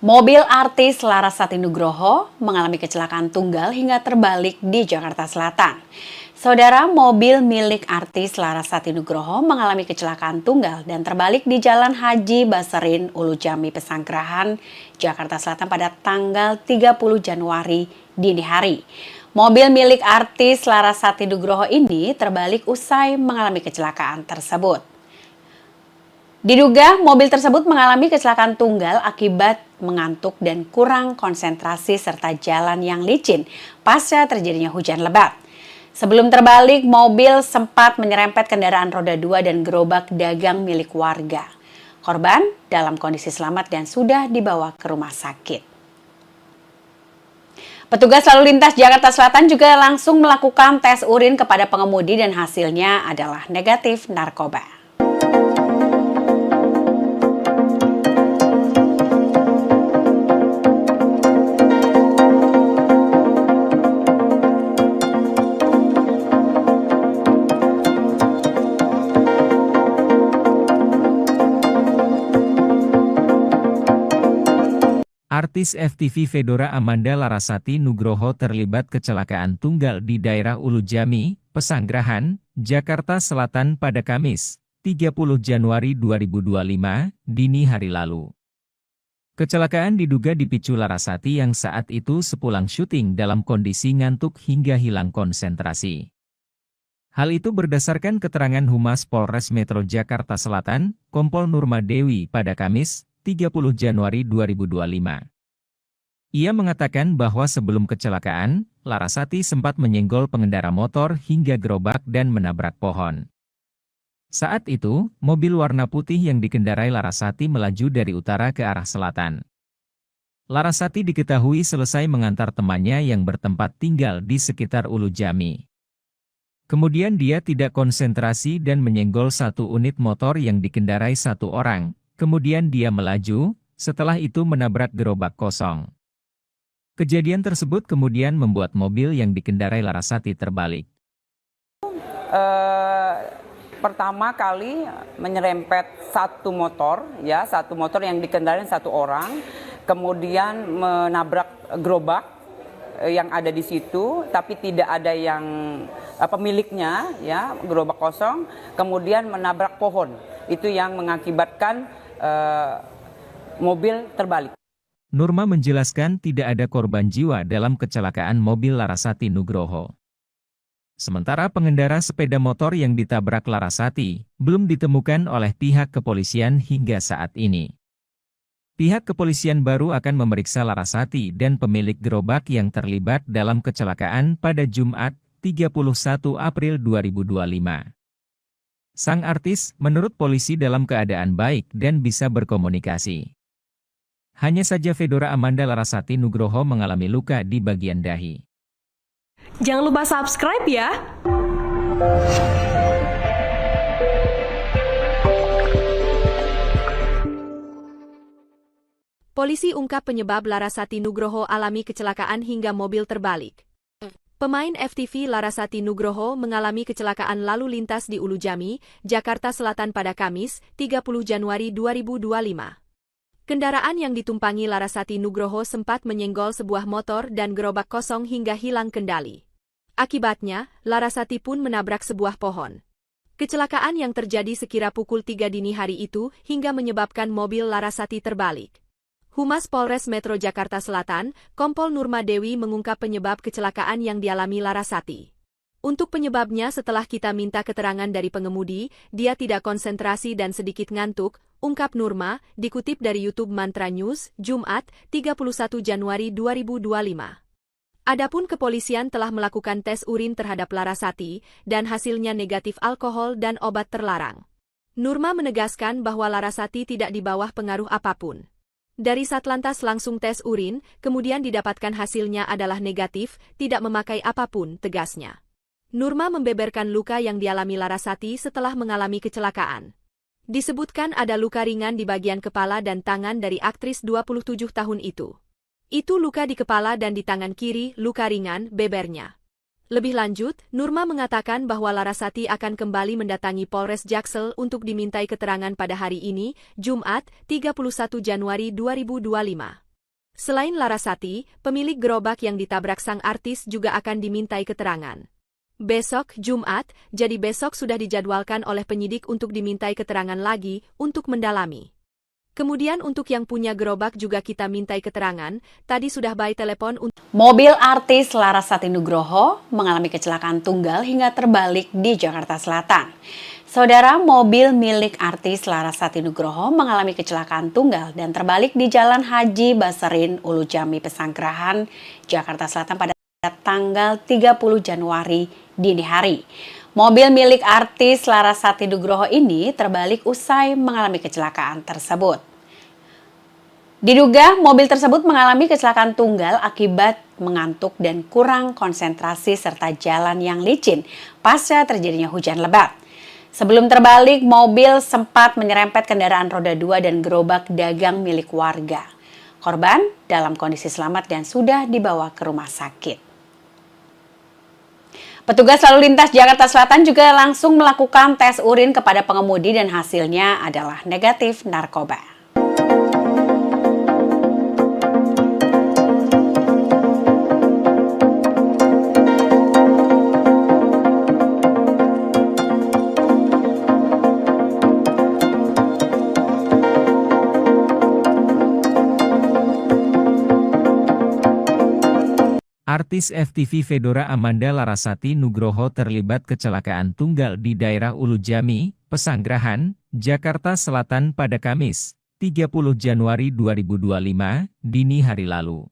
Mobil artis Larasati Nugroho mengalami kecelakaan tunggal hingga terbalik di Jakarta Selatan. Saudara, mobil milik artis Larasati Nugroho mengalami kecelakaan tunggal dan terbalik di Jalan Haji Baserin, Ulu Jami, Pesanggerahan, Jakarta Selatan pada tanggal 30 Januari dini hari. Mobil milik artis Larasati Nugroho ini terbalik usai mengalami kecelakaan tersebut. Diduga mobil tersebut mengalami kecelakaan tunggal akibat mengantuk dan kurang konsentrasi serta jalan yang licin pasca terjadinya hujan lebat. Sebelum terbalik, mobil sempat menyerempet kendaraan roda 2 dan gerobak dagang milik warga. Korban dalam kondisi selamat dan sudah dibawa ke rumah sakit. Petugas lalu lintas Jakarta Selatan juga langsung melakukan tes urin kepada pengemudi dan hasilnya adalah negatif narkoba. Artis FTV Fedora Amanda Larasati Nugroho terlibat kecelakaan tunggal di daerah Ulu Jami, Pesanggerahan, Jakarta Selatan pada Kamis, 30 Januari 2025, dini hari lalu. Kecelakaan diduga dipicu Larasati yang saat itu sepulang syuting dalam kondisi ngantuk hingga hilang konsentrasi. Hal itu berdasarkan keterangan Humas Polres Metro Jakarta Selatan, Kompol Nurma Dewi pada Kamis, 30 Januari 2025. Ia mengatakan bahwa sebelum kecelakaan, Larasati sempat menyenggol pengendara motor hingga gerobak dan menabrak pohon. Saat itu, mobil warna putih yang dikendarai Larasati melaju dari utara ke arah selatan. Larasati diketahui selesai mengantar temannya yang bertempat tinggal di sekitar Ulu Jami. Kemudian dia tidak konsentrasi dan menyenggol satu unit motor yang dikendarai satu orang. Kemudian dia melaju, setelah itu menabrak gerobak kosong. Kejadian tersebut kemudian membuat mobil yang dikendarai Larasati terbalik. Pertama kali menyerempet satu motor yang dikendarai satu orang, kemudian menabrak gerobak yang ada di situ, tapi tidak ada yang pemiliknya, ya, gerobak kosong, kemudian menabrak pohon. Itu yang mengakibatkan mobil terbalik. Nurma menjelaskan tidak ada korban jiwa dalam kecelakaan mobil Larasati Nugroho. Sementara pengendara sepeda motor yang ditabrak Larasati belum ditemukan oleh pihak kepolisian hingga saat ini. Pihak kepolisian baru akan memeriksa Larasati dan pemilik gerobak yang terlibat dalam kecelakaan pada Jumat, 31 April 2025. Sang artis menurut polisi dalam keadaan baik dan bisa berkomunikasi. Hanya saja Fedora Amanda Larasati Nugroho mengalami luka di bagian dahi. Jangan lupa subscribe ya! Polisi ungkap penyebab Larasati Nugroho alami kecelakaan hingga mobil terbalik. Pemain FTV Larasati Nugroho mengalami kecelakaan lalu lintas di Ulu Jami, Jakarta Selatan pada Kamis, 30 Januari 2025. Kendaraan yang ditumpangi Larasati Nugroho sempat menyenggol sebuah motor dan gerobak kosong hingga hilang kendali. Akibatnya, Larasati pun menabrak sebuah pohon. Kecelakaan yang terjadi sekira pukul 3 dini hari itu hingga menyebabkan mobil Larasati terbalik. Humas Polres Metro Jakarta Selatan, Kompol Nurma Dewi mengungkap penyebab kecelakaan yang dialami Larasati. Untuk penyebabnya setelah kita minta keterangan dari pengemudi, dia tidak konsentrasi dan sedikit ngantuk, ungkap Nurma, dikutip dari YouTube Mantra News, Jumat, 31 Januari 2025. Adapun kepolisian telah melakukan tes urin terhadap Larasati, dan hasilnya negatif alkohol dan obat terlarang. Nurma menegaskan bahwa Larasati tidak di bawah pengaruh apapun. Dari Satlantas langsung tes urin, kemudian didapatkan hasilnya adalah negatif, tidak memakai apapun, tegasnya. Nurma membeberkan luka yang dialami Larasati setelah mengalami kecelakaan. Disebutkan ada luka ringan di bagian kepala dan tangan dari aktris 27 tahun itu. Itu luka di kepala dan di tangan kiri, luka ringan, bebernya. Lebih lanjut, Nurma mengatakan bahwa Larasati akan kembali mendatangi Polres Jaksel untuk dimintai keterangan pada hari ini, Jumat, 31 Januari 2025. Selain Larasati, pemilik gerobak yang ditabrak sang artis juga akan dimintai keterangan. Besok, Jumat, jadi besok sudah dijadwalkan oleh penyidik untuk dimintai keterangan lagi untuk mendalami. Kemudian untuk yang punya gerobak juga kita mintai keterangan, tadi sudah by telepon untuk... Mobil artis Larasati Nugroho mengalami kecelakaan tunggal hingga terbalik di Jakarta Selatan. Saudara, mobil milik artis Larasati Nugroho mengalami kecelakaan tunggal dan terbalik di Jalan Haji Basarin, Ulu Jami, Pesanggerahan, Jakarta Selatan pada tanggal 30 Januari dini hari. Mobil milik artis Larasati Nugroho ini terbalik usai mengalami kecelakaan tersebut. Diduga mobil tersebut mengalami kecelakaan tunggal akibat mengantuk dan kurang konsentrasi serta jalan yang licin pasca terjadinya hujan lebat. Sebelum terbalik, mobil sempat menyerempet kendaraan roda 2 dan gerobak dagang milik warga. Korban dalam kondisi selamat dan sudah dibawa ke rumah sakit. Petugas lalu lintas Jakarta Selatan juga langsung melakukan tes urin kepada pengemudi dan hasilnya adalah negatif narkoba. Artis FTV Fedora Amanda Larasati Nugroho terlibat kecelakaan tunggal di daerah Ulu Jami, Pesanggerahan, Jakarta Selatan pada Kamis, 30 Januari 2025, dini hari lalu.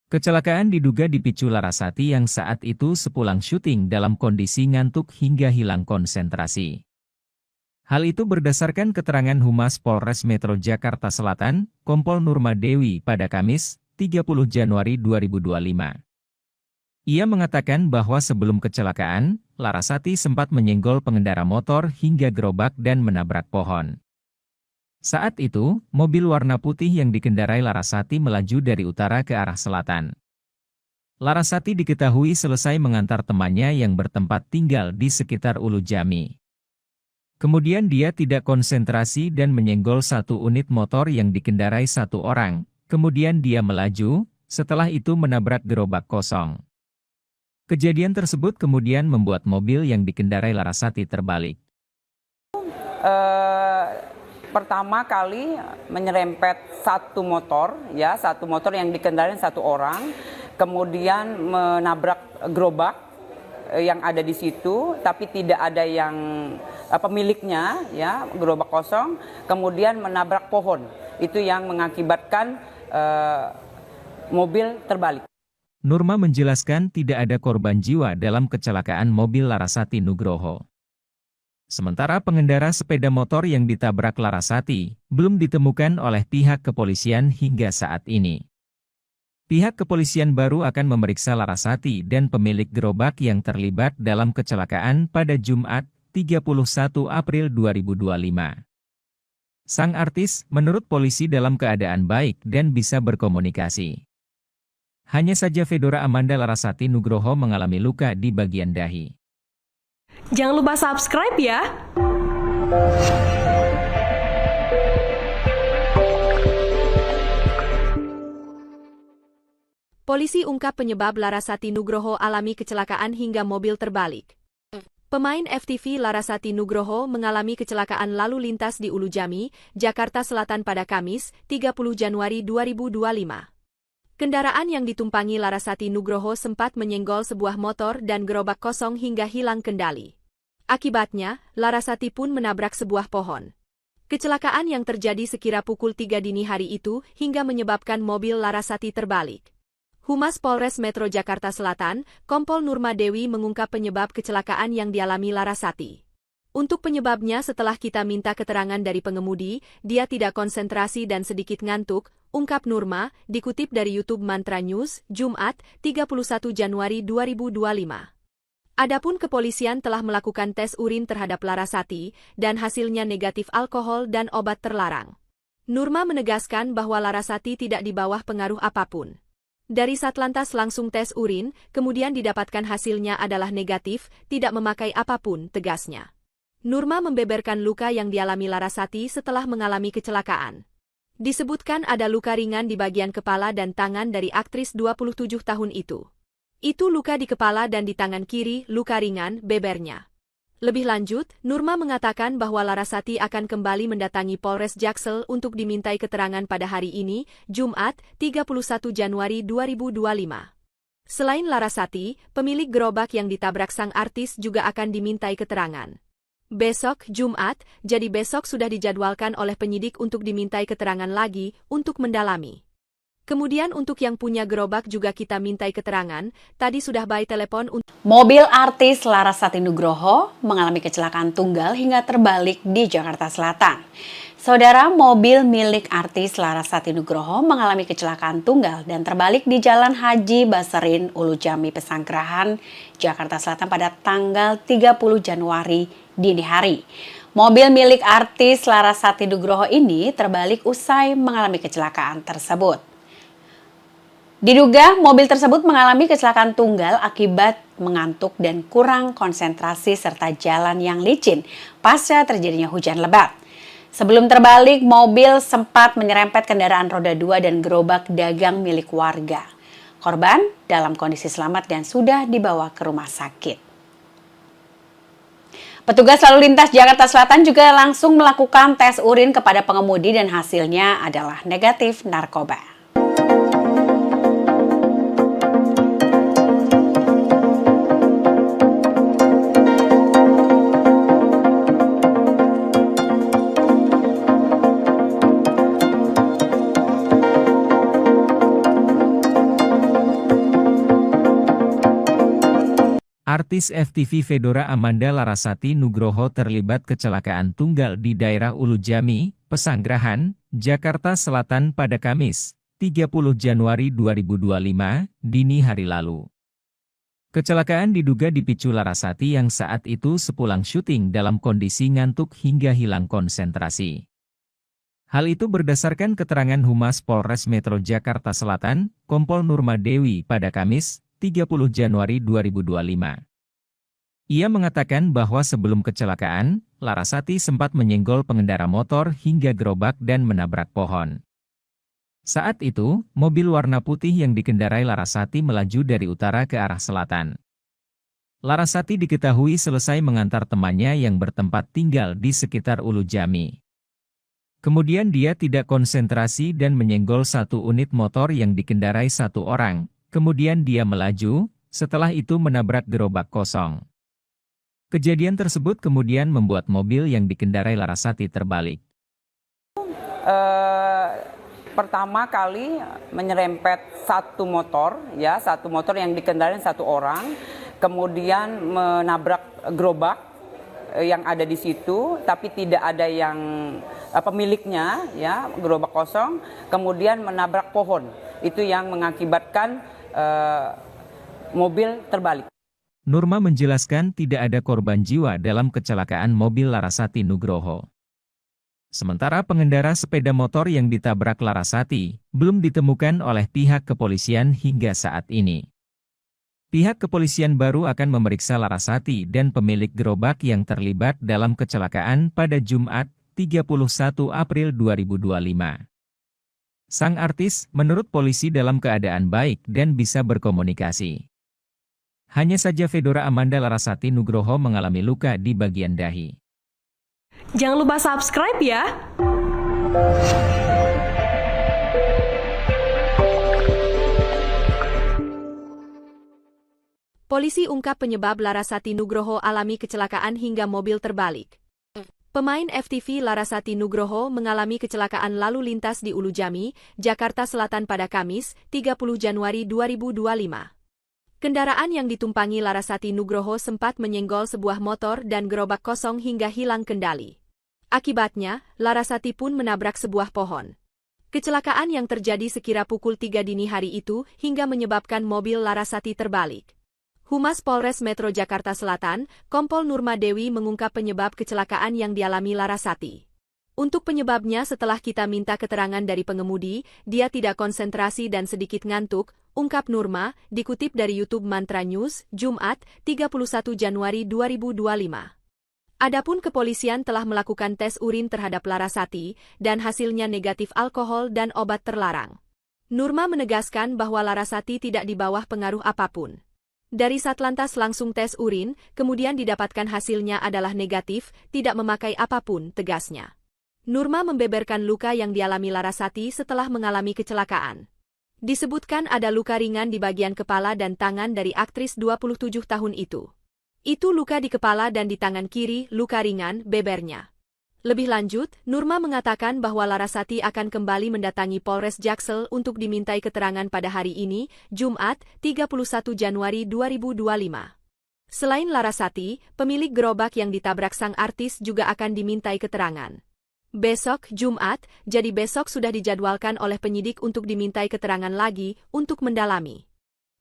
Kecelakaan diduga dipicu Larasati yang saat itu sepulang syuting dalam kondisi ngantuk hingga hilang konsentrasi. Hal itu berdasarkan keterangan Humas Polres Metro Jakarta Selatan, Kompol Nurma Dewi pada Kamis, 30 Januari 2025. Ia mengatakan bahwa sebelum kecelakaan, Larasati sempat menyenggol pengendara motor hingga gerobak dan menabrak pohon. Saat itu, mobil warna putih yang dikendarai Larasati melaju dari utara ke arah selatan. Larasati diketahui selesai mengantar temannya yang bertempat tinggal di sekitar Ulu Jami. Kemudian dia tidak konsentrasi dan menyenggol satu unit motor yang dikendarai satu orang. Kemudian dia melaju, setelah itu menabrak gerobak kosong. Kejadian tersebut kemudian membuat mobil yang dikendarai Larasati terbalik. Pertama kali menyerempet satu motor yang dikendarai satu orang, kemudian menabrak gerobak yang ada di situ, tapi tidak ada yang pemiliknya, ya, gerobak kosong, kemudian menabrak pohon. Itu yang mengakibatkan mobil terbalik. Nurma menjelaskan tidak ada korban jiwa dalam kecelakaan mobil Larasati Nugroho. Sementara pengendara sepeda motor yang ditabrak Larasati belum ditemukan oleh pihak kepolisian hingga saat ini. Pihak kepolisian baru akan memeriksa Larasati dan pemilik gerobak yang terlibat dalam kecelakaan pada Jumat, 31 April 2025. Sang artis, menurut polisi dalam keadaan baik dan bisa berkomunikasi. Hanya saja Fedora Amanda Larasati Nugroho mengalami luka di bagian dahi. Jangan lupa subscribe ya! Polisi ungkap penyebab Larasati Nugroho alami kecelakaan hingga mobil terbalik. Pemain FTV Larasati Nugroho mengalami kecelakaan lalu lintas di Ulu Jami, Jakarta Selatan pada Kamis, 30 Januari 2025. Kendaraan yang ditumpangi Larasati Nugroho sempat menyenggol sebuah motor dan gerobak kosong hingga hilang kendali. Akibatnya, Larasati pun menabrak sebuah pohon. Kecelakaan yang terjadi sekira pukul 3 dini hari itu hingga menyebabkan mobil Larasati terbalik. Humas Polres Metro Jakarta Selatan, Kompol Nurma Dewi mengungkap penyebab kecelakaan yang dialami Larasati. Untuk penyebabnya setelah kita minta keterangan dari pengemudi, dia tidak konsentrasi dan sedikit ngantuk, ungkap Nurma, dikutip dari YouTube Mantra News, Jumat, 31 Januari 2025. Adapun kepolisian telah melakukan tes urin terhadap Larasati dan hasilnya negatif alkohol dan obat terlarang. Nurma menegaskan bahwa Larasati tidak di bawah pengaruh apapun. Dari Satlantas langsung tes urin, kemudian didapatkan hasilnya adalah negatif, tidak memakai apapun, tegasnya. Nurma membeberkan luka yang dialami Larasati setelah mengalami kecelakaan. Disebutkan ada luka ringan di bagian kepala dan tangan dari aktris 27 tahun itu. Itu luka di kepala dan di tangan kiri, luka ringan, bebernya. Lebih lanjut, Nurma mengatakan bahwa Larasati akan kembali mendatangi Polres Jaksel untuk dimintai keterangan pada hari ini, Jumat, 31 Januari 2025. Selain Larasati, pemilik gerobak yang ditabrak sang artis juga akan dimintai keterangan. Besok, Jumat, jadi besok sudah dijadwalkan oleh penyidik untuk dimintai keterangan lagi untuk mendalami. Kemudian untuk yang punya gerobak juga kita mintai keterangan, tadi sudah by telepon untuk... Mobil artis Larasati Nugroho mengalami kecelakaan tunggal hingga terbalik di Jakarta Selatan. Saudara, mobil milik artis Larasati Nugroho mengalami kecelakaan tunggal dan terbalik di Jalan Haji Baserin, Ulu Jami, Pesanggerahan, Jakarta Selatan pada tanggal 30 Januari dini hari. Mobil milik artis Larasati Nugroho ini terbalik usai mengalami kecelakaan tersebut. Diduga mobil tersebut mengalami kecelakaan tunggal akibat mengantuk dan kurang konsentrasi serta jalan yang licin pasca terjadinya hujan lebat. Sebelum terbalik, mobil sempat menyerempet kendaraan roda 2 dan gerobak dagang milik warga. Korban dalam kondisi selamat dan sudah dibawa ke rumah sakit. Petugas lalu lintas Jakarta Selatan juga langsung melakukan tes urin kepada pengemudi dan hasilnya adalah negatif narkoba. Artis FTV Fedora Amanda Larasati Nugroho terlibat kecelakaan tunggal di daerah Ulu Jami, Pesanggerahan, Jakarta Selatan pada Kamis, 30 Januari 2025, dini hari lalu. Kecelakaan diduga dipicu Larasati yang saat itu sepulang syuting dalam kondisi ngantuk hingga hilang konsentrasi. Hal itu berdasarkan keterangan Humas Polres Metro Jakarta Selatan, Kompol Nurma Dewi pada Kamis, 30 Januari 2025. Ia mengatakan bahwa sebelum kecelakaan, Larasati sempat menyenggol pengendara motor hingga gerobak dan menabrak pohon. Saat itu, mobil warna putih yang dikendarai Larasati melaju dari utara ke arah selatan. Larasati diketahui selesai mengantar temannya yang bertempat tinggal di sekitar Ulu Jami. Kemudian dia tidak konsentrasi dan menyenggol satu unit motor yang dikendarai satu orang. Kemudian dia melaju, setelah itu menabrak gerobak kosong. Kejadian tersebut kemudian membuat mobil yang dikendarai Larasati terbalik. Pertama kali menyerempet satu motor yang dikendarai satu orang, kemudian menabrak gerobak yang ada di situ, tapi tidak ada yang pemiliknya, ya, gerobak kosong, kemudian menabrak pohon. Itu yang mengakibatkan mobil terbalik. Nurma menjelaskan tidak ada korban jiwa dalam kecelakaan mobil Larasati Nugroho. Sementara pengendara sepeda motor yang ditabrak Larasati belum ditemukan oleh pihak kepolisian hingga saat ini. Pihak kepolisian baru akan memeriksa Larasati dan pemilik gerobak yang terlibat dalam kecelakaan pada Jumat, 31 April 2025. Sang artis, menurut polisi dalam keadaan baik dan bisa berkomunikasi. Hanya saja Fedora Amanda Larasati Nugroho mengalami luka di bagian dahi. Jangan lupa subscribe ya! Polisi ungkap penyebab Larasati Nugroho alami kecelakaan hingga mobil terbalik. Pemain FTV Larasati Nugroho mengalami kecelakaan lalu lintas di Ulu Jami, Jakarta Selatan pada Kamis, 30 Januari 2025. Kendaraan yang ditumpangi Larasati Nugroho sempat menyenggol sebuah motor dan gerobak kosong hingga hilang kendali. Akibatnya, Larasati pun menabrak sebuah pohon. Kecelakaan yang terjadi sekira pukul 3 dini hari itu hingga menyebabkan mobil Larasati terbalik. Humas Polres Metro Jakarta Selatan, Kompol Nurma Dewi mengungkap penyebab kecelakaan yang dialami Larasati. Untuk penyebabnya setelah kita minta keterangan dari pengemudi, dia tidak konsentrasi dan sedikit ngantuk, ungkap Nurma, dikutip dari YouTube Mantra News, Jumat, 31 Januari 2025. Adapun kepolisian telah melakukan tes urin terhadap Larasati dan hasilnya negatif alkohol dan obat terlarang. Nurma menegaskan bahwa Larasati tidak di bawah pengaruh apapun. Dari Satlantas langsung tes urin, kemudian didapatkan hasilnya adalah negatif, tidak memakai apapun, tegasnya. Nurma membeberkan luka yang dialami Larasati setelah mengalami kecelakaan. Disebutkan ada luka ringan di bagian kepala dan tangan dari aktris 27 tahun itu. Itu luka di kepala dan di tangan kiri, luka ringan, bebernya. Lebih lanjut, Nurma mengatakan bahwa Larasati akan kembali mendatangi Polres Jaksel untuk dimintai keterangan pada hari ini, Jumat, 31 Januari 2025. Selain Larasati, pemilik gerobak yang ditabrak sang artis juga akan dimintai keterangan. Besok, Jumat, jadi besok sudah dijadwalkan oleh penyidik untuk dimintai keterangan lagi untuk mendalami.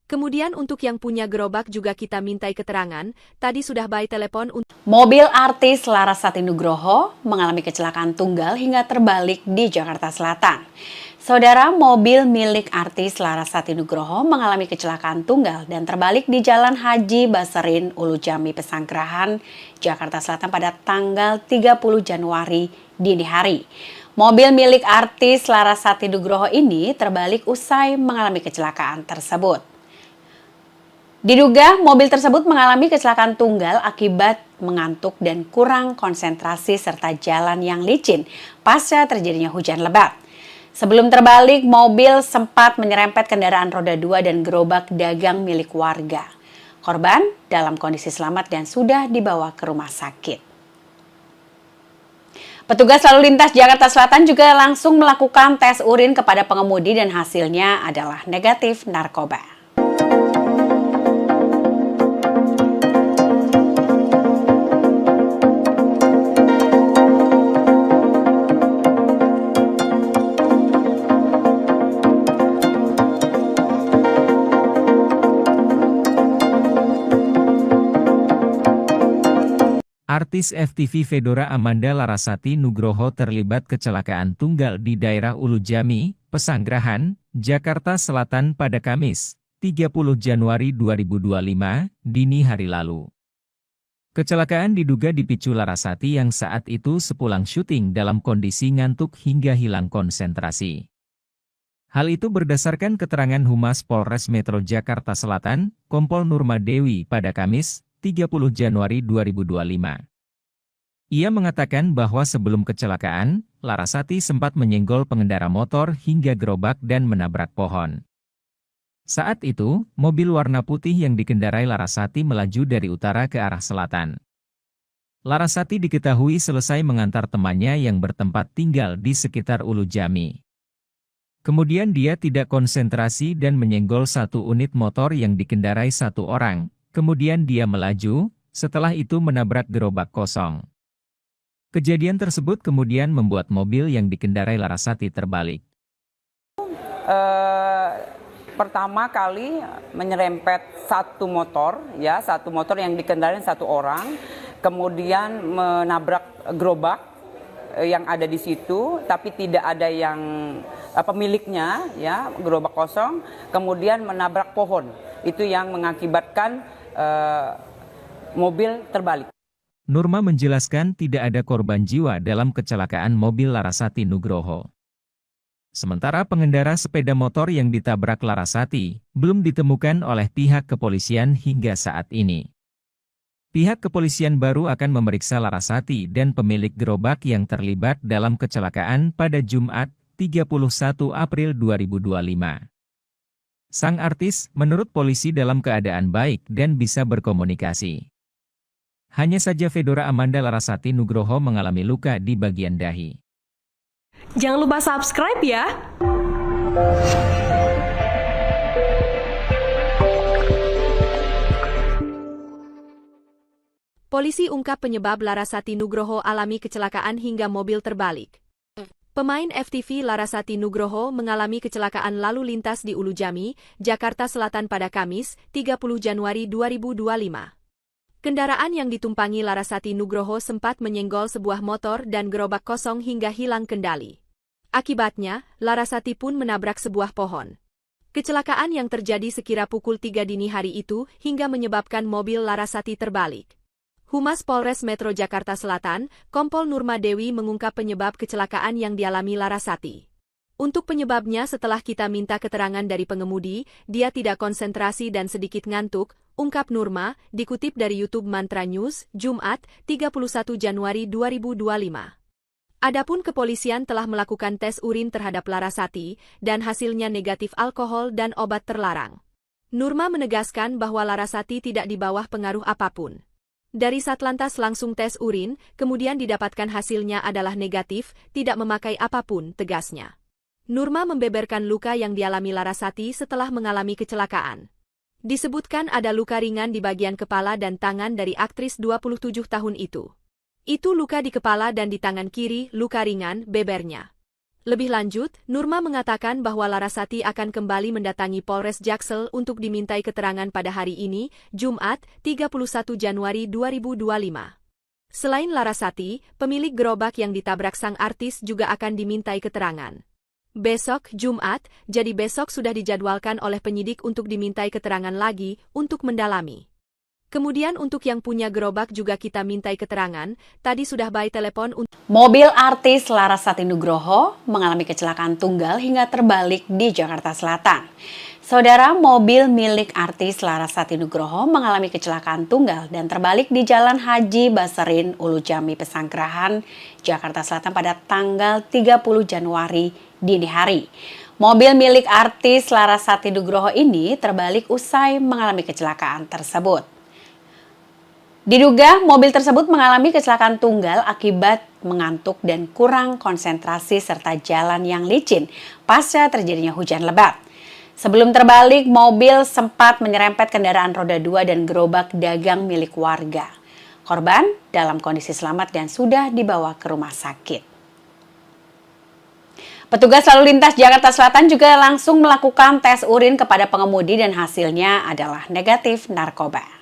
Kemudian untuk yang punya gerobak juga kita mintai keterangan, tadi sudah by telepon untuk... Mobil artis Larasati Nugroho mengalami kecelakaan tunggal hingga terbalik di Jakarta Selatan. Saudara, mobil milik artis Larasati Nugroho mengalami kecelakaan tunggal dan terbalik di Jalan Haji Baserin, Ulu Jami, Pesanggerahan, Jakarta Selatan pada tanggal 30 Januari dini hari. Mobil milik artis Larasati Nugroho ini terbalik usai mengalami kecelakaan tersebut. Diduga mobil tersebut mengalami kecelakaan tunggal akibat mengantuk dan kurang konsentrasi serta jalan yang licin pasca terjadinya hujan lebat. Sebelum terbalik, mobil sempat menyerempet kendaraan roda 2 dan gerobak dagang milik warga. Korban dalam kondisi selamat dan sudah dibawa ke rumah sakit. Petugas lalu lintas Jakarta Selatan juga langsung melakukan tes urin kepada pengemudi dan hasilnya adalah negatif narkoba. Artis FTV Fedora Amanda Larasati Nugroho terlibat kecelakaan tunggal di daerah Ulu Jami, Pesanggerahan, Jakarta Selatan pada Kamis, 30 Januari 2025, dini hari lalu. Kecelakaan diduga dipicu Larasati yang saat itu sepulang syuting dalam kondisi ngantuk hingga hilang konsentrasi. Hal itu berdasarkan keterangan Humas Polres Metro Jakarta Selatan, Kompol Nurma Dewi pada Kamis, 30 Januari 2025. Ia mengatakan bahwa sebelum kecelakaan, Larasati sempat menyenggol pengendara motor hingga gerobak dan menabrak pohon. Saat itu, mobil warna putih yang dikendarai Larasati melaju dari utara ke arah selatan. Larasati diketahui selesai mengantar temannya yang bertempat tinggal di sekitar Ulu Jami. Kemudian dia tidak konsentrasi dan menyenggol satu unit motor yang dikendarai satu orang. Kemudian dia melaju, setelah itu menabrak gerobak kosong. Kejadian tersebut kemudian membuat mobil yang dikendarai Larasati terbalik. Pertama kali menyerempet satu motor yang dikendarai satu orang, kemudian menabrak gerobak yang ada di situ, tapi tidak ada yang pemiliknya, ya, gerobak kosong, kemudian menabrak pohon. Itu yang mengakibatkan mobil terbalik. Nurma menjelaskan tidak ada korban jiwa dalam kecelakaan mobil Larasati Nugroho. Sementara pengendara sepeda motor yang ditabrak Larasati belum ditemukan oleh pihak kepolisian hingga saat ini. Pihak kepolisian baru akan memeriksa Larasati dan pemilik gerobak yang terlibat dalam kecelakaan pada Jumat, 31 April 2025. Sang artis, menurut polisi dalam keadaan baik dan bisa berkomunikasi. Hanya saja Fedora Amanda Larasati Nugroho mengalami luka di bagian dahi. Jangan lupa subscribe ya! Polisi ungkap penyebab Larasati Nugroho alami kecelakaan hingga mobil terbalik. Pemain FTV Larasati Nugroho mengalami kecelakaan lalu lintas di Ulu Jami, Jakarta Selatan pada Kamis, 30 Januari 2025. Kendaraan yang ditumpangi Larasati Nugroho sempat menyenggol sebuah motor dan gerobak kosong hingga hilang kendali. Akibatnya, Larasati pun menabrak sebuah pohon. Kecelakaan yang terjadi sekira pukul 3 dini hari itu hingga menyebabkan mobil Larasati terbalik. Humas Polres Metro Jakarta Selatan, Kompol Nurma Dewi mengungkap penyebab kecelakaan yang dialami Larasati. Untuk penyebabnya setelah kita minta keterangan dari pengemudi, dia tidak konsentrasi dan sedikit ngantuk, ungkap Nurma, dikutip dari YouTube Mantra News, Jumat, 31 Januari 2025. Adapun kepolisian telah melakukan tes urin terhadap Larasati, dan hasilnya negatif alkohol dan obat terlarang. Nurma menegaskan bahwa Larasati tidak di bawah pengaruh apapun. Dari Satlantas langsung tes urin, kemudian didapatkan hasilnya adalah negatif, tidak memakai apapun, tegasnya. Nurma membeberkan luka yang dialami Larasati setelah mengalami kecelakaan. Disebutkan ada luka ringan di bagian kepala dan tangan dari aktris 27 tahun itu. Itu luka di kepala dan di tangan kiri, luka ringan, bebernya. Lebih lanjut, Nurma mengatakan bahwa Larasati akan kembali mendatangi Polres Jaksel untuk dimintai keterangan pada hari ini, Jumat, 31 Januari 2025. Selain Larasati, pemilik gerobak yang ditabrak sang artis juga akan dimintai keterangan. Besok, Jumat, jadi besok sudah dijadwalkan oleh penyidik untuk dimintai keterangan lagi untuk mendalami. Kemudian untuk yang punya gerobak juga kita mintai keterangan, tadi sudah by telepon untuk... Mobil artis Larasati Nugroho mengalami kecelakaan tunggal hingga terbalik di Jakarta Selatan. Saudara, mobil milik artis Larasati Nugroho mengalami kecelakaan tunggal dan terbalik di Jalan Haji Baserin, Ulu Jami, Pesanggerahan, Jakarta Selatan pada tanggal 30 Januari dini hari. Mobil milik artis Larasati Nugroho ini terbalik usai mengalami kecelakaan tersebut. Diduga mobil tersebut mengalami kecelakaan tunggal akibat mengantuk dan kurang konsentrasi serta jalan yang licin pasca terjadinya hujan lebat. Sebelum terbalik, mobil sempat menyerempet kendaraan roda 2 dan gerobak dagang milik warga. Korban dalam kondisi selamat dan sudah dibawa ke rumah sakit. Petugas lalu lintas Jakarta Selatan juga langsung melakukan tes urin kepada pengemudi dan hasilnya adalah negatif narkoba.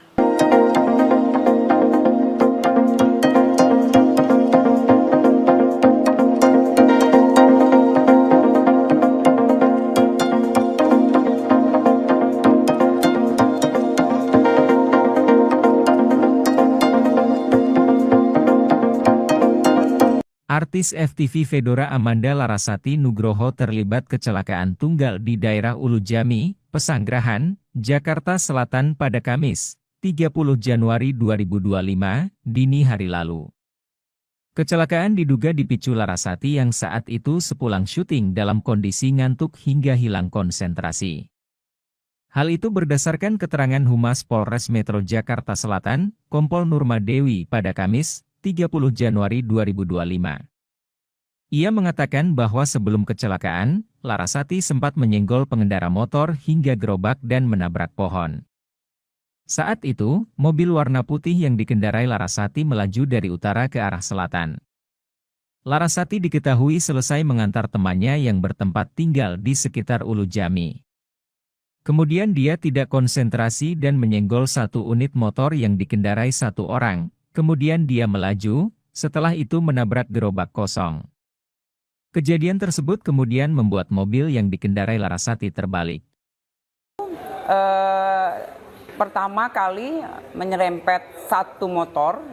Artis FTV Fedora Amanda Larasati Nugroho terlibat kecelakaan tunggal di daerah Ulu Jami, Pesanggerahan, Jakarta Selatan pada Kamis, 30 Januari 2025, dini hari lalu. Kecelakaan diduga dipicu Larasati yang saat itu sepulang syuting dalam kondisi ngantuk hingga hilang konsentrasi. Hal itu berdasarkan keterangan Humas Polres Metro Jakarta Selatan, Kompol Nurma Dewi pada Kamis, 30 Januari 2025. Ia mengatakan bahwa sebelum kecelakaan, Larasati sempat menyenggol pengendara motor hingga gerobak dan menabrak pohon. Saat itu, mobil warna putih yang dikendarai Larasati melaju dari utara ke arah selatan. Larasati diketahui selesai mengantar temannya yang bertempat tinggal di sekitar Ulu Jami. Kemudian dia tidak konsentrasi dan menyenggol satu unit motor yang dikendarai satu orang. Kemudian dia melaju, setelah itu menabrak gerobak kosong. Kejadian tersebut kemudian membuat mobil yang dikendarai Larasati terbalik. Pertama kali menyerempet satu motor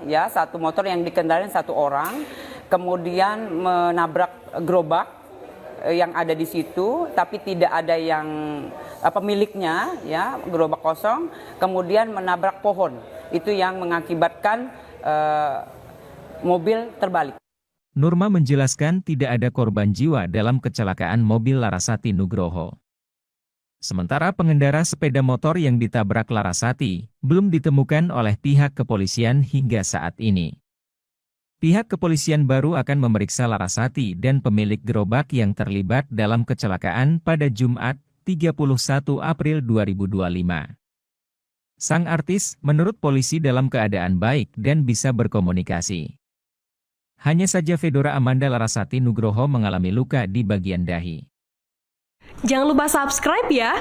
yang dikendarai satu orang, kemudian menabrak gerobak yang ada di situ, tapi tidak ada yang pemiliknya, ya, gerobak kosong, kemudian menabrak pohon. Itu yang mengakibatkan mobil terbalik. Nurma menjelaskan tidak ada korban jiwa dalam kecelakaan mobil Larasati Nugroho. Sementara pengendara sepeda motor yang ditabrak Larasati belum ditemukan oleh pihak kepolisian hingga saat ini. Pihak kepolisian baru akan memeriksa Larasati dan pemilik gerobak yang terlibat dalam kecelakaan pada Jumat, 31 April 2025. Sang artis, menurut polisi dalam keadaan baik dan bisa berkomunikasi. Hanya saja Fedora Amanda Larasati Nugroho mengalami luka di bagian dahi. Jangan lupa subscribe ya!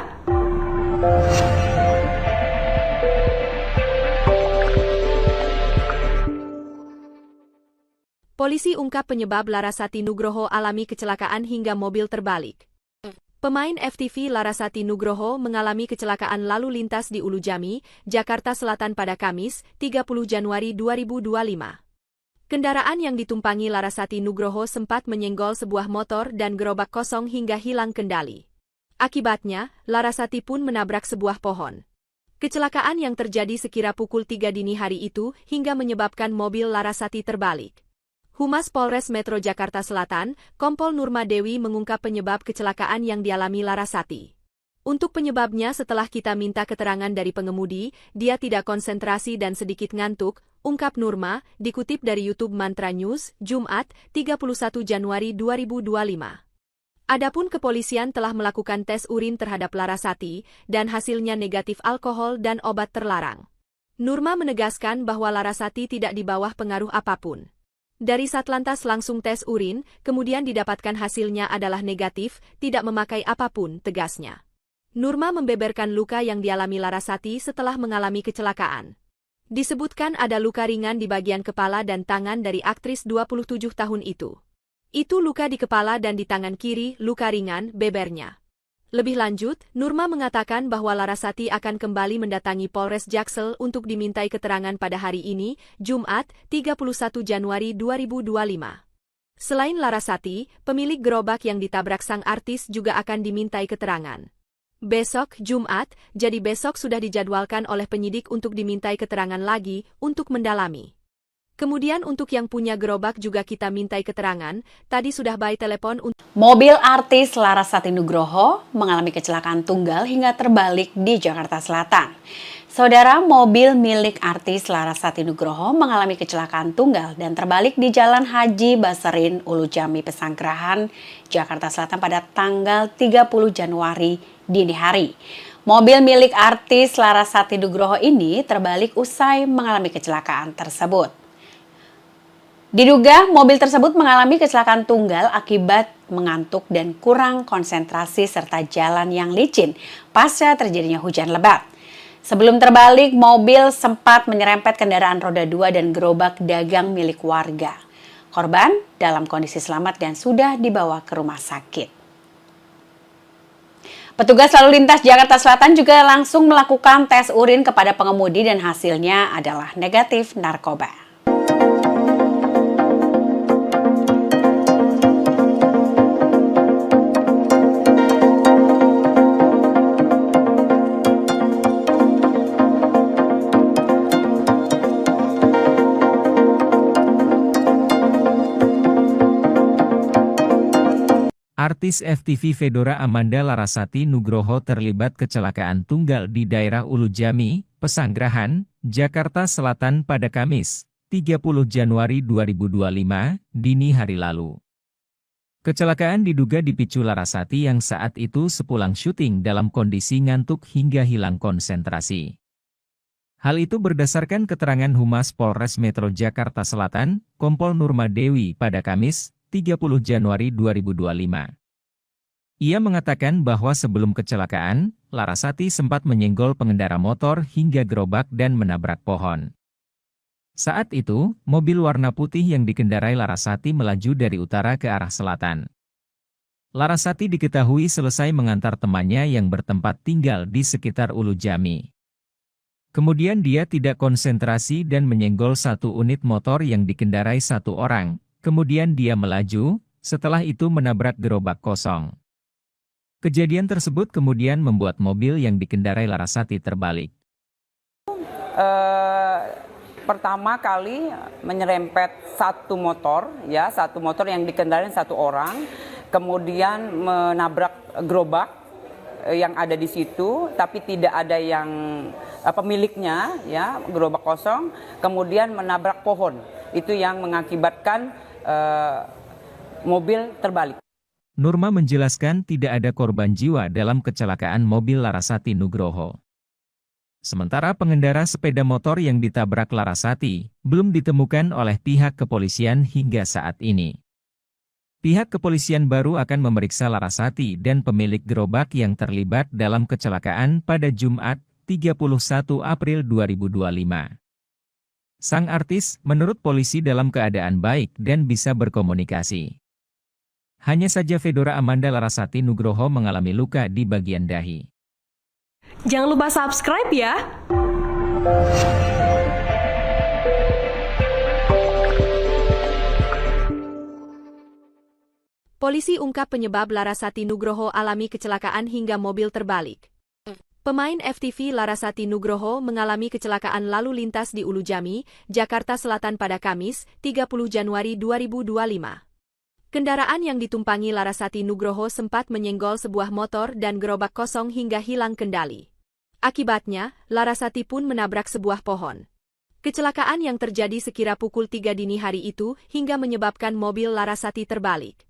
Polisi ungkap penyebab Larasati Nugroho alami kecelakaan hingga mobil terbalik. Pemain FTV Larasati Nugroho mengalami kecelakaan lalu lintas di Ulujami, Jakarta Selatan pada Kamis, 30 Januari 2025. Kendaraan yang ditumpangi Larasati Nugroho sempat menyenggol sebuah motor dan gerobak kosong hingga hilang kendali. Akibatnya, Larasati pun menabrak sebuah pohon. Kecelakaan yang terjadi sekira pukul 3 dini hari itu hingga menyebabkan mobil Larasati terbalik. Humas Polres Metro Jakarta Selatan, Kompol Nurma Dewi mengungkap penyebab kecelakaan yang dialami Larasati. Untuk penyebabnya setelah kita minta keterangan dari pengemudi, dia tidak konsentrasi dan sedikit ngantuk, ungkap Nurma, dikutip dari YouTube Mantra News, Jumat, 31 Januari 2025. Adapun kepolisian telah melakukan tes urin terhadap Larasati, dan hasilnya negatif alkohol dan obat terlarang. Nurma menegaskan bahwa Larasati tidak di bawah pengaruh apapun. Dari Satlantas langsung tes urin, kemudian didapatkan hasilnya adalah negatif, tidak memakai apapun, tegasnya. Nurma membeberkan luka yang dialami Larasati setelah mengalami kecelakaan. Disebutkan ada luka ringan di bagian kepala dan tangan dari aktris 27 tahun itu. Itu luka di kepala dan di tangan kiri, luka ringan, bebernya. Lebih lanjut, Nurma mengatakan bahwa Larasati akan kembali mendatangi Polres Jaksel untuk dimintai keterangan pada hari ini, Jumat, 31 Januari 2025. Selain Larasati, pemilik gerobak yang ditabrak sang artis juga akan dimintai keterangan. Besok, Jumat, jadi besok sudah dijadwalkan oleh penyidik untuk dimintai keterangan lagi untuk mendalami. Kemudian untuk yang punya gerobak juga kita mintai keterangan, tadi sudah by telepon untuk... Mobil artis Larasati Nugroho mengalami kecelakaan tunggal hingga terbalik di Jakarta Selatan. Saudara, mobil milik artis Larasati Nugroho mengalami kecelakaan tunggal dan terbalik di Jalan Haji Basarin, Ulujami, Pesanggerahan, Jakarta Selatan pada tanggal 30 Januari dini hari. Mobil milik artis Larasati Nugroho ini terbalik usai mengalami kecelakaan tersebut. Diduga mobil tersebut mengalami kecelakaan tunggal akibat mengantuk dan kurang konsentrasi serta jalan yang licin pasca terjadinya hujan lebat. Sebelum terbalik, mobil sempat menyerempet kendaraan roda 2 dan gerobak dagang milik warga. Korban dalam kondisi selamat dan sudah dibawa ke rumah sakit. Petugas lalu lintas Jakarta Selatan juga langsung melakukan tes urin kepada pengemudi dan hasilnya adalah negatif narkoba. Artis FTV Fedora Amanda Larasati Nugroho terlibat kecelakaan tunggal di daerah Ulujami, Pesanggerahan, Jakarta Selatan pada Kamis, 30 Januari 2025, dini hari lalu. Kecelakaan diduga dipicu Larasati yang saat itu sepulang syuting dalam kondisi ngantuk hingga hilang konsentrasi. Hal itu berdasarkan keterangan Humas Polres Metro Jakarta Selatan, Kompol Nurma Dewi pada Kamis, 30 Januari 2025. Ia mengatakan bahwa sebelum kecelakaan, Larasati sempat menyenggol pengendara motor hingga gerobak dan menabrak pohon. Saat itu, mobil warna putih yang dikendarai Larasati melaju dari utara ke arah selatan. Larasati diketahui selesai mengantar temannya yang bertempat tinggal di sekitar Ulujami. Kemudian dia tidak konsentrasi dan menyenggol satu unit motor yang dikendarai satu orang. Kemudian dia melaju, setelah itu menabrak gerobak kosong. Kejadian tersebut kemudian membuat mobil yang dikendarai Larasati terbalik. Pertama kali menyerempet satu motor yang dikendarai satu orang, kemudian menabrak gerobak yang ada di situ, tapi tidak ada yang pemiliknya, ya, gerobak kosong, kemudian menabrak pohon. Itu yang mengakibatkan mobil terbalik. Nurma menjelaskan tidak ada korban jiwa dalam kecelakaan mobil Larasati Nugroho. Sementara pengendara sepeda motor yang ditabrak Larasati belum ditemukan oleh pihak kepolisian hingga saat ini. Pihak kepolisian baru akan memeriksa Larasati dan pemilik gerobak yang terlibat dalam kecelakaan pada Jumat, 31 April 2025. Sang artis, menurut polisi dalam keadaan baik dan bisa berkomunikasi. Hanya saja Fedora Amanda Larasati Nugroho mengalami luka di bagian dahi. Jangan lupa subscribe ya. Polisi ungkap penyebab Larasati Nugroho alami kecelakaan hingga mobil terbalik. Pemain FTV Larasati Nugroho mengalami kecelakaan lalu lintas di Ulujami, Jakarta Selatan pada Kamis, 30 Januari 2025. Kendaraan yang ditumpangi Larasati Nugroho sempat menyenggol sebuah motor dan gerobak kosong hingga hilang kendali. Akibatnya, Larasati pun menabrak sebuah pohon. Kecelakaan yang terjadi sekira pukul 3 dini hari itu hingga menyebabkan mobil Larasati terbalik.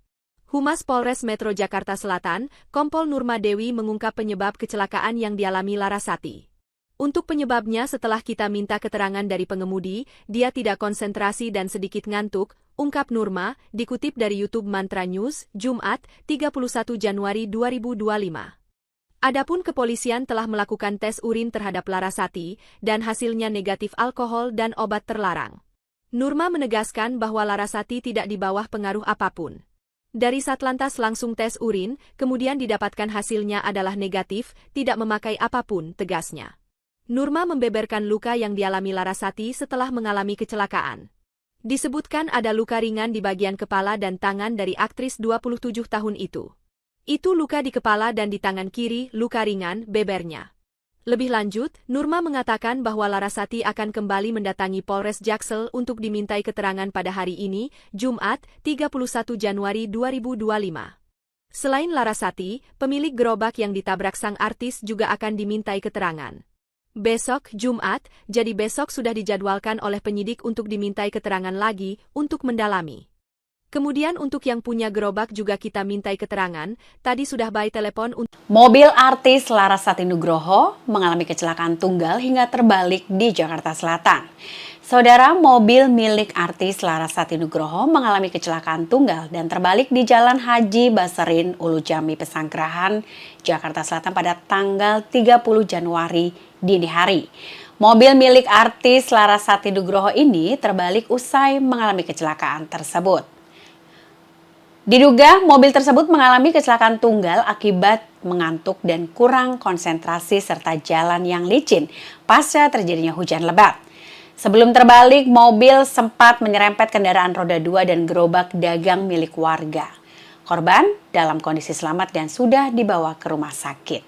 Humas Polres Metro Jakarta Selatan, Kompol Nurma Dewi mengungkap penyebab kecelakaan yang dialami Larasati. Untuk penyebabnya setelah kita minta keterangan dari pengemudi, dia tidak konsentrasi dan sedikit ngantuk, ungkap Nurma, dikutip dari YouTube Mantra News, Jumat, 31 Januari 2025. Adapun kepolisian telah melakukan tes urin terhadap Larasati, dan hasilnya negatif alkohol dan obat terlarang. Nurma menegaskan bahwa Larasati tidak di bawah pengaruh apapun. Dari Satlantas langsung tes urin, kemudian didapatkan hasilnya adalah negatif, tidak memakai apapun, tegasnya. Nurma membeberkan luka yang dialami Larasati setelah mengalami kecelakaan. Disebutkan ada luka ringan di bagian kepala dan tangan dari aktris 27 tahun itu. Itu luka di kepala dan di tangan kiri, luka ringan, bebernya. Lebih lanjut, Nurma mengatakan bahwa Larasati akan kembali mendatangi Polres Jaksel untuk dimintai keterangan pada hari ini, Jumat, 31 Januari 2025. Selain Larasati, pemilik gerobak yang ditabrak sang artis juga akan dimintai keterangan. Besok, Jumat, jadi besok sudah dijadwalkan oleh penyidik untuk dimintai keterangan lagi untuk mendalami. Kemudian untuk yang punya gerobak juga kita mintai keterangan, tadi sudah by telepon untuk... Mobil artis Larasati Nugroho mengalami kecelakaan tunggal hingga terbalik di Jakarta Selatan. Saudara, mobil milik artis Larasati Nugroho mengalami kecelakaan tunggal dan terbalik di Jalan Haji Baserin, Ulujami, Pesanggerahan, Jakarta Selatan pada tanggal 30 Januari dini hari. Mobil milik artis Larasati Nugroho ini terbalik usai mengalami kecelakaan tersebut. Diduga mobil tersebut mengalami kecelakaan tunggal akibat mengantuk dan kurang konsentrasi serta jalan yang licin pasca terjadinya hujan lebat. Sebelum terbalik, mobil sempat menyerempet kendaraan roda 2 dan gerobak dagang milik warga. Korban dalam kondisi selamat dan sudah dibawa ke rumah sakit.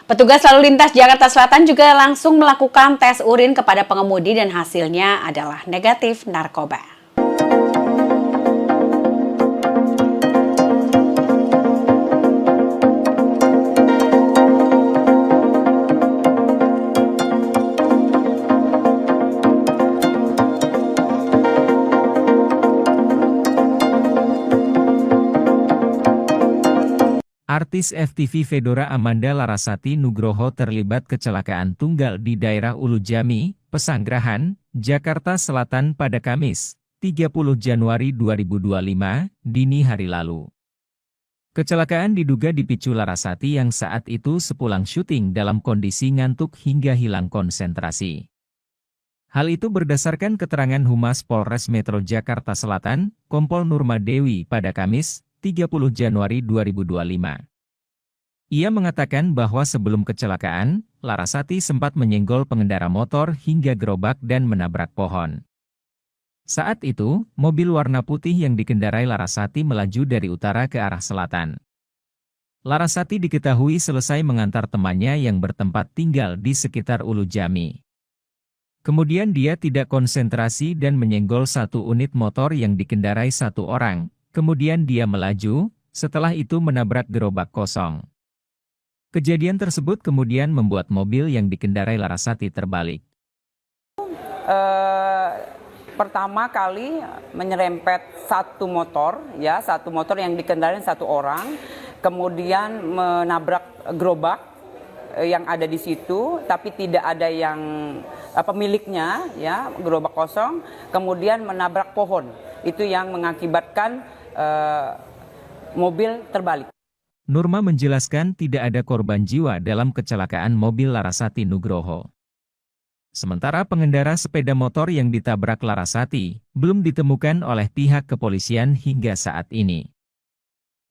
Petugas lalu lintas Jakarta Selatan juga langsung melakukan tes urin kepada pengemudi dan hasilnya adalah negatif narkoba. Artis FTV Fedora Amanda Larasati Nugroho terlibat kecelakaan tunggal di daerah Ulujami, Pesanggerahan, Jakarta Selatan pada Kamis, 30 Januari 2025, dini hari lalu. Kecelakaan diduga dipicu Larasati yang saat itu sepulang syuting dalam kondisi ngantuk hingga hilang konsentrasi. Hal itu berdasarkan keterangan Humas Polres Metro Jakarta Selatan, Kompol Nurma Dewi pada Kamis, 30 Januari 2025. Ia mengatakan bahwa sebelum kecelakaan, Larasati sempat menyenggol pengendara motor hingga gerobak dan menabrak pohon. Saat itu, mobil warna putih yang dikendarai Larasati melaju dari utara ke arah selatan. Larasati diketahui selesai mengantar temannya yang bertempat tinggal di sekitar Ulujami. Kemudian dia tidak konsentrasi dan menyenggol satu unit motor yang dikendarai satu orang. Kemudian dia melaju, setelah itu menabrak gerobak kosong. Kejadian tersebut kemudian membuat mobil yang dikendarai Larasati terbalik. Pertama kali menyerempet satu motor yang dikendarai satu orang, kemudian menabrak gerobak yang ada di situ, tapi tidak ada yang pemiliknya, ya, gerobak kosong, kemudian menabrak pohon. Itu yang mengakibatkan mobil terbalik. Nurma menjelaskan tidak ada korban jiwa dalam kecelakaan mobil Larasati Nugroho. Sementara pengendara sepeda motor yang ditabrak Larasati belum ditemukan oleh pihak kepolisian hingga saat ini.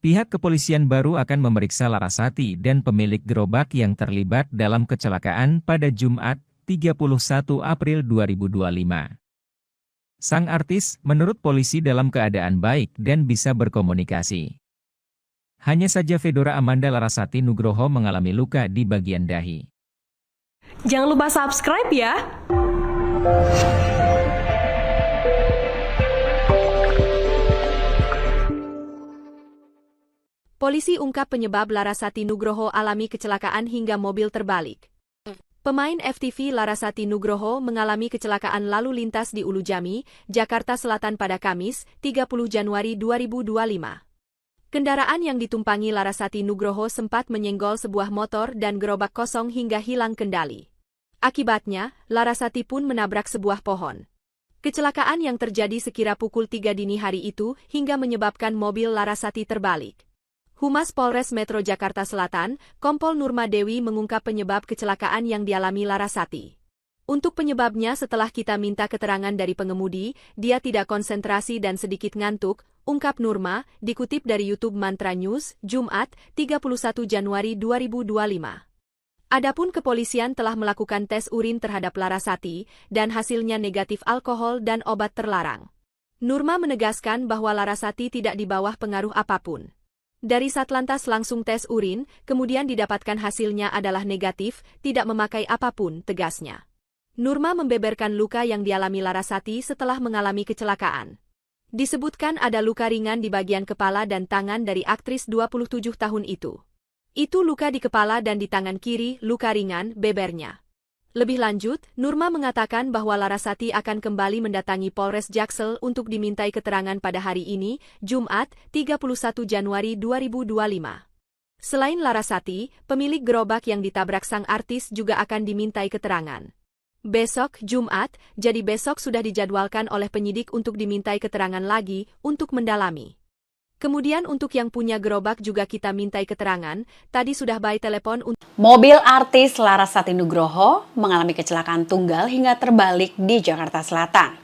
Pihak kepolisian baru akan memeriksa Larasati dan pemilik gerobak yang terlibat dalam kecelakaan pada Jumat, 31 April 2025. Sang artis, menurut polisi dalam keadaan baik dan bisa berkomunikasi. Hanya saja Fedora Amanda Larasati Nugroho mengalami luka di bagian dahi. Jangan lupa subscribe ya! Polisi ungkap penyebab Larasati Nugroho alami kecelakaan hingga mobil terbalik. Pemain FTV Larasati Nugroho mengalami kecelakaan lalu lintas di Ulu Jami, Jakarta Selatan pada Kamis, 30 Januari 2025. Kendaraan yang ditumpangi Larasati Nugroho sempat menyenggol sebuah motor dan gerobak kosong hingga hilang kendali. Akibatnya, Larasati pun menabrak sebuah pohon. Kecelakaan yang terjadi sekira pukul 3 dini hari itu hingga menyebabkan mobil Larasati terbalik. Humas Polres Metro Jakarta Selatan, Kompol Nurma Dewi mengungkap penyebab kecelakaan yang dialami Larasati. Untuk penyebabnya setelah kita minta keterangan dari pengemudi, dia tidak konsentrasi dan sedikit ngantuk, ungkap Nurma, dikutip dari YouTube Mantra News, Jumat, 31 Januari 2025. Adapun kepolisian telah melakukan tes urin terhadap Larasati, dan hasilnya negatif alkohol dan obat terlarang. Nurma menegaskan bahwa Larasati tidak di bawah pengaruh apapun. Dari Satlantas langsung tes urin, kemudian didapatkan hasilnya adalah negatif, tidak memakai apapun, tegasnya. Nurma membeberkan luka yang dialami Larasati setelah mengalami kecelakaan. Disebutkan ada luka ringan di bagian kepala dan tangan dari aktris 27 tahun itu. Itu luka di kepala dan di tangan kiri, luka ringan, bebernya. Lebih lanjut, Nurma mengatakan bahwa Larasati akan kembali mendatangi Polres Jaksel untuk dimintai keterangan pada hari ini, Jumat, 31 Januari 2025. Selain Larasati, pemilik gerobak yang ditabrak sang artis juga akan dimintai keterangan. Besok, Jumat, jadi besok sudah dijadwalkan oleh penyidik untuk dimintai keterangan lagi, untuk mendalami. Kemudian untuk yang punya gerobak juga kita mintai keterangan, tadi sudah by telepon untuk... Mobil artis Larasati Nugroho mengalami kecelakaan tunggal hingga terbalik di Jakarta Selatan.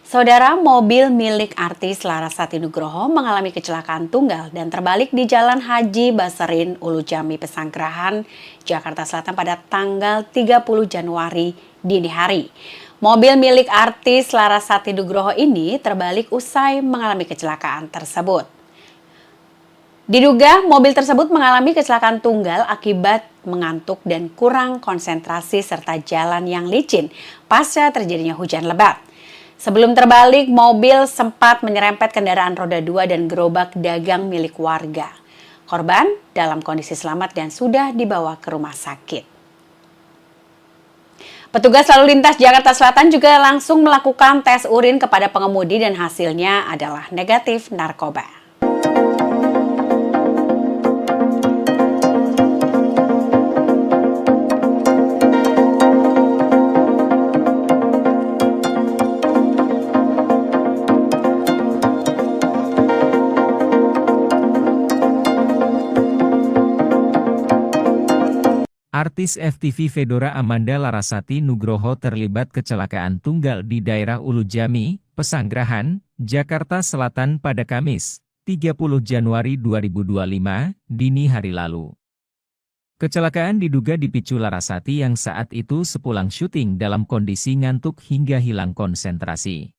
Saudara, mobil milik artis Larasati Nugroho mengalami kecelakaan tunggal dan terbalik di Jalan Haji Baserin, Ulu Jami, Pesanggerahan, Jakarta Selatan pada tanggal 30 Januari dini hari. Mobil milik artis Larasati Nugroho ini terbalik usai mengalami kecelakaan tersebut. Diduga mobil tersebut mengalami kecelakaan tunggal akibat mengantuk dan kurang konsentrasi serta jalan yang licin pasca terjadinya hujan lebat. Sebelum terbalik, mobil sempat menyerempet kendaraan roda 2 dan gerobak dagang milik warga. Korban dalam kondisi selamat dan sudah dibawa ke rumah sakit. Petugas lalu lintas Jakarta Selatan juga langsung melakukan tes urin kepada pengemudi dan hasilnya adalah negatif narkoba. Artis FTV Fedora Amanda Larasati Nugroho terlibat kecelakaan tunggal di daerah Ulu Jami, Pesanggerahan, Jakarta Selatan pada Kamis, 30 Januari 2025, dini hari lalu. Kecelakaan diduga dipicu Larasati yang saat itu sepulang syuting dalam kondisi ngantuk hingga hilang konsentrasi.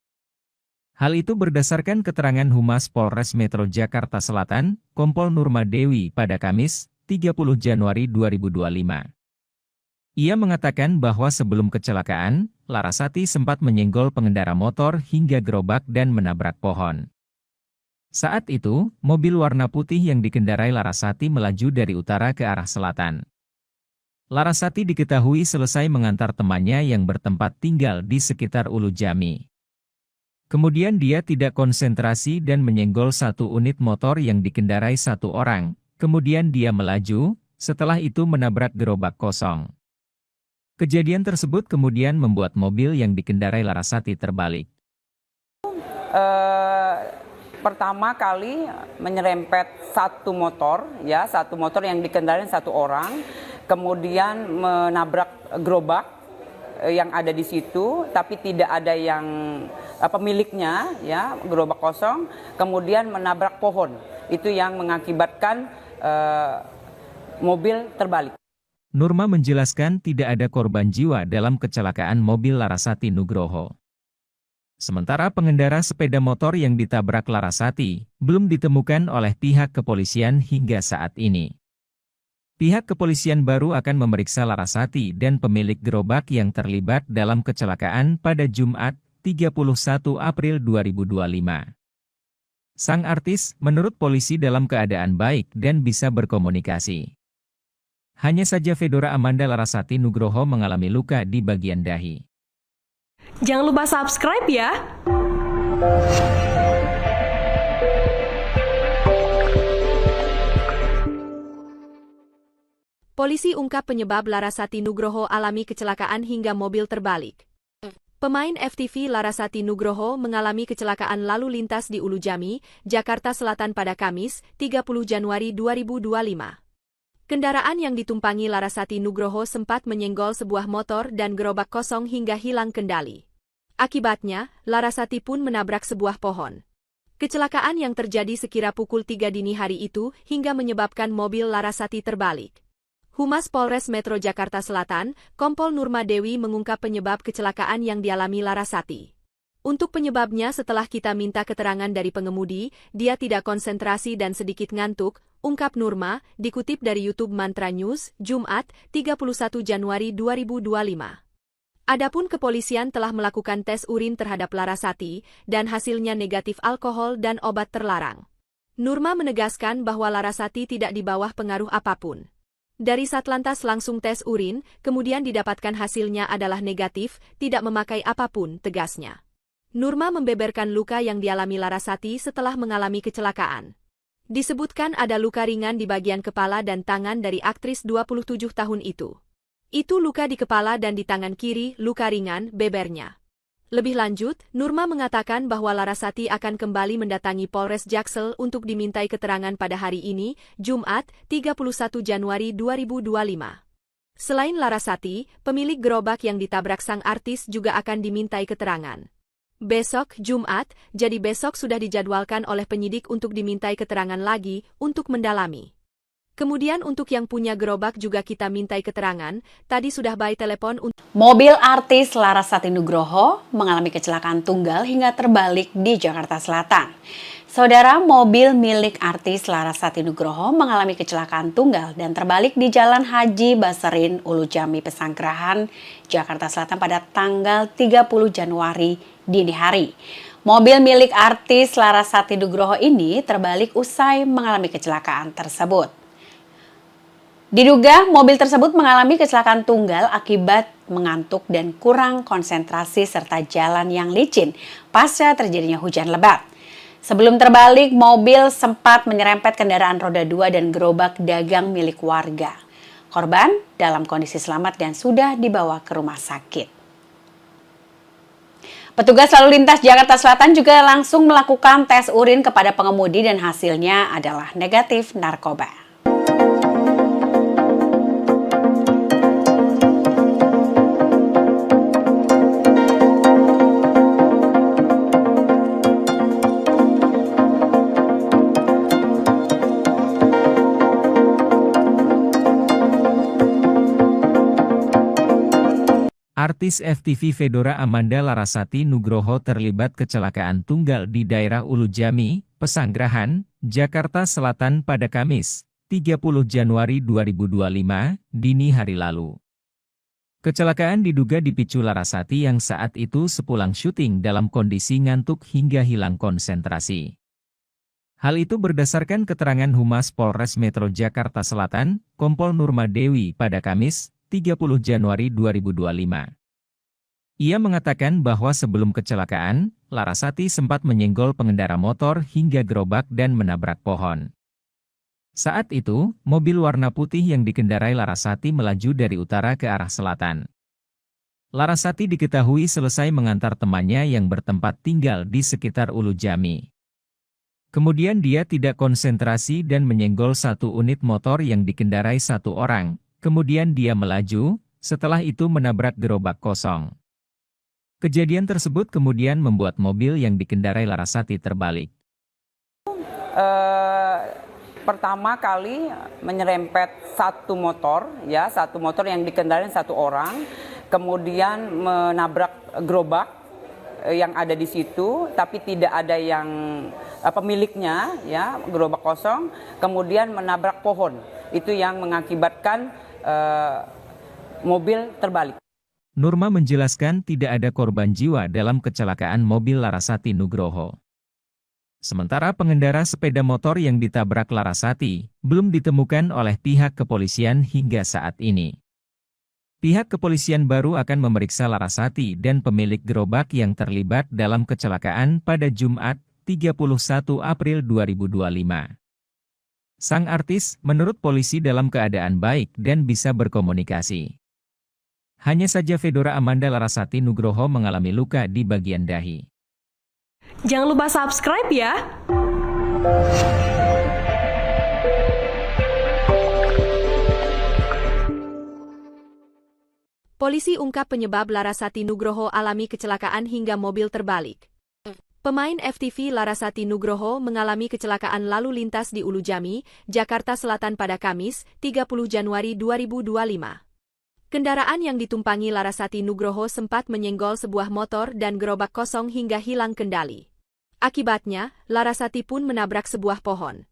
Hal itu berdasarkan keterangan Humas Polres Metro Jakarta Selatan, Kompol Nurma Dewi pada Kamis, 30 Januari 2025. Ia mengatakan bahwa sebelum kecelakaan, Larasati sempat menyenggol pengendara motor hingga gerobak dan menabrak pohon. Saat itu, mobil warna putih yang dikendarai Larasati melaju dari utara ke arah selatan. Larasati diketahui selesai mengantar temannya yang bertempat tinggal di sekitar Ulu Jami. Kemudian dia tidak konsentrasi dan menyenggol satu unit motor yang dikendarai satu orang. Kemudian dia melaju, setelah itu menabrak gerobak kosong. Kejadian tersebut kemudian membuat mobil yang dikendarai Larasati terbalik. Pertama kali menyerempet satu motor yang dikendarai satu orang, kemudian menabrak gerobak yang ada di situ, tapi tidak ada yang pemiliknya, ya, gerobak kosong, kemudian menabrak pohon. Itu yang mengakibatkan mobil terbalik. Nurma menjelaskan tidak ada korban jiwa dalam kecelakaan mobil Larasati Nugroho. Sementara pengendara sepeda motor yang ditabrak Larasati belum ditemukan oleh pihak kepolisian hingga saat ini. Pihak kepolisian baru akan memeriksa Larasati dan pemilik gerobak yang terlibat dalam kecelakaan pada Jumat, 31 April 2025. Sang artis menurut polisi dalam keadaan baik dan bisa berkomunikasi. Hanya saja Fedora Amanda Larasati Nugroho mengalami luka di bagian dahi. Jangan lupa subscribe ya. Polisi ungkap penyebab Larasati Nugroho alami kecelakaan hingga mobil terbalik. Pemain FTV Larasati Nugroho mengalami kecelakaan lalu lintas di Ulu Jami, Jakarta Selatan pada Kamis, 30 Januari 2025. Kendaraan yang ditumpangi Larasati Nugroho sempat menyenggol sebuah motor dan gerobak kosong hingga hilang kendali. Akibatnya, Larasati pun menabrak sebuah pohon. Kecelakaan yang terjadi sekira pukul 3 dini hari itu hingga menyebabkan mobil Larasati terbalik. Humas Polres Metro Jakarta Selatan, Kompol Nurma Dewi mengungkap penyebab kecelakaan yang dialami Larasati. Untuk penyebabnya setelah kita minta keterangan dari pengemudi, dia tidak konsentrasi dan sedikit ngantuk, ungkap Nurma, dikutip dari YouTube Mantra News, Jumat, 31 Januari 2025. Adapun kepolisian telah melakukan tes urin terhadap Larasati, dan hasilnya negatif alkohol dan obat terlarang. Nurma menegaskan bahwa Larasati tidak di bawah pengaruh apapun. Dari Satlantas langsung tes urin, kemudian didapatkan hasilnya adalah negatif, tidak memakai apapun, tegasnya. Nurma membeberkan luka yang dialami Larasati setelah mengalami kecelakaan. Disebutkan ada luka ringan di bagian kepala dan tangan dari aktris 27 tahun itu. Itu luka di kepala dan di tangan kiri, luka ringan, bebernya. Lebih lanjut, Nurma mengatakan bahwa Larasati akan kembali mendatangi Polres Jaksel untuk dimintai keterangan pada hari ini, Jumat, 31 Januari 2025. Selain Larasati, pemilik gerobak yang ditabrak sang artis juga akan dimintai keterangan. Besok, Jumat, jadi besok sudah dijadwalkan oleh penyidik untuk dimintai keterangan lagi, untuk mendalami. Kemudian untuk yang punya gerobak juga kita mintai keterangan, tadi sudah by telepon untuk... Mobil artis Larasati Nugroho mengalami kecelakaan tunggal hingga terbalik di Jakarta Selatan. Saudara, mobil milik artis Larasati Nugroho mengalami kecelakaan tunggal dan terbalik di Jalan Haji Basarin, Ulu Jami, Pesanggerahan, Jakarta Selatan pada tanggal 30 Januari dini hari. Mobil milik artis Larasati Nugroho ini terbalik usai mengalami kecelakaan tersebut. Diduga mobil tersebut mengalami kecelakaan tunggal akibat mengantuk dan kurang konsentrasi serta jalan yang licin pasca terjadinya hujan lebat. Sebelum terbalik, mobil sempat menyerempet kendaraan roda 2 dan gerobak dagang milik warga. Korban dalam kondisi selamat dan sudah dibawa ke rumah sakit. Petugas lalu lintas Jakarta Selatan juga langsung melakukan tes urin kepada pengemudi dan hasilnya adalah negatif narkoba. Artis FTV Fedora Amanda Larasati Nugroho terlibat kecelakaan tunggal di daerah Ulu Jami, Pesanggerahan, Jakarta Selatan pada Kamis, 30 Januari 2025, dini hari lalu. Kecelakaan diduga dipicu Larasati yang saat itu sepulang syuting dalam kondisi ngantuk hingga hilang konsentrasi. Hal itu berdasarkan keterangan Humas Polres Metro Jakarta Selatan, Kompol Nurma Dewi pada Kamis, 30 Januari 2025. Ia mengatakan bahwa sebelum kecelakaan, Larasati sempat menyenggol pengendara motor hingga gerobak dan menabrak pohon. Saat itu, mobil warna putih yang dikendarai Larasati melaju dari utara ke arah selatan. Larasati diketahui selesai mengantar temannya yang bertempat tinggal di sekitar Ulu Jami. Kemudian dia tidak konsentrasi dan menyenggol satu unit motor yang dikendarai satu orang. Kemudian dia melaju, Setelah itu menabrak gerobak kosong. Kejadian tersebut kemudian membuat mobil yang dikendarai Larasati terbalik. Pertama kali menyerempet satu motor yang dikendarai satu orang, kemudian menabrak gerobak yang ada di situ, tapi tidak ada yang pemiliknya, ya, gerobak kosong, kemudian menabrak pohon. Itu yang mengakibatkan mobil terbalik. Nurma menjelaskan tidak ada korban jiwa dalam kecelakaan mobil Larasati Nugroho. Sementara pengendara sepeda motor yang ditabrak Larasati belum ditemukan oleh pihak kepolisian hingga saat ini. Pihak kepolisian baru akan memeriksa Larasati dan pemilik gerobak yang terlibat dalam kecelakaan pada Jumat, 31 April 2025. Sang artis menurut polisi dalam keadaan baik dan bisa berkomunikasi. Hanya saja Fedora Amanda Larasati Nugroho mengalami luka di bagian dahi. Jangan lupa subscribe ya. Polisi ungkap penyebab Larasati Nugroho alami kecelakaan hingga mobil terbalik. Pemain FTV Larasati Nugroho mengalami kecelakaan lalu lintas di Ulujami, Jakarta Selatan pada Kamis, 30 Januari 2025. Kendaraan yang ditumpangi Larasati Nugroho sempat menyenggol sebuah motor dan gerobak kosong hingga hilang kendali. Akibatnya, Larasati pun menabrak sebuah pohon.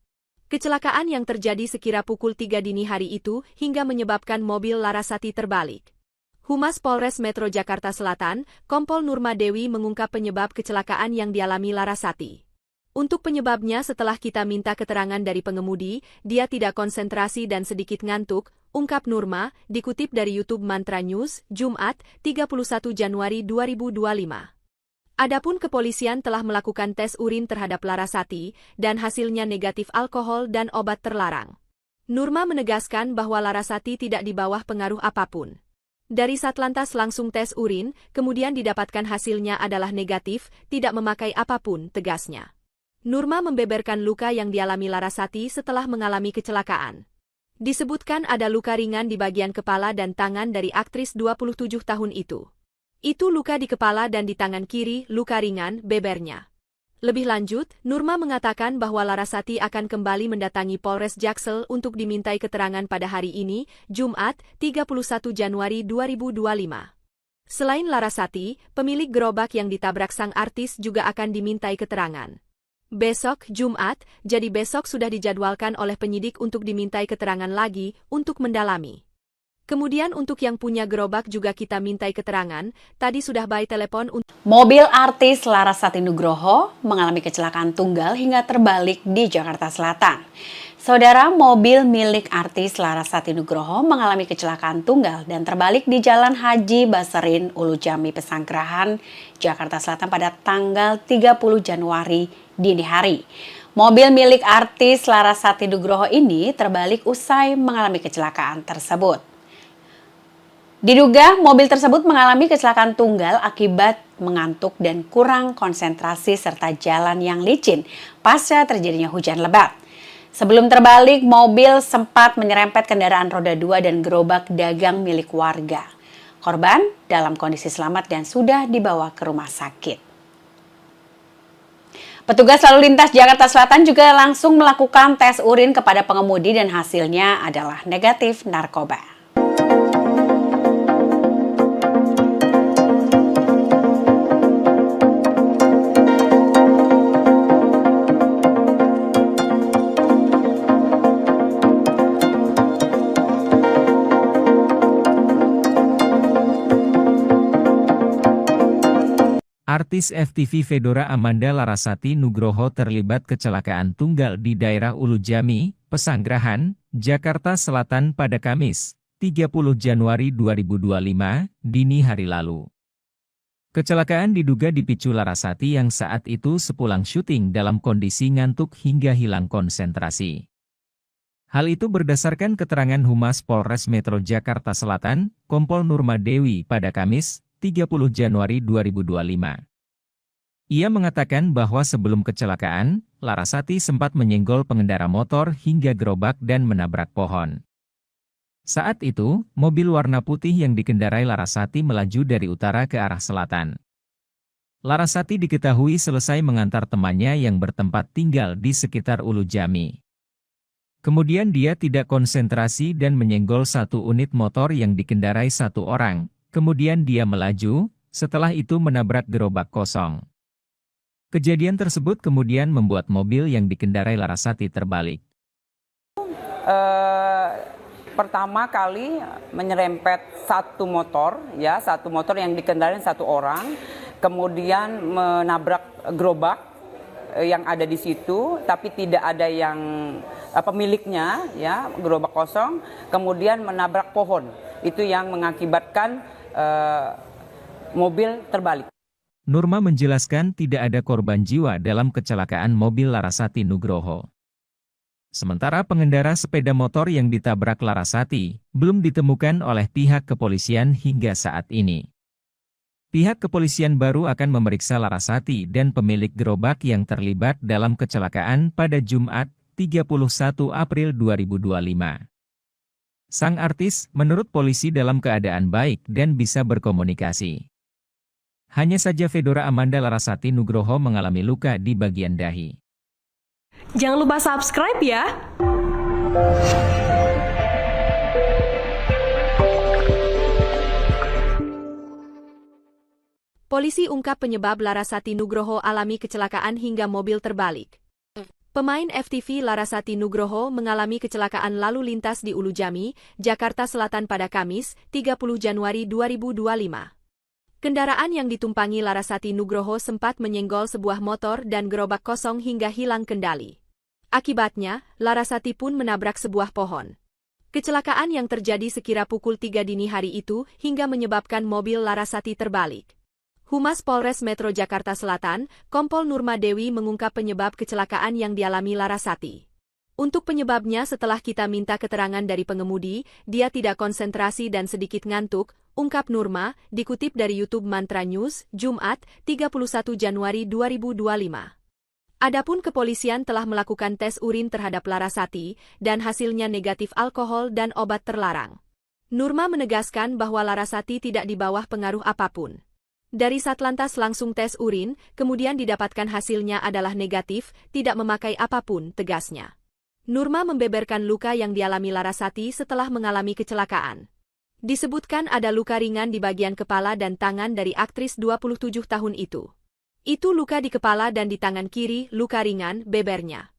Kecelakaan yang terjadi sekira pukul 3 dini hari itu hingga menyebabkan mobil Larasati terbalik. Humas Polres Metro Jakarta Selatan, Kompol Nurma Dewi mengungkap penyebab kecelakaan yang dialami Larasati. Untuk penyebabnya setelah kita minta keterangan dari pengemudi, dia tidak konsentrasi dan sedikit ngantuk, ungkap Nurma, dikutip dari YouTube Mantra News, Jumat, 31 Januari 2025. Adapun kepolisian telah melakukan tes urin terhadap Larasati, dan hasilnya negatif alkohol dan obat terlarang. Nurma menegaskan bahwa Larasati tidak di bawah pengaruh apapun. Dari Satlantas langsung tes urin, kemudian didapatkan hasilnya adalah negatif, tidak memakai apapun, tegasnya. Nurma membeberkan luka yang dialami Larasati setelah mengalami kecelakaan. Disebutkan ada luka ringan di bagian kepala dan tangan dari aktris 27 tahun itu. Itu luka di kepala dan di tangan kiri, luka ringan, bebernya. Lebih lanjut, Nurma mengatakan bahwa Larasati akan kembali mendatangi Polres Jaksel untuk dimintai keterangan pada hari ini, Jumat, 31 Januari 2025. Selain Larasati, pemilik gerobak yang ditabrak sang artis juga akan dimintai keterangan. Besok, Jumat, jadi besok sudah dijadwalkan oleh penyidik untuk dimintai keterangan lagi, untuk mendalami. Kemudian untuk yang punya gerobak juga kita mintai keterangan, tadi sudah by telepon untuk... Mobil artis Larasati Nugroho mengalami kecelakaan tunggal hingga terbalik di Jakarta Selatan. Saudara, mobil milik artis Larasati Nugroho mengalami kecelakaan tunggal dan terbalik di Jalan Haji Baserin, Ulujami, Pesanggerahan, Jakarta Selatan pada tanggal 30 Januari dini hari. Mobil milik artis Larasati Nugroho ini terbalik usai mengalami kecelakaan tersebut. Diduga mobil tersebut mengalami kecelakaan tunggal akibat mengantuk dan kurang konsentrasi serta jalan yang licin pasca terjadinya hujan lebat. Sebelum terbalik, mobil sempat menyerempet kendaraan roda 2 dan gerobak dagang milik warga. Korban dalam kondisi selamat dan sudah dibawa ke rumah sakit. Petugas lalu lintas Jakarta Selatan juga langsung melakukan tes urin kepada pengemudi dan hasilnya adalah negatif narkoba. Artis FTV Fedora Amanda Larasati Nugroho terlibat kecelakaan tunggal di daerah Ulujami, Pesanggerahan, Jakarta Selatan pada Kamis, 30 Januari 2025, dini hari lalu. Kecelakaan diduga dipicu Larasati yang saat itu sepulang syuting dalam kondisi ngantuk hingga hilang konsentrasi. Hal itu berdasarkan keterangan Humas Polres Metro Jakarta Selatan, Kompol Nurma Dewi pada Kamis, 30 Januari 2025. Ia mengatakan bahwa sebelum kecelakaan, Larasati sempat menyenggol pengendara motor hingga gerobak dan menabrak pohon. Saat itu, mobil warna putih yang dikendarai Larasati melaju dari utara ke arah selatan. Larasati diketahui selesai mengantar temannya yang bertempat tinggal di sekitar Ulu Jami. Kemudian dia tidak konsentrasi dan menyenggol satu unit motor yang dikendarai satu orang. Kemudian dia melaju, setelah itu menabrak gerobak kosong. Kejadian tersebut kemudian membuat mobil yang dikendarai Larasati terbalik. Pertama kali menyerempet satu motor yang dikendarai satu orang, kemudian menabrak gerobak yang ada di situ, tapi tidak ada yang pemiliknya, ya, gerobak kosong, kemudian menabrak pohon. Itu yang mengakibatkan mobil terbalik. Nurma menjelaskan tidak ada korban jiwa dalam kecelakaan mobil Larasati Nugroho. Sementara pengendara sepeda motor yang ditabrak Larasati belum ditemukan oleh pihak kepolisian hingga saat ini. Pihak kepolisian baru akan memeriksa Larasati dan pemilik gerobak yang terlibat dalam kecelakaan pada Jumat, 31 April 2025. Sang artis, menurut polisi dalam keadaan baik dan bisa berkomunikasi. Hanya saja Fedora Amanda Larasati Nugroho mengalami luka di bagian dahi. Jangan lupa subscribe ya! Polisi ungkap penyebab Larasati Nugroho alami kecelakaan hingga mobil terbalik. Pemain FTV Larasati Nugroho mengalami kecelakaan lalu lintas di Ulu Jami, Jakarta Selatan pada Kamis, 30 Januari 2025. Kendaraan yang ditumpangi Larasati Nugroho sempat menyenggol sebuah motor dan gerobak kosong hingga hilang kendali. Akibatnya, Larasati pun menabrak sebuah pohon. Kecelakaan yang terjadi sekira pukul 3 dini hari itu hingga menyebabkan mobil Larasati terbalik. Humas Polres Metro Jakarta Selatan, Kompol Nurma Dewi mengungkap penyebab kecelakaan yang dialami Larasati. Untuk penyebabnya setelah kita minta keterangan dari pengemudi, dia tidak konsentrasi dan sedikit ngantuk, ungkap Nurma, dikutip dari YouTube Mantra News, Jumat, 31 Januari 2025. Adapun kepolisian telah melakukan tes urin terhadap Larasati, dan hasilnya negatif alkohol dan obat terlarang. Nurma menegaskan bahwa Larasati tidak di bawah pengaruh apapun. Dari Satlantas langsung tes urin, kemudian didapatkan hasilnya adalah negatif, tidak memakai apapun, tegasnya. Nurma membeberkan luka yang dialami Larasati setelah mengalami kecelakaan. Disebutkan ada luka ringan di bagian kepala dan tangan dari aktris 27 tahun itu. Itu luka di kepala dan di tangan kiri, luka ringan, bebernya.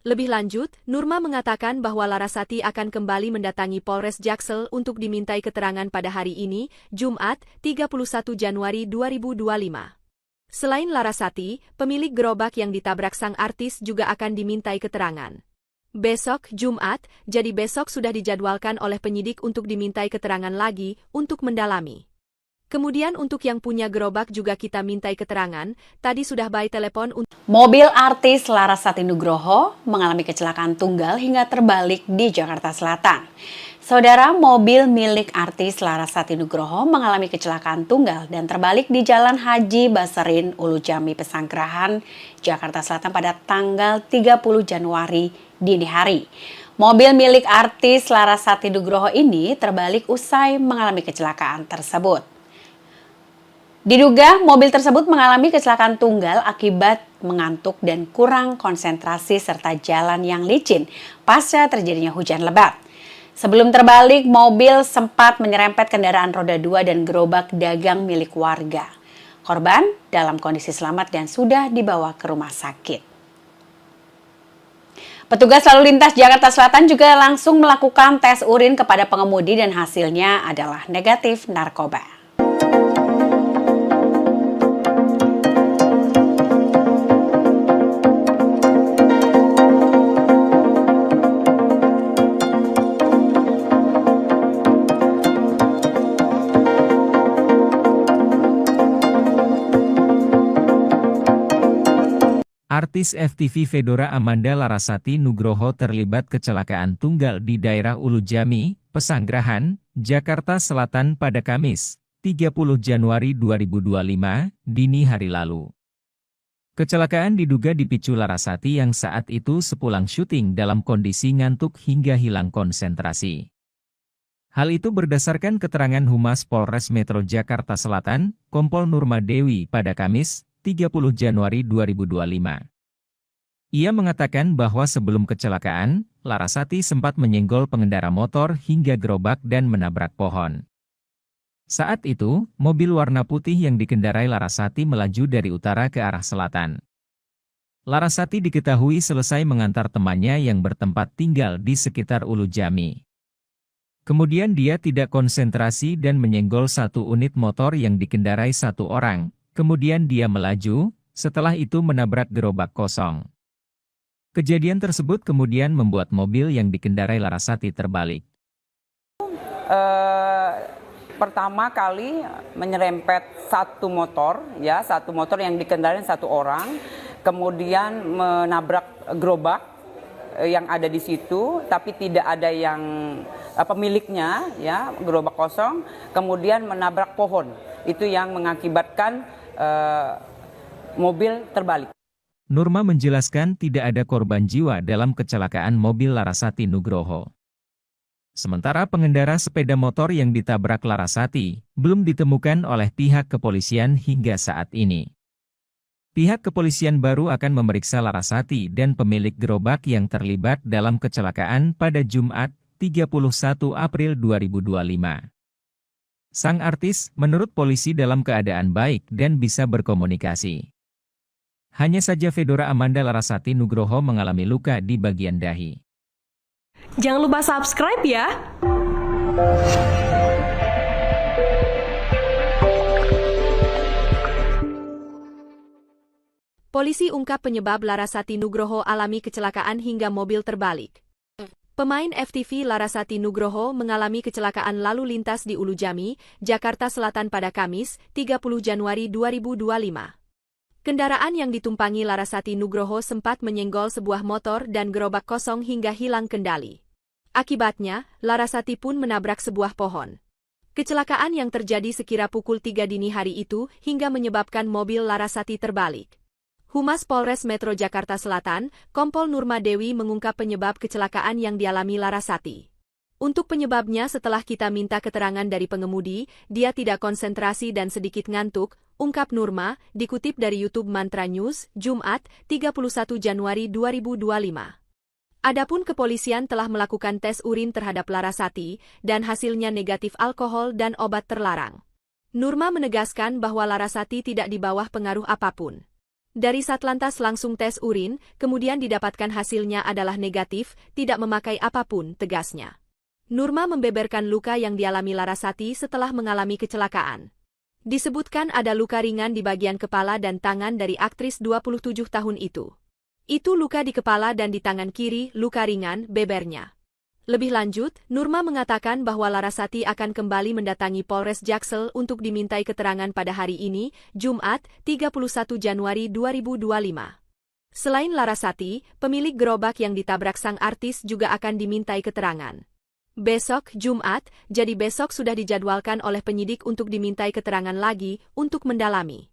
Lebih lanjut, Nurma mengatakan bahwa Larasati akan kembali mendatangi Polres Jaksel untuk dimintai keterangan pada hari ini, Jumat, 31 Januari 2025. Selain Larasati, pemilik gerobak yang ditabrak sang artis juga akan dimintai keterangan. Besok, Jumat, jadi besok sudah dijadwalkan oleh penyidik untuk dimintai keterangan lagi, untuk mendalami. Kemudian untuk yang punya gerobak juga kita mintai keterangan, tadi sudah by telepon untuk... Mobil artis Larasati Nugroho mengalami kecelakaan tunggal hingga terbalik di Jakarta Selatan. Saudara, mobil milik artis Larasati Nugroho mengalami kecelakaan tunggal dan terbalik di Jalan Haji Baserin, Ulu Jami, Pesanggerahan, Jakarta Selatan pada tanggal 30 Januari dini hari. Mobil milik artis Larasati Nugroho ini terbalik usai mengalami kecelakaan tersebut. Diduga mobil tersebut mengalami kecelakaan tunggal akibat mengantuk dan kurang konsentrasi serta jalan yang licin pasca terjadinya hujan lebat. Sebelum terbalik, mobil sempat menyerempet kendaraan roda 2 dan gerobak dagang milik warga. Korban dalam kondisi selamat dan sudah dibawa ke rumah sakit. Petugas lalu lintas Jakarta Selatan juga langsung melakukan tes urin kepada pengemudi dan hasilnya adalah negatif narkoba. Artis FTV Fedora Amanda Larasati Nugroho terlibat kecelakaan tunggal di daerah Ulu Jami, Pesanggerahan, Jakarta Selatan pada Kamis, 30 Januari 2025, dini hari lalu. Kecelakaan diduga dipicu Larasati yang saat itu sepulang syuting dalam kondisi ngantuk hingga hilang konsentrasi. Hal itu berdasarkan keterangan Humas Polres Metro Jakarta Selatan, Kompol Nurma Dewi pada Kamis, 30 Januari 2025. Ia mengatakan bahwa sebelum kecelakaan, Larasati sempat menyenggol pengendara motor hingga gerobak dan menabrak pohon. Saat itu, mobil warna putih yang dikendarai Larasati melaju dari utara ke arah selatan. Larasati diketahui selesai mengantar temannya yang bertempat tinggal di sekitar Ulu Jami. Kemudian dia tidak konsentrasi dan menyenggol satu unit motor yang dikendarai satu orang, kemudian dia melaju, setelah itu menabrak gerobak kosong. Kejadian tersebut kemudian membuat mobil yang dikendarai Larasati terbalik. Pertama kali menyerempet satu motor yang dikendarai satu orang, kemudian menabrak gerobak yang ada di situ, tapi tidak ada yang pemiliknya, ya, gerobak kosong, kemudian menabrak pohon. Itu yang mengakibatkan mobil terbalik. Nurma menjelaskan tidak ada korban jiwa dalam kecelakaan mobil Larasati Nugroho. Sementara pengendara sepeda motor yang ditabrak Larasati belum ditemukan oleh pihak kepolisian hingga saat ini. Pihak kepolisian baru akan memeriksa Larasati dan pemilik gerobak yang terlibat dalam kecelakaan pada Jumat, 31 April 2025. Sang artis menurut polisi dalam keadaan baik dan bisa berkomunikasi. Hanya saja Fedora Amanda Larasati Nugroho mengalami luka di bagian dahi. Jangan lupa subscribe ya! Polisi ungkap penyebab Larasati Nugroho alami kecelakaan hingga mobil terbalik. Pemain FTV Larasati Nugroho mengalami kecelakaan lalu lintas di Ulu Jami, Jakarta Selatan pada Kamis, 30 Januari 2025. Kendaraan yang ditumpangi Larasati Nugroho sempat menyenggol sebuah motor dan gerobak kosong hingga hilang kendali. Akibatnya, Larasati pun menabrak sebuah pohon. Kecelakaan yang terjadi sekira pukul 3 dini hari itu hingga menyebabkan mobil Larasati terbalik. Humas Polres Metro Jakarta Selatan, Kompol Nurma Dewi mengungkap penyebab kecelakaan yang dialami Larasati. Untuk penyebabnya setelah kita minta keterangan dari pengemudi, dia tidak konsentrasi dan sedikit ngantuk, ungkap Nurma, dikutip dari YouTube Mantra News, Jumat, 31 Januari 2025. Adapun kepolisian telah melakukan tes urin terhadap Larasati, dan hasilnya negatif alkohol dan obat terlarang. Nurma menegaskan bahwa Larasati tidak di bawah pengaruh apapun. Dari Satlantas langsung tes urin, kemudian didapatkan hasilnya adalah negatif, tidak memakai apapun, tegasnya. Nurma membeberkan luka yang dialami Larasati setelah mengalami kecelakaan. Disebutkan ada luka ringan di bagian kepala dan tangan dari aktris 27 tahun itu. Itu luka di kepala dan di tangan kiri, luka ringan, bebernya. Lebih lanjut, Nurma mengatakan bahwa Larasati akan kembali mendatangi Polres Jaksel untuk dimintai keterangan pada hari ini, Jumat, 31 Januari 2025. Selain Larasati, pemilik gerobak yang ditabrak sang artis juga akan dimintai keterangan. Besok, Jumat, jadi besok sudah dijadwalkan oleh penyidik untuk dimintai keterangan lagi untuk mendalami.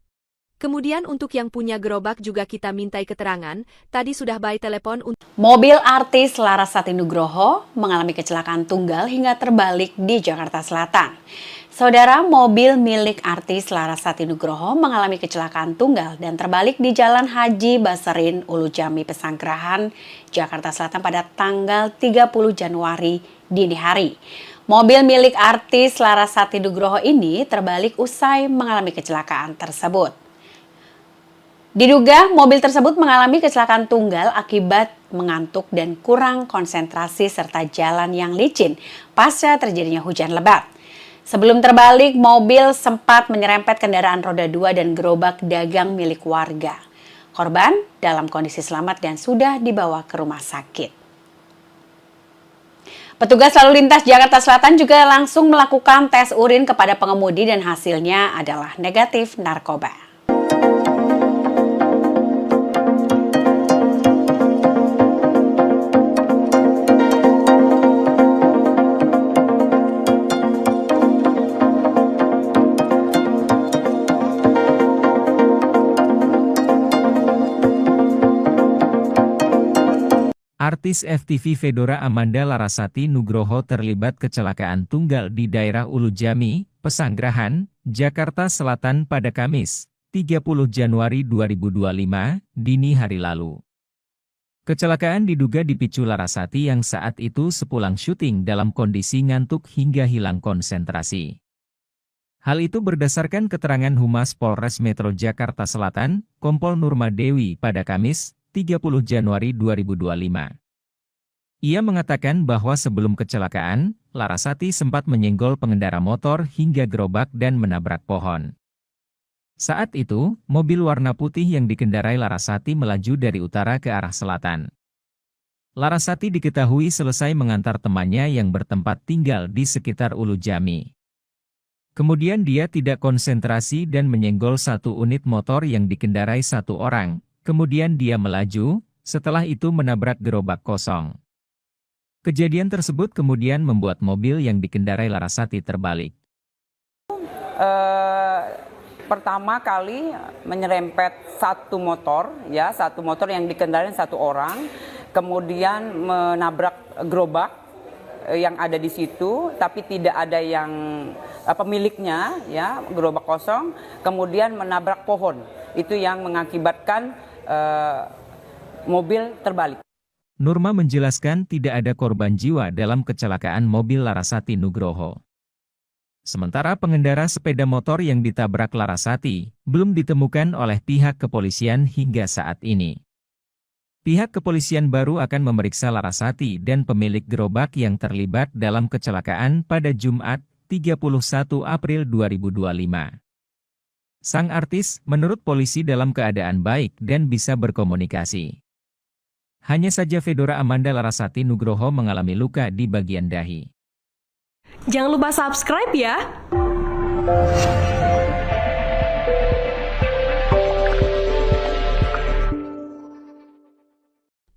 Kemudian untuk yang punya gerobak juga kita mintai keterangan, tadi sudah by telepon untuk... Mobil artis Larasati Nugroho mengalami kecelakaan tunggal hingga terbalik di Jakarta Selatan. Saudara, mobil milik artis Larasati Nugroho mengalami kecelakaan tunggal dan terbalik di Jalan Haji Basarin, Ulu Jami, Pesanggerahan, Jakarta Selatan pada tanggal 30 Januari dini hari. Mobil milik artis Larasati Nugroho ini terbalik usai mengalami kecelakaan tersebut. Diduga mobil tersebut mengalami kecelakaan tunggal akibat mengantuk dan kurang konsentrasi serta jalan yang licin pasca terjadinya hujan lebat. Sebelum terbalik, mobil sempat menyerempet kendaraan roda 2 dan gerobak dagang milik warga. Korban dalam kondisi selamat dan sudah dibawa ke rumah sakit. Petugas lalu lintas Jakarta Selatan juga langsung melakukan tes urin kepada pengemudi dan hasilnya adalah negatif narkoba. Artis FTV Fedora Amanda Larasati Nugroho terlibat kecelakaan tunggal di daerah Ulujami, Pesanggerahan, Jakarta Selatan pada Kamis, 30 Januari 2025, dini hari lalu. Kecelakaan diduga dipicu Larasati yang saat itu sepulang syuting dalam kondisi ngantuk hingga hilang konsentrasi. Hal itu berdasarkan keterangan Humas Polres Metro Jakarta Selatan, Kompol Nurma Dewi pada Kamis, 30 Januari 2025. Ia mengatakan bahwa sebelum kecelakaan, Larasati sempat menyenggol pengendara motor hingga gerobak dan menabrak pohon. Saat itu, mobil warna putih yang dikendarai Larasati melaju dari utara ke arah selatan. Larasati diketahui selesai mengantar temannya yang bertempat tinggal di sekitar Ulujami. Kemudian dia tidak konsentrasi dan menyenggol satu unit motor yang dikendarai satu orang. Kemudian dia melaju, setelah itu menabrak gerobak kosong. Kejadian tersebut kemudian membuat mobil yang dikendarai Larasati terbalik. Pertama kali menyerempet satu motor yang dikendarai satu orang, kemudian menabrak gerobak yang ada di situ, tapi tidak ada yang pemiliknya, ya, gerobak kosong, kemudian menabrak pohon. Itu yang mengakibatkan mobil terbalik. Nurma menjelaskan tidak ada korban jiwa dalam kecelakaan mobil Larasati Nugroho. Sementara pengendara sepeda motor yang ditabrak Larasati belum ditemukan oleh pihak kepolisian hingga saat ini. Pihak kepolisian baru akan memeriksa Larasati dan pemilik gerobak yang terlibat dalam kecelakaan pada Jumat, 31 April 2025. Sang artis menurut polisi dalam keadaan baik dan bisa berkomunikasi. Hanya saja Fedora Amanda Larasati Nugroho mengalami luka di bagian dahi. Jangan lupa subscribe ya!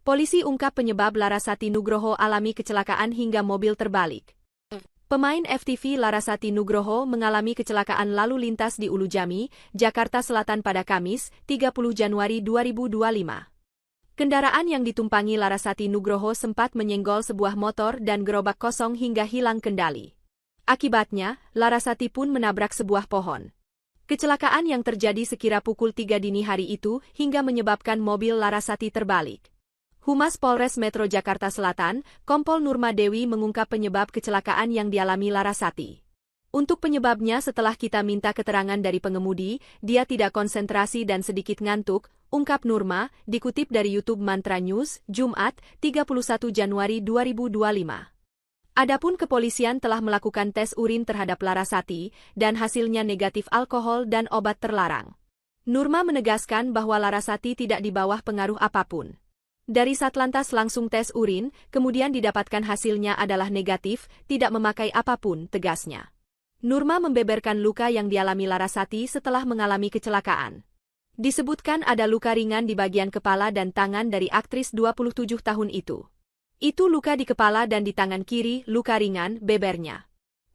Polisi ungkap penyebab Larasati Nugroho alami kecelakaan hingga mobil terbalik. Pemain FTV Larasati Nugroho mengalami kecelakaan lalu lintas di Ulujami, Jakarta Selatan pada Kamis, 30 Januari 2025. Kendaraan yang ditumpangi Larasati Nugroho sempat menyenggol sebuah motor dan gerobak kosong hingga hilang kendali. Akibatnya, Larasati pun menabrak sebuah pohon. Kecelakaan yang terjadi sekira pukul 3 dini hari itu hingga menyebabkan mobil Larasati terbalik. Humas Polres Metro Jakarta Selatan, Kompol Nurma Dewi mengungkap penyebab kecelakaan yang dialami Larasati. Untuk penyebabnya setelah kita minta keterangan dari pengemudi, dia tidak konsentrasi dan sedikit ngantuk, ungkap Nurma, dikutip dari YouTube Mantra News, Jumat, 31 Januari 2025. Adapun kepolisian telah melakukan tes urin terhadap Larasati, dan hasilnya negatif alkohol dan obat terlarang. Nurma menegaskan bahwa Larasati tidak di bawah pengaruh apapun. Dari Satlantas langsung tes urin, kemudian didapatkan hasilnya adalah negatif, tidak memakai apapun, tegasnya. Nurma membeberkan luka yang dialami Larasati setelah mengalami kecelakaan. Disebutkan ada luka ringan di bagian kepala dan tangan dari aktris 27 tahun itu. Itu luka di kepala dan di tangan kiri, luka ringan, bebernya.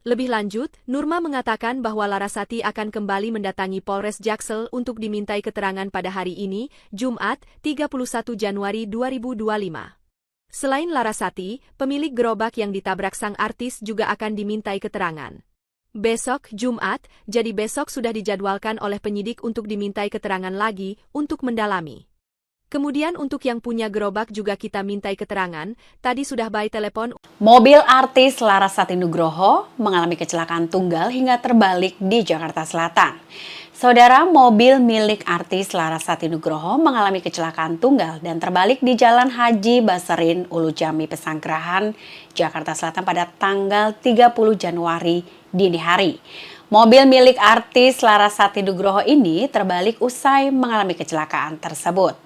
Lebih lanjut, Nurma mengatakan bahwa Larasati akan kembali mendatangi Polres Jaksel untuk dimintai keterangan pada hari ini, Jumat, 31 Januari 2025. Selain Larasati, pemilik gerobak yang ditabrak sang artis juga akan dimintai keterangan. Besok, Jumat, jadi besok sudah dijadwalkan oleh penyidik untuk dimintai keterangan lagi untuk mendalami. Kemudian untuk yang punya gerobak juga kita mintai keterangan, tadi sudah by telepon. Mobil artis Larasati Nugroho mengalami kecelakaan tunggal hingga terbalik di Jakarta Selatan. Saudara, mobil milik artis Larasati Nugroho mengalami kecelakaan tunggal dan terbalik di Jalan Haji Baserin, Ulujami, Pesanggerahan, Jakarta Selatan pada tanggal 30 Januari dini hari. Mobil milik artis Larasati Nugroho ini terbalik usai mengalami kecelakaan tersebut.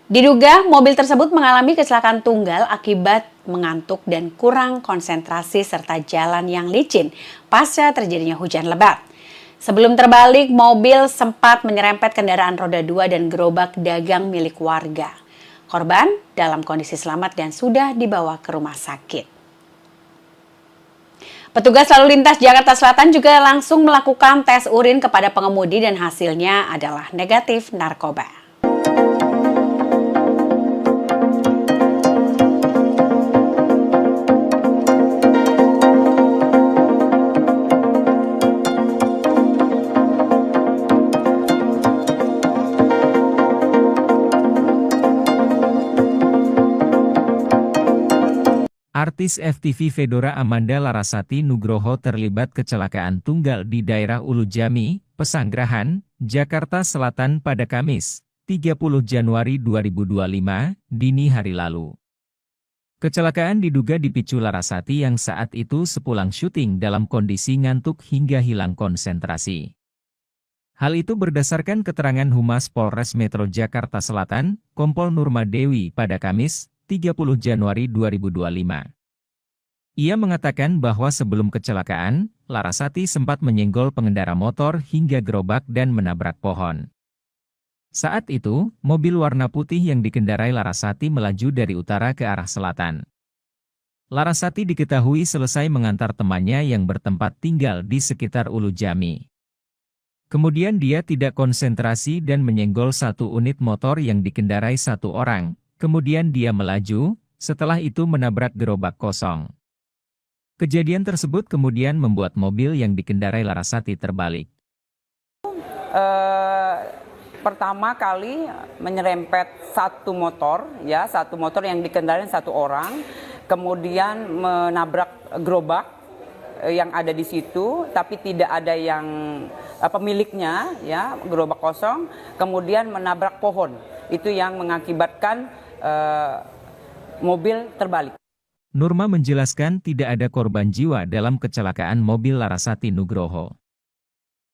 Diduga mobil tersebut mengalami kecelakaan tunggal akibat mengantuk dan kurang konsentrasi serta jalan yang licin pasca terjadinya hujan lebat. Sebelum terbalik, mobil sempat menyerempet kendaraan roda 2 dan gerobak dagang milik warga. Korban dalam kondisi selamat dan sudah dibawa ke rumah sakit. Petugas lalu lintas Jakarta Selatan juga langsung melakukan tes urin kepada pengemudi dan hasilnya adalah negatif narkoba. Artis FTV Fedora Amanda Larasati Nugroho terlibat kecelakaan tunggal di daerah Ulujami, Pesanggerahan, Jakarta Selatan pada Kamis, 30 Januari 2025, dini hari lalu. Kecelakaan diduga dipicu Larasati yang saat itu sepulang syuting dalam kondisi ngantuk hingga hilang konsentrasi. Hal itu berdasarkan keterangan Humas Polres Metro Jakarta Selatan, Kompol Nurma Dewi pada Kamis, 30 Januari 2025. Ia mengatakan bahwa sebelum kecelakaan, Larasati sempat menyenggol pengendara motor hingga gerobak dan menabrak pohon. Saat itu, mobil warna putih yang dikendarai Larasati melaju dari utara ke arah selatan. Larasati diketahui selesai mengantar temannya yang bertempat tinggal di sekitar Ulujami. Kemudian dia tidak konsentrasi dan menyenggol satu unit motor yang dikendarai satu orang. Kemudian dia melaju, setelah itu menabrak gerobak kosong. Kejadian tersebut kemudian membuat mobil yang dikendarai Larasati terbalik. Pertama kali menyerempet satu motor yang dikendarai satu orang, kemudian menabrak gerobak yang ada di situ, tapi tidak ada yang pemiliknya, ya, gerobak kosong, kemudian menabrak pohon. Itu yang mengakibatkan mobil terbalik. Nurma menjelaskan tidak ada korban jiwa dalam kecelakaan mobil Larasati Nugroho.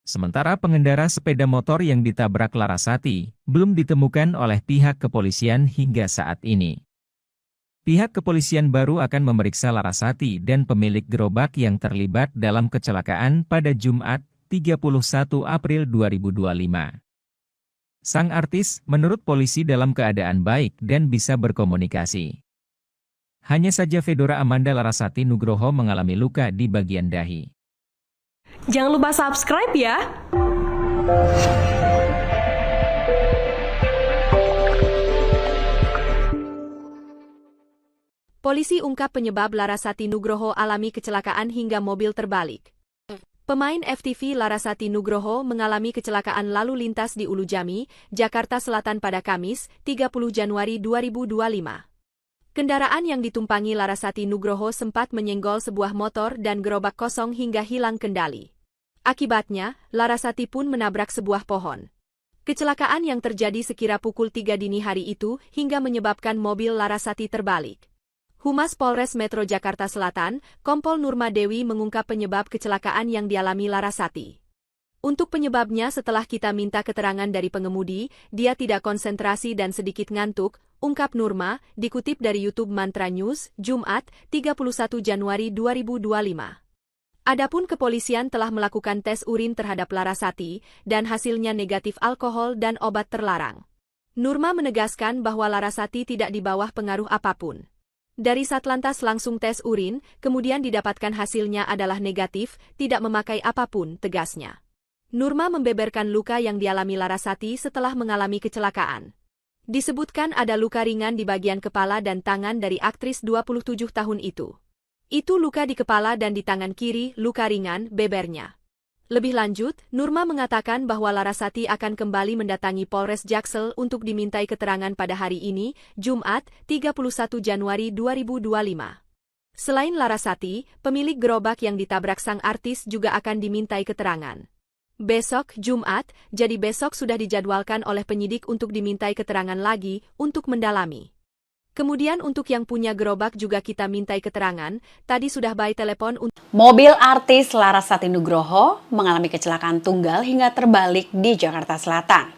Sementara pengendara sepeda motor yang ditabrak Larasati belum ditemukan oleh pihak kepolisian hingga saat ini. Pihak kepolisian baru akan memeriksa Larasati dan pemilik gerobak yang terlibat dalam kecelakaan pada Jumat, 31 April 2025. Sang artis, menurut polisi dalam keadaan baik dan bisa berkomunikasi. Hanya saja Fedora Amanda Larasati Nugroho mengalami luka di bagian dahi. Jangan lupa subscribe ya! Polisi ungkap penyebab Larasati Nugroho alami kecelakaan hingga mobil terbalik. Pemain FTV Larasati Nugroho mengalami kecelakaan lalu lintas di Ulujami, Jakarta Selatan pada Kamis, 30 Januari 2025. Kendaraan yang ditumpangi Larasati Nugroho sempat menyenggol sebuah motor dan gerobak kosong hingga hilang kendali. Akibatnya, Larasati pun menabrak sebuah pohon. Kecelakaan yang terjadi sekira pukul 3 dini hari itu hingga menyebabkan mobil Larasati terbalik. Humas Polres Metro Jakarta Selatan, Kompol Nurma Dewi mengungkap penyebab kecelakaan yang dialami Larasati. Untuk penyebabnya setelah kita minta keterangan dari pengemudi, dia tidak konsentrasi dan sedikit ngantuk, ungkap Nurma, dikutip dari YouTube Mantra News, Jumat, 31 Januari 2025. Adapun kepolisian telah melakukan tes urin terhadap Larasati, dan hasilnya negatif alkohol dan obat terlarang. Nurma menegaskan bahwa Larasati tidak di bawah pengaruh apapun. Dari Satlantas langsung tes urin, kemudian didapatkan hasilnya adalah negatif, tidak memakai apapun, tegasnya. Nurma membeberkan luka yang dialami Larasati setelah mengalami kecelakaan. Disebutkan ada luka ringan di bagian kepala dan tangan dari aktris 27 tahun itu. Itu luka di kepala dan di tangan kiri, luka ringan, bebernya. Lebih lanjut, Nurma mengatakan bahwa Larasati akan kembali mendatangi Polres Jaksel untuk dimintai keterangan pada hari ini, Jumat, 31 Januari 2025. Selain Larasati, pemilik gerobak yang ditabrak sang artis juga akan dimintai keterangan. Besok, Jumat, jadi besok sudah dijadwalkan oleh penyidik untuk dimintai keterangan lagi, untuk mendalami. Kemudian untuk yang punya gerobak juga kita mintai keterangan, tadi sudah by telepon untuk... Mobil artis Larasati Nugroho mengalami kecelakaan tunggal hingga terbalik di Jakarta Selatan.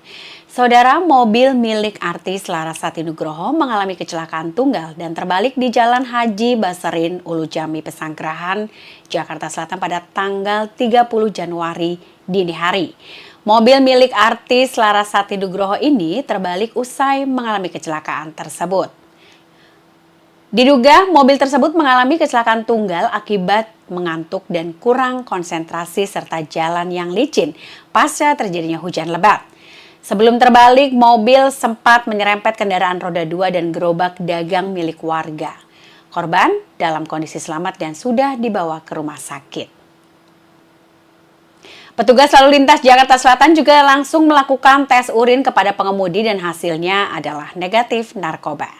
Saudara, mobil milik artis Larasati Nugroho mengalami kecelakaan tunggal dan terbalik di Jalan Haji Basarin, Ulujami, Pesanggerahan, Jakarta Selatan pada tanggal 30 Januari dini hari. Mobil milik artis Larasati Nugroho ini terbalik usai mengalami kecelakaan tersebut. Diduga mobil tersebut mengalami kecelakaan tunggal akibat mengantuk dan kurang konsentrasi serta jalan yang licin pasca terjadinya hujan lebat. Sebelum terbalik, mobil sempat menyerempet kendaraan roda 2 dan gerobak dagang milik warga. Korban dalam kondisi selamat dan sudah dibawa ke rumah sakit. Petugas lalu lintas Jakarta Selatan juga langsung melakukan tes urin kepada pengemudi dan hasilnya adalah negatif narkoba.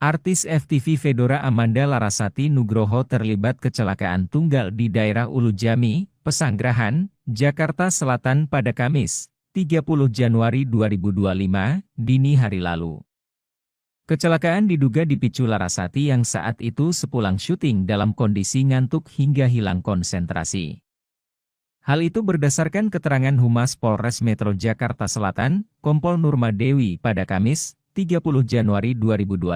Artis FTV Fedora Amanda Larasati Nugroho terlibat kecelakaan tunggal di daerah Ulu Jami, Pesanggerahan, Jakarta Selatan pada Kamis, 30 Januari 2025, dini hari lalu. Kecelakaan diduga dipicu Larasati yang saat itu sepulang syuting dalam kondisi ngantuk hingga hilang konsentrasi. Hal itu berdasarkan keterangan Humas Polres Metro Jakarta Selatan, Kompol Nurma Dewi pada Kamis, 30 Januari 2025.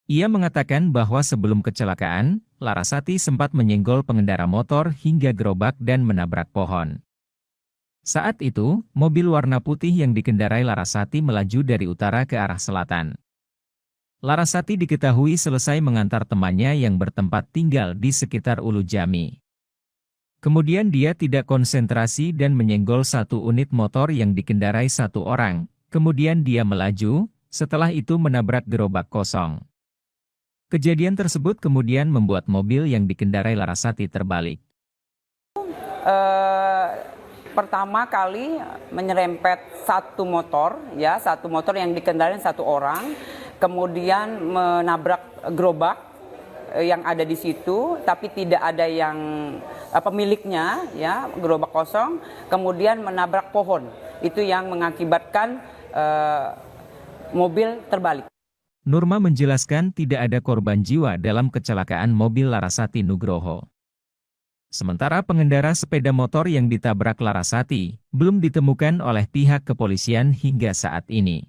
Ia mengatakan bahwa sebelum kecelakaan, Larasati sempat menyenggol pengendara motor hingga gerobak dan menabrak pohon. Saat itu, mobil warna putih yang dikendarai Larasati melaju dari utara ke arah selatan. Larasati diketahui selesai mengantar temannya yang bertempat tinggal di sekitar Ulu Jami. Kemudian dia tidak konsentrasi dan menyenggol satu unit motor yang dikendarai satu orang. Kemudian dia melaju, setelah itu menabrak gerobak kosong. Kejadian tersebut kemudian membuat mobil yang dikendarai Larasati terbalik. Pertama kali menyerempet satu motor yang dikendarai satu orang, kemudian menabrak gerobak yang ada di situ, tapi tidak ada yang pemiliknya, ya, gerobak kosong, kemudian menabrak pohon. Itu yang mengakibatkan mobil terbalik. Nurma menjelaskan tidak ada korban jiwa dalam kecelakaan mobil Larasati Nugroho. Sementara pengendara sepeda motor yang ditabrak Larasati belum ditemukan oleh pihak kepolisian hingga saat ini.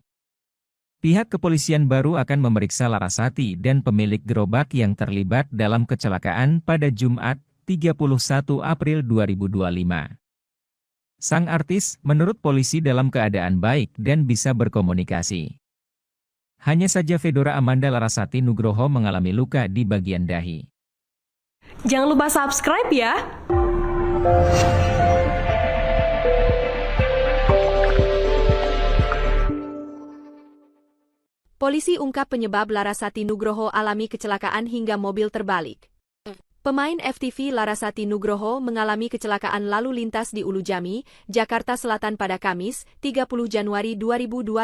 Pihak kepolisian baru akan memeriksa Larasati dan pemilik gerobak yang terlibat dalam kecelakaan pada Jumat, 31 April 2025. Sang artis menurut polisi dalam keadaan baik dan bisa berkomunikasi. Hanya saja Fedora Amanda Larasati Nugroho mengalami luka di bagian dahi. Jangan lupa subscribe ya! Polisi ungkap penyebab Larasati Nugroho alami kecelakaan hingga mobil terbalik. Pemain FTV Larasati Nugroho mengalami kecelakaan lalu lintas di Ulu Jami, Jakarta Selatan pada Kamis, 30 Januari 2025.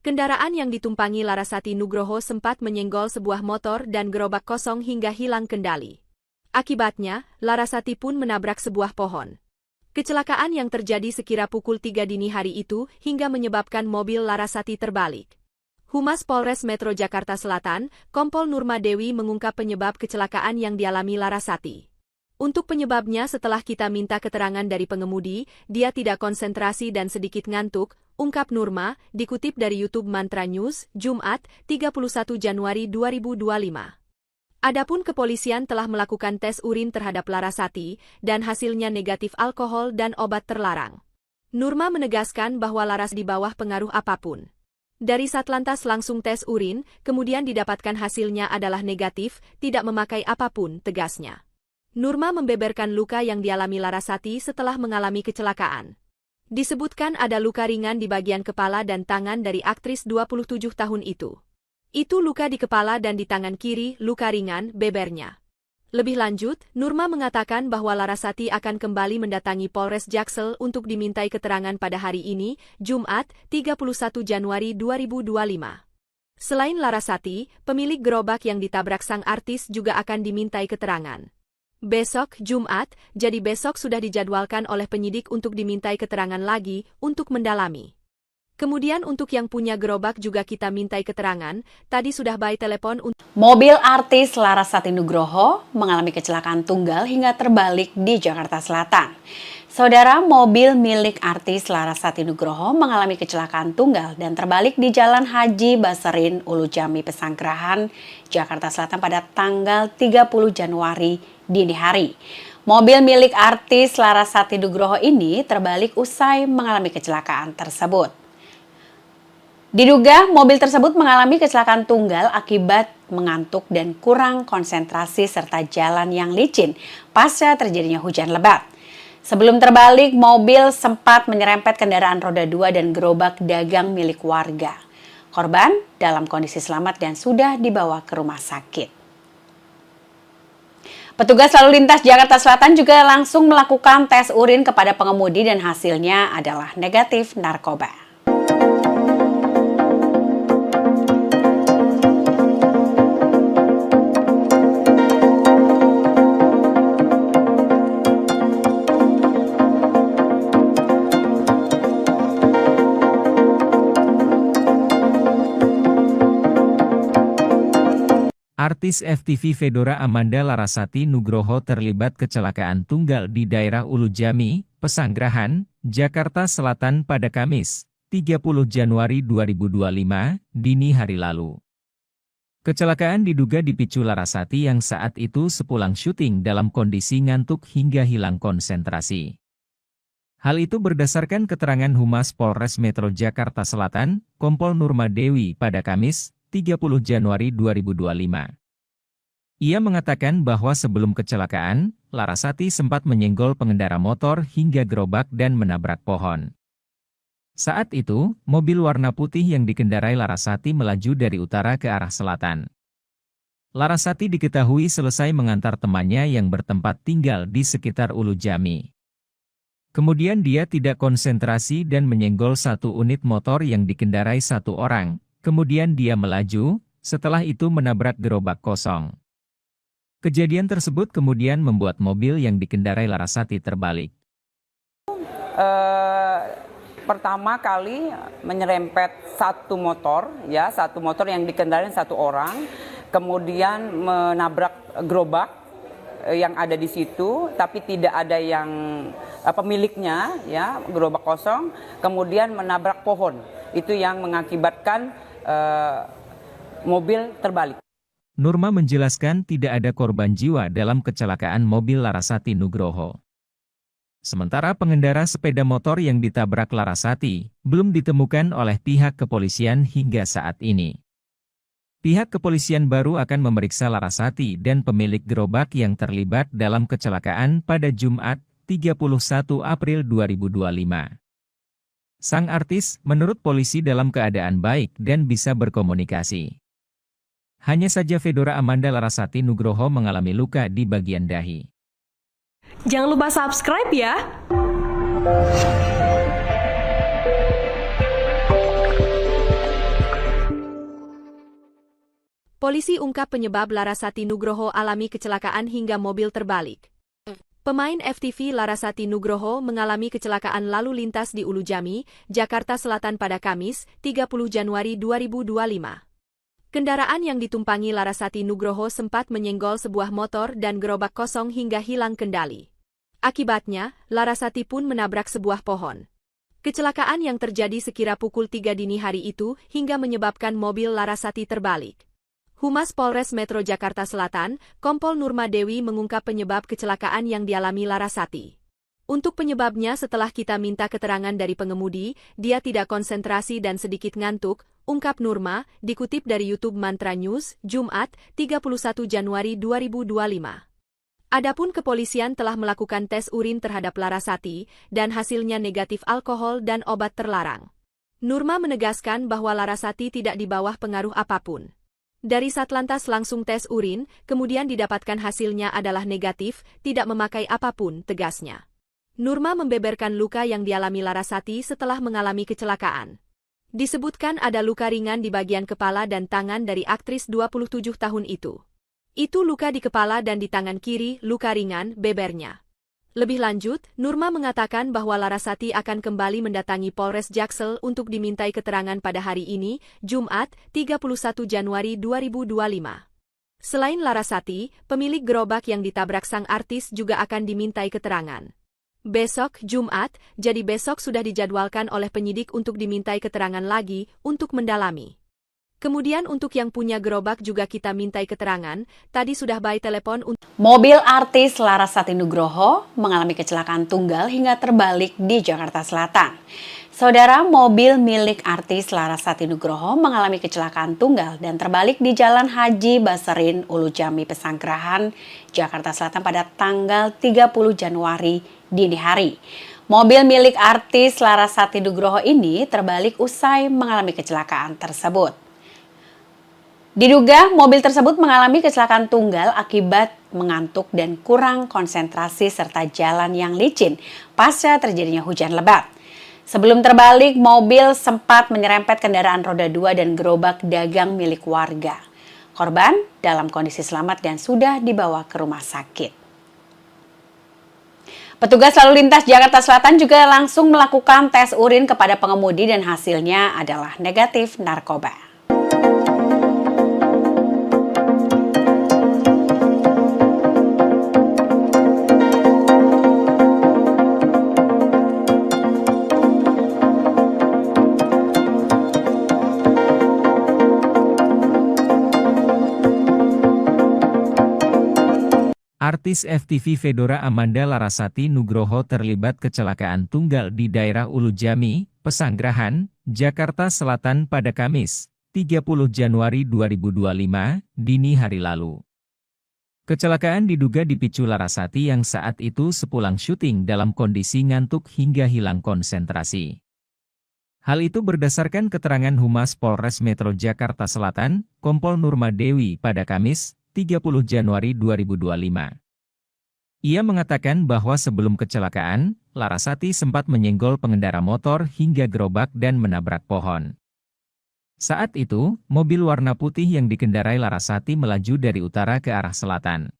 Kendaraan yang ditumpangi Larasati Nugroho sempat menyenggol sebuah motor dan gerobak kosong hingga hilang kendali. Akibatnya, Larasati pun menabrak sebuah pohon. Kecelakaan yang terjadi sekira pukul 3 dini hari itu hingga menyebabkan mobil Larasati terbalik. Humas Polres Metro Jakarta Selatan, Kompol Nurma Dewi mengungkap penyebab kecelakaan yang dialami Larasati. Untuk penyebabnya setelah kita minta keterangan dari pengemudi, dia tidak konsentrasi dan sedikit ngantuk, ungkap Nurma, dikutip dari YouTube Mantra News, Jumat, 31 Januari 2025. Adapun kepolisian telah melakukan tes urin terhadap Larasati, dan hasilnya negatif alkohol dan obat terlarang. Nurma menegaskan bahwa Laras di bawah pengaruh apapun. Dari Satlantas langsung tes urin, kemudian didapatkan hasilnya adalah negatif, tidak memakai apapun, tegasnya. Nurma membeberkan luka yang dialami Larasati setelah mengalami kecelakaan. Disebutkan ada luka ringan di bagian kepala dan tangan dari aktris 27 tahun itu. Itu luka di kepala dan di tangan kiri, luka ringan, bebernya. Lebih lanjut, Nurma mengatakan bahwa Larasati akan kembali mendatangi Polres Jaksel untuk dimintai keterangan pada hari ini, Jumat, 31 Januari 2025. Selain Larasati, pemilik gerobak yang ditabrak sang artis juga akan dimintai keterangan. Besok, Jumat, jadi besok sudah dijadwalkan oleh penyidik untuk dimintai keterangan lagi, untuk mendalami. Kemudian untuk yang punya gerobak juga kita mintai keterangan, tadi sudah by telepon untuk... Mobil artis Larasati Nugroho mengalami kecelakaan tunggal hingga terbalik di Jakarta Selatan. Saudara, mobil milik artis Larasati Nugroho mengalami kecelakaan tunggal dan terbalik di Jalan Haji Baserin, Ulu Jami, Pesanggerahan, Jakarta Selatan pada tanggal 30 Januari dini hari. Mobil milik artis Larasati Nugroho ini terbalik usai mengalami kecelakaan tersebut. Diduga mobil tersebut mengalami kecelakaan tunggal akibat mengantuk dan kurang konsentrasi serta jalan yang licin pasca terjadinya hujan lebat. Sebelum terbalik, mobil sempat menyerempet kendaraan roda 2 dan gerobak dagang milik warga. Korban dalam kondisi selamat dan sudah dibawa ke rumah sakit. Petugas lalu lintas Jakarta Selatan juga langsung melakukan tes urin kepada pengemudi dan hasilnya adalah negatif narkoba. Artis FTV Fedora Amanda Larasati Nugroho terlibat kecelakaan tunggal di daerah Ulu Jami, Pesanggerahan, Jakarta Selatan pada Kamis, 30 Januari 2025, dini hari lalu. Kecelakaan diduga dipicu Larasati yang saat itu sepulang syuting dalam kondisi ngantuk hingga hilang konsentrasi. Hal itu berdasarkan keterangan Humas Polres Metro Jakarta Selatan, Kompol Nurma Dewi pada Kamis, 30 Januari 2025. Ia mengatakan bahwa sebelum kecelakaan, Larasati sempat menyenggol pengendara motor hingga gerobak dan menabrak pohon. Saat itu, mobil warna putih yang dikendarai Larasati melaju dari utara ke arah selatan. Larasati diketahui selesai mengantar temannya yang bertempat tinggal di sekitar Ulu Jami. Kemudian dia tidak konsentrasi dan menyenggol satu unit motor yang dikendarai satu orang. Kemudian dia melaju, setelah itu menabrak gerobak kosong. Kejadian tersebut kemudian membuat mobil yang dikendarai Larasati terbalik. Pertama kali menyerempet satu motor yang dikendarai satu orang, kemudian menabrak gerobak yang ada di situ, tapi tidak ada yang pemiliknya, ya, gerobak kosong, kemudian menabrak pohon. Itu yang mengakibatkan mobil terbalik. Nurma menjelaskan tidak ada korban jiwa dalam kecelakaan mobil Larasati Nugroho. Sementara pengendara sepeda motor yang ditabrak Larasati belum ditemukan oleh pihak kepolisian hingga saat ini. Pihak kepolisian baru akan memeriksa Larasati dan pemilik gerobak yang terlibat dalam kecelakaan pada Jumat, 31 April 2025. Sang artis menurut polisi dalam keadaan baik dan bisa berkomunikasi. Hanya saja Fedora Amanda Larasati Nugroho mengalami luka di bagian dahi. Jangan lupa subscribe ya! Polisi ungkap penyebab Larasati Nugroho alami kecelakaan hingga mobil terbalik. Pemain FTV Larasati Nugroho mengalami kecelakaan lalu lintas di Ulu Jami, Jakarta Selatan pada Kamis, 30 Januari 2025. Kendaraan yang ditumpangi Larasati Nugroho sempat menyenggol sebuah motor dan gerobak kosong hingga hilang kendali. Akibatnya, Larasati pun menabrak sebuah pohon. Kecelakaan yang terjadi sekira pukul 3 dini hari itu hingga menyebabkan mobil Larasati terbalik. Humas Polres Metro Jakarta Selatan, Kompol Nurma Dewi mengungkap penyebab kecelakaan yang dialami Larasati. Untuk penyebabnya setelah kita minta keterangan dari pengemudi, dia tidak konsentrasi dan sedikit ngantuk, ungkap Nurma, dikutip dari YouTube Mantra News, Jumat, 31 Januari 2025. Adapun kepolisian telah melakukan tes urin terhadap Larasati, dan hasilnya negatif alkohol dan obat terlarang. Nurma menegaskan bahwa Larasati tidak di bawah pengaruh apapun. Dari Satlantas langsung tes urin, kemudian didapatkan hasilnya adalah negatif, tidak memakai apapun, tegasnya. Nurma membeberkan luka yang dialami Larasati setelah mengalami kecelakaan. Disebutkan ada luka ringan di bagian kepala dan tangan dari aktris 27 tahun itu. Itu luka di kepala dan di tangan kiri, luka ringan, bebernya. Lebih lanjut, Nurma mengatakan bahwa Larasati akan kembali mendatangi Polres Jaksel untuk dimintai keterangan pada hari ini, Jumat, 31 Januari 2025. Selain Larasati, pemilik gerobak yang ditabrak sang artis juga akan dimintai keterangan. Besok, Jumat, jadi besok sudah dijadwalkan oleh penyidik untuk dimintai keterangan lagi untuk mendalami. Kemudian untuk yang punya gerobak juga kita mintai keterangan, tadi sudah by telepon untuk... Mobil artis Larasati Nugroho mengalami kecelakaan tunggal hingga terbalik di Jakarta Selatan. Saudara, mobil milik artis Larasati Nugroho mengalami kecelakaan tunggal dan terbalik di Jalan Haji Baserin, Ulu Jami, Pesanggerahan, Jakarta Selatan pada tanggal 30 Januari dini hari. Mobil milik artis Larasati Nugroho ini terbalik usai mengalami kecelakaan tersebut. Diduga mobil tersebut mengalami kecelakaan tunggal akibat mengantuk dan kurang konsentrasi serta jalan yang licin pasca terjadinya hujan lebat. Sebelum terbalik, mobil sempat menyerempet kendaraan roda 2 dan gerobak dagang milik warga. Korban dalam kondisi selamat dan sudah dibawa ke rumah sakit. Petugas lalu lintas Jakarta Selatan juga langsung melakukan tes urin kepada pengemudi dan hasilnya adalah negatif narkoba. Artis FTV Fedora Amanda Larasati Nugroho terlibat kecelakaan tunggal di daerah Ulujami, Pesanggerahan, Jakarta Selatan pada Kamis, 30 Januari 2025, dini hari lalu. Kecelakaan diduga dipicu Larasati yang saat itu sepulang syuting dalam kondisi ngantuk hingga hilang konsentrasi. Hal itu berdasarkan keterangan Humas Polres Metro Jakarta Selatan, Kompol Nurma Dewi pada Kamis, 30 Januari 2025. Ia mengatakan bahwa sebelum kecelakaan, Larasati sempat menyenggol pengendara motor hingga gerobak dan menabrak pohon. Saat itu, mobil warna putih yang dikendarai Larasati melaju dari utara ke arah selatan.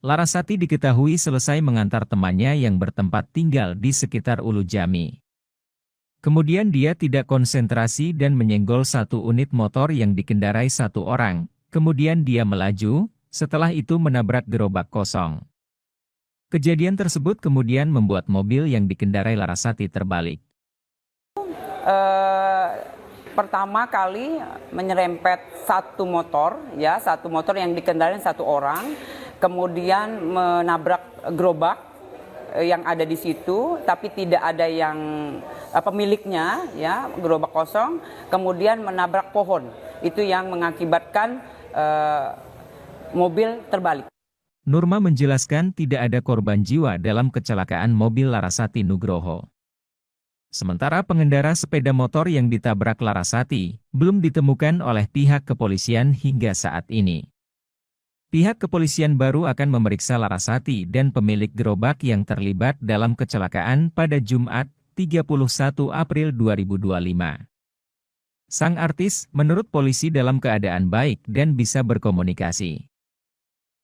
Larasati diketahui selesai mengantar temannya yang bertempat tinggal di sekitar Ulujami. Kemudian dia tidak konsentrasi dan menyenggol satu unit motor yang dikendarai satu orang. Kemudian dia melaju, setelah itu menabrak gerobak kosong. Kejadian tersebut kemudian membuat mobil yang dikendarai Larasati terbalik. Pertama kali menyerempet satu motor yang dikendarai satu orang, kemudian menabrak gerobak yang ada di situ, tapi tidak ada yang pemiliknya, ya, gerobak kosong, kemudian menabrak pohon. Itu yang mengakibatkan mobil terbalik. Nurma menjelaskan tidak ada korban jiwa dalam kecelakaan mobil Larasati Nugroho. Sementara pengendara sepeda motor yang ditabrak Larasati belum ditemukan oleh pihak kepolisian hingga saat ini. Pihak kepolisian baru akan memeriksa Larasati dan pemilik gerobak yang terlibat dalam kecelakaan pada Jumat, 31 April 2025. Sang artis menurut polisi dalam keadaan baik dan bisa berkomunikasi.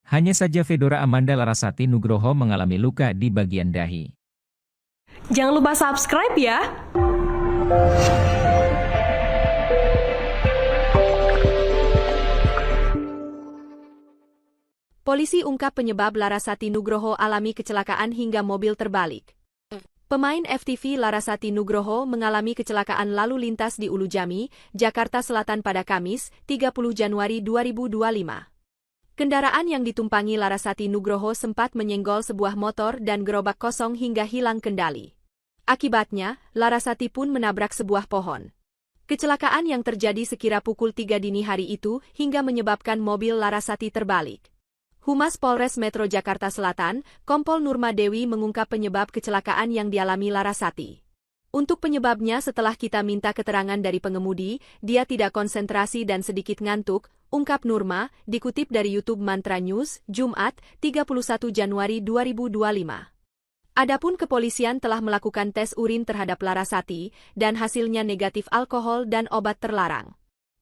Hanya saja Fedora Amanda Larasati Nugroho mengalami luka di bagian dahi. Jangan lupa subscribe ya! Polisi ungkap penyebab Larasati Nugroho alami kecelakaan hingga mobil terbalik. Pemain FTV Larasati Nugroho mengalami kecelakaan lalu lintas di Ulujami, Jakarta Selatan pada Kamis, 30 Januari 2025. Kendaraan yang ditumpangi Larasati Nugroho sempat menyenggol sebuah motor dan gerobak kosong hingga hilang kendali. Akibatnya, Larasati pun menabrak sebuah pohon. Kecelakaan yang terjadi sekira pukul 3 dini hari itu hingga menyebabkan mobil Larasati terbalik. Humas Polres Metro Jakarta Selatan, Kompol Nurma Dewi mengungkap penyebab kecelakaan yang dialami Larasati. Untuk penyebabnya setelah kita minta keterangan dari pengemudi, dia tidak konsentrasi dan sedikit ngantuk, ungkap Nurma, dikutip dari YouTube Mantra News, Jumat, 31 Januari 2025. Adapun kepolisian telah melakukan tes urin terhadap Larasati, dan hasilnya negatif alkohol dan obat terlarang.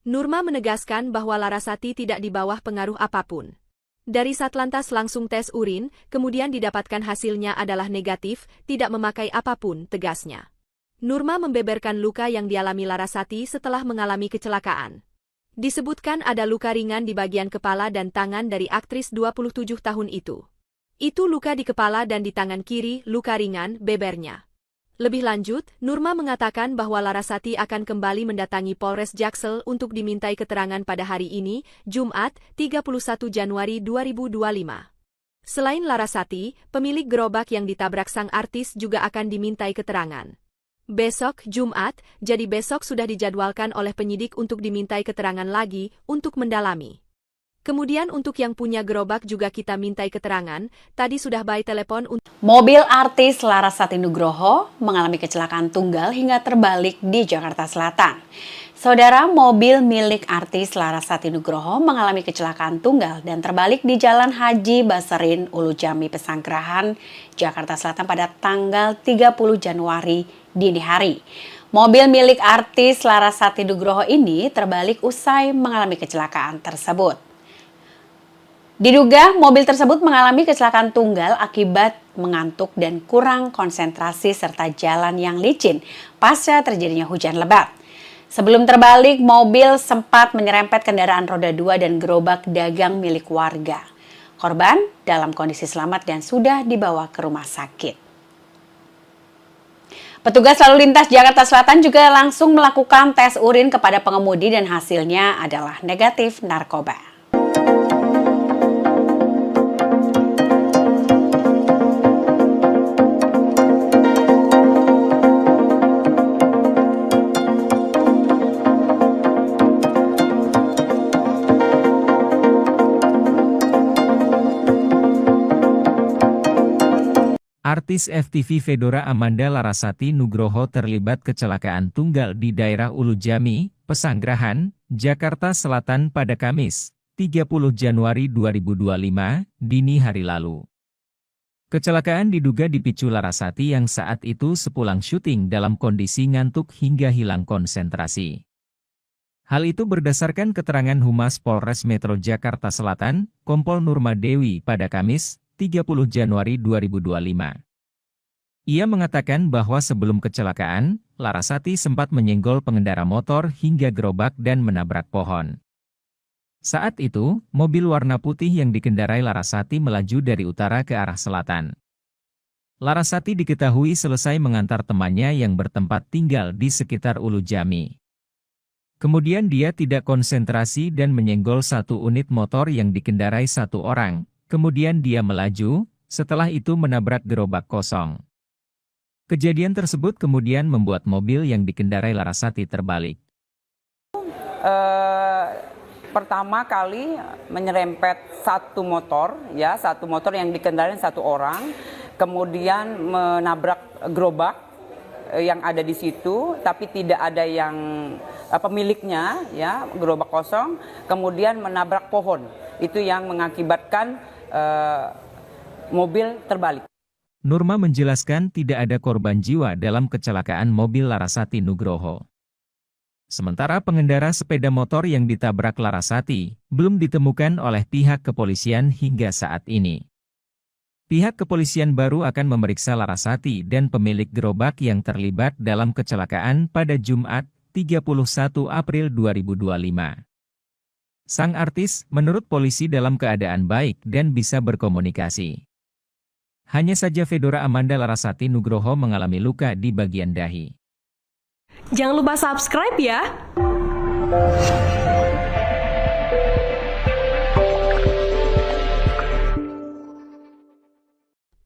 Nurma menegaskan bahwa Larasati tidak di bawah pengaruh apapun. Dari Satlantas langsung tes urin, kemudian didapatkan hasilnya adalah negatif, tidak memakai apapun, tegasnya. Nurma membeberkan luka yang dialami Larasati setelah mengalami kecelakaan. Disebutkan ada luka ringan di bagian kepala dan tangan dari aktris 27 tahun itu. Itu luka di kepala dan di tangan kiri, luka ringan, bebernya. Lebih lanjut, Nurma mengatakan bahwa Larasati akan kembali mendatangi Polres Jaksel untuk dimintai keterangan pada hari ini, Jumat, 31 Januari 2025. Selain Larasati, pemilik gerobak yang ditabrak sang artis juga akan dimintai keterangan. Besok, Jumat, jadi besok sudah dijadwalkan oleh penyidik untuk dimintai keterangan lagi untuk mendalami. Kemudian untuk yang punya gerobak juga kita mintai keterangan, tadi sudah by telepon untuk... Mobil artis Larasati Nugroho mengalami kecelakaan tunggal hingga terbalik di Jakarta Selatan. Saudara, mobil milik artis Larasati Nugroho mengalami kecelakaan tunggal dan terbalik di Jalan Haji Basarin, Ulujami, Pesanggerahan, Jakarta Selatan pada tanggal 30 Januari dini hari. Mobil milik artis Larasati Nugroho ini terbalik usai mengalami kecelakaan tersebut. Diduga mobil tersebut mengalami kecelakaan tunggal akibat mengantuk dan kurang konsentrasi serta jalan yang licin pasca terjadinya hujan lebat. Sebelum terbalik, mobil sempat menyerempet kendaraan roda 2 dan gerobak dagang milik warga. Korban dalam kondisi selamat dan sudah dibawa ke rumah sakit. Petugas lalu lintas Jakarta Selatan juga langsung melakukan tes urin kepada pengemudi dan hasilnya adalah negatif narkoba. Artis FTV Fedora Amanda Larasati Nugroho terlibat kecelakaan tunggal di daerah Ulujami, Pesanggerahan, Jakarta Selatan pada Kamis, 30 Januari 2025, dini hari lalu. Kecelakaan diduga dipicu Larasati yang saat itu sepulang syuting dalam kondisi ngantuk hingga hilang konsentrasi. Hal itu berdasarkan keterangan Humas Polres Metro Jakarta Selatan, Kompol Nurma Dewi pada Kamis, 30 Januari 2025. Ia mengatakan bahwa sebelum kecelakaan, Larasati sempat menyenggol pengendara motor hingga gerobak dan menabrak pohon. Saat itu, mobil warna putih yang dikendarai Larasati melaju dari utara ke arah selatan. Larasati diketahui selesai mengantar temannya yang bertempat tinggal di sekitar Ulujami. Kemudian dia tidak konsentrasi dan menyenggol satu unit motor yang dikendarai satu orang. Kemudian dia melaju, setelah itu menabrak gerobak kosong. Kejadian tersebut kemudian membuat mobil yang dikendarai Larasati terbalik. Pertama kali menyerempet satu motor yang dikendarai satu orang, kemudian menabrak gerobak yang ada di situ, tapi tidak ada yang pemiliknya, ya, gerobak kosong, kemudian menabrak pohon. Itu yang mengakibatkan mobil terbalik. Nurma menjelaskan tidak ada korban jiwa dalam kecelakaan mobil Larasati Nugroho. Sementara pengendara sepeda motor yang ditabrak Larasati belum ditemukan oleh pihak kepolisian hingga saat ini. Pihak kepolisian baru akan memeriksa Larasati dan pemilik gerobak yang terlibat dalam kecelakaan pada Jumat, 31 April 2025. Sang artis menurut polisi dalam keadaan baik dan bisa berkomunikasi. Hanya saja Fedora Amanda Larasati Nugroho mengalami luka di bagian dahi. Jangan lupa subscribe ya!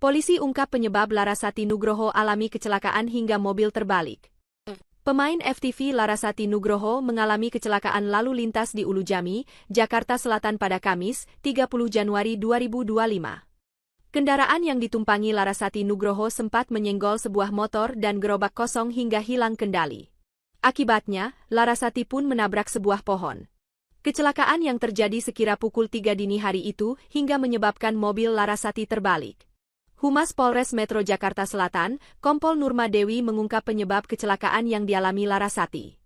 Polisi ungkap penyebab Larasati Nugroho alami kecelakaan hingga mobil terbalik. Pemain FTV Larasati Nugroho mengalami kecelakaan lalu lintas di Ulujami, Jakarta Selatan pada Kamis, 30 Januari 2025. Kendaraan yang ditumpangi Larasati Nugroho sempat menyenggol sebuah motor dan gerobak kosong hingga hilang kendali. Akibatnya, Larasati pun menabrak sebuah pohon. Kecelakaan yang terjadi sekira pukul 3 dini hari itu hingga menyebabkan mobil Larasati terbalik. Humas Polres Metro Jakarta Selatan, Kompol Nurma Dewi mengungkap penyebab kecelakaan yang dialami Larasati.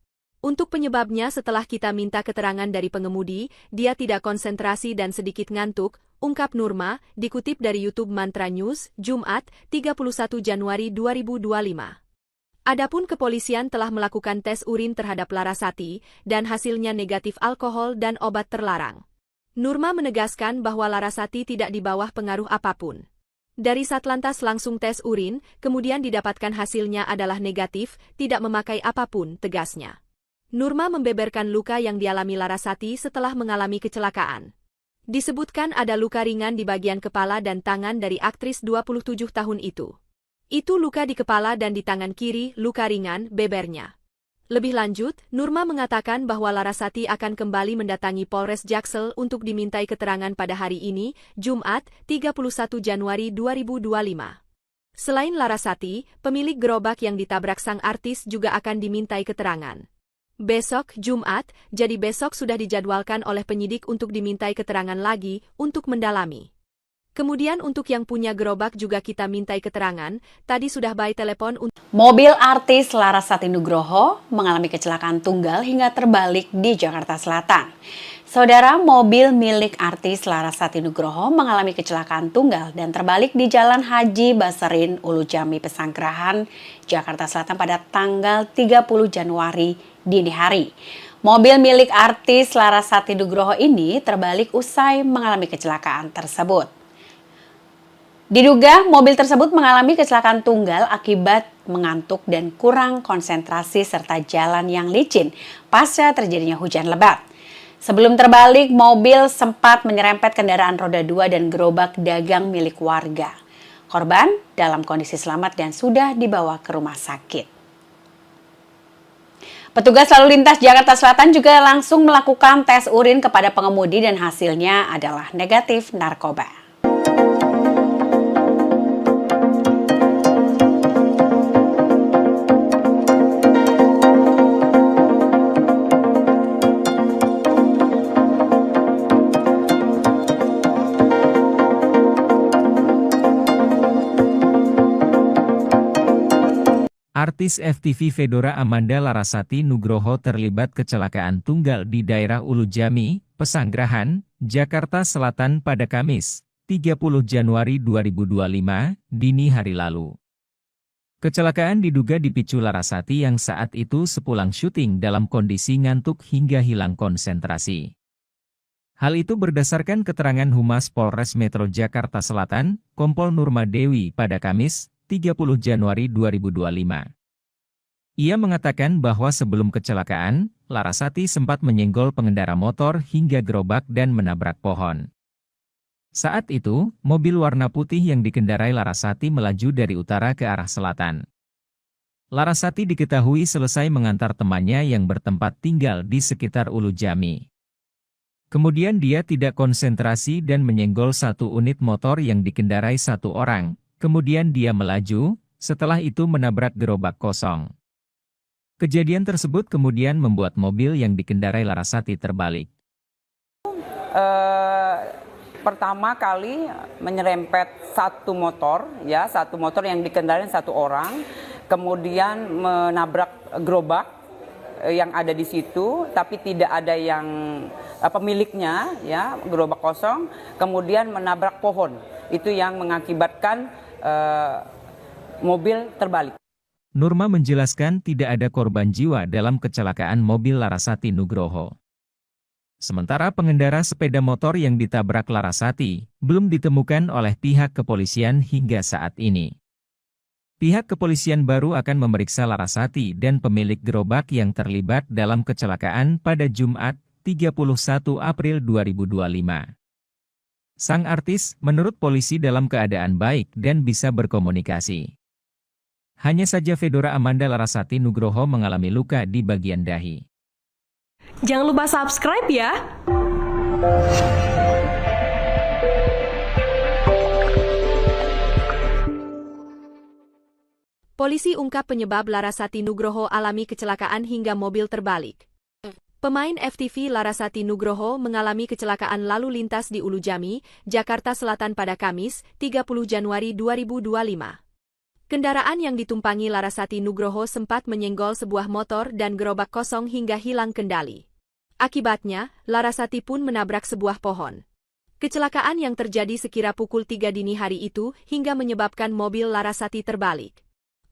Untuk penyebabnya setelah kita minta keterangan dari pengemudi, dia tidak konsentrasi dan sedikit ngantuk, ungkap Nurma, dikutip dari YouTube Mantra News, Jumat, 31 Januari 2025. Adapun kepolisian telah melakukan tes urin terhadap Larasati, dan hasilnya negatif alkohol dan obat terlarang. Nurma menegaskan bahwa Larasati tidak di bawah pengaruh apapun. Dari Satlantas langsung tes urin, kemudian didapatkan hasilnya adalah negatif, tidak memakai apapun, tegasnya. Nurma membeberkan luka yang dialami Larasati setelah mengalami kecelakaan. Disebutkan ada luka ringan di bagian kepala dan tangan dari aktris 27 tahun itu. Itu luka di kepala dan di tangan kiri, luka ringan, bebernya. Lebih lanjut, Nurma mengatakan bahwa Larasati akan kembali mendatangi Polres Jaksel untuk dimintai keterangan pada hari ini, Jumat, 31 Januari 2025. Selain Larasati, pemilik gerobak yang ditabrak sang artis juga akan dimintai keterangan. Besok, Jumat, jadi besok sudah dijadwalkan oleh penyidik untuk dimintai keterangan lagi untuk mendalami. Kemudian untuk yang punya gerobak juga kita mintai keterangan, tadi sudah by telepon untuk... Mobil artis Larasati Nugroho mengalami kecelakaan tunggal hingga terbalik di Jakarta Selatan. Saudara, mobil milik artis Larasati Nugroho mengalami kecelakaan tunggal dan terbalik di Jalan Haji Baserin, Ulujami, Pesanggerahan, Jakarta Selatan pada tanggal 30 Januari dini hari. Mobil milik artis Larasati Nugroho ini terbalik usai mengalami kecelakaan tersebut. Diduga mobil tersebut mengalami kecelakaan tunggal akibat mengantuk dan kurang konsentrasi serta jalan yang licin pasca terjadinya hujan lebat. Sebelum terbalik, mobil sempat menyerempet kendaraan roda 2 dan gerobak dagang milik warga. Korban dalam kondisi selamat dan sudah dibawa ke rumah sakit. Petugas lalu lintas Jakarta Selatan juga langsung melakukan tes urin kepada pengemudi dan hasilnya adalah negatif narkoba. Artis FTV Fedora Amanda Larasati Nugroho terlibat kecelakaan tunggal di daerah Ulujami, Pesanggerahan, Jakarta Selatan pada Kamis, 30 Januari 2025, dini hari lalu. Kecelakaan diduga dipicu Larasati yang saat itu sepulang syuting dalam kondisi ngantuk hingga hilang konsentrasi. Hal itu berdasarkan keterangan Humas Polres Metro Jakarta Selatan, Kompol Nurma Dewi pada Kamis, 30 Januari 2025. Ia mengatakan bahwa sebelum kecelakaan, Larasati sempat menyenggol pengendara motor hingga gerobak dan menabrak pohon. Saat itu, mobil warna putih yang dikendarai Larasati melaju dari utara ke arah selatan. Larasati diketahui selesai mengantar temannya yang bertempat tinggal di sekitar Ulujami. Kemudian dia tidak konsentrasi dan menyenggol satu unit motor yang dikendarai satu orang. Kemudian dia melaju, setelah itu menabrak gerobak kosong. Kejadian tersebut kemudian membuat mobil yang dikendarai Larasati terbalik. Pertama kali menyerempet satu motor yang dikendarai satu orang, kemudian menabrak gerobak yang ada di situ, tapi tidak ada yang pemiliknya, ya, gerobak kosong, kemudian menabrak pohon. Itu yang mengakibatkan mobil terbalik. Nurma menjelaskan tidak ada korban jiwa dalam kecelakaan mobil Larasati Nugroho. Sementara pengendara sepeda motor yang ditabrak Larasati belum ditemukan oleh pihak kepolisian hingga saat ini. Pihak kepolisian baru akan memeriksa Larasati dan pemilik gerobak yang terlibat dalam kecelakaan pada Jumat, 31 April 2025. Sang artis, menurut polisi dalam keadaan baik dan bisa berkomunikasi. Hanya saja Fedora Amanda Larasati Nugroho mengalami luka di bagian dahi. Jangan lupa subscribe ya! Polisi ungkap penyebab Larasati Nugroho alami kecelakaan hingga mobil terbalik. Pemain FTV Larasati Nugroho mengalami kecelakaan lalu lintas di Ulujami, Jakarta Selatan pada Kamis, 30 Januari 2025. Kendaraan yang ditumpangi Larasati Nugroho sempat menyenggol sebuah motor dan gerobak kosong hingga hilang kendali. Akibatnya, Larasati pun menabrak sebuah pohon. Kecelakaan yang terjadi sekira pukul 3 dini hari itu hingga menyebabkan mobil Larasati terbalik.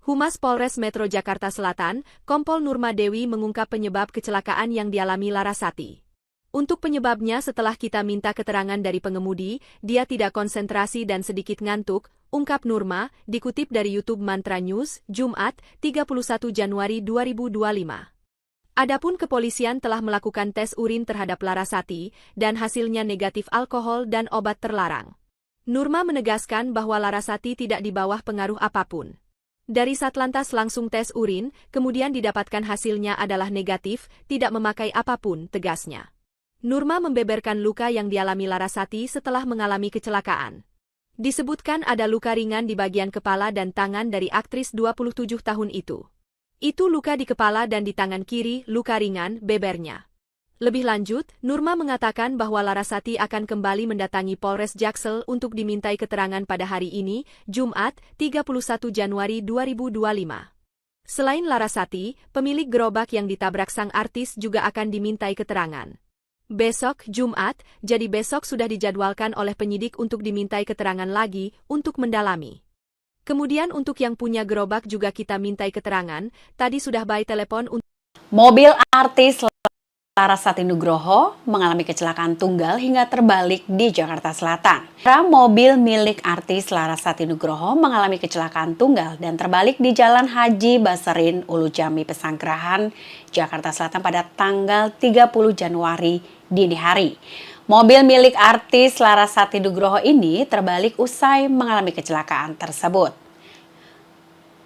Humas Polres Metro Jakarta Selatan, Kompol Nurma Dewi mengungkap penyebab kecelakaan yang dialami Larasati. Untuk penyebabnya setelah kita minta keterangan dari pengemudi, dia tidak konsentrasi dan sedikit ngantuk, ungkap Nurma, dikutip dari YouTube Mantra News, Jumat, 31 Januari 2025. Adapun kepolisian telah melakukan tes urin terhadap Larasati, dan hasilnya negatif alkohol dan obat terlarang. Nurma menegaskan bahwa Larasati tidak di bawah pengaruh apapun. Dari Satlantas langsung tes urin, kemudian didapatkan hasilnya adalah negatif, tidak memakai apapun, tegasnya. Nurma membeberkan luka yang dialami Larasati setelah mengalami kecelakaan. Disebutkan ada luka ringan di bagian kepala dan tangan dari aktris 27 tahun itu. Itu luka di kepala dan di tangan kiri, luka ringan, bebernya. Lebih lanjut, Nurma mengatakan bahwa Larasati akan kembali mendatangi Polres Jaksel untuk dimintai keterangan pada hari ini, Jumat, 31 Januari 2025. Selain Larasati, pemilik gerobak yang ditabrak sang artis juga akan dimintai keterangan. Besok, Jumat, jadi besok sudah dijadwalkan oleh penyidik untuk dimintai keterangan lagi, untuk mendalami. Kemudian untuk yang punya gerobak juga kita mintai keterangan, tadi sudah by telepon untuk... Mobil artis Larasati Nugroho mengalami kecelakaan tunggal hingga terbalik di Jakarta Selatan. Mobil milik artis Larasati Nugroho mengalami kecelakaan tunggal dan terbalik di Jalan Haji Basarin, Ulujami, Pesanggerahan, Jakarta Selatan pada tanggal 30 Januari dini hari. Mobil milik artis Larasati Nugroho ini terbalik usai mengalami kecelakaan tersebut.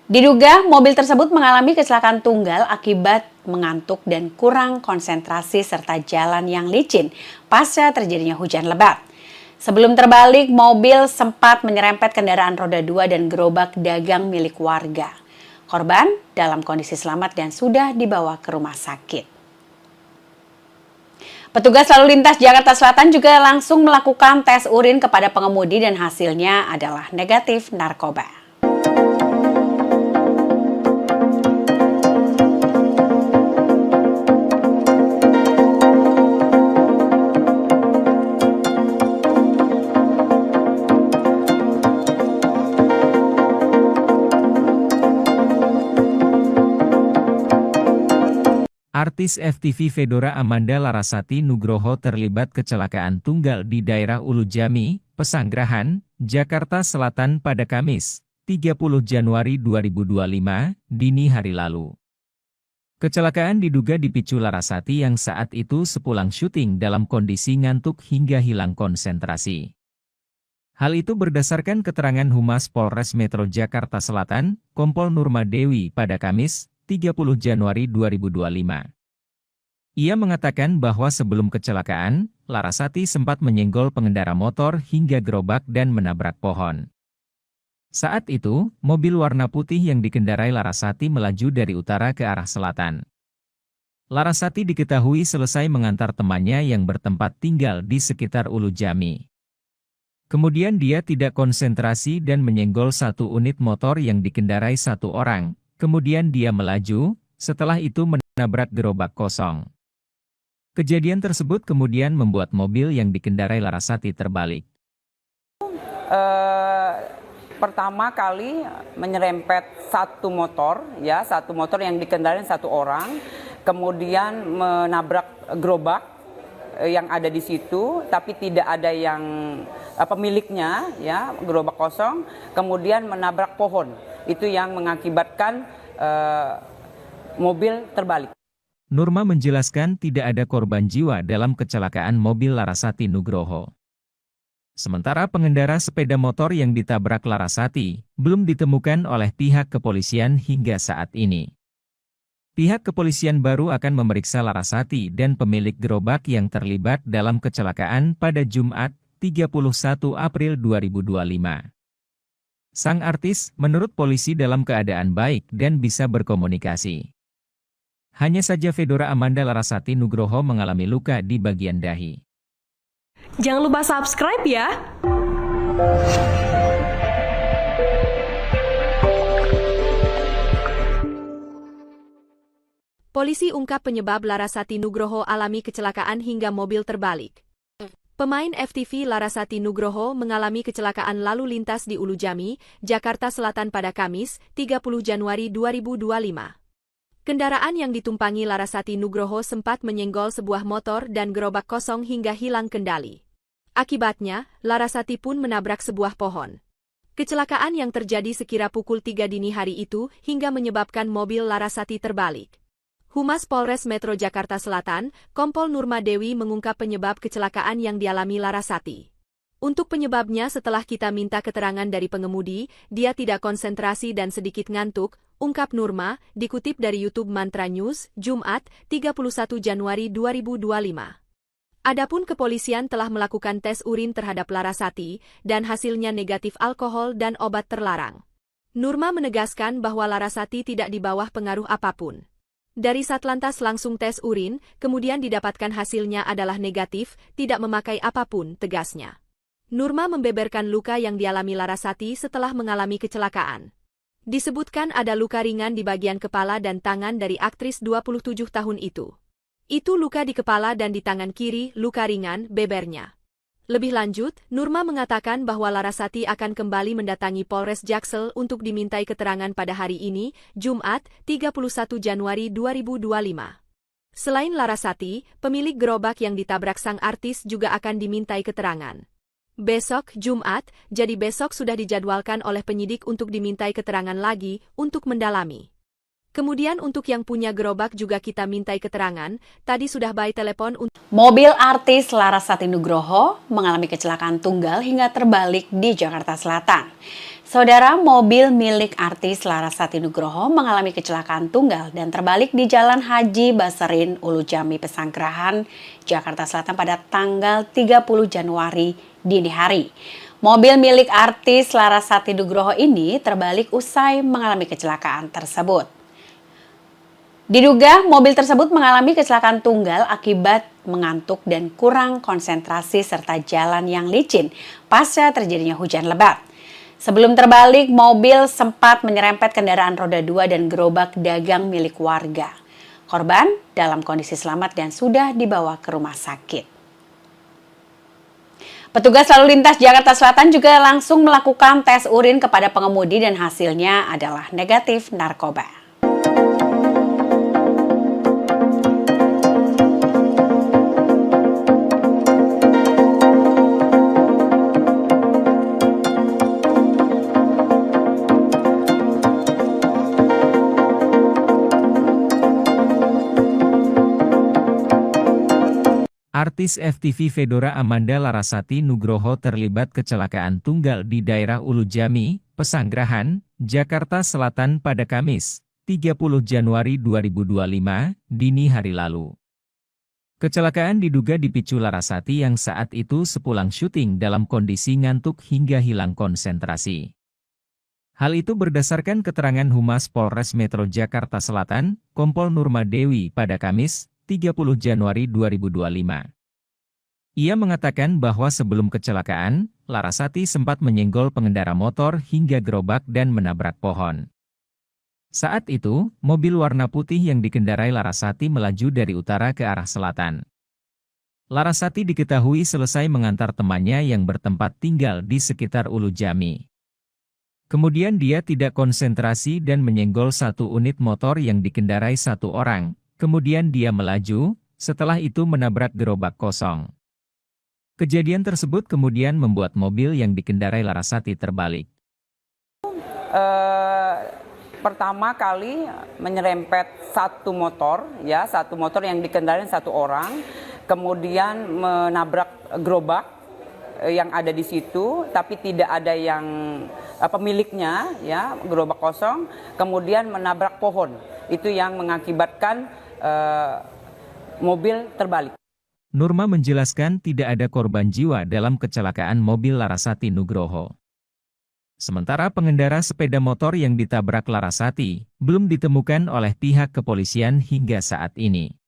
Diduga mobil tersebut mengalami kecelakaan tunggal akibat mengantuk dan kurang konsentrasi serta jalan yang licin pasca terjadinya hujan lebat. Sebelum terbalik, mobil sempat menyerempet kendaraan roda 2 dan gerobak dagang milik warga. Korban dalam kondisi selamat dan sudah dibawa ke rumah sakit. Petugas lalu lintas Jakarta Selatan juga langsung melakukan tes urin kepada pengemudi dan hasilnya adalah negatif narkoba. Artis FTV Fedora Amanda Larasati Nugroho terlibat kecelakaan tunggal di daerah Ulu Jami, Pesanggerahan, Jakarta Selatan pada Kamis, 30 Januari 2025, dini hari lalu. Kecelakaan diduga dipicu Larasati yang saat itu sepulang syuting dalam kondisi ngantuk hingga hilang konsentrasi. Hal itu berdasarkan keterangan Humas Polres Metro Jakarta Selatan, Kompol Nurma Dewi pada Kamis, 30 Januari 2025. Ia mengatakan bahwa sebelum kecelakaan, Larasati sempat menyenggol pengendara motor hingga gerobak dan menabrak pohon. Saat itu, mobil warna putih yang dikendarai Larasati melaju dari utara ke arah selatan. Larasati diketahui selesai mengantar temannya yang bertempat tinggal di sekitar Ulu Jami. Kemudian dia tidak konsentrasi dan menyenggol satu unit motor yang dikendarai satu orang. Kemudian dia melaju, setelah itu menabrak gerobak kosong. Kejadian tersebut kemudian membuat mobil yang dikendarai Larasati terbalik. Pertama kali menyerempet satu motor yang dikendarai satu orang, kemudian menabrak gerobak yang ada di situ, tapi tidak ada yang pemiliknya, ya, gerobak kosong, kemudian menabrak pohon. Itu yang mengakibatkan mobil terbalik. Nurma menjelaskan tidak ada korban jiwa dalam kecelakaan mobil Larasati Nugroho. Sementara pengendara sepeda motor yang ditabrak Larasati belum ditemukan oleh pihak kepolisian hingga saat ini. Pihak kepolisian baru akan memeriksa Larasati dan pemilik gerobak yang terlibat dalam kecelakaan pada Jumat, 31 April 2025. Sang artis menurut polisi dalam keadaan baik dan bisa berkomunikasi. Hanya saja Fedora Amanda Larasati Nugroho mengalami luka di bagian dahi. Jangan lupa subscribe ya! Polisi ungkap penyebab Larasati Nugroho alami kecelakaan hingga mobil terbalik. Pemain FTV Larasati Nugroho mengalami kecelakaan lalu lintas di Ulu Jami, Jakarta Selatan pada Kamis, 30 Januari 2025. Kendaraan yang ditumpangi Larasati Nugroho sempat menyenggol sebuah motor dan gerobak kosong hingga hilang kendali. Akibatnya, Larasati pun menabrak sebuah pohon. Kecelakaan yang terjadi sekira pukul 3 dini hari itu hingga menyebabkan mobil Larasati terbalik. Humas Polres Metro Jakarta Selatan, Kompol Nurma Dewi mengungkap penyebab kecelakaan yang dialami Larasati. Untuk penyebabnya setelah kita minta keterangan dari pengemudi, dia tidak konsentrasi dan sedikit ngantuk, ungkap Nurma, dikutip dari YouTube Mantra News, Jumat, 31 Januari 2025. Adapun kepolisian telah melakukan tes urin terhadap Larasati, dan hasilnya negatif alkohol dan obat terlarang. Nurma menegaskan bahwa Larasati tidak di bawah pengaruh apapun. Dari Satlantas langsung tes urin, kemudian didapatkan hasilnya adalah negatif, tidak memakai apapun, tegasnya. Nurma membeberkan luka yang dialami Larasati setelah mengalami kecelakaan. Disebutkan ada luka ringan di bagian kepala dan tangan dari aktris 27 tahun itu. Itu luka di kepala dan di tangan kiri, luka ringan, bebernya. Lebih lanjut, Nurma mengatakan bahwa Larasati akan kembali mendatangi Polres Jaksel untuk dimintai keterangan pada hari ini, Jumat, 31 Januari 2025. Selain Larasati, pemilik gerobak yang ditabrak sang artis juga akan dimintai keterangan. Besok, Jumat, jadi besok sudah dijadwalkan oleh penyidik untuk dimintai keterangan lagi untuk mendalami. Kemudian untuk yang punya gerobak juga kita mintai keterangan, tadi sudah by telepon untuk... Mobil artis Larasati Nugroho mengalami kecelakaan tunggal hingga terbalik di Jakarta Selatan. Saudara, mobil milik artis Larasati Nugroho mengalami kecelakaan tunggal dan terbalik di Jalan Haji Baserin, Ulu Jami, Pesanggerahan, Jakarta Selatan pada tanggal 30 Januari dini hari. Mobil milik artis Larasati Nugroho ini terbalik usai mengalami kecelakaan tersebut. Diduga mobil tersebut mengalami kecelakaan tunggal akibat mengantuk dan kurang konsentrasi serta jalan yang licin pasca terjadinya hujan lebat. Sebelum terbalik, mobil sempat menyerempet kendaraan roda 2 dan gerobak dagang milik warga. Korban dalam kondisi selamat dan sudah dibawa ke rumah sakit. Petugas lalu lintas Jakarta Selatan juga langsung melakukan tes urin kepada pengemudi dan hasilnya adalah negatif narkoba. Artis FTV Fedora Amanda Larasati Nugroho terlibat kecelakaan tunggal di daerah Ulu Jami, Pesanggerahan, Jakarta Selatan pada Kamis, 30 Januari 2025, dini hari lalu. Kecelakaan diduga dipicu Larasati yang saat itu sepulang syuting dalam kondisi ngantuk hingga hilang konsentrasi. Hal itu berdasarkan keterangan Humas Polres Metro Jakarta Selatan, Kompol Nurma Dewi pada Kamis, 30 Januari 2025. Ia mengatakan bahwa sebelum kecelakaan, Larasati sempat menyenggol pengendara motor hingga gerobak dan menabrak pohon. Saat itu, mobil warna putih yang dikendarai Larasati melaju dari utara ke arah selatan. Larasati diketahui selesai mengantar temannya yang bertempat tinggal di sekitar Ulu Jami. Kemudian dia tidak konsentrasi dan menyenggol satu unit motor yang dikendarai satu orang. Kemudian dia melaju, setelah itu menabrak gerobak kosong. Kejadian tersebut kemudian membuat mobil yang dikendarai Larasati terbalik. Pertama kali menyerempet satu motor yang dikendarai satu orang, kemudian menabrak gerobak yang ada di situ, tapi tidak ada yang pemiliknya, ya, gerobak kosong, kemudian menabrak pohon. Itu yang mengakibatkan mobil terbalik. Nurma menjelaskan tidak ada korban jiwa dalam kecelakaan mobil Larasati Nugroho. Sementara pengendara sepeda motor yang ditabrak Larasati belum ditemukan oleh pihak kepolisian hingga saat ini.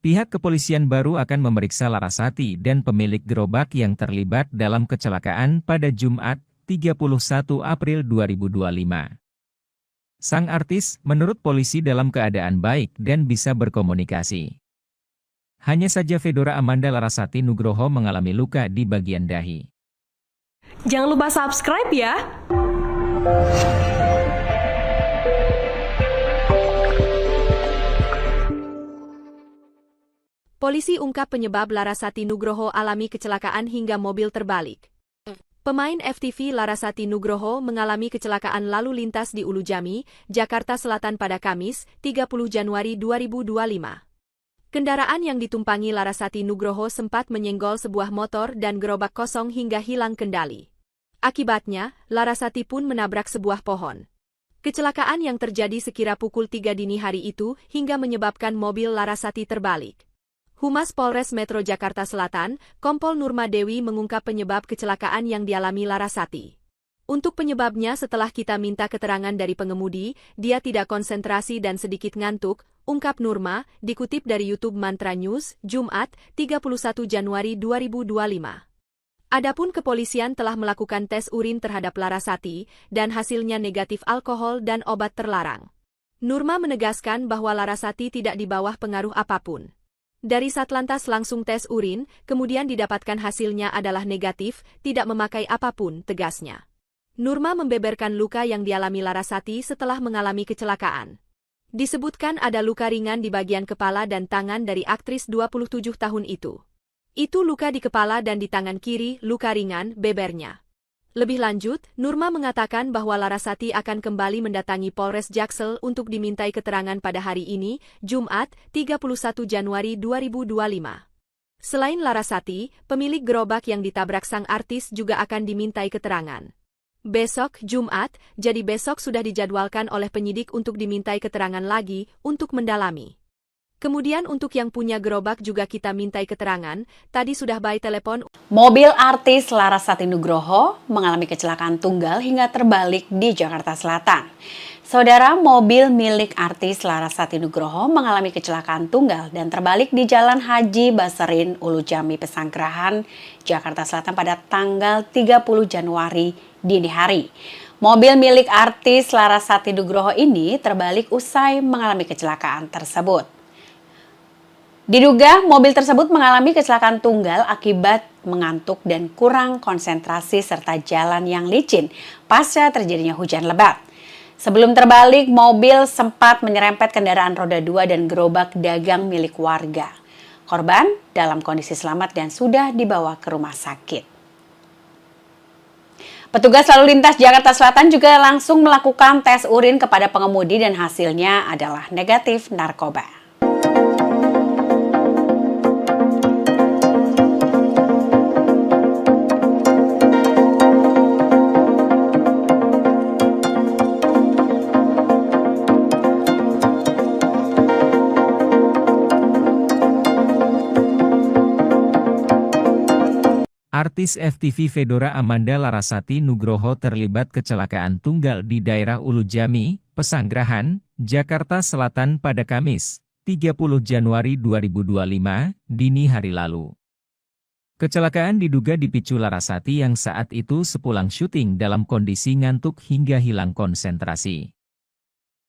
Pihak kepolisian baru akan memeriksa Larasati dan pemilik gerobak yang terlibat dalam kecelakaan pada Jumat, 31 April 2025. Sang artis, menurut polisi dalam keadaan baik dan bisa berkomunikasi. Hanya saja Fedora Amanda Larasati Nugroho mengalami luka di bagian dahi. Jangan lupa subscribe ya! Polisi ungkap penyebab Larasati Nugroho alami kecelakaan hingga mobil terbalik. Pemain FTV Larasati Nugroho mengalami kecelakaan lalu lintas di Ulu Jami, Jakarta Selatan pada Kamis, 30 Januari 2025. Kendaraan yang ditumpangi Larasati Nugroho sempat menyenggol sebuah motor dan gerobak kosong hingga hilang kendali. Akibatnya, Larasati pun menabrak sebuah pohon. Kecelakaan yang terjadi sekira pukul 3 dini hari itu hingga menyebabkan mobil Larasati terbalik. Humas Polres Metro Jakarta Selatan, Kompol Nurma Dewi mengungkap penyebab kecelakaan yang dialami Larasati. Untuk penyebabnya setelah kita minta keterangan dari pengemudi, dia tidak konsentrasi dan sedikit ngantuk, ungkap Nurma, dikutip dari YouTube Mantra News, Jumat, 31 Januari 2025. Adapun kepolisian telah melakukan tes urin terhadap Larasati, dan hasilnya negatif alkohol dan obat terlarang. Nurma menegaskan bahwa Larasati tidak di bawah pengaruh apapun. Dari Satlantas langsung tes urin, kemudian didapatkan hasilnya adalah negatif, tidak memakai apapun, tegasnya. Nurma membeberkan luka yang dialami Larasati setelah mengalami kecelakaan. Disebutkan ada luka ringan di bagian kepala dan tangan dari aktris 27 tahun itu. Itu luka di kepala dan di tangan kiri, luka ringan, bebernya. Lebih lanjut, Nurma mengatakan bahwa Larasati akan kembali mendatangi Polres Jaksel untuk dimintai keterangan pada hari ini, Jumat, 31 Januari 2025. Selain Larasati, pemilik gerobak yang ditabrak sang artis juga akan dimintai keterangan. Besok, Jumat, jadi besok sudah dijadwalkan oleh penyidik untuk dimintai keterangan lagi untuk mendalami. Kemudian untuk yang punya gerobak juga kita mintai keterangan, tadi sudah by telepon. Mobil artis Larasati Nugroho mengalami kecelakaan tunggal hingga terbalik di Jakarta Selatan. Saudara, mobil milik artis Larasati Nugroho mengalami kecelakaan tunggal dan terbalik di Jalan Haji Baserin, Ulu Jami, Pesanggerahan, Jakarta Selatan pada tanggal 30 Januari dini hari. Mobil milik artis Larasati Nugroho ini terbalik usai mengalami kecelakaan tersebut. Diduga mobil tersebut mengalami kecelakaan tunggal akibat mengantuk dan kurang konsentrasi serta jalan yang licin pasca terjadinya hujan lebat. Sebelum terbalik, mobil sempat menyerempet kendaraan roda 2 dan gerobak dagang milik warga. Korban dalam kondisi selamat dan sudah dibawa ke rumah sakit. Petugas lalu lintas Jakarta Selatan juga langsung melakukan tes urin kepada pengemudi dan hasilnya adalah negatif narkoba. Artis FTV Fedora Amanda Larasati Nugroho terlibat kecelakaan tunggal di daerah Ulu Jami, Pesanggerahan, Jakarta Selatan pada Kamis, 30 Januari 2025, dini hari lalu. Kecelakaan diduga dipicu Larasati yang saat itu sepulang syuting dalam kondisi ngantuk hingga hilang konsentrasi.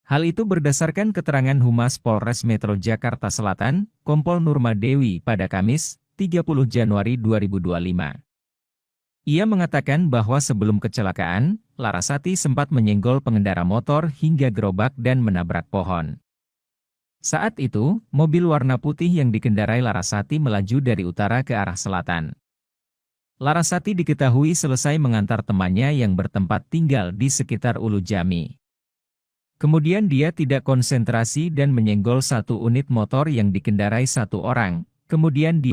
Hal itu berdasarkan keterangan Humas Polres Metro Jakarta Selatan, Kompol Nurma Dewi pada Kamis, 30 Januari 2025. Ia mengatakan bahwa sebelum kecelakaan, Larasati sempat menyenggol pengendara motor hingga gerobak dan menabrak pohon. Saat itu, mobil warna putih yang dikendarai Larasati melaju dari utara ke arah selatan. Larasati diketahui selesai mengantar temannya yang bertempat tinggal di sekitar Ulu Jami. Kemudian dia tidak konsentrasi dan menyenggol satu unit motor yang dikendarai satu orang, kemudian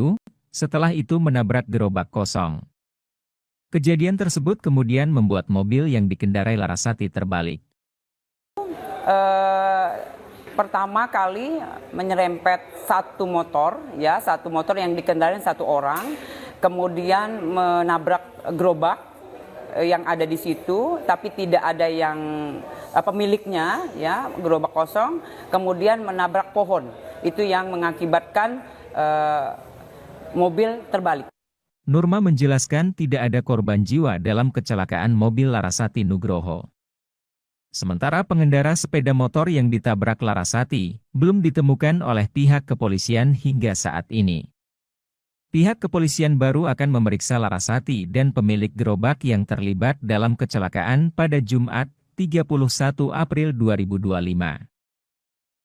setelah itu menabrak gerobak kosong. Kejadian tersebut kemudian membuat mobil yang dikendarai Larasati terbalik. Pertama kali menyerempet satu motor yang dikendarai satu orang, kemudian menabrak gerobak yang ada di situ, tapi tidak ada yang pemiliknya, ya, gerobak kosong, kemudian menabrak pohon. Itu yang mengakibatkan mobil terbalik. Nurma menjelaskan tidak ada korban jiwa dalam kecelakaan mobil Larasati Nugroho. Sementara pengendara sepeda motor yang ditabrak Larasati belum ditemukan oleh pihak kepolisian hingga saat ini. Pihak kepolisian baru akan memeriksa Larasati dan pemilik gerobak yang terlibat dalam kecelakaan pada Jumat, 31 April 2025.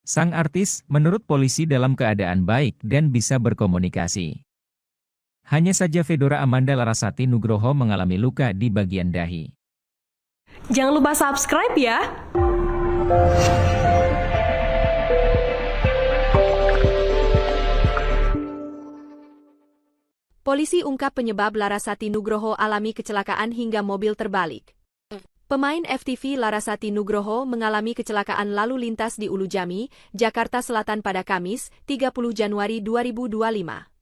Sang artis, menurut polisi dalam keadaan baik dan bisa berkomunikasi. Hanya saja Fedora Amanda Larasati Nugroho mengalami luka di bagian dahi. Jangan lupa subscribe ya! Polisi ungkap penyebab Larasati Nugroho alami kecelakaan hingga mobil terbalik. Pemain FTV Larasati Nugroho mengalami kecelakaan lalu lintas di Ulu Jami, Jakarta Selatan pada Kamis, 30 Januari 2025.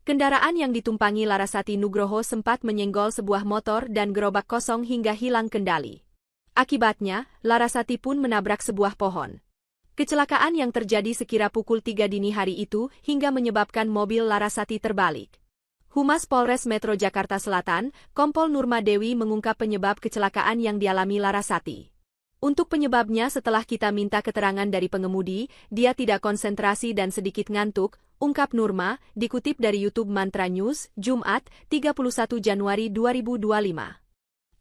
Kendaraan yang ditumpangi Larasati Nugroho sempat menyenggol sebuah motor dan gerobak kosong hingga hilang kendali. Akibatnya, Larasati pun menabrak sebuah pohon. Kecelakaan yang terjadi sekira pukul 3 dini hari itu hingga menyebabkan mobil Larasati terbalik. Humas Polres Metro Jakarta Selatan, Kompol Nurma Dewi mengungkap penyebab kecelakaan yang dialami Larasati. Untuk penyebabnya setelah kita minta keterangan dari pengemudi, dia tidak konsentrasi dan sedikit ngantuk, ungkap Nurma, dikutip dari YouTube Mantra News, Jumat, 31 Januari 2025.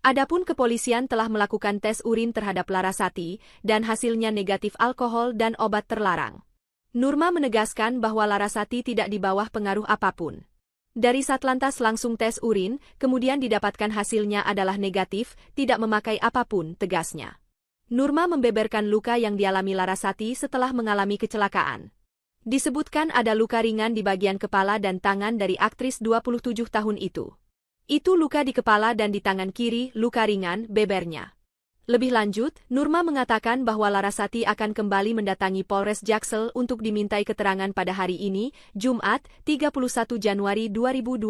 Adapun kepolisian telah melakukan tes urin terhadap Larasati, dan hasilnya negatif alkohol dan obat terlarang. Nurma menegaskan bahwa Larasati tidak di bawah pengaruh apapun. Dari Satlantas langsung tes urin, kemudian didapatkan hasilnya adalah negatif, tidak memakai apapun, tegasnya. Nurma membeberkan luka yang dialami Larasati setelah mengalami kecelakaan. Disebutkan ada luka ringan di bagian kepala dan tangan dari aktris 27 tahun itu. Itu luka di kepala dan di tangan kiri, luka ringan, bebernya. Lebih lanjut, Nurma mengatakan bahwa Larasati akan kembali mendatangi Polres Jaksel untuk dimintai keterangan pada hari ini, Jumat, 31 Januari 2025.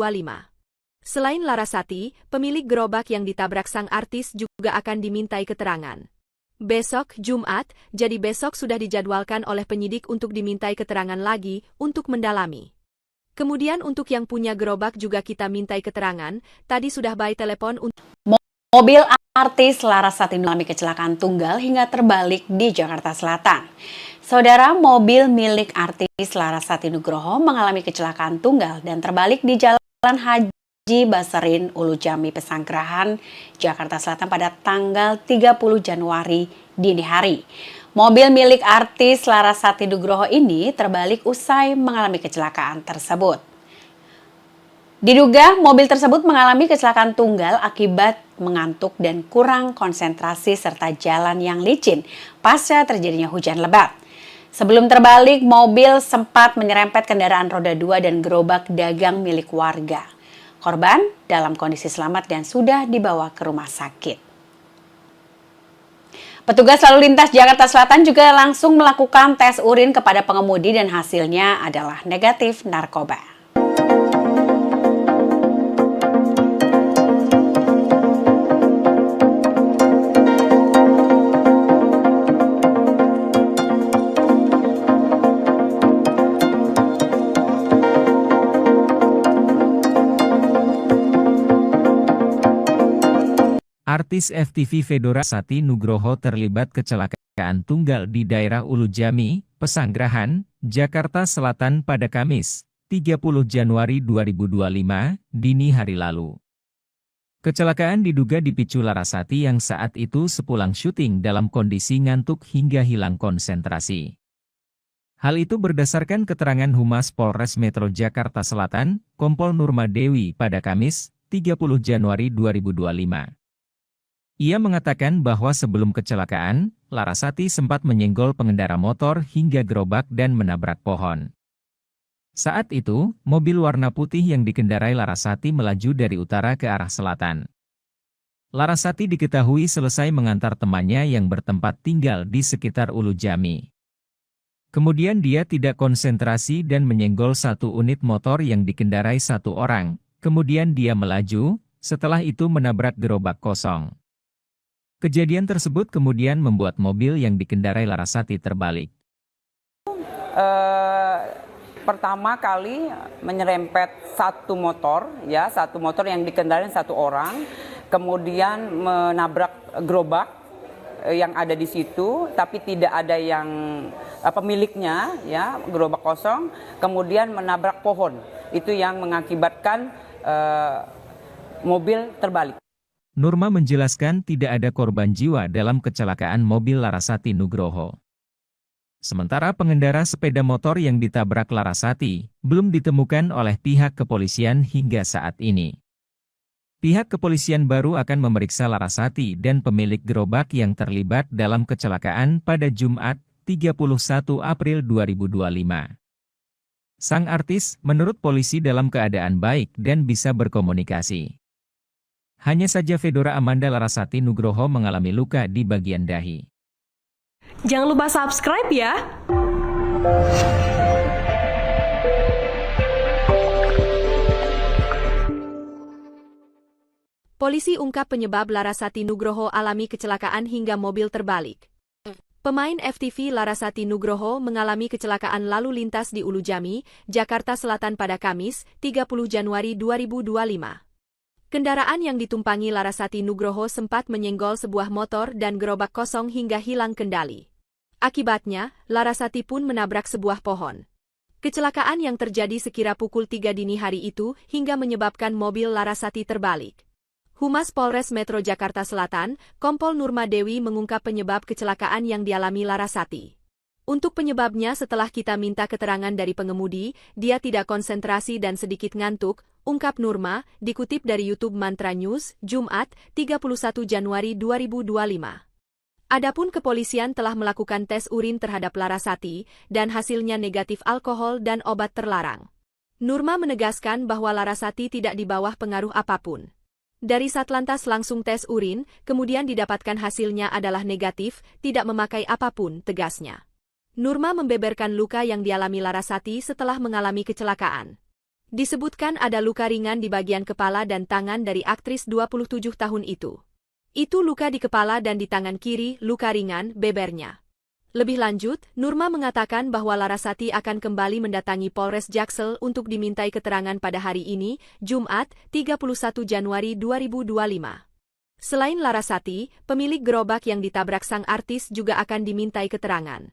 Selain Larasati, pemilik gerobak yang ditabrak sang artis juga akan dimintai keterangan. Besok, Jumat, jadi besok sudah dijadwalkan oleh penyidik untuk dimintai keterangan lagi untuk mendalami. Kemudian untuk yang punya gerobak juga kita mintai keterangan, tadi sudah by telepon untuk... Mobil artis Larasati mengalami kecelakaan tunggal hingga terbalik di Jakarta Selatan. Saudara, mobil milik artis Larasati Nugroho mengalami kecelakaan tunggal dan terbalik di Jalan Haji Basarin, Ulu Jami, Pesanggerahan, Jakarta Selatan pada tanggal 30 Januari dini hari. Mobil milik artis Larasati Nugroho ini terbalik usai mengalami kecelakaan tersebut. Diduga mobil tersebut mengalami kecelakaan tunggal akibat mengantuk dan kurang konsentrasi serta jalan yang licin pasca terjadinya hujan lebat. Sebelum terbalik, mobil sempat menyerempet kendaraan roda 2 dan gerobak dagang milik warga. Korban dalam kondisi selamat dan sudah dibawa ke rumah sakit. Petugas lalu lintas Jakarta Selatan juga langsung melakukan tes urin kepada pengemudi dan hasilnya adalah negatif narkoba. Artis FTV Fedora Sati Nugroho terlibat kecelakaan tunggal di daerah Ulujami, Pesanggerahan, Jakarta Selatan pada Kamis, 30 Januari 2025, dini hari lalu. Kecelakaan diduga dipicu Larasati yang saat itu sepulang syuting dalam kondisi ngantuk hingga hilang konsentrasi. Hal itu berdasarkan keterangan Humas Polres Metro Jakarta Selatan, Kompol Nurma Dewi pada Kamis, 30 Januari 2025. Ia mengatakan bahwa sebelum kecelakaan, Larasati sempat menyenggol pengendara motor hingga gerobak dan menabrak pohon. Saat itu, mobil warna putih yang dikendarai Larasati melaju dari utara ke arah selatan. Larasati diketahui selesai mengantar temannya yang bertempat tinggal di sekitar Ulujami. Kemudian dia tidak konsentrasi dan menyenggol satu unit motor yang dikendarai satu orang, kemudian dia melaju, setelah itu menabrak gerobak kosong. Kejadian tersebut kemudian membuat mobil yang dikendarai Larasati terbalik. Pertama kali menyerempet satu motor yang dikendarai satu orang, kemudian menabrak gerobak yang ada di situ, tapi tidak ada yang pemiliknya, ya, gerobak kosong, kemudian menabrak pohon. Itu yang mengakibatkan mobil terbalik. Nurma menjelaskan tidak ada korban jiwa dalam kecelakaan mobil Larasati Nugroho. Sementara pengendara sepeda motor yang ditabrak Larasati belum ditemukan oleh pihak kepolisian hingga saat ini. Pihak kepolisian baru akan memeriksa Larasati dan pemilik gerobak yang terlibat dalam kecelakaan pada Jumat, 31 April 2025. Sang artis menurut polisi dalam keadaan baik dan bisa berkomunikasi. Hanya saja Fedora Amanda Larasati Nugroho mengalami luka di bagian dahi. Jangan lupa subscribe ya! Polisi ungkap penyebab Larasati Nugroho alami kecelakaan hingga mobil terbalik. Pemain FTV Larasati Nugroho mengalami kecelakaan lalu lintas di Ulujami, Jakarta Selatan pada Kamis, 30 Januari 2025. Kendaraan yang ditumpangi Larasati Nugroho sempat menyenggol sebuah motor dan gerobak kosong hingga hilang kendali. Akibatnya, Larasati pun menabrak sebuah pohon. Kecelakaan yang terjadi sekira pukul 3 dini hari itu hingga menyebabkan mobil Larasati terbalik. Humas Polres Metro Jakarta Selatan, Kompol Nurma Dewi mengungkap penyebab kecelakaan yang dialami Larasati. Untuk penyebabnya setelah kita minta keterangan dari pengemudi, dia tidak konsentrasi dan sedikit ngantuk, ungkap Nurma, dikutip dari YouTube Mantra News, Jumat, 31 Januari 2025. Adapun kepolisian telah melakukan tes urin terhadap Larasati, dan hasilnya negatif alkohol dan obat terlarang. Nurma menegaskan bahwa Larasati tidak di bawah pengaruh apapun. Dari Satlantas langsung tes urin, kemudian didapatkan hasilnya adalah negatif, tidak memakai apapun, tegasnya. Nurma membeberkan luka yang dialami Larasati setelah mengalami kecelakaan. Disebutkan ada luka ringan di bagian kepala dan tangan dari aktris 27 tahun itu. Itu luka di kepala dan di tangan kiri, luka ringan, bebernya. Lebih lanjut, Nurma mengatakan bahwa Larasati akan kembali mendatangi Polres Jaksel untuk dimintai keterangan pada hari ini, Jumat, 31 Januari 2025. Selain Larasati, pemilik gerobak yang ditabrak sang artis juga akan dimintai keterangan.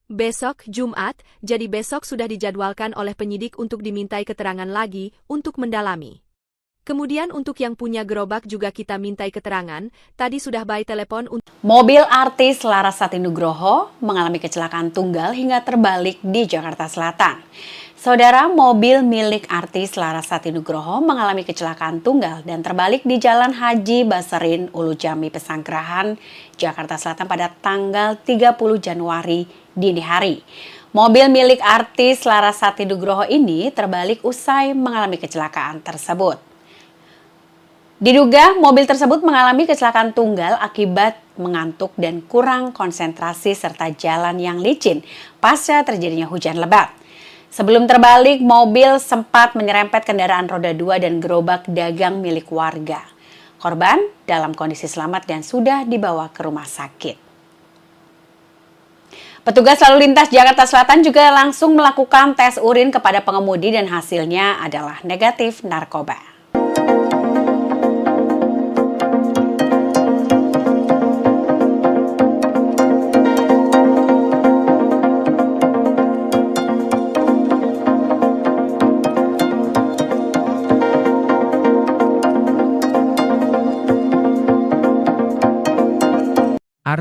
Besok, Jumat, jadi besok sudah dijadwalkan oleh penyidik untuk dimintai keterangan lagi, untuk mendalami. Kemudian untuk yang punya gerobak juga kita mintai keterangan, tadi sudah by telepon untuk... Mobil artis Larasati Nugroho mengalami kecelakaan tunggal hingga terbalik di Jakarta Selatan. Saudara, mobil milik artis Larasati Nugroho mengalami kecelakaan tunggal dan terbalik di Jalan Haji Basarin, Ulujami, Pesanggerahan, Jakarta Selatan pada tanggal 30 Januari dini hari. Mobil milik artis Larasati Nugroho ini terbalik usai mengalami kecelakaan tersebut. Diduga mobil tersebut mengalami kecelakaan tunggal akibat mengantuk dan kurang konsentrasi serta jalan yang licin pasca terjadinya hujan lebat. Sebelum terbalik, mobil sempat menyerempet kendaraan roda 2 dan gerobak dagang milik warga. Korban dalam kondisi selamat dan sudah dibawa ke rumah sakit. Petugas lalu lintas Jakarta Selatan juga langsung melakukan tes urin kepada pengemudi dan hasilnya adalah negatif narkoba.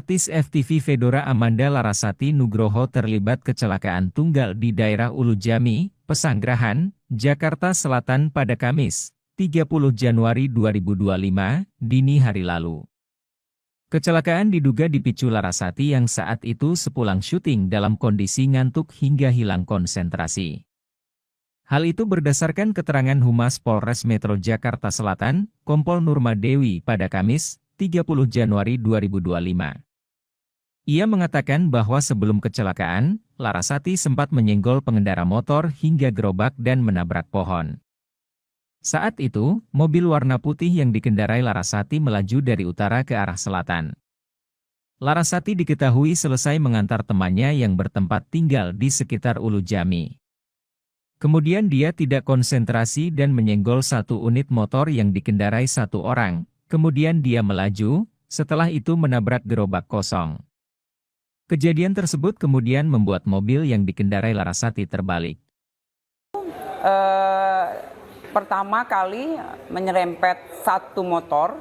Artis FTV Fedora Amanda Larasati Nugroho terlibat kecelakaan tunggal di daerah Ulujami, Pesanggerahan, Jakarta Selatan pada Kamis, 30 Januari 2025, dini hari lalu. Kecelakaan diduga dipicu Larasati yang saat itu sepulang syuting dalam kondisi ngantuk hingga hilang konsentrasi. Hal itu berdasarkan keterangan Humas Polres Metro Jakarta Selatan, Kompol Nurma Dewi pada Kamis, 30 Januari 2025. Ia mengatakan bahwa sebelum kecelakaan, Larasati sempat menyenggol pengendara motor hingga gerobak dan menabrak pohon. Saat itu, mobil warna putih yang dikendarai Larasati melaju dari utara ke arah selatan. Larasati diketahui selesai mengantar temannya yang bertempat tinggal di sekitar Ulujami. Kemudian dia tidak konsentrasi dan menyenggol satu unit motor yang dikendarai satu orang. Kemudian dia melaju, setelah itu menabrak gerobak kosong. Kejadian tersebut kemudian membuat mobil yang dikendarai Larasati terbalik. Pertama kali menyerempet satu motor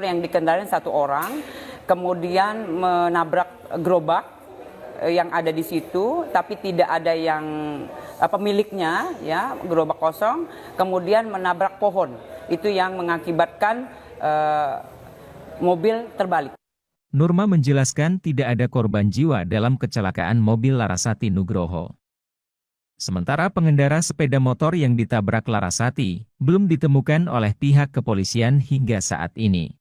yang dikendarai satu orang, kemudian menabrak gerobak yang ada di situ, tapi tidak ada yang pemiliknya, ya, gerobak kosong, kemudian menabrak pohon. Itu yang mengakibatkan mobil terbalik. Nurma menjelaskan tidak ada korban jiwa dalam kecelakaan mobil Larasati Nugroho. Sementara pengendara sepeda motor yang ditabrak Larasati belum ditemukan oleh pihak kepolisian hingga saat ini.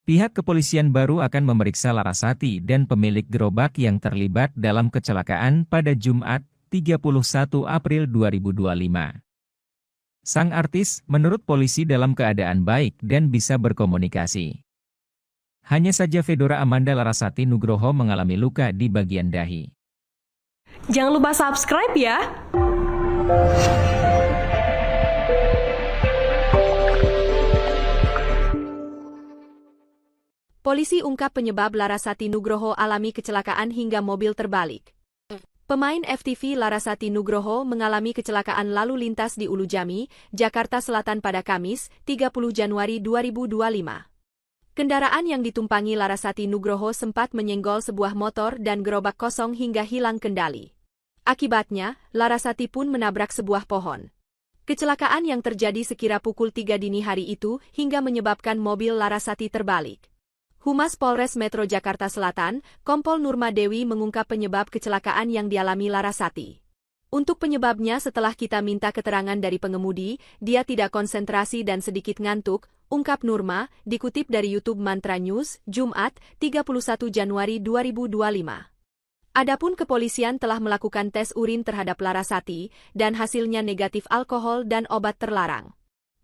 Pihak kepolisian baru akan memeriksa Larasati dan pemilik gerobak yang terlibat dalam kecelakaan pada Jumat, 31 April 2025. Sang artis, menurut polisi dalam keadaan baik dan bisa berkomunikasi. Hanya saja Fedora Amanda Larasati Nugroho mengalami luka di bagian dahi. Jangan lupa subscribe ya! Polisi ungkap penyebab Larasati Nugroho alami kecelakaan hingga mobil terbalik. Pemain FTV Larasati Nugroho mengalami kecelakaan lalu lintas di Ulujami, Jakarta Selatan pada Kamis, 30 Januari 2025. Kendaraan yang ditumpangi Larasati Nugroho sempat menyenggol sebuah motor dan gerobak kosong hingga hilang kendali. Akibatnya, Larasati pun menabrak sebuah pohon. Kecelakaan yang terjadi sekira pukul 3 dini hari itu hingga menyebabkan mobil Larasati terbalik. Humas Polres Metro Jakarta Selatan, Kompol Nurma Dewi mengungkap penyebab kecelakaan yang dialami Larasati. Untuk penyebabnya setelah kita minta keterangan dari pengemudi, dia tidak konsentrasi dan sedikit ngantuk, ungkap Nurma, dikutip dari YouTube Mantra News, Jumat, 31 Januari 2025. Adapun kepolisian telah melakukan tes urin terhadap Larasati, dan hasilnya negatif alkohol dan obat terlarang.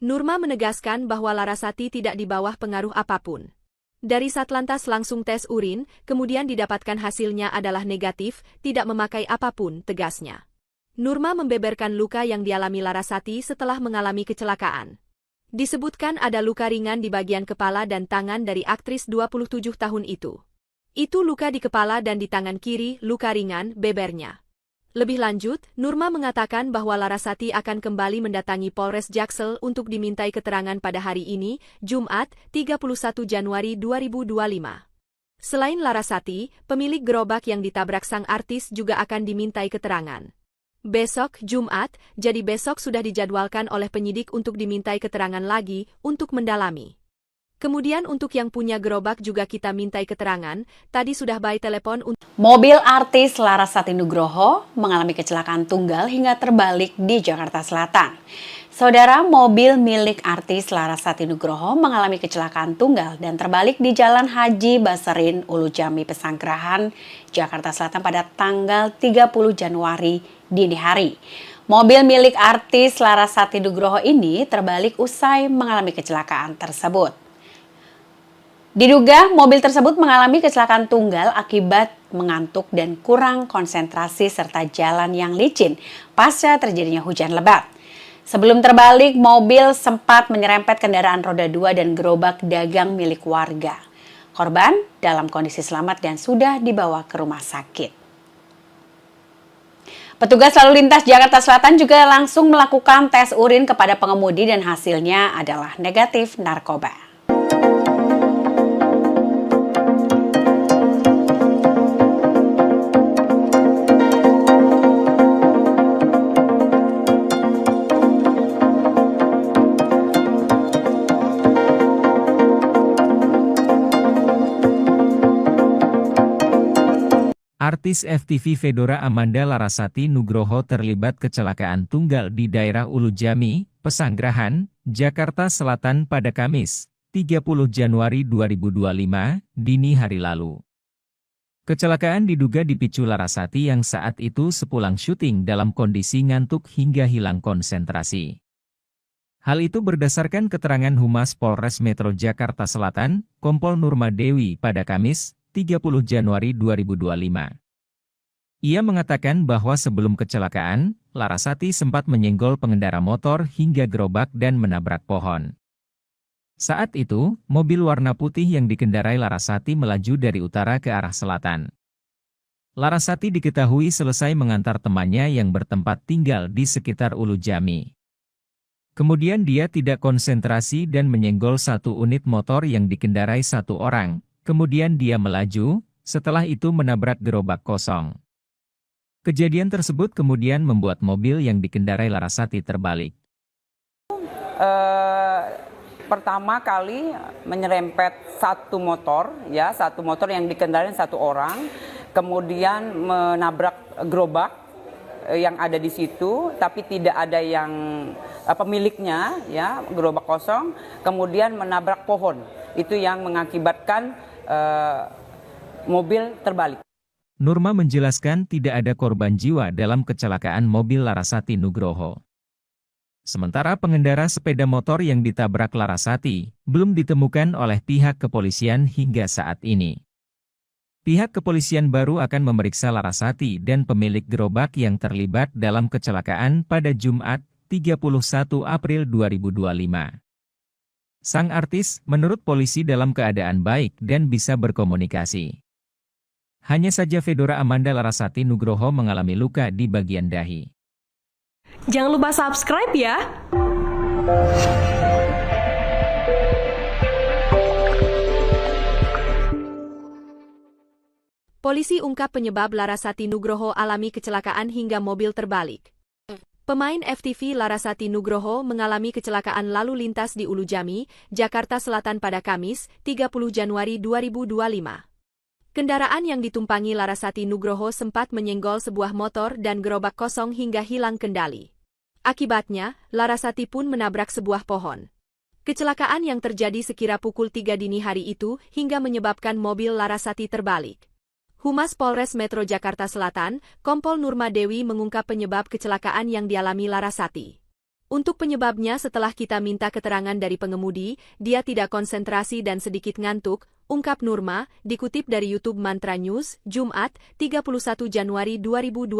Nurma menegaskan bahwa Larasati tidak di bawah pengaruh apapun. Dari Satlantas langsung tes urin, kemudian didapatkan hasilnya adalah negatif, tidak memakai apapun, tegasnya. Nurma membeberkan luka yang dialami Larasati setelah mengalami kecelakaan. Disebutkan ada luka ringan di bagian kepala dan tangan dari aktris 27 tahun itu. Itu luka di kepala dan di tangan kiri, luka ringan, bebernya. Lebih lanjut, Nurma mengatakan bahwa Larasati akan kembali mendatangi Polres Jaksel untuk dimintai keterangan pada hari ini, Jumat, 31 Januari 2025. Selain Larasati, pemilik gerobak yang ditabrak sang artis juga akan dimintai keterangan. Besok, Jumat, jadi besok sudah dijadwalkan oleh penyidik untuk dimintai keterangan lagi untuk mendalami. Kemudian untuk yang punya gerobak juga kita mintai keterangan, tadi sudah by telepon untuk... Mobil artis Larasati Nugroho mengalami kecelakaan tunggal hingga terbalik di Jakarta Selatan. Saudara, mobil milik artis Larasati Nugroho mengalami kecelakaan tunggal dan terbalik di Jalan Haji Baserin, Ulujami, Pesanggerahan, Jakarta Selatan pada tanggal 30 Januari dini hari. Mobil milik artis Larasati Nugroho ini terbalik usai mengalami kecelakaan tersebut. Diduga mobil tersebut mengalami kecelakaan tunggal akibat mengantuk dan kurang konsentrasi serta jalan yang licin pasca terjadinya hujan lebat. Sebelum terbalik, mobil sempat menyerempet kendaraan roda 2 dan gerobak dagang milik warga. Korban dalam kondisi selamat dan sudah dibawa ke rumah sakit. Petugas lalu lintas Jakarta Selatan juga langsung melakukan tes urin kepada pengemudi dan hasilnya adalah negatif narkoba. Artis FTV Fedora Amanda Larasati Nugroho terlibat kecelakaan tunggal di daerah Ulujami, Pesanggerahan, Jakarta Selatan pada Kamis, 30 Januari 2025, dini hari lalu. Kecelakaan diduga dipicu Larasati yang saat itu sepulang syuting dalam kondisi ngantuk hingga hilang konsentrasi. Hal itu berdasarkan keterangan Humas Polres Metro Jakarta Selatan, Kompol Nurma Dewi pada Kamis, 30 Januari 2025. Ia mengatakan bahwa sebelum kecelakaan, Larasati sempat menyenggol pengendara motor hingga gerobak dan menabrak pohon. Saat itu, mobil warna putih yang dikendarai Larasati melaju dari utara ke arah selatan. Larasati diketahui selesai mengantar temannya yang bertempat tinggal di sekitar Ulujami. Kemudian dia tidak konsentrasi dan menyenggol satu unit motor yang dikendarai satu orang, kemudian dia melaju, setelah itu menabrak gerobak kosong. Kejadian tersebut kemudian membuat mobil yang dikendarai Larasati terbalik. Pertama kali menyerempet satu motor yang dikendarai satu orang, kemudian menabrak gerobak yang ada di situ, tapi tidak ada yang pemiliknya, ya, gerobak kosong, kemudian menabrak pohon. Itu yang mengakibatkan mobil terbalik. Nurma menjelaskan tidak ada korban jiwa dalam kecelakaan mobil Larasati Nugroho. Sementara pengendara sepeda motor yang ditabrak Larasati belum ditemukan oleh pihak kepolisian hingga saat ini. Pihak kepolisian baru akan memeriksa Larasati dan pemilik gerobak yang terlibat dalam kecelakaan pada Jumat, 31 April 2025. Sang artis, menurut polisi dalam keadaan baik dan bisa berkomunikasi. Hanya saja Fedora Amanda Larasati Nugroho mengalami luka di bagian dahi. Jangan lupa subscribe ya! Polisi ungkap penyebab Larasati Nugroho alami kecelakaan hingga mobil terbalik. Pemain FTV Larasati Nugroho mengalami kecelakaan lalu lintas di Ulujami, Jakarta Selatan pada Kamis, 30 Januari 2025. Kendaraan yang ditumpangi Larasati Nugroho sempat menyenggol sebuah motor dan gerobak kosong hingga hilang kendali. Akibatnya, Larasati pun menabrak sebuah pohon. Kecelakaan yang terjadi sekira pukul 3 dini hari itu hingga menyebabkan mobil Larasati terbalik. Humas Polres Metro Jakarta Selatan, Kompol Nurma Dewi mengungkap penyebab kecelakaan yang dialami Larasati. Untuk penyebabnya setelah kita minta keterangan dari pengemudi, dia tidak konsentrasi dan sedikit ngantuk, ungkap Nurma, dikutip dari YouTube Mantra News, Jumat, 31 Januari 2025.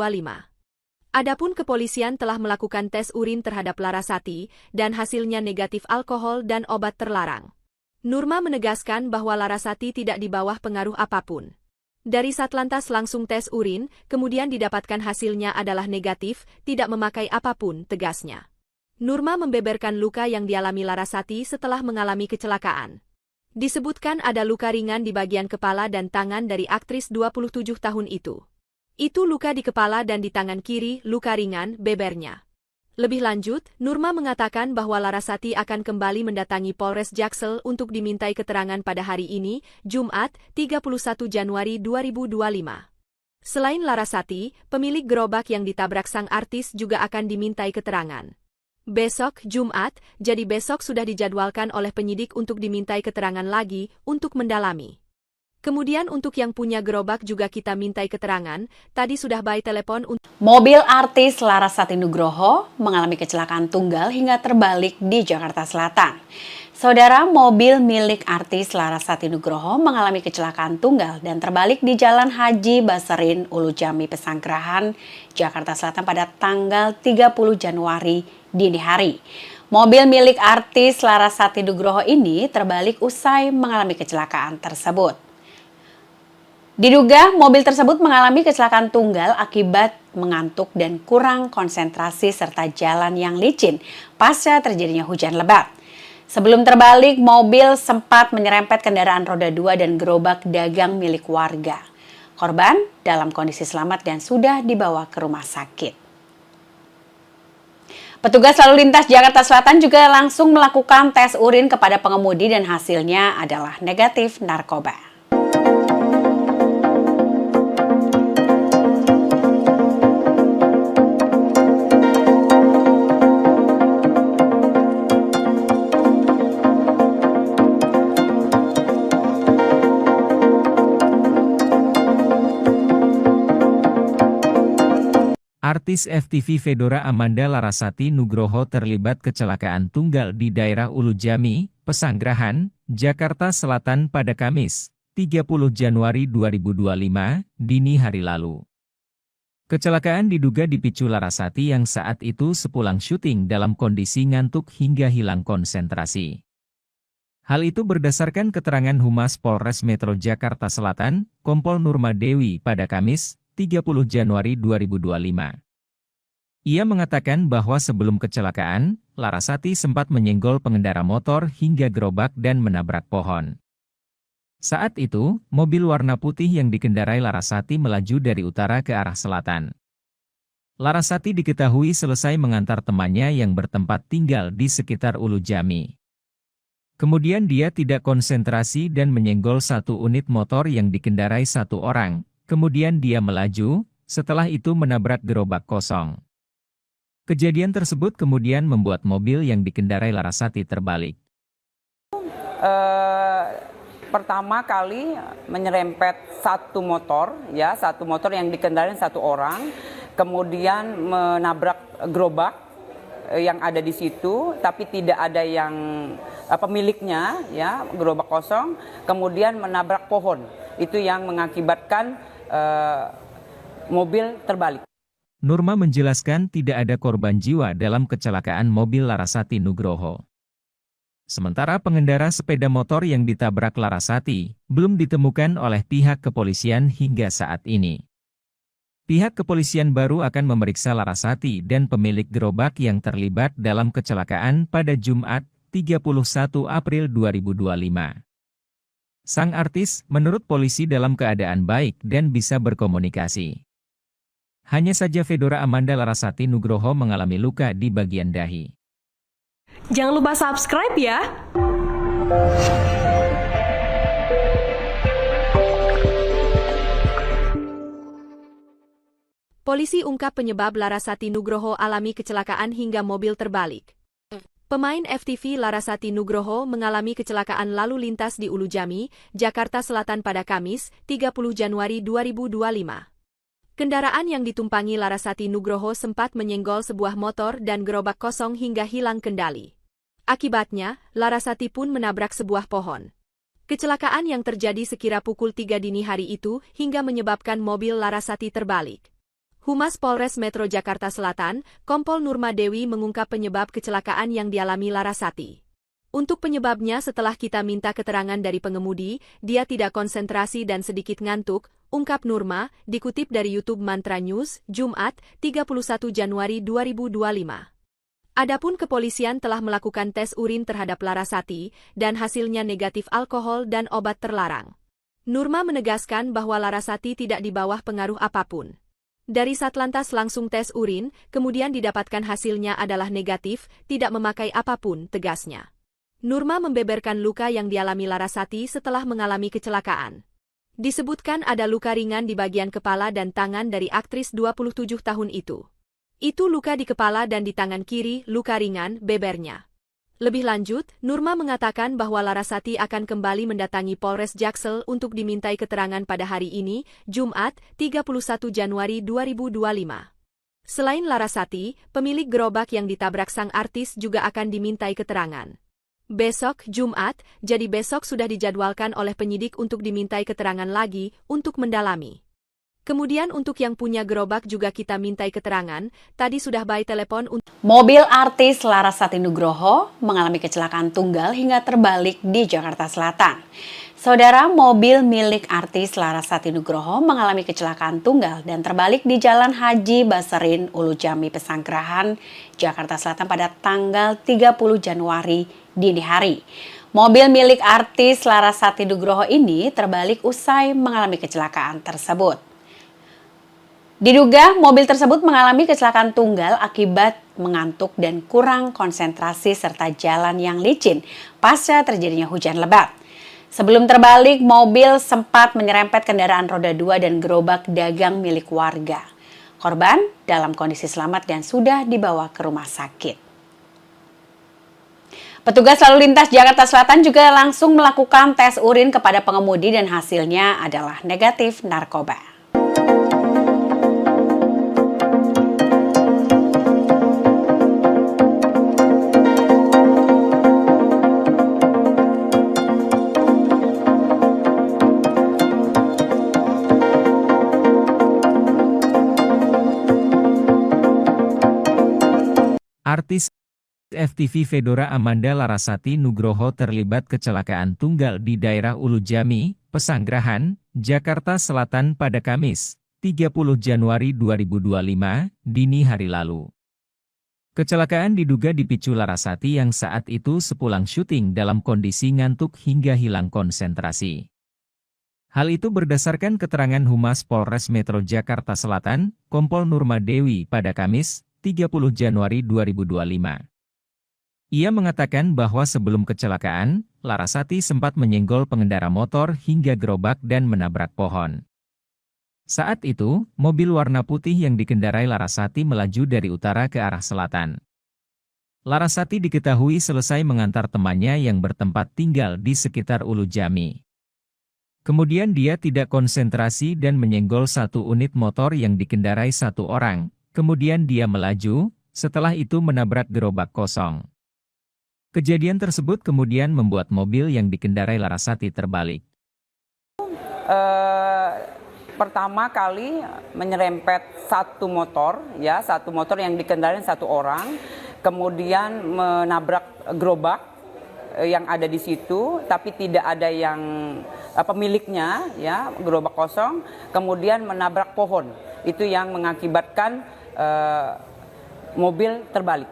Adapun kepolisian telah melakukan tes urin terhadap Larasati, dan hasilnya negatif alkohol dan obat terlarang. Nurma menegaskan bahwa Larasati tidak di bawah pengaruh apapun. Dari Satlantas langsung tes urin, kemudian didapatkan hasilnya adalah negatif, tidak memakai apapun, tegasnya. Nurma membeberkan luka yang dialami Larasati setelah mengalami kecelakaan. Disebutkan ada luka ringan di bagian kepala dan tangan dari aktris 27 tahun itu. Itu luka di kepala dan di tangan kiri, luka ringan, bebernya. Lebih lanjut, Nurma mengatakan bahwa Larasati akan kembali mendatangi Polres Jaksel untuk dimintai keterangan pada hari ini, Jumat, 31 Januari 2025. Selain Larasati, pemilik gerobak yang ditabrak sang artis juga akan dimintai keterangan. Besok, Jumat, jadi besok sudah dijadwalkan oleh penyidik untuk dimintai keterangan lagi, untuk mendalami. Kemudian untuk yang punya gerobak juga kita mintai keterangan, tadi sudah by telepon untuk... Mobil artis Larasati Nugroho mengalami kecelakaan tunggal hingga terbalik di Jakarta Selatan. Saudara, mobil milik artis Larasati Nugroho mengalami kecelakaan tunggal dan terbalik di Jalan Haji Baserin, Ulujami, Pesanggerahan, Jakarta Selatan pada tanggal 30 Januari dini hari. Mobil milik artis Larasati Nugroho ini terbalik usai mengalami kecelakaan tersebut. Diduga mobil tersebut mengalami kecelakaan tunggal akibat mengantuk dan kurang konsentrasi serta jalan yang licin pasca terjadinya hujan lebat. Sebelum terbalik, mobil sempat menyerempet kendaraan roda 2 dan gerobak dagang milik warga. Korban dalam kondisi selamat dan sudah dibawa ke rumah sakit. Petugas lalu lintas Jakarta Selatan juga langsung melakukan tes urin kepada pengemudi dan hasilnya adalah negatif narkoba. Artis FTV Fedora Amanda Larasati Nugroho terlibat kecelakaan tunggal di daerah Ulu Jami, Pesanggerahan, Jakarta Selatan pada Kamis, 30 Januari 2025, dini hari lalu. Kecelakaan diduga dipicu Larasati yang saat itu sepulang syuting dalam kondisi ngantuk hingga hilang konsentrasi. Hal itu berdasarkan keterangan Humas Polres Metro Jakarta Selatan, Kompol Nurma Dewi pada Kamis, 30 Januari 2025. Ia mengatakan bahwa sebelum kecelakaan, Larasati sempat menyenggol pengendara motor hingga gerobak dan menabrak pohon. Saat itu, mobil warna putih yang dikendarai Larasati melaju dari utara ke arah selatan. Larasati diketahui selesai mengantar temannya yang bertempat tinggal di sekitar Ulu Jami. Kemudian dia tidak konsentrasi dan menyenggol satu unit motor yang dikendarai satu orang. Kemudian dia melaju, setelah itu menabrak gerobak kosong. Kejadian tersebut kemudian membuat mobil yang dikendarai Larasati terbalik. Pertama kali menyerempet satu motor yang dikendarai satu orang, kemudian menabrak gerobak yang ada di situ, tapi tidak ada yang pemiliknya, ya, gerobak kosong, kemudian menabrak pohon. Itu yang mengakibatkan mobil terbalik. Nurma menjelaskan tidak ada korban jiwa dalam kecelakaan mobil Larasati Nugroho. Sementara pengendara sepeda motor yang ditabrak Larasati belum ditemukan oleh pihak kepolisian hingga saat ini. Pihak kepolisian baru akan memeriksa Larasati dan pemilik gerobak yang terlibat dalam kecelakaan pada Jumat, 31 April 2025. Sang artis menurut polisi dalam keadaan baik dan bisa berkomunikasi. Hanya saja Fedora Amanda Larasati Nugroho mengalami luka di bagian dahi. Jangan lupa subscribe ya! Polisi ungkap penyebab Larasati Nugroho alami kecelakaan hingga mobil terbalik. Pemain FTV Larasati Nugroho mengalami kecelakaan lalu lintas di Ulu Jami, Jakarta Selatan pada Kamis, 30 Januari 2025. Kendaraan yang ditumpangi Larasati Nugroho sempat menyenggol sebuah motor dan gerobak kosong hingga hilang kendali. Akibatnya, Larasati pun menabrak sebuah pohon. Kecelakaan yang terjadi sekira pukul 3 dini hari itu hingga menyebabkan mobil Larasati terbalik. Humas Polres Metro Jakarta Selatan, Kompol Nurma Dewi mengungkap penyebab kecelakaan yang dialami Larasati. Untuk penyebabnya setelah kita minta keterangan dari pengemudi, dia tidak konsentrasi dan sedikit ngantuk, ungkap Nurma, dikutip dari YouTube Mantra News, Jumat, 31 Januari 2025. Adapun kepolisian telah melakukan tes urin terhadap Larasati, dan hasilnya negatif alkohol dan obat terlarang. Nurma menegaskan bahwa Larasati tidak di bawah pengaruh apapun. Dari Satlantas langsung tes urin, kemudian didapatkan hasilnya adalah negatif, tidak memakai apapun, tegasnya. Nurma membeberkan luka yang dialami Larasati setelah mengalami kecelakaan. Disebutkan ada luka ringan di bagian kepala dan tangan dari aktris 27 tahun itu. Itu luka di kepala dan di tangan kiri, luka ringan, bebernya. Lebih lanjut, Nurma mengatakan bahwa Larasati akan kembali mendatangi Polres Jaksel untuk dimintai keterangan pada hari ini, Jumat, 31 Januari 2025. Selain Larasati, pemilik gerobak yang ditabrak sang artis juga akan dimintai keterangan. Besok, Jumat, jadi besok sudah dijadwalkan oleh penyidik untuk dimintai keterangan lagi untuk mendalami. Kemudian untuk yang punya gerobak juga kita mintai keterangan, tadi sudah by telepon untuk... Mobil artis Larasati Nugroho mengalami kecelakaan tunggal hingga terbalik di Jakarta Selatan. Saudara, mobil milik artis Larasati Nugroho mengalami kecelakaan tunggal dan terbalik di Jalan Haji Baserin, Ulu Jami, Pesanggerahan, Jakarta Selatan pada tanggal 30 Januari dini hari. Mobil milik artis Larasati Nugroho ini terbalik usai mengalami kecelakaan tersebut. Diduga mobil tersebut mengalami kecelakaan tunggal akibat mengantuk dan kurang konsentrasi serta jalan yang licin pasca terjadinya hujan lebat. Sebelum terbalik, mobil sempat menyerempet kendaraan roda 2 dan gerobak dagang milik warga. Korban dalam kondisi selamat dan sudah dibawa ke rumah sakit. Petugas lalu lintas Jakarta Selatan juga langsung melakukan tes urin kepada pengemudi dan hasilnya adalah negatif narkoba. Artis FTV Fedora Amanda Larasati Nugroho terlibat kecelakaan tunggal di daerah Ulujami, Pesanggerahan, Jakarta Selatan pada Kamis, 30 Januari 2025, dini hari lalu. Kecelakaan diduga dipicu Larasati yang saat itu sepulang syuting dalam kondisi ngantuk hingga hilang konsentrasi. Hal itu berdasarkan keterangan Humas Polres Metro Jakarta Selatan, Kompol Nurma Dewi pada Kamis, 30 Januari 2025. Ia mengatakan bahwa sebelum kecelakaan, Larasati sempat menyenggol pengendara motor hingga gerobak dan menabrak pohon. Saat itu, mobil warna putih yang dikendarai Larasati melaju dari utara ke arah selatan. Larasati diketahui selesai mengantar temannya yang bertempat tinggal di sekitar Ulujami. Kemudian dia tidak konsentrasi dan menyenggol satu unit motor yang dikendarai satu orang, kemudian dia melaju, setelah itu menabrak gerobak kosong. Kejadian tersebut kemudian membuat mobil yang dikendarai Larasati terbalik. Pertama kali menyerempet satu motor yang dikendarai satu orang, kemudian menabrak gerobak yang ada di situ, tapi tidak ada yang pemiliknya, ya, gerobak kosong, kemudian menabrak pohon. Itu yang mengakibatkan mobil terbalik.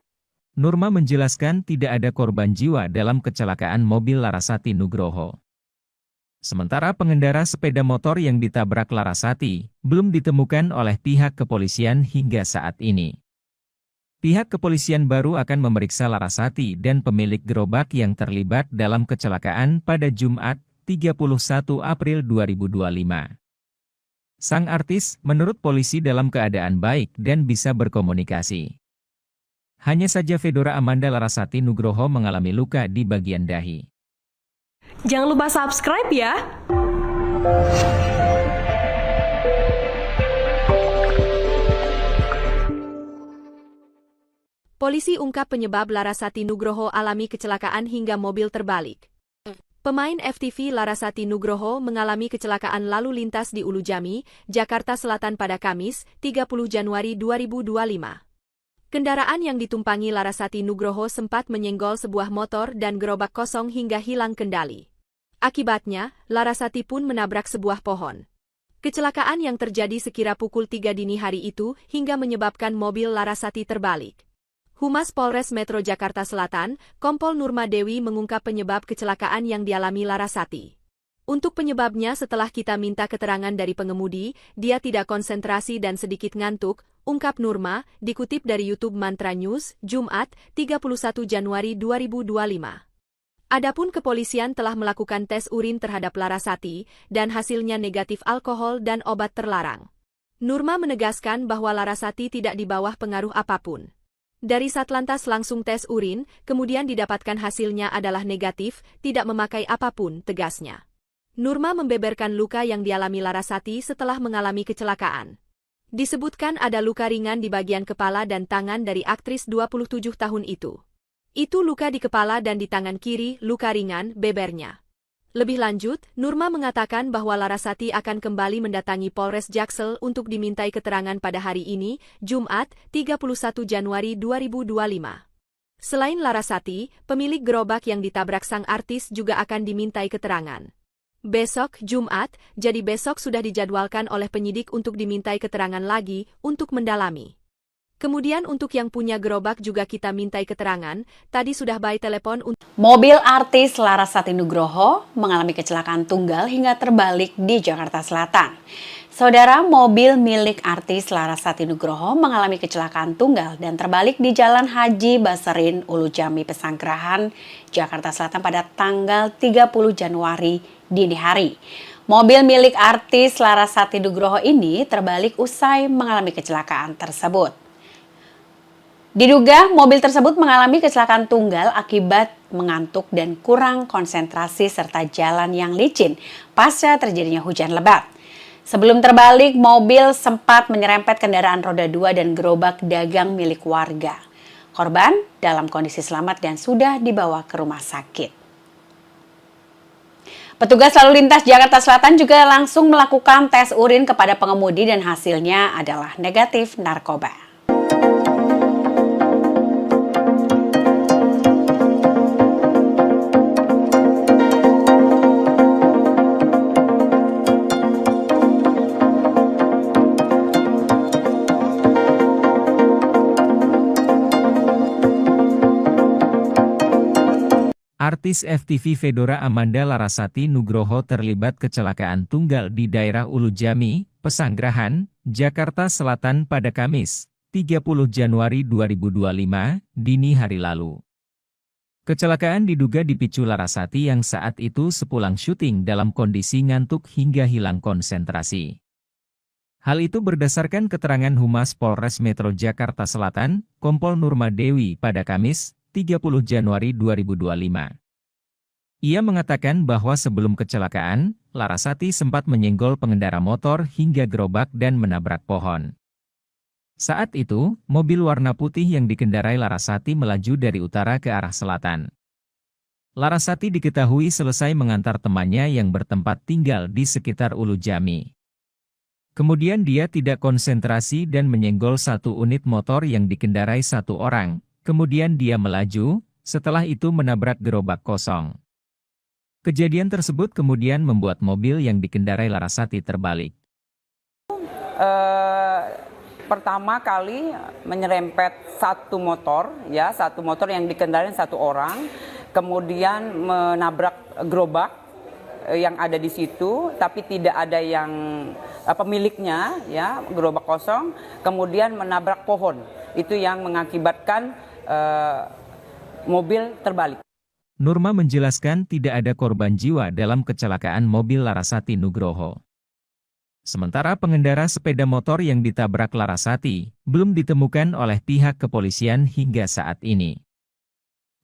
Nurma menjelaskan tidak ada korban jiwa dalam kecelakaan mobil Larasati Nugroho. Sementara pengendara sepeda motor yang ditabrak Larasati belum ditemukan oleh pihak kepolisian hingga saat ini. Pihak kepolisian baru akan memeriksa Larasati dan pemilik gerobak yang terlibat dalam kecelakaan pada Jumat, 31 April 2025. Sang artis, menurut polisi dalam keadaan baik dan bisa berkomunikasi. Hanya saja Fedora Amanda Larasati Nugroho mengalami luka di bagian dahi. Jangan lupa subscribe ya! Polisi ungkap penyebab Larasati Nugroho alami kecelakaan hingga mobil terbalik. Pemain FTV Larasati Nugroho mengalami kecelakaan lalu lintas di Ulujami, Jakarta Selatan pada Kamis, 30 Januari 2025. Kendaraan yang ditumpangi Larasati Nugroho sempat menyenggol sebuah motor dan gerobak kosong hingga hilang kendali. Akibatnya, Larasati pun menabrak sebuah pohon. Kecelakaan yang terjadi sekira pukul 3 dini hari itu hingga menyebabkan mobil Larasati terbalik. Humas Polres Metro Jakarta Selatan, Kompol Nurma Dewi mengungkap penyebab kecelakaan yang dialami Larasati. Untuk penyebabnya setelah kita minta keterangan dari pengemudi, dia tidak konsentrasi dan sedikit ngantuk, ungkap Nurma, dikutip dari YouTube Mantra News, Jumat, 31 Januari 2025. Adapun kepolisian telah melakukan tes urin terhadap Larasati, dan hasilnya negatif alkohol dan obat terlarang. Nurma menegaskan bahwa Larasati tidak di bawah pengaruh apapun. Dari Satlantas langsung tes urin, kemudian didapatkan hasilnya adalah negatif, tidak memakai apapun, tegasnya. Nurma membeberkan luka yang dialami Larasati setelah mengalami kecelakaan. Disebutkan ada luka ringan di bagian kepala dan tangan dari aktris 27 tahun itu. Itu luka di kepala dan di tangan kiri, luka ringan, bebernya. Lebih lanjut, Nurma mengatakan bahwa Larasati akan kembali mendatangi Polres Jaksel untuk dimintai keterangan pada hari ini, Jumat, 31 Januari 2025. Selain Larasati, pemilik gerobak yang ditabrak sang artis juga akan dimintai keterangan. Besok, Jumat, jadi besok sudah dijadwalkan oleh penyidik untuk dimintai keterangan lagi, untuk mendalami. Kemudian untuk yang punya gerobak juga kita mintai keterangan, tadi sudah by telepon untuk... Mobil artis Larasati Nugroho mengalami kecelakaan tunggal hingga terbalik di Jakarta Selatan. Saudara, mobil milik artis Larasati Nugroho mengalami kecelakaan tunggal dan terbalik di Jalan Haji Baserin, Ulujami, Pesanggerahan, Jakarta Selatan pada tanggal 30 Januari dini hari. Mobil milik artis Larasati Nugroho ini terbalik usai mengalami kecelakaan tersebut. Diduga mobil tersebut mengalami kecelakaan tunggal akibat mengantuk dan kurang konsentrasi serta jalan yang licin pasca terjadinya hujan lebat. Sebelum terbalik, mobil sempat menyerempet kendaraan roda 2 dan gerobak dagang milik warga. Korban dalam kondisi selamat dan sudah dibawa ke rumah sakit. Petugas lalu lintas Jakarta Selatan juga langsung melakukan tes urin kepada pengemudi dan hasilnya adalah negatif narkoba. Artis FTV Fedora Amanda Larasati Nugroho terlibat kecelakaan tunggal di daerah Ulu Jami, Pesanggerahan, Jakarta Selatan pada Kamis, 30 Januari 2025, dini hari lalu. Kecelakaan diduga dipicu Larasati yang saat itu sepulang syuting dalam kondisi ngantuk hingga hilang konsentrasi. Hal itu berdasarkan keterangan Humas Polres Metro Jakarta Selatan, Kompol Nurma Dewi pada Kamis, 30 Januari 2025. Ia mengatakan bahwa sebelum kecelakaan, Larasati sempat menyenggol pengendara motor hingga gerobak dan menabrak pohon. Saat itu, mobil warna putih yang dikendarai Larasati melaju dari utara ke arah selatan. Larasati diketahui selesai mengantar temannya yang bertempat tinggal di sekitar Ulu Jami. Kemudian dia tidak konsentrasi dan menyenggol satu unit motor yang dikendarai satu orang. Kemudian dia melaju, setelah itu menabrak gerobak kosong. Kejadian tersebut kemudian membuat mobil yang dikendarai Larasati terbalik. Pertama kali menyerempet satu motor yang dikendarai satu orang, kemudian menabrak gerobak yang ada di situ, tapi tidak ada yang pemiliknya, ya, gerobak kosong, kemudian menabrak pohon. Itu yang mengakibatkan mobil terbalik. Nurma menjelaskan tidak ada korban jiwa dalam kecelakaan mobil Larasati Nugroho. Sementara pengendara sepeda motor yang ditabrak Larasati belum ditemukan oleh pihak kepolisian hingga saat ini.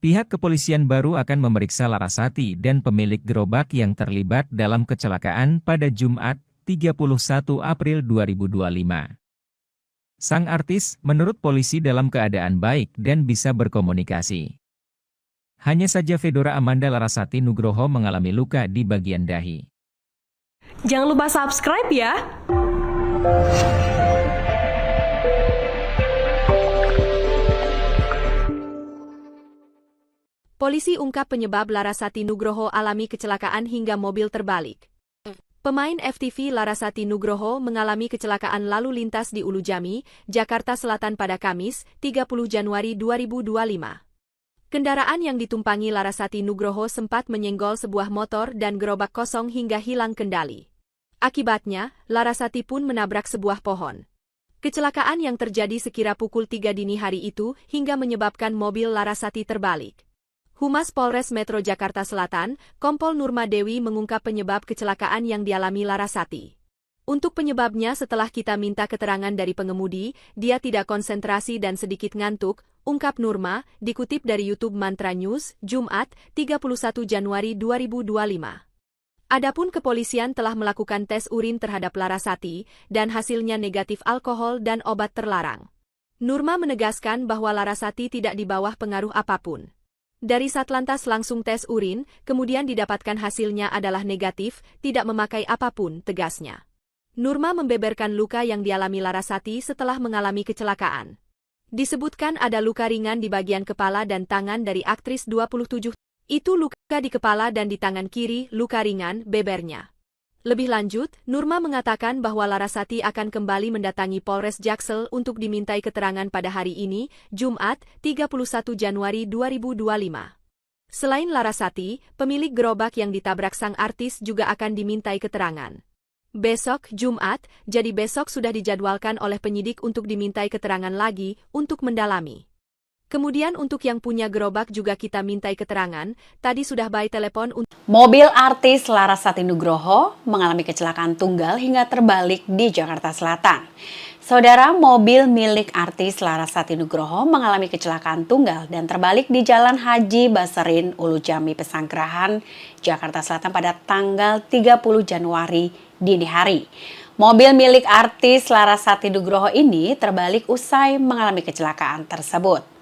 Pihak kepolisian baru akan memeriksa Larasati dan pemilik gerobak yang terlibat dalam kecelakaan pada Jumat, 31 April 2025. Sang artis menurut polisi dalam keadaan baik dan bisa berkomunikasi. Hanya saja Fedora Amanda Larasati Nugroho mengalami luka di bagian dahi. Jangan lupa subscribe ya! Polisi ungkap penyebab Larasati Nugroho alami kecelakaan hingga mobil terbalik. Pemain FTV Larasati Nugroho mengalami kecelakaan lalu lintas di Ulu Jami, Jakarta Selatan pada Kamis, 30 Januari 2025. Kendaraan yang ditumpangi Larasati Nugroho sempat menyenggol sebuah motor dan gerobak kosong hingga hilang kendali. Akibatnya, Larasati pun menabrak sebuah pohon. Kecelakaan yang terjadi sekira pukul 3 dini hari itu hingga menyebabkan mobil Larasati terbalik. Humas Polres Metro Jakarta Selatan, Kompol Nurma Dewi mengungkap penyebab kecelakaan yang dialami Larasati. Untuk penyebabnya setelah kita minta keterangan dari pengemudi, dia tidak konsentrasi dan sedikit ngantuk, ungkap Nurma, dikutip dari YouTube Mantra News, Jumat, 31 Januari 2025. Adapun kepolisian telah melakukan tes urin terhadap Larasati, dan hasilnya negatif alkohol dan obat terlarang. Nurma menegaskan bahwa Larasati tidak di bawah pengaruh apapun. Dari Satlantas langsung tes urin, kemudian didapatkan hasilnya adalah negatif, tidak memakai apapun, tegasnya. Nurma membeberkan luka yang dialami Larasati setelah mengalami kecelakaan. Disebutkan ada luka ringan di bagian kepala dan tangan dari aktris 27. Itu luka di kepala dan di tangan kiri, luka ringan, bebernya. Lebih lanjut, Nurma mengatakan bahwa Larasati akan kembali mendatangi Polres Jaksel untuk dimintai keterangan pada hari ini, Jumat, 31 Januari 2025. Selain Larasati, pemilik gerobak yang ditabrak sang artis juga akan dimintai keterangan. Besok, Jumat, jadi besok sudah dijadwalkan oleh penyidik untuk dimintai keterangan lagi untuk mendalami. Kemudian untuk yang punya gerobak juga kita mintai keterangan, tadi sudah by telepon untuk... Mobil artis Larasati Nugroho mengalami kecelakaan tunggal hingga terbalik di Jakarta Selatan. Saudara, mobil milik artis Larasati Nugroho mengalami kecelakaan tunggal dan terbalik di Jalan Haji Baserin, Ulu Jami, Pesanggerahan, Jakarta Selatan pada tanggal 30 Januari dini hari. Mobil milik artis Larasati Nugroho ini terbalik usai mengalami kecelakaan tersebut.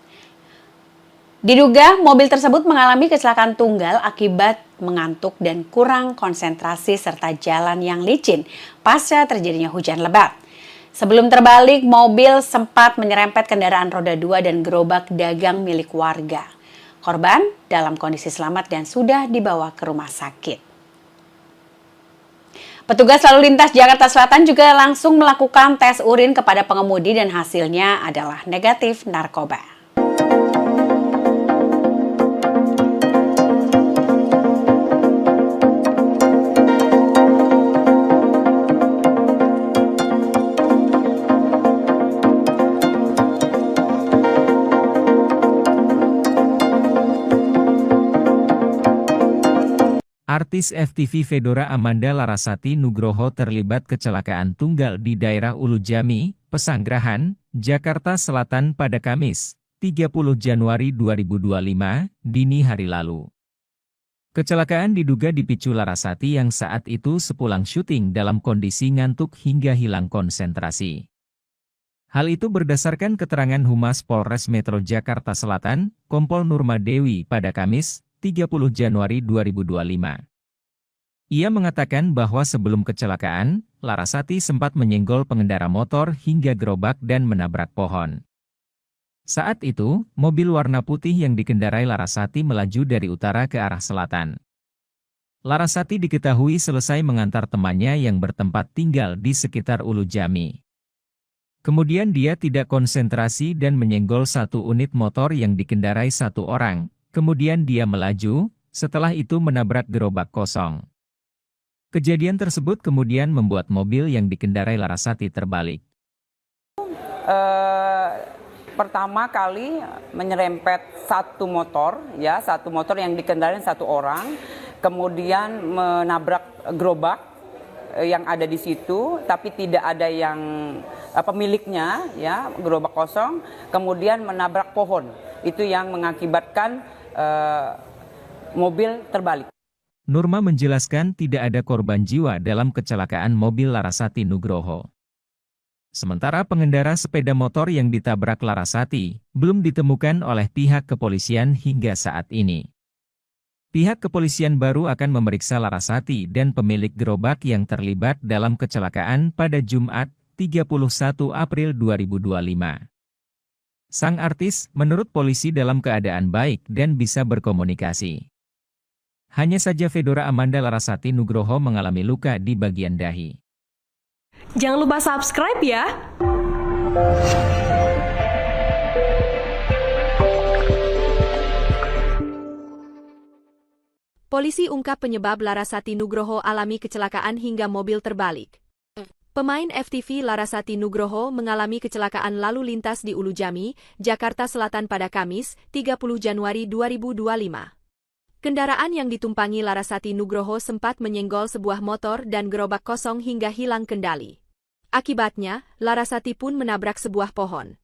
Diduga mobil tersebut mengalami kecelakaan tunggal akibat mengantuk dan kurang konsentrasi serta jalan yang licin pasca terjadinya hujan lebat. Sebelum terbalik, mobil sempat menyerempet kendaraan roda 2 dan gerobak dagang milik warga. Korban dalam kondisi selamat dan sudah dibawa ke rumah sakit. Petugas lalu lintas Jakarta Selatan juga langsung melakukan tes urin kepada pengemudi dan hasilnya adalah negatif narkoba. Artis FTV Fedora Amanda Larasati Nugroho terlibat kecelakaan tunggal di daerah Ulujami, Pesanggerahan, Jakarta Selatan pada Kamis, 30 Januari 2025, dini hari lalu. Kecelakaan diduga dipicu Larasati yang saat itu sepulang syuting dalam kondisi ngantuk hingga hilang konsentrasi. Hal itu berdasarkan keterangan Humas Polres Metro Jakarta Selatan, Kompol Nurma Dewi pada Kamis, 30 Januari 2025. Ia mengatakan bahwa sebelum kecelakaan, Larasati sempat menyenggol pengendara motor hingga gerobak dan menabrak pohon. Saat itu, mobil warna putih yang dikendarai Larasati melaju dari utara ke arah selatan. Larasati diketahui selesai mengantar temannya yang bertempat tinggal di sekitar Ulujami. Kemudian dia tidak konsentrasi dan menyenggol satu unit motor yang dikendarai satu orang. Kemudian dia melaju, setelah itu menabrak gerobak kosong. Kejadian tersebut kemudian membuat mobil yang dikendarai Larasati terbalik. Pertama kali menyerempet satu motor yang dikendarai satu orang, kemudian menabrak gerobak yang ada di situ, tapi tidak ada yang pemiliknya, ya, gerobak kosong, kemudian menabrak pohon. Itu yang mengakibatkan mobil terbalik. Nurma menjelaskan tidak ada korban jiwa dalam kecelakaan mobil Larasati Nugroho. Sementara pengendara sepeda motor yang ditabrak Larasati belum ditemukan oleh pihak kepolisian hingga saat ini. Pihak kepolisian baru akan memeriksa Larasati dan pemilik gerobak yang terlibat dalam kecelakaan pada Jumat, 31 April 2025. Sang artis menurut polisi dalam keadaan baik dan bisa berkomunikasi. Hanya saja Fedora Amanda Larasati Nugroho mengalami luka di bagian dahi. Jangan lupa subscribe ya! Polisi ungkap penyebab Larasati Nugroho alami kecelakaan hingga mobil terbalik. Pemain FTV Larasati Nugroho mengalami kecelakaan lalu lintas di Ulujami, Jakarta Selatan pada Kamis, 30 Januari 2025. Kendaraan yang ditumpangi Larasati Nugroho sempat menyenggol sebuah motor dan gerobak kosong hingga hilang kendali. Akibatnya, Larasati pun menabrak sebuah pohon.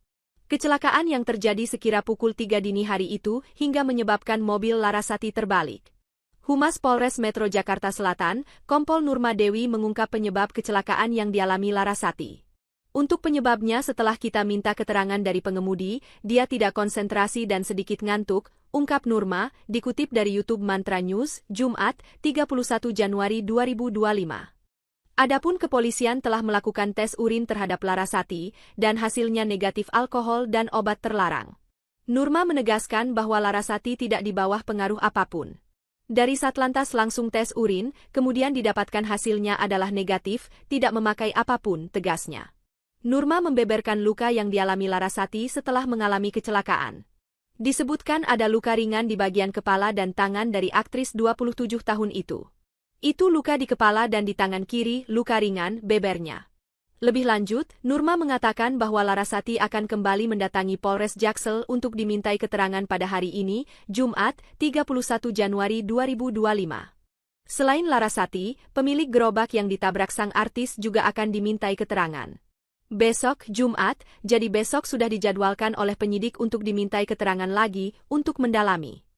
Kecelakaan yang terjadi sekira pukul 3 dini hari itu hingga menyebabkan mobil Larasati terbalik. Humas Polres Metro Jakarta Selatan, Kompol Nurma Dewi mengungkap penyebab kecelakaan yang dialami Larasati. Untuk penyebabnya setelah kita minta keterangan dari pengemudi, dia tidak konsentrasi dan sedikit ngantuk, ungkap Nurma, dikutip dari YouTube Mantra News, Jumat, 31 Januari 2025. Adapun kepolisian telah melakukan tes urin terhadap Larasati, dan hasilnya negatif alkohol dan obat terlarang. Nurma menegaskan bahwa Larasati tidak di bawah pengaruh apapun. Dari Satlantas langsung tes urin, kemudian didapatkan hasilnya adalah negatif, tidak memakai apapun, tegasnya. Nurma membeberkan luka yang dialami Larasati setelah mengalami kecelakaan. Disebutkan ada luka ringan di bagian kepala dan tangan dari aktris 27 tahun itu. Itu luka di kepala dan di tangan kiri, luka ringan, bebernya. Lebih lanjut, Nurma mengatakan bahwa Larasati akan kembali mendatangi Polres Jaksel untuk dimintai keterangan pada hari ini, Jumat, 31 Januari 2025. Selain Larasati, pemilik gerobak yang ditabrak sang artis juga akan dimintai keterangan. Besok, Jumat, jadi besok sudah dijadwalkan oleh penyidik untuk dimintai keterangan lagi untuk mendalami.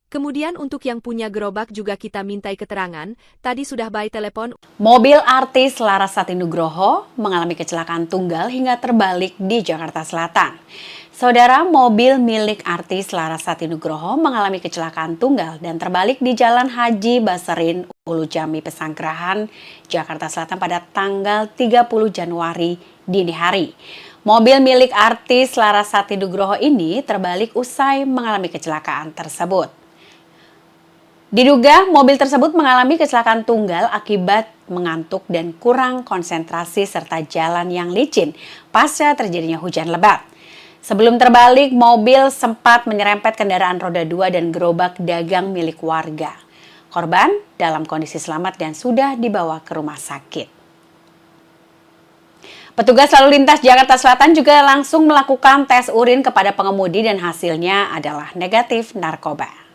Kemudian untuk yang punya gerobak juga kita mintai keterangan, tadi sudah by telepon. Mobil artis Larasati Nugroho mengalami kecelakaan tunggal hingga terbalik di Jakarta Selatan. Saudara, mobil milik artis Larasati Nugroho mengalami kecelakaan tunggal dan terbalik di Jalan Haji Baserin, Ulujami, Pesanggerahan, Jakarta Selatan pada tanggal 30 Januari dini hari. Mobil milik artis Larasati Nugroho ini terbalik usai mengalami kecelakaan tersebut. Diduga mobil tersebut mengalami kecelakaan tunggal akibat mengantuk dan kurang konsentrasi serta jalan yang licin pasca terjadinya hujan lebat. Sebelum terbalik, mobil sempat menyerempet kendaraan roda 2 dan gerobak dagang milik warga. Korban dalam kondisi selamat dan sudah dibawa ke rumah sakit. Petugas lalu lintas Jakarta Selatan juga langsung melakukan tes urin kepada pengemudi dan hasilnya adalah negatif narkoba.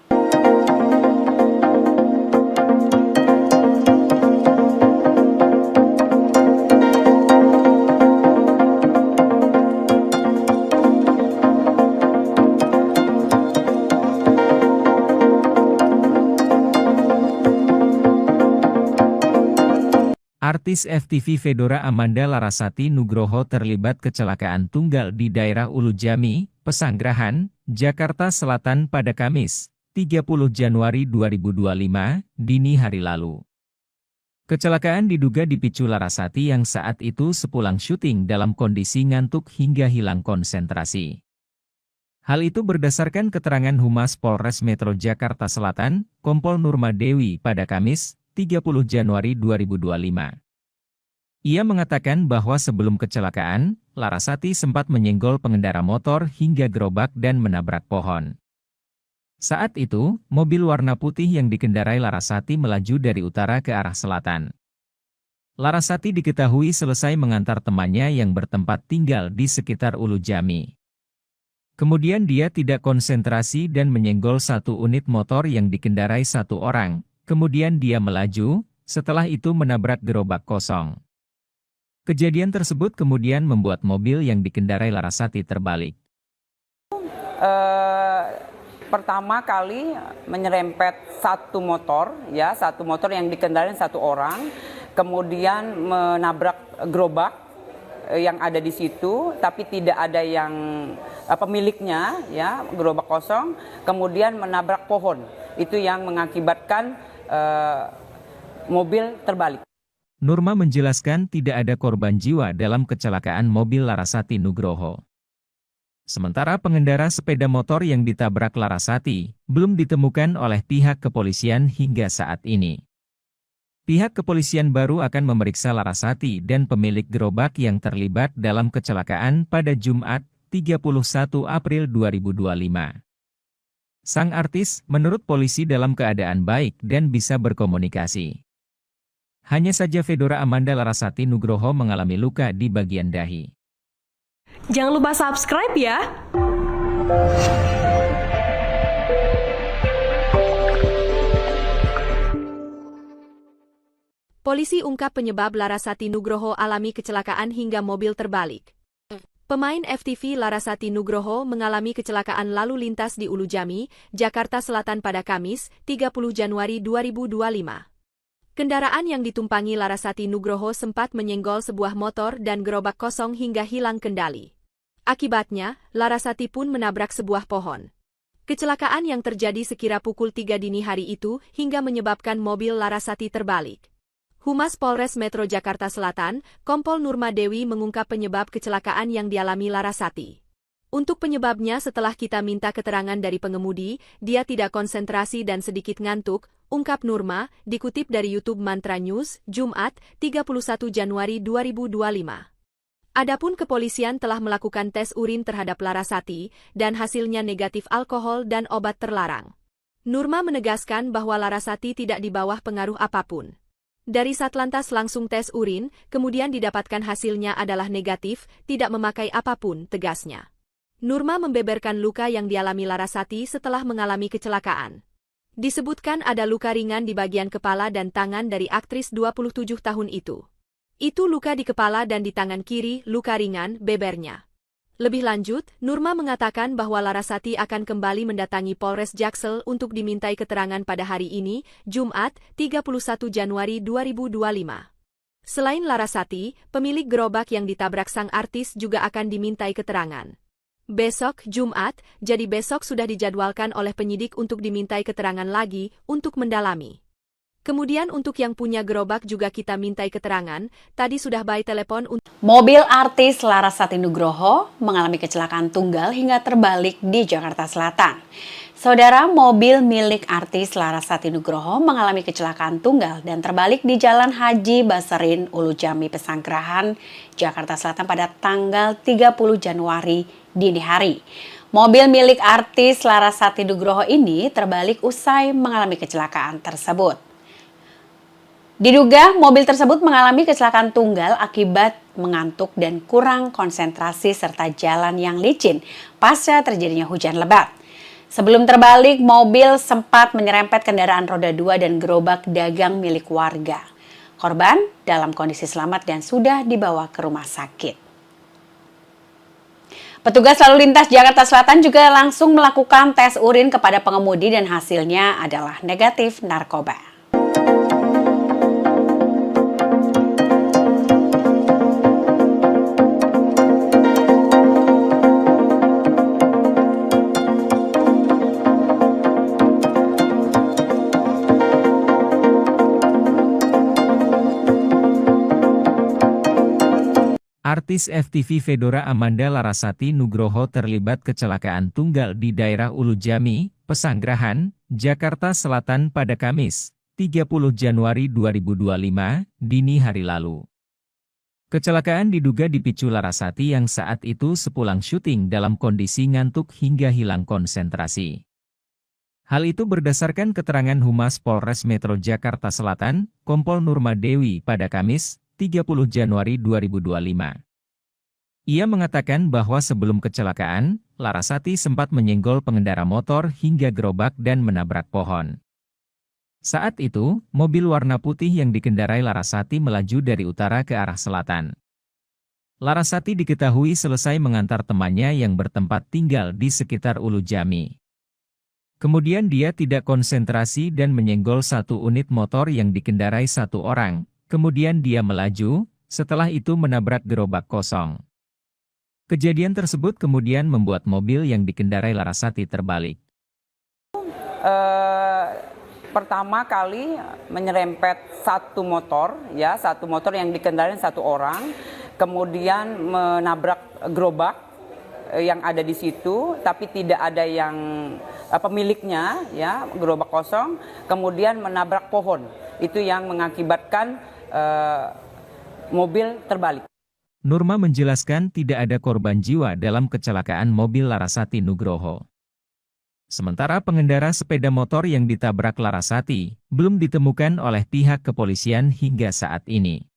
Artis FTV Fedora Amanda Larasati Nugroho terlibat kecelakaan tunggal di daerah Ulujami, Pesanggerahan, Jakarta Selatan pada Kamis, 30 Januari 2025, dini hari lalu. Kecelakaan diduga dipicu Larasati yang saat itu sepulang syuting dalam kondisi ngantuk hingga hilang konsentrasi. Hal itu berdasarkan keterangan Humas Polres Metro Jakarta Selatan, Kompol Nurma Dewi pada Kamis, 30 Januari 2025. Ia mengatakan bahwa sebelum kecelakaan, Larasati sempat menyenggol pengendara motor hingga gerobak dan menabrak pohon. Saat itu, mobil warna putih yang dikendarai Larasati melaju dari utara ke arah selatan. Larasati diketahui selesai mengantar temannya yang bertempat tinggal di sekitar Ulujami. Kemudian dia tidak konsentrasi dan menyenggol satu unit motor yang dikendarai satu orang. Kemudian dia melaju, setelah itu menabrak gerobak kosong. Kejadian tersebut kemudian membuat mobil yang dikendarai Larasati terbalik. Pertama kali menyerempet satu motor yang dikendarai satu orang, kemudian menabrak gerobak yang ada di situ, tapi tidak ada yang pemiliknya, ya, gerobak kosong, kemudian menabrak pohon. Itu yang mengakibatkan mobil terbalik. Nurma menjelaskan tidak ada korban jiwa dalam kecelakaan mobil Larasati Nugroho. Sementara pengendara sepeda motor yang ditabrak Larasati belum ditemukan oleh pihak kepolisian hingga saat ini. Pihak kepolisian baru akan memeriksa Larasati dan pemilik gerobak yang terlibat dalam kecelakaan pada Jumat, 31 April 2025. Sang artis menurut polisi dalam keadaan baik dan bisa berkomunikasi. Hanya saja Fedora Amanda Larasati Nugroho mengalami luka di bagian dahi. Jangan lupa subscribe ya! Polisi ungkap penyebab Larasati Nugroho alami kecelakaan hingga mobil terbalik. Pemain FTV Larasati Nugroho mengalami kecelakaan lalu lintas di Ulujami, Jakarta Selatan pada Kamis, 30 Januari 2025. Kendaraan yang ditumpangi Larasati Nugroho sempat menyenggol sebuah motor dan gerobak kosong hingga hilang kendali. Akibatnya, Larasati pun menabrak sebuah pohon. Kecelakaan yang terjadi sekira pukul 3 dini hari itu hingga menyebabkan mobil Larasati terbalik. Humas Polres Metro Jakarta Selatan, Kompol Nurma Dewi mengungkap penyebab kecelakaan yang dialami Larasati. Untuk penyebabnya setelah kita minta keterangan dari pengemudi, dia tidak konsentrasi dan sedikit ngantuk, ungkap Nurma, dikutip dari YouTube Mantra News, Jumat, 31 Januari 2025. Adapun kepolisian telah melakukan tes urin terhadap Larasati, dan hasilnya negatif alkohol dan obat terlarang. Nurma menegaskan bahwa Larasati tidak di bawah pengaruh apapun. Dari Satlantas langsung tes urin, kemudian didapatkan hasilnya adalah negatif, tidak memakai apapun, tegasnya. Nurma membeberkan luka yang dialami Larasati setelah mengalami kecelakaan. Disebutkan ada luka ringan di bagian kepala dan tangan dari aktris 27 tahun itu. Itu luka di kepala dan di tangan kiri, luka ringan, bebernya. Lebih lanjut, Nurma mengatakan bahwa Larasati akan kembali mendatangi Polres Jaksel untuk dimintai keterangan pada hari ini, Jumat, 31 Januari 2025. Selain Larasati, pemilik gerobak yang ditabrak sang artis juga akan dimintai keterangan. Besok, Jumat, jadi besok sudah dijadwalkan oleh penyidik untuk dimintai keterangan lagi untuk mendalami. Kemudian untuk yang punya gerobak juga kita mintai keterangan, tadi sudah by telepon untuk... Mobil artis Larasati Nugroho mengalami kecelakaan tunggal hingga terbalik di Jakarta Selatan. Saudara, mobil milik artis Larasati Nugroho mengalami kecelakaan tunggal dan terbalik di Jalan Haji Basarin, Ulujami, Pesanggerahan, Jakarta Selatan pada tanggal 30 Januari dini hari. Mobil milik artis Larasati Nugroho ini terbalik usai mengalami kecelakaan tersebut. Diduga mobil tersebut mengalami kecelakaan tunggal akibat mengantuk dan kurang konsentrasi serta jalan yang licin pasca terjadinya hujan lebat. Sebelum terbalik, mobil sempat menyerempet kendaraan roda 2 dan gerobak dagang milik warga. Korban dalam kondisi selamat dan sudah dibawa ke rumah sakit. Petugas lalu lintas Jakarta Selatan juga langsung melakukan tes urin kepada pengemudi dan hasilnya adalah negatif narkoba. Artis FTV Fedora Amanda Larasati Nugroho terlibat kecelakaan tunggal di daerah Ulu Jami, Pesanggerahan, Jakarta Selatan pada Kamis, 30 Januari 2025, dini hari lalu. Kecelakaan diduga dipicu Larasati yang saat itu sepulang syuting dalam kondisi ngantuk hingga hilang konsentrasi. Hal itu berdasarkan keterangan Humas Polres Metro Jakarta Selatan, Kompol Nurma Dewi pada Kamis, 30 Januari 2025. Ia mengatakan bahwa sebelum kecelakaan, Larasati sempat menyenggol pengendara motor hingga gerobak dan menabrak pohon. Saat itu, mobil warna putih yang dikendarai Larasati melaju dari utara ke arah selatan. Larasati diketahui selesai mengantar temannya yang bertempat tinggal di sekitar Ulu Jami. Kemudian dia tidak konsentrasi dan menyenggol satu unit motor yang dikendarai satu orang. Kemudian dia melaju, setelah itu menabrak gerobak kosong. Kejadian tersebut kemudian membuat mobil yang dikendarai Larasati terbalik. Pertama kali menyerempet satu motor yang dikendarai satu orang, kemudian menabrak gerobak yang ada di situ, tapi tidak ada yang pemiliknya, ya, gerobak kosong, kemudian menabrak pohon. Itu yang mengakibatkan mobil terbalik. Nurma menjelaskan tidak ada korban jiwa dalam kecelakaan mobil Larasati Nugroho. Sementara pengendara sepeda motor yang ditabrak Larasati belum ditemukan oleh pihak kepolisian hingga saat ini.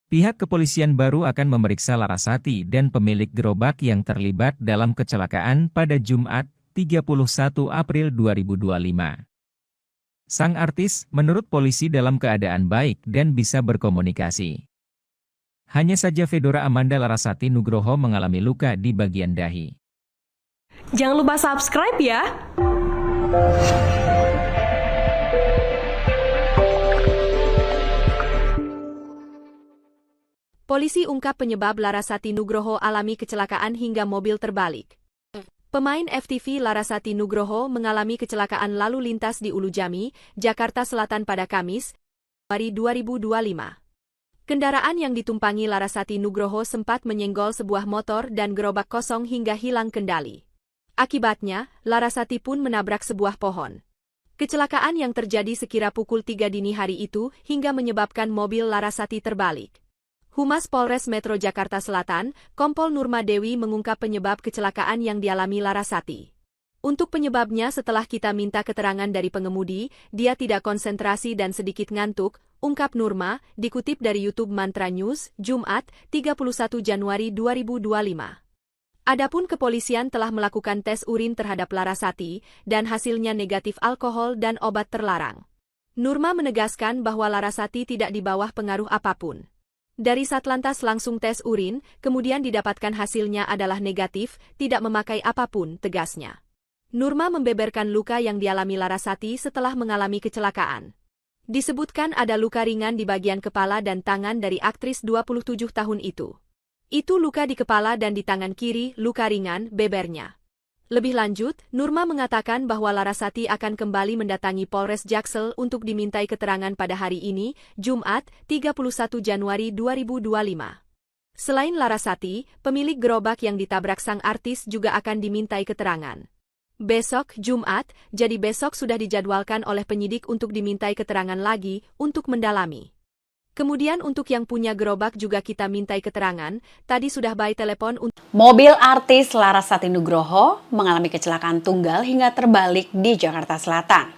Pihak kepolisian baru akan memeriksa Larasati dan pemilik gerobak yang terlibat dalam kecelakaan pada Jumat, 31 April 2025. Sang artis menurut polisi dalam keadaan baik dan bisa berkomunikasi. Hanya saja Fedora Amanda Larasati Nugroho mengalami luka di bagian dahi. Jangan lupa subscribe ya! Polisi ungkap penyebab Larasati Nugroho alami kecelakaan hingga mobil terbalik. Pemain FTV Larasati Nugroho mengalami kecelakaan lalu lintas di Ulu Jami, Jakarta Selatan pada Kamis, Januari 2025. Kendaraan yang ditumpangi Larasati Nugroho sempat menyenggol sebuah motor dan gerobak kosong hingga hilang kendali. Akibatnya, Larasati pun menabrak sebuah pohon. Kecelakaan yang terjadi sekira pukul 3 dini hari itu hingga menyebabkan mobil Larasati terbalik. Humas Polres Metro Jakarta Selatan, Kompol Nurma Dewi mengungkap penyebab kecelakaan yang dialami Larasati. Untuk penyebabnya setelah kita minta keterangan dari pengemudi, dia tidak konsentrasi dan sedikit ngantuk, ungkap Nurma, dikutip dari YouTube Mantra News, Jumat, 31 Januari 2025. Adapun kepolisian telah melakukan tes urin terhadap Larasati, dan hasilnya negatif alkohol dan obat terlarang. Nurma menegaskan bahwa Larasati tidak di bawah pengaruh apapun. Dari Satlantas langsung tes urin, kemudian didapatkan hasilnya adalah negatif, tidak memakai apapun, tegasnya. Nurma membeberkan luka yang dialami Larasati setelah mengalami kecelakaan. Disebutkan ada luka ringan di bagian kepala dan tangan dari aktris 27 tahun itu. Itu luka di kepala dan di tangan kiri, luka ringan, bebernya. Lebih lanjut, Nurma mengatakan bahwa Larasati akan kembali mendatangi Polres Jaksel untuk dimintai keterangan pada hari ini, Jumat, 31 Januari 2025. Selain Larasati, pemilik gerobak yang ditabrak sang artis juga akan dimintai keterangan. Besok, Jumat, jadi besok sudah dijadwalkan oleh penyidik untuk dimintai keterangan lagi untuk mendalami. Kemudian untuk yang punya gerobak juga kita mintai keterangan, tadi sudah by telepon untuk... Mobil artis Larasati Nugroho mengalami kecelakaan tunggal hingga terbalik di Jakarta Selatan.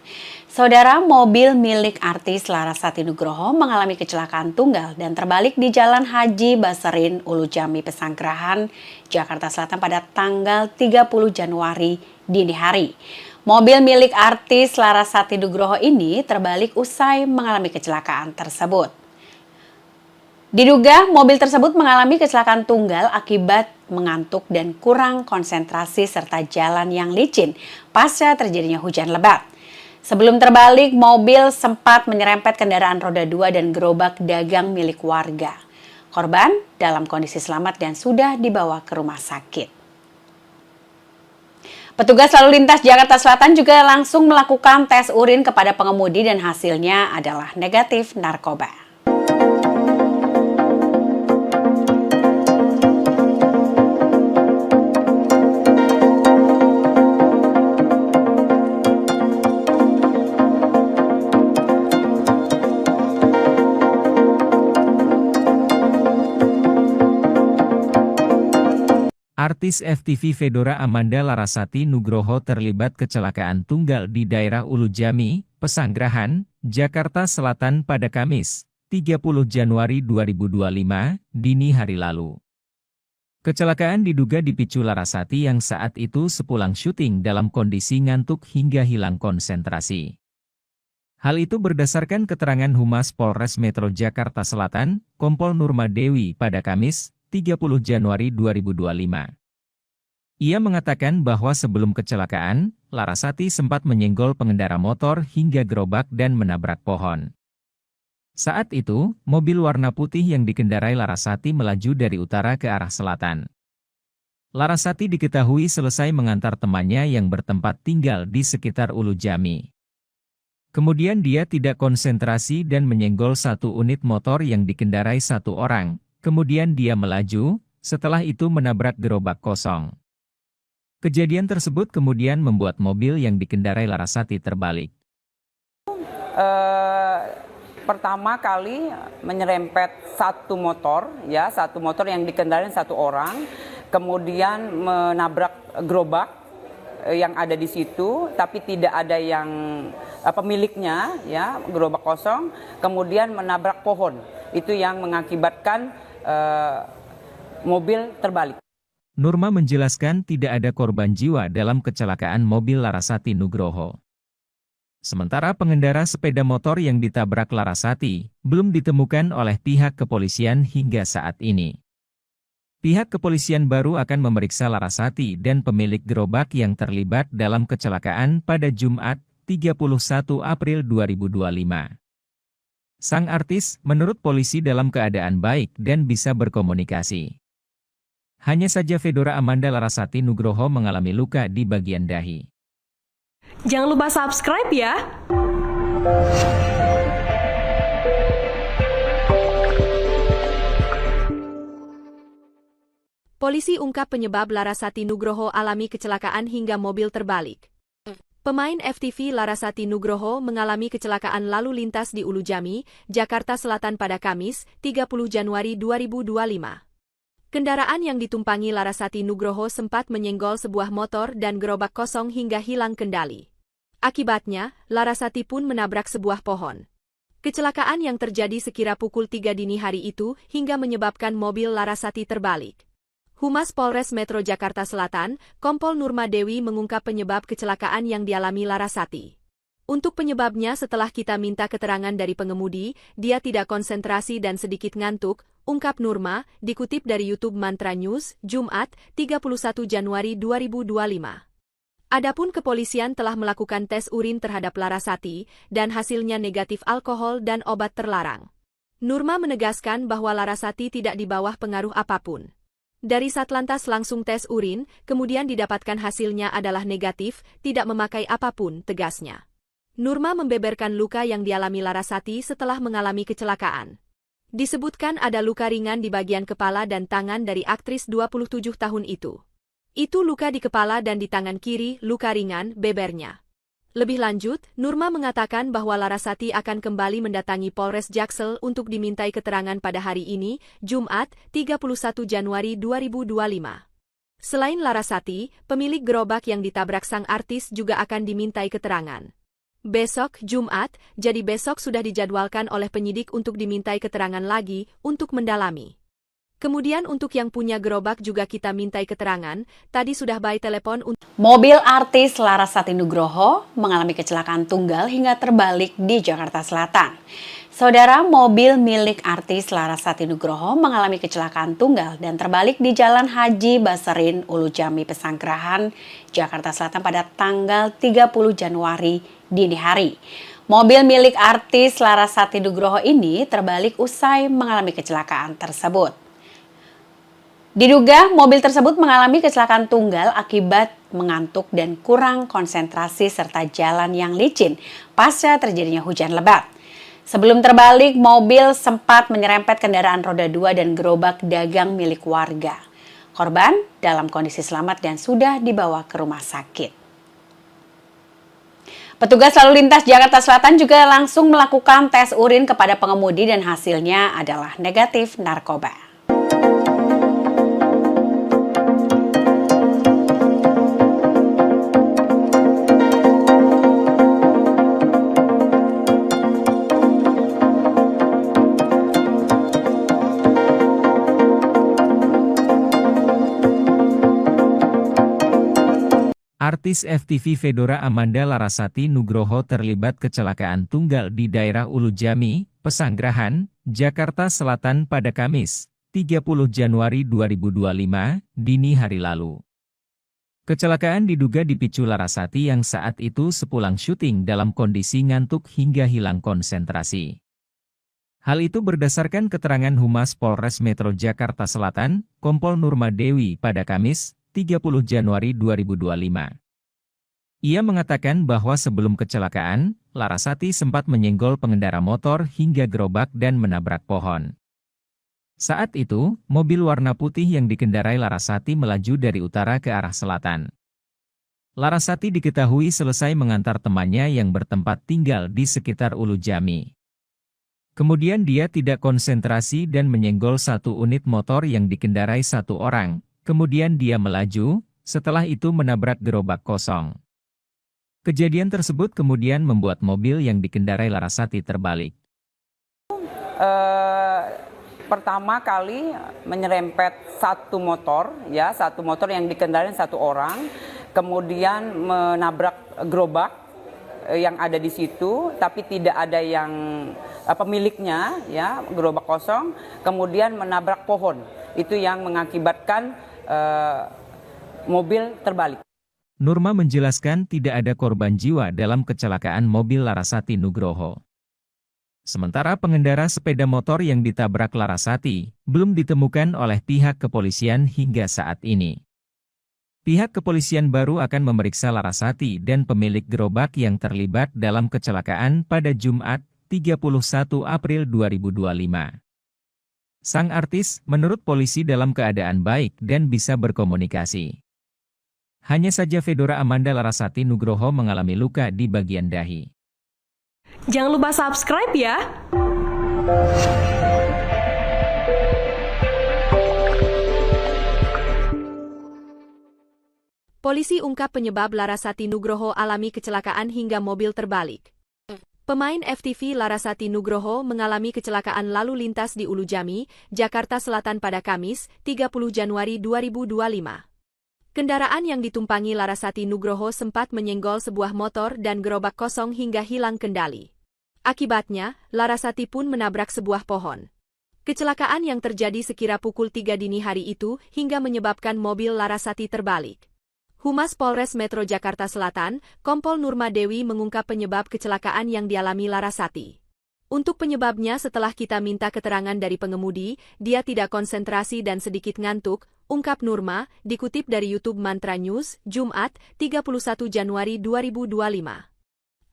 Saudara, mobil milik artis Larasati Nugroho mengalami kecelakaan tunggal dan terbalik di Jalan Haji Basarin, Ulu Jami, Pesanggerahan, Jakarta Selatan pada tanggal 30 Januari dini hari. Mobil milik artis Larasati Nugroho ini terbalik usai mengalami kecelakaan tersebut. Diduga mobil tersebut mengalami kecelakaan tunggal akibat mengantuk dan kurang konsentrasi serta jalan yang licin pasca terjadinya hujan lebat. Sebelum terbalik, mobil sempat menyerempet kendaraan roda 2 dan gerobak dagang milik warga. Korban dalam kondisi selamat dan sudah dibawa ke rumah sakit. Petugas lalu lintas Jakarta Selatan juga langsung melakukan tes urin kepada pengemudi dan hasilnya adalah negatif narkoba. Artis FTV Fedora Amanda Larasati Nugroho terlibat kecelakaan tunggal di daerah Ulu Jami, Pesanggerahan, Jakarta Selatan pada Kamis, 30 Januari 2025, dini hari lalu. Kecelakaan diduga dipicu Larasati yang saat itu sepulang syuting dalam kondisi ngantuk hingga hilang konsentrasi. Hal itu berdasarkan keterangan Humas Polres Metro Jakarta Selatan, Kompol Nurma Dewi pada Kamis, 30 Januari 2025. Ia mengatakan bahwa sebelum kecelakaan, Larasati sempat menyenggol pengendara motor hingga gerobak dan menabrak pohon. Saat itu, mobil warna putih yang dikendarai Larasati melaju dari utara ke arah selatan. Larasati diketahui selesai mengantar temannya yang bertempat tinggal di sekitar Ulu Jami. Kemudian dia tidak konsentrasi dan menyenggol satu unit motor yang dikendarai satu orang. Kemudian dia melaju, setelah itu menabrak gerobak kosong. Kejadian tersebut kemudian membuat mobil yang dikendarai Larasati terbalik. Pertama kali menyerempet satu motor yang dikendarai satu orang, kemudian menabrak gerobak yang ada di situ, tapi tidak ada yang pemiliknya, ya, gerobak kosong, kemudian menabrak pohon. Itu yang mengakibatkan mobil terbalik. Nurma menjelaskan tidak ada korban jiwa dalam kecelakaan mobil Larasati Nugroho. Sementara pengendara sepeda motor yang ditabrak Larasati belum ditemukan oleh pihak kepolisian hingga saat ini. Pihak kepolisian baru akan memeriksa Larasati dan pemilik gerobak yang terlibat dalam kecelakaan pada Jumat, 31 April 2025. Sang artis menurut polisi dalam keadaan baik dan bisa berkomunikasi. Hanya saja Fedora Amanda Larasati Nugroho mengalami luka di bagian dahi. Jangan lupa subscribe ya! Polisi ungkap penyebab Larasati Nugroho alami kecelakaan hingga mobil terbalik. Pemain FTV Larasati Nugroho mengalami kecelakaan lalu lintas di Ulu Jami, Jakarta Selatan pada Kamis, 30 Januari 2025. Kendaraan yang ditumpangi Larasati Nugroho sempat menyenggol sebuah motor dan gerobak kosong hingga hilang kendali. Akibatnya, Larasati pun menabrak sebuah pohon. Kecelakaan yang terjadi sekira pukul 3 dini hari itu hingga menyebabkan mobil Larasati terbalik. Humas Polres Metro Jakarta Selatan, Kompol Nurma Dewi mengungkap penyebab kecelakaan yang dialami Larasati. Untuk penyebabnya setelah kita minta keterangan dari pengemudi, dia tidak konsentrasi dan sedikit ngantuk, ungkap Nurma, dikutip dari YouTube Mantra News, Jumat, 31 Januari 2025. Adapun kepolisian telah melakukan tes urin terhadap Larasati, dan hasilnya negatif alkohol dan obat terlarang. Nurma menegaskan bahwa Larasati tidak di bawah pengaruh apapun. Dari Satlantas langsung tes urin, kemudian didapatkan hasilnya adalah negatif, tidak memakai apapun, tegasnya. Nurma membeberkan luka yang dialami Larasati setelah mengalami kecelakaan. Disebutkan ada luka ringan di bagian kepala dan tangan dari aktris 27 tahun itu. Itu luka di kepala dan di tangan kiri, luka ringan, bebernya. Lebih lanjut, Nurma mengatakan bahwa Larasati akan kembali mendatangi Polres Jaksel untuk dimintai keterangan pada hari ini, Jumat, 31 Januari 2025. Selain Larasati, pemilik gerobak yang ditabrak sang artis juga akan dimintai keterangan. Besok, Jumat, jadi besok sudah dijadwalkan oleh penyidik untuk dimintai keterangan lagi untuk mendalami. Kemudian untuk yang punya gerobak juga kita mintai keterangan, tadi sudah by telepon untuk... Mobil artis Larasati Nugroho mengalami kecelakaan tunggal hingga terbalik di Jakarta Selatan. Saudara, mobil milik artis Larasati Nugroho mengalami kecelakaan tunggal dan terbalik di Jalan Haji Baserin, Ulu Jami, Pesanggerahan, Jakarta Selatan pada tanggal 30 Januari dini hari. Mobil milik artis Larasati Nugroho ini terbalik usai mengalami kecelakaan tersebut. Diduga mobil tersebut mengalami kecelakaan tunggal akibat mengantuk dan kurang konsentrasi serta jalan yang licin pasca terjadinya hujan lebat. Sebelum terbalik, mobil sempat menyerempet kendaraan roda 2 dan gerobak dagang milik warga. Korban dalam kondisi selamat dan sudah dibawa ke rumah sakit. Petugas lalu lintas Jakarta Selatan juga langsung melakukan tes urin kepada pengemudi dan hasilnya adalah negatif narkoba. Artis FTV Fedora Amanda Larasati Nugroho terlibat kecelakaan tunggal di daerah Ulujami, Pesanggerahan, Jakarta Selatan pada Kamis, 30 Januari 2025, dini hari lalu. Kecelakaan diduga dipicu Larasati yang saat itu sepulang syuting dalam kondisi ngantuk hingga hilang konsentrasi. Hal itu berdasarkan keterangan Humas Polres Metro Jakarta Selatan, Kompol Nurma Dewi pada Kamis, 30 Januari 2025. Ia mengatakan bahwa sebelum kecelakaan, Larasati sempat menyenggol pengendara motor hingga gerobak dan menabrak pohon. Saat itu, mobil warna putih yang dikendarai Larasati melaju dari utara ke arah selatan. Larasati diketahui selesai mengantar temannya yang bertempat tinggal di sekitar Ulujami. Kemudian dia tidak konsentrasi dan menyenggol satu unit motor yang dikendarai satu orang. Kemudian dia melaju, setelah itu menabrak gerobak kosong. Kejadian tersebut kemudian membuat mobil yang dikendarai Larasati terbalik. Pertama kali menyerempet satu motor yang dikendarai satu orang, kemudian menabrak gerobak yang ada di situ, tapi tidak ada yang pemiliknya, ya, gerobak kosong, kemudian menabrak pohon. Itu yang mengakibatkan mobil terbalik. Nurma menjelaskan tidak ada korban jiwa dalam kecelakaan mobil Larasati Nugroho. Sementara pengendara sepeda motor yang ditabrak Larasati belum ditemukan oleh pihak kepolisian hingga saat ini. Pihak kepolisian baru akan memeriksa Larasati dan pemilik gerobak yang terlibat dalam kecelakaan pada Jumat, 31 April 2025. Sang artis, menurut polisi dalam keadaan baik dan bisa berkomunikasi. Hanya saja Fedora Amanda Larasati Nugroho mengalami luka di bagian dahi. Jangan lupa subscribe ya! Polisi ungkap penyebab Larasati Nugroho alami kecelakaan hingga mobil terbalik. Pemain FTV Larasati Nugroho mengalami kecelakaan lalu lintas di Ulujami, Jakarta Selatan pada Kamis, 30 Januari 2025. Kendaraan yang ditumpangi Larasati Nugroho sempat menyenggol sebuah motor dan gerobak kosong hingga hilang kendali. Akibatnya, Larasati pun menabrak sebuah pohon. Kecelakaan yang terjadi sekira pukul 3 dini hari itu hingga menyebabkan mobil Larasati terbalik. Humas Polres Metro Jakarta Selatan, Kompol Nurma Dewi mengungkap penyebab kecelakaan yang dialami Larasati. Untuk penyebabnya setelah kita minta keterangan dari pengemudi, dia tidak konsentrasi dan sedikit ngantuk, ungkap Nurma, dikutip dari YouTube Mantra News, Jumat, 31 Januari 2025.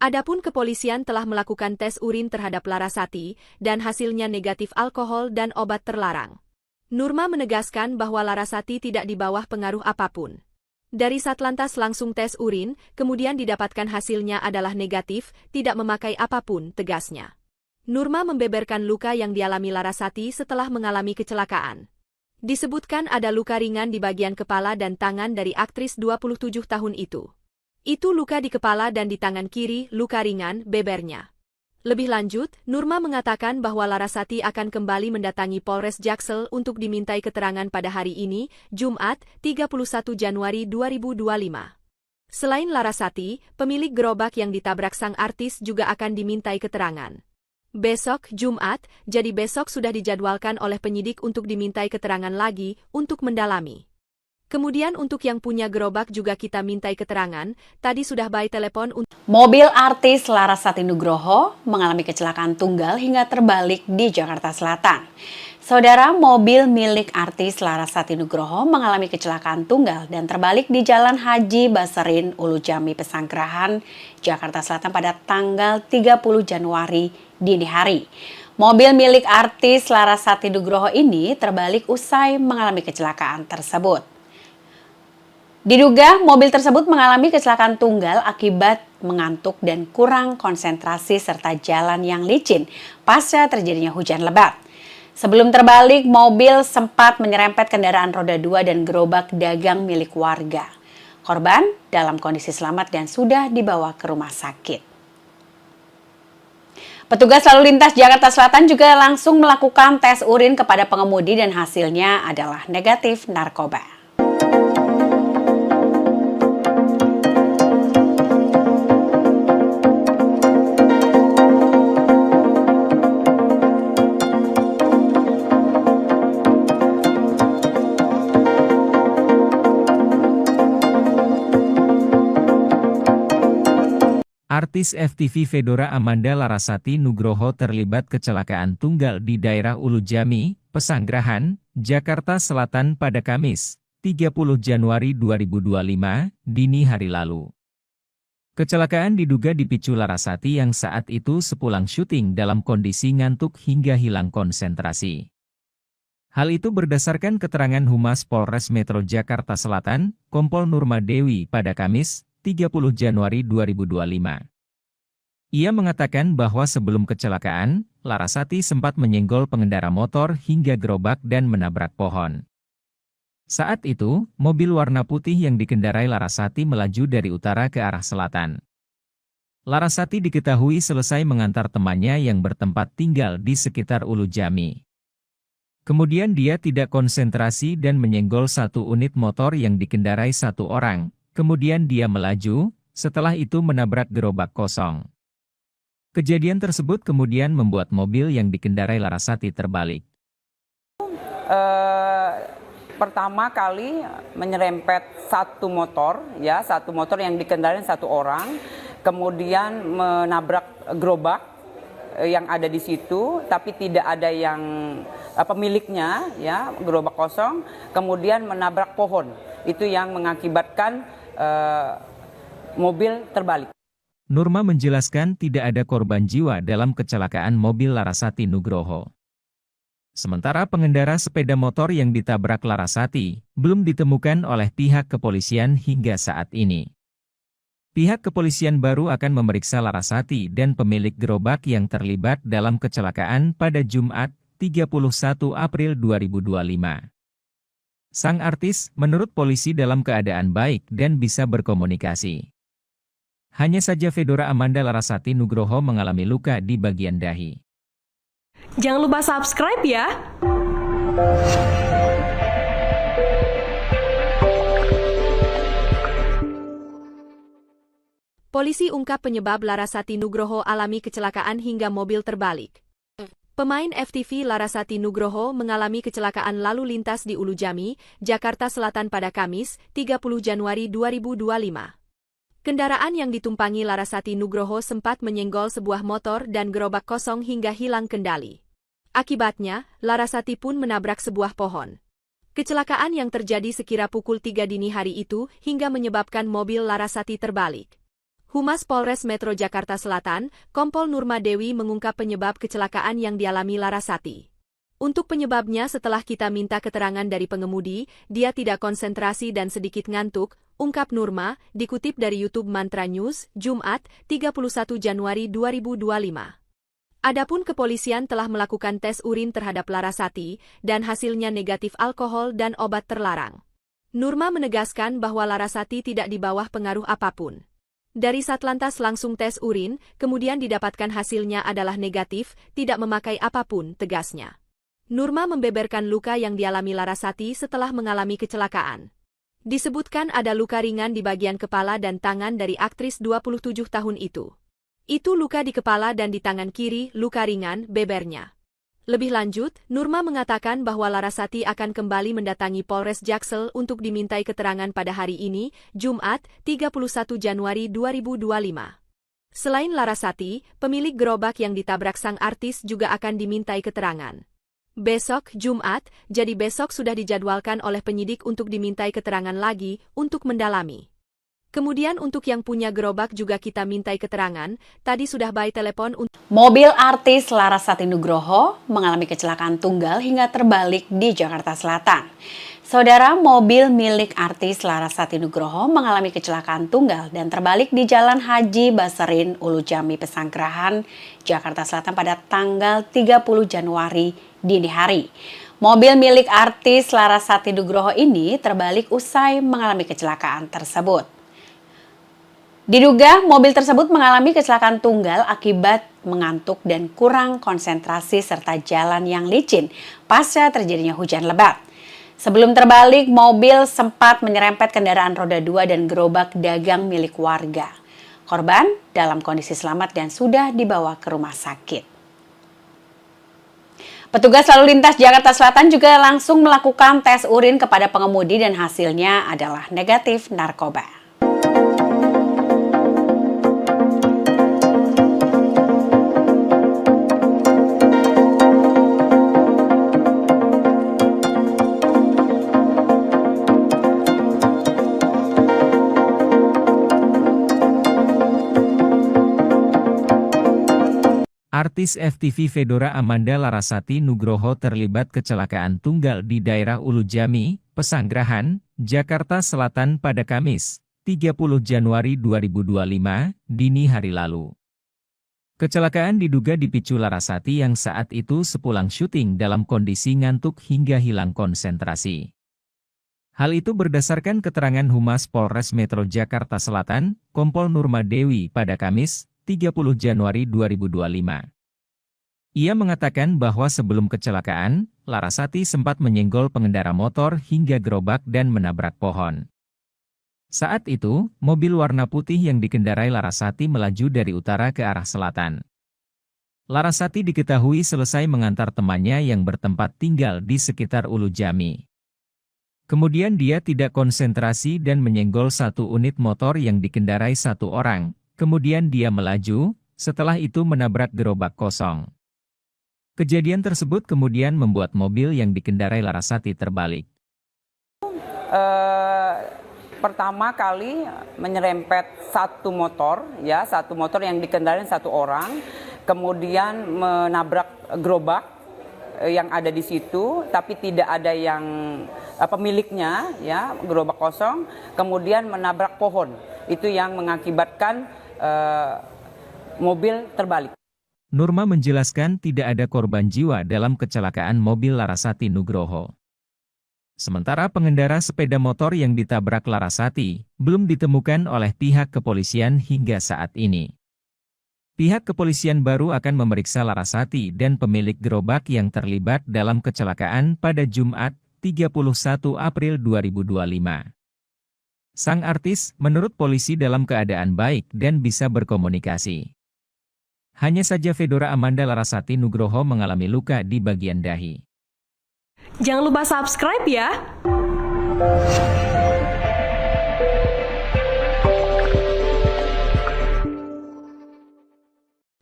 Adapun kepolisian telah melakukan tes urin terhadap Larasati, dan hasilnya negatif alkohol dan obat terlarang. Nurma menegaskan bahwa Larasati tidak di bawah pengaruh apapun. Dari Satlantas langsung tes urin, kemudian didapatkan hasilnya adalah negatif, tidak memakai apapun, tegasnya. Nurma membeberkan luka yang dialami Larasati setelah mengalami kecelakaan. Disebutkan ada luka ringan di bagian kepala dan tangan dari aktris 27 tahun itu. Itu luka di kepala dan di tangan kiri, luka ringan, bebernya. Lebih lanjut, Nurma mengatakan bahwa Larasati akan kembali mendatangi Polres Jaksel untuk dimintai keterangan pada hari ini, Jumat, 31 Januari 2025. Selain Larasati, pemilik gerobak yang ditabrak sang artis juga akan dimintai keterangan. Besok, Jumat, jadi besok sudah dijadwalkan oleh penyidik untuk dimintai keterangan lagi, untuk mendalami. Kemudian untuk yang punya gerobak juga kita mintai keterangan, tadi sudah by telepon untuk... Mobil artis Larasati Nugroho mengalami kecelakaan tunggal hingga terbalik di Jakarta Selatan. Saudara, mobil milik artis Larasati Nugroho mengalami kecelakaan tunggal dan terbalik di Jalan Haji Baserin, Ulujami, Pesanggerahan, Jakarta Selatan pada tanggal 30 Januari dini hari. Mobil milik artis Larasati Nugroho ini terbalik usai mengalami kecelakaan tersebut. Diduga mobil tersebut mengalami kecelakaan tunggal akibat mengantuk dan kurang konsentrasi serta jalan yang licin pasca terjadinya hujan lebat. Sebelum terbalik, mobil sempat menyerempet kendaraan roda 2 dan gerobak dagang milik warga. Korban dalam kondisi selamat dan sudah dibawa ke rumah sakit. Petugas lalu lintas Jakarta Selatan juga langsung melakukan tes urin kepada pengemudi dan hasilnya adalah negatif narkoba. Artis FTV Fedora Amanda Larasati Nugroho terlibat kecelakaan tunggal di daerah Ulujami, Pesanggerahan, Jakarta Selatan pada Kamis, 30 Januari 2025, dini hari lalu. Kecelakaan diduga dipicu Larasati yang saat itu sepulang syuting dalam kondisi ngantuk hingga hilang konsentrasi. Hal itu berdasarkan keterangan Humas Polres Metro Jakarta Selatan, Kompol Nurma Dewi pada Kamis, 30 Januari 2025. Ia mengatakan bahwa sebelum kecelakaan, Larasati sempat menyenggol pengendara motor hingga gerobak dan menabrak pohon. Saat itu, mobil warna putih yang dikendarai Larasati melaju dari utara ke arah selatan. Larasati diketahui selesai mengantar temannya yang bertempat tinggal di sekitar Ulujami. Kemudian dia tidak konsentrasi dan menyenggol satu unit motor yang dikendarai satu orang. Kemudian dia melaju, setelah itu menabrak gerobak kosong. Kejadian tersebut kemudian membuat mobil yang dikendarai Larasati terbalik. Pertama kali menyerempet satu motor yang dikendarai satu orang, kemudian menabrak gerobak yang ada di situ, tapi tidak ada yang pemiliknya, ya, gerobak kosong, kemudian menabrak pohon. Itu yang mengakibatkan mobil terbalik. Nurma menjelaskan tidak ada korban jiwa dalam kecelakaan mobil Larasati Nugroho. Sementara pengendara sepeda motor yang ditabrak Larasati belum ditemukan oleh pihak kepolisian hingga saat ini. Pihak kepolisian baru akan memeriksa Larasati dan pemilik gerobak yang terlibat dalam kecelakaan pada Jumat, 31 April 2025. Sang artis menurut polisi dalam keadaan baik dan bisa berkomunikasi. Hanya saja Fedora Amanda Larasati Nugroho mengalami luka di bagian dahi. Jangan lupa subscribe ya! Polisi ungkap penyebab Larasati Nugroho alami kecelakaan hingga mobil terbalik. Pemain FTV Larasati Nugroho mengalami kecelakaan lalu lintas di Ulujami, Jakarta Selatan pada Kamis, 30 Januari 2025. Kendaraan yang ditumpangi Larasati Nugroho sempat menyenggol sebuah motor dan gerobak kosong hingga hilang kendali. Akibatnya, Larasati pun menabrak sebuah pohon. Kecelakaan yang terjadi sekira pukul 3 dini hari itu hingga menyebabkan mobil Larasati terbalik. Humas Polres Metro Jakarta Selatan, Kompol Nurma Dewi mengungkap penyebab kecelakaan yang dialami Larasati. Untuk penyebabnya setelah kita minta keterangan dari pengemudi, dia tidak konsentrasi dan sedikit ngantuk, ungkap Nurma, dikutip dari YouTube Mantra News, Jumat, 31 Januari 2025. Adapun kepolisian telah melakukan tes urin terhadap Larasati, dan hasilnya negatif alkohol dan obat terlarang. Nurma menegaskan bahwa Larasati tidak di bawah pengaruh apapun. Dari Satlantas langsung tes urin, kemudian didapatkan hasilnya adalah negatif, tidak memakai apapun, tegasnya. Nurma membeberkan luka yang dialami Larasati setelah mengalami kecelakaan. Disebutkan ada luka ringan di bagian kepala dan tangan dari aktris 27 tahun itu. Itu luka di kepala dan di tangan kiri, luka ringan, bebernya. Lebih lanjut, Nurma mengatakan bahwa Larasati akan kembali mendatangi Polres Jaksel untuk dimintai keterangan pada hari ini, Jumat, 31 Januari 2025. Selain Larasati, pemilik gerobak yang ditabrak sang artis juga akan dimintai keterangan. Besok, Jumat, jadi besok sudah dijadwalkan oleh penyidik untuk dimintai keterangan lagi, untuk mendalami. Kemudian untuk yang punya gerobak juga kita mintai keterangan, tadi sudah by telepon untuk... Mobil artis Larasati Nugroho mengalami kecelakaan tunggal hingga terbalik di Jakarta Selatan. Saudara, mobil milik artis Larasati Nugroho mengalami kecelakaan tunggal dan terbalik di Jalan Haji Basarin, Ulujami, Pesanggerahan, Jakarta Selatan pada tanggal 30 Januari dini hari. Mobil milik artis Larasati Nugroho ini terbalik usai mengalami kecelakaan tersebut. Diduga mobil tersebut mengalami kecelakaan tunggal akibat mengantuk dan kurang konsentrasi serta jalan yang licin pasca terjadinya hujan lebat. Sebelum terbalik, mobil sempat menyerempet kendaraan roda 2 dan gerobak dagang milik warga. Korban dalam kondisi selamat dan sudah dibawa ke rumah sakit. Petugas lalu lintas Jakarta Selatan juga langsung melakukan tes urin kepada pengemudi dan hasilnya adalah negatif narkoba. Artis FTV Fedora Amanda Larasati Nugroho terlibat kecelakaan tunggal di daerah Ulujami, Pesanggerahan, Jakarta Selatan pada Kamis, 30 Januari 2025, dini hari lalu. Kecelakaan diduga dipicu Larasati yang saat itu sepulang syuting dalam kondisi ngantuk hingga hilang konsentrasi. Hal itu berdasarkan keterangan Humas Polres Metro Jakarta Selatan, Kompol Nurma Dewi pada Kamis, 30 Januari 2025. Ia mengatakan bahwa sebelum kecelakaan, Larasati sempat menyenggol pengendara motor hingga gerobak dan menabrak pohon. Saat itu, mobil warna putih yang dikendarai Larasati melaju dari utara ke arah selatan. Larasati diketahui selesai mengantar temannya yang bertempat tinggal di sekitar Ulujami. Kemudian dia tidak konsentrasi dan menyenggol satu unit motor yang dikendarai satu orang. Kemudian dia melaju, setelah itu menabrak gerobak kosong. Kejadian tersebut kemudian membuat mobil yang dikendarai Larasati terbalik. Pertama kali menyerempet satu motor yang dikendarai satu orang, kemudian menabrak gerobak yang ada di situ, tapi tidak ada yang pemiliknya, ya, gerobak kosong, kemudian menabrak pohon. Itu yang mengakibatkan mobil terbalik. Nurma menjelaskan tidak ada korban jiwa dalam kecelakaan mobil Larasati Nugroho. Sementara pengendara sepeda motor yang ditabrak Larasati belum ditemukan oleh pihak kepolisian hingga saat ini. Pihak kepolisian baru akan memeriksa Larasati dan pemilik gerobak yang terlibat dalam kecelakaan pada Jumat, 31 April 2025. Sang artis menurut polisi dalam keadaan baik dan bisa berkomunikasi. Hanya saja Fedora Amanda Larasati Nugroho mengalami luka di bagian dahi. Jangan lupa subscribe ya!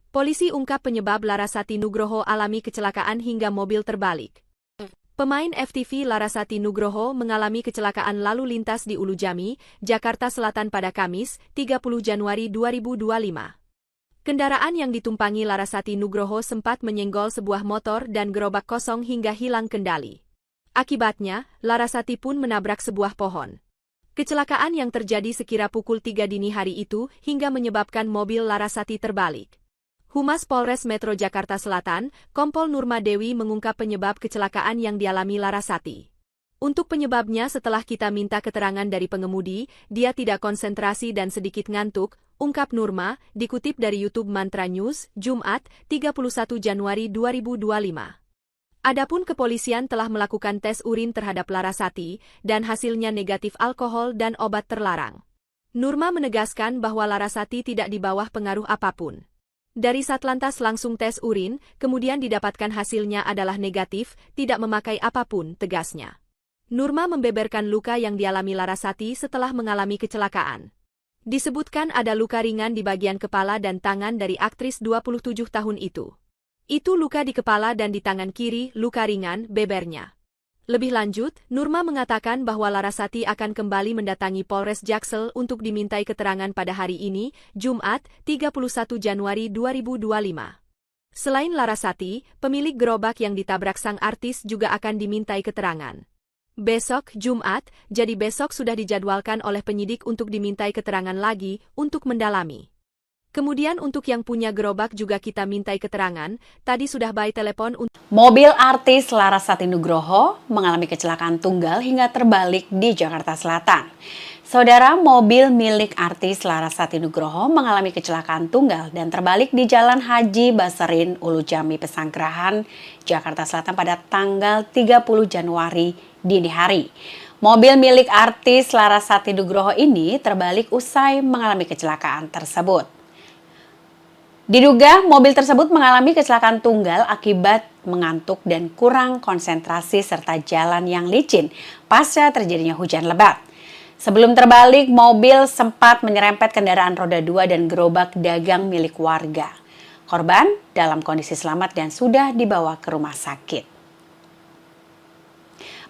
Polisi ungkap penyebab Larasati Nugroho alami kecelakaan hingga mobil terbalik. Pemain FTV Larasati Nugroho mengalami kecelakaan lalu lintas di Ulujami, Jakarta Selatan pada Kamis, 30 Januari 2025. Kendaraan yang ditumpangi Larasati Nugroho sempat menyenggol sebuah motor dan gerobak kosong hingga hilang kendali. Akibatnya, Larasati pun menabrak sebuah pohon. Kecelakaan yang terjadi sekira pukul 3 dini hari itu hingga menyebabkan mobil Larasati terbalik. Humas Polres Metro Jakarta Selatan, Kompol Nurma Dewi mengungkap penyebab kecelakaan yang dialami Larasati. Untuk penyebabnya setelah kita minta keterangan dari pengemudi, dia tidak konsentrasi dan sedikit ngantuk, ungkap Nurma, dikutip dari YouTube Mantra News, Jumat, 31 Januari 2025. Adapun kepolisian telah melakukan tes urin terhadap Larasati, dan hasilnya negatif alkohol dan obat terlarang. Nurma menegaskan bahwa Larasati tidak di bawah pengaruh apapun. Dari Satlantas langsung tes urin, kemudian didapatkan hasilnya adalah negatif, tidak memakai apapun, tegasnya. Nurma membeberkan luka yang dialami Larasati setelah mengalami kecelakaan. Disebutkan ada luka ringan di bagian kepala dan tangan dari aktris 27 tahun itu. Itu luka di kepala dan di tangan kiri, luka ringan, bebernya. Lebih lanjut, Nurma mengatakan bahwa Larasati akan kembali mendatangi Polres Jaksel untuk dimintai keterangan pada hari ini, Jumat, 31 Januari 2025. Selain Larasati, pemilik gerobak yang ditabrak sang artis juga akan dimintai keterangan. Besok, Jumat, jadi besok sudah dijadwalkan oleh penyidik untuk dimintai keterangan lagi untuk mendalami. Kemudian untuk yang punya gerobak juga kita mintai keterangan, tadi sudah by telepon untuk... Mobil artis Larasati Nugroho mengalami kecelakaan tunggal hingga terbalik di Jakarta Selatan. Saudara, mobil milik artis Larasati Nugroho mengalami kecelakaan tunggal dan terbalik di Jalan Haji Basarin, Ulujami, Pesanggerahan, Jakarta Selatan pada tanggal 30 Januari dini hari. Mobil milik artis Larasati Nugroho ini terbalik usai mengalami kecelakaan tersebut. Diduga mobil tersebut mengalami kecelakaan tunggal akibat mengantuk dan kurang konsentrasi serta jalan yang licin pasca terjadinya hujan lebat. Sebelum terbalik, mobil sempat menyerempet kendaraan roda 2 dan gerobak dagang milik warga. Korban dalam kondisi selamat dan sudah dibawa ke rumah sakit.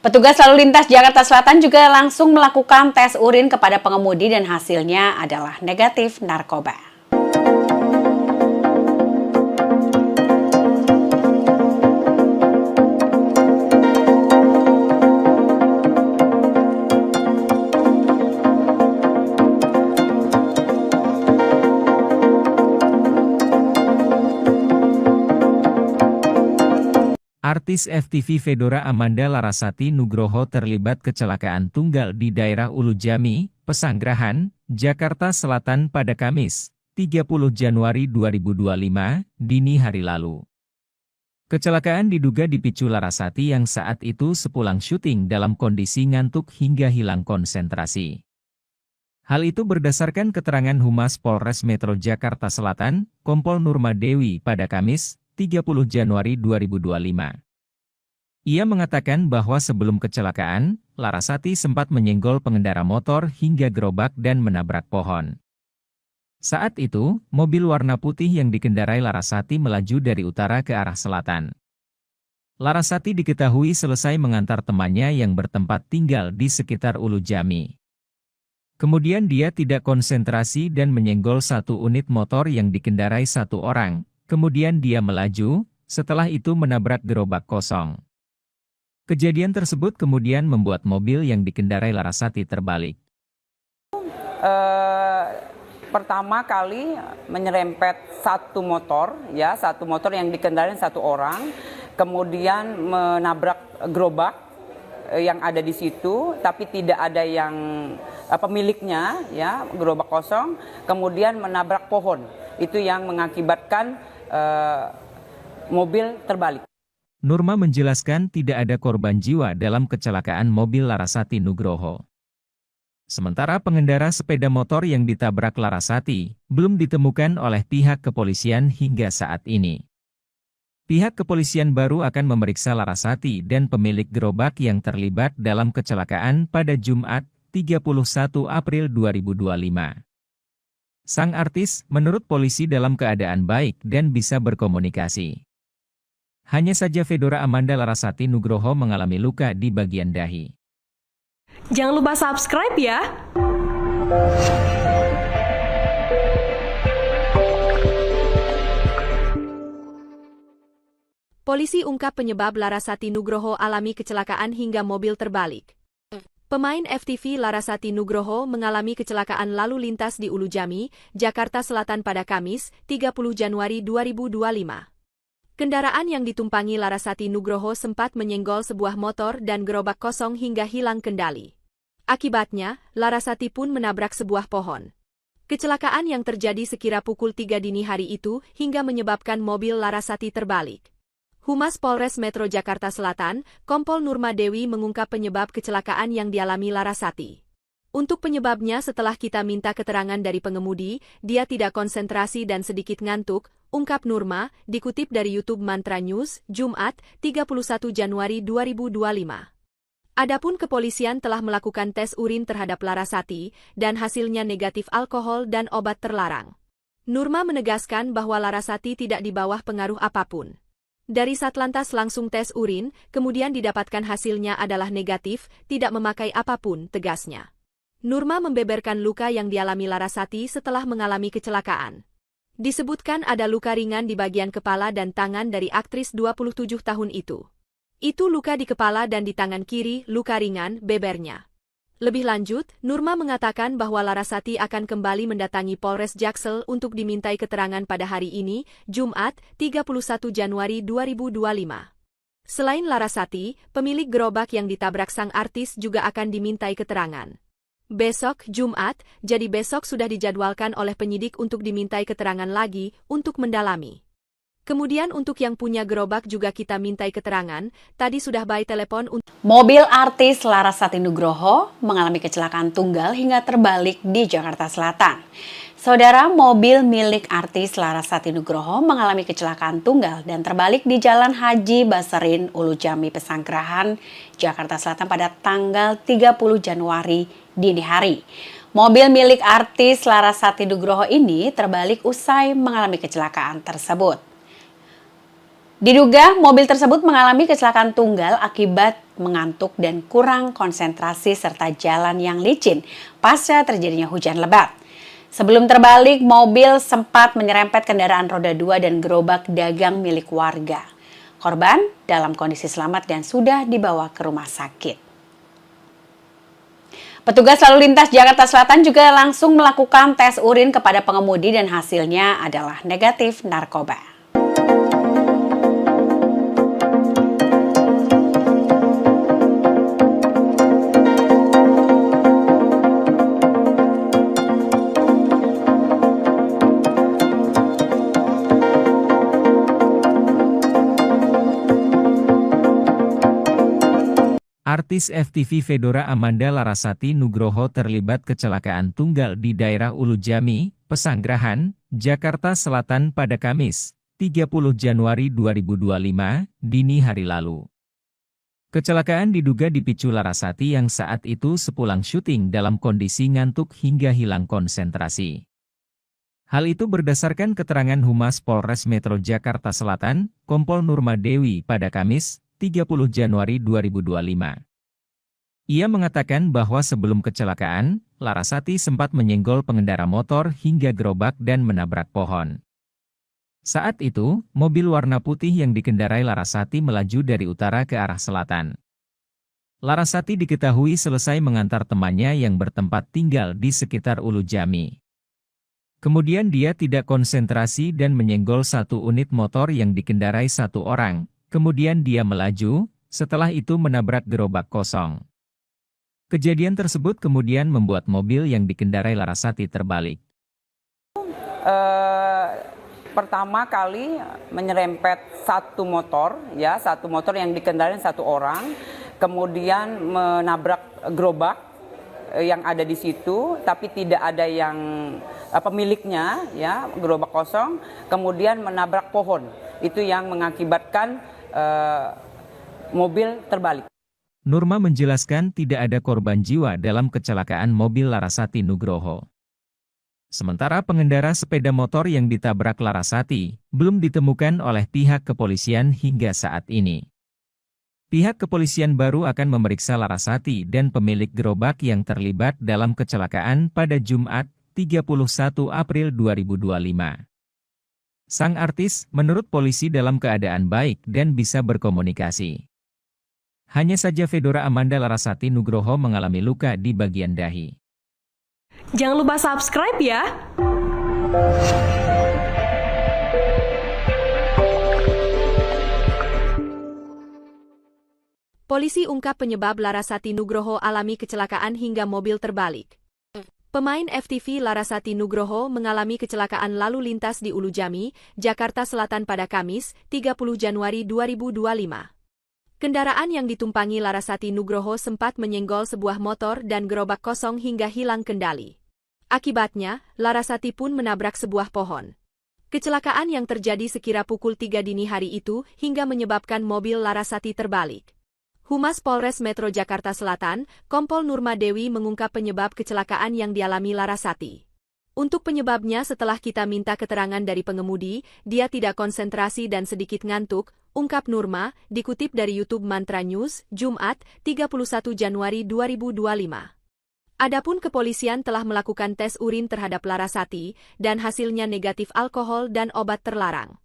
Petugas lalu lintas Jakarta Selatan juga langsung melakukan tes urin kepada pengemudi dan hasilnya adalah negatif narkoba. Artis FTV Fedora Amanda Larasati Nugroho terlibat kecelakaan tunggal di daerah Ulu Jami, Pesanggerahan, Jakarta Selatan pada Kamis, 30 Januari 2025, dini hari lalu. Kecelakaan diduga dipicu Larasati yang saat itu sepulang syuting dalam kondisi ngantuk hingga hilang konsentrasi. Hal itu berdasarkan keterangan Humas Polres Metro Jakarta Selatan, Kompol Nurma Dewi pada Kamis, 30 Januari 2025. Ia mengatakan bahwa sebelum kecelakaan, Larasati sempat menyenggol pengendara motor hingga gerobak dan menabrak pohon. Saat itu, mobil warna putih yang dikendarai Larasati melaju dari utara ke arah selatan. Larasati diketahui selesai mengantar temannya yang bertempat tinggal di sekitar Ulu Jami. Kemudian dia tidak konsentrasi dan menyenggol satu unit motor yang dikendarai satu orang. Kemudian dia melaju, setelah itu menabrak gerobak kosong. Kejadian tersebut kemudian membuat mobil yang dikendarai Larasati terbalik. Pertama kali menyerempet satu motor yang dikendarai satu orang, kemudian menabrak gerobak yang ada di situ, tapi tidak ada yang pemiliknya, ya, gerobak kosong, kemudian menabrak pohon. Itu yang mengakibatkan mobil terbalik. Nurma menjelaskan tidak ada korban jiwa dalam kecelakaan mobil Larasati Nugroho. Sementara pengendara sepeda motor yang ditabrak Larasati belum ditemukan oleh pihak kepolisian hingga saat ini. Pihak kepolisian baru akan memeriksa Larasati dan pemilik gerobak yang terlibat dalam kecelakaan pada Jumat, 31 April 2025. Sang artis, menurut polisi dalam keadaan baik dan bisa berkomunikasi. Hanya saja Fedora Amanda Larasati Nugroho mengalami luka di bagian dahi. Jangan lupa subscribe ya! Polisi ungkap penyebab Larasati Nugroho alami kecelakaan hingga mobil terbalik. Pemain FTV Larasati Nugroho mengalami kecelakaan lalu lintas di Ulu Jami, Jakarta Selatan pada Kamis, 30 Januari 2025. Kendaraan yang ditumpangi Larasati Nugroho sempat menyenggol sebuah motor dan gerobak kosong hingga hilang kendali. Akibatnya, Larasati pun menabrak sebuah pohon. Kecelakaan yang terjadi sekira pukul 3 dini hari itu hingga menyebabkan mobil Larasati terbalik. Humas Polres Metro Jakarta Selatan, Kompol Nurma Dewi mengungkap penyebab kecelakaan yang dialami Larasati. Untuk penyebabnya setelah kita minta keterangan dari pengemudi, dia tidak konsentrasi dan sedikit ngantuk, ungkap Nurma, dikutip dari YouTube Mantra News, Jumat, 31 Januari 2025. Adapun kepolisian telah melakukan tes urin terhadap Larasati, dan hasilnya negatif alkohol dan obat terlarang. Nurma menegaskan bahwa Larasati tidak di bawah pengaruh apapun. Dari Satlantas langsung tes urin, kemudian didapatkan hasilnya adalah negatif, tidak memakai apapun, tegasnya. Nurma membeberkan luka yang dialami Larasati setelah mengalami kecelakaan. Disebutkan ada luka ringan di bagian kepala dan tangan dari aktris 27 tahun itu. Itu luka di kepala dan di tangan kiri, luka ringan, bebernya. Lebih lanjut, Nurma mengatakan bahwa Larasati akan kembali mendatangi Polres Jaksel untuk dimintai keterangan pada hari ini, Jumat, 31 Januari 2025. Selain Larasati, pemilik gerobak yang ditabrak sang artis juga akan dimintai keterangan. Besok, Jumat, jadi besok sudah dijadwalkan oleh penyidik untuk dimintai keterangan lagi untuk mendalami. Kemudian untuk yang punya gerobak juga kita mintai keterangan, tadi sudah by telepon untuk... Mobil artis Larasati Nugroho mengalami kecelakaan tunggal hingga terbalik di Jakarta Selatan. Saudara, mobil milik artis Larasati Nugroho mengalami kecelakaan tunggal dan terbalik di Jalan Haji Baserin, Ulu Jami, Pesanggerahan, Jakarta Selatan pada tanggal 30 Januari dini hari. Mobil milik artis Larasati Nugroho ini terbalik usai mengalami kecelakaan tersebut. Diduga mobil tersebut mengalami kecelakaan tunggal akibat mengantuk dan kurang konsentrasi serta jalan yang licin pasca terjadinya hujan lebat. Sebelum terbalik, mobil sempat menyerempet kendaraan roda 2 dan gerobak dagang milik warga. Korban dalam kondisi selamat dan sudah dibawa ke rumah sakit. Petugas lalu lintas Jakarta Selatan juga langsung melakukan tes urin kepada pengemudi dan hasilnya adalah negatif narkoba. Artis FTV Fedora Amanda Larasati Nugroho terlibat kecelakaan tunggal di daerah Ulujami, Pesanggerahan, Jakarta Selatan pada Kamis, 30 Januari 2025, dini hari lalu. Kecelakaan diduga dipicu Larasati yang saat itu sepulang syuting dalam kondisi ngantuk hingga hilang konsentrasi. Hal itu berdasarkan keterangan Humas Polres Metro Jakarta Selatan, Kompol Nurma Dewi pada Kamis, 30 Januari 2025. Ia mengatakan bahwa sebelum kecelakaan, Larasati sempat menyenggol pengendara motor hingga gerobak dan menabrak pohon. Saat itu, mobil warna putih yang dikendarai Larasati melaju dari utara ke arah selatan. Larasati diketahui selesai mengantar temannya yang bertempat tinggal di sekitar Ulujami. Kemudian dia tidak konsentrasi dan menyenggol satu unit motor yang dikendarai satu orang. Kemudian dia melaju, setelah itu menabrak gerobak kosong. Kejadian tersebut kemudian membuat mobil yang dikendarai Larasati terbalik. Pertama kali menyerempet satu motor yang dikendarai satu orang, kemudian menabrak gerobak yang ada di situ, tapi tidak ada yang pemiliknya, ya, gerobak kosong, kemudian menabrak pohon. Itu yang mengakibatkan mobil terbalik. Nurma menjelaskan tidak ada korban jiwa dalam kecelakaan mobil Larasati Nugroho. Sementara pengendara sepeda motor yang ditabrak Larasati belum ditemukan oleh pihak kepolisian hingga saat ini. Pihak kepolisian baru akan memeriksa Larasati dan pemilik gerobak yang terlibat dalam kecelakaan pada Jumat, 31 April 2025. Sang artis, menurut polisi dalam keadaan baik dan bisa berkomunikasi. Hanya saja Fedora Amanda Larasati Nugroho mengalami luka di bagian dahi. Jangan lupa subscribe ya! Polisi ungkap penyebab Larasati Nugroho alami kecelakaan hingga mobil terbalik. Pemain FTV Larasati Nugroho mengalami kecelakaan lalu lintas di Ulujami, Jakarta Selatan pada Kamis, 30 Januari 2025. Kendaraan yang ditumpangi Larasati Nugroho sempat menyenggol sebuah motor dan gerobak kosong hingga hilang kendali. Akibatnya, Larasati pun menabrak sebuah pohon. Kecelakaan yang terjadi sekira pukul 3 dini hari itu hingga menyebabkan mobil Larasati terbalik. Humas Polres Metro Jakarta Selatan, Kompol Nurma Dewi mengungkap penyebab kecelakaan yang dialami Larasati. Untuk penyebabnya setelah kita minta keterangan dari pengemudi, dia tidak konsentrasi dan sedikit ngantuk, ungkap Nurma, dikutip dari YouTube Mantra News, Jumat, 31 Januari 2025. Adapun kepolisian telah melakukan tes urin terhadap Larasati, dan hasilnya negatif alkohol dan obat terlarang.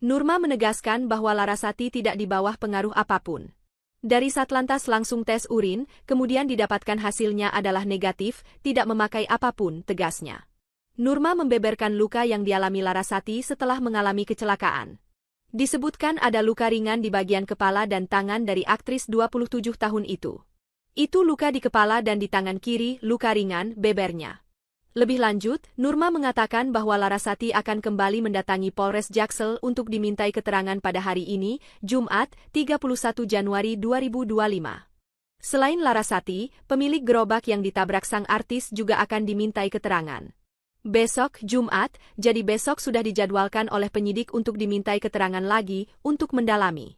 Nurma menegaskan bahwa Larasati tidak di bawah pengaruh apapun. Dari Satlantas langsung tes urin, kemudian didapatkan hasilnya adalah negatif, tidak memakai apapun, tegasnya. Nurma membeberkan luka yang dialami Larasati setelah mengalami kecelakaan. Disebutkan ada luka ringan di bagian kepala dan tangan dari aktris 27 tahun itu. Itu luka di kepala dan di tangan kiri, luka ringan, bebernya. Lebih lanjut, Nurma mengatakan bahwa Larasati akan kembali mendatangi Polres Jaksel untuk dimintai keterangan pada hari ini, Jumat, 31 Januari 2025. Selain Larasati, pemilik gerobak yang ditabrak sang artis juga akan dimintai keterangan. Besok, Jumat, jadi besok sudah dijadwalkan oleh penyidik untuk dimintai keterangan lagi untuk mendalami.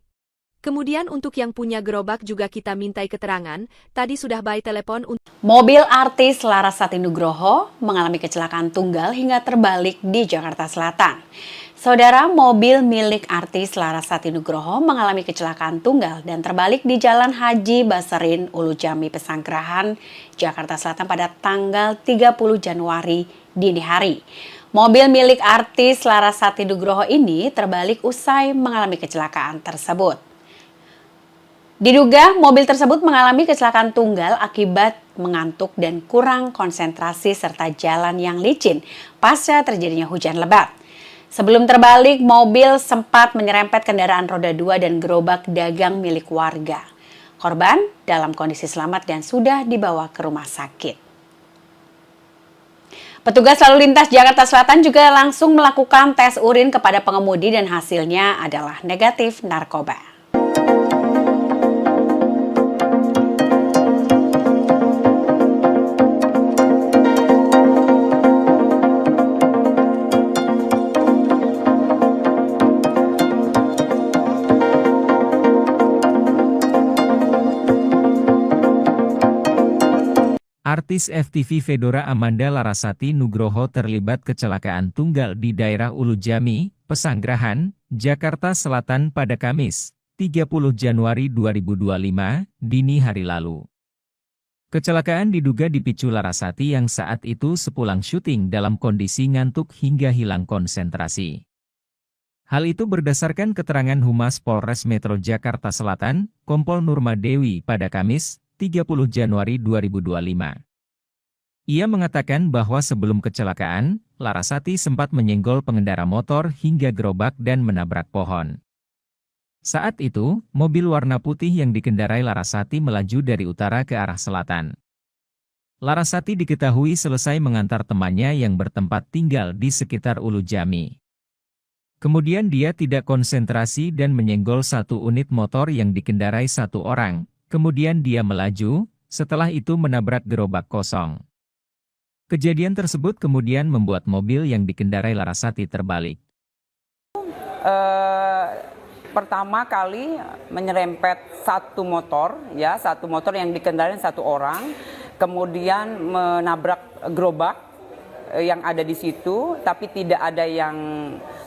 Kemudian untuk yang punya gerobak juga kita mintai keterangan, tadi sudah by telepon untuk... Mobil artis Larasati Nugroho mengalami kecelakaan tunggal hingga terbalik di Jakarta Selatan. Saudara, mobil milik artis Larasati Nugroho mengalami kecelakaan tunggal dan terbalik di Jalan Haji Baserin, Ulujami, Pesanggerahan, Jakarta Selatan pada tanggal 30 Januari dini hari. Mobil milik artis Larasati Nugroho ini terbalik usai mengalami kecelakaan tersebut. Diduga mobil tersebut mengalami kecelakaan tunggal akibat mengantuk dan kurang konsentrasi serta jalan yang licin pasca terjadinya hujan lebat. Sebelum terbalik, mobil sempat menyerempet kendaraan roda 2 dan gerobak dagang milik warga. Korban dalam kondisi selamat dan sudah dibawa ke rumah sakit. Petugas lalu lintas Jakarta Selatan juga langsung melakukan tes urin kepada pengemudi dan hasilnya adalah negatif narkoba. Artis FTV Fedora Amanda Larasati Nugroho terlibat kecelakaan tunggal di daerah Ulujami, Pesanggerahan, Jakarta Selatan pada Kamis, 30 Januari 2025, dini hari lalu. Kecelakaan diduga dipicu Larasati yang saat itu sepulang syuting dalam kondisi ngantuk hingga hilang konsentrasi. Hal itu berdasarkan keterangan Humas Polres Metro Jakarta Selatan, Kompol Nurma Dewi pada Kamis, 30 Januari 2025. Ia mengatakan bahwa sebelum kecelakaan, Larasati sempat menyenggol pengendara motor hingga gerobak dan menabrak pohon. Saat itu, mobil warna putih yang dikendarai Larasati melaju dari utara ke arah selatan. Larasati diketahui selesai mengantar temannya yang bertempat tinggal di sekitar Ulujami. Kemudian dia tidak konsentrasi dan menyenggol satu unit motor yang dikendarai satu orang. Kemudian dia melaju, setelah itu menabrak gerobak kosong. Kejadian tersebut kemudian membuat mobil yang dikendarai Larasati terbalik. Pertama kali menyerempet satu motor yang dikendarai satu orang, kemudian menabrak gerobak yang ada di situ, tapi tidak ada yang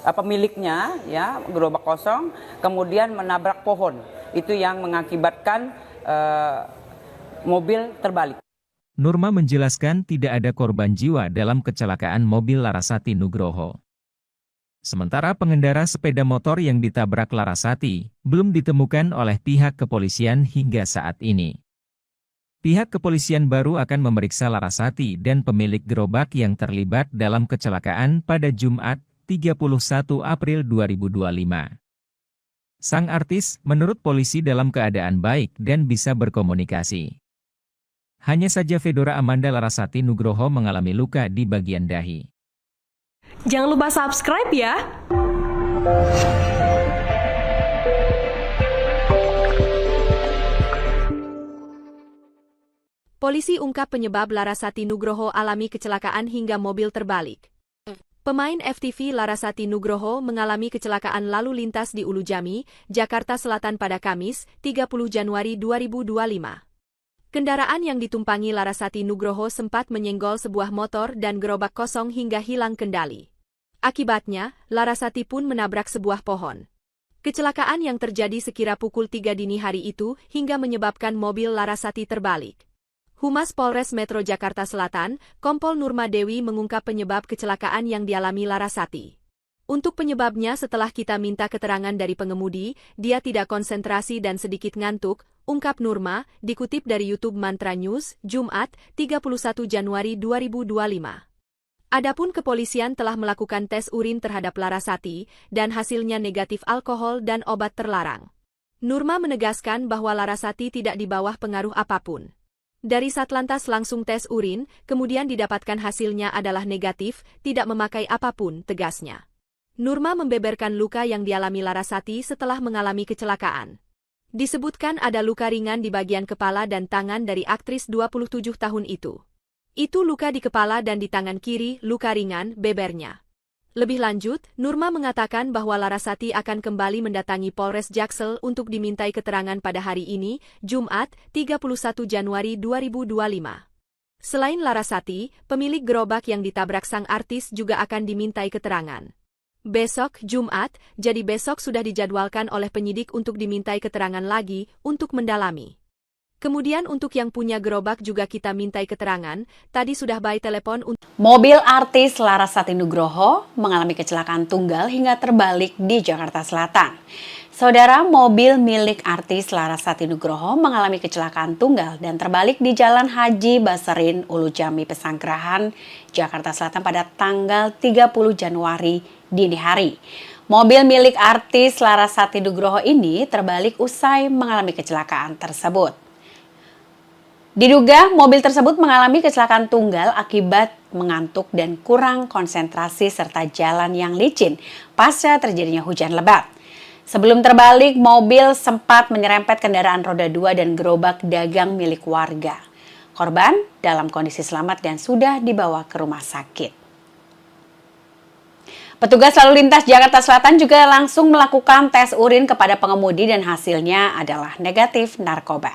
pemiliknya, ya, gerobak kosong, kemudian menabrak pohon. Itu yang mengakibatkan mobil terbalik. Nurma menjelaskan tidak ada korban jiwa dalam kecelakaan mobil Larasati Nugroho. Sementara pengendara sepeda motor yang ditabrak Larasati belum ditemukan oleh pihak kepolisian hingga saat ini. Pihak kepolisian baru akan memeriksa Larasati dan pemilik gerobak yang terlibat dalam kecelakaan pada Jumat, 31 April 2025. Sang artis menurut polisi dalam keadaan baik dan bisa berkomunikasi. Hanya saja Fedora Amanda Larasati Nugroho mengalami luka di bagian dahi. Jangan lupa subscribe ya! Polisi ungkap penyebab Larasati Nugroho alami kecelakaan hingga mobil terbalik. Pemain FTV Larasati Nugroho mengalami kecelakaan lalu lintas di Ulujami, Jakarta Selatan pada Kamis, 30 Januari 2025. Kendaraan yang ditumpangi Larasati Nugroho sempat menyenggol sebuah motor dan gerobak kosong hingga hilang kendali. Akibatnya, Larasati pun menabrak sebuah pohon. Kecelakaan yang terjadi sekira pukul 3 dini hari itu hingga menyebabkan mobil Larasati terbalik. Humas Polres Metro Jakarta Selatan, Kompol Nurma Dewi mengungkap penyebab kecelakaan yang dialami Larasati. Untuk penyebabnya setelah kita minta keterangan dari pengemudi, dia tidak konsentrasi dan sedikit ngantuk, ungkap Nurma, dikutip dari YouTube Mantra News, Jumat, 31 Januari 2025. Adapun kepolisian telah melakukan tes urin terhadap Larasati, dan hasilnya negatif alkohol dan obat terlarang. Nurma menegaskan bahwa Larasati tidak di bawah pengaruh apapun. Dari Satlantas langsung tes urin, kemudian didapatkan hasilnya adalah negatif, tidak memakai apapun, tegasnya. Nurma membeberkan luka yang dialami Larasati setelah mengalami kecelakaan. Disebutkan ada luka ringan di bagian kepala dan tangan dari aktris 27 tahun itu. Itu luka di kepala dan di tangan kiri, luka ringan, bebernya. Lebih lanjut, Nurma mengatakan bahwa Larasati akan kembali mendatangi Polres Jaksel untuk dimintai keterangan pada hari ini, Jumat, 31 Januari 2025. Selain Larasati, pemilik gerobak yang ditabrak sang artis juga akan dimintai keterangan. Besok, Jumat, jadi besok sudah dijadwalkan oleh penyidik untuk dimintai keterangan lagi untuk mendalami. Kemudian untuk yang punya gerobak juga kita mintai keterangan, tadi sudah by telepon untuk... Mobil artis Larasati Nugroho mengalami kecelakaan tunggal hingga terbalik di Jakarta Selatan. Saudara, mobil milik artis Larasati Nugroho mengalami kecelakaan tunggal dan terbalik di Jalan Haji Baserin, Ulujami, Pesanggerahan, Jakarta Selatan pada tanggal 30 Januari dini hari. Mobil milik artis Larasati Nugroho ini terbalik usai mengalami kecelakaan tersebut. Diduga mobil tersebut mengalami kecelakaan tunggal akibat mengantuk dan kurang konsentrasi serta jalan yang licin pasca terjadinya hujan lebat. Sebelum terbalik, mobil sempat menyerempet kendaraan roda 2 dan gerobak dagang milik warga. Korban dalam kondisi selamat dan sudah dibawa ke rumah sakit. Petugas lalu lintas Jakarta Selatan juga langsung melakukan tes urin kepada pengemudi dan hasilnya adalah negatif narkoba.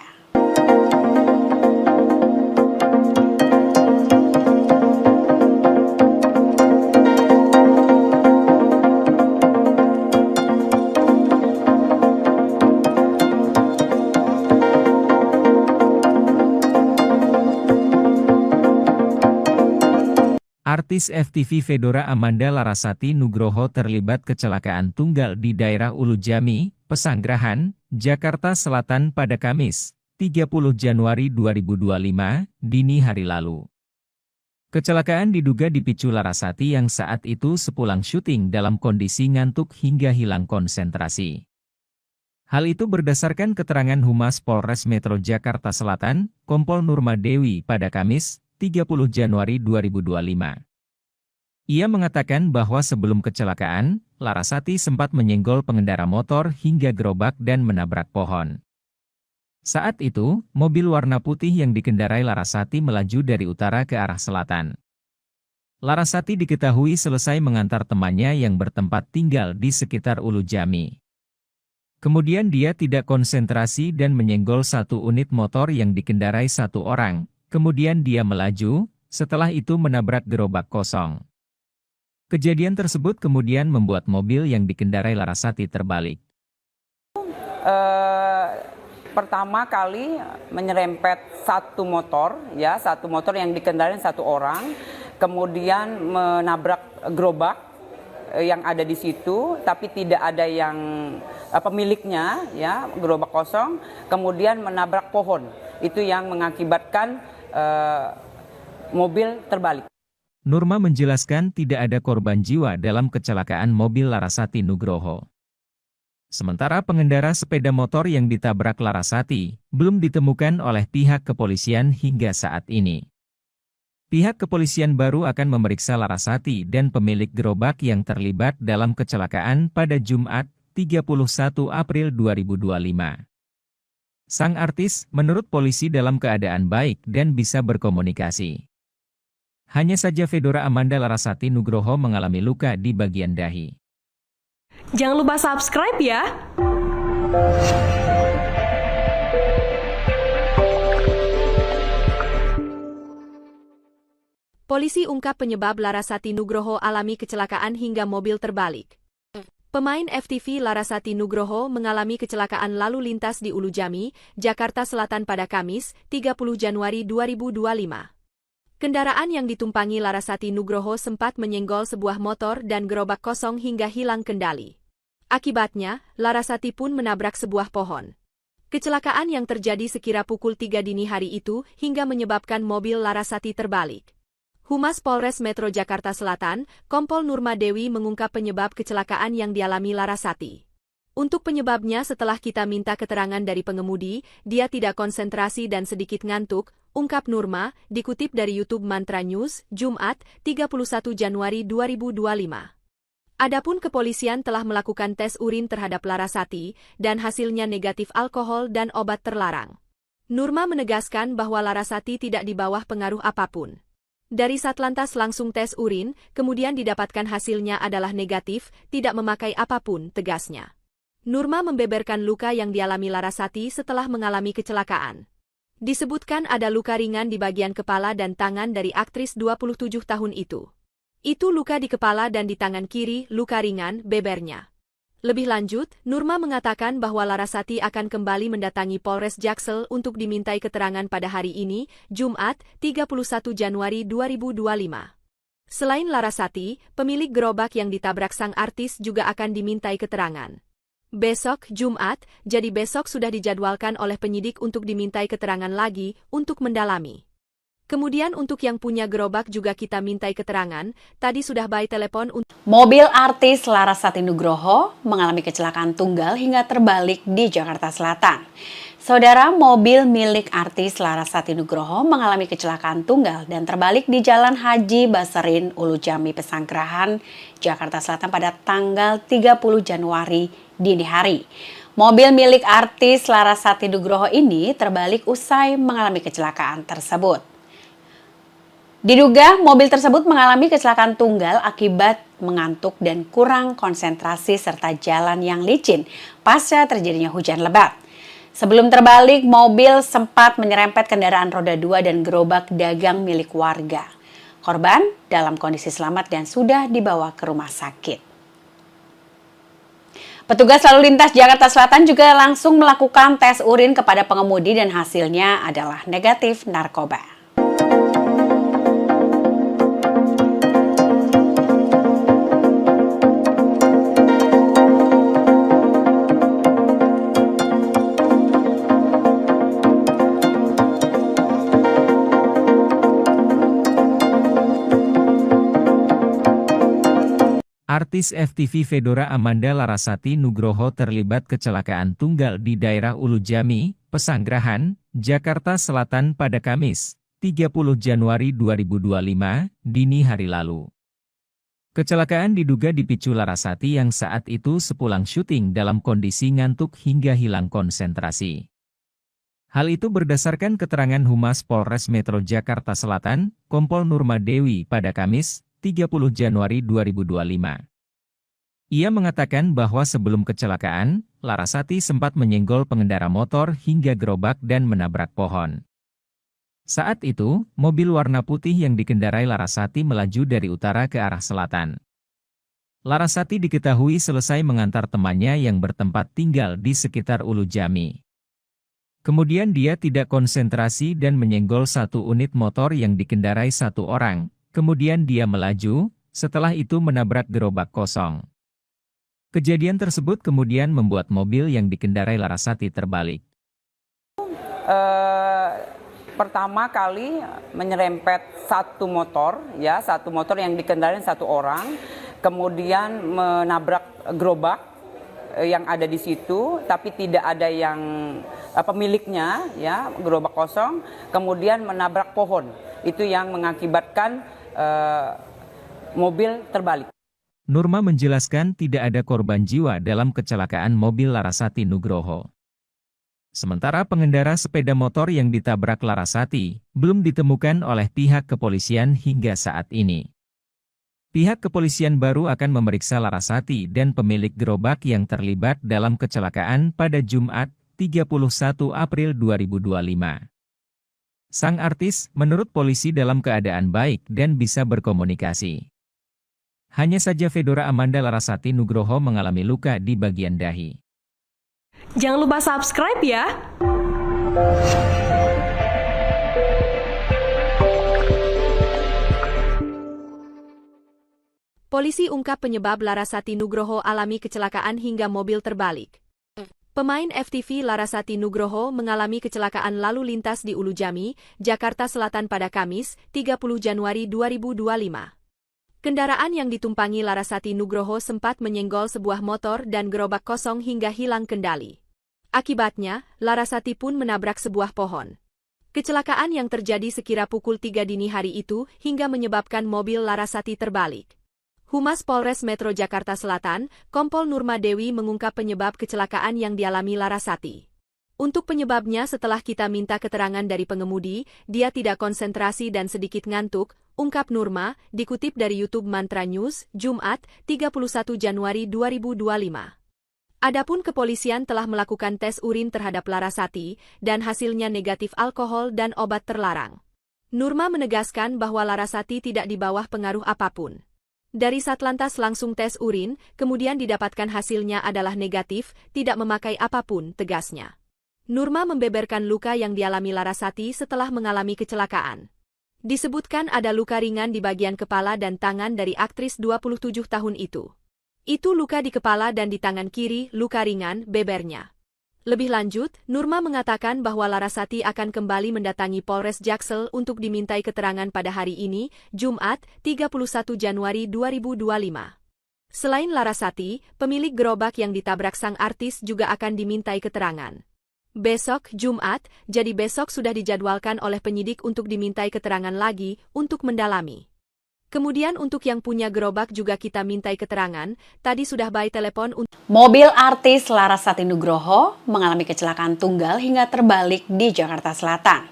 Artis FTV Fedora Amanda Larasati Nugroho terlibat kecelakaan tunggal di daerah Ulujami, Pesanggerahan, Jakarta Selatan pada Kamis, 30 Januari 2025, dini hari lalu. Kecelakaan diduga dipicu Larasati yang saat itu sepulang syuting dalam kondisi ngantuk hingga hilang konsentrasi. Hal itu berdasarkan keterangan Humas Polres Metro Jakarta Selatan, Kompol Nurma Dewi pada Kamis, 30 Januari 2025. Ia mengatakan bahwa sebelum kecelakaan, Larasati sempat menyenggol pengendara motor hingga gerobak dan menabrak pohon. Saat itu, mobil warna putih yang dikendarai Larasati melaju dari utara ke arah selatan. Larasati diketahui selesai mengantar temannya yang bertempat tinggal di sekitar Ulujami. Kemudian dia tidak konsentrasi dan menyenggol satu unit motor yang dikendarai satu orang. Kemudian dia melaju, setelah itu menabrak gerobak kosong. Kejadian tersebut kemudian membuat mobil yang dikendarai Larasati terbalik. Pertama kali menyerempet satu motor yang dikendarai satu orang, kemudian menabrak gerobak yang ada di situ, tapi tidak ada yang pemiliknya, ya, gerobak kosong, kemudian menabrak pohon. Itu yang mengakibatkan mobil terbalik. Nurma menjelaskan tidak ada korban jiwa dalam kecelakaan mobil Larasati Nugroho. Sementara pengendara sepeda motor yang ditabrak Larasati belum ditemukan oleh pihak kepolisian hingga saat ini. Pihak kepolisian baru akan memeriksa Larasati dan pemilik gerobak yang terlibat dalam kecelakaan pada Jumat, 31 April 2025. Sang artis, menurut polisi dalam keadaan baik dan bisa berkomunikasi. Hanya saja Fedora Amanda Larasati Nugroho mengalami luka di bagian dahi. Jangan lupa subscribe ya! Polisi ungkap penyebab Larasati Nugroho alami kecelakaan hingga mobil terbalik. Pemain FTV Larasati Nugroho mengalami kecelakaan lalu lintas di Ulujami, Jakarta Selatan pada Kamis, 30 Januari 2025. Kendaraan yang ditumpangi Larasati Nugroho sempat menyenggol sebuah motor dan gerobak kosong hingga hilang kendali. Akibatnya, Larasati pun menabrak sebuah pohon. Kecelakaan yang terjadi sekira pukul 3 dini hari itu hingga menyebabkan mobil Larasati terbalik. Humas Polres Metro Jakarta Selatan, Kompol Nurma Dewi mengungkap penyebab kecelakaan yang dialami Larasati. Untuk penyebabnya setelah kita minta keterangan dari pengemudi, dia tidak konsentrasi dan sedikit ngantuk, ungkap Nurma, dikutip dari YouTube Mantra News, Jumat, 31 Januari 2025. Adapun kepolisian telah melakukan tes urin terhadap Larasati, dan hasilnya negatif alkohol dan obat terlarang. Nurma menegaskan bahwa Larasati tidak di bawah pengaruh apapun. Dari Satlantas langsung tes urin, kemudian didapatkan hasilnya adalah negatif, tidak memakai apapun, tegasnya. Nurma membeberkan luka yang dialami Larasati setelah mengalami kecelakaan. Disebutkan ada luka ringan di bagian kepala dan tangan dari aktris 27 tahun itu. Itu luka di kepala dan di tangan kiri, luka ringan, bebernya. Lebih lanjut, Nurma mengatakan bahwa Larasati akan kembali mendatangi Polres Jaksel untuk dimintai keterangan pada hari ini, Jumat, 31 Januari 2025. Selain Larasati, pemilik gerobak yang ditabrak sang artis juga akan dimintai keterangan. Besok, Jumat, jadi besok sudah dijadwalkan oleh penyidik untuk dimintai keterangan lagi untuk mendalami. Kemudian untuk yang punya gerobak juga kita mintai keterangan, tadi sudah by telepon untuk... Mobil artis Larasati Nugroho mengalami kecelakaan tunggal hingga terbalik di Jakarta Selatan. Saudara, mobil milik artis Larasati Nugroho mengalami kecelakaan tunggal dan terbalik di Jalan Haji Baserin, Ulujami, Pesanggerahan, Jakarta Selatan pada tanggal 30 Januari dini hari. Mobil milik artis Larasati Nugroho ini terbalik usai mengalami kecelakaan tersebut. Diduga mobil tersebut mengalami kecelakaan tunggal akibat mengantuk dan kurang konsentrasi serta jalan yang licin pasca terjadinya hujan lebat. Sebelum terbalik, mobil sempat menyerempet kendaraan roda 2 dan gerobak dagang milik warga. Korban dalam kondisi selamat dan sudah dibawa ke rumah sakit. Petugas lalu lintas Jakarta Selatan juga langsung melakukan tes urin kepada pengemudi dan hasilnya adalah negatif narkoba. Artis FTV Fedora Amanda Larasati Nugroho terlibat kecelakaan tunggal di daerah Ulujami, Pesanggerahan, Jakarta Selatan pada Kamis, 30 Januari 2025, dini hari lalu. Kecelakaan diduga dipicu Larasati yang saat itu sepulang syuting dalam kondisi ngantuk hingga hilang konsentrasi. Hal itu berdasarkan keterangan Humas Polres Metro Jakarta Selatan, Kompol Nurma Dewi pada Kamis, 30 Januari 2025. Ia mengatakan bahwa sebelum kecelakaan, Larasati sempat menyenggol pengendara motor hingga gerobak dan menabrak pohon. Saat itu, mobil warna putih yang dikendarai Larasati melaju dari utara ke arah selatan. Larasati diketahui selesai mengantar temannya yang bertempat tinggal di sekitar Ulujami. Kemudian dia tidak konsentrasi dan menyenggol satu unit motor yang dikendarai satu orang, kemudian dia melaju, setelah itu menabrak gerobak kosong. Kejadian tersebut kemudian membuat mobil yang dikendarai Larasati terbalik. Pertama kali menyerempet satu motor yang dikendarai satu orang, kemudian menabrak gerobak yang ada di situ, tapi tidak ada yang pemiliknya, ya, gerobak kosong, kemudian menabrak pohon. Itu yang mengakibatkan mobil terbalik. Nurma menjelaskan tidak ada korban jiwa dalam kecelakaan mobil Larasati Nugroho. Sementara pengendara sepeda motor yang ditabrak Larasati belum ditemukan oleh pihak kepolisian hingga saat ini. Pihak kepolisian baru akan memeriksa Larasati dan pemilik gerobak yang terlibat dalam kecelakaan pada Jumat, 31 April 2025. Sang artis, menurut polisi dalam keadaan baik dan bisa berkomunikasi. Hanya saja Fedora Amanda Larasati Nugroho mengalami luka di bagian dahi. Jangan lupa subscribe ya! Polisi ungkap penyebab Larasati Nugroho alami kecelakaan hingga mobil terbalik. Pemain FTV Larasati Nugroho mengalami kecelakaan lalu lintas di Ulujami, Jakarta Selatan pada Kamis, 30 Januari 2025. Kendaraan yang ditumpangi Larasati Nugroho sempat menyenggol sebuah motor dan gerobak kosong hingga hilang kendali. Akibatnya, Larasati pun menabrak sebuah pohon. Kecelakaan yang terjadi sekira pukul 3 dini hari itu hingga menyebabkan mobil Larasati terbalik. Humas Polres Metro Jakarta Selatan, Kompol Nurma Dewi mengungkap penyebab kecelakaan yang dialami Larasati. Untuk penyebabnya setelah kita minta keterangan dari pengemudi, dia tidak konsentrasi dan sedikit ngantuk, ungkap Nurma, dikutip dari YouTube Mantra News, Jumat, 31 Januari 2025. Adapun kepolisian telah melakukan tes urin terhadap Larasati, dan hasilnya negatif alkohol dan obat terlarang. Nurma menegaskan bahwa Larasati tidak di bawah pengaruh apapun. Dari Satlantas langsung tes urin, kemudian didapatkan hasilnya adalah negatif, tidak memakai apapun, tegasnya. Nurma membeberkan luka yang dialami Larasati setelah mengalami kecelakaan. Disebutkan ada luka ringan di bagian kepala dan tangan dari aktris 27 tahun itu. Itu luka di kepala dan di tangan kiri, luka ringan, bebernya. Lebih lanjut, Nurma mengatakan bahwa Larasati akan kembali mendatangi Polres Jaksel untuk dimintai keterangan pada hari ini, Jumat, 31 Januari 2025. Selain Larasati, pemilik gerobak yang ditabrak sang artis juga akan dimintai keterangan. Besok, Jumat, jadi besok sudah dijadwalkan oleh penyidik untuk dimintai keterangan lagi, untuk mendalami. Kemudian untuk yang punya gerobak juga kita mintai keterangan, tadi sudah by telepon untuk... Mobil artis Larasati Nugroho mengalami kecelakaan tunggal hingga terbalik di Jakarta Selatan.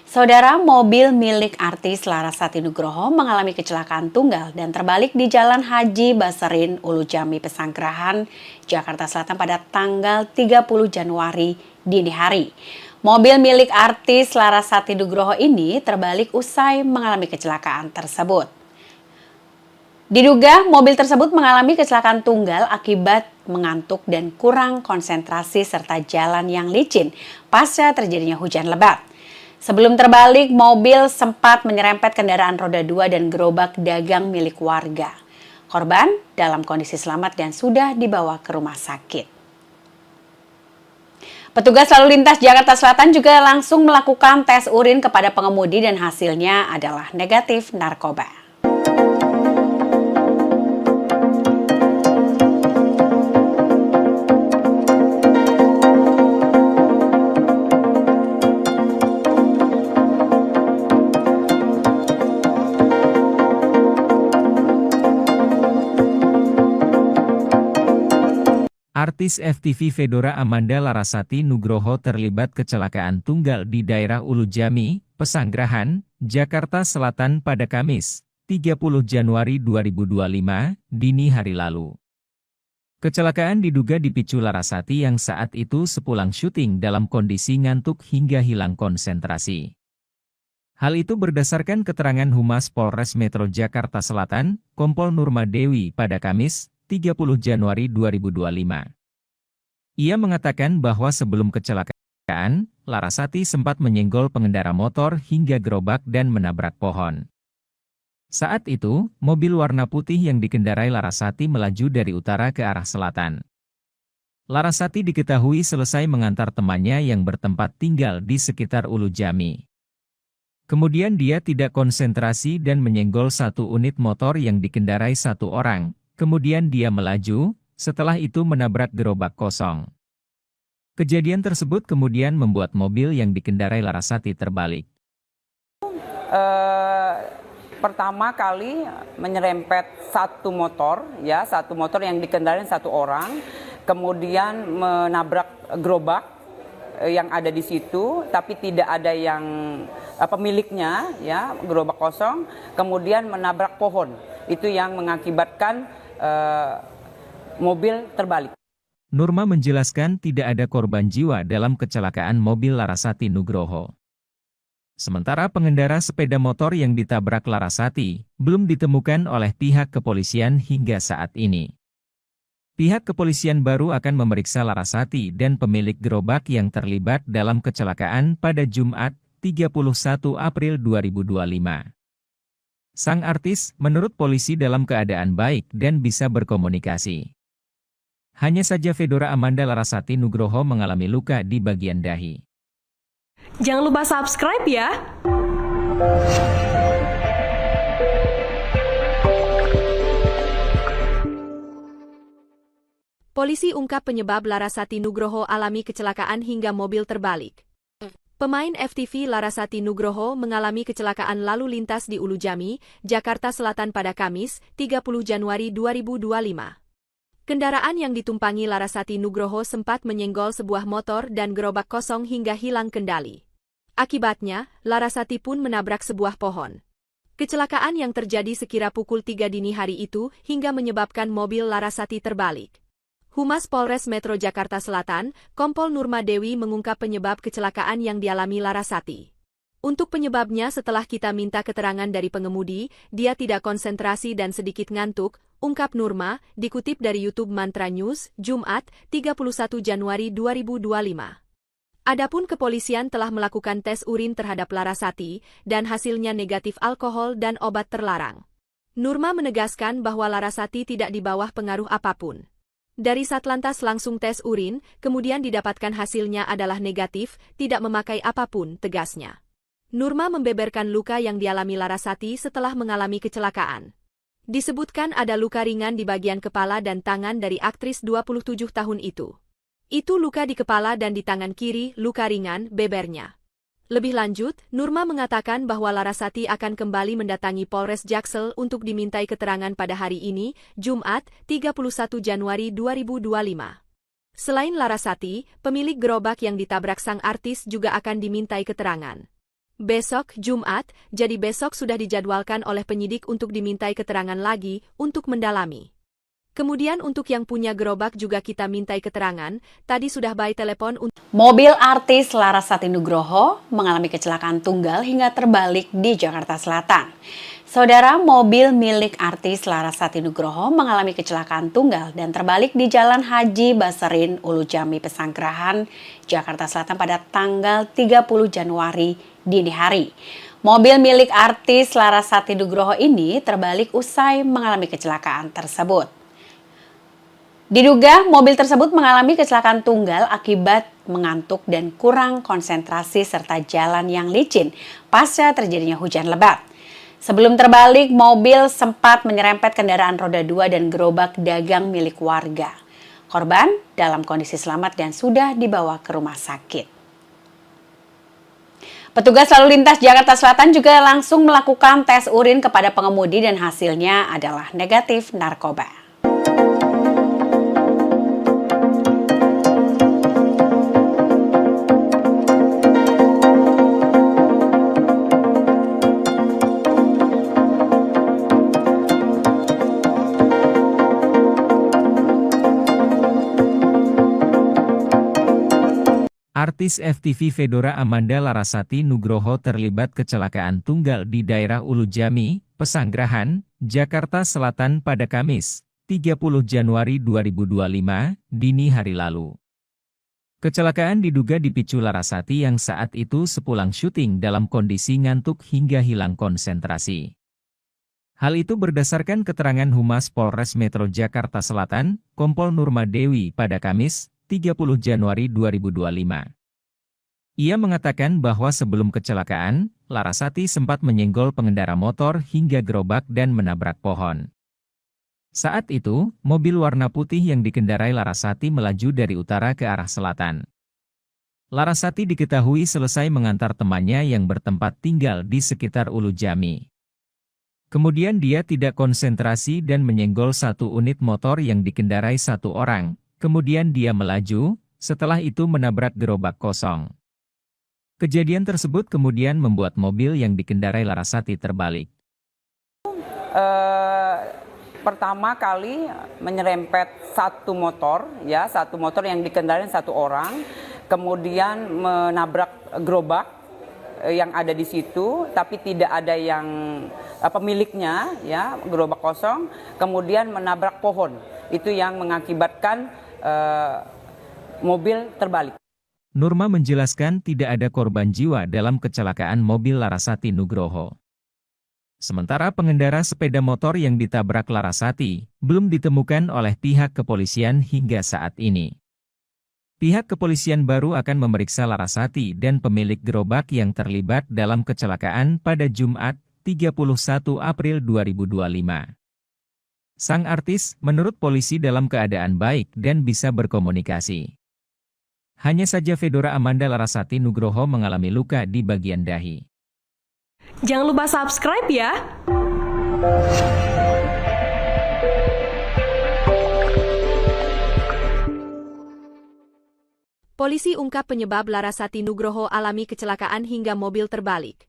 Saudara, mobil milik artis Larasati Nugroho mengalami kecelakaan tunggal dan terbalik di Jalan Haji Baserin, Ulujami, Pesanggerahan, Jakarta Selatan pada tanggal 30 Januari dini hari. Mobil milik artis Larasati Nugroho ini terbalik usai mengalami kecelakaan tersebut. Diduga mobil tersebut mengalami kecelakaan tunggal akibat mengantuk dan kurang konsentrasi serta jalan yang licin pasca terjadinya hujan lebat. Sebelum terbalik, mobil sempat menyerempet kendaraan roda 2 dan gerobak dagang milik warga. Korban dalam kondisi selamat dan sudah dibawa ke rumah sakit. Petugas lalu lintas Jakarta Selatan juga langsung melakukan tes urin kepada pengemudi dan hasilnya adalah negatif narkoba. Artis FTV Fedora Amanda Larasati Nugroho terlibat kecelakaan tunggal di daerah Ulu Jami, Pesanggerahan, Jakarta Selatan pada Kamis, 30 Januari 2025, dini hari lalu. Kecelakaan diduga dipicu Larasati yang saat itu sepulang syuting dalam kondisi ngantuk hingga hilang konsentrasi. Hal itu berdasarkan keterangan Humas Polres Metro Jakarta Selatan, Kompol Nurma Dewi pada Kamis, 30 Januari 2025. Ia mengatakan bahwa sebelum kecelakaan, Larasati sempat menyenggol pengendara motor hingga gerobak dan menabrak pohon. Saat itu, mobil warna putih yang dikendarai Larasati melaju dari utara ke arah selatan. Larasati diketahui selesai mengantar temannya yang bertempat tinggal di sekitar Ulu Jami. Kemudian dia tidak konsentrasi dan menyenggol satu unit motor yang dikendarai satu orang. Kemudian dia melaju, setelah itu menabrak gerobak kosong. Kejadian tersebut kemudian membuat mobil yang dikendarai Larasati terbalik. Pertama kali menyerempet satu motor yang dikendarai satu orang, kemudian menabrak gerobak yang ada di situ, tapi tidak ada yang pemiliknya, ya, gerobak kosong, kemudian menabrak pohon. Itu yang mengakibatkan mobil terbalik. Nurma menjelaskan tidak ada korban jiwa dalam kecelakaan mobil Larasati Nugroho. Sementara pengendara sepeda motor yang ditabrak Larasati belum ditemukan oleh pihak kepolisian hingga saat ini. Pihak kepolisian baru akan memeriksa Larasati dan pemilik gerobak yang terlibat dalam kecelakaan pada Jumat, 31 April 2025. Sang artis, menurut polisi dalam keadaan baik dan bisa berkomunikasi. Hanya saja Fedora Amanda Larasati Nugroho mengalami luka di bagian dahi. Jangan lupa subscribe ya! Polisi ungkap penyebab Larasati Nugroho alami kecelakaan hingga mobil terbalik. Pemain FTV Larasati Nugroho mengalami kecelakaan lalu lintas di Ulu Jami, Jakarta Selatan pada Kamis, 30 Januari 2025. Kendaraan yang ditumpangi Larasati Nugroho sempat menyenggol sebuah motor dan gerobak kosong hingga hilang kendali. Akibatnya, Larasati pun menabrak sebuah pohon. Kecelakaan yang terjadi sekira pukul 3 dini hari itu hingga menyebabkan mobil Larasati terbalik. Humas Polres Metro Jakarta Selatan, Kompol Nurma Dewi mengungkap penyebab kecelakaan yang dialami Larasati. Untuk penyebabnya setelah kita minta keterangan dari pengemudi, dia tidak konsentrasi dan sedikit ngantuk, ungkap Nurma, dikutip dari YouTube Mantra News, Jumat, 31 Januari 2025. Adapun kepolisian telah melakukan tes urin terhadap Larasati, dan hasilnya negatif alkohol dan obat terlarang. Nurma menegaskan bahwa Larasati tidak di bawah pengaruh apapun. Dari Satlantas langsung tes urin, kemudian didapatkan hasilnya adalah negatif, tidak memakai apapun, tegasnya. Nurma membeberkan luka yang dialami Larasati setelah mengalami kecelakaan. Disebutkan ada luka ringan di bagian kepala dan tangan dari aktris 27 tahun itu. Itu luka di kepala dan di tangan kiri, luka ringan, bebernya. Lebih lanjut, Nurma mengatakan bahwa Larasati akan kembali mendatangi Polres Jaksel untuk dimintai keterangan pada hari ini, Jumat, 31 Januari 2025. Selain Larasati, pemilik gerobak yang ditabrak sang artis juga akan dimintai keterangan. Besok, Jumat, jadi besok sudah dijadwalkan oleh penyidik untuk dimintai keterangan lagi, untuk mendalami. Kemudian untuk yang punya gerobak juga kita mintai keterangan, tadi sudah by telepon untuk... Mobil artis Larasati Nugroho mengalami kecelakaan tunggal hingga terbalik di Jakarta Selatan. Saudara, mobil milik artis Larasati Nugroho mengalami kecelakaan tunggal dan terbalik di Jalan Haji Baserin, Ulu Jami, Pesanggerahan, Jakarta Selatan pada tanggal 30 Januari dini hari. Mobil milik artis Larasati Nugroho ini terbalik usai mengalami kecelakaan tersebut. Diduga mobil tersebut mengalami kecelakaan tunggal akibat mengantuk dan kurang konsentrasi serta jalan yang licin pasca terjadinya hujan lebat. Sebelum terbalik, mobil sempat menyerempet kendaraan roda 2 dan gerobak dagang milik warga. Korban dalam kondisi selamat dan sudah dibawa ke rumah sakit. Petugas lalu lintas Jakarta Selatan juga langsung melakukan tes urin kepada pengemudi dan hasilnya adalah negatif narkoba. Artis FTV Fedora Amanda Larasati Nugroho terlibat kecelakaan tunggal di daerah Ulu Jami, Pesanggerahan, Jakarta Selatan pada Kamis, 30 Januari 2025, dini hari lalu. Kecelakaan diduga dipicu Larasati yang saat itu sepulang syuting dalam kondisi ngantuk hingga hilang konsentrasi. Hal itu berdasarkan keterangan Humas Polres Metro Jakarta Selatan, Kompol Nurma Dewi pada Kamis, 30 Januari 2025. Ia mengatakan bahwa sebelum kecelakaan, Larasati sempat menyenggol pengendara motor hingga gerobak dan menabrak pohon. Saat itu, mobil warna putih yang dikendarai Larasati melaju dari utara ke arah selatan. Larasati diketahui selesai mengantar temannya yang bertempat tinggal di sekitar Ulu Jami. Kemudian dia tidak konsentrasi dan menyenggol satu unit motor yang dikendarai satu orang. Kemudian dia melaju, setelah itu menabrak gerobak kosong. Kejadian tersebut kemudian membuat mobil yang dikendarai Larasati terbalik. Pertama kali menyerempet satu motor yang dikendarai satu orang, kemudian menabrak gerobak yang ada di situ, tapi tidak ada yang pemiliknya, ya, gerobak kosong, kemudian menabrak pohon. Itu yang mengakibatkan mobil terbalik. Nurma menjelaskan tidak ada korban jiwa dalam kecelakaan mobil Larasati Nugroho. Sementara pengendara sepeda motor yang ditabrak Larasati belum ditemukan oleh pihak kepolisian hingga saat ini. Pihak kepolisian baru akan memeriksa Larasati dan pemilik gerobak yang terlibat dalam kecelakaan pada Jumat, 31 April 2025. Sang artis menurut polisi dalam keadaan baik dan bisa berkomunikasi. Hanya saja Fedora Amanda Larasati Nugroho mengalami luka di bagian dahi. Jangan lupa subscribe ya! Polisi ungkap penyebab Larasati Nugroho alami kecelakaan hingga mobil terbalik.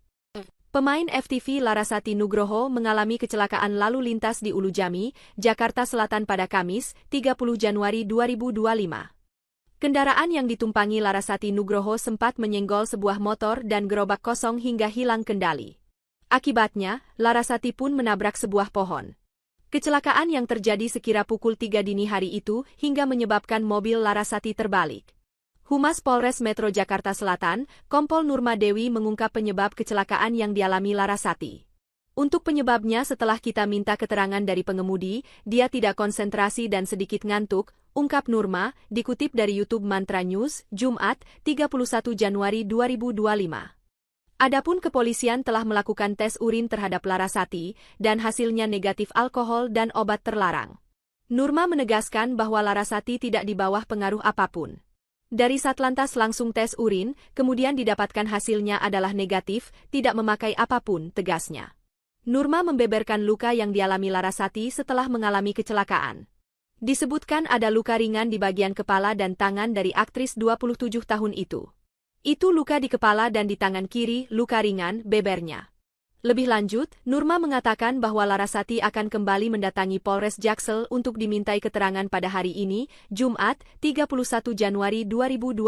Pemain FTV Larasati Nugroho mengalami kecelakaan lalu lintas di Ulu Jami, Jakarta Selatan pada Kamis, 30 Januari 2025. Kendaraan yang ditumpangi Larasati Nugroho sempat menyenggol sebuah motor dan gerobak kosong hingga hilang kendali. Akibatnya, Larasati pun menabrak sebuah pohon. Kecelakaan yang terjadi sekira pukul 3 dini hari itu hingga menyebabkan mobil Larasati terbalik. Humas Polres Metro Jakarta Selatan, Kompol Nurma Dewi mengungkap penyebab kecelakaan yang dialami Larasati. Untuk penyebabnya setelah kita minta keterangan dari pengemudi, dia tidak konsentrasi dan sedikit ngantuk, ungkap Nurma, dikutip dari YouTube Mantra News, Jumat, 31 Januari 2025. Adapun kepolisian telah melakukan tes urin terhadap Larasati, dan hasilnya negatif alkohol dan obat terlarang. Nurma menegaskan bahwa Larasati tidak di bawah pengaruh apapun. Dari Satlantas langsung tes urin, kemudian didapatkan hasilnya adalah negatif, tidak memakai apapun, tegasnya. Nurma membeberkan luka yang dialami Larasati setelah mengalami kecelakaan. Disebutkan ada luka ringan di bagian kepala dan tangan dari aktris 27 tahun itu. Itu luka di kepala dan di tangan kiri, luka ringan, bebernya. Lebih lanjut, Nurma mengatakan bahwa Larasati akan kembali mendatangi Polres Jaksel untuk dimintai keterangan pada hari ini, Jumat, 31 Januari 2025.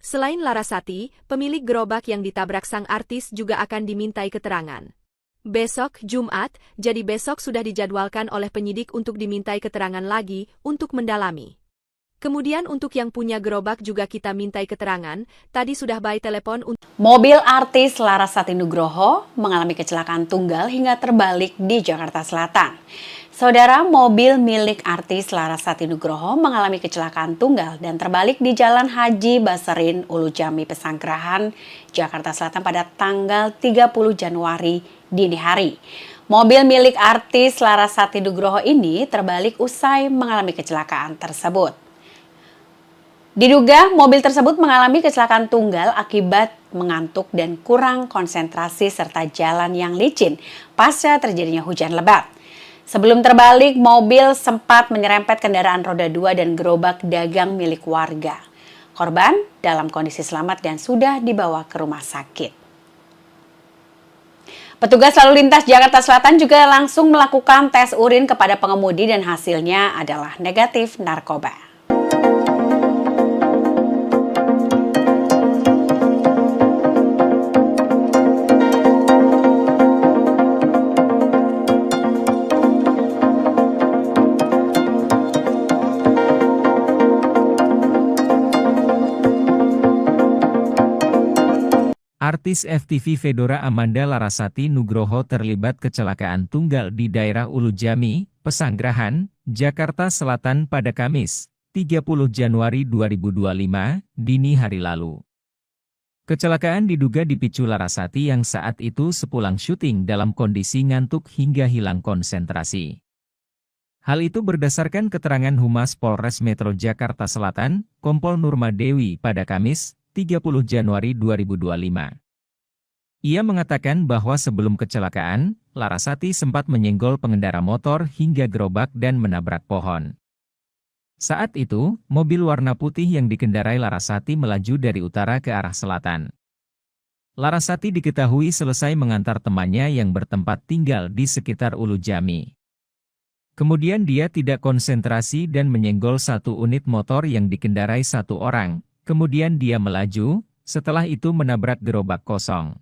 Selain Larasati, pemilik gerobak yang ditabrak sang artis juga akan dimintai keterangan. Besok, Jumat, jadi besok sudah dijadwalkan oleh penyidik untuk dimintai keterangan lagi untuk mendalami. Kemudian untuk yang punya gerobak juga kita mintai keterangan, tadi sudah by telepon untuk... Mobil artis Larasati Nugroho mengalami kecelakaan tunggal hingga terbalik di Jakarta Selatan. Saudara, mobil milik artis Larasati Nugroho mengalami kecelakaan tunggal dan terbalik di Jalan Haji Baserin, Ulu Jami, Pesanggerahan, Jakarta Selatan pada tanggal 30 Januari dini hari. Mobil milik artis Larasati Nugroho ini terbalik usai mengalami kecelakaan tersebut. Diduga mobil tersebut mengalami kecelakaan tunggal akibat mengantuk dan kurang konsentrasi serta jalan yang licin pasca terjadinya hujan lebat. Sebelum terbalik, mobil sempat menyerempet kendaraan roda 2 dan gerobak dagang milik warga. Korban dalam kondisi selamat dan sudah dibawa ke rumah sakit. Petugas lalu lintas Jakarta Selatan juga langsung melakukan tes urin kepada pengemudi dan hasilnya adalah negatif narkoba. Artis FTV Fedora Amanda Larasati Nugroho terlibat kecelakaan tunggal di daerah Ulujami, Pesanggerahan, Jakarta Selatan pada Kamis, 30 Januari 2025, dini hari lalu. Kecelakaan diduga dipicu Larasati yang saat itu sepulang syuting dalam kondisi ngantuk hingga hilang konsentrasi. Hal itu berdasarkan keterangan Humas Polres Metro Jakarta Selatan, Kompol Nurma Dewi pada Kamis, 30 Januari 2025. Ia mengatakan bahwa sebelum kecelakaan, Larasati sempat menyenggol pengendara motor hingga gerobak dan menabrak pohon. Saat itu, mobil warna putih yang dikendarai Larasati melaju dari utara ke arah selatan. Larasati diketahui selesai mengantar temannya yang bertempat tinggal di sekitar Ulujami. Kemudian dia tidak konsentrasi dan menyenggol satu unit motor yang dikendarai satu orang. Kemudian dia melaju, setelah itu menabrak gerobak kosong.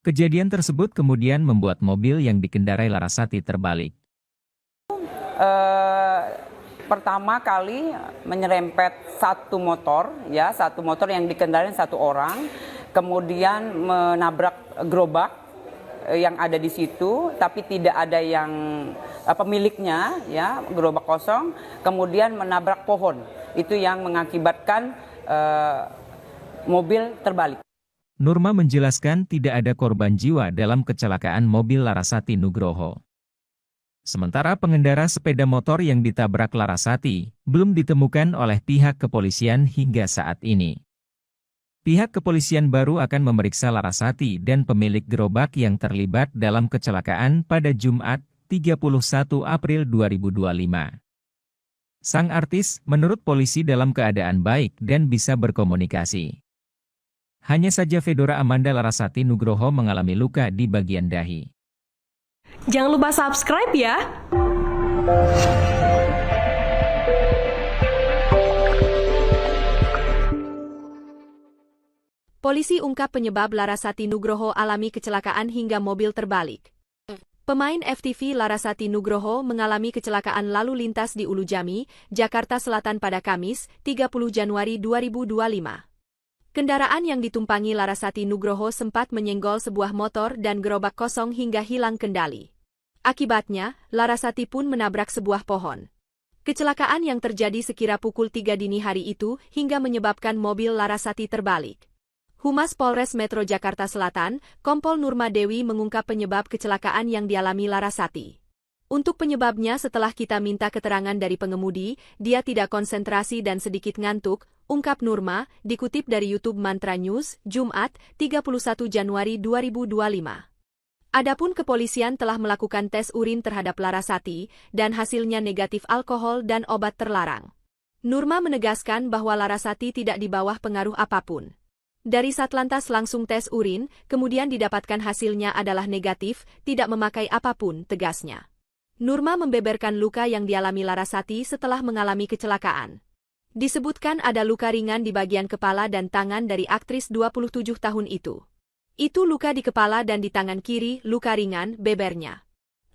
Kejadian tersebut kemudian membuat mobil yang dikendarai Larasati terbalik. Pertama kali menyerempet satu motor yang dikendarai satu orang, kemudian menabrak gerobak yang ada di situ, tapi tidak ada yang pemiliknya, ya, gerobak kosong, kemudian menabrak pohon. Itu yang mengakibatkan mobil terbalik. Nurma menjelaskan tidak ada korban jiwa dalam kecelakaan mobil Larasati Nugroho. Sementara pengendara sepeda motor yang ditabrak Larasati belum ditemukan oleh pihak kepolisian hingga saat ini. Pihak kepolisian baru akan memeriksa Larasati dan pemilik gerobak yang terlibat dalam kecelakaan pada Jumat, 31 April 2025. Sang artis menurut polisi dalam keadaan baik dan bisa berkomunikasi. Hanya saja Fedora Amanda Larasati Nugroho mengalami luka di bagian dahi. Jangan lupa subscribe ya! Polisi ungkap penyebab Larasati Nugroho alami kecelakaan hingga mobil terbalik. Pemain FTV Larasati Nugroho mengalami kecelakaan lalu lintas di Ulujami, Jakarta Selatan pada Kamis, 30 Januari 2025. Kendaraan yang ditumpangi Larasati Nugroho sempat menyenggol sebuah motor dan gerobak kosong hingga hilang kendali. Akibatnya, Larasati pun menabrak sebuah pohon. Kecelakaan yang terjadi sekira pukul 3 dini hari itu hingga menyebabkan mobil Larasati terbalik. Humas Polres Metro Jakarta Selatan, Kompol Nurma Dewi mengungkap penyebab kecelakaan yang dialami Larasati. Untuk penyebabnya setelah kita minta keterangan dari pengemudi, dia tidak konsentrasi dan sedikit ngantuk, ungkap Nurma, dikutip dari YouTube Mantra News, Jumat, 31 Januari 2025. Adapun kepolisian telah melakukan tes urin terhadap Larasati, dan hasilnya negatif alkohol dan obat terlarang. Nurma menegaskan bahwa Larasati tidak di bawah pengaruh apapun. Dari Satlantas langsung tes urin, kemudian didapatkan hasilnya adalah negatif, tidak memakai apapun, tegasnya. Nurma membeberkan luka yang dialami Larasati setelah mengalami kecelakaan. Disebutkan ada luka ringan di bagian kepala dan tangan dari aktris 27 tahun itu. Itu luka di kepala dan di tangan kiri, luka ringan, bebernya.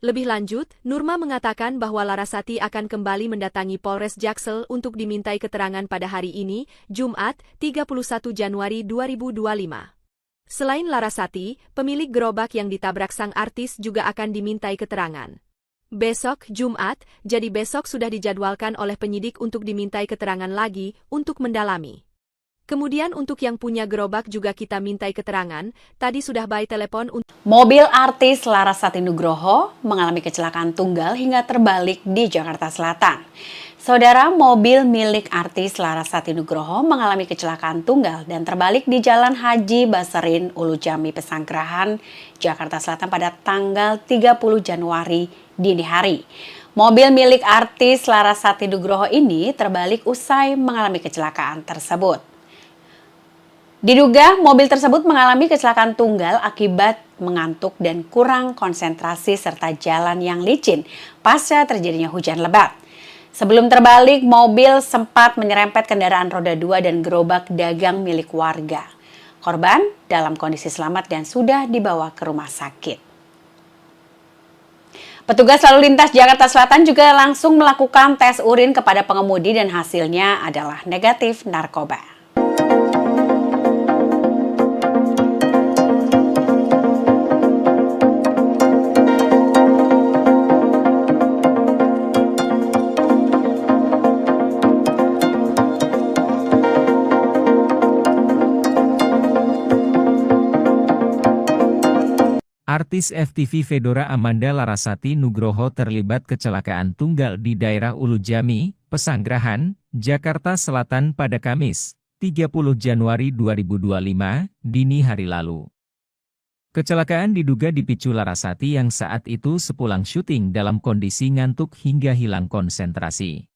Lebih lanjut, Nurma mengatakan bahwa Larasati akan kembali mendatangi Polres Jaksel untuk dimintai keterangan pada hari ini, Jumat, 31 Januari 2025. Selain Larasati, pemilik gerobak yang ditabrak sang artis juga akan dimintai keterangan. Besok, Jumat, jadi besok sudah dijadwalkan oleh penyidik untuk dimintai keterangan lagi untuk mendalami. Kemudian untuk yang punya gerobak juga kita mintai keterangan, tadi sudah by telepon untuk... Mobil artis Larasati Nugroho mengalami kecelakaan tunggal hingga terbalik di Jakarta Selatan. Saudara, mobil milik artis Larasati Nugroho mengalami kecelakaan tunggal dan terbalik di Jalan Haji Baserin, Ulujami, Pesanggerahan, Jakarta Selatan pada tanggal 30 Januari dini hari. Mobil milik artis Larasati Nugroho ini terbalik usai mengalami kecelakaan tersebut. Diduga mobil tersebut mengalami kecelakaan tunggal akibat mengantuk dan kurang konsentrasi serta jalan yang licin pasca terjadinya hujan lebat. Sebelum terbalik, mobil sempat menyerempet kendaraan roda 2 dan gerobak dagang milik warga. Korban dalam kondisi selamat dan sudah dibawa ke rumah sakit. Petugas lalu lintas Jakarta Selatan juga langsung melakukan tes urin kepada pengemudi dan hasilnya adalah negatif narkoba. Artis FTV Fedora Amanda Larasati Nugroho terlibat kecelakaan tunggal di daerah Ulujami, Pesanggerahan, Jakarta Selatan pada Kamis, 30 Januari 2025, dini hari lalu. Kecelakaan diduga dipicu Larasati yang saat itu sepulang syuting dalam kondisi ngantuk hingga hilang konsentrasi.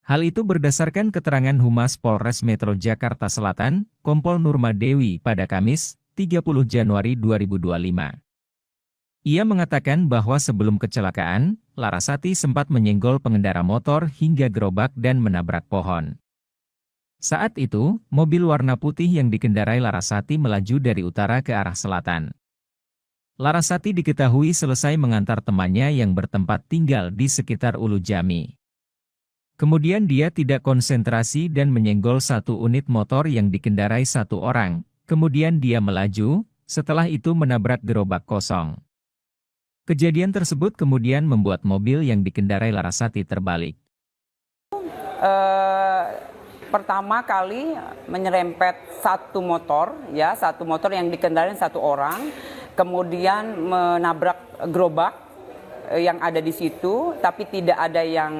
Hal itu berdasarkan keterangan Humas Polres Metro Jakarta Selatan, Kompol Nurma Dewi pada Kamis, 30 Januari 2025. Ia mengatakan bahwa sebelum kecelakaan, Larasati sempat menyenggol pengendara motor hingga gerobak dan menabrak pohon. Saat itu, mobil warna putih yang dikendarai Larasati melaju dari utara ke arah selatan. Larasati diketahui selesai mengantar temannya yang bertempat tinggal di sekitar Ulujami. Kemudian dia tidak konsentrasi dan menyenggol satu unit motor yang dikendarai satu orang. Kemudian dia melaju, setelah itu menabrak gerobak kosong. Kejadian tersebut kemudian membuat mobil yang dikendarai Larasati terbalik. Pertama kali menyerempet satu motor yang dikendarai satu orang, kemudian menabrak gerobak yang ada di situ, tapi tidak ada yang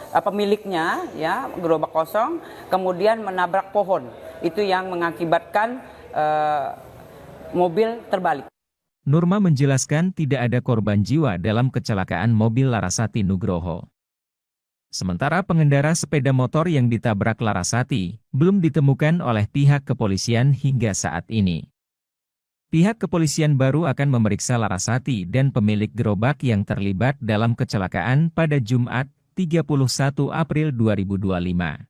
pemiliknya, ya, gerobak kosong, kemudian menabrak pohon. Itu yang mengakibatkan mobil terbalik. Nurma menjelaskan tidak ada korban jiwa dalam kecelakaan mobil Larasati Nugroho. Sementara pengendara sepeda motor yang ditabrak Larasati belum ditemukan oleh pihak kepolisian hingga saat ini. Pihak kepolisian baru akan memeriksa Larasati dan pemilik gerobak yang terlibat dalam kecelakaan pada Jumat, 31 April 2025.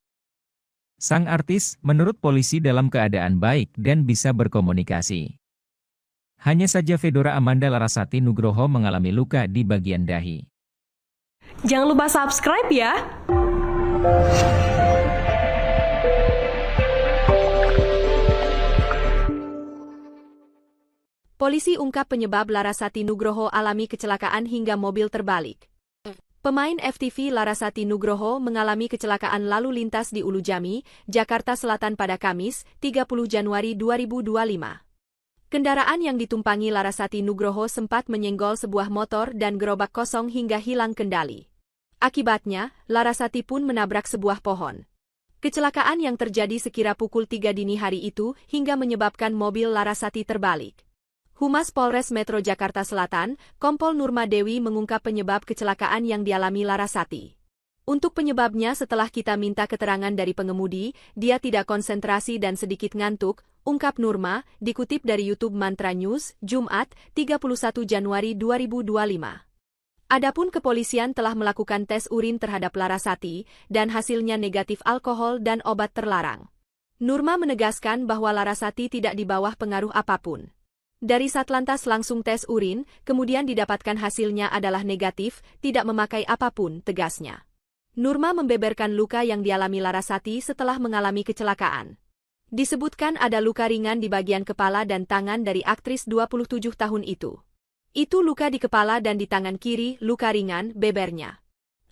Sang artis, menurut polisi dalam keadaan baik dan bisa berkomunikasi. Hanya saja Fedora Amanda Larasati Nugroho mengalami luka di bagian dahi. Jangan lupa subscribe ya! Polisi ungkap penyebab Larasati Nugroho alami kecelakaan hingga mobil terbalik. Pemain FTV Larasati Nugroho mengalami kecelakaan lalu lintas di Ulujami, Jakarta Selatan pada Kamis, 30 Januari 2025. Kendaraan yang ditumpangi Larasati Nugroho sempat menyenggol sebuah motor dan gerobak kosong hingga hilang kendali. Akibatnya, Larasati pun menabrak sebuah pohon. Kecelakaan yang terjadi sekira pukul 3 dini hari itu hingga menyebabkan mobil Larasati terbalik. Humas Polres Metro Jakarta Selatan, Kompol Nurma Dewi mengungkap penyebab kecelakaan yang dialami Larasati. Untuk penyebabnya setelah kita minta keterangan dari pengemudi, dia tidak konsentrasi dan sedikit ngantuk, ungkap Nurma, dikutip dari YouTube Mantra News, Jumat, 31 Januari 2025. Adapun kepolisian telah melakukan tes urin terhadap Larasati, dan hasilnya negatif alkohol dan obat terlarang. Nurma menegaskan bahwa Larasati tidak di bawah pengaruh apapun. Dari Satlantas langsung tes urin, kemudian didapatkan hasilnya adalah negatif, tidak memakai apapun, tegasnya. Nurma membeberkan luka yang dialami Larasati setelah mengalami kecelakaan. Disebutkan ada luka ringan di bagian kepala dan tangan dari aktris 27 tahun itu. Itu luka di kepala dan di tangan kiri, luka ringan, bebernya.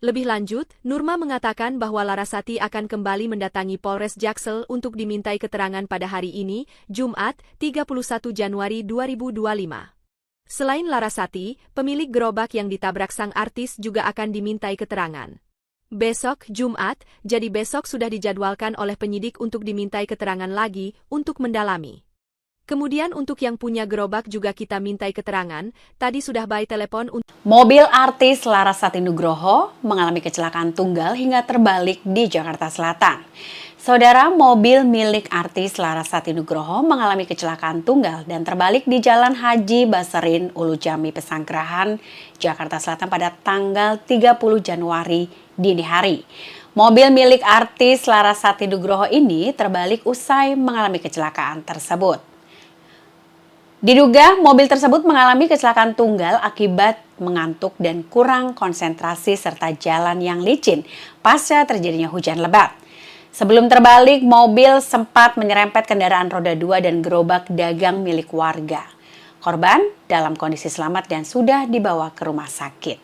Lebih lanjut, Nurma mengatakan bahwa Larasati akan kembali mendatangi Polres Jaksel untuk dimintai keterangan pada hari ini, Jumat, 31 Januari 2025. Selain Larasati, pemilik gerobak yang ditabrak sang artis juga akan dimintai keterangan. Besok, Jumat, jadi besok sudah dijadwalkan oleh penyidik untuk dimintai keterangan lagi, untuk mendalami. Kemudian untuk yang punya gerobak juga kita mintai keterangan, tadi sudah by telepon untuk... Mobil artis Larasati Nugroho mengalami kecelakaan tunggal hingga terbalik di Jakarta Selatan. Saudara, mobil milik artis Larasati Nugroho mengalami kecelakaan tunggal dan terbalik di Jalan Haji Baserin, Ulujami, Pesanggerahan, Jakarta Selatan pada tanggal 30 Januari dini hari. Mobil milik artis Larasati Nugroho ini terbalik usai mengalami kecelakaan tersebut. Diduga mobil tersebut mengalami kecelakaan tunggal akibat mengantuk dan kurang konsentrasi serta jalan yang licin pasca terjadinya hujan lebat. Sebelum terbalik, mobil sempat menyerempet kendaraan roda 2 dan gerobak dagang milik warga. Korban dalam kondisi selamat dan sudah dibawa ke rumah sakit.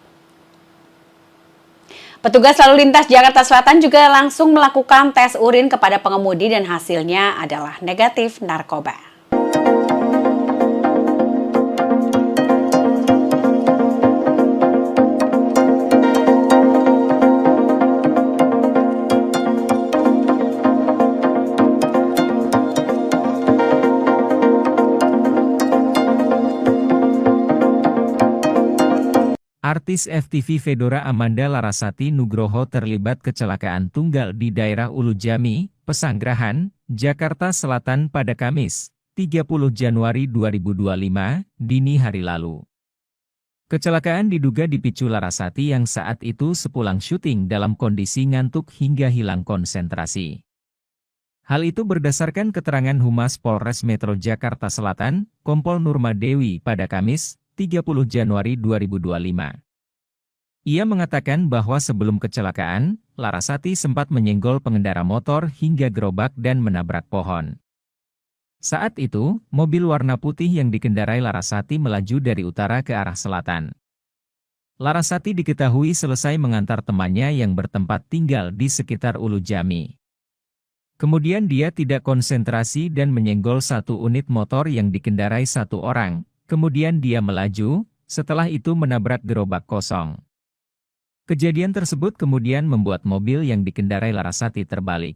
Petugas lalu lintas Jakarta Selatan juga langsung melakukan tes urin kepada pengemudi dan hasilnya adalah negatif narkoba. Artis FTV Fedora Amanda Larasati Nugroho terlibat kecelakaan tunggal di daerah Ulu Jami, Pesanggerahan, Jakarta Selatan pada Kamis, 30 Januari 2025, dini hari lalu. Kecelakaan diduga dipicu Larasati yang saat itu sepulang syuting dalam kondisi ngantuk hingga hilang konsentrasi. Hal itu berdasarkan keterangan Humas Polres Metro Jakarta Selatan, Kompol Nurma Dewi pada Kamis, 30 Januari 2025. Ia mengatakan bahwa sebelum kecelakaan, Larasati sempat menyenggol pengendara motor hingga gerobak dan menabrak pohon. Saat itu, mobil warna putih yang dikendarai Larasati melaju dari utara ke arah selatan. Larasati diketahui selesai mengantar temannya yang bertempat tinggal di sekitar Ulu Jami. Kemudian dia tidak konsentrasi dan menyenggol satu unit motor yang dikendarai satu orang. Kemudian dia melaju, setelah itu menabrak gerobak kosong. Kejadian tersebut kemudian membuat mobil yang dikendarai Larasati terbalik.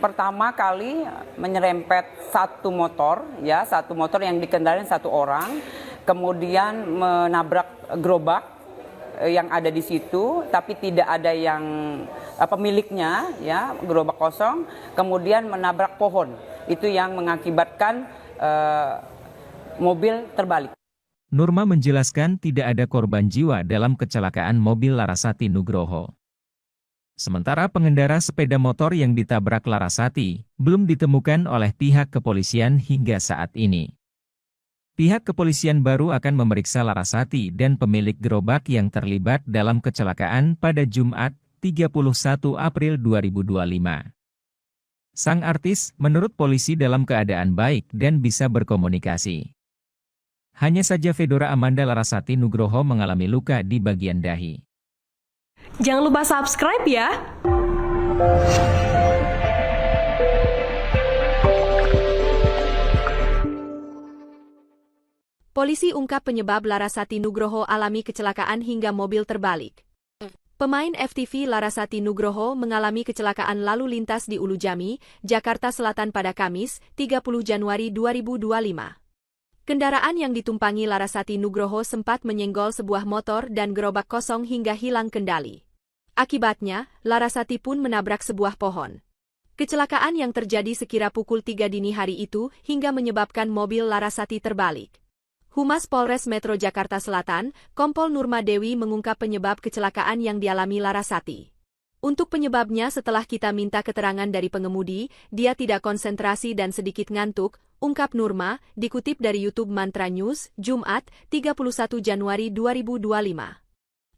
Pertama kali menyerempet satu motor yang dikendarai satu orang, kemudian menabrak gerobak yang ada di situ, tapi tidak ada yang pemiliknya, ya, gerobak kosong, kemudian menabrak pohon. Itu yang mengakibatkan mobil terbalik. Nurma menjelaskan tidak ada korban jiwa dalam kecelakaan mobil Larasati Nugroho. Sementara pengendara sepeda motor yang ditabrak Larasati belum ditemukan oleh pihak kepolisian hingga saat ini. Pihak kepolisian baru akan memeriksa Larasati dan pemilik gerobak yang terlibat dalam kecelakaan pada Jumat, 31 April 2025. Sang artis, menurut polisi dalam keadaan baik dan bisa berkomunikasi. Hanya saja Fedora Amanda Larasati Nugroho mengalami luka di bagian dahi. Jangan lupa subscribe ya! Polisi ungkap penyebab Larasati Nugroho alami kecelakaan hingga mobil terbalik. Pemain FTV Larasati Nugroho mengalami kecelakaan lalu lintas di Ulu Jami, Jakarta Selatan pada Kamis, 30 Januari 2025. Kendaraan yang ditumpangi Larasati Nugroho sempat menyenggol sebuah motor dan gerobak kosong hingga hilang kendali. Akibatnya, Larasati pun menabrak sebuah pohon. Kecelakaan yang terjadi sekira pukul 3 dini hari itu hingga menyebabkan mobil Larasati terbalik. Humas Polres Metro Jakarta Selatan, Kompol Nurma Dewi mengungkap penyebab kecelakaan yang dialami Larasati. Untuk penyebabnya setelah kita minta keterangan dari pengemudi, dia tidak konsentrasi dan sedikit ngantuk, ungkap Nurma, dikutip dari YouTube Mantra News, Jumat, 31 Januari 2025.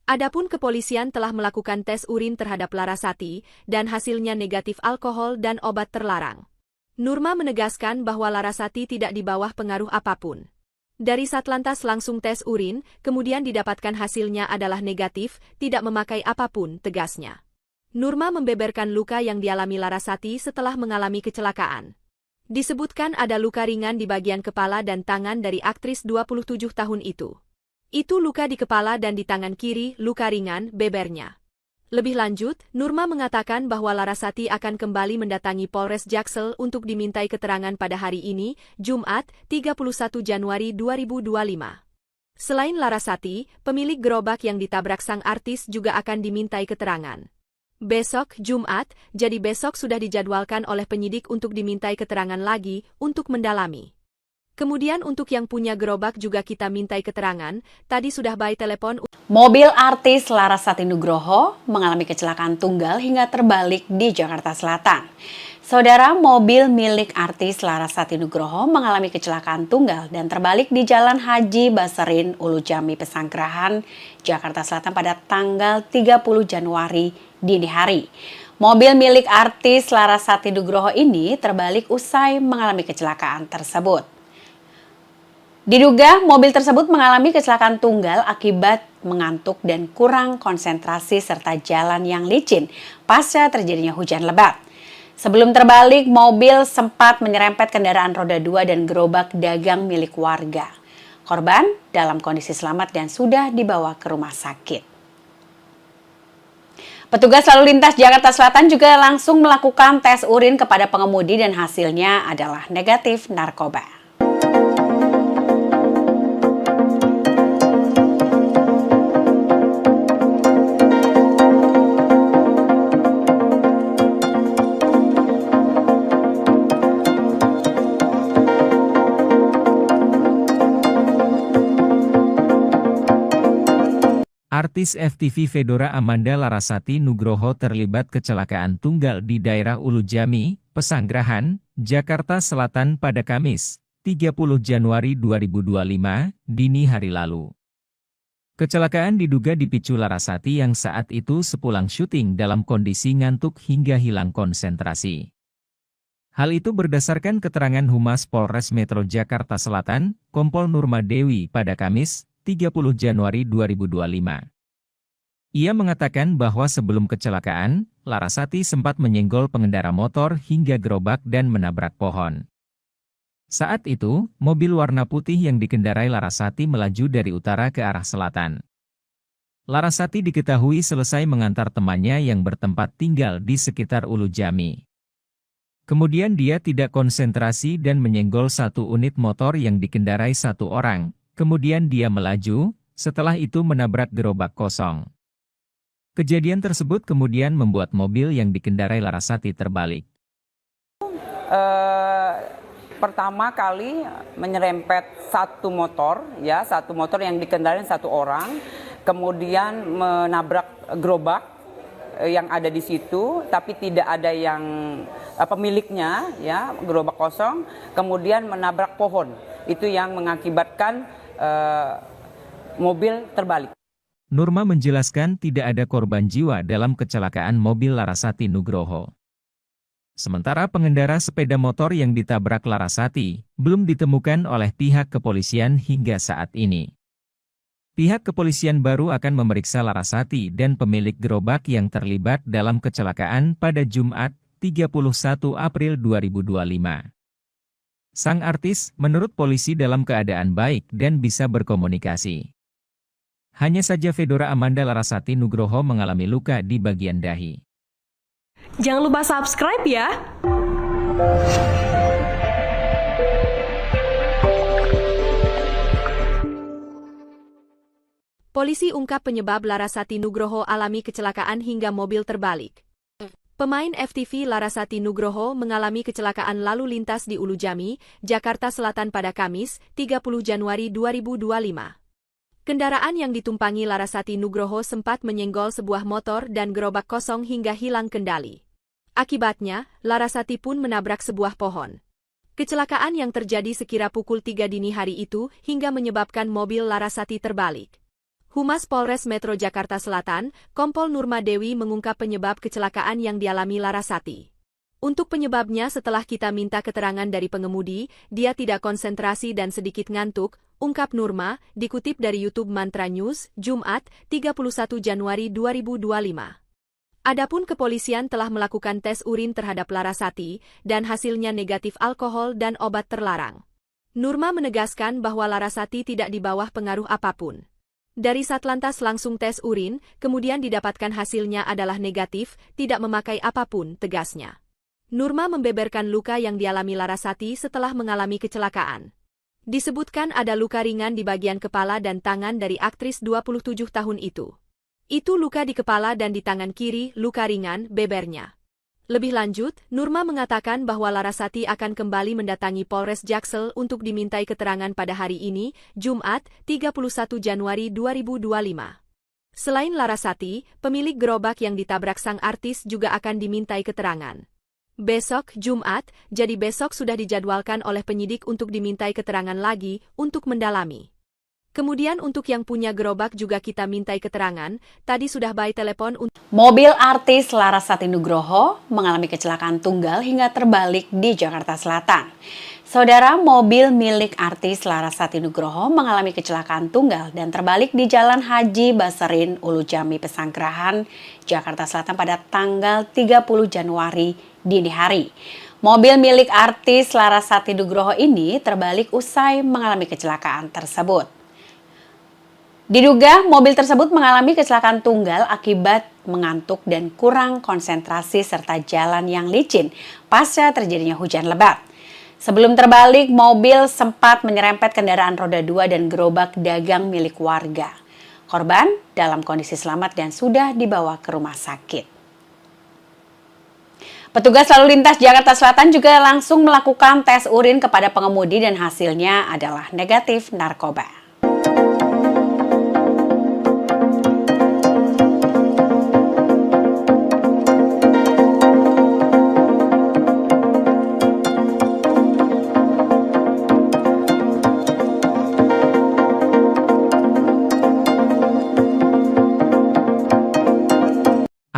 Adapun kepolisian telah melakukan tes urin terhadap Larasati, dan hasilnya negatif alkohol dan obat terlarang. Nurma menegaskan bahwa Larasati tidak di bawah pengaruh apapun. Dari Satlantas langsung tes urin, kemudian didapatkan hasilnya adalah negatif, tidak memakai apapun, tegasnya. Nurma membeberkan luka yang dialami Larasati setelah mengalami kecelakaan. Disebutkan ada luka ringan di bagian kepala dan tangan dari aktris 27 tahun itu. Itu luka di kepala dan di tangan kiri, luka ringan, bebernya. Lebih lanjut, Nurma mengatakan bahwa Larasati akan kembali mendatangi Polres Jaksel untuk dimintai keterangan pada hari ini, Jumat, 31 Januari 2025. Selain Larasati, pemilik gerobak yang ditabrak sang artis juga akan dimintai keterangan. Besok, Jumat, jadi besok sudah dijadwalkan oleh penyidik untuk dimintai keterangan lagi, untuk mendalami. Kemudian untuk yang punya gerobak juga kita mintai keterangan, tadi sudah by telepon. Mobil artis Larasati Nugroho mengalami kecelakaan tunggal hingga terbalik di Jakarta Selatan. Saudara, mobil milik artis Larasati Nugroho mengalami kecelakaan tunggal dan terbalik di Jalan Haji Baserin, Ulu Jami, Pesanggerahan, Jakarta Selatan pada tanggal 30 Januari dini hari. Mobil milik artis Larasati Nugroho ini terbalik usai mengalami kecelakaan tersebut. Diduga mobil tersebut mengalami kecelakaan tunggal akibat mengantuk dan kurang konsentrasi serta jalan yang licin pasca terjadinya hujan lebat. Sebelum terbalik, mobil sempat menyerempet kendaraan roda 2 dan gerobak dagang milik warga. Korban dalam kondisi selamat dan sudah dibawa ke rumah sakit. Petugas lalu lintas Jakarta Selatan juga langsung melakukan tes urin kepada pengemudi dan hasilnya adalah negatif narkoba. Artis FTV Fedora Amanda Larasati Nugroho terlibat kecelakaan tunggal di daerah Ulujami, Pesanggerahan, Jakarta Selatan pada Kamis, 30 Januari 2025, dini hari lalu. Kecelakaan diduga dipicu Larasati yang saat itu sepulang syuting dalam kondisi ngantuk hingga hilang konsentrasi. Hal itu berdasarkan keterangan Humas Polres Metro Jakarta Selatan, Kompol Nurma Dewi pada Kamis, 30 Januari 2025. Ia mengatakan bahwa sebelum kecelakaan, Larasati sempat menyenggol pengendara motor hingga gerobak dan menabrak pohon. Saat itu, mobil warna putih yang dikendarai Larasati melaju dari utara ke arah selatan. Larasati diketahui selesai mengantar temannya yang bertempat tinggal di sekitar Ulujami. Kemudian dia tidak konsentrasi dan menyenggol satu unit motor yang dikendarai satu orang. Kemudian dia melaju, setelah itu menabrak gerobak kosong. Kejadian tersebut kemudian membuat mobil yang dikendarai Larasati terbalik. Pertama kali menyerempet satu motor yang dikendarai satu orang, kemudian menabrak gerobak yang ada di situ, tapi tidak ada yang pemiliknya, ya, gerobak kosong, kemudian menabrak pohon. Itu yang mengakibatkan mobil terbalik. Nurma menjelaskan tidak ada korban jiwa dalam kecelakaan mobil Larasati Nugroho. Sementara pengendara sepeda motor yang ditabrak Larasati belum ditemukan oleh pihak kepolisian hingga saat ini. Pihak kepolisian baru akan memeriksa Larasati dan pemilik gerobak yang terlibat dalam kecelakaan pada Jumat, 31 April 2025. Sang artis, menurut polisi dalam keadaan baik dan bisa berkomunikasi. Hanya saja Fedora Amanda Larasati Nugroho mengalami luka di bagian dahi. Jangan lupa subscribe ya! Polisi ungkap penyebab Larasati Nugroho alami kecelakaan hingga mobil terbalik. Pemain FTV Larasati Nugroho mengalami kecelakaan lalu lintas di Ulujami, Jakarta Selatan pada Kamis, 30 Januari 2025. Kendaraan yang ditumpangi Larasati Nugroho sempat menyenggol sebuah motor dan gerobak kosong hingga hilang kendali. Akibatnya, Larasati pun menabrak sebuah pohon. Kecelakaan yang terjadi sekira pukul 3 dini hari itu hingga menyebabkan mobil Larasati terbalik. Humas Polres Metro Jakarta Selatan, Kompol Nurma Dewi mengungkap penyebab kecelakaan yang dialami Larasati. Untuk penyebabnya setelah kita minta keterangan dari pengemudi, dia tidak konsentrasi dan sedikit ngantuk, ungkap Nurma, dikutip dari YouTube Mantra News, Jumat, 31 Januari 2025. Adapun kepolisian telah melakukan tes urin terhadap Larasati, dan hasilnya negatif alkohol dan obat terlarang. Nurma menegaskan bahwa Larasati tidak di bawah pengaruh apapun. Dari Satlantas langsung tes urin, kemudian didapatkan hasilnya adalah negatif, tidak memakai apapun, tegasnya. Nurma membeberkan luka yang dialami Larasati setelah mengalami kecelakaan. Disebutkan ada luka ringan di bagian kepala dan tangan dari aktris 27 tahun itu. Itu luka di kepala dan di tangan kiri, luka ringan, bebernya. Lebih lanjut, Nurma mengatakan bahwa Larasati akan kembali mendatangi Polres Jaksel untuk dimintai keterangan pada hari ini, Jumat, 31 Januari 2025. Selain Larasati, pemilik gerobak yang ditabrak sang artis juga akan dimintai keterangan. Besok, Jumat, jadi besok sudah dijadwalkan oleh penyidik untuk dimintai keterangan lagi untuk mendalami. Kemudian untuk yang punya gerobak juga kita mintai keterangan, tadi sudah by telepon untuk... Mobil artis Larasati Nugroho mengalami kecelakaan tunggal hingga terbalik di Jakarta Selatan. Saudara, mobil milik artis Larasati Nugroho mengalami kecelakaan tunggal dan terbalik di Jalan Haji Baserin, Ulujami, Pesanggerahan, Jakarta Selatan pada tanggal 30 Januari dini hari. Mobil milik artis Larasati Nugroho ini terbalik usai mengalami kecelakaan tersebut. Diduga mobil tersebut mengalami kecelakaan tunggal akibat mengantuk dan kurang konsentrasi serta jalan yang licin pasca terjadinya hujan lebat. Sebelum terbalik, mobil sempat menyerempet kendaraan roda 2 dan gerobak dagang milik warga. Korban dalam kondisi selamat dan sudah dibawa ke rumah sakit. Petugas lalu lintas Jakarta Selatan juga langsung melakukan tes urin kepada pengemudi dan hasilnya adalah negatif narkoba.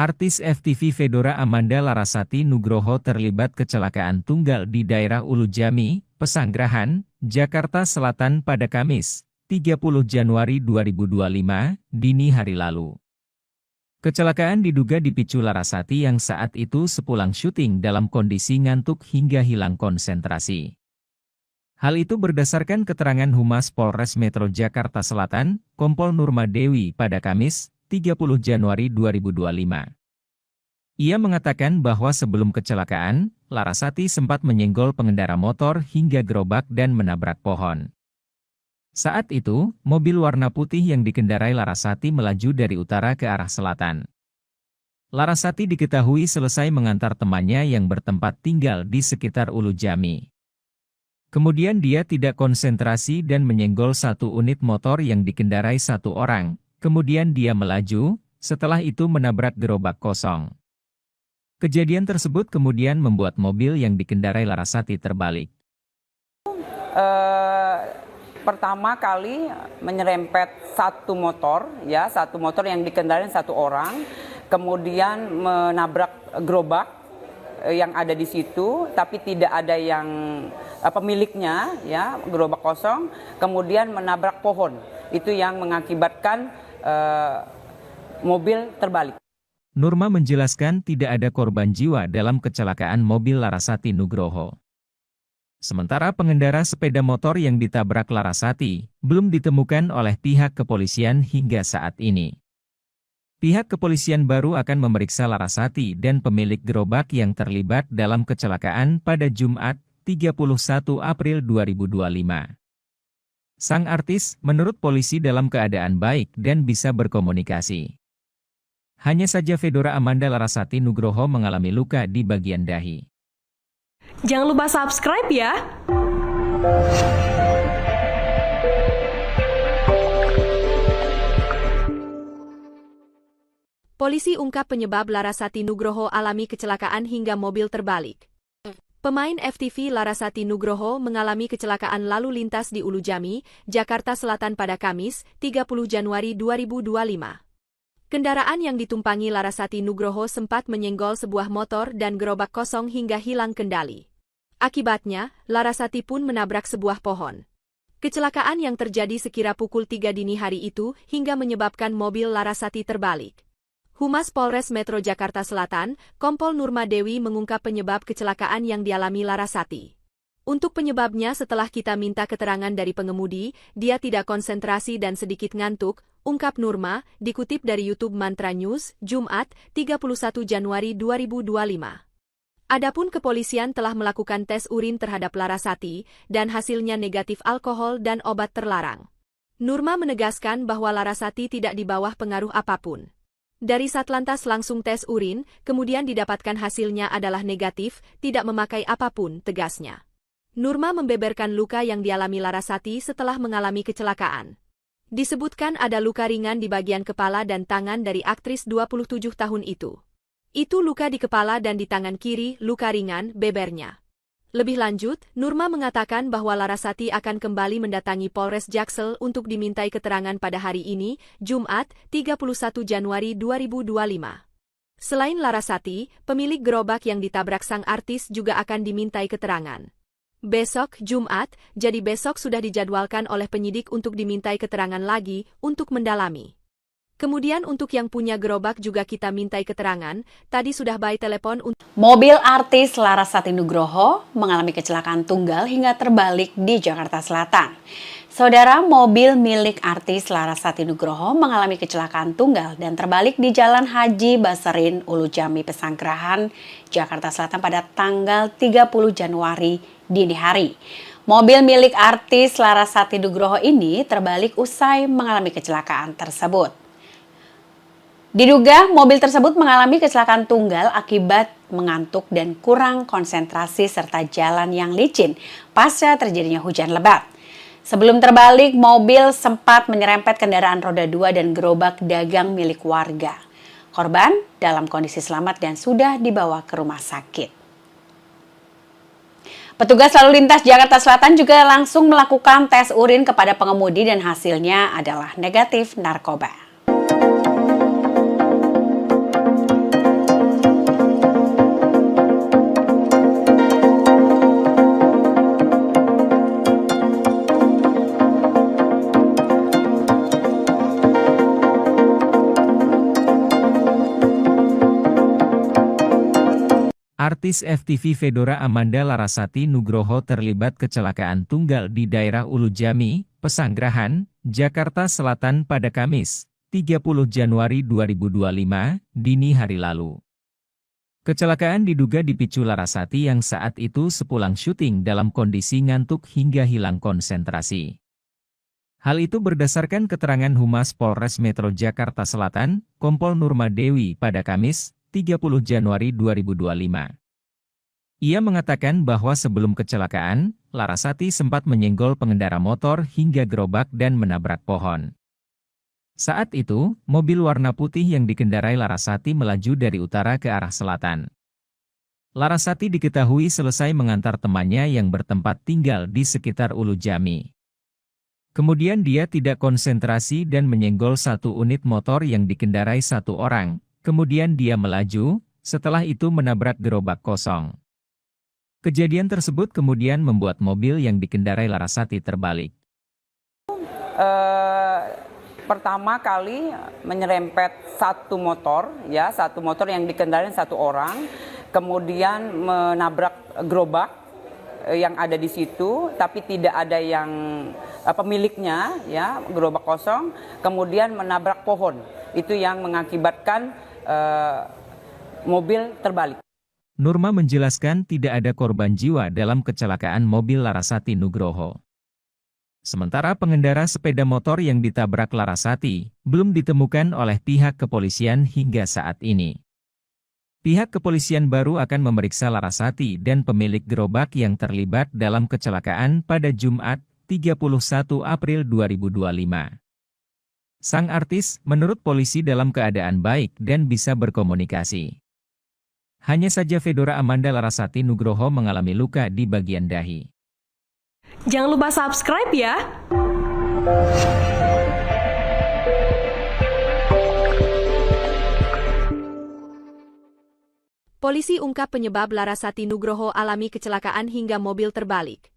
Artis FTV Fedora Amanda Larasati Nugroho terlibat kecelakaan tunggal di daerah Ulu Jami, Pesanggerahan, Jakarta Selatan pada Kamis, 30 Januari 2025, dini hari lalu. Kecelakaan diduga dipicu Larasati yang saat itu sepulang syuting dalam kondisi ngantuk hingga hilang konsentrasi. Hal itu berdasarkan keterangan Humas Polres Metro Jakarta Selatan, Kompol Nurma Dewi pada Kamis, 30 Januari 2025. Ia mengatakan bahwa sebelum kecelakaan, Larasati sempat menyenggol pengendara motor hingga gerobak dan menabrak pohon. Saat itu, mobil warna putih yang dikendarai Larasati melaju dari utara ke arah selatan. Larasati diketahui selesai mengantar temannya yang bertempat tinggal di sekitar Ulu Jami. Kemudian dia tidak konsentrasi dan menyenggol satu unit motor yang dikendarai satu orang. Kemudian dia melaju, setelah itu menabrak gerobak kosong. Kejadian tersebut kemudian membuat mobil yang dikendarai Larasati terbalik. Pertama kali menyerempet satu motor yang dikendarai satu orang, kemudian menabrak gerobak yang ada di situ, tapi tidak ada yang pemiliknya, ya, gerobak kosong, kemudian menabrak pohon. Itu yang mengakibatkan mobil terbalik. Nurma menjelaskan tidak ada korban jiwa dalam kecelakaan mobil Larasati Nugroho. Sementara pengendara sepeda motor yang ditabrak Larasati belum ditemukan oleh pihak kepolisian hingga saat ini. Pihak kepolisian baru akan memeriksa Larasati dan pemilik gerobak yang terlibat dalam kecelakaan pada Jumat, 31 April 2025. Sang artis, menurut polisi dalam keadaan baik dan bisa berkomunikasi. Hanya saja Fedora Amanda Larasati Nugroho mengalami luka di bagian dahi. Jangan lupa subscribe ya! Polisi ungkap penyebab Larasati Nugroho alami kecelakaan hingga mobil terbalik. Pemain FTV Larasati Nugroho mengalami kecelakaan lalu lintas di Ulu Jami, Jakarta Selatan pada Kamis, 30 Januari 2025. Kendaraan yang ditumpangi Larasati Nugroho sempat menyenggol sebuah motor dan gerobak kosong hingga hilang kendali. Akibatnya, Larasati pun menabrak sebuah pohon. Kecelakaan yang terjadi sekira pukul 3 dini hari itu hingga menyebabkan mobil Larasati terbalik. Humas Polres Metro Jakarta Selatan, Kompol Nurma Dewi mengungkap penyebab kecelakaan yang dialami Larasati. Untuk penyebabnya setelah kita minta keterangan dari pengemudi, dia tidak konsentrasi dan sedikit ngantuk, ungkap Nurma, dikutip dari YouTube Mantra News, Jumat, 31 Januari 2025. Adapun kepolisian telah melakukan tes urin terhadap Larasati, dan hasilnya negatif alkohol dan obat terlarang. Nurma menegaskan bahwa Larasati tidak di bawah pengaruh apapun. Dari Satlantas langsung tes urin, kemudian didapatkan hasilnya adalah negatif, tidak memakai apapun, tegasnya. Nurma membeberkan luka yang dialami Larasati setelah mengalami kecelakaan. Disebutkan ada luka ringan di bagian kepala dan tangan dari aktris 27 tahun itu. Itu luka di kepala dan di tangan kiri, luka ringan, bebernya. Lebih lanjut, Nurma mengatakan bahwa Larasati akan kembali mendatangi Polres Jaksel untuk dimintai keterangan pada hari ini, Jumat, 31 Januari 2025. Selain Larasati, pemilik gerobak yang ditabrak sang artis juga akan dimintai keterangan. Besok, Jumat, jadi besok sudah dijadwalkan oleh penyidik untuk dimintai keterangan lagi, untuk mendalami. Kemudian untuk yang punya gerobak juga kita mintai keterangan, tadi sudah by telepon untuk... Mobil artis Larasati Nugroho mengalami kecelakaan tunggal hingga terbalik di Jakarta Selatan. Saudara, mobil milik artis Larasati Nugroho mengalami kecelakaan tunggal dan terbalik di Jalan Haji Basarin, Ulu Jami, Pesanggerahan, Jakarta Selatan pada tanggal 30 Januari dini hari. Mobil milik artis Larasati Nugroho ini terbalik usai mengalami kecelakaan tersebut. Diduga mobil tersebut mengalami kecelakaan tunggal akibat mengantuk dan kurang konsentrasi serta jalan yang licin pasca terjadinya hujan lebat. Sebelum terbalik, mobil sempat menyerempet kendaraan roda 2 dan gerobak dagang milik warga. Korban dalam kondisi selamat dan sudah dibawa ke rumah sakit. Petugas lalu lintas Jakarta Selatan juga langsung melakukan tes urin kepada pengemudi dan hasilnya adalah negatif narkoba. Artis FTV Fedora Amanda Larasati Nugroho terlibat kecelakaan tunggal di daerah Ulujami, Pesanggerahan, Jakarta Selatan pada Kamis, 30 Januari 2025, dini hari lalu. Kecelakaan diduga dipicu Larasati yang saat itu sepulang syuting dalam kondisi ngantuk hingga hilang konsentrasi. Hal itu berdasarkan keterangan Humas Polres Metro Jakarta Selatan, Kompol Nurma Dewi pada Kamis, 30 Januari 2025. Ia mengatakan bahwa sebelum kecelakaan, Larasati sempat menyenggol pengendara motor hingga gerobak dan menabrak pohon. Saat itu, mobil warna putih yang dikendarai Larasati melaju dari utara ke arah selatan. Larasati diketahui selesai mengantar temannya yang bertempat tinggal di sekitar Ulujami. Kemudian dia tidak konsentrasi dan menyenggol satu unit motor yang dikendarai satu orang. Kemudian dia melaju, setelah itu menabrak gerobak kosong. Kejadian tersebut kemudian membuat mobil yang dikendarai Larasati terbalik. Pertama kali menyerempet satu motor yang dikendarai satu orang, kemudian menabrak gerobak yang ada di situ, tapi tidak ada yang pemiliknya, ya, gerobak kosong, kemudian menabrak pohon. Itu yang mengakibatkan mobil terbalik. Nurma menjelaskan tidak ada korban jiwa dalam kecelakaan mobil Larasati Nugroho. Sementara pengendara sepeda motor yang ditabrak Larasati belum ditemukan oleh pihak kepolisian hingga saat ini. Pihak kepolisian baru akan memeriksa Larasati dan pemilik gerobak yang terlibat dalam kecelakaan pada Jumat, 31 April 2025. Sang artis menurut polisi dalam keadaan baik dan bisa berkomunikasi. Hanya saja Fedora Amanda Larasati Nugroho mengalami luka di bagian dahi. Jangan lupa subscribe ya! Polisi ungkap penyebab Larasati Nugroho alami kecelakaan hingga mobil terbalik.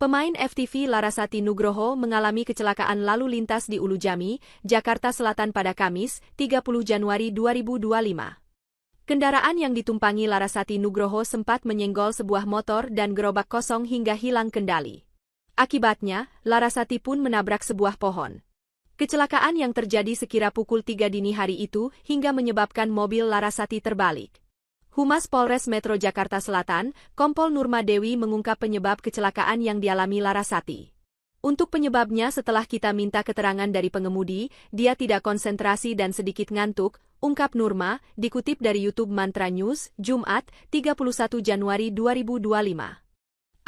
Pemain FTV Larasati Nugroho mengalami kecelakaan lalu lintas di Ulujami, Jakarta Selatan pada Kamis, 30 Januari 2025. Kendaraan yang ditumpangi Larasati Nugroho sempat menyenggol sebuah motor dan gerobak kosong hingga hilang kendali. Akibatnya, Larasati pun menabrak sebuah pohon. Kecelakaan yang terjadi sekira pukul 3 dini hari itu hingga menyebabkan mobil Larasati terbalik. Humas Polres Metro Jakarta Selatan, Kompol Nurma Dewi mengungkap penyebab kecelakaan yang dialami Larasati. Untuk penyebabnya setelah kita minta keterangan dari pengemudi, dia tidak konsentrasi dan sedikit ngantuk, ungkap Nurma, dikutip dari YouTube Mantra News, Jumat, 31 Januari 2025.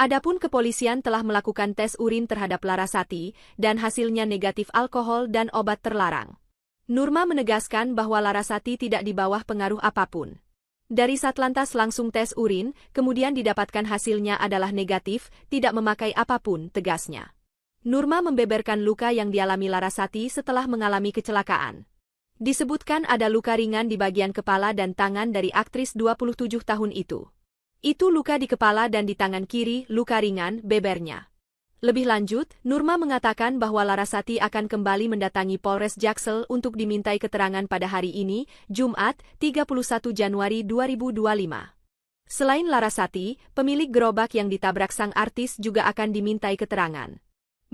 Adapun kepolisian telah melakukan tes urin terhadap Larasati, dan hasilnya negatif alkohol dan obat terlarang. Nurma menegaskan bahwa Larasati tidak di bawah pengaruh apapun. Dari Satlantas langsung tes urin, kemudian didapatkan hasilnya adalah negatif, tidak memakai apapun, tegasnya. Nurma membeberkan luka yang dialami Larasati setelah mengalami kecelakaan. Disebutkan ada luka ringan di bagian kepala dan tangan dari aktris 27 tahun itu. Itu luka di kepala dan di tangan kiri, luka ringan, bebernya. Lebih lanjut, Nurma mengatakan bahwa Larasati akan kembali mendatangi Polres Jaksel untuk dimintai keterangan pada hari ini, Jumat, 31 Januari 2025. Selain Larasati, pemilik gerobak yang ditabrak sang artis juga akan dimintai keterangan.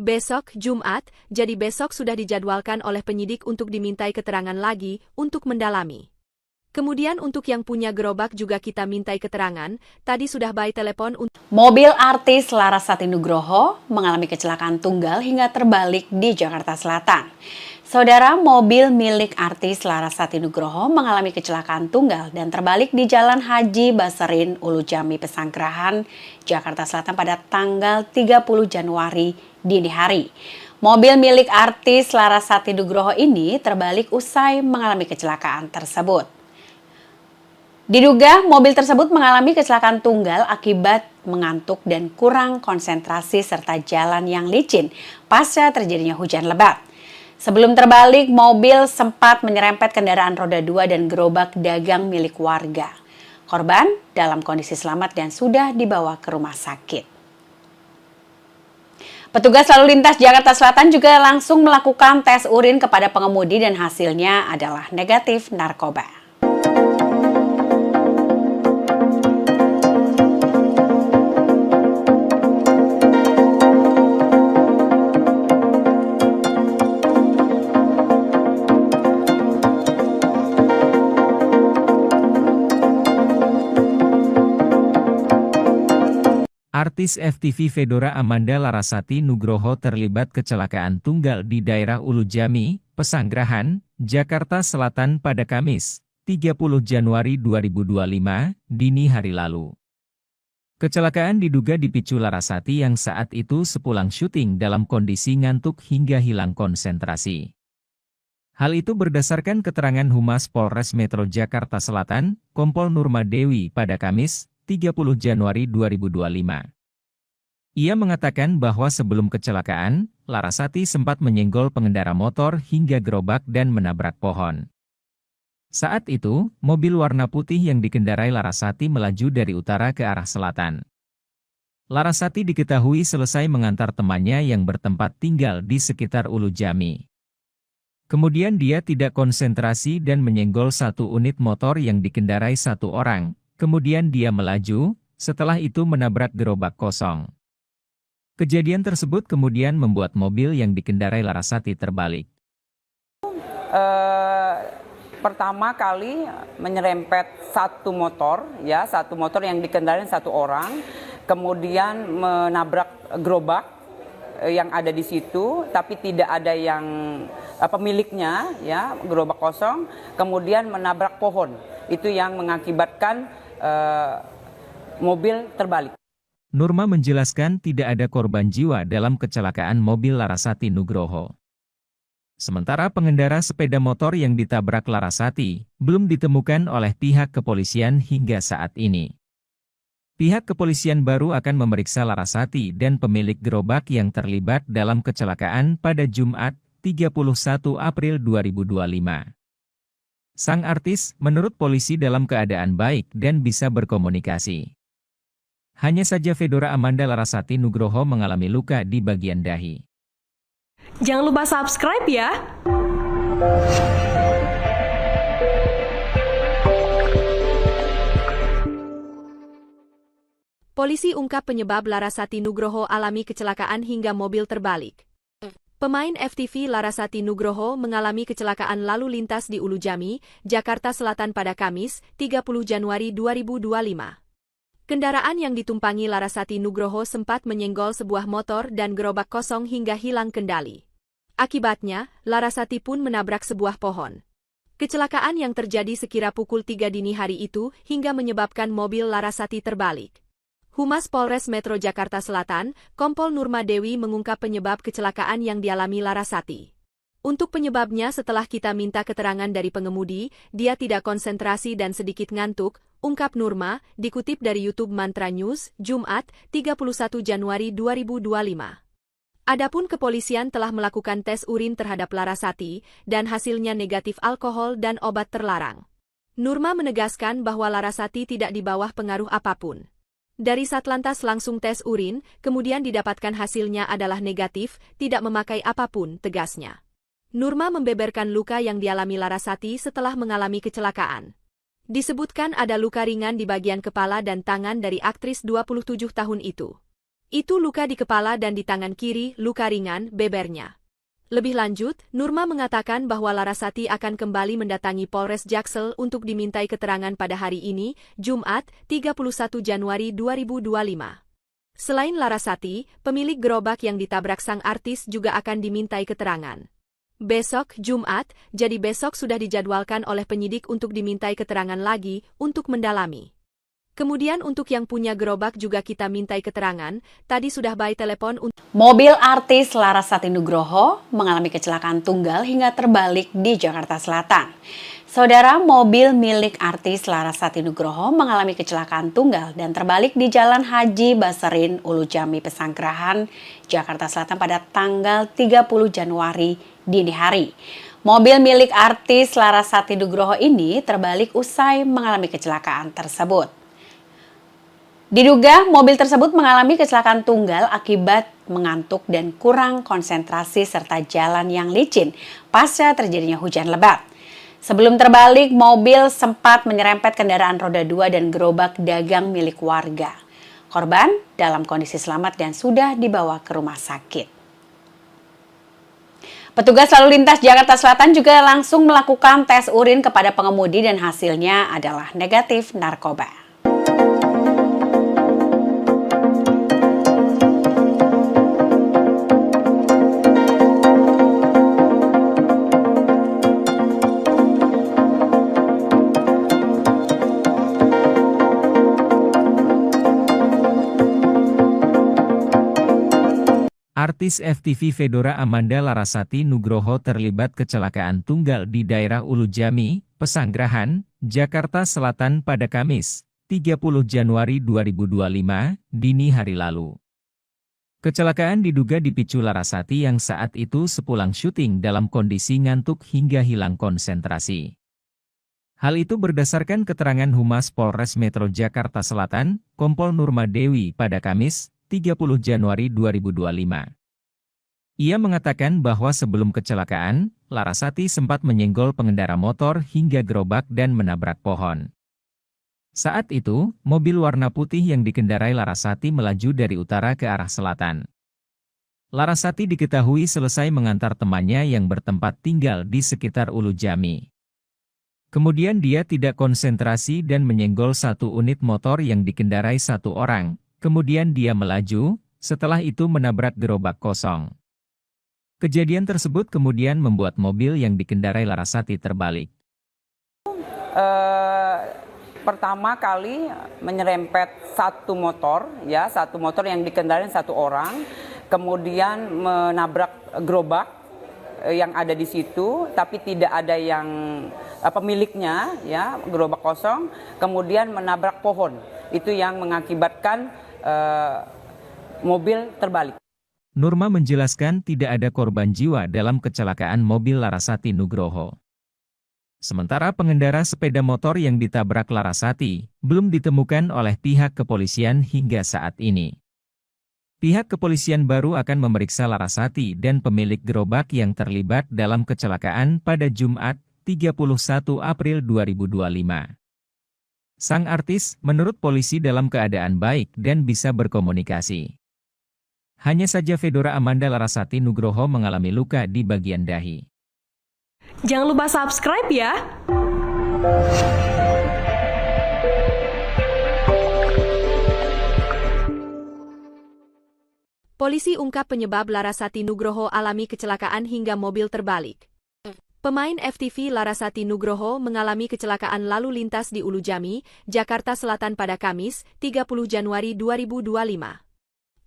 Besok, Jumat, jadi besok sudah dijadwalkan oleh penyidik untuk dimintai keterangan lagi untuk mendalami. Kemudian untuk yang punya gerobak juga kita mintai keterangan, tadi sudah by telepon untuk... Mobil artis Larasati Nugroho mengalami kecelakaan tunggal hingga terbalik di Jakarta Selatan. Saudara, mobil milik artis Larasati Nugroho mengalami kecelakaan tunggal dan terbalik di Jalan Haji Basarin, Ulujami, Pesanggerahan, Jakarta Selatan pada tanggal 30 Januari dini hari. Mobil milik artis Larasati Nugroho ini terbalik usai mengalami kecelakaan tersebut. Diduga mobil tersebut mengalami kecelakaan tunggal akibat mengantuk dan kurang konsentrasi serta jalan yang licin pasca terjadinya hujan lebat. Sebelum terbalik, mobil sempat menyerempet kendaraan roda 2 dan gerobak dagang milik warga. Korban dalam kondisi selamat dan sudah dibawa ke rumah sakit. Petugas lalu lintas Jakarta Selatan juga langsung melakukan tes urin kepada pengemudi dan hasilnya adalah negatif narkoba. Artis FTV Fedora Amanda Larasati Nugroho terlibat kecelakaan tunggal di daerah Ulujami, Pesanggerahan, Jakarta Selatan pada Kamis, 30 Januari 2025, dini hari lalu. Kecelakaan diduga dipicu Larasati yang saat itu sepulang syuting dalam kondisi ngantuk hingga hilang konsentrasi. Hal itu berdasarkan keterangan Humas Polres Metro Jakarta Selatan, Kompol Nurma Dewi pada Kamis, 30 Januari 2025. Ia mengatakan bahwa sebelum kecelakaan, Larasati sempat menyenggol pengendara motor hingga gerobak dan menabrak pohon. Saat itu, mobil warna putih yang dikendarai Larasati melaju dari utara ke arah selatan. Larasati diketahui selesai mengantar temannya yang bertempat tinggal di sekitar Ulujami. Kemudian dia tidak konsentrasi dan menyenggol satu unit motor yang dikendarai satu orang, kemudian dia melaju, setelah itu menabrak gerobak kosong. Kejadian tersebut kemudian membuat mobil yang dikendarai Larasati terbalik. Pertama kali menyerempet satu motor yang dikendarai satu orang, kemudian menabrak gerobak yang ada di situ, tapi tidak ada yang pemiliknya, ya, gerobak kosong, kemudian menabrak pohon. Itu yang mengakibatkan mobil terbalik. Nurma menjelaskan tidak ada korban jiwa dalam kecelakaan mobil Larasati Nugroho. Sementara pengendara sepeda motor yang ditabrak Larasati belum ditemukan oleh pihak kepolisian hingga saat ini. Pihak kepolisian baru akan memeriksa Larasati dan pemilik gerobak yang terlibat dalam kecelakaan pada Jumat, 31 April 2025. Sang artis, menurut polisi dalam keadaan baik dan bisa berkomunikasi. Hanya saja Fedora Amanda Larasati Nugroho mengalami luka di bagian dahi. Jangan lupa subscribe ya! Polisi ungkap penyebab Larasati Nugroho alami kecelakaan hingga mobil terbalik. Pemain FTV Larasati Nugroho mengalami kecelakaan lalu lintas di Ulujami, Jakarta Selatan pada Kamis, 30 Januari 2025. Kendaraan yang ditumpangi Larasati Nugroho sempat menyenggol sebuah motor dan gerobak kosong hingga hilang kendali. Akibatnya, Larasati pun menabrak sebuah pohon. Kecelakaan yang terjadi sekira pukul 3 dini hari itu hingga menyebabkan mobil Larasati terbalik. Humas Polres Metro Jakarta Selatan, Kompol Nurma Dewi mengungkap penyebab kecelakaan yang dialami Larasati. Untuk penyebabnya setelah kita minta keterangan dari pengemudi, dia tidak konsentrasi dan sedikit ngantuk, ungkap Nurma, dikutip dari YouTube Mantra News, Jumat, 31 Januari 2025. Adapun kepolisian telah melakukan tes urin terhadap Larasati, dan hasilnya negatif alkohol dan obat terlarang. Nurma menegaskan bahwa Larasati tidak di bawah pengaruh apapun. Dari Satlantas langsung tes urin, kemudian didapatkan hasilnya adalah negatif, tidak memakai apapun, tegasnya. Nurma membeberkan luka yang dialami Larasati setelah mengalami kecelakaan. Disebutkan ada luka ringan di bagian kepala dan tangan dari aktris 27 tahun itu. Itu luka di kepala dan di tangan kiri, luka ringan, bebernya. Lebih lanjut, Nurma mengatakan bahwa Larasati akan kembali mendatangi Polres Jaksel untuk dimintai keterangan pada hari ini, Jumat, 31 Januari 2025. Selain Larasati, pemilik gerobak yang ditabrak sang artis juga akan dimintai keterangan. Besok, Jumat, jadi besok sudah dijadwalkan oleh penyidik untuk dimintai keterangan lagi, untuk mendalami. Kemudian untuk yang punya gerobak juga kita mintai keterangan, tadi sudah by telepon untuk... Mobil artis Larasati Nugroho mengalami kecelakaan tunggal hingga terbalik di Jakarta Selatan. Saudara, mobil milik artis Larasati Nugroho mengalami kecelakaan tunggal dan terbalik di Jalan Haji Baserin, Ulujami, Pesanggerahan, Jakarta Selatan pada tanggal 30 Januari dini hari. Mobil milik artis Larasati Nugroho ini terbalik usai mengalami kecelakaan tersebut. Diduga mobil tersebut mengalami kecelakaan tunggal akibat mengantuk dan kurang konsentrasi serta jalan yang licin pasca terjadinya hujan lebat. Sebelum terbalik, mobil sempat menyerempet kendaraan roda 2 dan gerobak dagang milik warga. Korban dalam kondisi selamat dan sudah dibawa ke rumah sakit. Petugas lalu lintas Jakarta Selatan juga langsung melakukan tes urin kepada pengemudi dan hasilnya adalah negatif narkoba. Artis FTV Fedora Amanda Larasati Nugroho terlibat kecelakaan tunggal di daerah Ulujami, Pesanggerahan, Jakarta Selatan pada Kamis, 30 Januari 2025, dini hari lalu. Kecelakaan diduga dipicu Larasati yang saat itu sepulang syuting dalam kondisi ngantuk hingga hilang konsentrasi. Hal itu berdasarkan keterangan Humas Polres Metro Jakarta Selatan, Kompol Nurma Dewi pada Kamis, 30 Januari 2025. Ia mengatakan bahwa sebelum kecelakaan, Larasati sempat menyenggol pengendara motor hingga gerobak dan menabrak pohon. Saat itu, mobil warna putih yang dikendarai Larasati melaju dari utara ke arah selatan. Larasati diketahui selesai mengantar temannya yang bertempat tinggal di sekitar Ulujami. Kemudian dia tidak konsentrasi dan menyenggol satu unit motor yang dikendarai satu orang. Kemudian dia melaju, setelah itu menabrak gerobak kosong. Kejadian tersebut kemudian membuat mobil yang dikendarai Larasati terbalik. Pertama kali menyerempet satu motor yang dikendarai satu orang, kemudian menabrak gerobak yang ada di situ, tapi tidak ada yang pemiliknya, ya, gerobak kosong, kemudian menabrak pohon. Itu yang mengakibatkan mobil terbalik. Nurma menjelaskan tidak ada korban jiwa dalam kecelakaan mobil Larasati Nugroho. Sementara pengendara sepeda motor yang ditabrak Larasati belum ditemukan oleh pihak kepolisian hingga saat ini. Pihak kepolisian baru akan memeriksa Larasati dan pemilik gerobak yang terlibat dalam kecelakaan pada Jumat, 31 April 2025. Sang artis, menurut polisi dalam keadaan baik dan bisa berkomunikasi. Hanya saja Fedora Amanda Larasati Nugroho mengalami luka di bagian dahi. Jangan lupa subscribe ya! Polisi ungkap penyebab Larasati Nugroho alami kecelakaan hingga mobil terbalik. Pemain FTV Larasati Nugroho mengalami kecelakaan lalu lintas di Ulujami, Jakarta Selatan pada Kamis, 30 Januari 2025.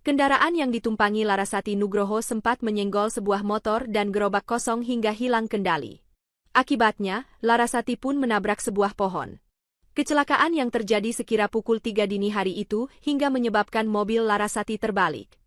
Kendaraan yang ditumpangi Larasati Nugroho sempat menyenggol sebuah motor dan gerobak kosong hingga hilang kendali. Akibatnya, Larasati pun menabrak sebuah pohon. Kecelakaan yang terjadi sekira pukul 3 dini hari itu hingga menyebabkan mobil Larasati terbalik.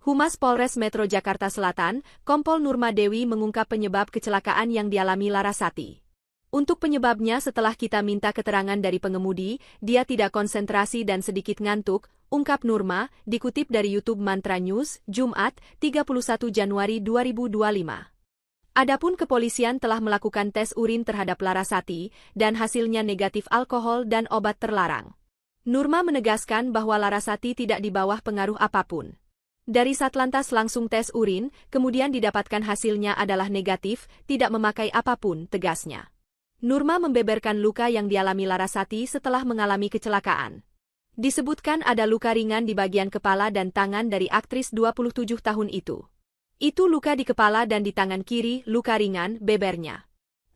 Humas Polres Metro Jakarta Selatan, Kompol Nurma Dewi mengungkap penyebab kecelakaan yang dialami Larasati. Untuk penyebabnya setelah kita minta keterangan dari pengemudi, dia tidak konsentrasi dan sedikit ngantuk, ungkap Nurma, dikutip dari YouTube Mantra News, Jumat, 31 Januari 2025. Adapun kepolisian telah melakukan tes urin terhadap Larasati, dan hasilnya negatif alkohol dan obat terlarang. Nurma menegaskan bahwa Larasati tidak di bawah pengaruh apapun. Dari Satlantas langsung tes urin, kemudian didapatkan hasilnya adalah negatif, tidak memakai apapun, tegasnya. Nurma membeberkan luka yang dialami Larasati setelah mengalami kecelakaan. Disebutkan ada luka ringan di bagian kepala dan tangan dari aktris 27 tahun itu. Itu luka di kepala dan di tangan kiri, luka ringan, bebernya.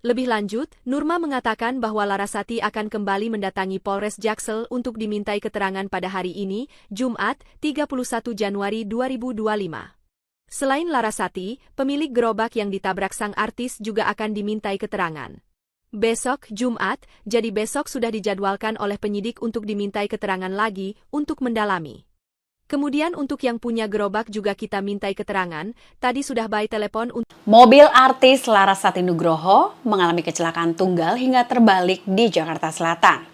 Lebih lanjut, Nurma mengatakan bahwa Larasati akan kembali mendatangi Polres Jaksel untuk dimintai keterangan pada hari ini, Jumat, 31 Januari 2025. Selain Larasati, pemilik gerobak yang ditabrak sang artis juga akan dimintai keterangan. Besok, Jumat, jadi besok sudah dijadwalkan oleh penyidik untuk dimintai keterangan lagi, untuk mendalami. Kemudian untuk yang punya gerobak juga kita mintai keterangan, tadi sudah by telepon untuk... Mobil artis Larasati Nugroho mengalami kecelakaan tunggal hingga terbalik di Jakarta Selatan.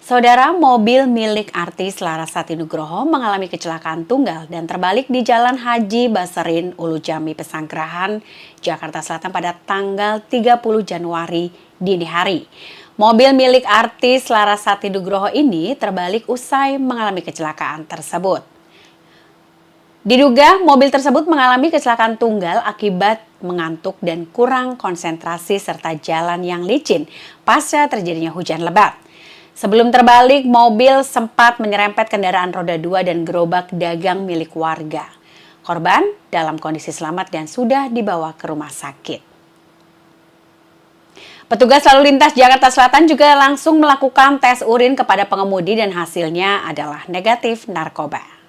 Saudara, mobil milik artis Larasati Nugroho mengalami kecelakaan tunggal dan terbalik di Jalan Haji Baserin, Ulujami, Pesanggerahan, Jakarta Selatan pada tanggal 30 Januari dini hari. Mobil milik artis Larasati Nugroho ini terbalik usai mengalami kecelakaan tersebut. Diduga mobil tersebut mengalami kecelakaan tunggal akibat mengantuk dan kurang konsentrasi serta jalan yang licin pasca terjadinya hujan lebat. Sebelum terbalik, mobil sempat menyerempet kendaraan roda 2 dan gerobak dagang milik warga. Korban dalam kondisi selamat dan sudah dibawa ke rumah sakit. Petugas lalu lintas Jakarta Selatan juga langsung melakukan tes urin kepada pengemudi dan hasilnya adalah negatif narkoba.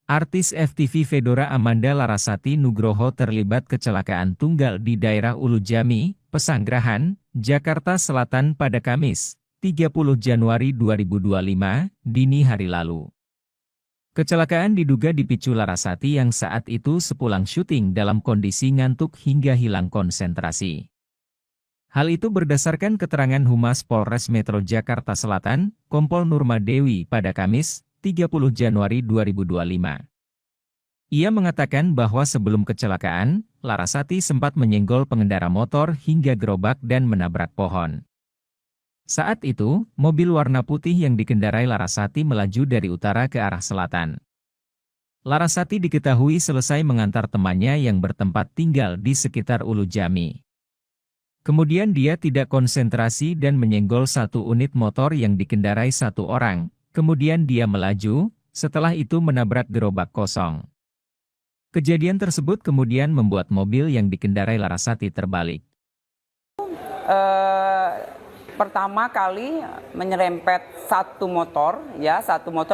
Artis FTV Fedora Amanda Larasati Nugroho terlibat kecelakaan tunggal di daerah Ulu Jami, Pesanggerahan, Jakarta Selatan pada Kamis, 30 Januari 2025, dini hari lalu. Kecelakaan diduga dipicu Larasati yang saat itu sepulang syuting dalam kondisi ngantuk hingga hilang konsentrasi. Hal itu berdasarkan keterangan Humas Polres Metro Jakarta Selatan, Kompol Nurma Dewi pada Kamis, 30 Januari 2025. Ia mengatakan bahwa sebelum kecelakaan, Larasati sempat menyenggol pengendara motor hingga gerobak dan menabrak pohon. Saat itu, mobil warna putih yang dikendarai Larasati melaju dari utara ke arah selatan. Larasati diketahui selesai mengantar temannya yang bertempat tinggal di sekitar Ulu Jami. Kemudian dia tidak konsentrasi dan menyenggol satu unit motor yang dikendarai satu orang. Kemudian dia melaju, setelah itu menabrak gerobak kosong. Kejadian tersebut kemudian membuat mobil yang dikendarai Larasati terbalik. Pertama kali menyerempet satu motor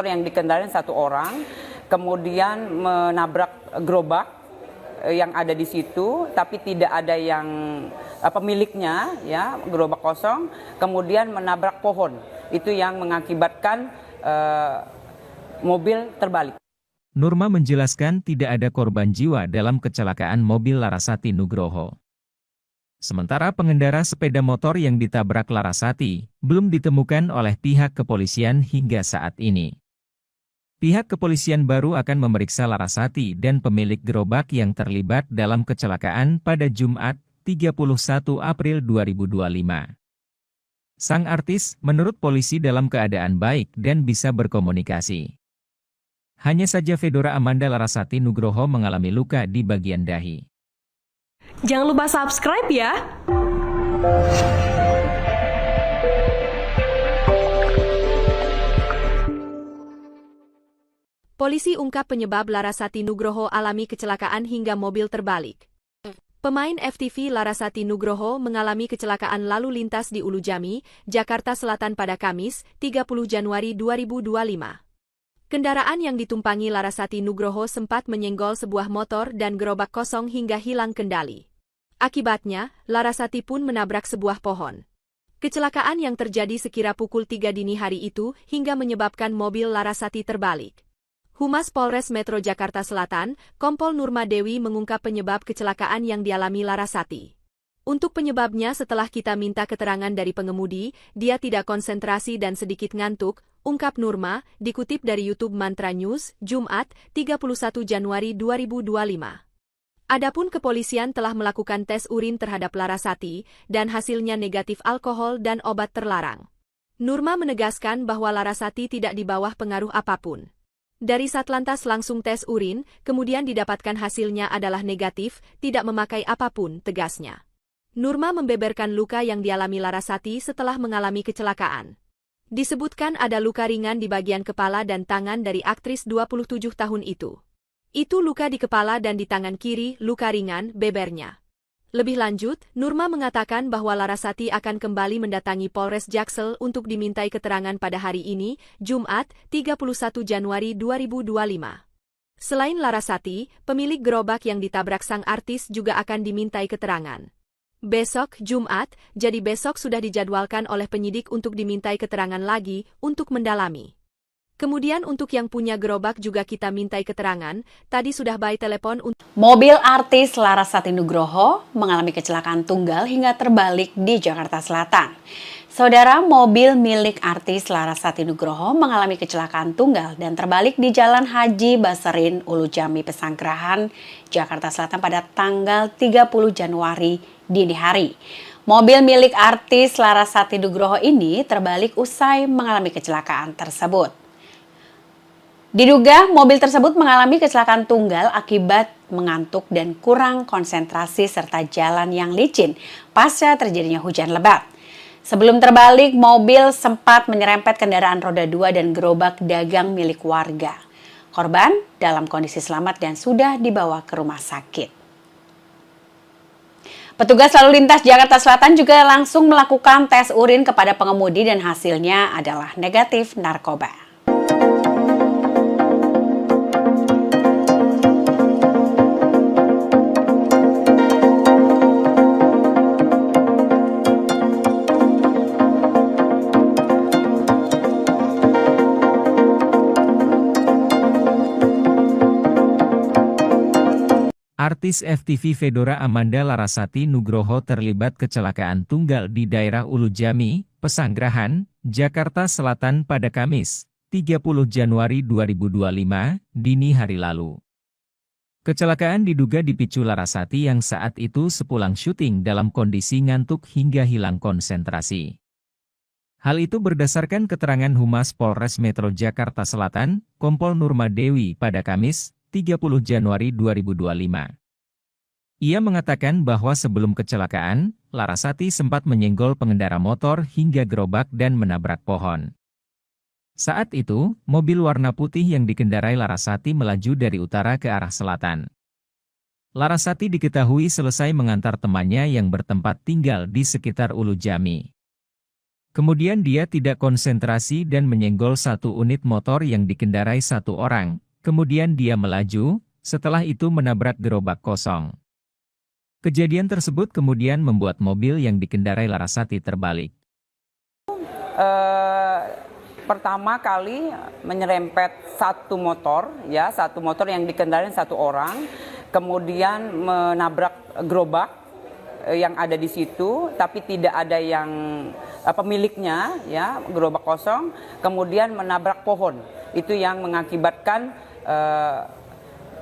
yang dikendarai satu orang, kemudian menabrak gerobak yang ada di situ, tapi tidak ada yang pemiliknya, ya, gerobak kosong, kemudian menabrak pohon. Itu yang mengakibatkan mobil terbalik. Nurma menjelaskan tidak ada korban jiwa dalam kecelakaan mobil Larasati Nugroho. Sementara pengendara sepeda motor yang ditabrak Larasati belum ditemukan oleh pihak kepolisian hingga saat ini. Pihak kepolisian baru akan memeriksa Larasati dan pemilik gerobak yang terlibat dalam kecelakaan pada Jumat, 31 April 2025. Sang artis, menurut polisi dalam keadaan baik dan bisa berkomunikasi. Hanya saja Fedora Amanda Larasati Nugroho mengalami luka di bagian dahi. Jangan lupa subscribe ya! Polisi ungkap penyebab Larasati Nugroho alami kecelakaan hingga mobil terbalik. Pemain FTV Larasati Nugroho mengalami kecelakaan lalu lintas di Ulu Jami, Jakarta Selatan pada Kamis, 30 Januari 2025. Kendaraan yang ditumpangi Larasati Nugroho sempat menyenggol sebuah motor dan gerobak kosong hingga hilang kendali. Akibatnya, Larasati pun menabrak sebuah pohon. Kecelakaan yang terjadi sekira pukul 3 dini hari itu hingga menyebabkan mobil Larasati terbalik. Humas Polres Metro Jakarta Selatan, Kompol Nurma Dewi mengungkap penyebab kecelakaan yang dialami Larasati. Untuk penyebabnya setelah kita minta keterangan dari pengemudi, dia tidak konsentrasi dan sedikit ngantuk, ungkap Nurma, dikutip dari YouTube Mantra News, Jumat, 31 Januari 2025. Adapun kepolisian telah melakukan tes urin terhadap Larasati, dan hasilnya negatif alkohol dan obat terlarang. Nurma menegaskan bahwa Larasati tidak di bawah pengaruh apapun. Dari Satlantas langsung tes urin, kemudian didapatkan hasilnya adalah negatif, tidak memakai apapun, tegasnya. Nurma membeberkan luka yang dialami Larasati setelah mengalami kecelakaan. Disebutkan ada luka ringan di bagian kepala dan tangan dari aktris 27 tahun itu. Itu luka di kepala dan di tangan kiri, luka ringan, bebernya. Lebih lanjut, Nurma mengatakan bahwa Larasati akan kembali mendatangi Polres Jaksel untuk dimintai keterangan pada hari ini, Jumat, 31 Januari 2025. Selain Larasati, pemilik gerobak yang ditabrak sang artis juga akan dimintai keterangan. Besok, Jumat, jadi besok sudah dijadwalkan oleh penyidik untuk dimintai keterangan lagi untuk mendalami. Kemudian untuk yang punya gerobak juga kita mintai keterangan, tadi sudah by telepon untuk... Mobil artis Larasati Nugroho mengalami kecelakaan tunggal hingga terbalik di Jakarta Selatan. Saudara, mobil milik artis Larasati Nugroho mengalami kecelakaan tunggal dan terbalik di Jalan Haji Baserin, Ulu Jami, Pesanggerahan, Jakarta Selatan pada tanggal 30 Januari dini hari. Mobil milik artis Larasati Nugroho ini terbalik usai mengalami kecelakaan tersebut. Diduga mobil tersebut mengalami kecelakaan tunggal akibat mengantuk dan kurang konsentrasi serta jalan yang licin pasca terjadinya hujan lebat. Sebelum terbalik, mobil sempat menyerempet kendaraan roda 2 dan gerobak dagang milik warga. Korban dalam kondisi selamat dan sudah dibawa ke rumah sakit. Petugas lalu lintas Jakarta Selatan juga langsung melakukan tes urin kepada pengemudi dan hasilnya adalah negatif narkoba. Artis FTV Fedora Amanda Larasati Nugroho terlibat kecelakaan tunggal di daerah Ulujami, Pesanggerahan, Jakarta Selatan pada Kamis, 30 Januari 2025, dini hari lalu. Kecelakaan diduga dipicu Larasati yang saat itu sepulang syuting dalam kondisi ngantuk hingga hilang konsentrasi. Hal itu berdasarkan keterangan Humas Polres Metro Jakarta Selatan, Kompol Nurma Dewi pada Kamis, 30 Januari 2025. Ia mengatakan bahwa sebelum kecelakaan, Larasati sempat menyenggol pengendara motor hingga gerobak dan menabrak pohon. Saat itu, mobil warna putih yang dikendarai Larasati melaju dari utara ke arah selatan. Larasati diketahui selesai mengantar temannya yang bertempat tinggal di sekitar Ulujami. Kemudian dia tidak konsentrasi dan menyenggol satu unit motor yang dikendarai satu orang. Kemudian dia melaju, setelah itu menabrak gerobak kosong. Kejadian tersebut kemudian membuat mobil yang dikendarai Larasati terbalik. Pertama kali menyerempet satu motor yang dikendarai satu orang, kemudian menabrak gerobak yang ada di situ, tapi tidak ada yang pemiliknya, ya, gerobak kosong, kemudian menabrak pohon. Itu yang mengakibatkan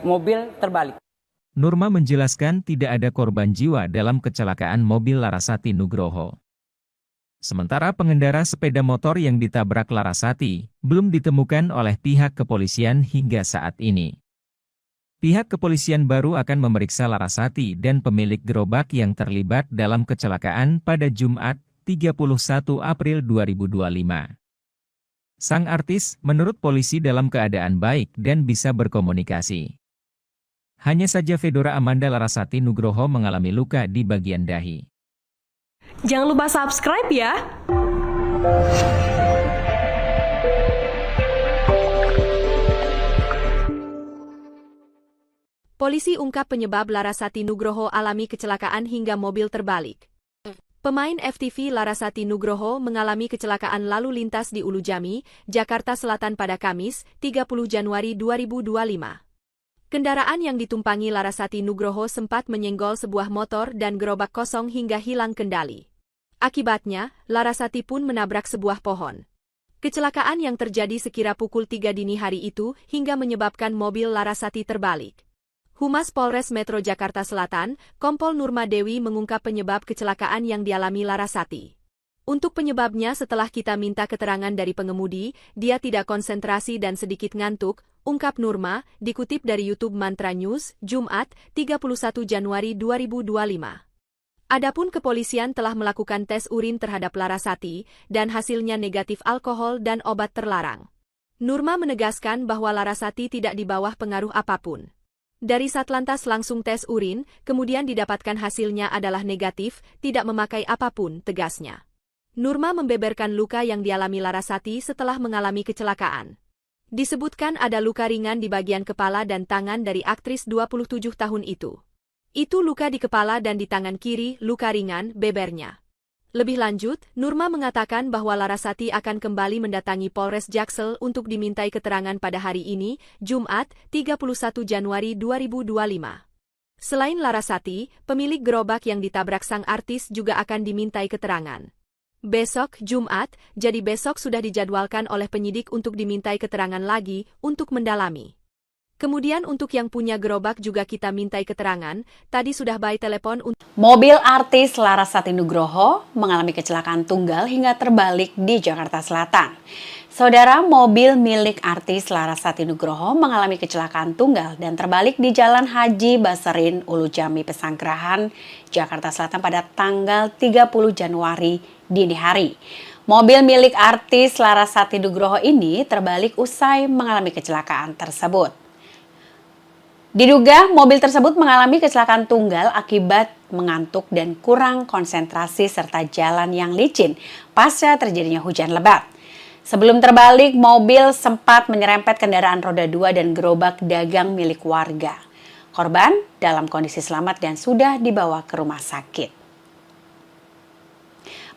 mobil terbalik. Nurma menjelaskan tidak ada korban jiwa dalam kecelakaan mobil Larasati Nugroho. Sementara pengendara sepeda motor yang ditabrak Larasati belum ditemukan oleh pihak kepolisian hingga saat ini. Pihak kepolisian baru akan memeriksa Larasati dan pemilik gerobak yang terlibat dalam kecelakaan pada Jumat, 31 April 2025. Sang artis menurut polisi dalam keadaan baik dan bisa berkomunikasi. Hanya saja Fedora Amanda Larasati Nugroho mengalami luka di bagian dahi. Jangan lupa subscribe ya! Polisi ungkap penyebab Larasati Nugroho alami kecelakaan hingga mobil terbalik. Pemain FTV Larasati Nugroho mengalami kecelakaan lalu lintas di Ulujami, Jakarta Selatan pada Kamis, 30 Januari 2025. Kendaraan yang ditumpangi Larasati Nugroho sempat menyenggol sebuah motor dan gerobak kosong hingga hilang kendali. Akibatnya, Larasati pun menabrak sebuah pohon. Kecelakaan yang terjadi sekira pukul 3 dini hari itu hingga menyebabkan mobil Larasati terbalik. Humas Polres Metro Jakarta Selatan, Kompol Nurma Dewi mengungkap penyebab kecelakaan yang dialami Larasati. Untuk penyebabnya setelah kita minta keterangan dari pengemudi, dia tidak konsentrasi dan sedikit ngantuk, ungkap Nurma, dikutip dari YouTube Mantra News, Jumat, 31 Januari 2025. Adapun kepolisian telah melakukan tes urin terhadap Larasati, dan hasilnya negatif alkohol dan obat terlarang. Nurma menegaskan bahwa Larasati tidak di bawah pengaruh apapun. Dari Satlantas langsung tes urin, kemudian didapatkan hasilnya adalah negatif, tidak memakai apapun, tegasnya. Nurma membeberkan luka yang dialami Larasati setelah mengalami kecelakaan. Disebutkan ada luka ringan di bagian kepala dan tangan dari aktris 27 tahun itu. Itu luka di kepala dan di tangan kiri, luka ringan, bebernya. Lebih lanjut, Nurma mengatakan bahwa Larasati akan kembali mendatangi Polres Jaksel untuk dimintai keterangan pada hari ini, Jumat, 31 Januari 2025. Selain Larasati, pemilik gerobak yang ditabrak sang artis juga akan dimintai keterangan. Besok, Jumat, jadi besok sudah dijadwalkan oleh penyidik untuk dimintai keterangan lagi untuk mendalami. Kemudian untuk yang punya gerobak juga kita mintai keterangan, tadi sudah by telepon untuk... Mobil artis Larasati Nugroho mengalami kecelakaan tunggal hingga terbalik di Jakarta Selatan. Saudara, mobil milik artis Larasati Nugroho mengalami kecelakaan tunggal dan terbalik di Jalan Haji Baserin, Ulujami, Pesanggerahan, Jakarta Selatan pada tanggal 30 Januari dini hari. Mobil milik artis Larasati Nugroho ini terbalik usai mengalami kecelakaan tersebut. Diduga mobil tersebut mengalami kecelakaan tunggal akibat mengantuk dan kurang konsentrasi serta jalan yang licin pasca terjadinya hujan lebat. Sebelum terbalik, mobil sempat menyerempet kendaraan roda 2 dan gerobak dagang milik warga. Korban dalam kondisi selamat dan sudah dibawa ke rumah sakit.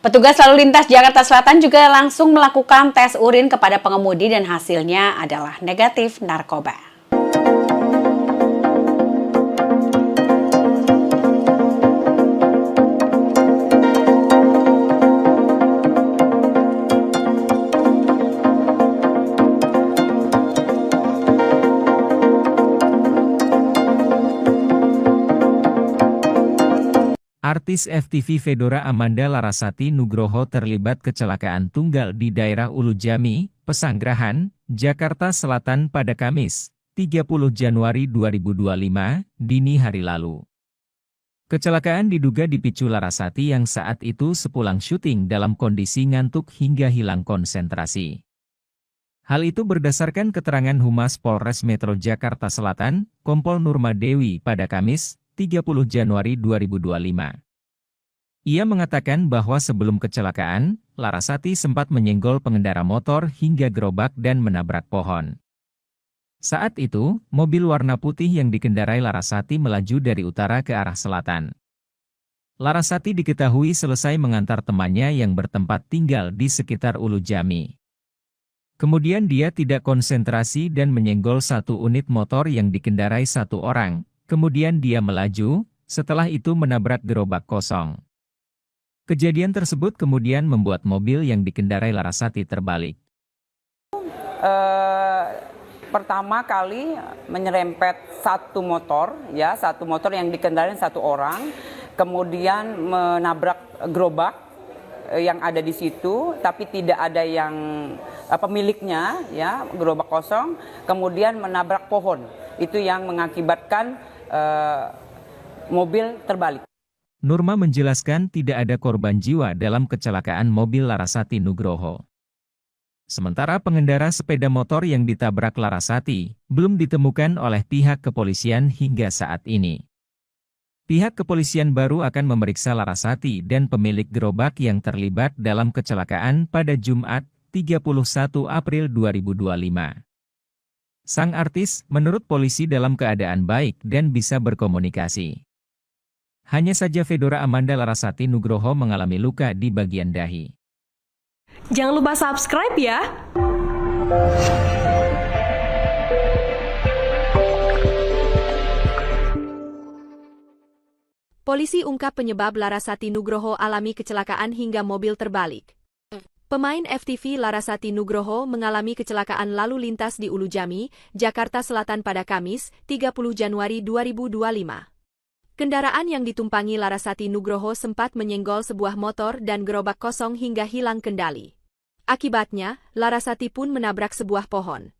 Petugas lalu lintas Jakarta Selatan juga langsung melakukan tes urin kepada pengemudi dan hasilnya adalah negatif narkoba. Artis FTV Fedora Amanda Larasati Nugroho terlibat kecelakaan tunggal di daerah Ulu Jami, Pesanggerahan, Jakarta Selatan pada Kamis, 30 Januari 2025, dini hari lalu. Kecelakaan diduga dipicu Larasati yang saat itu sepulang syuting dalam kondisi ngantuk hingga hilang konsentrasi. Hal itu berdasarkan keterangan Humas Polres Metro Jakarta Selatan, Kompol Nurma Dewi pada Kamis, 30 Januari 2025. Ia mengatakan bahwa sebelum kecelakaan, Larasati sempat menyenggol pengendara motor hingga gerobak dan menabrak pohon. Saat itu, mobil warna putih yang dikendarai Larasati melaju dari utara ke arah selatan. Larasati diketahui selesai mengantar temannya yang bertempat tinggal di sekitar Ulu Jami. Kemudian dia tidak konsentrasi dan menyenggol satu unit motor yang dikendarai satu orang. Kemudian dia melaju, setelah itu menabrak gerobak kosong. Kejadian tersebut kemudian membuat mobil yang dikendarai Larasati terbalik. Pertama kali menyerempet satu motor yang dikendarai satu orang, kemudian menabrak gerobak yang ada di situ, tapi tidak ada yang pemiliknya, ya, gerobak kosong, kemudian menabrak pohon. Itu yang mengakibatkan mobil terbalik. Nurma menjelaskan tidak ada korban jiwa dalam kecelakaan mobil Larasati Nugroho. Sementara pengendara sepeda motor yang ditabrak Larasati belum ditemukan oleh pihak kepolisian hingga saat ini. Pihak kepolisian baru akan memeriksa Larasati dan pemilik gerobak yang terlibat dalam kecelakaan pada Jumat, 31 April 2025. Sang artis, menurut polisi dalam keadaan baik dan bisa berkomunikasi. Hanya saja Fedora Amanda Larasati Nugroho mengalami luka di bagian dahi. Jangan lupa subscribe ya! Polisi ungkap penyebab Larasati Nugroho alami kecelakaan hingga mobil terbalik. Pemain FTV Larasati Nugroho mengalami kecelakaan lalu lintas di Ulu Jami, Jakarta Selatan pada Kamis, 30 Januari 2025. Kendaraan yang ditumpangi Larasati Nugroho sempat menyenggol sebuah motor dan gerobak kosong hingga hilang kendali. Akibatnya, Larasati pun menabrak sebuah pohon.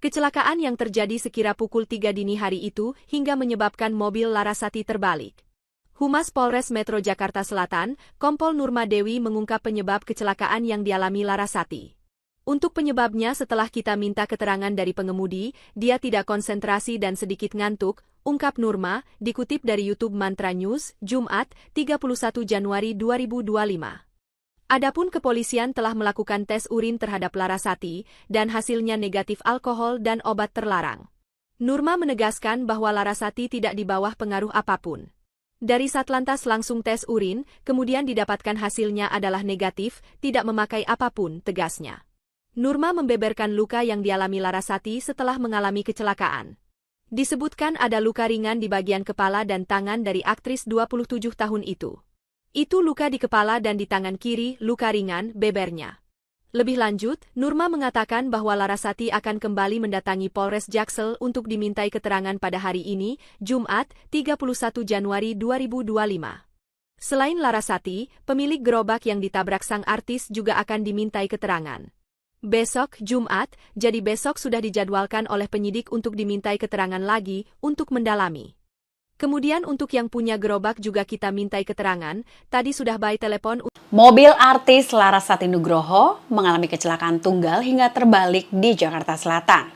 Kecelakaan yang terjadi sekira pukul 3 dini hari itu hingga menyebabkan mobil Larasati terbalik. Humas Polres Metro Jakarta Selatan, Kompol Nurma Dewi mengungkap penyebab kecelakaan yang dialami Larasati. Untuk penyebabnya setelah kita minta keterangan dari pengemudi, dia tidak konsentrasi dan sedikit ngantuk, ungkap Nurma, dikutip dari YouTube Mantra News, Jumat, 31 Januari 2025. Adapun kepolisian telah melakukan tes urin terhadap Larasati, dan hasilnya negatif alkohol dan obat terlarang. Nurma menegaskan bahwa Larasati tidak di bawah pengaruh apapun. Dari Satlantas langsung tes urin, kemudian didapatkan hasilnya adalah negatif, tidak memakai apapun, tegasnya. Nurma membeberkan luka yang dialami Larasati setelah mengalami kecelakaan. Disebutkan ada luka ringan di bagian kepala dan tangan dari aktris 27 tahun itu. Itu luka di kepala dan di tangan kiri, luka ringan, bebernya. Lebih lanjut, Nurma mengatakan bahwa Larasati akan kembali mendatangi Polres Jaksel untuk dimintai keterangan pada hari ini, Jumat, 31 Januari 2025. Selain Larasati, pemilik gerobak yang ditabrak sang artis juga akan dimintai keterangan. Besok, Jumat, jadi besok sudah dijadwalkan oleh penyidik untuk dimintai keterangan lagi untuk mendalami. Kemudian untuk yang punya gerobak juga kita mintai keterangan, tadi sudah by telepon. Mobil artis Larasati Nugroho mengalami kecelakaan tunggal hingga terbalik di Jakarta Selatan.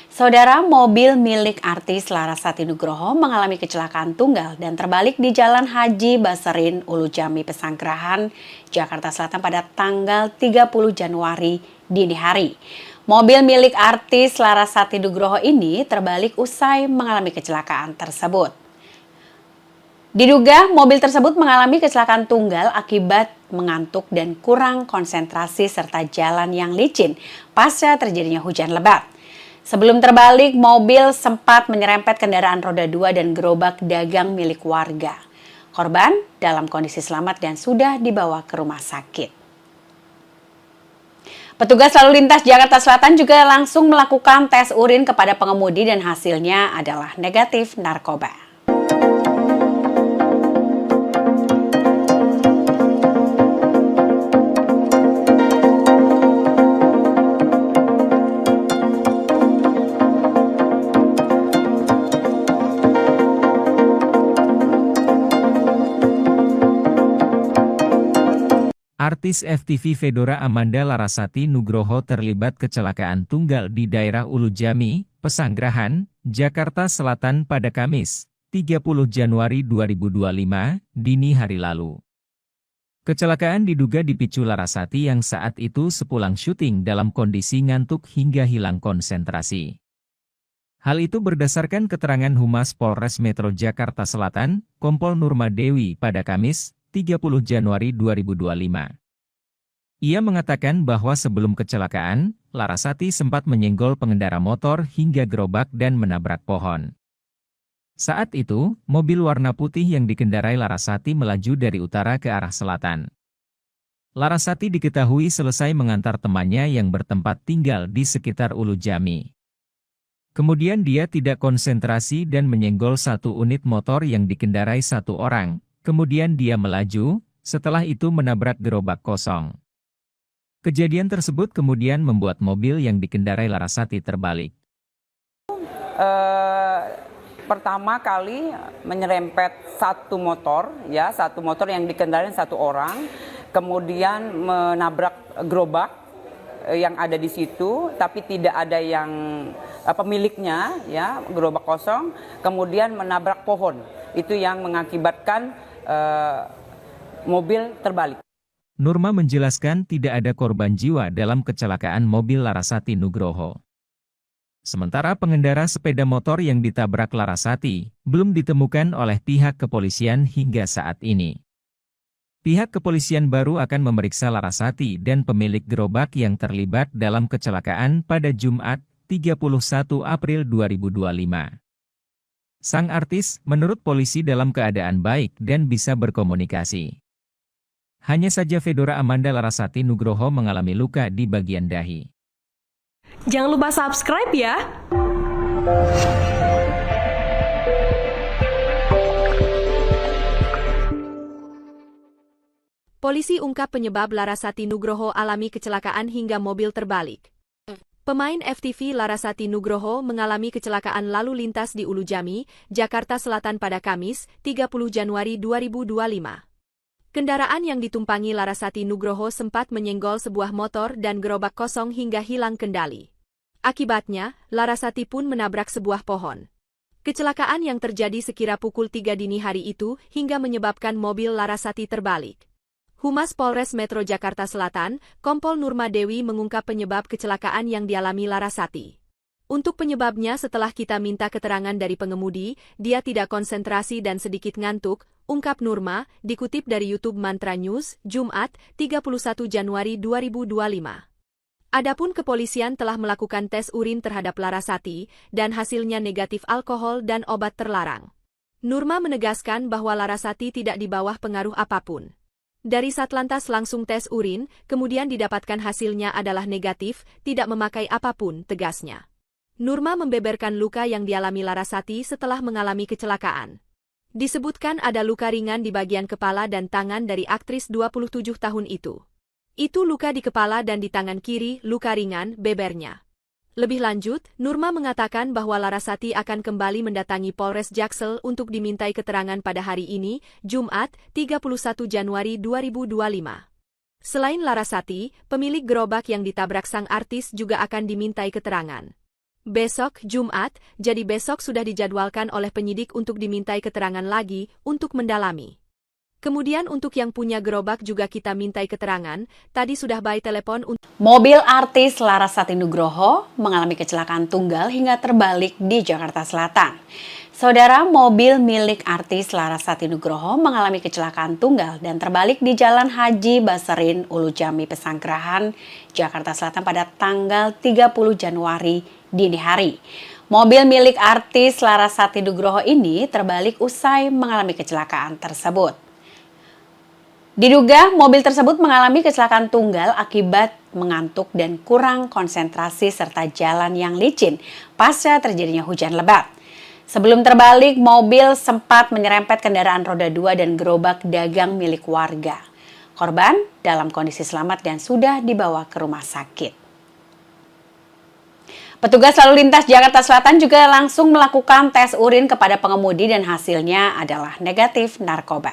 Saudara, mobil milik artis Larasati Nugroho mengalami kecelakaan tunggal dan terbalik di Jalan Haji Baserin, Ulu Jami, Pesanggerahan, Jakarta Selatan pada tanggal 30 Januari dini hari. Mobil milik artis Larasati Nugroho ini terbalik usai mengalami kecelakaan tersebut. Diduga mobil tersebut mengalami kecelakaan tunggal akibat mengantuk dan kurang konsentrasi serta jalan yang licin pasca terjadinya hujan lebat. Sebelum terbalik, mobil sempat menyerempet kendaraan roda 2 dan gerobak dagang milik warga. Korban dalam kondisi selamat dan sudah dibawa ke rumah sakit. Petugas lalu lintas Jakarta Selatan juga langsung melakukan tes urin kepada pengemudi dan hasilnya adalah negatif narkoba. Artis FTV Fedora Amanda Larasati Nugroho terlibat kecelakaan tunggal di daerah Ulujami, Pesanggerahan, Jakarta Selatan pada Kamis, 30 Januari 2025, dini hari lalu. Kecelakaan diduga dipicu Larasati yang saat itu sepulang syuting dalam kondisi ngantuk hingga hilang konsentrasi. Hal itu berdasarkan keterangan Humas Polres Metro Jakarta Selatan, Kompol Nurma Dewi pada Kamis, 30 Januari 2025. Ia mengatakan bahwa sebelum kecelakaan, Larasati sempat menyenggol pengendara motor hingga gerobak dan menabrak pohon. Saat itu, mobil warna putih yang dikendarai Larasati melaju dari utara ke arah selatan. Larasati diketahui selesai mengantar temannya yang bertempat tinggal di sekitar Ulujami. Kemudian dia tidak konsentrasi dan menyenggol satu unit motor yang dikendarai satu orang. Kemudian dia melaju, setelah itu menabrak gerobak kosong. Kejadian tersebut kemudian membuat mobil yang dikendarai Larasati terbalik. Pertama kali menyerempet satu motor yang dikendarai satu orang, kemudian menabrak gerobak yang ada di situ, tapi tidak ada yang pemiliknya, ya, gerobak kosong, kemudian menabrak pohon. Itu yang mengakibatkan mobil terbalik. Nurma menjelaskan tidak ada korban jiwa dalam kecelakaan mobil Larasati Nugroho. Sementara pengendara sepeda motor yang ditabrak Larasati belum ditemukan oleh pihak kepolisian hingga saat ini. Pihak kepolisian baru akan memeriksa Larasati dan pemilik gerobak yang terlibat dalam kecelakaan pada Jumat, 31 April 2025. Sang artis menurut polisi dalam keadaan baik dan bisa berkomunikasi. Hanya saja Fedora Amanda Larasati Nugroho mengalami luka di bagian dahi. Jangan lupa subscribe ya! Polisi ungkap penyebab Larasati Nugroho alami kecelakaan hingga mobil terbalik. Pemain FTV Larasati Nugroho mengalami kecelakaan lalu lintas di Ulujami, Jakarta Selatan pada Kamis, 30 Januari 2025. Kendaraan yang ditumpangi Larasati Nugroho sempat menyenggol sebuah motor dan gerobak kosong hingga hilang kendali. Akibatnya, Larasati pun menabrak sebuah pohon. Kecelakaan yang terjadi sekira pukul 3 dini hari itu hingga menyebabkan mobil Larasati terbalik. Humas Polres Metro Jakarta Selatan, Kompol Nurma Dewi mengungkap penyebab kecelakaan yang dialami Larasati. Untuk penyebabnya setelah kita minta keterangan dari pengemudi, dia tidak konsentrasi dan sedikit ngantuk, ungkap Nurma, dikutip dari YouTube Mantra News, Jumat, 31 Januari 2025. Adapun kepolisian telah melakukan tes urin terhadap Larasati, dan hasilnya negatif alkohol dan obat terlarang. Nurma menegaskan bahwa Larasati tidak di bawah pengaruh apapun. Dari Satlantas langsung tes urin, kemudian didapatkan hasilnya adalah negatif, tidak memakai apapun, tegasnya. Nurma membeberkan luka yang dialami Larasati setelah mengalami kecelakaan. Disebutkan ada luka ringan di bagian kepala dan tangan dari aktris 27 tahun itu. Itu luka di kepala dan di tangan kiri, luka ringan, bebernya. Lebih lanjut, Nurma mengatakan bahwa Larasati akan kembali mendatangi Polres Jaksel untuk dimintai keterangan pada hari ini, Jumat, 31 Januari 2025. Selain Larasati, pemilik gerobak yang ditabrak sang artis juga akan dimintai keterangan. Besok, Jumat, jadi besok sudah dijadwalkan oleh penyidik untuk dimintai keterangan lagi untuk mendalami. Kemudian untuk yang punya gerobak juga kita mintai keterangan, tadi sudah by telepon untuk... Mobil artis Larasati Nugroho mengalami kecelakaan tunggal hingga terbalik di Jakarta Selatan. Saudara, mobil milik artis Larasati Nugroho mengalami kecelakaan tunggal dan terbalik di Jalan Haji Baserin, Ulujami, Pesanggerahan, Jakarta Selatan pada tanggal 30 Januari dini hari. Mobil milik artis Larasati Nugroho ini terbalik usai mengalami kecelakaan tersebut. Diduga mobil tersebut mengalami kecelakaan tunggal akibat mengantuk dan kurang konsentrasi serta jalan yang licin pasca terjadinya hujan lebat. Sebelum terbalik, mobil sempat menyerempet kendaraan roda 2 dan gerobak dagang milik warga. Korban dalam kondisi selamat dan sudah dibawa ke rumah sakit. Petugas lalu lintas Jakarta Selatan juga langsung melakukan tes urin kepada pengemudi dan hasilnya adalah negatif narkoba.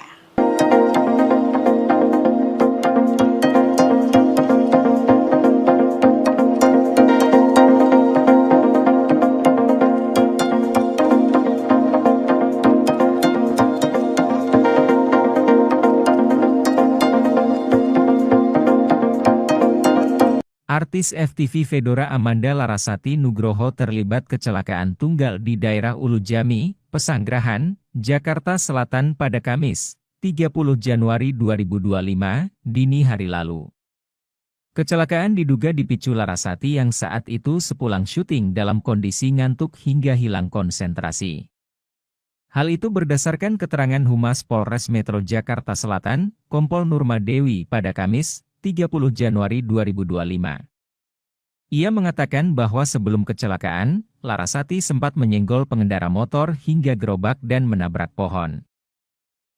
Artis FTV Fedora Amanda Larasati Nugroho terlibat kecelakaan tunggal di daerah Ulujami, Pesanggerahan, Jakarta Selatan pada Kamis, 30 Januari 2025, dini hari lalu. Kecelakaan diduga dipicu Larasati yang saat itu sepulang syuting dalam kondisi ngantuk hingga hilang konsentrasi. Hal itu berdasarkan keterangan Humas Polres Metro Jakarta Selatan, Kompol Nurma Dewi pada Kamis, 30 Januari 2025. Ia mengatakan bahwa sebelum kecelakaan, Larasati sempat menyenggol pengendara motor hingga gerobak dan menabrak pohon.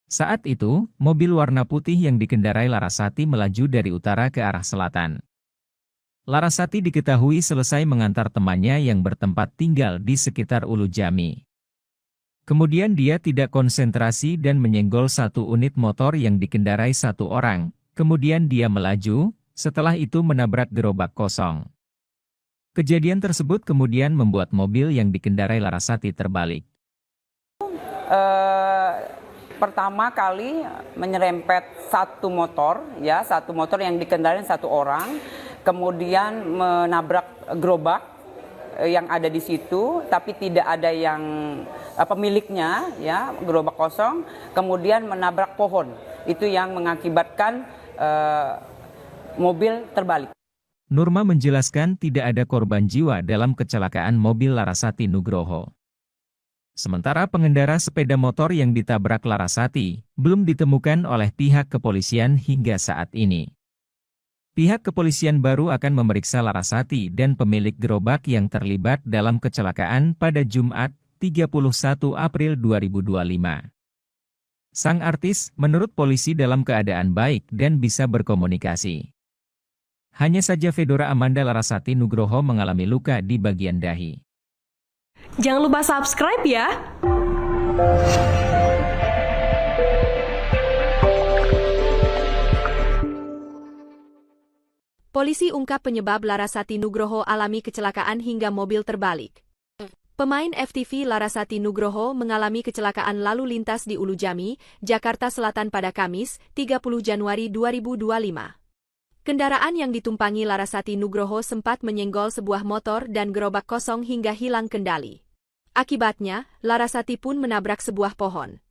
Saat itu, mobil warna putih yang dikendarai Larasati melaju dari utara ke arah selatan. Larasati diketahui selesai mengantar temannya yang bertempat tinggal di sekitar Ulujami. Kemudian dia tidak konsentrasi dan menyenggol satu unit motor yang dikendarai satu orang. Kemudian dia melaju, setelah itu menabrak gerobak kosong. Kejadian tersebut kemudian membuat mobil yang dikendarai Larasati terbalik. Pertama kali menyerempet satu motor yang dikendarai satu orang, kemudian menabrak gerobak yang ada di situ, tapi tidak ada yang pemiliknya, ya, gerobak kosong, kemudian menabrak pohon. Itu yang mengakibatkan mobil terbalik. Nurma menjelaskan tidak ada korban jiwa dalam kecelakaan mobil Larasati Nugroho. Sementara pengendara sepeda motor yang ditabrak Larasati belum ditemukan oleh pihak kepolisian hingga saat ini. Pihak kepolisian baru akan memeriksa Larasati dan pemilik gerobak yang terlibat dalam kecelakaan pada Jumat, 31 April 2025. Sang artis, menurut polisi dalam keadaan baik dan bisa berkomunikasi. Hanya saja Fedora Amanda Larasati Nugroho mengalami luka di bagian dahi. Jangan lupa subscribe ya! Polisi ungkap penyebab Larasati Nugroho alami kecelakaan hingga mobil terbalik. Pemain FTV Larasati Nugroho mengalami kecelakaan lalu lintas di Ulujami, Jakarta Selatan pada Kamis, 30 Januari 2025. Kendaraan yang ditumpangi Larasati Nugroho sempat menyenggol sebuah motor dan gerobak kosong hingga hilang kendali. Akibatnya, Larasati pun menabrak sebuah pohon.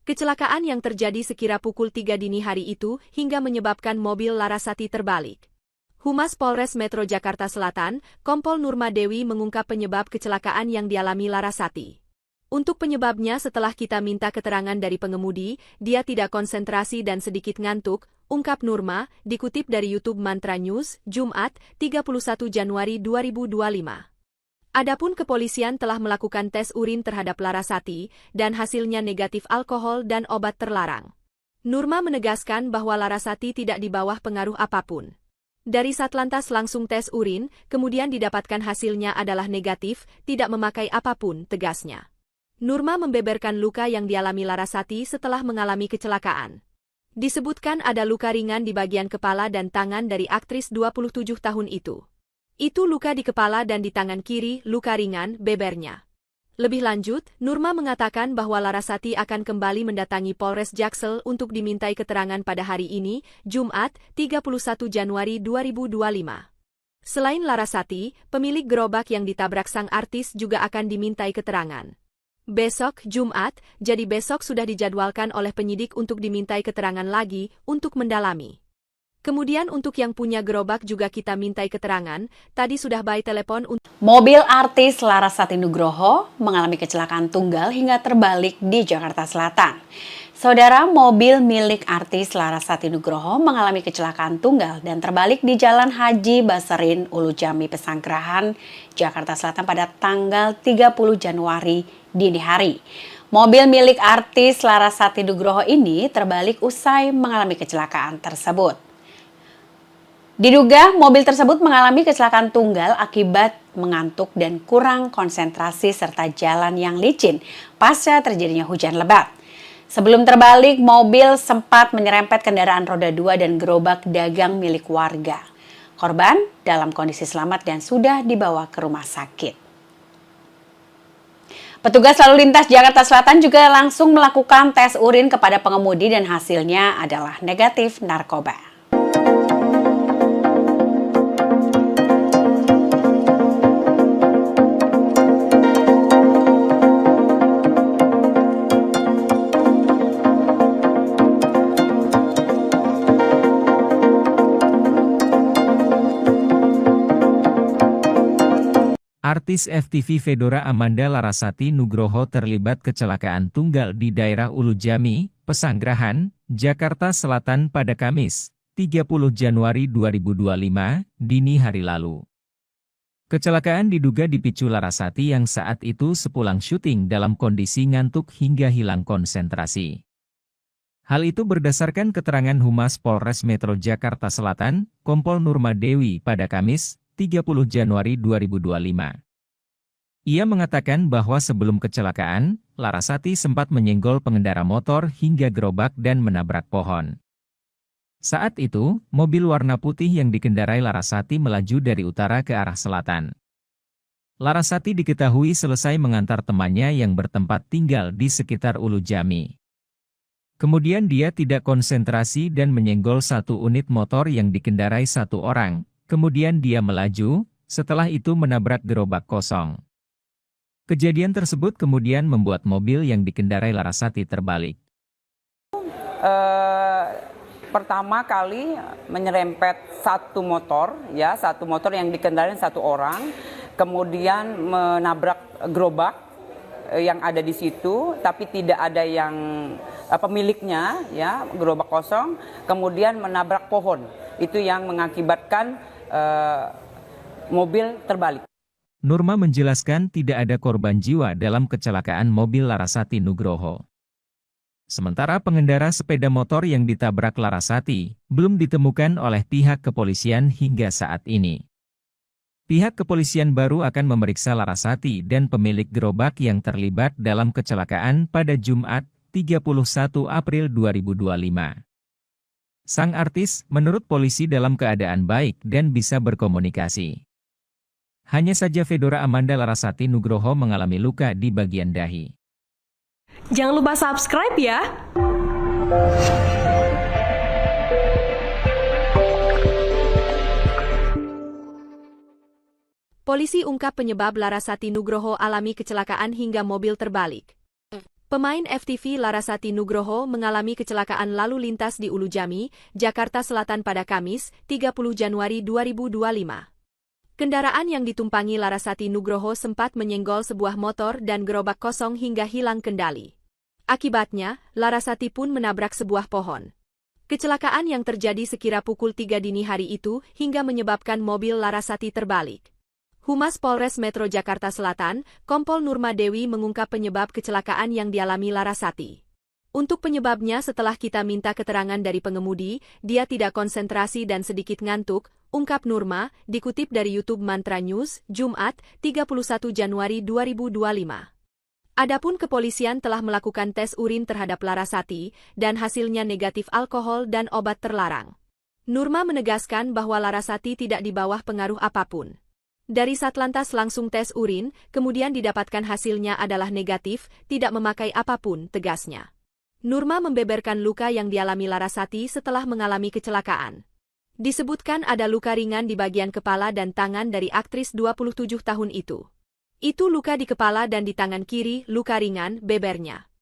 Kecelakaan yang terjadi sekira pukul 3 dini hari itu hingga menyebabkan mobil Larasati terbalik. Humas Polres Metro Jakarta Selatan, Kompol Nurma Dewi mengungkap penyebab kecelakaan yang dialami Larasati. Untuk penyebabnya setelah kita minta keterangan dari pengemudi, dia tidak konsentrasi dan sedikit ngantuk, ungkap Nurma, dikutip dari YouTube Mantra News, Jumat, 31 Januari 2025. Adapun kepolisian telah melakukan tes urin terhadap Larasati, dan hasilnya negatif alkohol dan obat terlarang. Nurma menegaskan bahwa Larasati tidak di bawah pengaruh apapun. Dari Satlantas langsung tes urin, kemudian didapatkan hasilnya adalah negatif, tidak memakai apapun, tegasnya. Nurma membeberkan luka yang dialami Larasati setelah mengalami kecelakaan. Disebutkan ada luka ringan di bagian kepala dan tangan dari aktris 27 tahun itu. Itu luka di kepala dan di tangan kiri, luka ringan, bebernya. Lebih lanjut, Nurma mengatakan bahwa Larasati akan kembali mendatangi Polres Jaksel untuk dimintai keterangan pada hari ini, Jumat, 31 Januari 2025. Selain Larasati, pemilik gerobak yang ditabrak sang artis juga akan dimintai keterangan. Besok, Jumat, jadi besok sudah dijadwalkan oleh penyidik untuk dimintai keterangan lagi, untuk mendalami. Kemudian untuk yang punya gerobak juga kita mintai keterangan, tadi sudah by telepon untuk... Mobil artis Larasati Nugroho mengalami kecelakaan tunggal hingga terbalik di Jakarta Selatan. Saudara, mobil milik artis Larasati Nugroho mengalami kecelakaan tunggal dan terbalik di Jalan Haji Basarin, Ulujami, Pesanggerahan, Jakarta Selatan pada tanggal 30 Januari dini hari. Mobil milik artis Larasati Nugroho ini terbalik usai mengalami kecelakaan tersebut. Diduga mobil tersebut mengalami kecelakaan tunggal akibat mengantuk dan kurang konsentrasi serta jalan yang licin pasca terjadinya hujan lebat. Sebelum terbalik, mobil sempat menyerempet kendaraan roda 2 dan gerobak dagang milik warga. Korban dalam kondisi selamat dan sudah dibawa ke rumah sakit. Petugas lalu lintas Jakarta Selatan juga langsung melakukan tes urin kepada pengemudi dan hasilnya adalah negatif narkoba. Artis FTV Fedora Amanda Larasati Nugroho terlibat kecelakaan tunggal di daerah Ulujami, Pesanggerahan, Jakarta Selatan pada Kamis, 30 Januari 2025, dini hari lalu. Kecelakaan diduga dipicu Larasati yang saat itu sepulang syuting dalam kondisi ngantuk hingga hilang konsentrasi. Hal itu berdasarkan keterangan Humas Polres Metro Jakarta Selatan, Kompol Nurma Dewi pada Kamis, 30 Januari 2025. Ia mengatakan bahwa sebelum kecelakaan, Larasati sempat menyenggol pengendara motor hingga gerobak dan menabrak pohon. Saat itu, mobil warna putih yang dikendarai Larasati melaju dari utara ke arah selatan. Larasati diketahui selesai mengantar temannya yang bertempat tinggal di sekitar Ulujami. Kemudian dia tidak konsentrasi dan menyenggol satu unit motor yang dikendarai satu orang. Kemudian dia melaju, setelah itu menabrak gerobak kosong. Kejadian tersebut kemudian membuat mobil yang dikendarai Larasati terbalik. Pertama kali menyerempet satu motor yang dikendarai satu orang, kemudian menabrak gerobak yang ada di situ, tapi tidak ada yang pemiliknya, ya, gerobak kosong, kemudian menabrak pohon. Itu yang mengakibatkan mobil terbalik. Nurma menjelaskan tidak ada korban jiwa dalam kecelakaan mobil Larasati Nugroho. Sementara pengendara sepeda motor yang ditabrak Larasati belum ditemukan oleh pihak kepolisian hingga saat ini. Pihak kepolisian baru akan memeriksa Larasati dan pemilik gerobak yang terlibat dalam kecelakaan pada Jumat, 31 April 2025. Sang artis, menurut polisi dalam keadaan baik dan bisa berkomunikasi. Hanya saja Fedora Amanda Larasati Nugroho mengalami luka di bagian dahi. Jangan lupa subscribe ya! Polisi ungkap penyebab Larasati Nugroho alami kecelakaan hingga mobil terbalik. Pemain FTV Larasati Nugroho mengalami kecelakaan lalu lintas di Ulujami, Jakarta Selatan pada Kamis, 30 Januari 2025. Kendaraan yang ditumpangi Larasati Nugroho sempat menyenggol sebuah motor dan gerobak kosong hingga hilang kendali. Akibatnya, Larasati pun menabrak sebuah pohon. Kecelakaan yang terjadi sekira pukul 3 dini hari itu hingga menyebabkan mobil Larasati terbalik. Humas Polres Metro Jakarta Selatan, Kompol Nurma Dewi mengungkap penyebab kecelakaan yang dialami Larasati. Untuk penyebabnya setelah kita minta keterangan dari pengemudi, dia tidak konsentrasi dan sedikit ngantuk, ungkap Nurma, dikutip dari YouTube Mantra News, Jumat, 31 Januari 2025. Adapun kepolisian telah melakukan tes urin terhadap Larasati, dan hasilnya negatif alkohol dan obat terlarang. Nurma menegaskan bahwa Larasati tidak di bawah pengaruh apapun. Dari Satlantas langsung tes urin, kemudian didapatkan hasilnya adalah negatif, tidak memakai apapun, tegasnya. Nurma membeberkan luka yang dialami Larasati setelah mengalami kecelakaan. Disebutkan ada luka ringan di bagian kepala dan tangan dari aktris 27 tahun itu. Itu luka di kepala dan di tangan kiri, luka ringan, bebernya.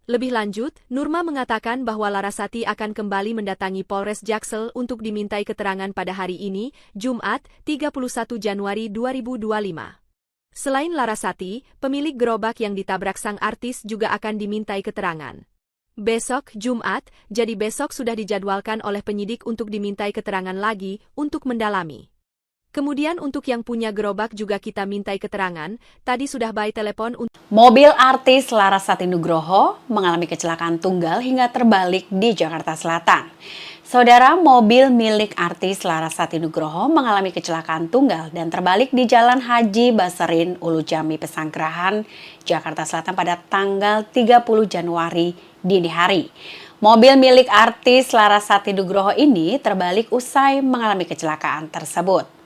Lebih lanjut, Nurma mengatakan bahwa Larasati akan kembali mendatangi Polres Jaksel untuk dimintai keterangan pada hari ini, Jumat, 31 Januari 2025. Selain Larasati, pemilik gerobak yang ditabrak sang artis juga akan dimintai keterangan. Besok, Jumat, jadi besok sudah dijadwalkan oleh penyidik untuk dimintai keterangan lagi, untuk mendalami. Kemudian untuk yang punya gerobak juga kita mintai keterangan, tadi sudah by telepon untuk... Mobil artis Larasati Nugroho mengalami kecelakaan tunggal hingga terbalik di Jakarta Selatan. Saudara, mobil milik artis Larasati Nugroho mengalami kecelakaan tunggal dan terbalik di Jalan Haji Baserin, Ulujami, Pesanggerahan, Jakarta Selatan pada tanggal 30 Januari dini hari. Mobil milik artis Larasati Nugroho ini terbalik usai mengalami kecelakaan tersebut.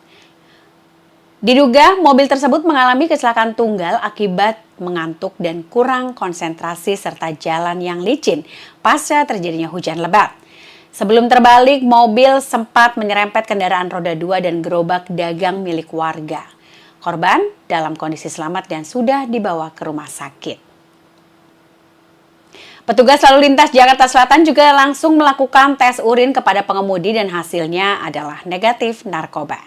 Diduga mobil tersebut mengalami kecelakaan tunggal akibat mengantuk dan kurang konsentrasi serta jalan yang licin pasca terjadinya hujan lebat. Sebelum terbalik, mobil sempat menyerempet kendaraan roda 2 dan gerobak dagang milik warga. Korban dalam kondisi selamat dan sudah dibawa ke rumah sakit. Petugas lalu lintas Jakarta Selatan juga langsung melakukan tes urin kepada pengemudi dan hasilnya adalah negatif narkoba.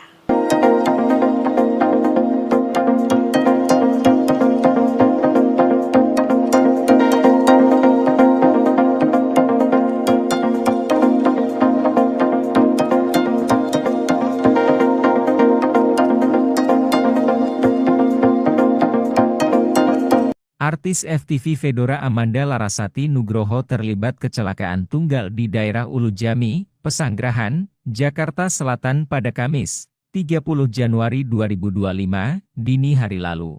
Artis FTV Fedora Amanda Larasati Nugroho terlibat kecelakaan tunggal di daerah Ulu Jami, Pesanggerahan, Jakarta Selatan pada Kamis, 30 Januari 2025, dini hari lalu.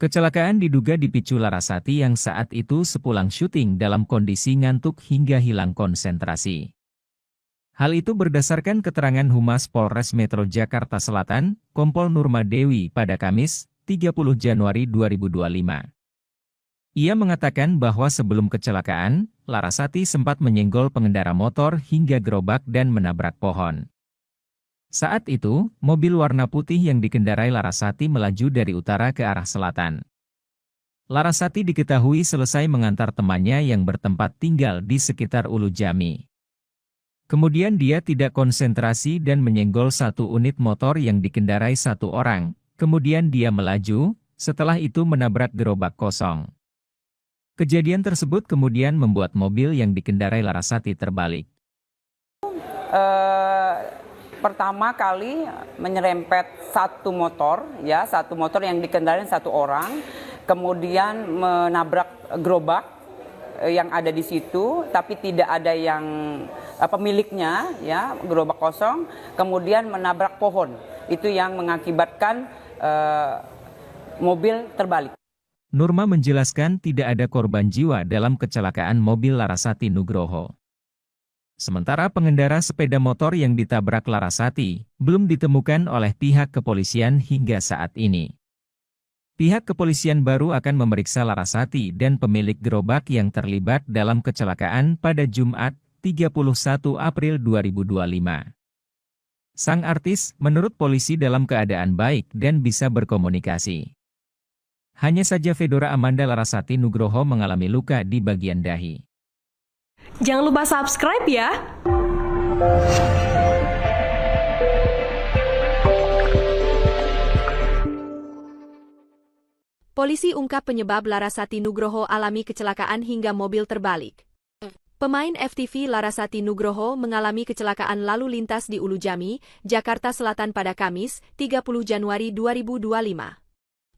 Kecelakaan diduga dipicu Larasati yang saat itu sepulang syuting dalam kondisi ngantuk hingga hilang konsentrasi. Hal itu berdasarkan keterangan Humas Polres Metro Jakarta Selatan, Kompol Nurma Dewi pada Kamis, 30 Januari 2025. Ia mengatakan bahwa sebelum kecelakaan, Larasati sempat menyenggol pengendara motor hingga gerobak dan menabrak pohon. Saat itu, mobil warna putih yang dikendarai Larasati melaju dari utara ke arah selatan. Larasati diketahui selesai mengantar temannya yang bertempat tinggal di sekitar Ulu Jami. Kemudian dia tidak konsentrasi dan menyenggol satu unit motor yang dikendarai satu orang. Kemudian dia melaju, setelah itu menabrak gerobak kosong. Kejadian tersebut kemudian membuat mobil yang dikendarai Larasati terbalik. Pertama kali menyerempet satu motor yang dikendarai satu orang, kemudian menabrak gerobak yang ada di situ, tapi tidak ada yang pemiliknya, ya, gerobak kosong, kemudian menabrak pohon. Itu yang mengakibatkan mobil terbalik. Nurma menjelaskan tidak ada korban jiwa dalam kecelakaan mobil Larasati Nugroho. Sementara pengendara sepeda motor yang ditabrak Larasati belum ditemukan oleh pihak kepolisian hingga saat ini. Pihak kepolisian baru akan memeriksa Larasati dan pemilik gerobak yang terlibat dalam kecelakaan pada Jumat, 31 April 2025. Sang artis menurut polisi dalam keadaan baik dan bisa berkomunikasi. Hanya saja Fedora Amanda Larasati Nugroho mengalami luka di bagian dahi. Jangan lupa subscribe ya! Polisi ungkap penyebab Larasati Nugroho alami kecelakaan hingga mobil terbalik. Pemain FTV Larasati Nugroho mengalami kecelakaan lalu lintas di Ulu Jami, Jakarta Selatan pada Kamis, 30 Januari 2025.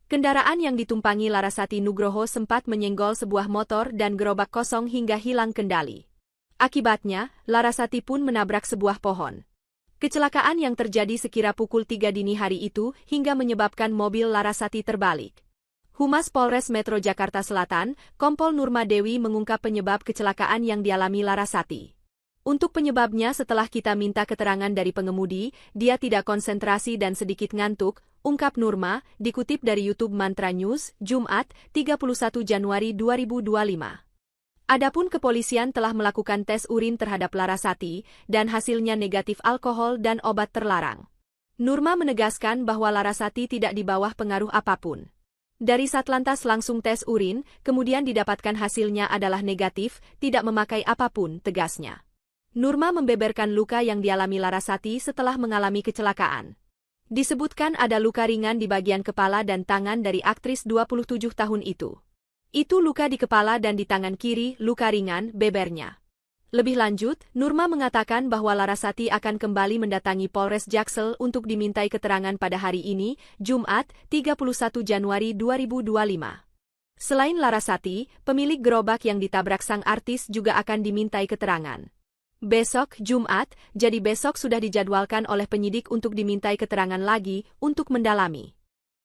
Kendaraan yang ditumpangi Larasati Nugroho sempat menyenggol sebuah motor dan gerobak kosong hingga hilang kendali. Akibatnya, Larasati pun menabrak sebuah pohon. Kecelakaan yang terjadi sekira pukul 3 dini hari itu hingga menyebabkan mobil Larasati terbalik. Humas Polres Metro Jakarta Selatan, Kompol Nurma Dewi mengungkap penyebab kecelakaan yang dialami Larasati. Untuk penyebabnya setelah kita minta keterangan dari pengemudi, dia tidak konsentrasi dan sedikit ngantuk, ungkap Nurma, dikutip dari YouTube Mantra News, Jumat, 31 Januari 2025. Adapun kepolisian telah melakukan tes urin terhadap Larasati, dan hasilnya negatif alkohol dan obat terlarang. Nurma menegaskan bahwa Larasati tidak di bawah pengaruh apapun. Dari Satlantas langsung tes urin, kemudian didapatkan hasilnya adalah negatif, tidak memakai apapun, tegasnya. Nurma membeberkan luka yang dialami Larasati setelah mengalami kecelakaan. Disebutkan ada luka ringan di bagian kepala dan tangan dari aktris 27 tahun itu. Itu luka di kepala dan di tangan kiri, luka ringan, bebernya. Lebih lanjut, Nurma mengatakan bahwa Larasati akan kembali mendatangi Polres Jaksel untuk dimintai keterangan pada hari ini, Jumat, 31 Januari 2025. Selain Larasati, pemilik gerobak yang ditabrak sang artis juga akan dimintai keterangan. Besok, Jumat, jadi besok sudah dijadwalkan oleh penyidik untuk dimintai keterangan lagi untuk mendalami.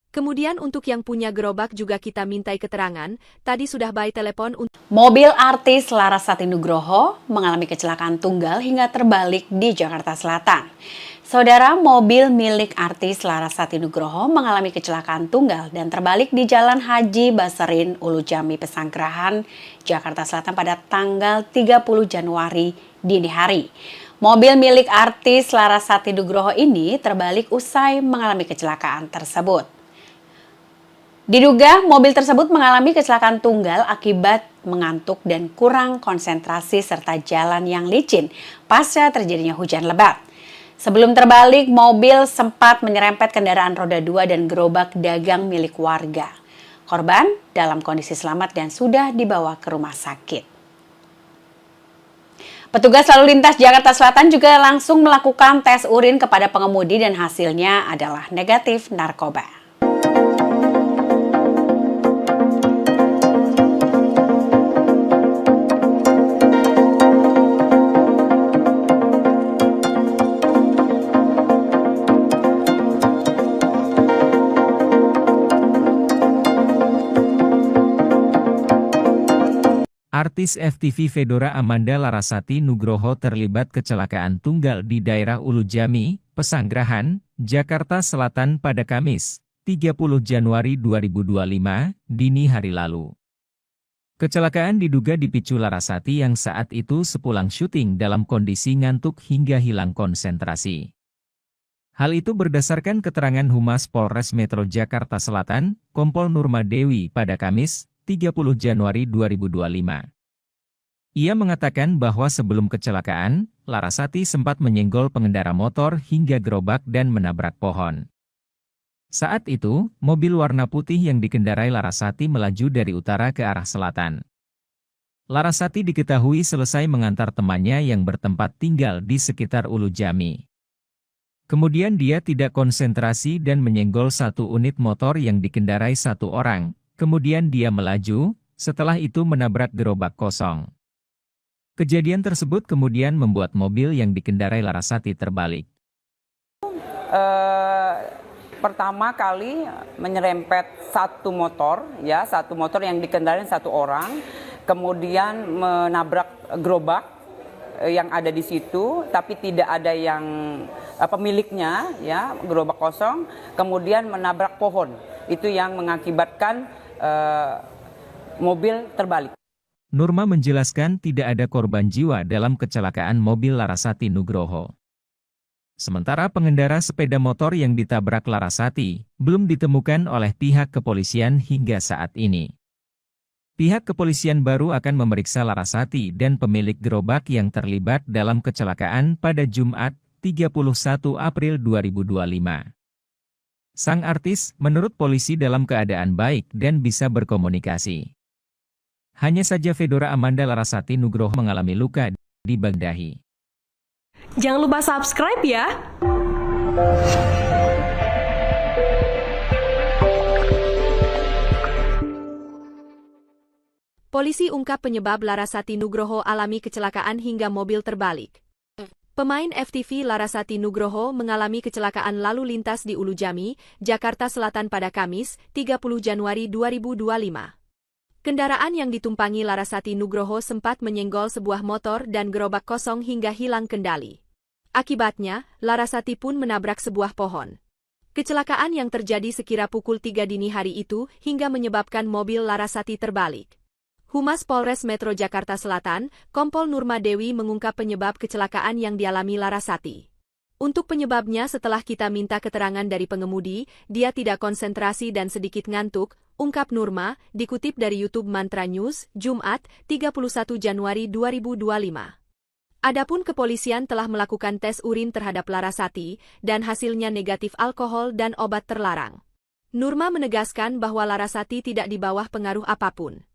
Kemudian untuk yang punya gerobak juga kita mintai keterangan, tadi sudah by telepon untuk... Mobil artis Larasati Nugroho mengalami kecelakaan tunggal hingga terbalik di Jakarta Selatan. Saudara, mobil milik artis Larasati Nugroho mengalami kecelakaan tunggal dan terbalik di Jalan Haji Basarin, Ulu Jami, Pesanggerahan, Jakarta Selatan pada tanggal 30 Januari dini hari. Mobil milik artis Larasati Nugroho ini terbalik usai mengalami kecelakaan tersebut. Diduga mobil tersebut mengalami kecelakaan tunggal akibat mengantuk dan kurang konsentrasi serta jalan yang licin pasca terjadinya hujan lebat. Sebelum terbalik, mobil sempat menyerempet kendaraan roda 2 dan gerobak dagang milik warga. Korban dalam kondisi selamat dan sudah dibawa ke rumah sakit. Petugas lalu lintas Jakarta Selatan juga langsung melakukan tes urin kepada pengemudi dan hasilnya adalah negatif narkoba. Artis FTV Fedora Amanda Larasati Nugroho terlibat kecelakaan tunggal di daerah Ulujami, Pesanggerahan, Jakarta Selatan pada Kamis, 30 Januari 2025, dini hari lalu. Kecelakaan diduga dipicu Larasati yang saat itu sepulang syuting dalam kondisi ngantuk hingga hilang konsentrasi. Hal itu berdasarkan keterangan Humas Polres Metro Jakarta Selatan, Kompol Nurma Dewi pada Kamis, 30 Januari 2025. Ia mengatakan bahwa sebelum kecelakaan, Larasati sempat menyenggol pengendara motor hingga gerobak dan menabrak pohon. Saat itu, mobil warna putih yang dikendarai Larasati melaju dari utara ke arah selatan. Larasati diketahui selesai mengantar temannya yang bertempat tinggal di sekitar Ulujami. Kemudian dia tidak konsentrasi dan menyenggol satu unit motor yang dikendarai satu orang. Kemudian dia melaju, setelah itu menabrak gerobak kosong. Kejadian tersebut kemudian membuat mobil yang dikendarai Larasati terbalik. Pertama kali menyerempet satu motor yang dikendarai satu orang, kemudian menabrak gerobak yang ada di situ, tapi tidak ada yang pemiliknya, ya, gerobak kosong, kemudian menabrak pohon. Itu yang mengakibatkan mobil terbalik. Nurma menjelaskan tidak ada korban jiwa dalam kecelakaan mobil Larasati Nugroho. Sementara pengendara sepeda motor yang ditabrak Larasati belum ditemukan oleh pihak kepolisian hingga saat ini. Pihak kepolisian baru akan memeriksa Larasati dan pemilik gerobak yang terlibat dalam kecelakaan pada Jumat, 31 April 2025. Sang artis menurut polisi dalam keadaan baik dan bisa berkomunikasi. Hanya saja Fedora Amanda Larasati Nugroho mengalami luka di bagian dahi. Jangan lupa subscribe ya! Polisi ungkap penyebab Larasati Nugroho alami kecelakaan hingga mobil terbalik. Pemain FTV Larasati Nugroho mengalami kecelakaan lalu lintas di Ulujami, Jakarta Selatan pada Kamis, 30 Januari 2025. Kendaraan yang ditumpangi Larasati Nugroho sempat menyenggol sebuah motor dan gerobak kosong hingga hilang kendali. Akibatnya, Larasati pun menabrak sebuah pohon. Kecelakaan yang terjadi sekira pukul 3 dini hari itu hingga menyebabkan mobil Larasati terbalik. Humas Polres Metro Jakarta Selatan, Kompol Nurma Dewi mengungkap penyebab kecelakaan yang dialami Larasati. Untuk penyebabnya setelah kita minta keterangan dari pengemudi, dia tidak konsentrasi dan sedikit ngantuk, ungkap Nurma, dikutip dari YouTube Mantra News, Jumat, 31 Januari 2025. Adapun kepolisian telah melakukan tes urin terhadap Larasati, dan hasilnya negatif alkohol dan obat terlarang. Nurma menegaskan bahwa Larasati tidak di bawah pengaruh apapun.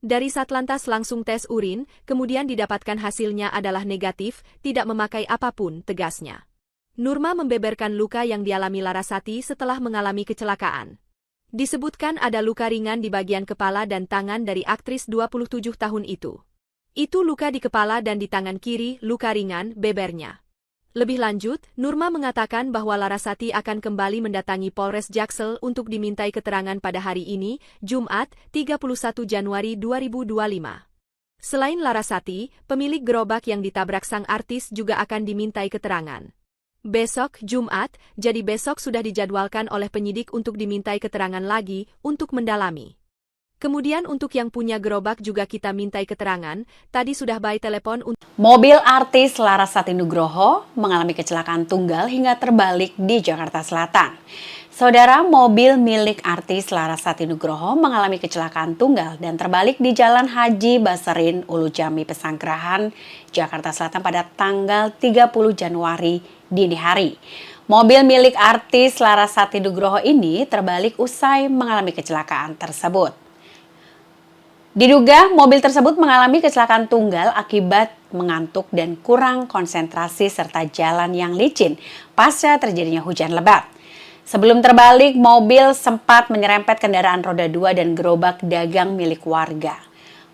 Dari Satlantas langsung tes urin, kemudian didapatkan hasilnya adalah negatif, tidak memakai apapun, tegasnya. Nurma membeberkan luka yang dialami Larasati setelah mengalami kecelakaan. Disebutkan ada luka ringan di bagian kepala dan tangan dari aktris 27 tahun itu. Itu luka di kepala dan di tangan kiri, luka ringan, bebernya. Lebih lanjut, Nurma mengatakan bahwa Larasati akan kembali mendatangi Polres Jaksel untuk dimintai keterangan pada hari ini, Jumat, 31 Januari 2025. Selain Larasati, pemilik gerobak yang ditabrak sang artis juga akan dimintai keterangan. Besok, Jumat, jadi besok sudah dijadwalkan oleh penyidik untuk dimintai keterangan lagi untuk mendalami. Kemudian untuk yang punya gerobak juga kita mintai keterangan, tadi sudah by telepon untuk... Mobil artis Larasati Nugroho mengalami kecelakaan tunggal hingga terbalik di Jakarta Selatan. Saudara, mobil milik artis Larasati Nugroho mengalami kecelakaan tunggal dan terbalik di Jalan Haji Basarin, Ulujami, Pesanggerahan, Jakarta Selatan pada tanggal 30 Januari dini hari. Mobil milik artis Larasati Nugroho ini terbalik usai mengalami kecelakaan tersebut. Diduga mobil tersebut mengalami kecelakaan tunggal akibat mengantuk dan kurang konsentrasi serta jalan yang licin pasca terjadinya hujan lebat. Sebelum terbalik, mobil sempat menyerempet kendaraan roda 2 dan gerobak dagang milik warga.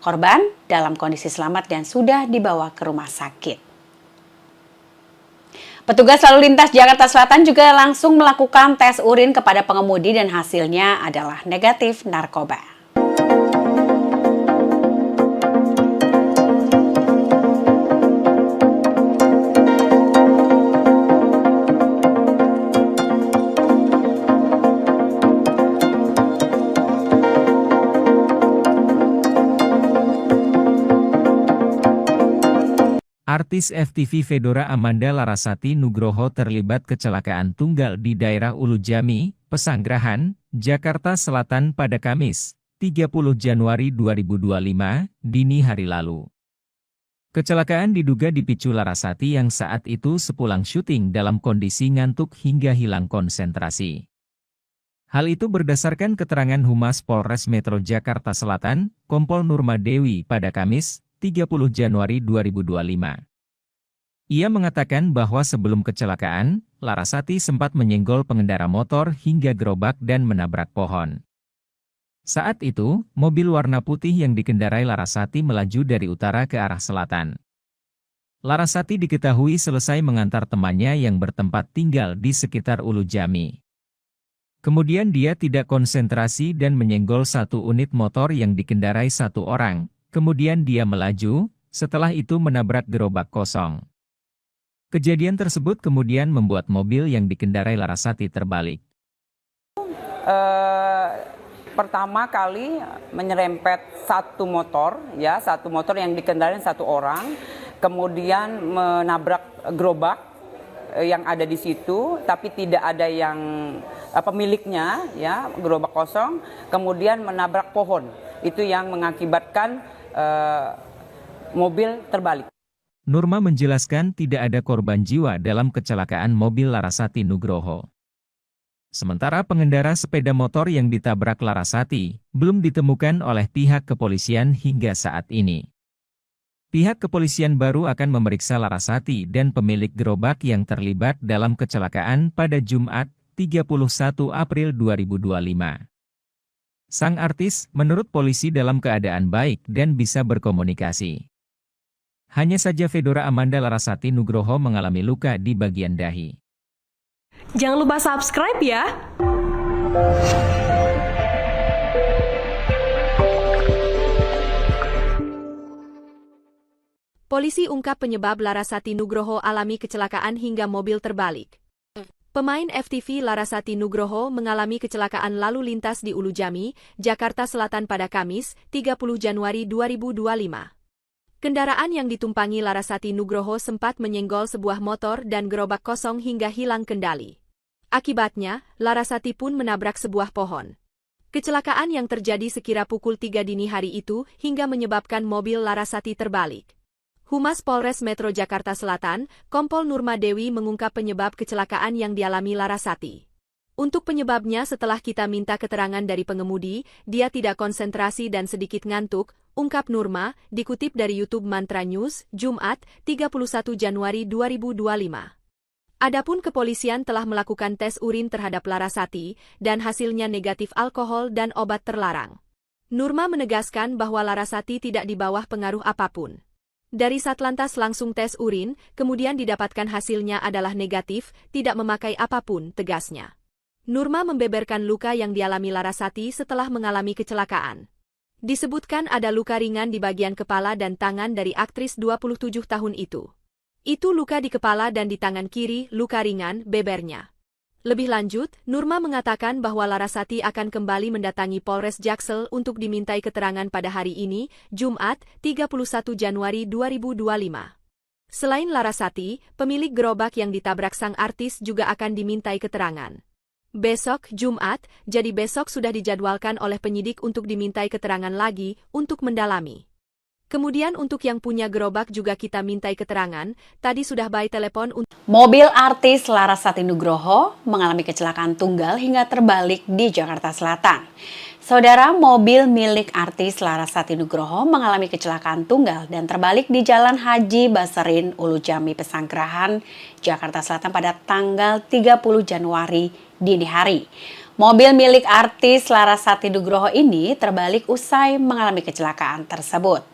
Korban dalam kondisi selamat dan sudah dibawa ke rumah sakit. Petugas lalu lintas Jakarta Selatan juga langsung melakukan tes urin kepada pengemudi dan hasilnya adalah negatif narkoba. Artis FTV Fedora Amanda Larasati Nugroho terlibat kecelakaan tunggal di daerah Ulujami, Pesanggerahan, Jakarta Selatan pada Kamis, 30 Januari 2025, dini hari lalu. Kecelakaan diduga dipicu Larasati yang saat itu sepulang syuting dalam kondisi ngantuk hingga hilang konsentrasi. Hal itu berdasarkan keterangan Humas Polres Metro Jakarta Selatan, Kompol Nurma Dewi pada Kamis, 30 Januari 2025. Ia mengatakan bahwa sebelum kecelakaan, Larasati sempat menyenggol pengendara motor hingga gerobak dan menabrak pohon. Saat itu, mobil warna putih yang dikendarai Larasati melaju dari utara ke arah selatan. Larasati diketahui selesai mengantar temannya yang bertempat tinggal di sekitar Ulujami. Kemudian dia tidak konsentrasi dan menyenggol satu unit motor yang dikendarai satu orang. Kemudian dia melaju, setelah itu menabrak gerobak kosong. Kejadian tersebut kemudian membuat mobil yang dikendarai Larasati terbalik. Pertama kali menyerempet satu motor yang dikendarai satu orang, kemudian menabrak gerobak yang ada di situ, tapi tidak ada yang pemiliknya, ya, gerobak kosong, kemudian menabrak pohon. Itu yang mengakibatkan mobil terbalik. Nurma menjelaskan tidak ada korban jiwa dalam kecelakaan mobil Larasati Nugroho. Sementara pengendara sepeda motor yang ditabrak Larasati belum ditemukan oleh pihak kepolisian hingga saat ini. Pihak kepolisian baru akan memeriksa Larasati dan pemilik gerobak yang terlibat dalam kecelakaan pada Jumat, 31 April 2025. Sang artis menurut polisi dalam keadaan baik dan bisa berkomunikasi. Hanya saja Fedora Amanda Larasati Nugroho mengalami luka di bagian dahi. Jangan lupa subscribe ya! Polisi ungkap penyebab Larasati Nugroho alami kecelakaan hingga mobil terbalik. Pemain FTV Larasati Nugroho mengalami kecelakaan lalu lintas di Ulujami, Jakarta Selatan pada Kamis, 30 Januari 2025. Kendaraan yang ditumpangi Larasati Nugroho sempat menyenggol sebuah motor dan gerobak kosong hingga hilang kendali. Akibatnya, Larasati pun menabrak sebuah pohon. Kecelakaan yang terjadi sekira pukul 3 dini hari itu hingga menyebabkan mobil Larasati terbalik. Humas Polres Metro Jakarta Selatan, Kompol Nurma Dewi mengungkap penyebab kecelakaan yang dialami Larasati. Untuk penyebabnya setelah kita minta keterangan dari pengemudi, dia tidak konsentrasi dan sedikit ngantuk, ungkap Nurma, dikutip dari YouTube Mantra News, Jumat, 31 Januari 2025. Adapun kepolisian telah melakukan tes urin terhadap Larasati, dan hasilnya negatif alkohol dan obat terlarang. Nurma menegaskan bahwa Larasati tidak di bawah pengaruh apapun. Dari Satlantas langsung tes urin, kemudian didapatkan hasilnya adalah negatif, tidak memakai apapun, tegasnya. Nurma membeberkan luka yang dialami Larasati setelah mengalami kecelakaan. Disebutkan ada luka ringan di bagian kepala dan tangan dari aktris 27 tahun itu. Itu luka di kepala dan di tangan kiri, luka ringan, bebernya. Lebih lanjut, Nurma mengatakan bahwa Larasati akan kembali mendatangi Polres Jaksel untuk dimintai keterangan pada hari ini, Jumat, 31 Januari 2025. Selain Larasati, pemilik gerobak yang ditabrak sang artis juga akan dimintai keterangan. Besok, Jumat, jadi besok sudah dijadwalkan oleh penyidik untuk dimintai keterangan lagi untuk mendalami. Kemudian untuk yang punya gerobak juga kita mintai keterangan, tadi sudah by telepon untuk... Mobil artis Larasati Nugroho mengalami kecelakaan tunggal hingga terbalik di Jakarta Selatan. Saudara, mobil milik artis Larasati Nugroho mengalami kecelakaan tunggal dan terbalik di Jalan Haji Baserin, Ulujami, Pesanggerahan, Jakarta Selatan pada tanggal 30 Januari dini hari. Mobil milik artis Larasati Nugroho ini terbalik usai mengalami kecelakaan tersebut.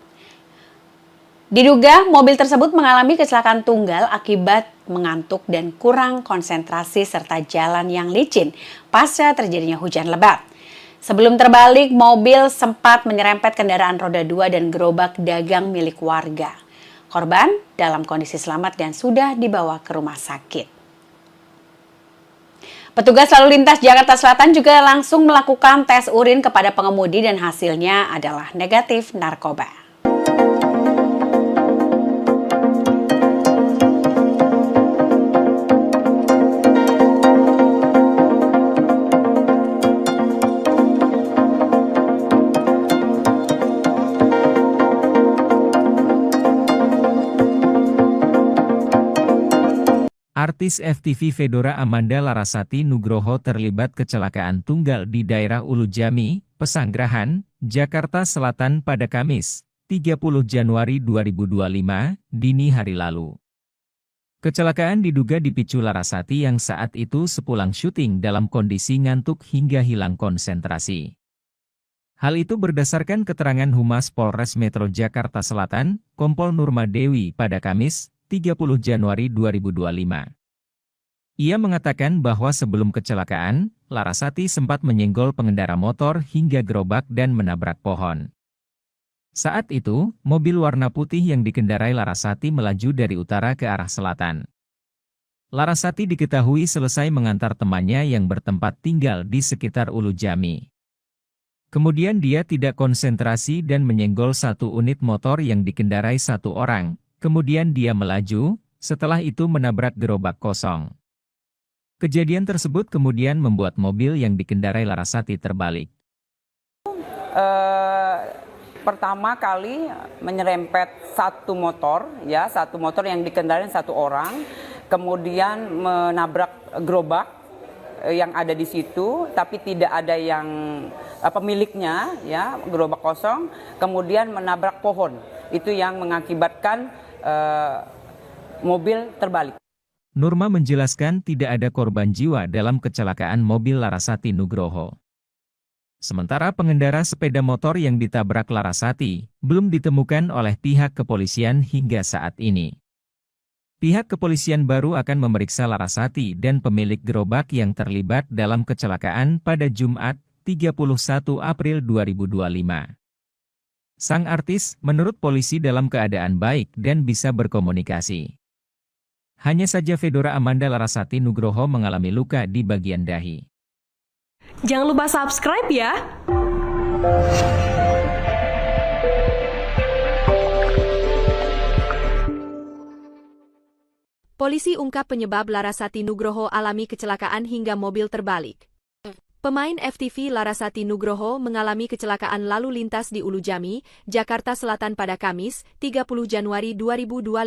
Diduga mobil tersebut mengalami kecelakaan tunggal akibat mengantuk dan kurang konsentrasi serta jalan yang licin pasca terjadinya hujan lebat. Sebelum terbalik, mobil sempat menyerempet kendaraan roda 2 dan gerobak dagang milik warga. Korban dalam kondisi selamat dan sudah dibawa ke rumah sakit. Petugas lalu lintas Jakarta Selatan juga langsung melakukan tes urin kepada pengemudi dan hasilnya adalah negatif narkoba. Artis FTV Fedora Amanda Larasati Nugroho terlibat kecelakaan tunggal di daerah Ulujami, Pesanggerahan, Jakarta Selatan pada Kamis, 30 Januari 2025, dini hari lalu. Kecelakaan diduga dipicu Larasati yang saat itu sepulang syuting dalam kondisi ngantuk hingga hilang konsentrasi. Hal itu berdasarkan keterangan Humas Polres Metro Jakarta Selatan, Kompol Nurma Dewi pada Kamis, 30 Januari 2025. Ia mengatakan bahwa sebelum kecelakaan, Larasati sempat menyenggol pengendara motor hingga gerobak dan menabrak pohon. Saat itu, mobil warna putih yang dikendarai Larasati melaju dari utara ke arah selatan. Larasati diketahui selesai mengantar temannya yang bertempat tinggal di sekitar Ulujami. Kemudian dia tidak konsentrasi dan menyenggol satu unit motor yang dikendarai satu orang. Kemudian dia melaju, setelah itu menabrak gerobak kosong. Kejadian tersebut kemudian membuat mobil yang dikendarai Larasati terbalik. Pertama kali menyerempet satu motor yang dikendarai satu orang, kemudian menabrak gerobak yang ada di situ, tapi tidak ada yang pemiliknya, ya, gerobak kosong, kemudian menabrak pohon. Itu yang mengakibatkan mobil terbalik. Nurma menjelaskan tidak ada korban jiwa dalam kecelakaan mobil Larasati Nugroho. Sementara pengendara sepeda motor yang ditabrak Larasati belum ditemukan oleh pihak kepolisian hingga saat ini. Pihak kepolisian baru akan memeriksa Larasati dan pemilik gerobak yang terlibat dalam kecelakaan pada Jumat, 31 April 2025. Sang artis, menurut polisi dalam keadaan baik dan bisa berkomunikasi. Hanya saja Fedora Amanda Larasati Nugroho mengalami luka di bagian dahi. Jangan lupa subscribe ya! Polisi ungkap penyebab Larasati Nugroho alami kecelakaan hingga mobil terbalik. Pemain FTV Larasati Nugroho mengalami kecelakaan lalu lintas di Ulujami, Jakarta Selatan pada Kamis, 30 Januari 2025.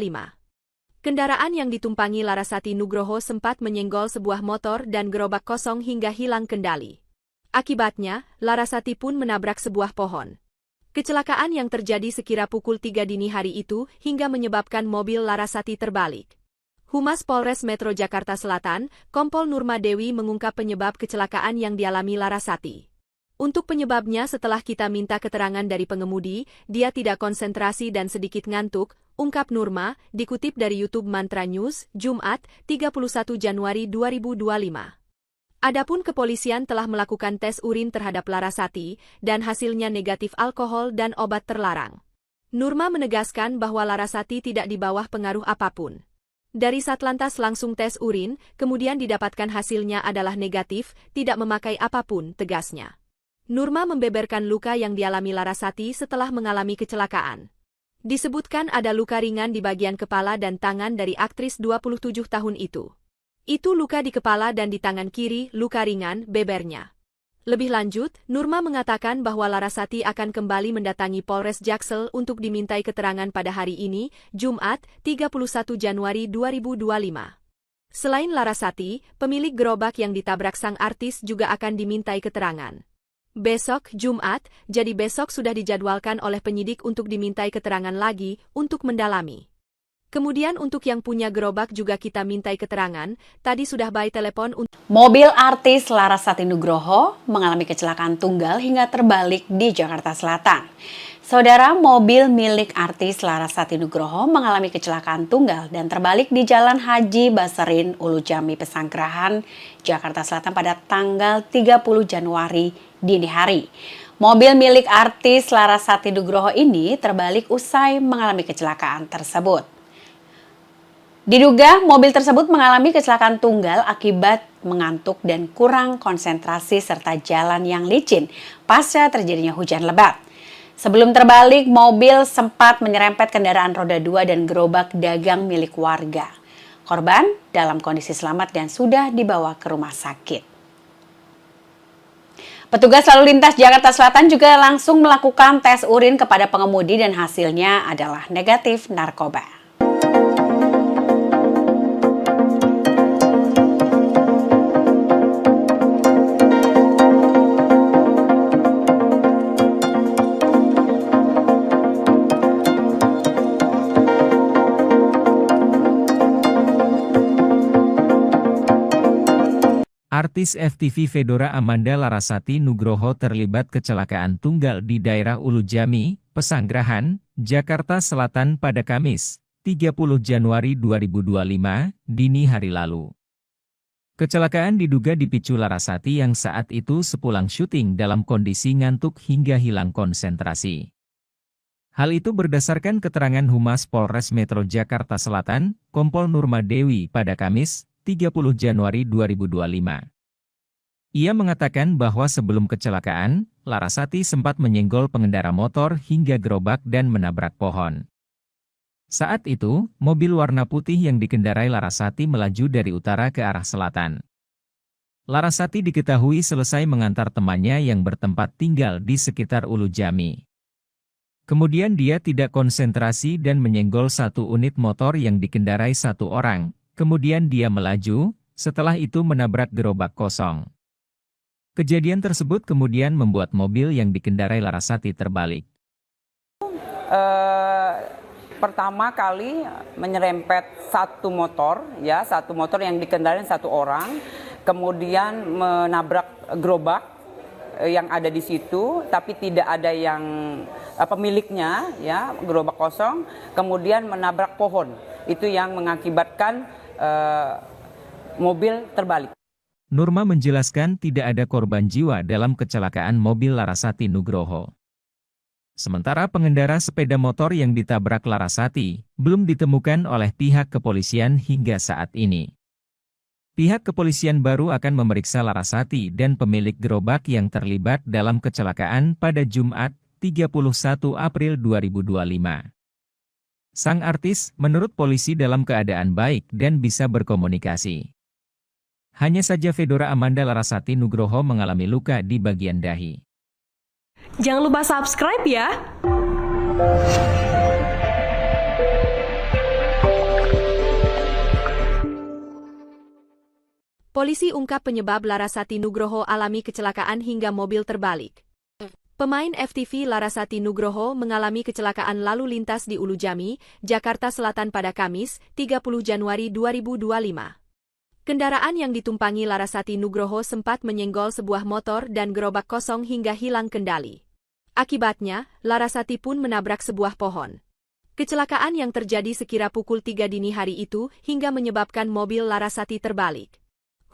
Kendaraan yang ditumpangi Larasati Nugroho sempat menyenggol sebuah motor dan gerobak kosong hingga hilang kendali. Akibatnya, Larasati pun menabrak sebuah pohon. Kecelakaan yang terjadi sekira pukul 3 dini hari itu hingga menyebabkan mobil Larasati terbalik. Humas Polres Metro Jakarta Selatan, Kompol Nurma Dewi mengungkap penyebab kecelakaan yang dialami Larasati. Untuk penyebabnya setelah kita minta keterangan dari pengemudi, dia tidak konsentrasi dan sedikit ngantuk, ungkap Nurma, dikutip dari YouTube Mantra News, Jumat, 31 Januari 2025. Adapun kepolisian telah melakukan tes urin terhadap Larasati, dan hasilnya negatif alkohol dan obat terlarang. Nurma menegaskan bahwa Larasati tidak di bawah pengaruh apapun. Dari Satlantas langsung tes urin, kemudian didapatkan hasilnya adalah negatif, tidak memakai apapun, tegasnya. Nurma membeberkan luka yang dialami Larasati setelah mengalami kecelakaan. Disebutkan ada luka ringan di bagian kepala dan tangan dari aktris 27 tahun itu. Itu luka di kepala dan di tangan kiri, luka ringan, bebernya. Lebih lanjut, Nurma mengatakan bahwa Larasati akan kembali mendatangi Polres Jaksel untuk dimintai keterangan pada hari ini, Jumat, 31 Januari 2025. Selain Larasati, pemilik gerobak yang ditabrak sang artis juga akan dimintai keterangan. Besok, Jumat, jadi besok sudah dijadwalkan oleh penyidik untuk dimintai keterangan lagi untuk mendalami. Kemudian untuk yang punya gerobak juga kita mintai keterangan, tadi sudah by telepon untuk... Mobil artis Larasati Nugroho mengalami kecelakaan tunggal hingga terbalik di Jakarta Selatan. Saudara, mobil milik artis Larasati Nugroho mengalami kecelakaan tunggal dan terbalik di Jalan Haji Basarin, Ulujami, Pesanggerahan, Jakarta Selatan pada tanggal 30 Januari dini hari. Mobil milik artis Larasati Nugroho ini terbalik usai mengalami kecelakaan tersebut. Diduga mobil tersebut mengalami kecelakaan tunggal akibat mengantuk dan kurang konsentrasi serta jalan yang licin pasca terjadinya hujan lebat. Sebelum terbalik, mobil sempat menyerempet kendaraan roda 2 dan gerobak dagang milik warga. Korban dalam kondisi selamat dan sudah dibawa ke rumah sakit. Petugas lalu lintas Jakarta Selatan juga langsung melakukan tes urin kepada pengemudi dan hasilnya adalah negatif narkoba. Artis FTV Fedora Amanda Larasati Nugroho terlibat kecelakaan tunggal di daerah Ulujami, Pesanggerahan, Jakarta Selatan pada Kamis, 30 Januari 2025, dini hari lalu. Kecelakaan diduga dipicu Larasati yang saat itu sepulang syuting dalam kondisi ngantuk hingga hilang konsentrasi. Hal itu berdasarkan keterangan Humas Polres Metro Jakarta Selatan, Kompol Nurma Dewi pada Kamis, 30 Januari 2025. Ia mengatakan bahwa sebelum kecelakaan, Larasati sempat menyenggol pengendara motor hingga gerobak dan menabrak pohon. Saat itu, mobil warna putih yang dikendarai Larasati melaju dari utara ke arah selatan. Larasati diketahui selesai mengantar temannya yang bertempat tinggal di sekitar Ulujami. Kemudian dia tidak konsentrasi dan menyenggol satu unit motor yang dikendarai satu orang, kemudian dia melaju, setelah itu menabrak gerobak kosong. Kejadian tersebut kemudian membuat mobil yang dikendarai Larasati terbalik. Pertama kali menyerempet satu motor yang dikendarai satu orang, kemudian menabrak gerobak yang ada di situ, tapi tidak ada yang pemiliknya, ya, gerobak kosong, kemudian menabrak pohon. Itu yang mengakibatkan mobil terbalik. Nurma menjelaskan tidak ada korban jiwa dalam kecelakaan mobil Larasati Nugroho. Sementara pengendara sepeda motor yang ditabrak Larasati belum ditemukan oleh pihak kepolisian hingga saat ini. Pihak kepolisian baru akan memeriksa Larasati dan pemilik gerobak yang terlibat dalam kecelakaan pada Jumat, 31 April 2025. Sang artis, menurut polisi dalam keadaan baik dan bisa berkomunikasi. Hanya saja Fedora Amanda Larasati Nugroho mengalami luka di bagian dahi. Jangan lupa subscribe ya! Polisi ungkap penyebab Larasati Nugroho alami kecelakaan hingga mobil terbalik. Pemain FTV Larasati Nugroho mengalami kecelakaan lalu lintas di Ulujami, Jakarta Selatan pada Kamis, 30 Januari 2025. Kendaraan yang ditumpangi Larasati Nugroho sempat menyenggol sebuah motor dan gerobak kosong hingga hilang kendali. Akibatnya, Larasati pun menabrak sebuah pohon. Kecelakaan yang terjadi sekira pukul 3 dini hari itu hingga menyebabkan mobil Larasati terbalik.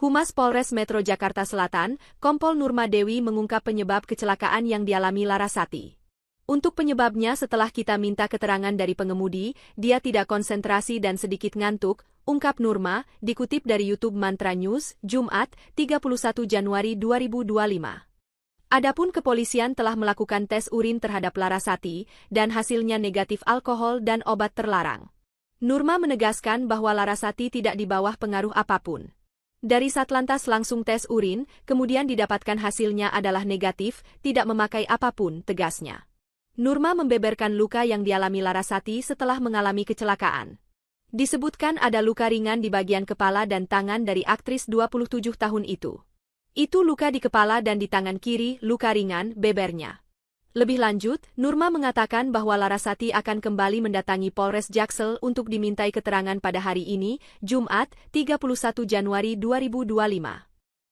Humas Polres Metro Jakarta Selatan, Kompol Nurma Dewi mengungkap penyebab kecelakaan yang dialami Larasati. Untuk penyebabnya setelah kita minta keterangan dari pengemudi, dia tidak konsentrasi dan sedikit ngantuk, ungkap Nurma, dikutip dari YouTube Mantra News, Jumat, 31 Januari 2025. Adapun kepolisian telah melakukan tes urin terhadap Larasati, dan hasilnya negatif alkohol dan obat terlarang. Nurma menegaskan bahwa Larasati tidak di bawah pengaruh apapun. Dari Satlantas langsung tes urin, kemudian didapatkan hasilnya adalah negatif, tidak memakai apapun, tegasnya. Nurma membeberkan luka yang dialami Larasati setelah mengalami kecelakaan. Disebutkan ada luka ringan di bagian kepala dan tangan dari aktris 27 tahun itu. Itu luka di kepala dan di tangan kiri, luka ringan, bebernya. Lebih lanjut, Nurma mengatakan bahwa Larasati akan kembali mendatangi Polres Jaksel untuk dimintai keterangan pada hari ini, Jumat, 31 Januari 2025.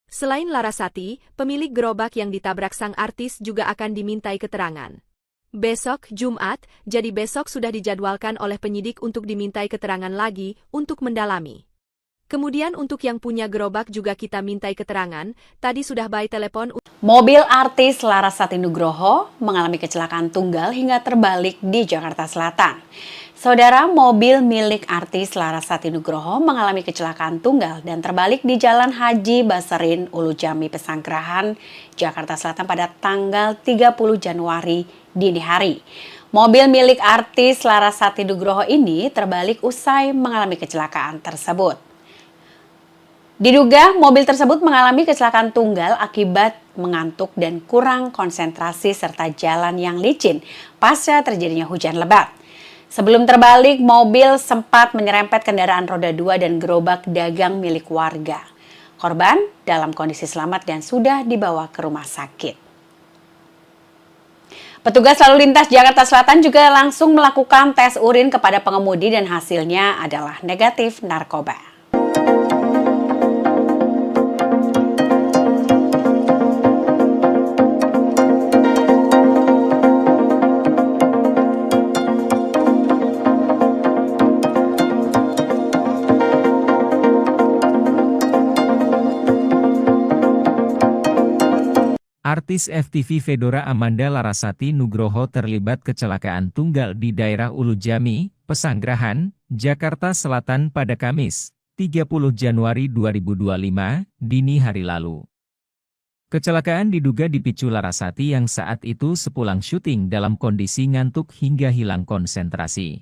Selain Larasati, pemilik gerobak yang ditabrak sang artis juga akan dimintai keterangan. Besok, Jumat, jadi besok sudah dijadwalkan oleh penyidik untuk dimintai keterangan lagi, untuk mendalami. Kemudian untuk yang punya gerobak juga kita mintai keterangan, tadi sudah by telepon. Mobil artis Larasati Nugroho mengalami kecelakaan tunggal hingga terbalik di Jakarta Selatan. Saudara, mobil milik artis Larasati Nugroho mengalami kecelakaan tunggal dan terbalik di Jalan Haji Baserin, Ulujami, Pesanggerahan, Jakarta Selatan pada tanggal 30 Januari dini hari. Mobil milik artis Larasati Nugroho ini terbalik usai mengalami kecelakaan tersebut. Diduga mobil tersebut mengalami kecelakaan tunggal akibat mengantuk dan kurang konsentrasi serta jalan yang licin pasca terjadinya hujan lebat. Sebelum terbalik, mobil sempat menyerempet kendaraan roda 2 dan gerobak dagang milik warga. Korban dalam kondisi selamat dan sudah dibawa ke rumah sakit. Petugas lalu lintas Jakarta Selatan juga langsung melakukan tes urin kepada pengemudi dan hasilnya adalah negatif narkoba. Artis FTV Fedora Amanda Larasati Nugroho terlibat kecelakaan tunggal di daerah Ulujami, Pesanggerahan, Jakarta Selatan pada Kamis, 30 Januari 2025, dini hari lalu. Kecelakaan diduga dipicu Larasati yang saat itu sepulang syuting dalam kondisi ngantuk hingga hilang konsentrasi.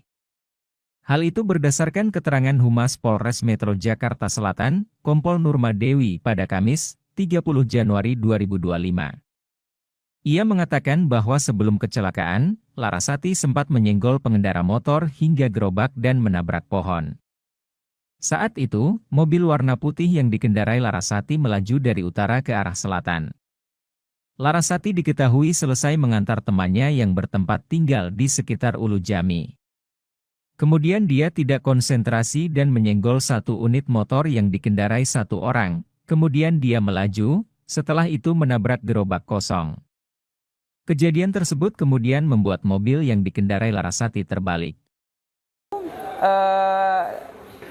Hal itu berdasarkan keterangan Humas Polres Metro Jakarta Selatan, Kompol Nurma Dewi pada Kamis, 30 Januari 2025. Ia mengatakan bahwa sebelum kecelakaan, Larasati sempat menyenggol pengendara motor hingga gerobak dan menabrak pohon. Saat itu, mobil warna putih yang dikendarai Larasati melaju dari utara ke arah selatan. Larasati diketahui selesai mengantar temannya yang bertempat tinggal di sekitar Ulujami. Kemudian dia tidak konsentrasi dan menyenggol satu unit motor yang dikendarai satu orang. Kemudian dia melaju, setelah itu menabrak gerobak kosong. Kejadian tersebut kemudian membuat mobil yang dikendarai Larasati terbalik.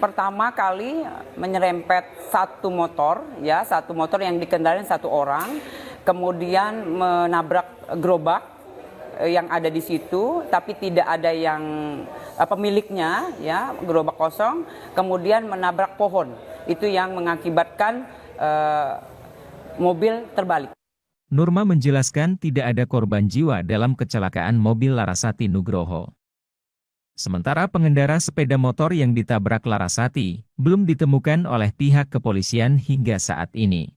Pertama kali menyerempet satu motor yang dikendarai satu orang, kemudian menabrak gerobak yang ada di situ, tapi tidak ada yang pemiliknya, ya, gerobak kosong, kemudian menabrak pohon. Itu yang mengakibatkan mobil terbalik. Nurma menjelaskan tidak ada korban jiwa dalam kecelakaan mobil Larasati Nugroho. Sementara pengendara sepeda motor yang ditabrak Larasati belum ditemukan oleh pihak kepolisian hingga saat ini.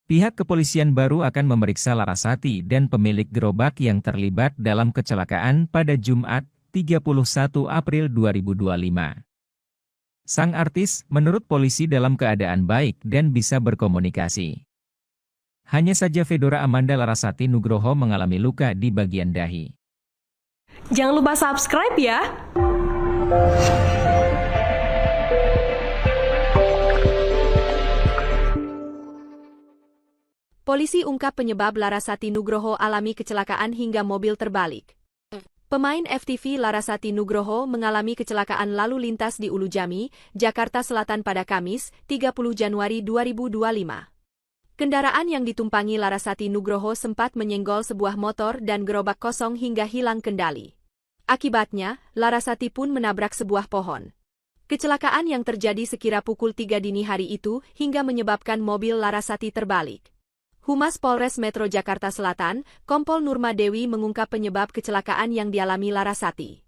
Pihak kepolisian baru akan memeriksa Larasati dan pemilik gerobak yang terlibat dalam kecelakaan pada Jumat, 31 April 2025. Sang artis, menurut polisi dalam keadaan baik dan bisa berkomunikasi. Hanya saja Fedora Amanda Larasati Nugroho mengalami luka di bagian dahi. Jangan lupa subscribe ya! Polisi ungkap penyebab Larasati Nugroho alami kecelakaan hingga mobil terbalik. Pemain FTV Larasati Nugroho mengalami kecelakaan lalu lintas di Ulujami, Jakarta Selatan pada Kamis, 30 Januari 2025. Kendaraan yang ditumpangi Larasati Nugroho sempat menyenggol sebuah motor dan gerobak kosong hingga hilang kendali. Akibatnya, Larasati pun menabrak sebuah pohon. Kecelakaan yang terjadi sekira pukul 3 dini hari itu hingga menyebabkan mobil Larasati terbalik. Humas Polres Metro Jakarta Selatan, Kompol Nurma Dewi mengungkap penyebab kecelakaan yang dialami Larasati.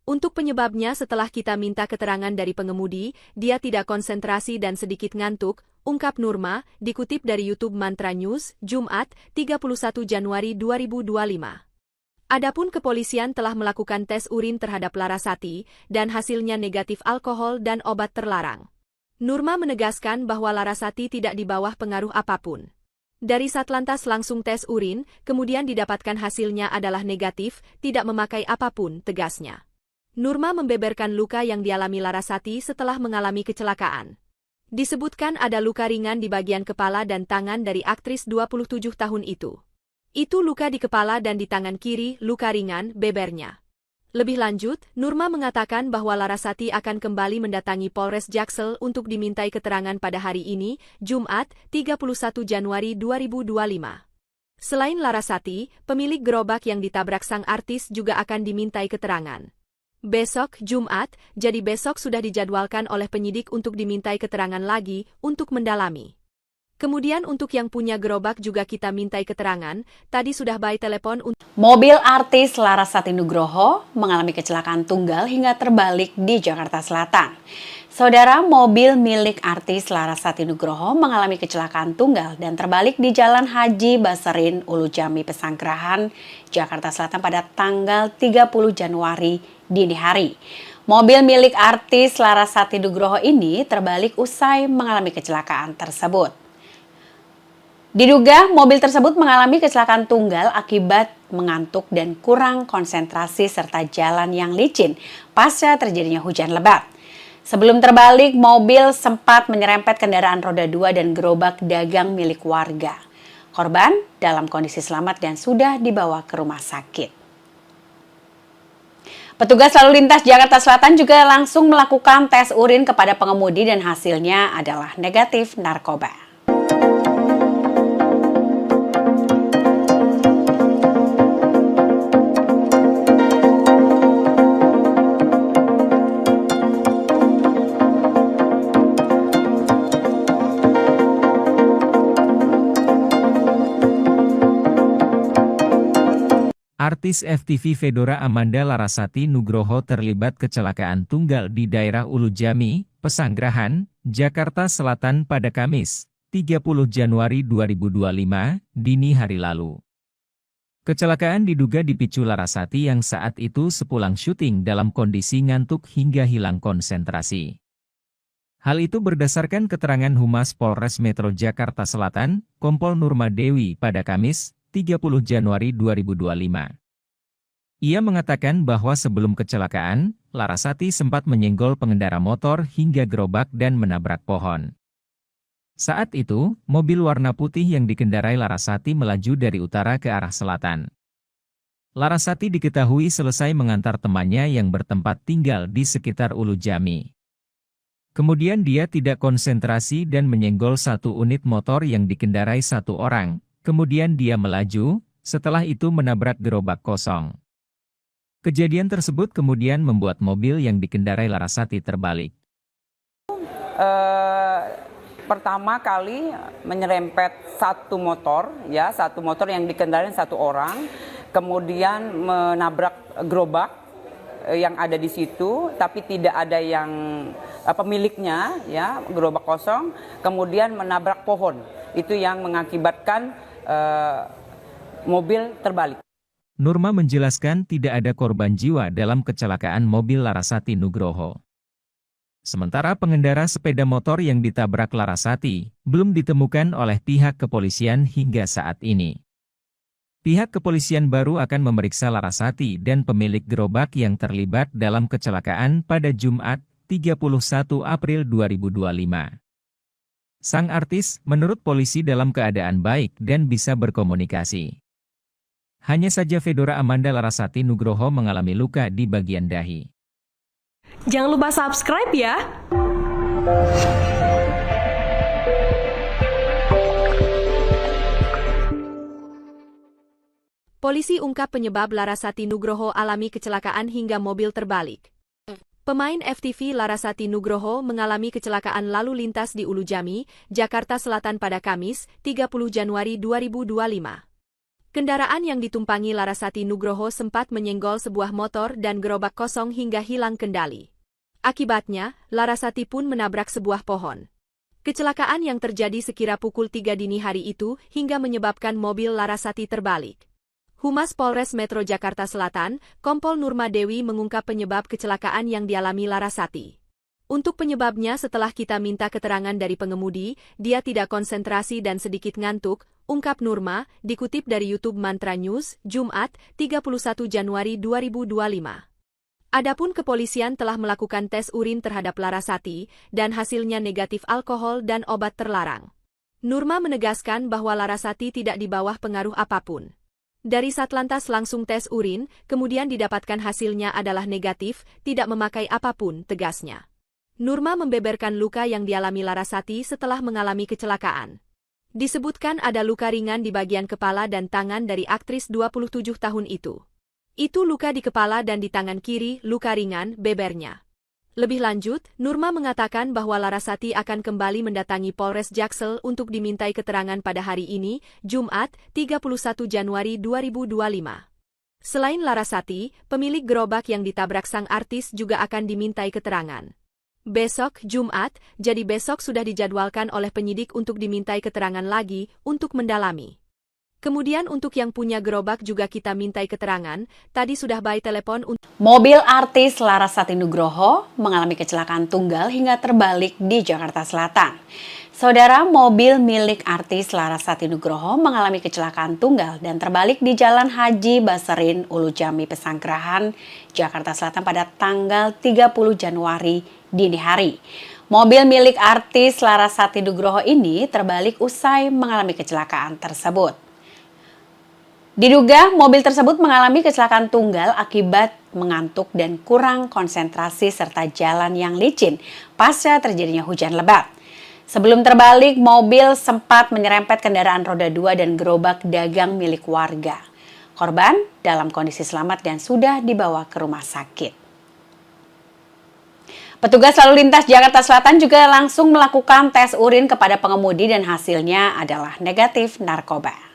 Untuk penyebabnya setelah kita minta keterangan dari pengemudi, dia tidak konsentrasi dan sedikit ngantuk, ungkap Nurma, dikutip dari YouTube Mantra News, Jumat, 31 Januari 2025. Adapun kepolisian telah melakukan tes urin terhadap Larasati, dan hasilnya negatif alkohol dan obat terlarang. Nurma menegaskan bahwa Larasati tidak di bawah pengaruh apapun. Dari Satlantas langsung tes urin, kemudian didapatkan hasilnya adalah negatif, tidak memakai apapun, tegasnya. Nurma membeberkan luka yang dialami Larasati setelah mengalami kecelakaan. Disebutkan ada luka ringan di bagian kepala dan tangan dari aktris 27 tahun itu. Itu luka di kepala dan di tangan kiri, luka ringan, bebernya. Lebih lanjut, Nurma mengatakan bahwa Larasati akan kembali mendatangi Polres Jaksel untuk dimintai keterangan pada hari ini, Jumat, 31 Januari 2025. Selain Larasati, pemilik gerobak yang ditabrak sang artis juga akan dimintai keterangan. Besok, Jumat, jadi besok sudah dijadwalkan oleh penyidik untuk dimintai keterangan lagi, untuk mendalami. Kemudian untuk yang punya gerobak juga kita mintai keterangan, tadi sudah by telepon untuk... Mobil artis Larasati Nugroho mengalami kecelakaan tunggal hingga terbalik di Jakarta Selatan. Saudara, mobil milik artis Larasati Nugroho mengalami kecelakaan tunggal dan terbalik di Jalan Haji Baserin, Ulujami, Pesanggerahan, Jakarta Selatan pada tanggal 30 Januari dini hari. Mobil milik artis Larasati Nugroho ini terbalik usai mengalami kecelakaan tersebut. Diduga mobil tersebut mengalami kecelakaan tunggal akibat mengantuk dan kurang konsentrasi serta jalan yang licin pasca terjadinya hujan lebat. Sebelum terbalik, mobil sempat menyerempet kendaraan roda 2 dan gerobak dagang milik warga. Korban dalam kondisi selamat dan sudah dibawa ke rumah sakit. Petugas lalu lintas Jakarta Selatan juga langsung melakukan tes urin kepada pengemudi dan hasilnya adalah negatif narkoba. Artis FTV Fedora Amanda Larasati Nugroho terlibat kecelakaan tunggal di daerah Ulu Jami, Pesanggerahan, Jakarta Selatan pada Kamis, 30 Januari 2025, dini hari lalu. Kecelakaan diduga dipicu Larasati yang saat itu sepulang syuting dalam kondisi ngantuk hingga hilang konsentrasi. Hal itu berdasarkan keterangan Humas Polres Metro Jakarta Selatan, Kompol Nurma Dewi pada Kamis, 30 Januari 2025. Ia mengatakan bahwa sebelum kecelakaan, Larasati sempat menyenggol pengendara motor hingga gerobak dan menabrak pohon. Saat itu, mobil warna putih yang dikendarai Larasati melaju dari utara ke arah selatan. Larasati diketahui selesai mengantar temannya yang bertempat tinggal di sekitar Ulu Jami. Kemudian dia tidak konsentrasi dan menyenggol satu unit motor yang dikendarai satu orang. Kemudian dia melaju, setelah itu menabrak gerobak kosong. Kejadian tersebut kemudian membuat mobil yang dikendarai Larasati terbalik. Pertama kali menyerempet satu motor yang dikendarai satu orang, kemudian menabrak gerobak yang ada di situ, tapi tidak ada yang pemiliknya, ya, gerobak kosong, kemudian menabrak pohon. Itu yang mengakibatkan mobil terbalik. Nurma menjelaskan tidak ada korban jiwa dalam kecelakaan mobil Larasati Nugroho. Sementara pengendara sepeda motor yang ditabrak Larasati belum ditemukan oleh pihak kepolisian hingga saat ini. Pihak kepolisian baru akan memeriksa Larasati dan pemilik gerobak yang terlibat dalam kecelakaan pada Jumat, 31 April 2025. Sang artis, menurut polisi dalam keadaan baik dan bisa berkomunikasi. Hanya saja Fedora Amanda Larasati Nugroho mengalami luka di bagian dahi. Jangan lupa subscribe ya! Polisi ungkap penyebab Larasati Nugroho alami kecelakaan hingga mobil terbalik. Pemain FTV Larasati Nugroho mengalami kecelakaan lalu lintas di Ulu Jami, Jakarta Selatan pada Kamis, 30 Januari 2025. Kendaraan yang ditumpangi Larasati Nugroho sempat menyenggol sebuah motor dan gerobak kosong hingga hilang kendali. Akibatnya, Larasati pun menabrak sebuah pohon. Kecelakaan yang terjadi sekira pukul 3 dini hari itu hingga menyebabkan mobil Larasati terbalik. Humas Polres Metro Jakarta Selatan, Kompol Nurma Dewi mengungkap penyebab kecelakaan yang dialami Larasati. Untuk penyebabnya setelah kita minta keterangan dari pengemudi, dia tidak konsentrasi dan sedikit ngantuk, ungkap Nurma, dikutip dari YouTube Mantra News, Jumat, 31 Januari 2025. Adapun kepolisian telah melakukan tes urin terhadap Larasati, dan hasilnya negatif alkohol dan obat terlarang. Nurma menegaskan bahwa Larasati tidak di bawah pengaruh apapun. Dari Satlantas langsung tes urin, kemudian didapatkan hasilnya adalah negatif, tidak memakai apapun, tegasnya. Nurma membeberkan luka yang dialami Larasati setelah mengalami kecelakaan. Disebutkan ada luka ringan di bagian kepala dan tangan dari aktris 27 tahun itu. Itu luka di kepala dan di tangan kiri, luka ringan, bebernya. Lebih lanjut, Nurma mengatakan bahwa Larasati akan kembali mendatangi Polres Jaksel untuk dimintai keterangan pada hari ini, Jumat, 31 Januari 2025. Selain Larasati, pemilik gerobak yang ditabrak sang artis juga akan dimintai keterangan. Besok, Jumat, jadi besok sudah dijadwalkan oleh penyidik untuk dimintai keterangan lagi untuk mendalami. Kemudian untuk yang punya gerobak juga kita mintai keterangan, tadi sudah by telepon untuk... Mobil artis Larasati Nugroho mengalami kecelakaan tunggal hingga terbalik di Jakarta Selatan. Saudara, mobil milik artis Larasati Nugroho mengalami kecelakaan tunggal dan terbalik di Jalan Haji Baserin, Ulu Jami, Pesanggerahan, Jakarta Selatan pada tanggal 30 Januari dini hari. Mobil milik artis Larasati Nugroho ini terbalik usai mengalami kecelakaan tersebut. Diduga mobil tersebut mengalami kecelakaan tunggal akibat mengantuk dan kurang konsentrasi serta jalan yang licin pasca terjadinya hujan lebat. Sebelum terbalik, mobil sempat menyerempet kendaraan roda 2 dan gerobak dagang milik warga. Korban dalam kondisi selamat dan sudah dibawa ke rumah sakit. Petugas lalu lintas Jakarta Selatan juga langsung melakukan tes urin kepada pengemudi dan hasilnya adalah negatif narkoba.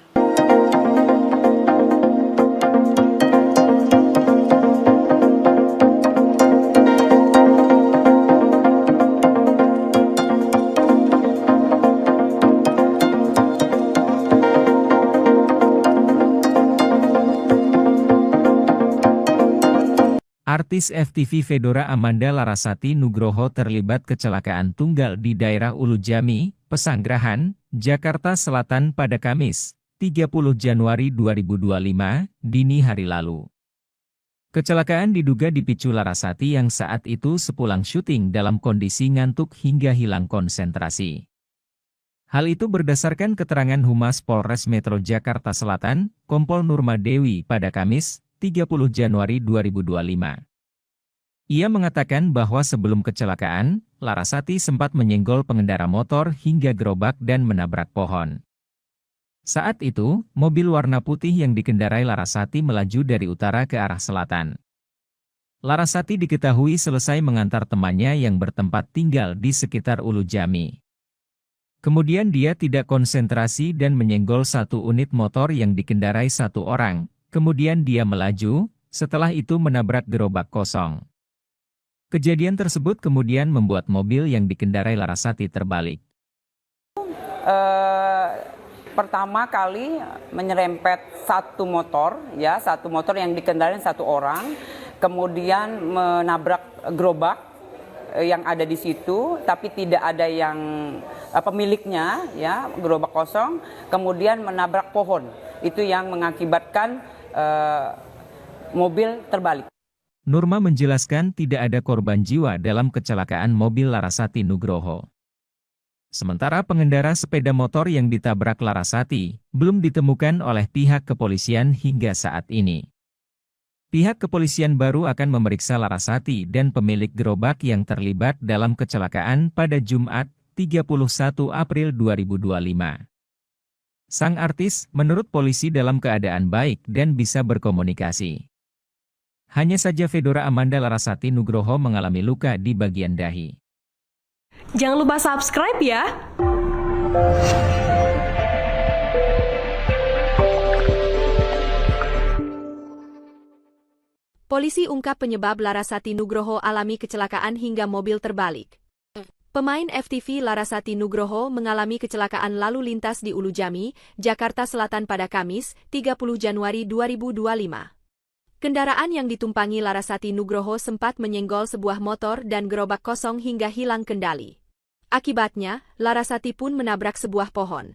Artis FTV Fedora Amanda Larasati Nugroho terlibat kecelakaan tunggal di daerah Ulu Jami, Pesanggerahan, Jakarta Selatan pada Kamis, 30 Januari 2025, dini hari lalu. Kecelakaan diduga dipicu Larasati yang saat itu sepulang syuting dalam kondisi ngantuk hingga hilang konsentrasi. Hal itu berdasarkan keterangan Humas Polres Metro Jakarta Selatan, Kompol Nurma Dewi pada Kamis, 30 Januari 2025. Ia mengatakan bahwa sebelum kecelakaan, Larasati sempat menyenggol pengendara motor hingga gerobak dan menabrak pohon. Saat itu, mobil warna putih yang dikendarai Larasati melaju dari utara ke arah selatan. Larasati diketahui selesai mengantar temannya yang bertempat tinggal di sekitar Ulu Jami. Kemudian dia tidak konsentrasi dan menyenggol satu unit motor yang dikendarai satu orang. Kemudian dia melaju, setelah itu menabrak gerobak kosong. Kejadian tersebut kemudian membuat mobil yang dikendarai Larasati terbalik. Pertama kali menyerempet satu motor yang dikendarai satu orang, kemudian menabrak gerobak yang ada di situ, tapi tidak ada yang pemiliknya, ya, gerobak kosong, kemudian menabrak pohon. Itu yang mengakibatkan mobil terbalik. Nurma menjelaskan tidak ada korban jiwa dalam kecelakaan mobil Larasati Nugroho. Sementara pengendara sepeda motor yang ditabrak Larasati belum ditemukan oleh pihak kepolisian hingga saat ini. Pihak kepolisian baru akan memeriksa Larasati dan pemilik gerobak yang terlibat dalam kecelakaan pada Jumat, 31 April 2025. Sang artis menurut polisi dalam keadaan baik dan bisa berkomunikasi. Hanya saja Fedora Amanda Larasati Nugroho mengalami luka di bagian dahi. Jangan lupa subscribe ya! Polisi ungkap penyebab Larasati Nugroho alami kecelakaan hingga mobil terbalik. Pemain FTV Larasati Nugroho mengalami kecelakaan lalu lintas di Ulu Jami, Jakarta Selatan pada Kamis, 30 Januari 2025. Kendaraan yang ditumpangi Larasati Nugroho sempat menyenggol sebuah motor dan gerobak kosong hingga hilang kendali. Akibatnya, Larasati pun menabrak sebuah pohon.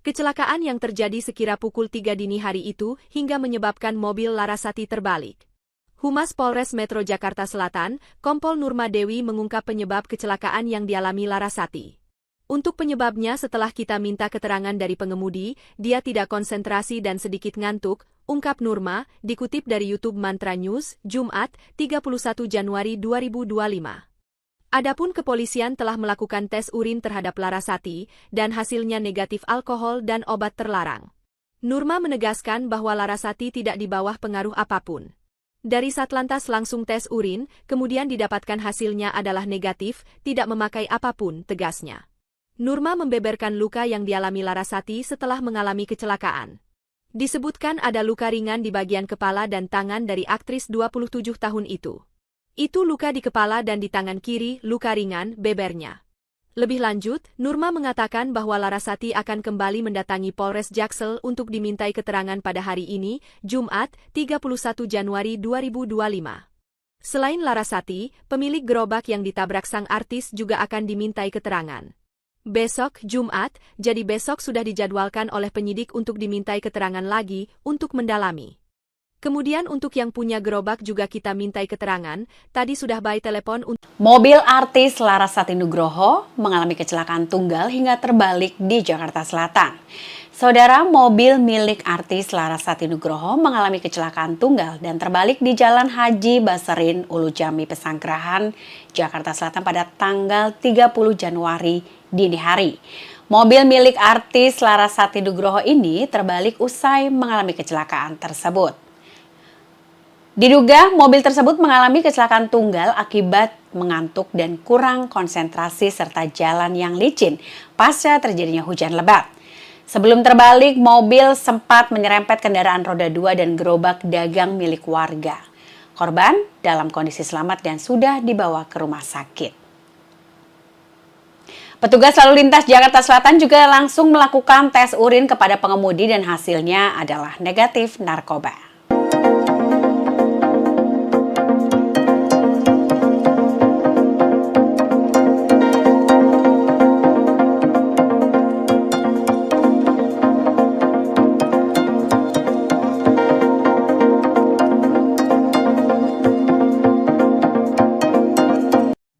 Kecelakaan yang terjadi sekira pukul 3 dini hari itu hingga menyebabkan mobil Larasati terbalik. Humas Polres Metro Jakarta Selatan, Kompol Nurma Dewi mengungkap penyebab kecelakaan yang dialami Larasati. Untuk penyebabnya setelah kita minta keterangan dari pengemudi, dia tidak konsentrasi dan sedikit ngantuk, ungkap Nurma, dikutip dari YouTube Mantra News, Jumat, 31 Januari 2025. Adapun kepolisian telah melakukan tes urin terhadap Larasati, dan hasilnya negatif alkohol dan obat terlarang. Nurma menegaskan bahwa Larasati tidak di bawah pengaruh apapun. Dari Satlantas langsung tes urin, kemudian didapatkan hasilnya adalah negatif, tidak memakai apapun, tegasnya. Nurma membeberkan luka yang dialami Larasati setelah mengalami kecelakaan. Disebutkan ada luka ringan di bagian kepala dan tangan dari aktris 27 tahun itu. Itu luka di kepala dan di tangan kiri, luka ringan, bebernya. Lebih lanjut, Nurma mengatakan bahwa Larasati akan kembali mendatangi Polres Jaksel untuk dimintai keterangan pada hari ini, Jumat, 31 Januari 2025. Selain Larasati, pemilik gerobak yang ditabrak sang artis juga akan dimintai keterangan. Besok, Jumat, jadi besok sudah dijadwalkan oleh penyidik untuk dimintai keterangan lagi untuk mendalami. Kemudian untuk yang punya gerobak juga kita mintai keterangan, tadi sudah by telepon untuk... Mobil artis Larasati Nugroho mengalami kecelakaan tunggal hingga terbalik di Jakarta Selatan. Saudara, mobil milik artis Larasati Nugroho mengalami kecelakaan tunggal dan terbalik di Jalan Haji Baserin, Ulu Jami, Pesanggerahan, Jakarta Selatan pada tanggal 30 Januari dini hari. Mobil milik artis Larasati Nugroho ini terbalik usai mengalami kecelakaan tersebut. Diduga mobil tersebut mengalami kecelakaan tunggal akibat mengantuk dan kurang konsentrasi serta jalan yang licin pasca terjadinya hujan lebat. Sebelum terbalik, mobil sempat menyerempet kendaraan roda 2 dan gerobak dagang milik warga. Korban dalam kondisi selamat dan sudah dibawa ke rumah sakit. Petugas lalu lintas Jakarta Selatan juga langsung melakukan tes urin kepada pengemudi dan hasilnya adalah negatif narkoba.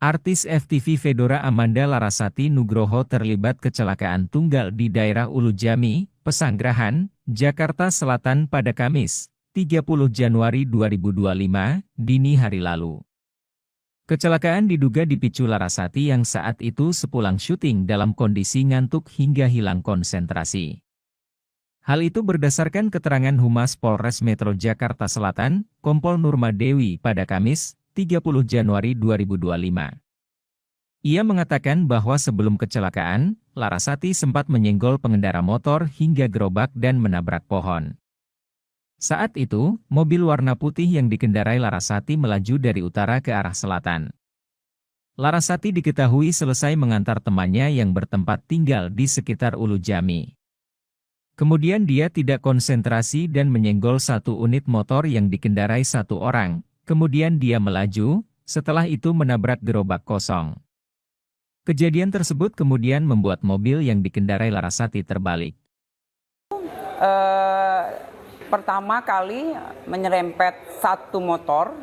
Artis FTV Fedora Amanda Larasati Nugroho terlibat kecelakaan tunggal di daerah Ulu Jami, Pesanggerahan, Jakarta Selatan pada Kamis, 30 Januari 2025, dini hari lalu. Kecelakaan diduga dipicu Larasati yang saat itu sepulang syuting dalam kondisi ngantuk hingga hilang konsentrasi. Hal itu berdasarkan keterangan Humas Polres Metro Jakarta Selatan, Kompol Nurma Dewi pada Kamis, 30 Januari 2025. Ia mengatakan bahwa sebelum kecelakaan, Larasati sempat menyenggol pengendara motor hingga gerobak dan menabrak pohon. Saat itu, mobil warna putih yang dikendarai Larasati melaju dari utara ke arah selatan. Larasati diketahui selesai mengantar temannya yang bertempat tinggal di sekitar Ulu Jami. Kemudian dia tidak konsentrasi dan menyenggol satu unit motor yang dikendarai satu orang. Kemudian dia melaju, setelah itu menabrak gerobak kosong. Kejadian tersebut kemudian membuat mobil yang dikendarai Larasati terbalik. Pertama kali menyerempet satu motor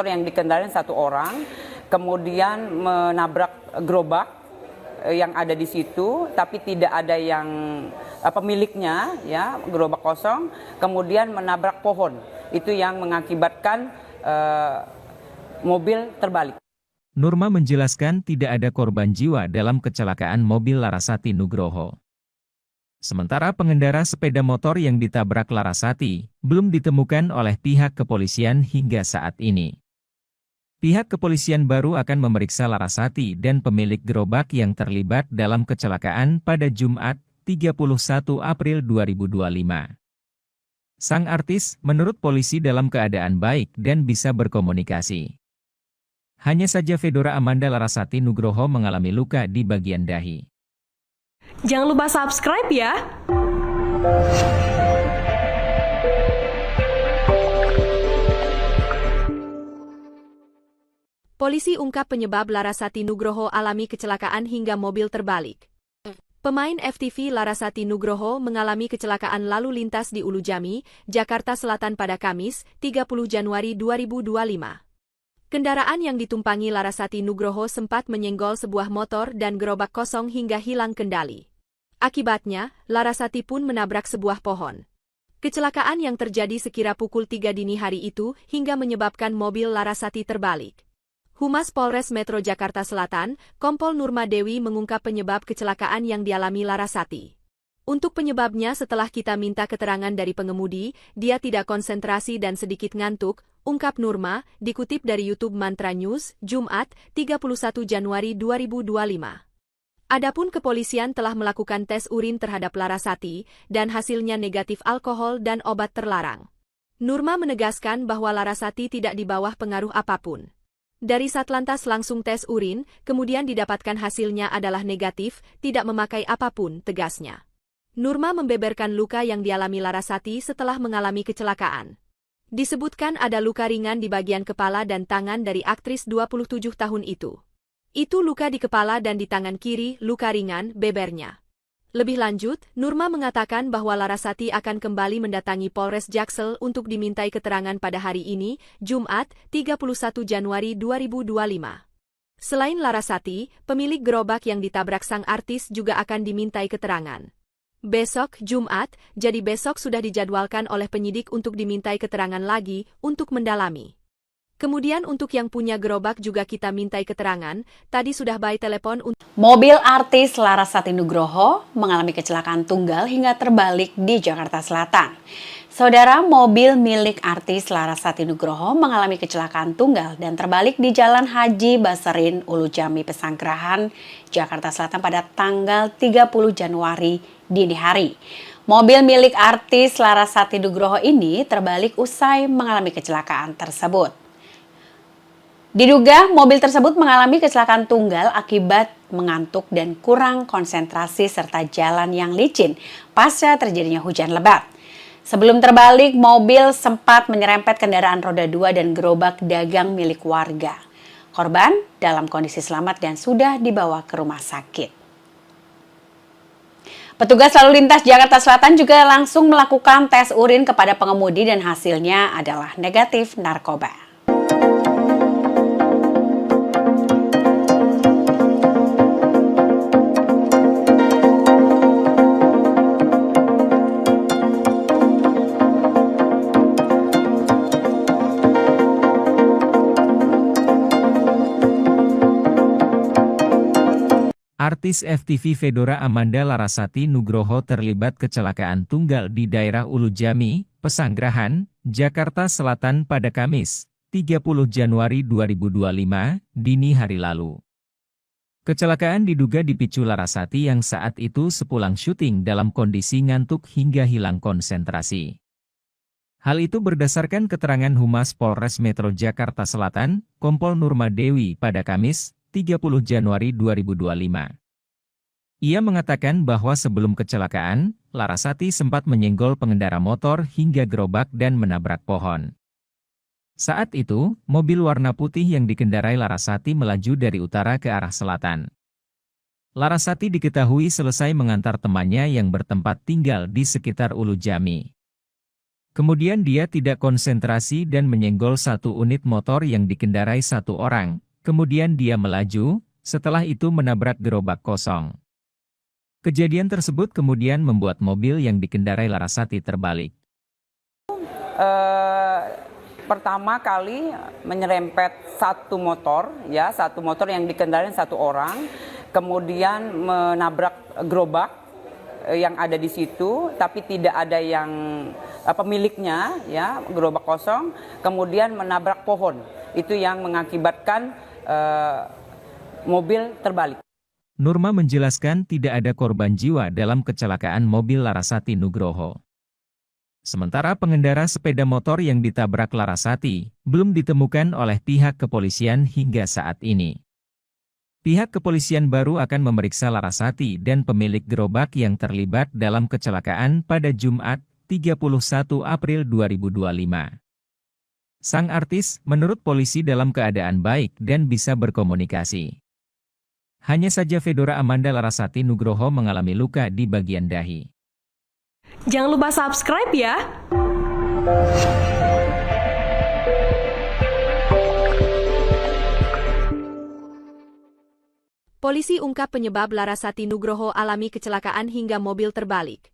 yang dikendarai satu orang, kemudian menabrak gerobak yang ada di situ, tapi tidak ada yang pemiliknya, ya, gerobak kosong, kemudian menabrak pohon. Itu yang mengakibatkan mobil terbalik. Nurma menjelaskan tidak ada korban jiwa dalam kecelakaan mobil Larasati Nugroho. Sementara pengendara sepeda motor yang ditabrak Larasati belum ditemukan oleh pihak kepolisian hingga saat ini. Pihak kepolisian baru akan memeriksa Larasati dan pemilik gerobak yang terlibat dalam kecelakaan pada Jumat, 31 April 2025. Sang artis menurut polisi dalam keadaan baik dan bisa berkomunikasi. Hanya saja Fedora Amanda Larasati Nugroho mengalami luka di bagian dahi. Jangan lupa subscribe ya! Polisi ungkap penyebab Larasati Nugroho alami kecelakaan hingga mobil terbalik. Pemain FTV Larasati Nugroho mengalami kecelakaan lalu lintas di Ulu Jami, Jakarta Selatan pada Kamis, 30 Januari 2025. Kendaraan yang ditumpangi Larasati Nugroho sempat menyenggol sebuah motor dan gerobak kosong hingga hilang kendali. Akibatnya, Larasati pun menabrak sebuah pohon. Kecelakaan yang terjadi sekira pukul 3 dini hari itu hingga menyebabkan mobil Larasati terbalik. Humas Polres Metro Jakarta Selatan, Kompol Nurma Dewi mengungkap penyebab kecelakaan yang dialami Larasati. Untuk penyebabnya setelah kita minta keterangan dari pengemudi, dia tidak konsentrasi dan sedikit ngantuk, ungkap Nurma, dikutip dari YouTube Mantra News, Jumat, 31 Januari 2025. Adapun kepolisian telah melakukan tes urin terhadap Larasati, dan hasilnya negatif alkohol dan obat terlarang. Nurma menegaskan bahwa Larasati tidak di bawah pengaruh apapun. Dari Satlantas langsung tes urin, kemudian didapatkan hasilnya adalah negatif, tidak memakai apapun, tegasnya. Nurma membeberkan luka yang dialami Larasati setelah mengalami kecelakaan. Disebutkan ada luka ringan di bagian kepala dan tangan dari aktris 27 tahun itu. Itu luka di kepala dan di tangan kiri, luka ringan, bebernya. Lebih lanjut, Nurma mengatakan bahwa Larasati akan kembali mendatangi Polres Jaksel untuk dimintai keterangan pada hari ini, Jumat, 31 Januari 2025. Selain Larasati, pemilik gerobak yang ditabrak sang artis juga akan dimintai keterangan. Besok, Jumat, jadi besok sudah dijadwalkan oleh penyidik untuk dimintai keterangan lagi untuk mendalami. Kemudian untuk yang punya gerobak juga kita mintai keterangan, tadi sudah by telepon untuk... Mobil artis Larasati Nugroho mengalami kecelakaan tunggal hingga terbalik di Jakarta Selatan. Saudara, mobil milik artis Larasati Nugroho mengalami kecelakaan tunggal dan terbalik di Jalan Haji Baserin, Ulu Jami, Pesanggerahan, Jakarta Selatan pada tanggal 30 Januari dini hari. Mobil milik artis Larasati Nugroho ini terbalik usai mengalami kecelakaan tersebut. Diduga mobil tersebut mengalami kecelakaan tunggal akibat mengantuk dan kurang konsentrasi serta jalan yang licin pasca terjadinya hujan lebat. Sebelum terbalik, mobil sempat menyerempet kendaraan roda 2 dan gerobak dagang milik warga. Korban dalam kondisi selamat dan sudah dibawa ke rumah sakit. Petugas lalu lintas Jakarta Selatan juga langsung melakukan tes urin kepada pengemudi dan hasilnya adalah negatif narkoba. Artis FTV Fedora Amanda Larasati Nugroho terlibat kecelakaan tunggal di daerah Ulujami, Pesanggerahan, Jakarta Selatan pada Kamis, 30 Januari 2025, dini hari lalu. Kecelakaan diduga dipicu Larasati yang saat itu sepulang syuting dalam kondisi ngantuk hingga hilang konsentrasi. Hal itu berdasarkan keterangan Humas Polres Metro Jakarta Selatan, Kompol Nurma Dewi pada Kamis, 30 Januari 2025. Ia mengatakan bahwa sebelum kecelakaan, Larasati sempat menyenggol pengendara motor hingga gerobak dan menabrak pohon. Saat itu, mobil warna putih yang dikendarai Larasati melaju dari utara ke arah selatan. Larasati diketahui selesai mengantar temannya yang bertempat tinggal di sekitar Ulujami. Kemudian dia tidak konsentrasi dan menyenggol satu unit motor yang dikendarai satu orang. Kemudian dia melaju, setelah itu menabrak gerobak kosong. Kejadian tersebut kemudian membuat mobil yang dikendarai Larasati terbalik. Pertama kali menyerempet satu motor yang dikendarai satu orang, kemudian menabrak gerobak yang ada di situ, tapi tidak ada yang pemiliknya, ya, gerobak kosong, kemudian menabrak pohon. Itu yang mengakibatkan mobil terbalik. Nurma menjelaskan tidak ada korban jiwa dalam kecelakaan mobil Larasati Nugroho. Sementara pengendara sepeda motor yang ditabrak Larasati belum ditemukan oleh pihak kepolisian hingga saat ini. Pihak kepolisian baru akan memeriksa Larasati dan pemilik gerobak yang terlibat dalam kecelakaan pada Jumat, 31 April 2025. Sang artis, menurut polisi dalam keadaan baik dan bisa berkomunikasi. Hanya saja Fedora Amanda Larasati Nugroho mengalami luka di bagian dahi. Jangan lupa subscribe ya! Polisi ungkap penyebab Larasati Nugroho alami kecelakaan hingga mobil terbalik.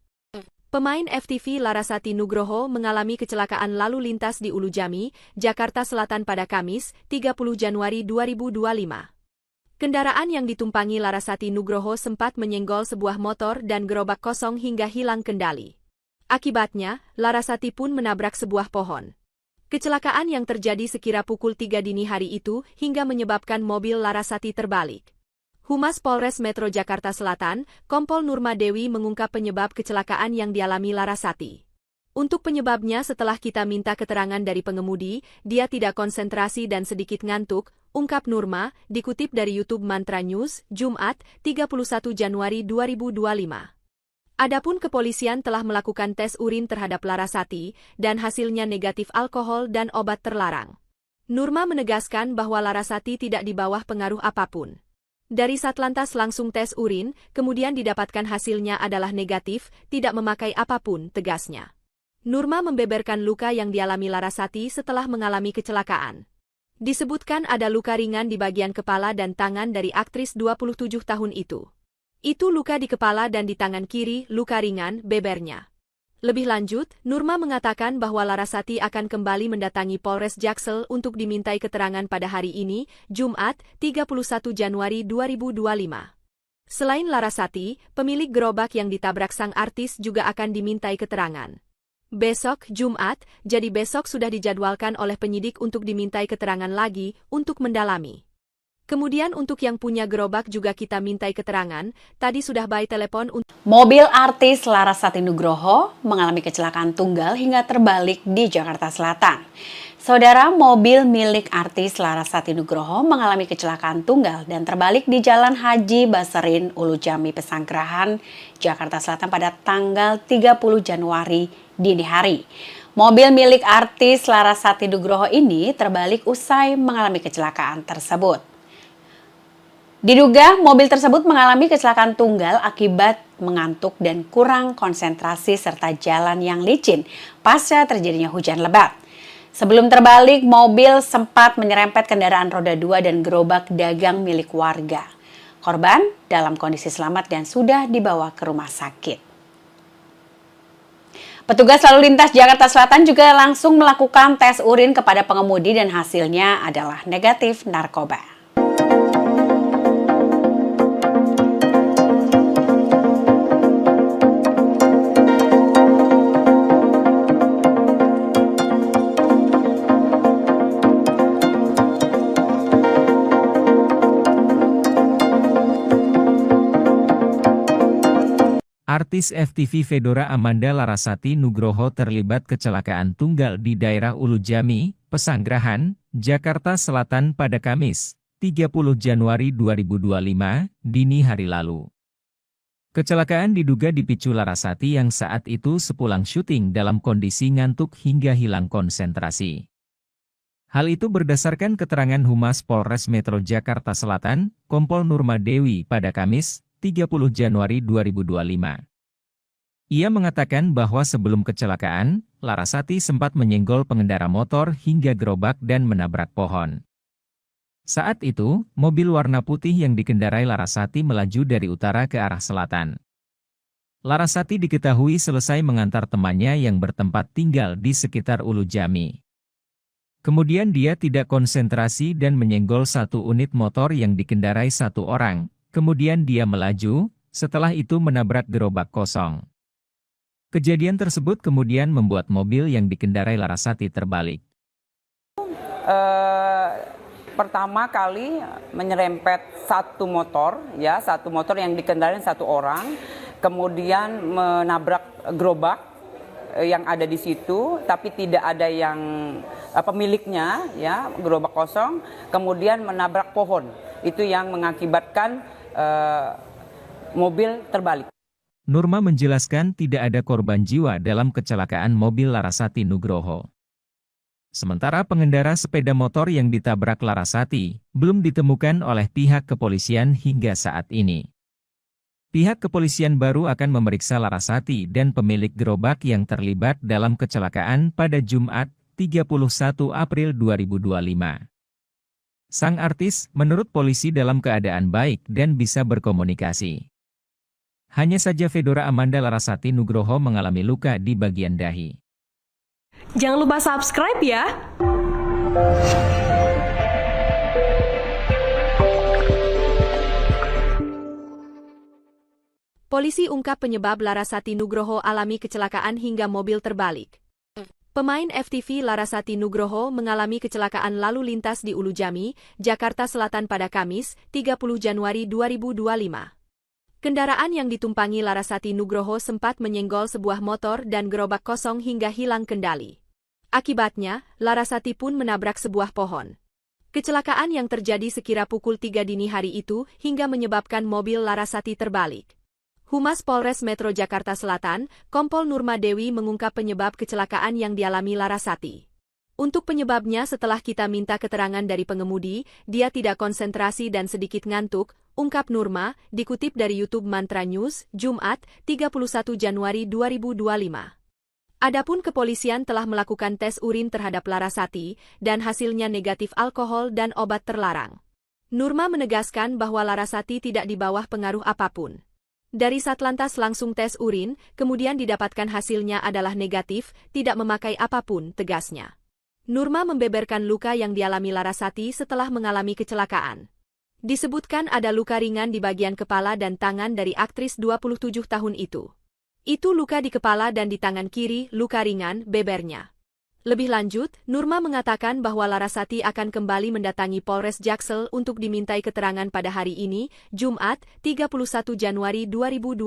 Pemain FTV Larasati Nugroho mengalami kecelakaan lalu lintas di Ulujami, Jakarta Selatan pada Kamis, 30 Januari 2025. Kendaraan yang ditumpangi Larasati Nugroho sempat menyenggol sebuah motor dan gerobak kosong hingga hilang kendali. Akibatnya, Larasati pun menabrak sebuah pohon. Kecelakaan yang terjadi sekira pukul 3 dini hari itu hingga menyebabkan mobil Larasati terbalik. Humas Polres Metro Jakarta Selatan, Kompol Nurma Dewi mengungkap penyebab kecelakaan yang dialami Larasati. Untuk penyebabnya setelah kita minta keterangan dari pengemudi, dia tidak konsentrasi dan sedikit ngantuk, ungkap Nurma, dikutip dari YouTube Mantra News, Jumat, 31 Januari 2025. Adapun kepolisian telah melakukan tes urin terhadap Larasati, dan hasilnya negatif alkohol dan obat terlarang. Nurma menegaskan bahwa Larasati tidak di bawah pengaruh apapun. Dari Satlantas langsung tes urin, kemudian didapatkan hasilnya adalah negatif, tidak memakai apapun, tegasnya. Nurma membeberkan luka yang dialami Larasati setelah mengalami kecelakaan. Disebutkan ada luka ringan di bagian kepala dan tangan dari aktris 27 tahun itu. Itu luka di kepala dan di tangan kiri, luka ringan, bebernya. Lebih lanjut, Nurma mengatakan bahwa Larasati akan kembali mendatangi Polres Jaksel untuk dimintai keterangan pada hari ini, Jumat, 31 Januari 2025. Selain Larasati, pemilik gerobak yang ditabrak sang artis juga akan dimintai keterangan. Besok, Jumat, jadi besok sudah dijadwalkan oleh penyidik untuk dimintai keterangan lagi, untuk mendalami. Kemudian untuk yang punya gerobak juga kita mintai keterangan, tadi sudah by telepon untuk... Mobil artis Larasati Nugroho mengalami kecelakaan tunggal hingga terbalik di Jakarta Selatan. Saudara, mobil milik artis Larasati Nugroho mengalami kecelakaan tunggal dan terbalik di Jalan Haji Baserin, Ulujami, Pesanggerahan, Jakarta Selatan pada tanggal 30 Januari dini hari. Mobil milik artis Larasati Nugroho ini terbalik usai mengalami kecelakaan tersebut. Diduga mobil tersebut mengalami kecelakaan tunggal akibat mengantuk dan kurang konsentrasi serta jalan yang licin pasca terjadinya hujan lebat. Sebelum terbalik, mobil sempat menyerempet kendaraan roda 2 dan gerobak dagang milik warga. Korban dalam kondisi selamat dan sudah dibawa ke rumah sakit. Petugas lalu lintas Jakarta Selatan juga langsung melakukan tes urin kepada pengemudi dan hasilnya adalah negatif narkoba. Artis FTV Fedora Amanda Larasati Nugroho terlibat kecelakaan tunggal di daerah Ulu Jami, Pesanggerahan, Jakarta Selatan pada Kamis, 30 Januari 2025, dini hari lalu. Kecelakaan diduga dipicu Larasati yang saat itu sepulang syuting dalam kondisi ngantuk hingga hilang konsentrasi. Hal itu berdasarkan keterangan Humas Polres Metro Jakarta Selatan, Kompol Nurma Dewi pada Kamis, 30 Januari 2025. Ia mengatakan bahwa sebelum kecelakaan, Larasati sempat menyenggol pengendara motor hingga gerobak dan menabrak pohon. Saat itu, mobil warna putih yang dikendarai Larasati melaju dari utara ke arah selatan. Larasati diketahui selesai mengantar temannya yang bertempat tinggal di sekitar Ulu Jami. Kemudian dia tidak konsentrasi dan menyenggol satu unit motor yang dikendarai satu orang. Kemudian dia melaju, setelah itu menabrak gerobak kosong. Kejadian tersebut kemudian membuat mobil yang dikendarai Larasati terbalik. Pertama kali menyerempet satu motor yang dikendarai satu orang, kemudian menabrak gerobak yang ada di situ, tapi tidak ada yang pemiliknya, ya, gerobak kosong, kemudian menabrak pohon. Itu yang mengakibatkan mobil terbalik. Nurma menjelaskan tidak ada korban jiwa dalam kecelakaan mobil Larasati Nugroho. Sementara pengendara sepeda motor yang ditabrak Larasati belum ditemukan oleh pihak kepolisian hingga saat ini. Pihak kepolisian baru akan memeriksa Larasati dan pemilik gerobak yang terlibat dalam kecelakaan pada Jumat, 31 April 2025. Sang artis menurut polisi dalam keadaan baik dan bisa berkomunikasi. Hanya saja Fedora Amanda Larasati Nugroho mengalami luka di bagian dahi. Jangan lupa subscribe ya! Polisi ungkap penyebab Larasati Nugroho alami kecelakaan hingga mobil terbalik. Pemain FTV Larasati Nugroho mengalami kecelakaan lalu lintas di Ulu Jami, Jakarta Selatan pada Kamis, 30 Januari 2025. Kendaraan yang ditumpangi Larasati Nugroho sempat menyenggol sebuah motor dan gerobak kosong hingga hilang kendali. Akibatnya, Larasati pun menabrak sebuah pohon. Kecelakaan yang terjadi sekira pukul 3 dini hari itu hingga menyebabkan mobil Larasati terbalik. Humas Polres Metro Jakarta Selatan, Kompol Nurma Dewi mengungkap penyebab kecelakaan yang dialami Larasati. Untuk penyebabnya setelah kita minta keterangan dari pengemudi, dia tidak konsentrasi dan sedikit ngantuk, ungkap Nurma, dikutip dari YouTube Mantra News, Jumat, 31 Januari 2025. Adapun kepolisian telah melakukan tes urin terhadap Larasati, dan hasilnya negatif alkohol dan obat terlarang. Nurma menegaskan bahwa Larasati tidak di bawah pengaruh apapun. Dari Satlantas langsung tes urin, kemudian didapatkan hasilnya adalah negatif, tidak memakai apapun, tegasnya. Nurma membeberkan luka yang dialami Larasati setelah mengalami kecelakaan. Disebutkan ada luka ringan di bagian kepala dan tangan dari aktris 27 tahun itu. Itu luka di kepala dan di tangan kiri, luka ringan, bebernya. Lebih lanjut, Nurma mengatakan bahwa Larasati akan kembali mendatangi Polres Jaksel untuk dimintai keterangan pada hari ini, Jumat, 31 Januari 2025.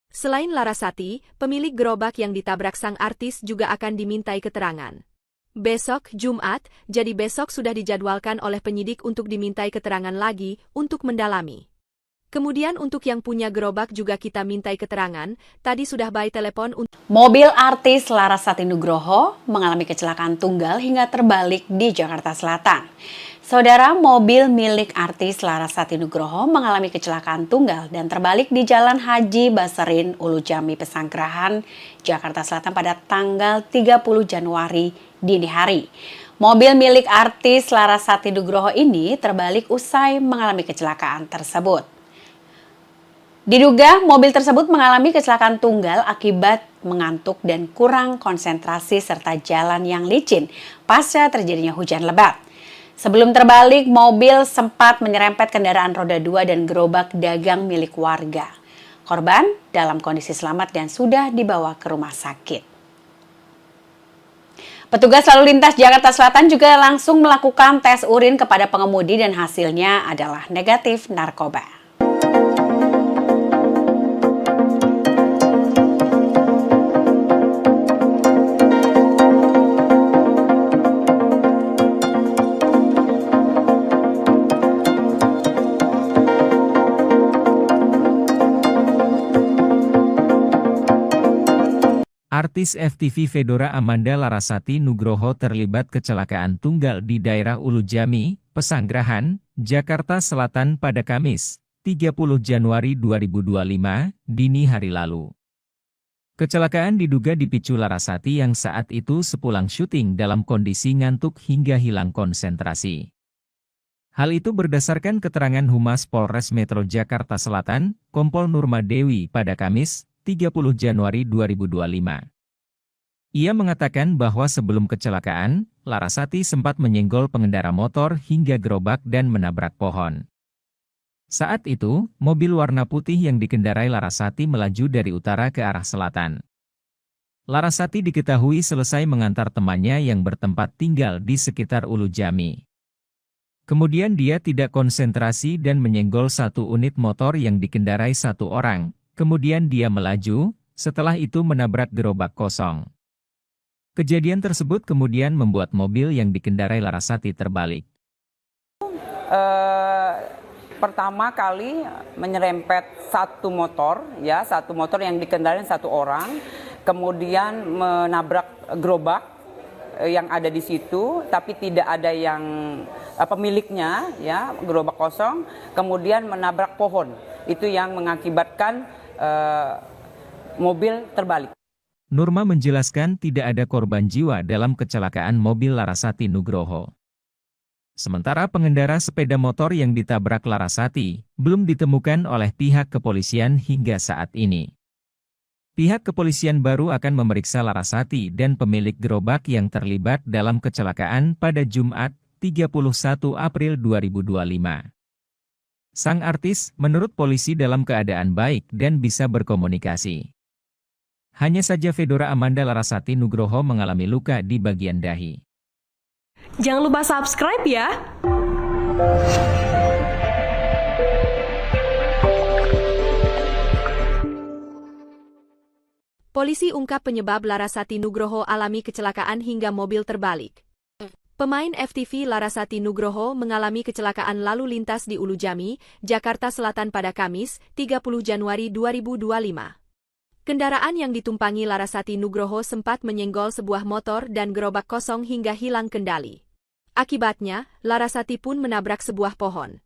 Selain Larasati, pemilik gerobak yang ditabrak sang artis juga akan dimintai keterangan. Besok, Jumat, jadi besok sudah dijadwalkan oleh penyidik untuk dimintai keterangan lagi untuk mendalami. Kemudian untuk yang punya gerobak juga kita mintai keterangan, tadi sudah by telepon untuk... Mobil artis Larasati Nugroho mengalami kecelakaan tunggal hingga terbalik di Jakarta Selatan. Saudara, mobil milik artis Larasati Nugroho mengalami kecelakaan tunggal dan terbalik di Jalan Haji Baserin, Ulu Jami, Pesanggerahan, Jakarta Selatan pada tanggal 30 Januari dini hari. Mobil milik artis Larasati Nugroho ini terbalik usai mengalami kecelakaan tersebut. Diduga mobil tersebut mengalami kecelakaan tunggal akibat mengantuk dan kurang konsentrasi serta jalan yang licin pasca terjadinya hujan lebat. Sebelum terbalik, mobil sempat menyerempet kendaraan roda 2 dan gerobak dagang milik warga. Korban dalam kondisi selamat dan sudah dibawa ke rumah sakit. Petugas lalu lintas Jakarta Selatan juga langsung melakukan tes urin kepada pengemudi dan hasilnya adalah negatif narkoba. Artis FTV Fedora Amanda Larasati Nugroho terlibat kecelakaan tunggal di daerah Ulujami, Pesanggerahan, Jakarta Selatan pada Kamis, 30 Januari 2025, dini hari lalu. Kecelakaan diduga dipicu Larasati yang saat itu sepulang syuting dalam kondisi ngantuk hingga hilang konsentrasi. Hal itu berdasarkan keterangan Humas Polres Metro Jakarta Selatan, Kompol Nurma Dewi pada Kamis, 30 Januari 2025. Ia mengatakan bahwa sebelum kecelakaan, Larasati sempat menyenggol pengendara motor hingga gerobak dan menabrak pohon. Saat itu, mobil warna putih yang dikendarai Larasati melaju dari utara ke arah selatan. Larasati diketahui selesai mengantar temannya yang bertempat tinggal di sekitar Ulujami. Kemudian dia tidak konsentrasi dan menyenggol satu unit motor yang dikendarai satu orang. Kemudian dia melaju, setelah itu menabrak gerobak kosong. Kejadian tersebut kemudian membuat mobil yang dikendarai Larasati terbalik. Pertama kali menyerempet satu motor yang dikendarai satu orang, kemudian menabrak gerobak yang ada di situ, tapi tidak ada yang pemiliknya, ya, gerobak kosong, kemudian menabrak pohon. Itu yang mengakibatkan mobil terbalik. Nurma menjelaskan tidak ada korban jiwa dalam kecelakaan mobil Larasati Nugroho. Sementara pengendara sepeda motor yang ditabrak Larasati belum ditemukan oleh pihak kepolisian hingga saat ini. Pihak kepolisian baru akan memeriksa Larasati dan pemilik gerobak yang terlibat dalam kecelakaan pada Jumat, 31 April 2025. Sang artis menurut polisi dalam keadaan baik dan bisa berkomunikasi. Hanya saja Fedora Amanda Larasati Nugroho mengalami luka di bagian dahi. Jangan lupa subscribe ya! Polisi ungkap penyebab Larasati Nugroho alami kecelakaan hingga mobil terbalik. Pemain FTV Larasati Nugroho mengalami kecelakaan lalu lintas di Ulujami, Jakarta Selatan pada Kamis, 30 Januari 2025. Kendaraan yang ditumpangi Larasati Nugroho sempat menyenggol sebuah motor dan gerobak kosong hingga hilang kendali. Akibatnya, Larasati pun menabrak sebuah pohon.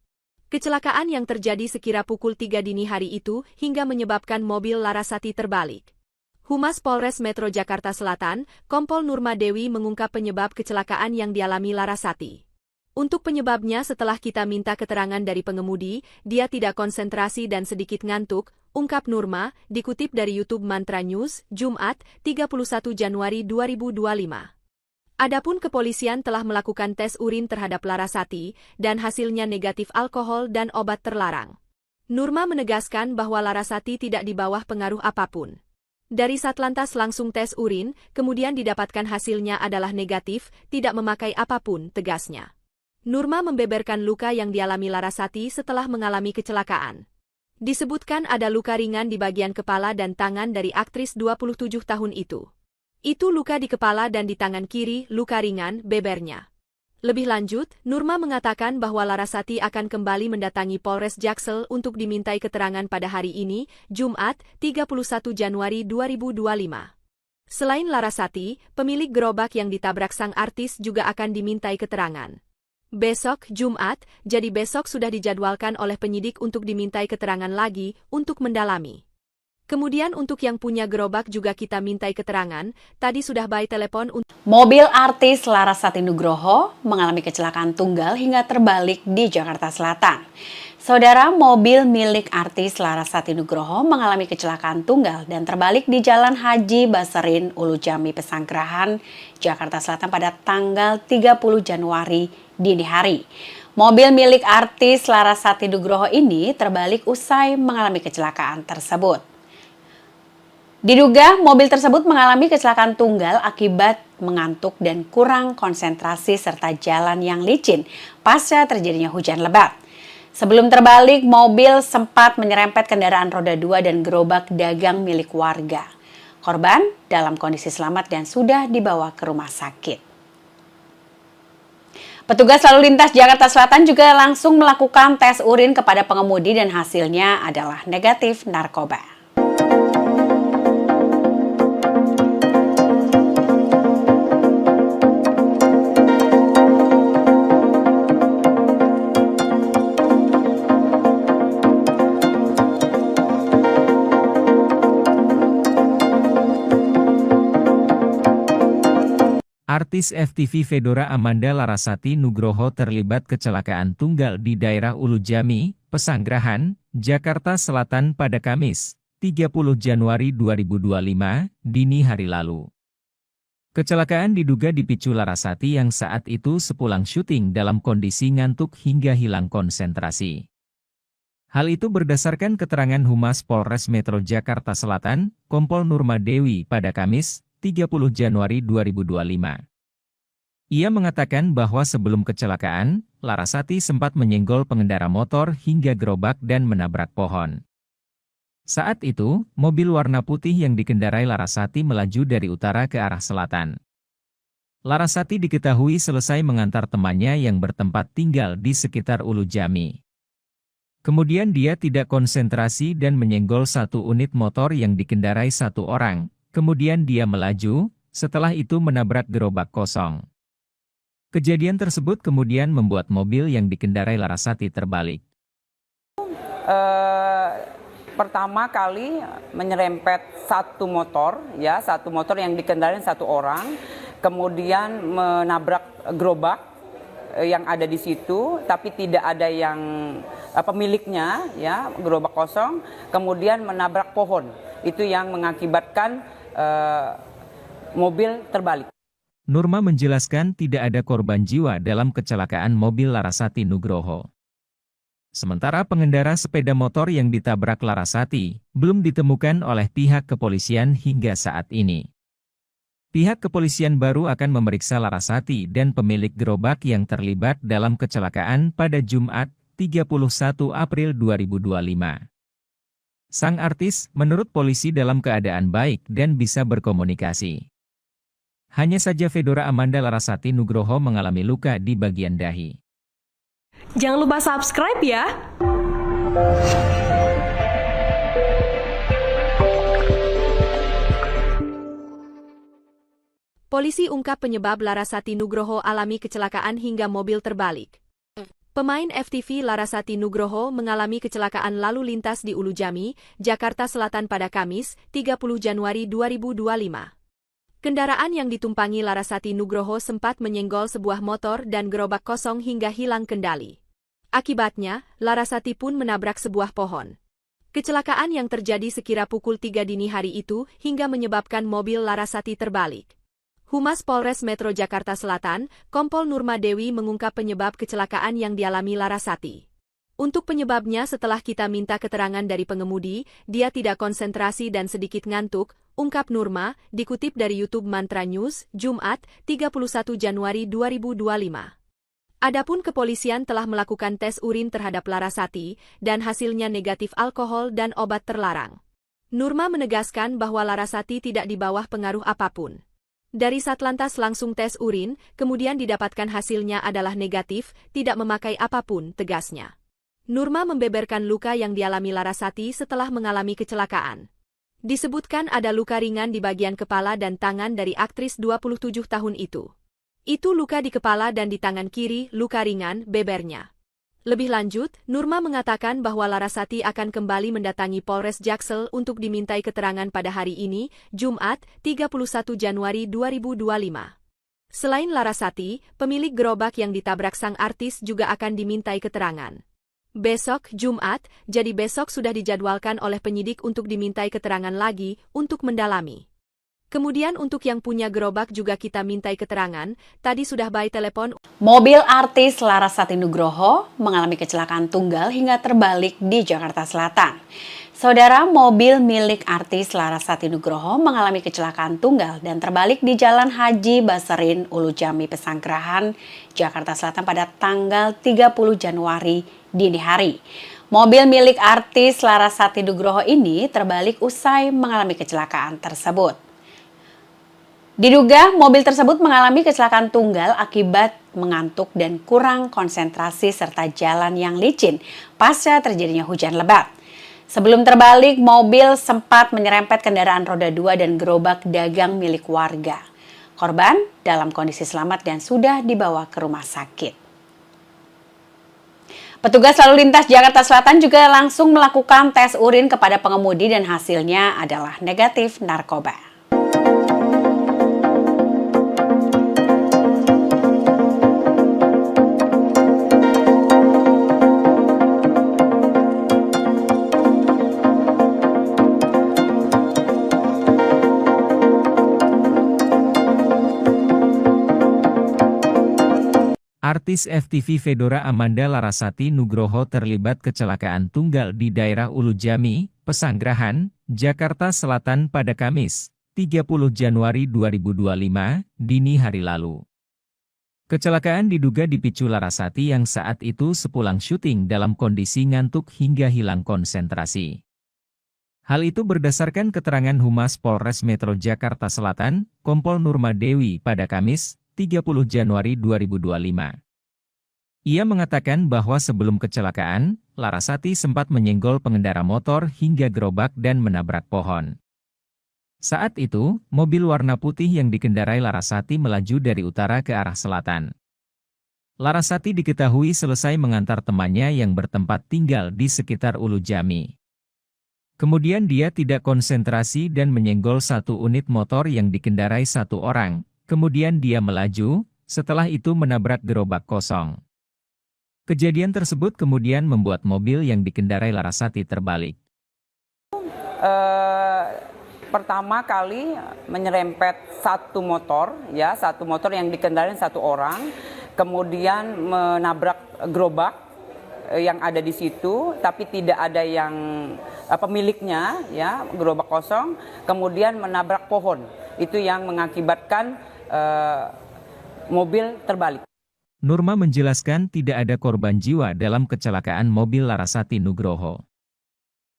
Kecelakaan yang terjadi sekira pukul 3 dini hari itu hingga menyebabkan mobil Larasati terbalik. Humas Polres Metro Jakarta Selatan, Kompol Nurma Dewi mengungkap penyebab kecelakaan yang dialami Larasati. Untuk penyebabnya setelah kita minta keterangan dari pengemudi, dia tidak konsentrasi dan sedikit ngantuk, ungkap Nurma, dikutip dari YouTube Mantra News, Jumat, 31 Januari 2025. Adapun kepolisian telah melakukan tes urin terhadap Larasati, dan hasilnya negatif alkohol dan obat terlarang. Nurma menegaskan bahwa Larasati tidak di bawah pengaruh apapun. Dari Satlantas langsung tes urin, kemudian didapatkan hasilnya adalah negatif, tidak memakai apapun, tegasnya. Nurma membeberkan luka yang dialami Larasati setelah mengalami kecelakaan. Disebutkan ada luka ringan di bagian kepala dan tangan dari aktris 27 tahun itu. Itu luka di kepala dan di tangan kiri, luka ringan, bebernya. Lebih lanjut, Nurma mengatakan bahwa Larasati akan kembali mendatangi Polres Jaksel untuk dimintai keterangan pada hari ini, Jumat, 31 Januari 2025. Selain Larasati, pemilik gerobak yang ditabrak sang artis juga akan dimintai keterangan. Besok, Jumat, jadi besok sudah dijadwalkan oleh penyidik untuk dimintai keterangan lagi untuk mendalami. Kemudian untuk yang punya gerobak juga kita mintai keterangan, tadi sudah by telepon untuk... Mobil artis Larasati Nugroho mengalami kecelakaan tunggal hingga terbalik di Jakarta Selatan. Saudara, mobil milik artis Larasati Nugroho mengalami kecelakaan tunggal dan terbalik di Jalan Haji Basarin, Ulujami, Pesanggerahan, Jakarta Selatan pada tanggal 30 Januari dini hari. Mobil milik artis Larasati Nugroho ini terbalik usai mengalami kecelakaan tersebut. Diduga mobil tersebut mengalami kecelakaan tunggal akibat mengantuk dan kurang konsentrasi serta jalan yang licin pasca terjadinya hujan lebat. Sebelum terbalik, mobil sempat menyerempet kendaraan roda 2 dan gerobak dagang milik warga. Korban dalam kondisi selamat dan sudah dibawa ke rumah sakit. Petugas lalu lintas Jakarta Selatan juga langsung melakukan tes urin kepada pengemudi dan hasilnya adalah negatif narkoba. Artis FTV Fedora Amanda Larasati Nugroho terlibat kecelakaan tunggal di daerah Ulu Jami, Pesanggerahan, Jakarta Selatan pada Kamis, 30 Januari 2025, dini hari lalu. Kecelakaan diduga dipicu Larasati yang saat itu sepulang syuting dalam kondisi ngantuk hingga hilang konsentrasi. Hal itu berdasarkan keterangan Humas Polres Metro Jakarta Selatan, Kompol Nurma Dewi pada Kamis, 30 Januari 2025. Ia mengatakan bahwa sebelum kecelakaan, Larasati sempat menyenggol pengendara motor hingga gerobak dan menabrak pohon. Saat itu, mobil warna putih yang dikendarai Larasati melaju dari utara ke arah selatan. Larasati diketahui selesai mengantar temannya yang bertempat tinggal di sekitar Ulu Jami. Kemudian dia tidak konsentrasi dan menyenggol satu unit motor yang dikendarai satu orang. Kemudian dia melaju, setelah itu menabrak gerobak kosong. Kejadian tersebut kemudian membuat mobil yang dikendarai Larasati terbalik. Pertama kali menyerempet satu motor yang dikendarai satu orang, kemudian menabrak gerobak yang ada di situ, tapi tidak ada yang pemiliknya, ya, gerobak kosong, kemudian menabrak pohon. Itu yang mengakibatkan mobil terbalik. Nurma menjelaskan tidak ada korban jiwa dalam kecelakaan mobil Larasati Nugroho. Sementara pengendara sepeda motor yang ditabrak Larasati belum ditemukan oleh pihak kepolisian hingga saat ini. Pihak kepolisian baru akan memeriksa Larasati dan pemilik gerobak yang terlibat dalam kecelakaan pada Jumat, 31 April 2025. Sang artis, menurut polisi dalam keadaan baik dan bisa berkomunikasi. Hanya saja Fedora Amanda Larasati Nugroho mengalami luka di bagian dahi. Jangan lupa subscribe ya! Polisi ungkap penyebab Larasati Nugroho alami kecelakaan hingga mobil terbalik. Pemain FTV Larasati Nugroho mengalami kecelakaan lalu lintas di Ulu Jami, Jakarta Selatan pada Kamis, 30 Januari 2025. Kendaraan yang ditumpangi Larasati Nugroho sempat menyenggol sebuah motor dan gerobak kosong hingga hilang kendali. Akibatnya, Larasati pun menabrak sebuah pohon. Kecelakaan yang terjadi sekira pukul 3 dini hari itu hingga menyebabkan mobil Larasati terbalik. Humas Polres Metro Jakarta Selatan, Kompol Nurma Dewi mengungkap penyebab kecelakaan yang dialami Larasati. Untuk penyebabnya setelah kita minta keterangan dari pengemudi, dia tidak konsentrasi dan sedikit ngantuk, ungkap Nurma, dikutip dari YouTube Mantra News, Jumat, 31 Januari 2025. Adapun kepolisian telah melakukan tes urin terhadap Larasati, dan hasilnya negatif alkohol dan obat terlarang. Nurma menegaskan bahwa Larasati tidak di bawah pengaruh apapun. Dari Satlantas langsung tes urin, kemudian didapatkan hasilnya adalah negatif, tidak memakai apapun, tegasnya. Nurma membeberkan luka yang dialami Larasati setelah mengalami kecelakaan. Disebutkan ada luka ringan di bagian kepala dan tangan dari aktris 27 tahun itu. Itu luka di kepala dan di tangan kiri, luka ringan, bebernya. Lebih lanjut, Nurma mengatakan bahwa Larasati akan kembali mendatangi Polres Jaksel untuk dimintai keterangan pada hari ini, Jumat, 31 Januari 2025. Selain Larasati, pemilik gerobak yang ditabrak sang artis juga akan dimintai keterangan. Besok, Jumat, jadi besok sudah dijadwalkan oleh penyidik untuk dimintai keterangan lagi untuk mendalami. Kemudian untuk yang punya gerobak juga kita mintai keterangan, tadi sudah by telepon. Mobil artis Larasati Nugroho mengalami kecelakaan tunggal hingga terbalik di Jakarta Selatan. Saudara, mobil milik artis Larasati Nugroho mengalami kecelakaan tunggal dan terbalik di Jalan Haji Baserin, Ulu Jami, Pesanggerahan, Jakarta Selatan pada tanggal 30 Januari dini hari. Mobil milik artis Larasati Nugroho ini terbalik usai mengalami kecelakaan tersebut. Diduga mobil tersebut mengalami kecelakaan tunggal akibat mengantuk dan kurang konsentrasi serta jalan yang licin pasca terjadinya hujan lebat. Sebelum terbalik, mobil sempat menyerempet kendaraan roda 2 dan gerobak dagang milik warga. Korban dalam kondisi selamat dan sudah dibawa ke rumah sakit. Petugas lalu lintas Jakarta Selatan juga langsung melakukan tes urin kepada pengemudi dan hasilnya adalah negatif narkoba. Artis FTV Fedora Amanda Larasati Nugroho terlibat kecelakaan tunggal di daerah Ulu Jami, Pesanggerahan, Jakarta Selatan pada Kamis, 30 Januari 2025, dini hari lalu. Kecelakaan diduga dipicu Larasati yang saat itu sepulang syuting dalam kondisi ngantuk hingga hilang konsentrasi. Hal itu berdasarkan keterangan Humas Polres Metro Jakarta Selatan, Kompol Nurma Dewi pada Kamis, 30 Januari 2025. Ia mengatakan bahwa sebelum kecelakaan, Larasati sempat menyenggol pengendara motor hingga gerobak dan menabrak pohon. Saat itu, mobil warna putih yang dikendarai Larasati melaju dari utara ke arah selatan. Larasati diketahui selesai mengantar temannya yang bertempat tinggal di sekitar Ulu Jami. Kemudian dia tidak konsentrasi dan menyenggol satu unit motor yang dikendarai satu orang. Kemudian dia melaju, setelah itu menabrak gerobak kosong. Kejadian tersebut kemudian membuat mobil yang dikendarai Larasati terbalik. Pertama kali menyerempet satu motor yang dikendarai satu orang, kemudian menabrak gerobak yang ada di situ, tapi tidak ada yang pemiliknya, ya, gerobak kosong, kemudian menabrak pohon. Itu yang mengakibatkan mobil terbalik. Nurma menjelaskan tidak ada korban jiwa dalam kecelakaan mobil Larasati Nugroho.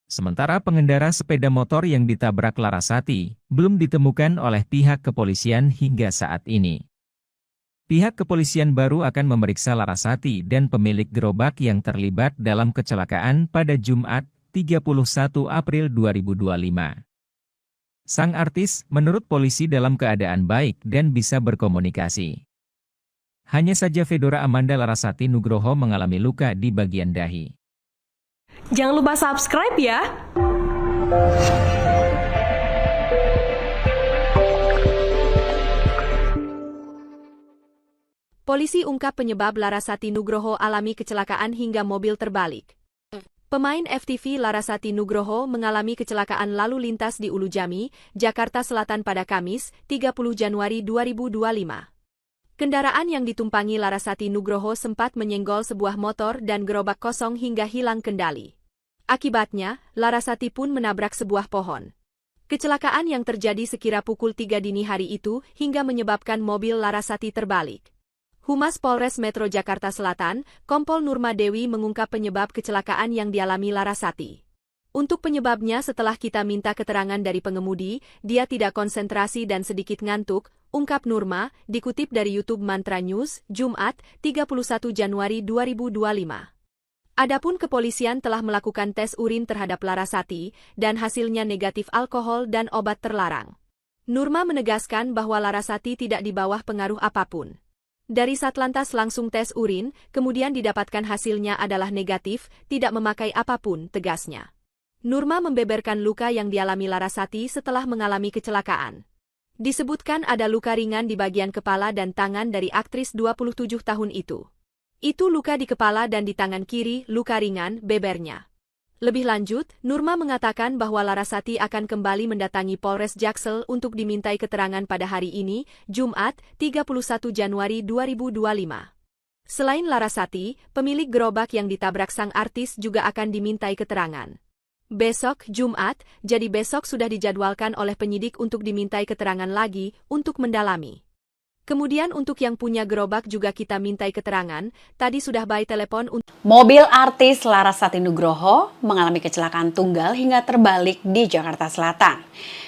Sementara pengendara sepeda motor yang ditabrak Larasati belum ditemukan oleh pihak kepolisian hingga saat ini. Pihak kepolisian baru akan memeriksa Larasati dan pemilik gerobak yang terlibat dalam kecelakaan pada Jumat, 31 April 2025. Sang artis menurut polisi dalam keadaan baik dan bisa berkomunikasi. Hanya saja Fedora Amanda Larasati Nugroho mengalami luka di bagian dahi. Jangan lupa subscribe ya! Polisi ungkap penyebab Larasati Nugroho alami kecelakaan hingga mobil terbalik. Pemain FTV Larasati Nugroho mengalami kecelakaan lalu lintas di Ulu Jami, Jakarta Selatan pada Kamis, 30 Januari 2025. Kendaraan yang ditumpangi Larasati Nugroho sempat menyenggol sebuah motor dan gerobak kosong hingga hilang kendali. Akibatnya, Larasati pun menabrak sebuah pohon. Kecelakaan yang terjadi sekira pukul 3 dini hari itu hingga menyebabkan mobil Larasati terbalik. Humas Polres Metro Jakarta Selatan, Kompol Nurma Dewi mengungkap penyebab kecelakaan yang dialami Larasati. Untuk penyebabnya setelah kita minta keterangan dari pengemudi, dia tidak konsentrasi dan sedikit ngantuk, ungkap Nurma, dikutip dari YouTube Mantra News, Jumat, 31 Januari 2025. Adapun kepolisian telah melakukan tes urin terhadap Larasati, dan hasilnya negatif alkohol dan obat terlarang. Nurma menegaskan bahwa Larasati tidak di bawah pengaruh apapun. Dari Satlantas langsung tes urin, kemudian didapatkan hasilnya adalah negatif, tidak memakai apapun, tegasnya. Nurma membeberkan luka yang dialami Larasati setelah mengalami kecelakaan. Disebutkan ada luka ringan di bagian kepala dan tangan dari aktris 27 tahun itu. Itu luka di kepala dan di tangan kiri, luka ringan, bebernya. Lebih lanjut, Nurma mengatakan bahwa Larasati akan kembali mendatangi Polres Jaksel untuk dimintai keterangan pada hari ini, Jumat, 31 Januari 2025. Selain Larasati, pemilik gerobak yang ditabrak sang artis juga akan dimintai keterangan. Besok, Jumat, jadi besok sudah dijadwalkan oleh penyidik untuk dimintai keterangan lagi, untuk mendalami. Kemudian untuk yang punya gerobak juga kita mintai keterangan, tadi sudah by telepon untuk... Mobil artis Larasati Nugroho mengalami kecelakaan tunggal hingga terbalik di Jakarta Selatan.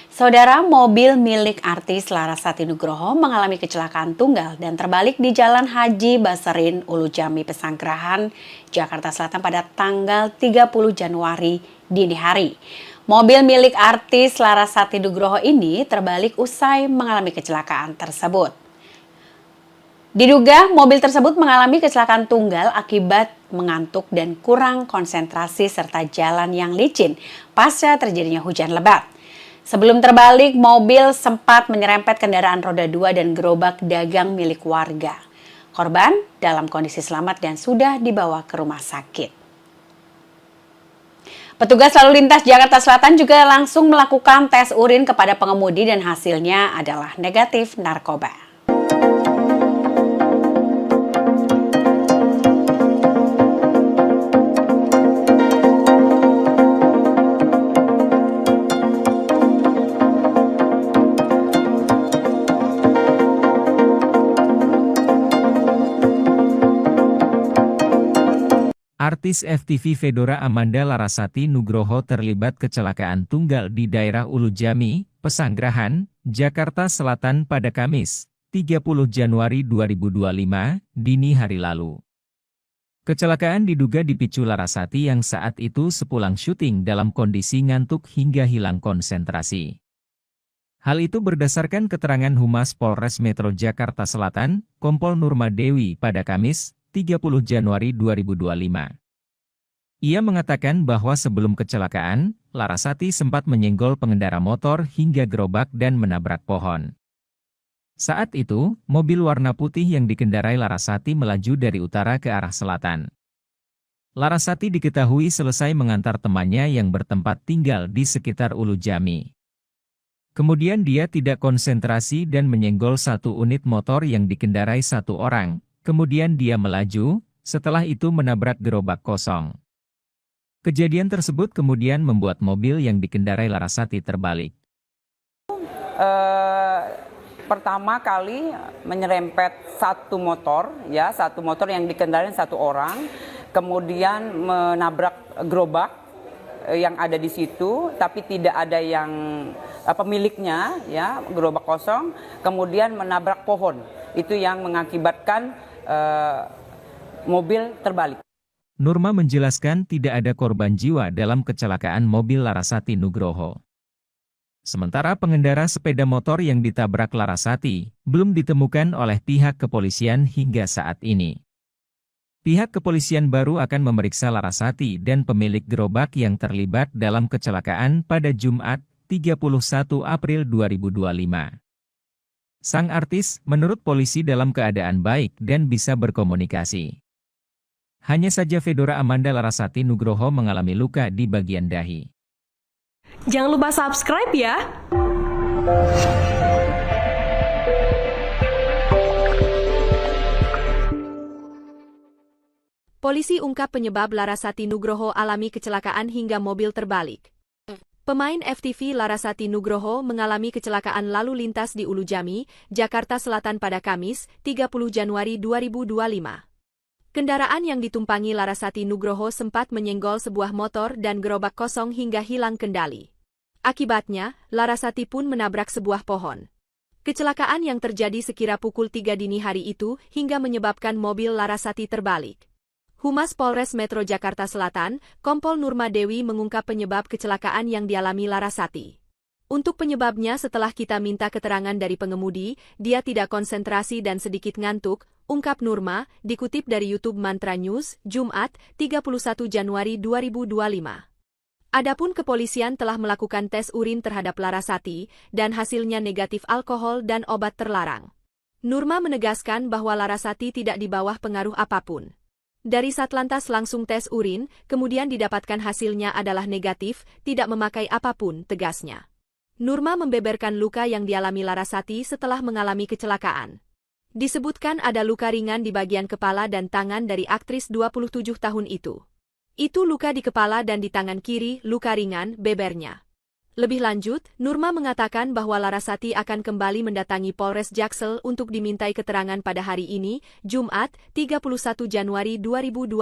Saudara, mobil milik artis Larasati Nugroho mengalami kecelakaan tunggal dan terbalik di Jalan Haji Baserin, Ulu Jami, Pesanggerahan, Jakarta Selatan pada tanggal 30 Januari dini hari. Mobil milik artis Larasati Nugroho ini terbalik usai mengalami kecelakaan tersebut. Diduga mobil tersebut mengalami kecelakaan tunggal akibat mengantuk dan kurang konsentrasi serta jalan yang licin pasca terjadinya hujan lebat. Sebelum terbalik, mobil sempat menyerempet kendaraan roda 2 dan gerobak dagang milik warga. Korban dalam kondisi selamat dan sudah dibawa ke rumah sakit. Petugas lalu lintas Jakarta Selatan juga langsung melakukan tes urin kepada pengemudi dan hasilnya adalah negatif narkoba. Artis FTV Fedora Amanda Larasati Nugroho terlibat kecelakaan tunggal di daerah Ulu Jami, Pesanggerahan, Jakarta Selatan pada Kamis, 30 Januari 2025, dini hari lalu. Kecelakaan diduga dipicu Larasati yang saat itu sepulang syuting dalam kondisi ngantuk hingga hilang konsentrasi. Hal itu berdasarkan keterangan Humas Polres Metro Jakarta Selatan, Kompol Nurma Dewi pada Kamis, 30 Januari 2025. Ia mengatakan bahwa sebelum kecelakaan, Larasati sempat menyenggol pengendara motor hingga gerobak dan menabrak pohon. Saat itu, mobil warna putih yang dikendarai Larasati melaju dari utara ke arah selatan. Larasati diketahui selesai mengantar temannya yang bertempat tinggal di sekitar Ulu Jami. Kemudian dia tidak konsentrasi dan menyenggol satu unit motor yang dikendarai satu orang. Kemudian dia melaju, setelah itu menabrak gerobak kosong. Kejadian tersebut kemudian membuat mobil yang dikendarai Larasati terbalik. Pertama kali menyerempet satu motor yang dikendarai satu orang, kemudian menabrak gerobak yang ada di situ, tapi tidak ada yang pemiliknya, ya, gerobak kosong, kemudian menabrak pohon. Itu yang mengakibatkan mobil terbalik. Nurma menjelaskan tidak ada korban jiwa dalam kecelakaan mobil Larasati Nugroho. Sementara pengendara sepeda motor yang ditabrak Larasati belum ditemukan oleh pihak kepolisian hingga saat ini. Pihak kepolisian baru akan memeriksa Larasati dan pemilik gerobak yang terlibat dalam kecelakaan pada Jumat, 31 April 2025. Sang artis menurut polisi dalam keadaan baik dan bisa berkomunikasi. Hanya saja Fedora Amanda Larasati Nugroho mengalami luka di bagian dahi. Jangan lupa subscribe ya! Polisi ungkap penyebab Larasati Nugroho alami kecelakaan hingga mobil terbalik. Pemain FTV Larasati Nugroho mengalami kecelakaan lalu lintas di Ulu Jami, Jakarta Selatan pada Kamis, 30 Januari 2025. Kendaraan yang ditumpangi Larasati Nugroho sempat menyenggol sebuah motor dan gerobak kosong hingga hilang kendali. Akibatnya, Larasati pun menabrak sebuah pohon. Kecelakaan yang terjadi sekira pukul 3 dini hari itu hingga menyebabkan mobil Larasati terbalik. Humas Polres Metro Jakarta Selatan, Kompol Nurma Dewi mengungkap penyebab kecelakaan yang dialami Larasati. Untuk penyebabnya setelah kita minta keterangan dari pengemudi, dia tidak konsentrasi dan sedikit ngantuk, ungkap Nurma, dikutip dari YouTube Mantra News, Jumat, 31 Januari 2025. Adapun kepolisian telah melakukan tes urin terhadap Larasati, dan hasilnya negatif alkohol dan obat terlarang. Nurma menegaskan bahwa Larasati tidak di bawah pengaruh apapun. Dari Satlantas langsung tes urin, kemudian didapatkan hasilnya adalah negatif, tidak memakai apapun, tegasnya. Nurma membeberkan luka yang dialami Larasati setelah mengalami kecelakaan. Disebutkan ada luka ringan di bagian kepala dan tangan dari aktris 27 tahun itu. Itu luka di kepala dan di tangan kiri, luka ringan, bebernya. Lebih lanjut, Nurma mengatakan bahwa Larasati akan kembali mendatangi Polres Jaksel untuk dimintai keterangan pada hari ini, Jumat, 31 Januari 2025.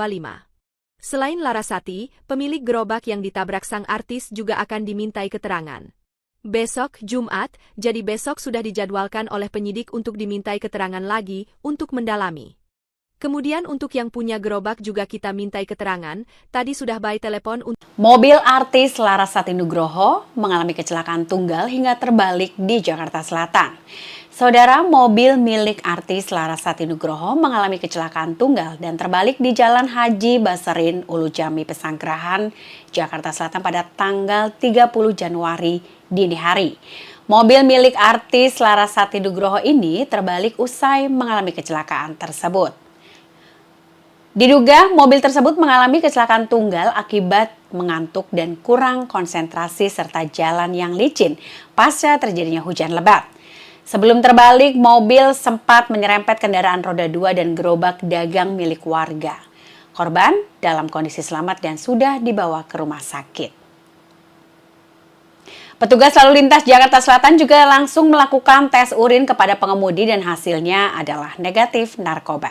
Selain Larasati, pemilik gerobak yang ditabrak sang artis juga akan dimintai keterangan. Besok, Jumat, jadi besok sudah dijadwalkan oleh penyidik untuk dimintai keterangan lagi untuk mendalami. Kemudian untuk yang punya gerobak juga kita mintai keterangan, tadi sudah by telepon untuk... Mobil artis Larasati Nugroho mengalami kecelakaan tunggal hingga terbalik di Jakarta Selatan. Saudara, mobil milik artis Larasati Nugroho mengalami kecelakaan tunggal dan terbalik di Jalan Haji Basarin, Ulu Jami, Pesanggerahan, Jakarta Selatan pada tanggal 30 Januari dini hari. Mobil milik artis Larasati Nugroho ini terbalik usai mengalami kecelakaan tersebut. Diduga mobil tersebut mengalami kecelakaan tunggal akibat mengantuk dan kurang konsentrasi serta jalan yang licin pasca terjadinya hujan lebat. Sebelum terbalik, mobil sempat menyerempet kendaraan roda 2 dan gerobak dagang milik warga. Korban dalam kondisi selamat dan sudah dibawa ke rumah sakit. Petugas lalu lintas Jakarta Selatan juga langsung melakukan tes urin kepada pengemudi dan hasilnya adalah negatif narkoba.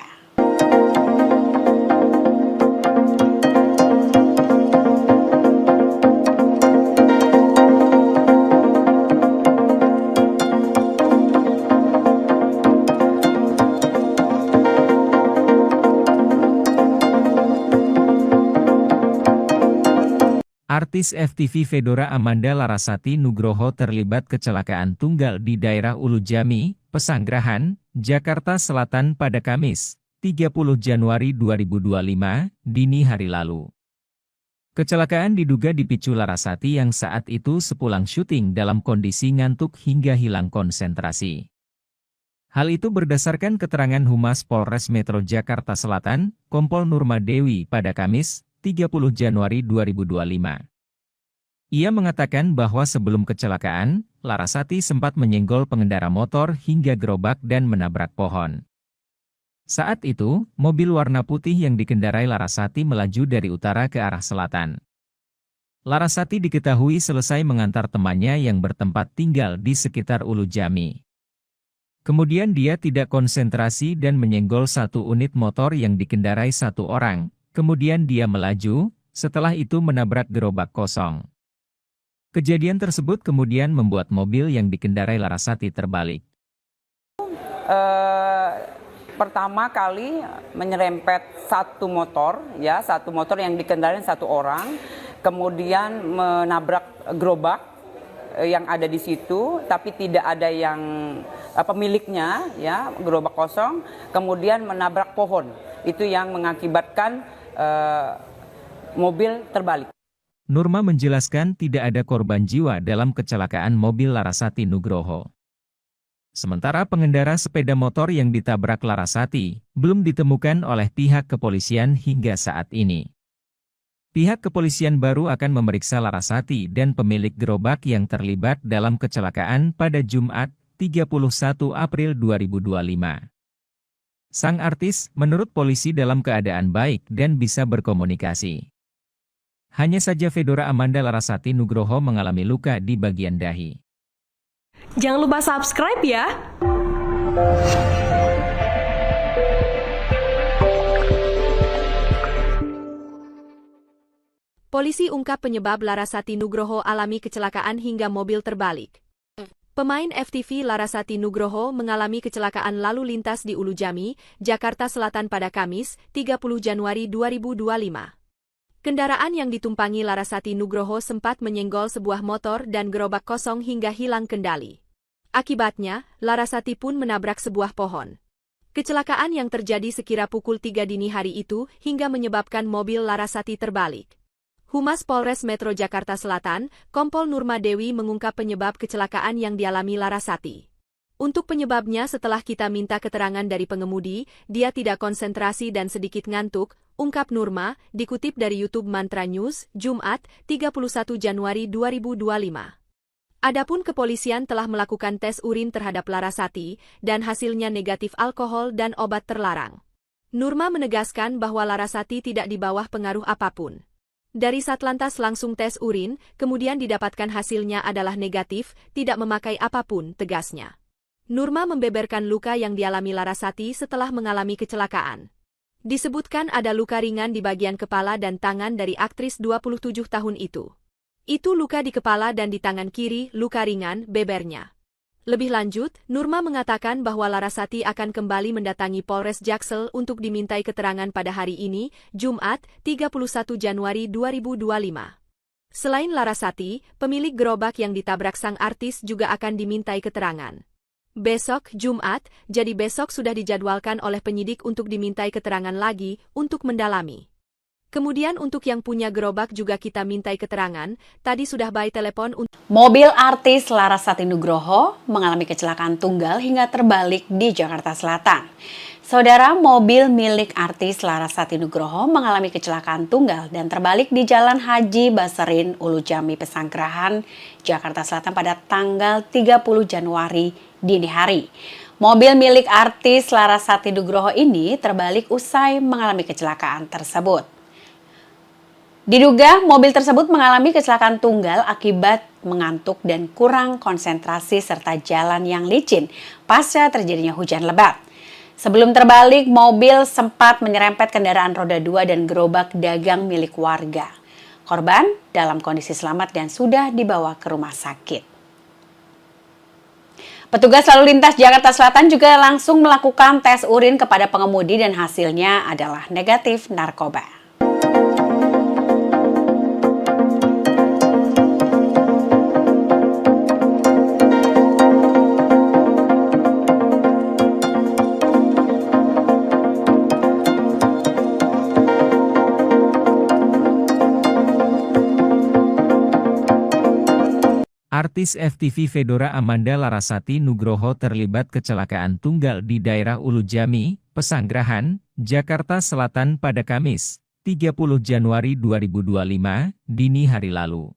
Artis FTV Fedora Amanda Larasati Nugroho terlibat kecelakaan tunggal di daerah Ulu Jami, Pesanggerahan, Jakarta Selatan pada Kamis, 30 Januari 2025, dini hari lalu. Kecelakaan diduga dipicu Larasati yang saat itu sepulang syuting dalam kondisi ngantuk hingga hilang konsentrasi. Hal itu berdasarkan keterangan Humas Polres Metro Jakarta Selatan, Kompol Nurma Dewi pada Kamis, 30 Januari 2025. Ia mengatakan bahwa sebelum kecelakaan, Larasati sempat menyenggol pengendara motor hingga gerobak dan menabrak pohon. Saat itu, mobil warna putih yang dikendarai Larasati melaju dari utara ke arah selatan. Larasati diketahui selesai mengantar temannya yang bertempat tinggal di sekitar Ulu Jami. Kemudian dia tidak konsentrasi dan menyenggol satu unit motor yang dikendarai satu orang. Kemudian dia melaju, setelah itu menabrak gerobak kosong. Kejadian tersebut kemudian membuat mobil yang dikendarai Larasati terbalik. Pertama kali menyerempet satu motor yang dikendarai satu orang, kemudian menabrak gerobak yang ada di situ, tapi tidak ada yang pemiliknya, ya, gerobak kosong, kemudian menabrak pohon. Itu yang mengakibatkan mobil terbalik. Nurma menjelaskan tidak ada korban jiwa dalam kecelakaan mobil Larasati Nugroho. Sementara pengendara sepeda motor yang ditabrak Larasati belum ditemukan oleh pihak kepolisian hingga saat ini. Pihak kepolisian baru akan memeriksa Larasati dan pemilik gerobak yang terlibat dalam kecelakaan pada Jumat, 31 April 2025. Sang artis, menurut polisi dalam keadaan baik dan bisa berkomunikasi. Hanya saja Fedora Amanda Larasati Nugroho mengalami luka di bagian dahi. Jangan lupa subscribe ya! Polisi ungkap penyebab Larasati Nugroho alami kecelakaan hingga mobil terbalik. Pemain FTV Larasati Nugroho mengalami kecelakaan lalu lintas di Ulu Jami, Jakarta Selatan pada Kamis, 30 Januari 2025. Kendaraan yang ditumpangi Larasati Nugroho sempat menyenggol sebuah motor dan gerobak kosong hingga hilang kendali. Akibatnya, Larasati pun menabrak sebuah pohon. Kecelakaan yang terjadi sekira pukul 3 dini hari itu hingga menyebabkan mobil Larasati terbalik. Humas Polres Metro Jakarta Selatan, Kompol Nurma Dewi mengungkap penyebab kecelakaan yang dialami Larasati. Untuk penyebabnya setelah kita minta keterangan dari pengemudi, dia tidak konsentrasi dan sedikit ngantuk, ungkap Nurma, dikutip dari YouTube Mantra News, Jumat, 31 Januari 2025. Adapun kepolisian telah melakukan tes urin terhadap Larasati, dan hasilnya negatif alkohol dan obat terlarang. Nurma menegaskan bahwa Larasati tidak di bawah pengaruh apapun. Dari Satlantas langsung tes urin, kemudian didapatkan hasilnya adalah negatif, tidak memakai apapun, tegasnya. Nurma membeberkan luka yang dialami Larasati setelah mengalami kecelakaan. Disebutkan ada luka ringan di bagian kepala dan tangan dari aktris 27 tahun itu. Itu luka di kepala dan di tangan kiri, luka ringan, bebernya. Lebih lanjut, Nurma mengatakan bahwa Larasati akan kembali mendatangi Polres Jaksel untuk dimintai keterangan pada hari ini, Jumat, 31 Januari 2025. Selain Larasati, pemilik gerobak yang ditabrak sang artis juga akan dimintai keterangan. Besok, Jumat, jadi besok sudah dijadwalkan oleh penyidik untuk dimintai keterangan lagi untuk mendalami. Kemudian untuk yang punya gerobak juga kita mintai keterangan, tadi sudah by telepon untuk... Mobil artis Larasati Nugroho mengalami kecelakaan tunggal hingga terbalik di Jakarta Selatan. Saudara, mobil milik artis Larasati Nugroho mengalami kecelakaan tunggal dan terbalik di Jalan Haji Baserin, Ulu Jami, Pesanggerahan, Jakarta Selatan pada tanggal 30 Januari dini hari. Mobil milik artis Larasati Nugroho ini terbalik usai mengalami kecelakaan tersebut. Diduga mobil tersebut mengalami kecelakaan tunggal akibat mengantuk dan kurang konsentrasi serta jalan yang licin pasca terjadinya hujan lebat. Sebelum terbalik, mobil sempat menyerempet kendaraan roda 2 dan gerobak dagang milik warga. Korban dalam kondisi selamat dan sudah dibawa ke rumah sakit. Petugas lalu lintas Jakarta Selatan juga langsung melakukan tes urin kepada pengemudi dan hasilnya adalah negatif narkoba. Artis FTV Fedora Amanda Larasati Nugroho terlibat kecelakaan tunggal di daerah Ulu Jami, Pesanggerahan, Jakarta Selatan pada Kamis, 30 Januari 2025, dini hari lalu.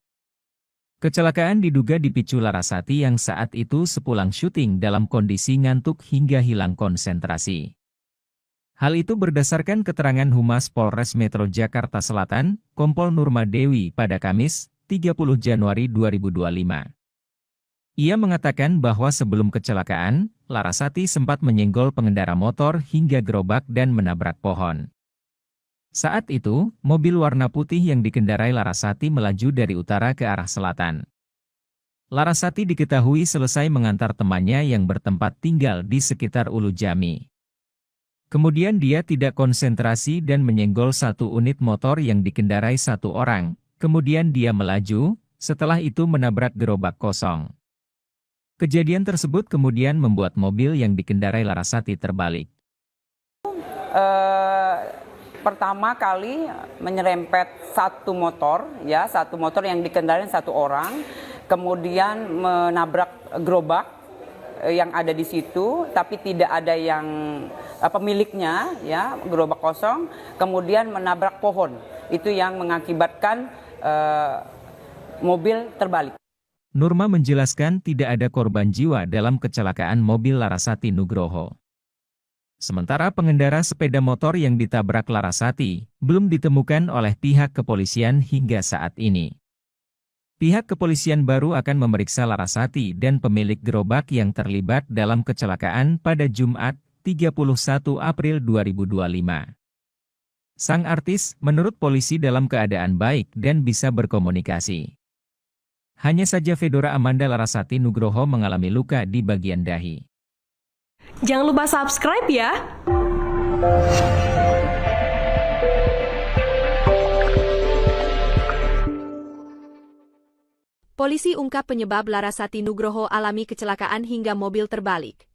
Kecelakaan diduga dipicu Larasati yang saat itu sepulang syuting dalam kondisi ngantuk hingga hilang konsentrasi. Hal itu berdasarkan keterangan Humas Polres Metro Jakarta Selatan, Kompol Nurma Dewi pada Kamis, 30 Januari 2025. Ia mengatakan bahwa sebelum kecelakaan, Larasati sempat menyenggol pengendara motor hingga gerobak dan menabrak pohon. Saat itu, mobil warna putih yang dikendarai Larasati melaju dari utara ke arah selatan. Larasati diketahui selesai mengantar temannya yang bertempat tinggal di sekitar Ulu Jami. Kemudian dia tidak konsentrasi dan menyenggol satu unit motor yang dikendarai satu orang. Kemudian dia melaju, setelah itu menabrak gerobak kosong. Kejadian tersebut kemudian membuat mobil yang dikendarai Larasati terbalik. Pertama kali menyerempet satu motor yang dikendarai satu orang, kemudian menabrak gerobak yang ada di situ, tapi tidak ada yang pemiliknya, ya, gerobak kosong, kemudian menabrak pohon. Itu yang mengakibatkan mobil terbalik. Nurma menjelaskan tidak ada korban jiwa dalam kecelakaan mobil Larasati Nugroho. Sementara pengendara sepeda motor yang ditabrak Larasati belum ditemukan oleh pihak kepolisian hingga saat ini. Pihak kepolisian baru akan memeriksa Larasati dan pemilik gerobak yang terlibat dalam kecelakaan pada Jumat, 31 April 2025. Sang artis, menurut polisi dalam keadaan baik dan bisa berkomunikasi. Hanya saja Fedora Amanda Larasati Nugroho mengalami luka di bagian dahi. Jangan lupa subscribe ya! Polisi ungkap penyebab Larasati Nugroho alami kecelakaan hingga mobil terbalik.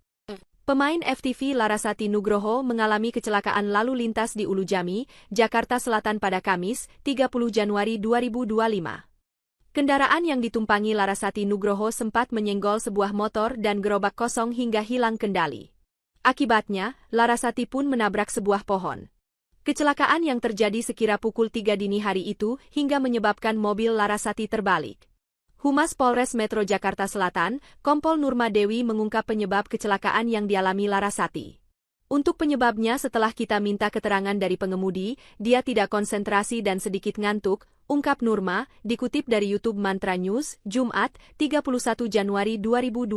Pemain FTV Larasati Nugroho mengalami kecelakaan lalu lintas di Ulu Jami, Jakarta Selatan pada Kamis, 30 Januari 2025. Kendaraan yang ditumpangi Larasati Nugroho sempat menyenggol sebuah motor dan gerobak kosong hingga hilang kendali. Akibatnya, Larasati pun menabrak sebuah pohon. Kecelakaan yang terjadi sekira pukul 3 dini hari itu hingga menyebabkan mobil Larasati terbalik. Humas Polres Metro Jakarta Selatan, Kompol Nurma Dewi mengungkap penyebab kecelakaan yang dialami Larasati. Untuk penyebabnya setelah kita minta keterangan dari pengemudi, dia tidak konsentrasi dan sedikit ngantuk, ungkap Nurma, dikutip dari YouTube Mantra News, Jumat, 31 Januari 2025.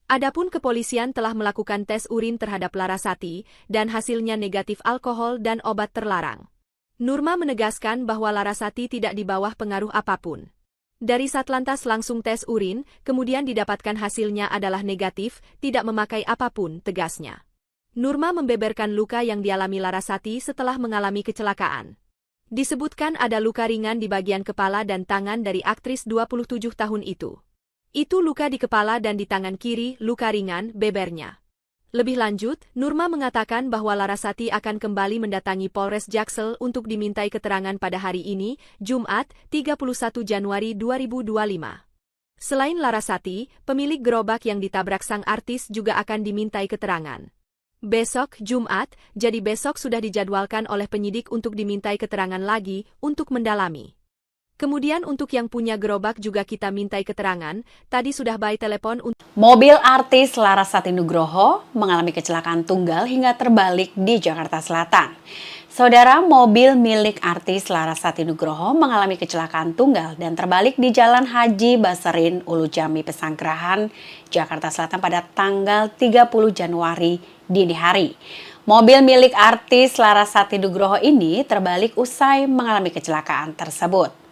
Adapun kepolisian telah melakukan tes urin terhadap Larasati, dan hasilnya negatif alkohol dan obat terlarang. Nurma menegaskan bahwa Larasati tidak di bawah pengaruh apapun. Dari Satlantas langsung tes urin, kemudian didapatkan hasilnya adalah negatif, tidak memakai apapun, tegasnya. Nurma membeberkan luka yang dialami Larasati setelah mengalami kecelakaan. Disebutkan ada luka ringan di bagian kepala dan tangan dari aktris 27 tahun itu. Itu luka di kepala dan di tangan kiri, luka ringan, bebernya. Lebih lanjut, Nurma mengatakan bahwa Larasati akan kembali mendatangi Polres Jaksel untuk dimintai keterangan pada hari ini, Jumat, 31 Januari 2025. Selain Larasati, pemilik gerobak yang ditabrak sang artis juga akan dimintai keterangan. Besok, Jumat, jadi besok sudah dijadwalkan oleh penyidik untuk dimintai keterangan lagi, untuk mendalami. Kemudian untuk yang punya gerobak juga kita mintai keterangan, tadi sudah by telepon untuk... Mobil artis Larasati Nugroho mengalami kecelakaan tunggal hingga terbalik di Jakarta Selatan. Saudara, mobil milik artis Larasati Nugroho mengalami kecelakaan tunggal dan terbalik di Jalan Haji Baserin, Ulu Jami, Pesanggerahan, Jakarta Selatan pada tanggal 30 Januari dini hari. Mobil milik artis Larasati Nugroho ini terbalik usai mengalami kecelakaan tersebut.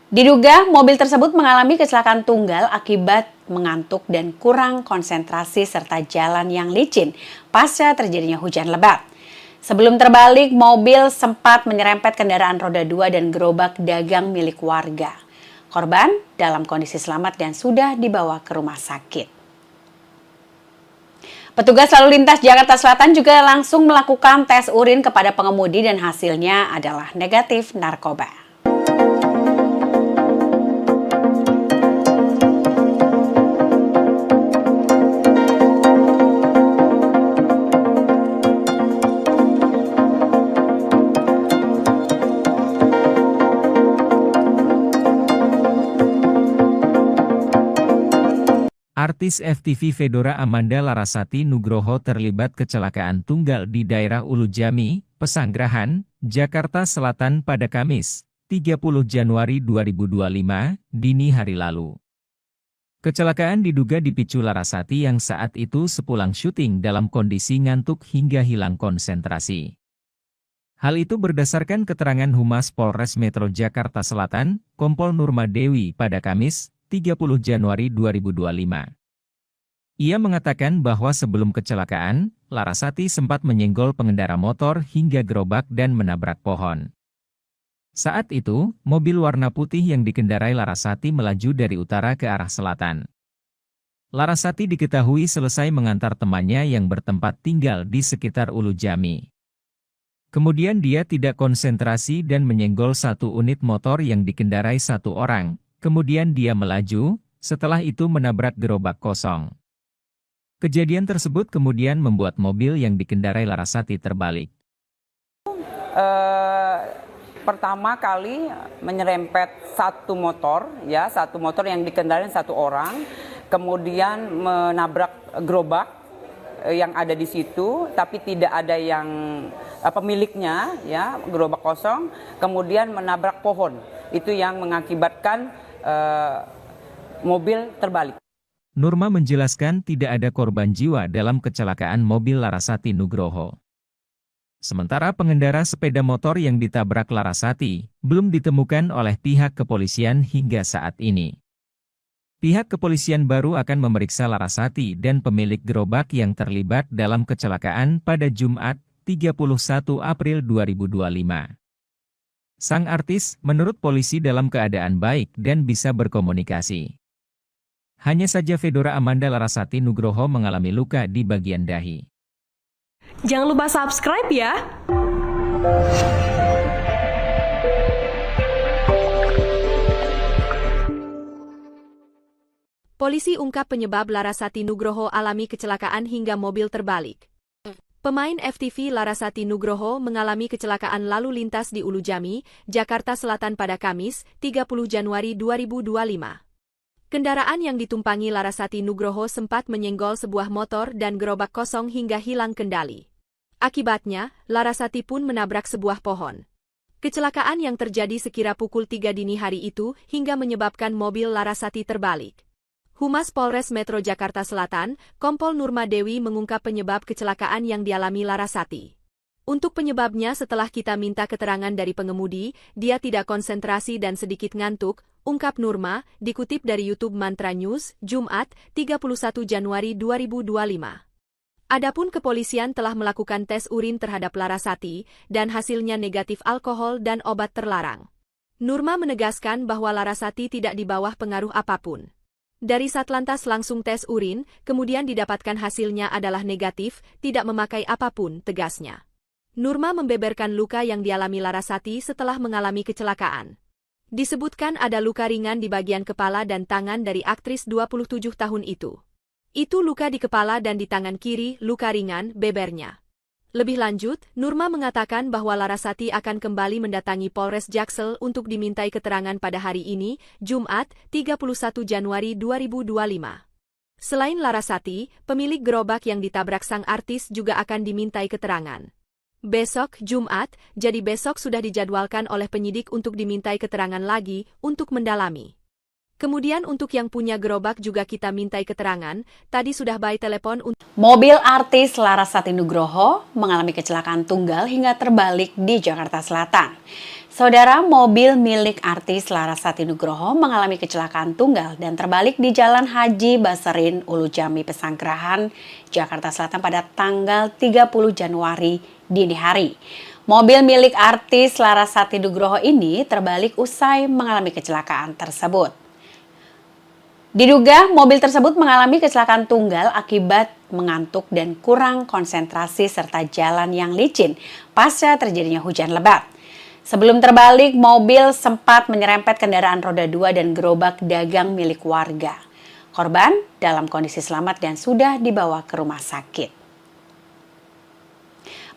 Diduga mobil tersebut mengalami kecelakaan tunggal akibat mengantuk dan kurang konsentrasi serta jalan yang licin pasca terjadinya hujan lebat. Sebelum terbalik, mobil sempat menyerempet kendaraan roda 2 dan gerobak dagang milik warga. Korban dalam kondisi selamat dan sudah dibawa ke rumah sakit. Petugas lalu lintas Jakarta Selatan juga langsung melakukan tes urin kepada pengemudi dan hasilnya adalah negatif narkoba. Artis FTV Fedora Amanda Larasati Nugroho terlibat kecelakaan tunggal di daerah Ulu Jami, Pesanggerahan, Jakarta Selatan pada Kamis, 30 Januari 2025, dini hari lalu. Kecelakaan diduga dipicu Larasati yang saat itu sepulang syuting dalam kondisi ngantuk hingga hilang konsentrasi. Hal itu berdasarkan keterangan Humas Polres Metro Jakarta Selatan, Kompol Nurma Dewi pada Kamis, 30 Januari 2025. Ia mengatakan bahwa sebelum kecelakaan, Larasati sempat menyenggol pengendara motor hingga gerobak dan menabrak pohon. Saat itu, mobil warna putih yang dikendarai Larasati melaju dari utara ke arah selatan. Larasati diketahui selesai mengantar temannya yang bertempat tinggal di sekitar Ulu Jami. Kemudian dia tidak konsentrasi dan menyenggol satu unit motor yang dikendarai satu orang. Kemudian dia melaju, setelah itu menabrak gerobak kosong. Kejadian tersebut kemudian membuat mobil yang dikendarai Larasati terbalik. Pertama kali menyerempet satu motor yang dikendarai satu orang, kemudian menabrak gerobak yang ada di situ, tapi tidak ada yang pemiliknya, ya, gerobak kosong, kemudian menabrak pohon. Itu yang mengakibatkan mobil terbalik. Nurma menjelaskan tidak ada korban jiwa dalam kecelakaan mobil Larasati Nugroho. Sementara pengendara sepeda motor yang ditabrak Larasati belum ditemukan oleh pihak kepolisian hingga saat ini. Pihak kepolisian baru akan memeriksa Larasati dan pemilik gerobak yang terlibat dalam kecelakaan pada Jumat, 31 April 2025. Sang artis menurut polisi dalam keadaan baik dan bisa berkomunikasi. Hanya saja Fedora Amanda Larasati Nugroho mengalami luka di bagian dahi. Jangan lupa subscribe ya! Polisi ungkap penyebab Larasati Nugroho alami kecelakaan hingga mobil terbalik. Pemain FTV Larasati Nugroho mengalami kecelakaan lalu lintas di Ulu Jami, Jakarta Selatan pada Kamis, 30 Januari 2025. Kendaraan yang ditumpangi Larasati Nugroho sempat menyenggol sebuah motor dan gerobak kosong hingga hilang kendali. Akibatnya, Larasati pun menabrak sebuah pohon. Kecelakaan yang terjadi sekira pukul 3 dini hari itu hingga menyebabkan mobil Larasati terbalik. Humas Polres Metro Jakarta Selatan, Kompol Nurma Dewi mengungkap penyebab kecelakaan yang dialami Larasati. Untuk penyebabnya setelah kita minta keterangan dari pengemudi, dia tidak konsentrasi dan sedikit ngantuk, ungkap Nurma, dikutip dari YouTube Mantra News, Jumat, 31 Januari 2025. Adapun kepolisian telah melakukan tes urin terhadap Larasati, dan hasilnya negatif alkohol dan obat terlarang. Nurma menegaskan bahwa Larasati tidak di bawah pengaruh apapun. Dari Satlantas langsung tes urin, kemudian didapatkan hasilnya adalah negatif, tidak memakai apapun, tegasnya. Nurma membeberkan luka yang dialami Larasati setelah mengalami kecelakaan. Disebutkan ada luka ringan di bagian kepala dan tangan dari aktris 27 tahun itu. Itu luka di kepala dan di tangan kiri, luka ringan, bebernya. Lebih lanjut, Nurma mengatakan bahwa Larasati akan kembali mendatangi Polres Jaksel untuk dimintai keterangan pada hari ini, Jumat, 31 Januari 2025. Selain Larasati, pemilik gerobak yang ditabrak sang artis juga akan dimintai keterangan. Besok, Jumat, jadi besok sudah dijadwalkan oleh penyidik untuk dimintai keterangan lagi untuk mendalami. Kemudian untuk yang punya gerobak juga kita mintai keterangan, tadi sudah by telepon untuk... Mobil artis Larasati Nugroho mengalami kecelakaan tunggal hingga terbalik di Jakarta Selatan. Saudara, mobil milik artis Larasati Nugroho mengalami kecelakaan tunggal dan terbalik di Jalan Haji Baserin, Ulu Jami, Pesanggerahan, Jakarta Selatan pada tanggal 30 Januari dini hari. Mobil milik artis Larasati Nugroho ini terbalik usai mengalami kecelakaan tersebut. Diduga mobil tersebut mengalami kecelakaan tunggal akibat mengantuk dan kurang konsentrasi serta jalan yang licin pasca terjadinya hujan lebat. Sebelum terbalik, mobil sempat menyerempet kendaraan roda 2 dan gerobak dagang milik warga. Korban dalam kondisi selamat dan sudah dibawa ke rumah sakit.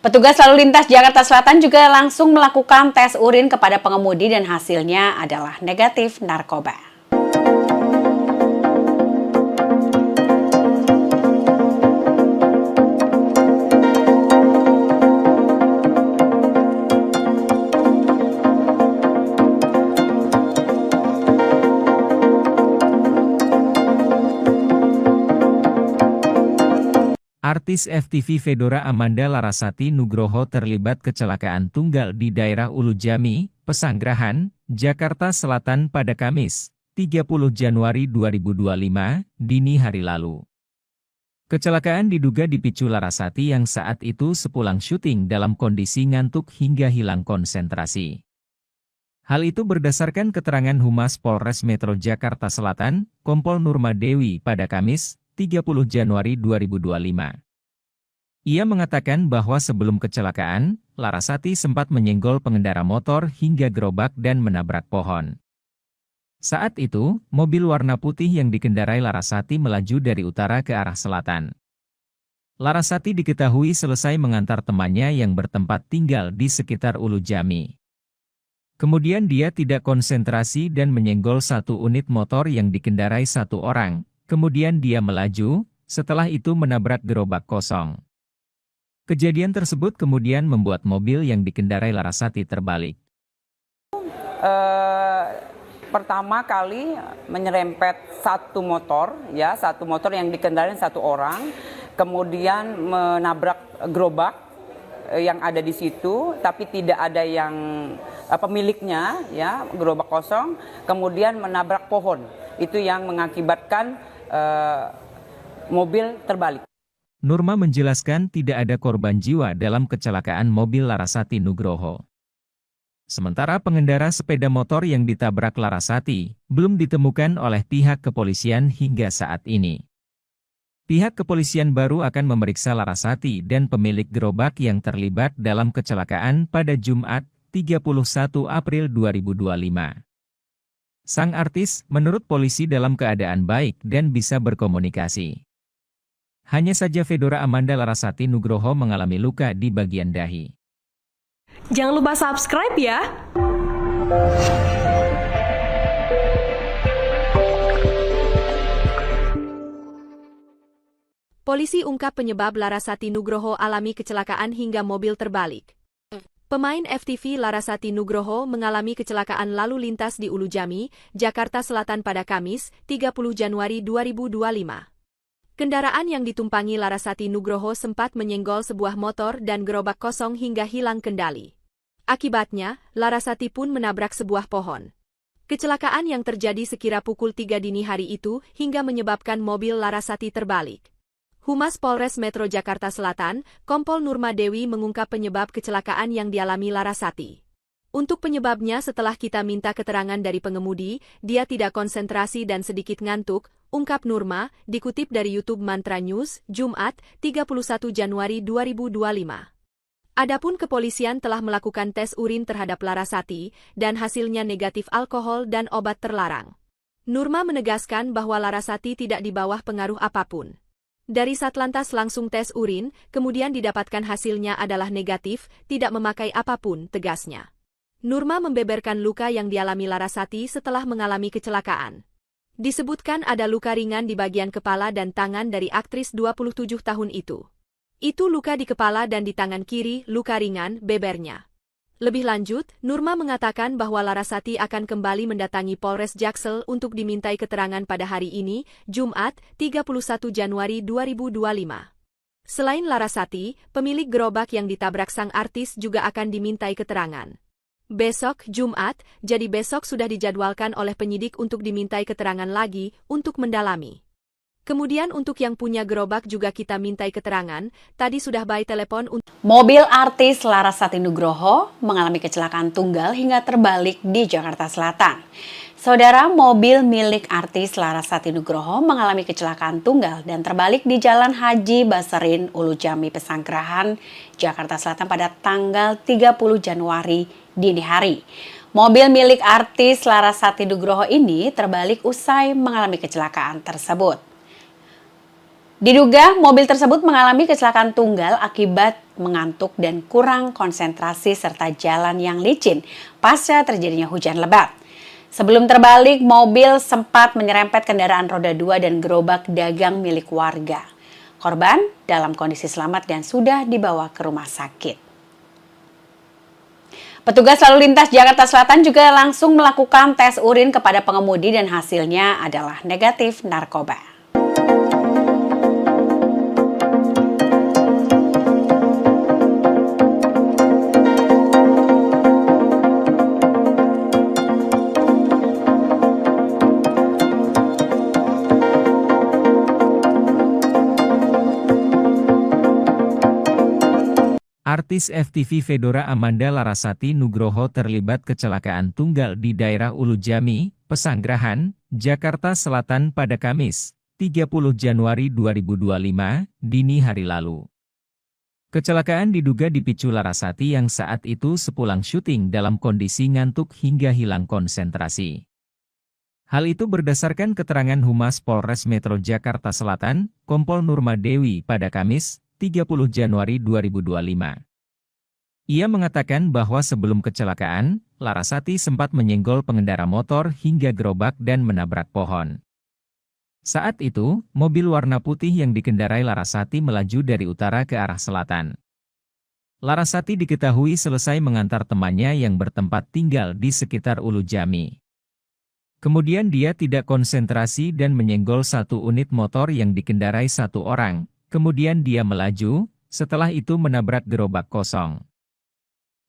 Petugas lalu lintas Jakarta Selatan juga langsung melakukan tes urin kepada pengemudi dan hasilnya adalah negatif narkoba. Artis FTV Fedora Amanda Larasati Nugroho terlibat kecelakaan tunggal di daerah Ulujami, Pesanggerahan, Jakarta Selatan pada Kamis, 30 Januari 2025, dini hari lalu. Kecelakaan diduga dipicu Larasati yang saat itu sepulang syuting dalam kondisi ngantuk hingga hilang konsentrasi. Hal itu berdasarkan keterangan Humas Polres Metro Jakarta Selatan, Kompol Nurma Dewi pada Kamis, 30 Januari 2025. Ia mengatakan bahwa sebelum kecelakaan, Larasati sempat menyenggol pengendara motor hingga gerobak dan menabrak pohon. Saat itu, mobil warna putih yang dikendarai Larasati melaju dari utara ke arah selatan. Larasati diketahui selesai mengantar temannya yang bertempat tinggal di sekitar Ulujami. Kemudian dia tidak konsentrasi dan menyenggol satu unit motor yang dikendarai satu orang. Kemudian dia melaju, setelah itu menabrak gerobak kosong. Kejadian tersebut kemudian membuat mobil yang dikendarai Larasati terbalik. Pertama kali menyerempet satu motor yang dikendarai satu orang, kemudian menabrak gerobak yang ada di situ, tapi tidak ada yang pemiliknya, ya, gerobak kosong, kemudian menabrak pohon. Itu yang mengakibatkan mobil terbalik. Nurma menjelaskan tidak ada korban jiwa dalam kecelakaan mobil Larasati Nugroho. Sementara pengendara sepeda motor yang ditabrak Larasati belum ditemukan oleh pihak kepolisian hingga saat ini. Pihak kepolisian baru akan memeriksa Larasati dan pemilik gerobak yang terlibat dalam kecelakaan pada Jumat, 31 April 2025. Sang artis menurut polisi dalam keadaan baik dan bisa berkomunikasi. Hanya saja Fedora Amanda Larasati Nugroho mengalami luka di bagian dahi. Jangan lupa subscribe ya! Polisi ungkap penyebab Larasati Nugroho alami kecelakaan hingga mobil terbalik. Pemain FTV Larasati Nugroho mengalami kecelakaan lalu lintas di Ulujami, Jakarta Selatan pada Kamis, 30 Januari 2025. Kendaraan yang ditumpangi Larasati Nugroho sempat menyenggol sebuah motor dan gerobak kosong hingga hilang kendali. Akibatnya, Larasati pun menabrak sebuah pohon. Kecelakaan yang terjadi sekira pukul 3 dini hari itu hingga menyebabkan mobil Larasati terbalik. Humas Polres Metro Jakarta Selatan, Kompol Nurma Dewi mengungkap penyebab kecelakaan yang dialami Larasati. Untuk penyebabnya setelah kita minta keterangan dari pengemudi, dia tidak konsentrasi dan sedikit ngantuk, ungkap Nurma, dikutip dari YouTube Mantra News, Jumat, 31 Januari 2025. Adapun kepolisian telah melakukan tes urin terhadap Larasati, dan hasilnya negatif alkohol dan obat terlarang. Nurma menegaskan bahwa Larasati tidak di bawah pengaruh apapun. Dari Satlantas langsung tes urin, kemudian didapatkan hasilnya adalah negatif, tidak memakai apapun, tegasnya. Nurma membeberkan luka yang dialami Larasati setelah mengalami kecelakaan. Disebutkan ada luka ringan di bagian kepala dan tangan dari aktris 27 tahun itu. Itu luka di kepala dan di tangan kiri, luka ringan, bebernya. Lebih lanjut, Nurma mengatakan bahwa Larasati akan kembali mendatangi Polres Jaksel untuk dimintai keterangan pada hari ini, Jumat, 31 Januari 2025. Selain Larasati, pemilik gerobak yang ditabrak sang artis juga akan dimintai keterangan. Besok, Jumat, jadi besok sudah dijadwalkan oleh penyidik untuk dimintai keterangan lagi untuk mendalami. Kemudian untuk yang punya gerobak juga kita mintai keterangan, tadi sudah by telepon untuk... Mobil artis Larasati Nugroho mengalami kecelakaan tunggal hingga terbalik di Jakarta Selatan. Saudara, mobil milik artis Larasati Nugroho mengalami kecelakaan tunggal dan terbalik di Jalan Haji Baserin, Ulujami, Pesanggerahan, Jakarta Selatan pada tanggal 30 Januari dini hari. Mobil milik artis Larasati Nugroho ini terbalik usai mengalami kecelakaan tersebut. Diduga mobil tersebut mengalami kecelakaan tunggal akibat mengantuk dan kurang konsentrasi serta jalan yang licin pasca terjadinya hujan lebat. Sebelum terbalik, mobil sempat menyerempet kendaraan roda 2 dan gerobak dagang milik warga. Korban dalam kondisi selamat dan sudah dibawa ke rumah sakit. Petugas lalu lintas Jakarta Selatan juga langsung melakukan tes urin kepada pengemudi dan hasilnya adalah negatif narkoba. Artis FTV Fedora Amanda Larasati Nugroho terlibat kecelakaan tunggal di daerah Ulujami, Pesanggerahan, Jakarta Selatan pada Kamis, 30 Januari 2025, dini hari lalu. Kecelakaan diduga dipicu Larasati yang saat itu sepulang syuting dalam kondisi ngantuk hingga hilang konsentrasi. Hal itu berdasarkan keterangan Humas Polres Metro Jakarta Selatan, Kompol Nurma Dewi pada Kamis, 30 Januari 2025. Ia mengatakan bahwa sebelum kecelakaan, Larasati sempat menyenggol pengendara motor hingga gerobak dan menabrak pohon. Saat itu, mobil warna putih yang dikendarai Larasati melaju dari utara ke arah selatan. Larasati diketahui selesai mengantar temannya yang bertempat tinggal di sekitar Ulujami. Kemudian dia tidak konsentrasi dan menyenggol satu unit motor yang dikendarai satu orang. Kemudian dia melaju, setelah itu menabrak gerobak kosong.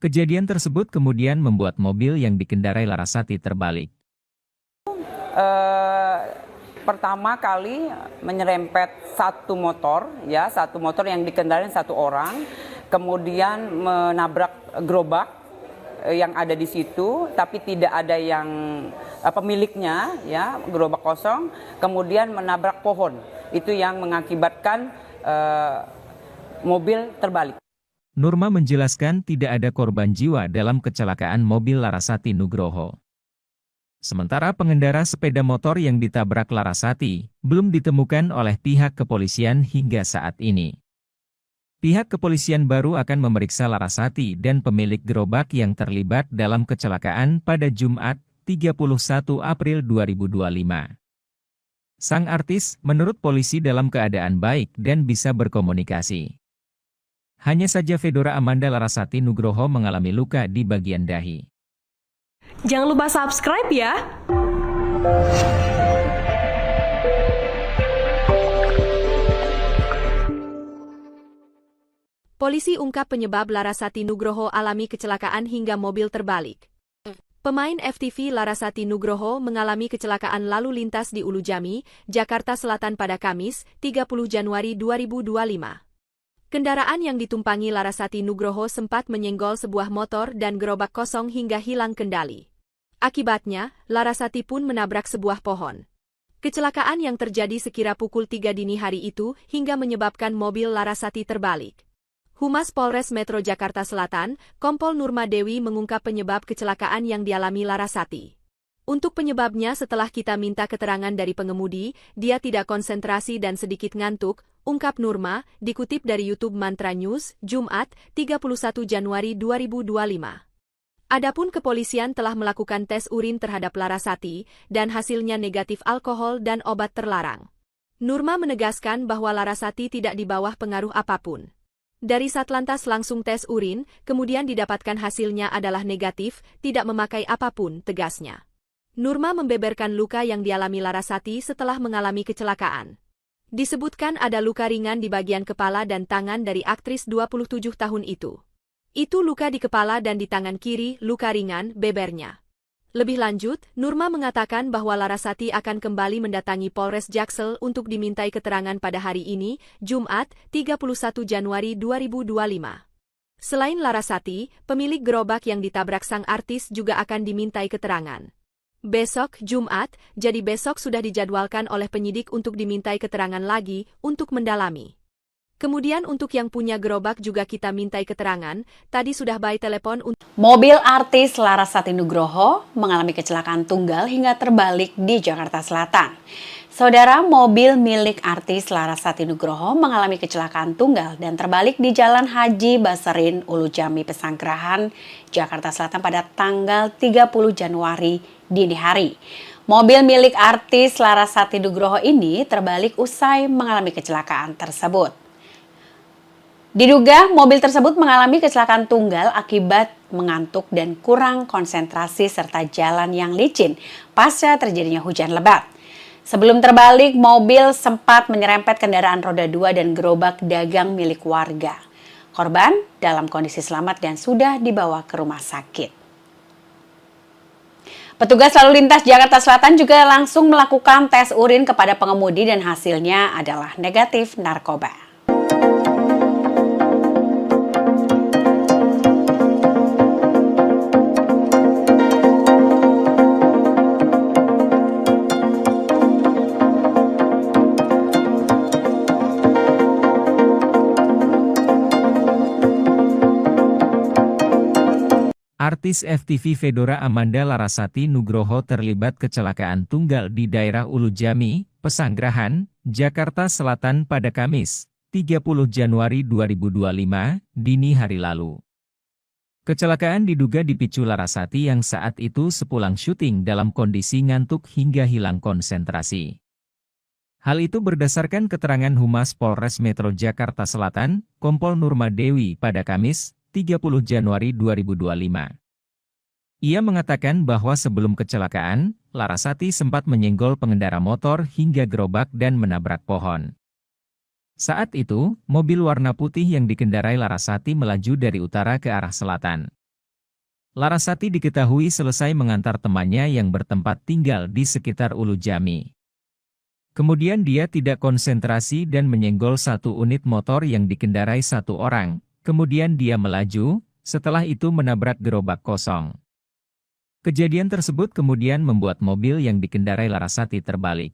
Kejadian tersebut kemudian membuat mobil yang dikendarai Larasati terbalik. Pertama kali menyerempet satu motor yang dikendarai satu orang, kemudian menabrak gerobak yang ada di situ, tapi tidak ada yang pemiliknya, ya, gerobak kosong, kemudian menabrak pohon. Itu yang mengakibatkan mobil terbalik. Nurma menjelaskan tidak ada korban jiwa dalam kecelakaan mobil Larasati Nugroho. Sementara pengendara sepeda motor yang ditabrak Larasati belum ditemukan oleh pihak kepolisian hingga saat ini. Pihak kepolisian baru akan memeriksa Larasati dan pemilik gerobak yang terlibat dalam kecelakaan pada Jumat, 31 April 2025. Sang artis, menurut polisi dalam keadaan baik dan bisa berkomunikasi. Hanya saja Fedora Amanda Larasati Nugroho mengalami luka di bagian dahi. Jangan lupa subscribe ya! Polisi ungkap penyebab Larasati Nugroho alami kecelakaan hingga mobil terbalik. Pemain FTV Larasati Nugroho mengalami kecelakaan lalu lintas di Ulujami, Jakarta Selatan pada Kamis, 30 Januari 2025. Kendaraan yang ditumpangi Larasati Nugroho sempat menyenggol sebuah motor dan gerobak kosong hingga hilang kendali. Akibatnya, Larasati pun menabrak sebuah pohon. Kecelakaan yang terjadi sekira pukul 3 dini hari itu hingga menyebabkan mobil Larasati terbalik. Humas Polres Metro Jakarta Selatan, Kompol Nurma Dewi mengungkap penyebab kecelakaan yang dialami Larasati. Untuk penyebabnya setelah kita minta keterangan dari pengemudi, dia tidak konsentrasi dan sedikit ngantuk, ungkap Nurma, dikutip dari YouTube Mantra News, Jumat, 31 Januari 2025. Adapun kepolisian telah melakukan tes urin terhadap Larasati, dan hasilnya negatif alkohol dan obat terlarang. Nurma menegaskan bahwa Larasati tidak di bawah pengaruh apapun. Dari Satlantas langsung tes urin, kemudian didapatkan hasilnya adalah negatif, tidak memakai apapun, tegasnya. Nurma membeberkan luka yang dialami Larasati setelah mengalami kecelakaan. Disebutkan ada luka ringan di bagian kepala dan tangan dari aktris 27 tahun itu. Itu luka di kepala dan di tangan kiri, luka ringan, bebernya. Lebih lanjut, Nurma mengatakan bahwa Larasati akan kembali mendatangi Polres Jaksel untuk dimintai keterangan pada hari ini, Jumat, 31 Januari 2025. Selain Larasati, pemilik gerobak yang ditabrak sang artis juga akan dimintai keterangan. Besok, Jumat, jadi besok sudah dijadwalkan oleh penyidik untuk dimintai keterangan lagi untuk mendalami. Kemudian untuk yang punya gerobak juga kita mintai keterangan, tadi sudah by telepon untuk... Mobil artis Larasati Nugroho mengalami kecelakaan tunggal hingga terbalik di Jakarta Selatan. Saudara, mobil milik artis Larasati Nugroho mengalami kecelakaan tunggal dan terbalik di Jalan Haji Baserin, Ulujami, Pesanggerahan, Jakarta Selatan pada tanggal 30 Januari dini hari. Mobil milik artis Larasati Nugroho ini terbalik usai mengalami kecelakaan tersebut. Diduga mobil tersebut mengalami kecelakaan tunggal akibat mengantuk dan kurang konsentrasi serta jalan yang licin pasca terjadinya hujan lebat. Sebelum terbalik, mobil sempat menyerempet kendaraan roda 2 dan gerobak dagang milik warga. Korban dalam kondisi selamat dan sudah dibawa ke rumah sakit. Petugas lalu lintas Jakarta Selatan juga langsung melakukan tes urin kepada pengemudi dan hasilnya adalah negatif narkoba. Artis FTV Fedora Amanda Larasati Nugroho terlibat kecelakaan tunggal di daerah Ulujami, Pesanggerahan, Jakarta Selatan pada Kamis, 30 Januari 2025, dini hari lalu. Kecelakaan diduga dipicu Larasati yang saat itu sepulang syuting dalam kondisi ngantuk hingga hilang konsentrasi. Hal itu berdasarkan keterangan Humas Polres Metro Jakarta Selatan, Kompol Nurma Dewi pada Kamis, 30 Januari 2025. Ia mengatakan bahwa sebelum kecelakaan, Larasati sempat menyenggol pengendara motor hingga gerobak dan menabrak pohon. Saat itu, mobil warna putih yang dikendarai Larasati melaju dari utara ke arah selatan. Larasati diketahui selesai mengantar temannya yang bertempat tinggal di sekitar Ulujami. Kemudian dia tidak konsentrasi dan menyenggol satu unit motor yang dikendarai satu orang. Kemudian dia melaju, setelah itu menabrak gerobak kosong. Kejadian tersebut kemudian membuat mobil yang dikendarai Larasati terbalik.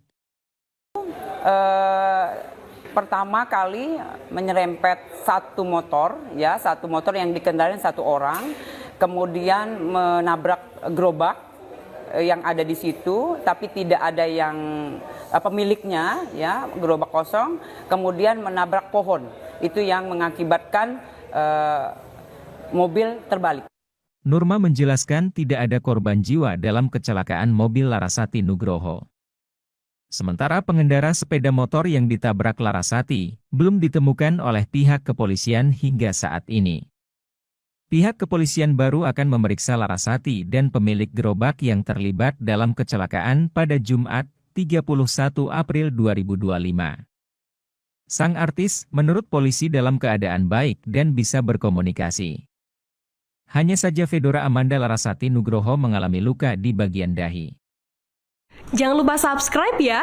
Pertama kali menyerempet satu motor yang dikendarai satu orang, kemudian menabrak gerobak yang ada di situ, tapi tidak ada yang pemiliknya, ya, gerobak kosong, kemudian menabrak pohon. Itu yang mengakibatkan mobil terbalik. Nurma menjelaskan tidak ada korban jiwa dalam kecelakaan mobil Larasati Nugroho. Sementara pengendara sepeda motor yang ditabrak Larasati belum ditemukan oleh pihak kepolisian hingga saat ini. Pihak kepolisian baru akan memeriksa Larasati dan pemilik gerobak yang terlibat dalam kecelakaan pada Jumat, 31 April 2025. Sang artis, menurut polisi dalam keadaan baik dan bisa berkomunikasi. Hanya saja Fedora Amanda Larasati Nugroho mengalami luka di bagian dahi. Jangan lupa subscribe ya!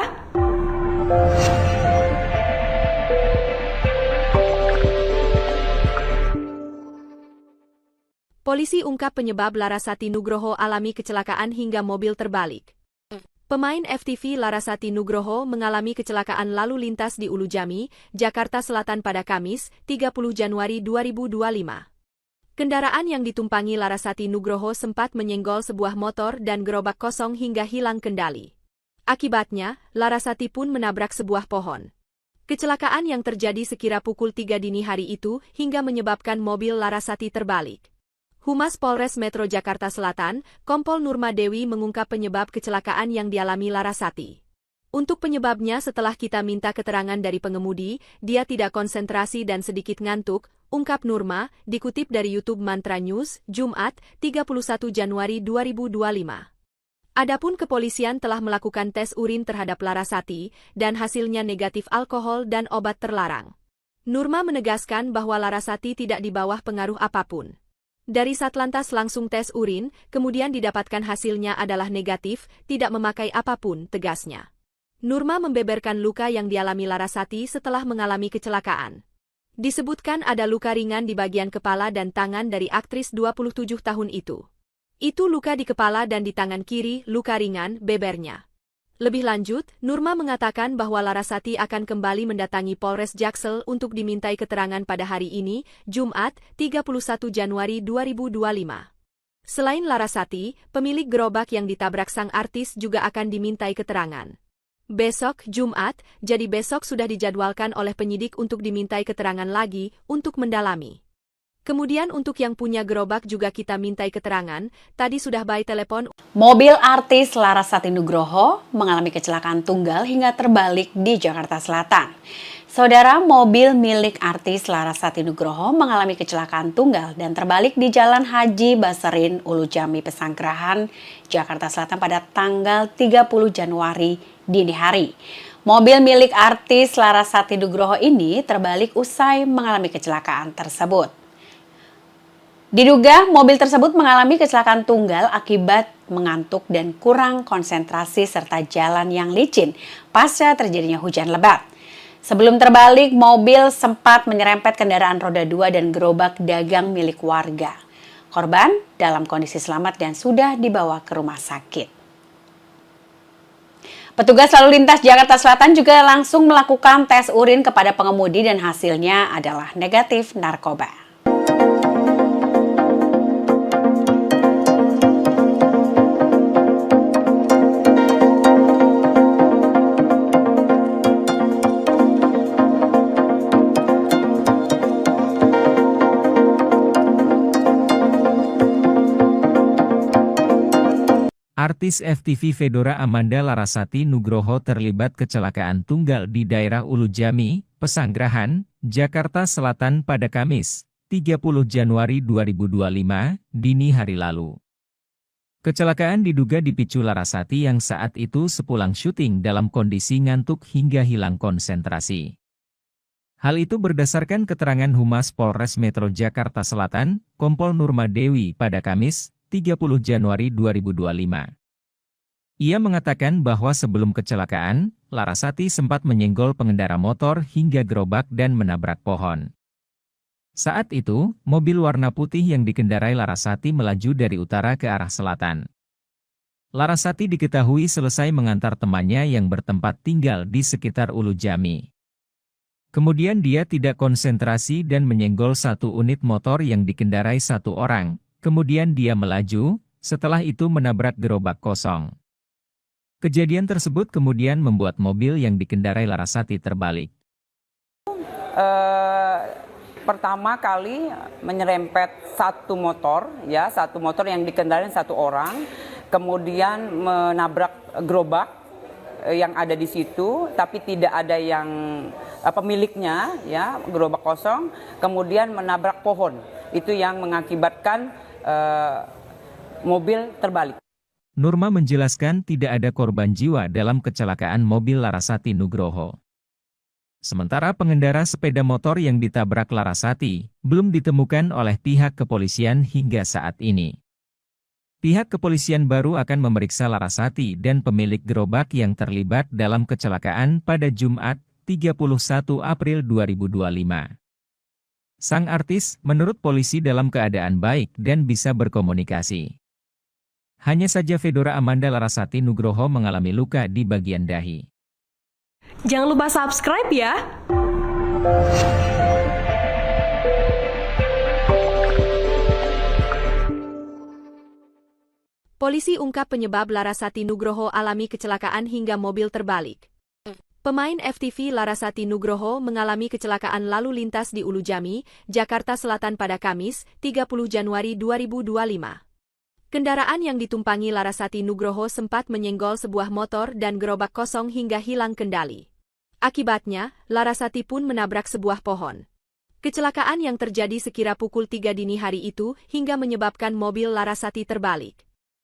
Polisi ungkap penyebab Larasati Nugroho alami kecelakaan hingga mobil terbalik. Pemain FTV Larasati Nugroho mengalami kecelakaan lalu lintas di Ulujami, Jakarta Selatan pada Kamis, 30 Januari 2025. Kendaraan yang ditumpangi Larasati Nugroho sempat menyenggol sebuah motor dan gerobak kosong hingga hilang kendali. Akibatnya, Larasati pun menabrak sebuah pohon. Kecelakaan yang terjadi sekira pukul 3 dini hari itu hingga menyebabkan mobil Larasati terbalik. Humas Polres Metro Jakarta Selatan, Kompol Nurma Dewi mengungkap penyebab kecelakaan yang dialami Larasati. Untuk penyebabnya setelah kita minta keterangan dari pengemudi, dia tidak konsentrasi dan sedikit ngantuk, ungkap Nurma, dikutip dari YouTube Mantra News, Jumat, 31 Januari 2025. Adapun kepolisian telah melakukan tes urin terhadap Larasati, dan hasilnya negatif alkohol dan obat terlarang. Nurma menegaskan bahwa Larasati tidak di bawah pengaruh apapun. Dari Satlantas langsung tes urin, kemudian didapatkan hasilnya adalah negatif, tidak memakai apapun, tegasnya. Nurma membeberkan luka yang dialami Larasati setelah mengalami kecelakaan. Disebutkan ada luka ringan di bagian kepala dan tangan dari aktris 27 tahun itu. Itu luka di kepala dan di tangan kiri, luka ringan, bebernya. Lebih lanjut, Nurma mengatakan bahwa Larasati akan kembali mendatangi Polres Jaksel untuk dimintai keterangan pada hari ini, Jumat, 31 Januari 2025. Selain Larasati, pemilik gerobak yang ditabrak sang artis juga akan dimintai keterangan. Besok, Jumat, jadi besok sudah dijadwalkan oleh penyidik untuk dimintai keterangan lagi, untuk mendalami. Kemudian untuk yang punya gerobak juga kita mintai keterangan, tadi sudah by telepon. Mobil artis Larasati Nugroho mengalami kecelakaan tunggal hingga terbalik di Jakarta Selatan. Saudara, mobil milik artis Larasati Nugroho mengalami kecelakaan tunggal dan terbalik di Jalan Haji Baserin, Ulujami, Pesanggerahan, Jakarta Selatan pada tanggal 30 Januari dini hari. Mobil milik artis Larasati Nugroho ini terbalik usai mengalami kecelakaan tersebut. Diduga mobil tersebut mengalami kecelakaan tunggal akibat mengantuk dan kurang konsentrasi serta jalan yang licin pasca terjadinya hujan lebat. Sebelum terbalik, mobil sempat menyerempet kendaraan roda 2 dan gerobak dagang milik warga. Korban dalam kondisi selamat dan sudah dibawa ke rumah sakit. Petugas lalu lintas Jakarta Selatan juga langsung melakukan tes urin kepada pengemudi dan hasilnya adalah negatif narkoba. Artis FTV Fedora Amanda Larasati Nugroho terlibat kecelakaan tunggal di daerah Ulujami, Pesanggerahan, Jakarta Selatan pada Kamis, 30 Januari 2025, dini hari lalu. Kecelakaan diduga dipicu Larasati yang saat itu sepulang syuting dalam kondisi ngantuk hingga hilang konsentrasi. Hal itu berdasarkan keterangan Humas Polres Metro Jakarta Selatan, Kompol Nurma Dewi pada Kamis, 30 Januari 2025. Ia mengatakan bahwa sebelum kecelakaan, Larasati sempat menyenggol pengendara motor hingga gerobak dan menabrak pohon. Saat itu, mobil warna putih yang dikendarai Larasati melaju dari utara ke arah selatan. Larasati diketahui selesai mengantar temannya yang bertempat tinggal di sekitar Ulujami. Kemudian dia tidak konsentrasi dan menyenggol satu unit motor yang dikendarai satu orang. Kemudian dia melaju, setelah itu menabrak gerobak kosong. Kejadian tersebut kemudian membuat mobil yang dikendarai Larasati terbalik. Pertama kali menyerempet satu motor yang dikendarai satu orang, kemudian menabrak gerobak yang ada di situ, tapi tidak ada yang pemiliknya, ya, gerobak kosong, kemudian menabrak pohon. Itu yang mengakibatkan mobil terbalik. Nurma menjelaskan tidak ada korban jiwa dalam kecelakaan mobil Larasati Nugroho. Sementara pengendara sepeda motor yang ditabrak Larasati belum ditemukan oleh pihak kepolisian hingga saat ini. Pihak kepolisian baru akan memeriksa Larasati dan pemilik gerobak yang terlibat dalam kecelakaan pada Jumat, 31 April 2025. Sang artis menurut polisi dalam keadaan baik dan bisa berkomunikasi. Hanya saja Fedora Amanda Larasati Nugroho mengalami luka di bagian dahi. Jangan lupa subscribe ya! Polisi ungkap penyebab Larasati Nugroho alami kecelakaan hingga mobil terbalik. Pemain FTV Larasati Nugroho mengalami kecelakaan lalu lintas di Ulujami, Jakarta Selatan pada Kamis, 30 Januari 2025. Kendaraan yang ditumpangi Larasati Nugroho sempat menyenggol sebuah motor dan gerobak kosong hingga hilang kendali. Akibatnya, Larasati pun menabrak sebuah pohon. Kecelakaan yang terjadi sekira pukul 3 dini hari itu hingga menyebabkan mobil Larasati terbalik.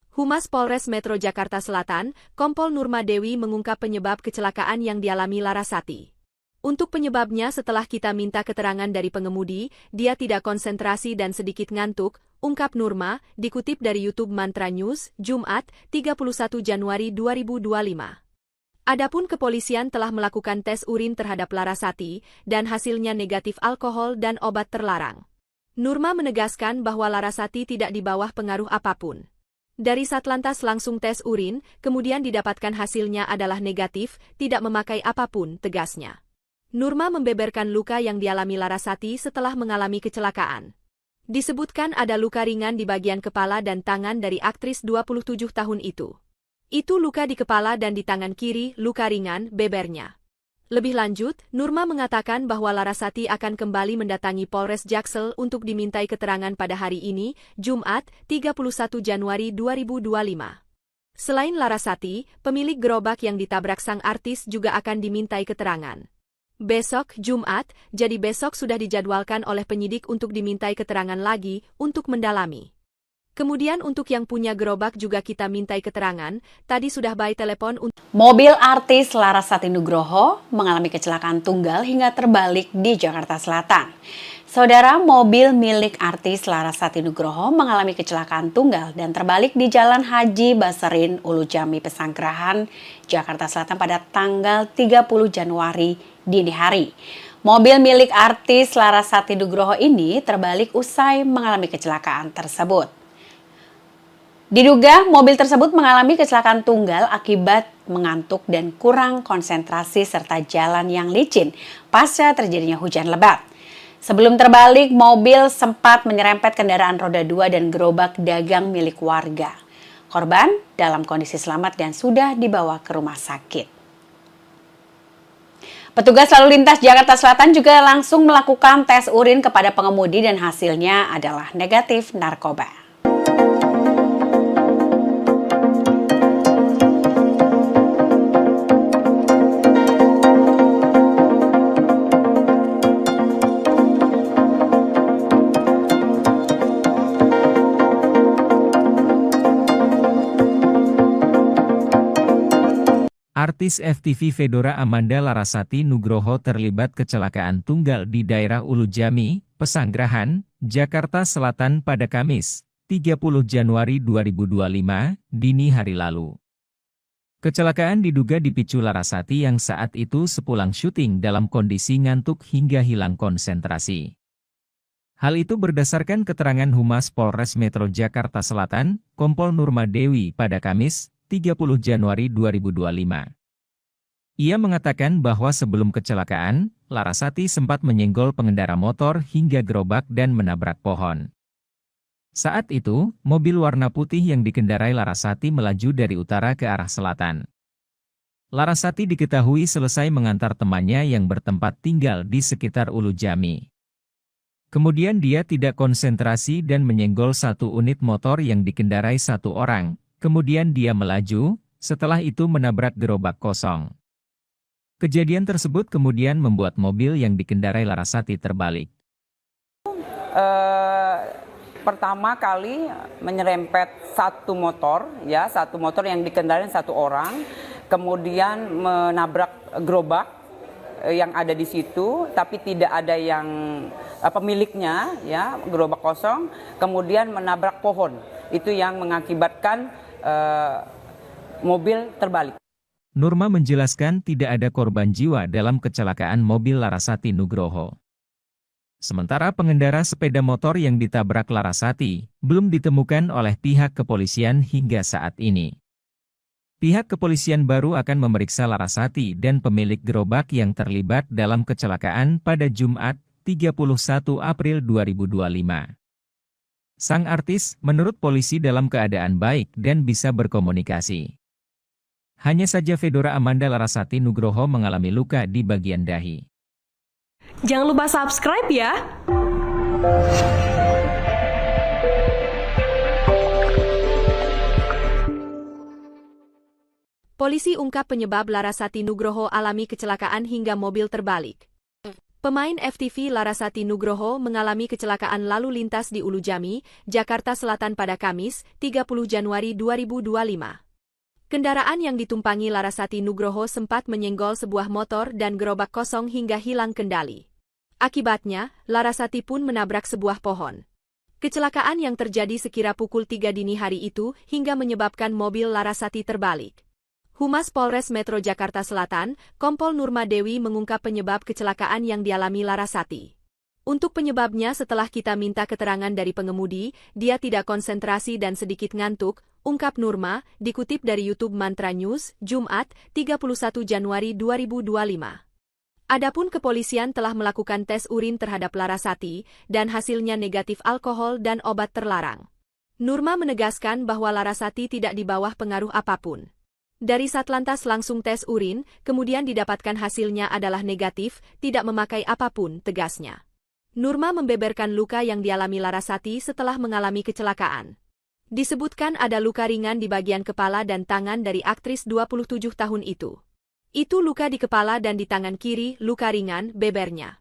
Humas Polres Metro Jakarta Selatan, Kompol Nurma Dewi mengungkap penyebab kecelakaan yang dialami Larasati. Untuk penyebabnya setelah kita minta keterangan dari pengemudi, dia tidak konsentrasi dan sedikit ngantuk, ungkap Nurma, dikutip dari YouTube Mantra News, Jumat, 31 Januari 2025. Adapun kepolisian telah melakukan tes urin terhadap Larasati, dan hasilnya negatif alkohol dan obat terlarang. Nurma menegaskan bahwa Larasati tidak di bawah pengaruh apapun. Dari Satlantas langsung tes urin, kemudian didapatkan hasilnya adalah negatif, tidak memakai apapun, tegasnya. Nurma membeberkan luka yang dialami Larasati setelah mengalami kecelakaan. Disebutkan ada luka ringan di bagian kepala dan tangan dari aktris 27 tahun itu. Itu luka di kepala dan di tangan kiri, luka ringan, bebernya. Lebih lanjut, Nurma mengatakan bahwa Larasati akan kembali mendatangi Polres Jaksel untuk dimintai keterangan pada hari ini, Jumat, 31 Januari 2025. Selain Larasati, pemilik gerobak yang ditabrak sang artis juga akan dimintai keterangan. Besok, Jumat, jadi besok sudah dijadwalkan oleh penyidik untuk dimintai keterangan lagi untuk mendalami. Kemudian untuk yang punya gerobak juga kita mintai keterangan, tadi sudah by telepon untuk... Mobil artis Larasati Nugroho mengalami kecelakaan tunggal hingga terbalik di Jakarta Selatan. Saudara, mobil milik artis Larasati Nugroho mengalami kecelakaan tunggal dan terbalik di Jalan Haji Baserin, Ulujami, Pesanggerahan, Jakarta Selatan pada tanggal 30 Januari dini hari. Mobil milik artis Larasati Nugroho ini terbalik usai mengalami kecelakaan tersebut. Diduga mobil tersebut mengalami kecelakaan tunggal akibat mengantuk dan kurang konsentrasi serta jalan yang licin pasca terjadinya hujan lebat. Sebelum terbalik, mobil sempat menyerempet kendaraan roda 2 dan gerobak dagang milik warga. Korban dalam kondisi selamat dan sudah dibawa ke rumah sakit. Petugas lalu lintas Jakarta Selatan juga langsung melakukan tes urin kepada pengemudi dan hasilnya adalah negatif narkoba. Artis FTV Fedora Amanda Larasati Nugroho terlibat kecelakaan tunggal di daerah Ulujami, Pesanggerahan, Jakarta Selatan pada Kamis, 30 Januari 2025, dini hari lalu. Kecelakaan diduga dipicu Larasati yang saat itu sepulang syuting dalam kondisi ngantuk hingga hilang konsentrasi. Hal itu berdasarkan keterangan Humas Polres Metro Jakarta Selatan, Kompol Nurma Dewi pada Kamis, 30 Januari 2025. Ia mengatakan bahwa sebelum kecelakaan, Larasati sempat menyenggol pengendara motor hingga gerobak dan menabrak pohon. Saat itu, mobil warna putih yang dikendarai Larasati melaju dari utara ke arah selatan. Larasati diketahui selesai mengantar temannya yang bertempat tinggal di sekitar Ulujami. Kemudian dia tidak konsentrasi dan menyenggol satu unit motor yang dikendarai satu orang. Kemudian dia melaju, setelah itu menabrak gerobak kosong. Kejadian tersebut kemudian membuat mobil yang dikendarai Larasati terbalik. Pertama kali menyerempet satu motor yang dikendarai satu orang, kemudian menabrak gerobak yang ada di situ, tapi tidak ada yang pemiliknya, ya, gerobak kosong, kemudian menabrak pohon. Itu yang mengakibatkan mobil terbalik. Nurma menjelaskan tidak ada korban jiwa dalam kecelakaan mobil Larasati Nugroho. Sementara pengendara sepeda motor yang ditabrak Larasati belum ditemukan oleh pihak kepolisian hingga saat ini. Pihak kepolisian baru akan memeriksa Larasati dan pemilik gerobak yang terlibat dalam kecelakaan pada Jumat, 31 April 2025. Sang artis, menurut polisi dalam keadaan baik dan bisa berkomunikasi. Hanya saja Fedora Amanda Larasati Nugroho mengalami luka di bagian dahi. Jangan lupa subscribe ya! Polisi ungkap penyebab Larasati Nugroho alami kecelakaan hingga mobil terbalik. Pemain FTV Larasati Nugroho mengalami kecelakaan lalu lintas di Ulujami, Jakarta Selatan pada Kamis, 30 Januari 2025. Kendaraan yang ditumpangi Larasati Nugroho sempat menyenggol sebuah motor dan gerobak kosong hingga hilang kendali. Akibatnya, Larasati pun menabrak sebuah pohon. Kecelakaan yang terjadi sekira pukul 3 dini hari itu hingga menyebabkan mobil Larasati terbalik. Humas Polres Metro Jakarta Selatan, Kompol Nurma Dewi mengungkap penyebab kecelakaan yang dialami Larasati. Untuk penyebabnya setelah kita minta keterangan dari pengemudi, dia tidak konsentrasi dan sedikit ngantuk, ungkap Nurma, dikutip dari YouTube Mantra News, Jumat, 31 Januari 2025. Adapun kepolisian telah melakukan tes urin terhadap Larasati, dan hasilnya negatif alkohol dan obat terlarang. Nurma menegaskan bahwa Larasati tidak di bawah pengaruh apapun. Dari Satlantas langsung tes urin, kemudian didapatkan hasilnya adalah negatif, tidak memakai apapun, tegasnya. Nurma membeberkan luka yang dialami Larasati setelah mengalami kecelakaan. Disebutkan ada luka ringan di bagian kepala dan tangan dari aktris 27 tahun itu. Itu luka di kepala dan di tangan kiri, luka ringan, bebernya.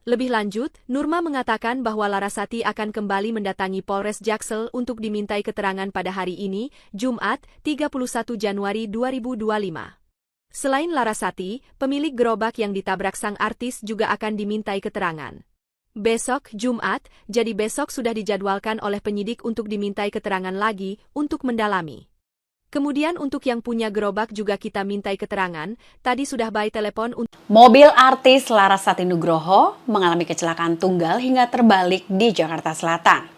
Lebih lanjut, Nurma mengatakan bahwa Larasati akan kembali mendatangi Polres Jaksel untuk dimintai keterangan pada hari ini, Jumat, 31 Januari 2025. Selain Larasati, pemilik gerobak yang ditabrak sang artis juga akan dimintai keterangan. Besok, Jumat, jadi besok sudah dijadwalkan oleh penyidik untuk dimintai keterangan lagi, untuk mendalami. Kemudian untuk yang punya gerobak juga kita mintai keterangan, tadi sudah by telepon untuk... Mobil artis Larasati Nugroho mengalami kecelakaan tunggal hingga terbalik di Jakarta Selatan.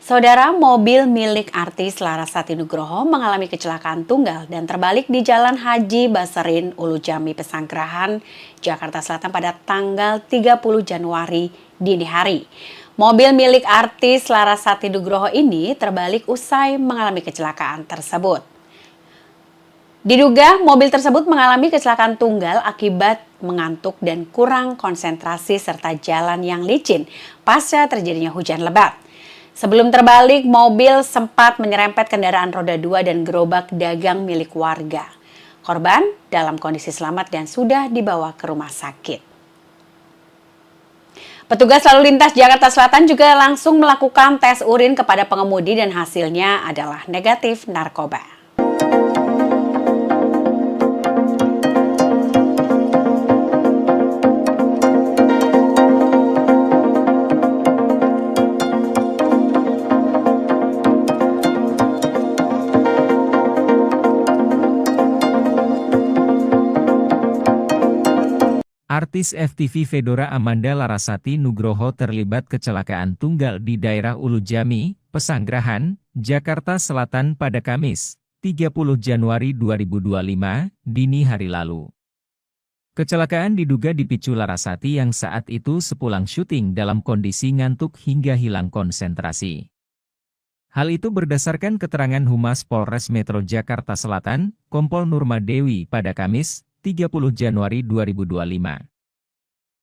Saudara, mobil milik artis Larasati Nugroho mengalami kecelakaan tunggal dan terbalik di Jalan Haji Baserin, Ulujami, Pesanggerahan, Jakarta Selatan pada tanggal 30 Januari dini hari. Mobil milik artis Larasati Nugroho ini terbalik usai mengalami kecelakaan tersebut. Diduga mobil tersebut mengalami kecelakaan tunggal akibat mengantuk dan kurang konsentrasi serta jalan yang licin pasca terjadinya hujan lebat. Sebelum terbalik, mobil sempat menyerempet kendaraan roda 2 dan gerobak dagang milik warga. Korban dalam kondisi selamat dan sudah dibawa ke rumah sakit. Petugas lalu lintas Jakarta Selatan juga langsung melakukan tes urin kepada pengemudi dan hasilnya adalah negatif narkoba. Artis FTV Fedora Amanda Larasati Nugroho terlibat kecelakaan tunggal di daerah Ulujami, Pesanggerahan, Jakarta Selatan pada Kamis, 30 Januari 2025, dini hari lalu. Kecelakaan diduga dipicu Larasati yang saat itu sepulang syuting dalam kondisi ngantuk hingga hilang konsentrasi. Hal itu berdasarkan keterangan Humas Polres Metro Jakarta Selatan, Kompol Nurma Dewi pada Kamis, 30 Januari 2025.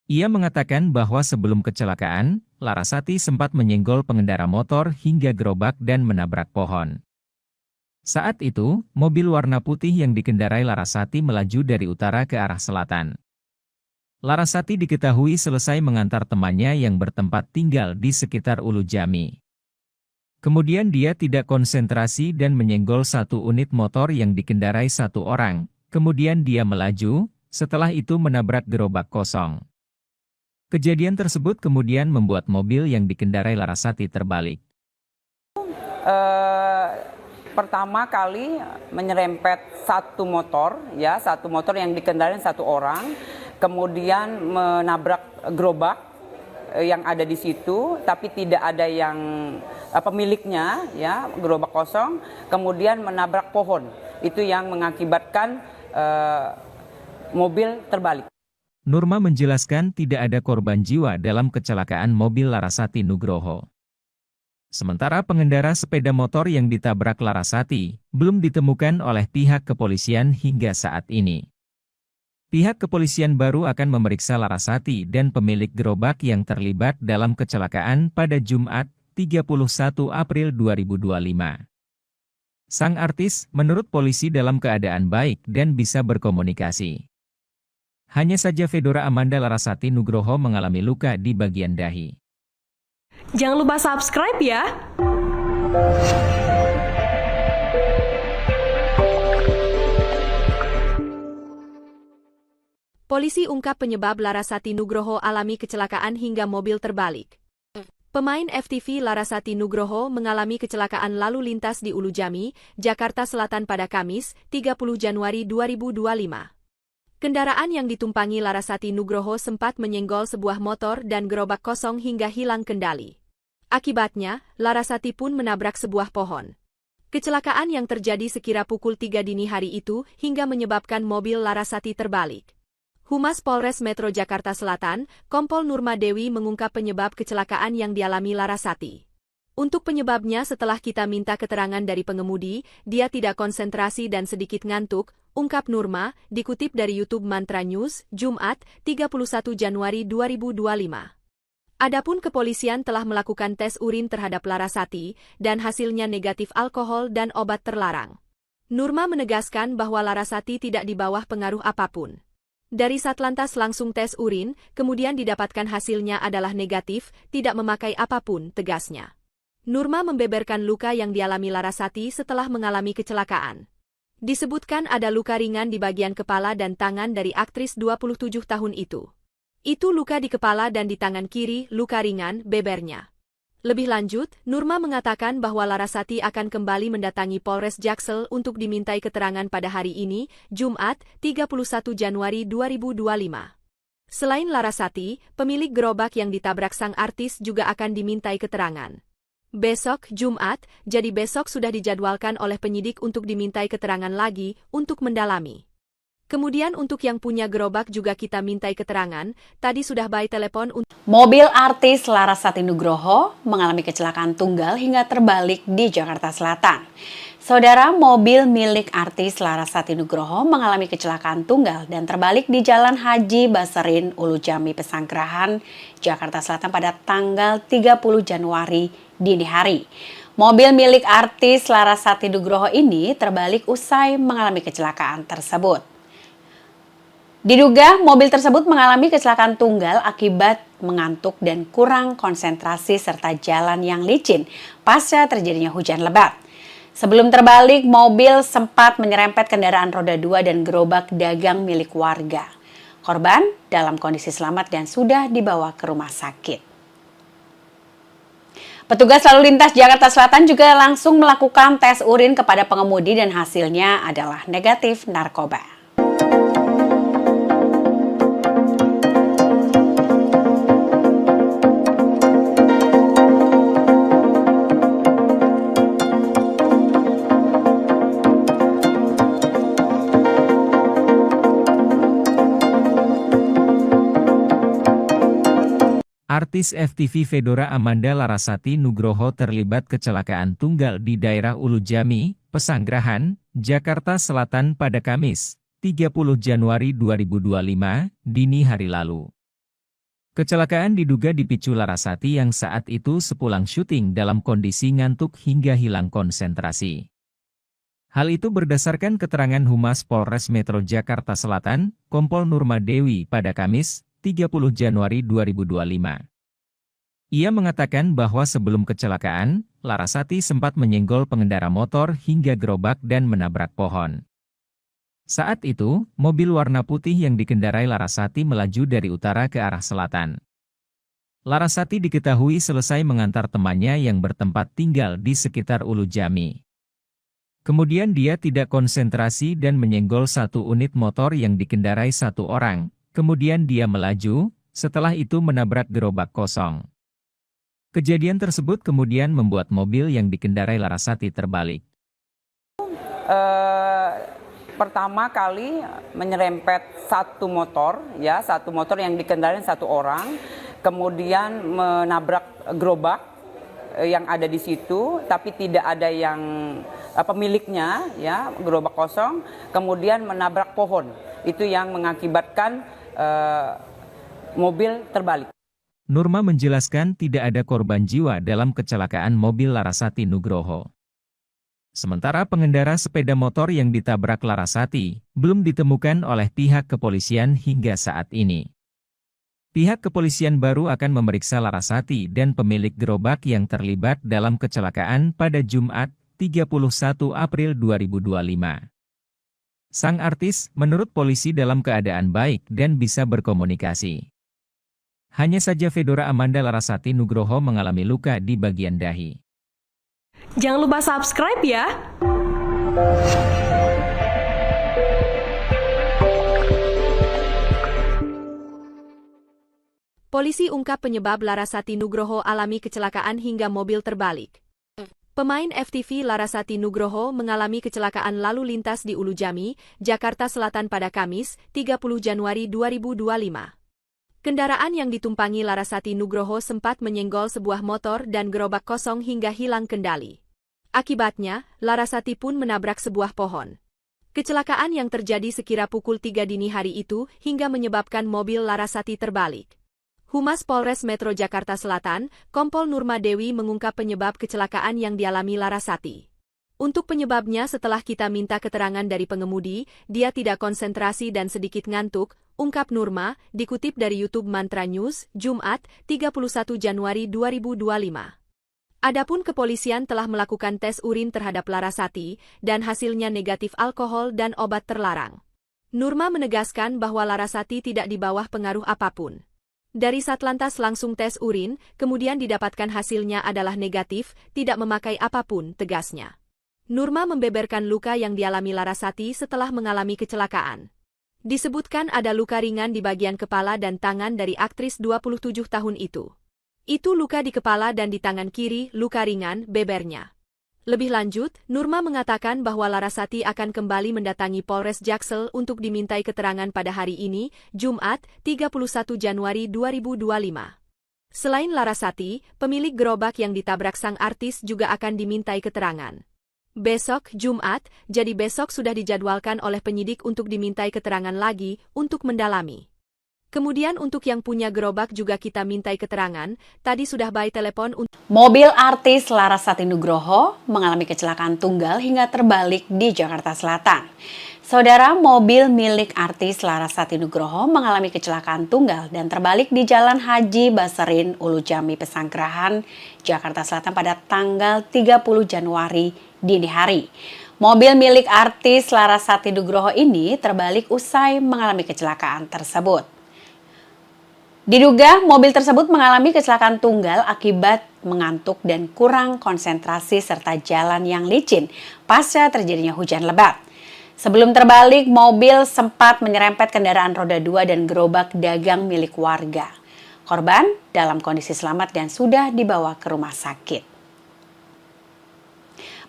Ia mengatakan bahwa sebelum kecelakaan, Larasati sempat menyenggol pengendara motor hingga gerobak dan menabrak pohon. Saat itu, mobil warna putih yang dikendarai Larasati melaju dari utara ke arah selatan. Larasati diketahui selesai mengantar temannya yang bertempat tinggal di sekitar Ulujami. Kemudian dia tidak konsentrasi dan menyenggol satu unit motor yang dikendarai satu orang, kemudian dia melaju, setelah itu menabrak gerobak kosong. Kejadian tersebut kemudian membuat mobil yang dikendarai Larasati terbalik. Pertama kali menyerempet satu motor yang dikendarai satu orang, kemudian menabrak gerobak yang ada di situ, tapi tidak ada yang pemiliknya, ya, gerobak kosong, kemudian menabrak pohon. Itu yang mengakibatkan mobil terbalik. Nurma menjelaskan tidak ada korban jiwa dalam kecelakaan mobil Larasati Nugroho. Sementara pengendara sepeda motor yang ditabrak Larasati belum ditemukan oleh pihak kepolisian hingga saat ini. Pihak kepolisian baru akan memeriksa Larasati dan pemilik gerobak yang terlibat dalam kecelakaan pada Jumat, 31 April 2025. Sang artis menurut polisi dalam keadaan baik dan bisa berkomunikasi. Hanya saja Fedora Amanda Larasati Nugroho mengalami luka di bagian dahi. Jangan lupa subscribe ya! Polisi ungkap penyebab Larasati Nugroho alami kecelakaan hingga mobil terbalik. Pemain FTV Larasati Nugroho mengalami kecelakaan lalu lintas di Ulujami, Jakarta Selatan pada Kamis, 30 Januari 2025. Kendaraan yang ditumpangi Larasati Nugroho sempat menyenggol sebuah motor dan gerobak kosong hingga hilang kendali. Akibatnya, Larasati pun menabrak sebuah pohon. Kecelakaan yang terjadi sekira pukul 3 dini hari itu hingga menyebabkan mobil Larasati terbalik. Humas Polres Metro Jakarta Selatan, Kompol Nurma Dewi mengungkap penyebab kecelakaan yang dialami Larasati. Untuk penyebabnya setelah kita minta keterangan dari pengemudi, dia tidak konsentrasi dan sedikit ngantuk, ungkap Nurma, dikutip dari YouTube Mantra News, Jumat, 31 Januari 2025. Adapun kepolisian telah melakukan tes urin terhadap Larasati, dan hasilnya negatif alkohol dan obat terlarang. Nurma menegaskan bahwa Larasati tidak di bawah pengaruh apapun. Dari Satlantas langsung tes urin, kemudian didapatkan hasilnya adalah negatif, tidak memakai apapun, tegasnya. Nurma membeberkan luka yang dialami Larasati setelah mengalami kecelakaan. Disebutkan ada luka ringan di bagian kepala dan tangan dari aktris 27 tahun itu. Itu luka di kepala dan di tangan kiri, luka ringan, bebernya. Lebih lanjut, Nurma mengatakan bahwa Larasati akan kembali mendatangi Polres Jaksel untuk dimintai keterangan pada hari ini, Jumat, 31 Januari 2025. Selain Larasati, pemilik gerobak yang ditabrak sang artis juga akan dimintai keterangan. Besok, Jumat, jadi besok sudah dijadwalkan oleh penyidik untuk dimintai keterangan lagi, untuk mendalami. Kemudian untuk yang punya gerobak juga kita mintai keterangan, tadi sudah by telepon untuk... Mobil artis Larasati Nugroho mengalami kecelakaan tunggal hingga terbalik di Jakarta Selatan. Saudara, mobil milik artis Larasati Nugroho mengalami kecelakaan tunggal dan terbalik di Jalan Haji Baserin, Ulujami, Pesanggerahan, Jakarta Selatan pada tanggal 30 Januari dini hari. Mobil milik artis Larasati Nugroho ini terbalik usai mengalami kecelakaan tersebut. Diduga mobil tersebut mengalami kecelakaan tunggal akibat mengantuk dan kurang konsentrasi serta jalan yang licin pasca terjadinya hujan lebat. Sebelum terbalik, mobil sempat menyerempet kendaraan roda 2 dan gerobak dagang milik warga. Korban dalam kondisi selamat dan sudah dibawa ke rumah sakit. Petugas lalu lintas Jakarta Selatan juga langsung melakukan tes urin kepada pengemudi dan hasilnya adalah negatif narkoba. Artis FTV Fedora Amanda Larasati Nugroho terlibat kecelakaan tunggal di daerah Ulu Jami, Pesanggerahan, Jakarta Selatan pada Kamis, 30 Januari 2025, dini hari lalu. Kecelakaan diduga dipicu Larasati yang saat itu sepulang syuting dalam kondisi ngantuk hingga hilang konsentrasi. Hal itu berdasarkan keterangan Humas Polres Metro Jakarta Selatan, Kompol Nurma Dewi pada Kamis, 30 Januari 2025. Ia mengatakan bahwa sebelum kecelakaan, Larasati sempat menyenggol pengendara motor hingga gerobak dan menabrak pohon. Saat itu, mobil warna putih yang dikendarai Larasati melaju dari utara ke arah selatan. Larasati diketahui selesai mengantar temannya yang bertempat tinggal di sekitar Ulu Jami. Kemudian dia tidak konsentrasi dan menyenggol satu unit motor yang dikendarai satu orang. Kemudian dia melaju, setelah itu menabrak gerobak kosong. Kejadian tersebut kemudian membuat mobil yang dikendarai Larasati terbalik. Pertama kali menyerempet satu motor yang dikendarai satu orang, kemudian menabrak gerobak yang ada di situ, tapi tidak ada yang pemiliknya, ya, gerobak kosong, kemudian menabrak pohon. Itu yang mengakibatkan mobil terbalik. Nurma menjelaskan tidak ada korban jiwa dalam kecelakaan mobil Larasati Nugroho. Sementara pengendara sepeda motor yang ditabrak Larasati belum ditemukan oleh pihak kepolisian hingga saat ini. Pihak kepolisian baru akan memeriksa Larasati dan pemilik gerobak yang terlibat dalam kecelakaan pada Jumat, 31 April 2025. Sang artis menurut polisi dalam keadaan baik dan bisa berkomunikasi. Hanya saja Fedora Amanda Larasati Nugroho mengalami luka di bagian dahi. Jangan lupa subscribe ya! Polisi ungkap penyebab Larasati Nugroho alami kecelakaan hingga mobil terbalik. Pemain FTV Larasati Nugroho mengalami kecelakaan lalu lintas di Ulu Jami, Jakarta Selatan pada Kamis, 30 Januari 2025. Kendaraan yang ditumpangi Larasati Nugroho sempat menyenggol sebuah motor dan gerobak kosong hingga hilang kendali. Akibatnya, Larasati pun menabrak sebuah pohon. Kecelakaan yang terjadi sekira pukul 3 dini hari itu hingga menyebabkan mobil Larasati terbalik. Humas Polres Metro Jakarta Selatan, Kompol Nurma Dewi mengungkap penyebab kecelakaan yang dialami Larasati. Untuk penyebabnya setelah kita minta keterangan dari pengemudi, dia tidak konsentrasi dan sedikit ngantuk, ungkap Nurma, dikutip dari YouTube Mantra News, Jumat, 31 Januari 2025. Adapun kepolisian telah melakukan tes urin terhadap Larasati, dan hasilnya negatif alkohol dan obat terlarang. Nurma menegaskan bahwa Larasati tidak di bawah pengaruh apapun. Dari Satlantas langsung tes urin, kemudian didapatkan hasilnya adalah negatif, tidak memakai apapun, tegasnya. Nurma membeberkan luka yang dialami Larasati setelah mengalami kecelakaan. Disebutkan ada luka ringan di bagian kepala dan tangan dari aktris 27 tahun itu. Itu luka di kepala dan di tangan kiri, luka ringan, bebernya. Lebih lanjut, Nurma mengatakan bahwa Larasati akan kembali mendatangi Polres Jaksel untuk dimintai keterangan pada hari ini, Jumat, 31 Januari 2025. Selain Larasati, pemilik gerobak yang ditabrak sang artis juga akan dimintai keterangan. Besok, Jumat, jadi besok sudah dijadwalkan oleh penyidik untuk dimintai keterangan lagi untuk mendalami. Kemudian untuk yang punya gerobak juga kita mintai keterangan, tadi sudah by telepon untuk... Mobil artis Larasati Nugroho mengalami kecelakaan tunggal hingga terbalik di Jakarta Selatan. Saudara, mobil milik artis Larasati Nugroho mengalami kecelakaan tunggal dan terbalik di Jalan Haji Basarin, Ulu Jami, Pesanggerahan, Jakarta Selatan pada tanggal 30 Januari dini hari. Mobil milik artis Larasati Nugroho ini terbalik usai mengalami kecelakaan tersebut. Diduga mobil tersebut mengalami kecelakaan tunggal akibat mengantuk dan kurang konsentrasi serta jalan yang licin pasca terjadinya hujan lebat. Sebelum terbalik, mobil sempat menyerempet kendaraan roda 2 dan gerobak dagang milik warga. Korban dalam kondisi selamat dan sudah dibawa ke rumah sakit.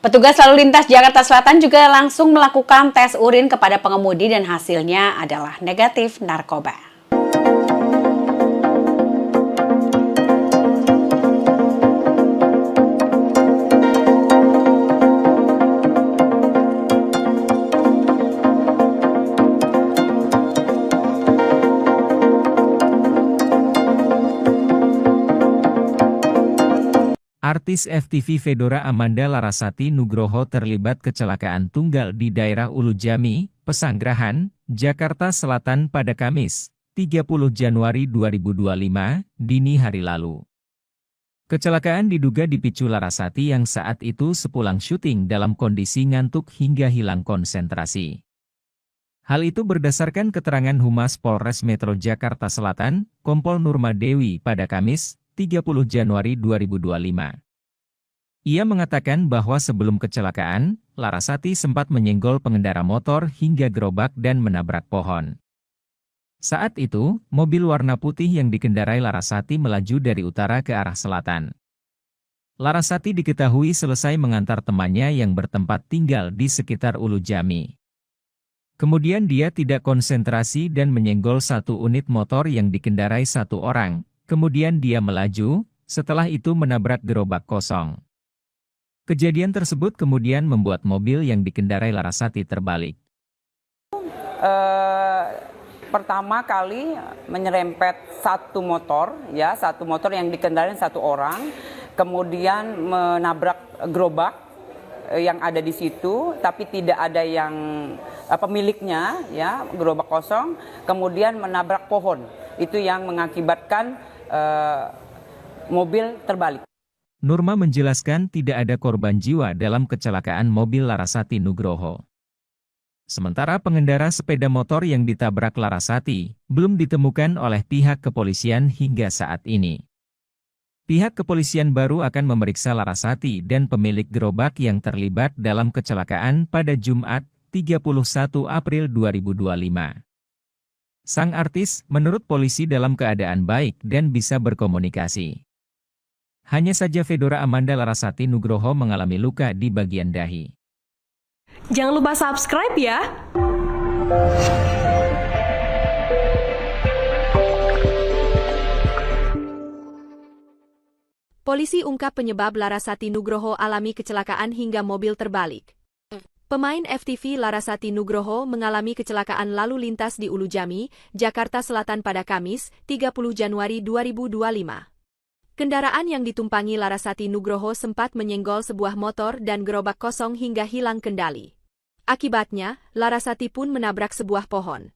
Petugas lalu lintas Jakarta Selatan juga langsung melakukan tes urin kepada pengemudi dan hasilnya adalah negatif narkoba. Artis FTV Fedora Amanda Larasati Nugroho terlibat kecelakaan tunggal di daerah Ulu Jami, Pesanggerahan, Jakarta Selatan pada Kamis, 30 Januari 2025, dini hari lalu. Kecelakaan diduga dipicu Larasati yang saat itu sepulang syuting dalam kondisi ngantuk hingga hilang konsentrasi. Hal itu berdasarkan keterangan Humas Polres Metro Jakarta Selatan, Kompol Nurma Dewi pada Kamis, 30 Januari 2025. Ia mengatakan bahwa sebelum kecelakaan, Larasati sempat menyenggol pengendara motor hingga gerobak dan menabrak pohon. Saat itu, mobil warna putih yang dikendarai Larasati melaju dari utara ke arah selatan. Larasati diketahui selesai mengantar temannya yang bertempat tinggal di sekitar Ulu Jami. Kemudian dia tidak konsentrasi dan menyenggol satu unit motor yang dikendarai satu orang, kemudian dia melaju, setelah itu menabrak gerobak kosong. Kejadian tersebut kemudian membuat mobil yang dikendarai Larasati terbalik. Pertama kali menyerempet satu motor yang dikendarai satu orang, kemudian menabrak gerobak yang ada di situ, tapi tidak ada yang pemiliknya, ya, gerobak kosong, kemudian menabrak pohon. Itu yang mengakibatkan mobil terbalik. Nurma menjelaskan tidak ada korban jiwa dalam kecelakaan mobil Larasati Nugroho. Sementara pengendara sepeda motor yang ditabrak Larasati belum ditemukan oleh pihak kepolisian hingga saat ini. Pihak kepolisian baru akan memeriksa Larasati dan pemilik gerobak yang terlibat dalam kecelakaan pada Jumat, 31 April 2025. Sang artis menurut polisi dalam keadaan baik dan bisa berkomunikasi. Hanya saja Fedora Amanda Larasati Nugroho mengalami luka di bagian dahi. Jangan lupa subscribe ya! Polisi ungkap penyebab Larasati Nugroho alami kecelakaan hingga mobil terbalik. Pemain FTV Larasati Nugroho mengalami kecelakaan lalu lintas di Ulu Jami, Jakarta Selatan pada Kamis, 30 Januari 2025. Kendaraan yang ditumpangi Larasati Nugroho sempat menyenggol sebuah motor dan gerobak kosong hingga hilang kendali. Akibatnya, Larasati pun menabrak sebuah pohon.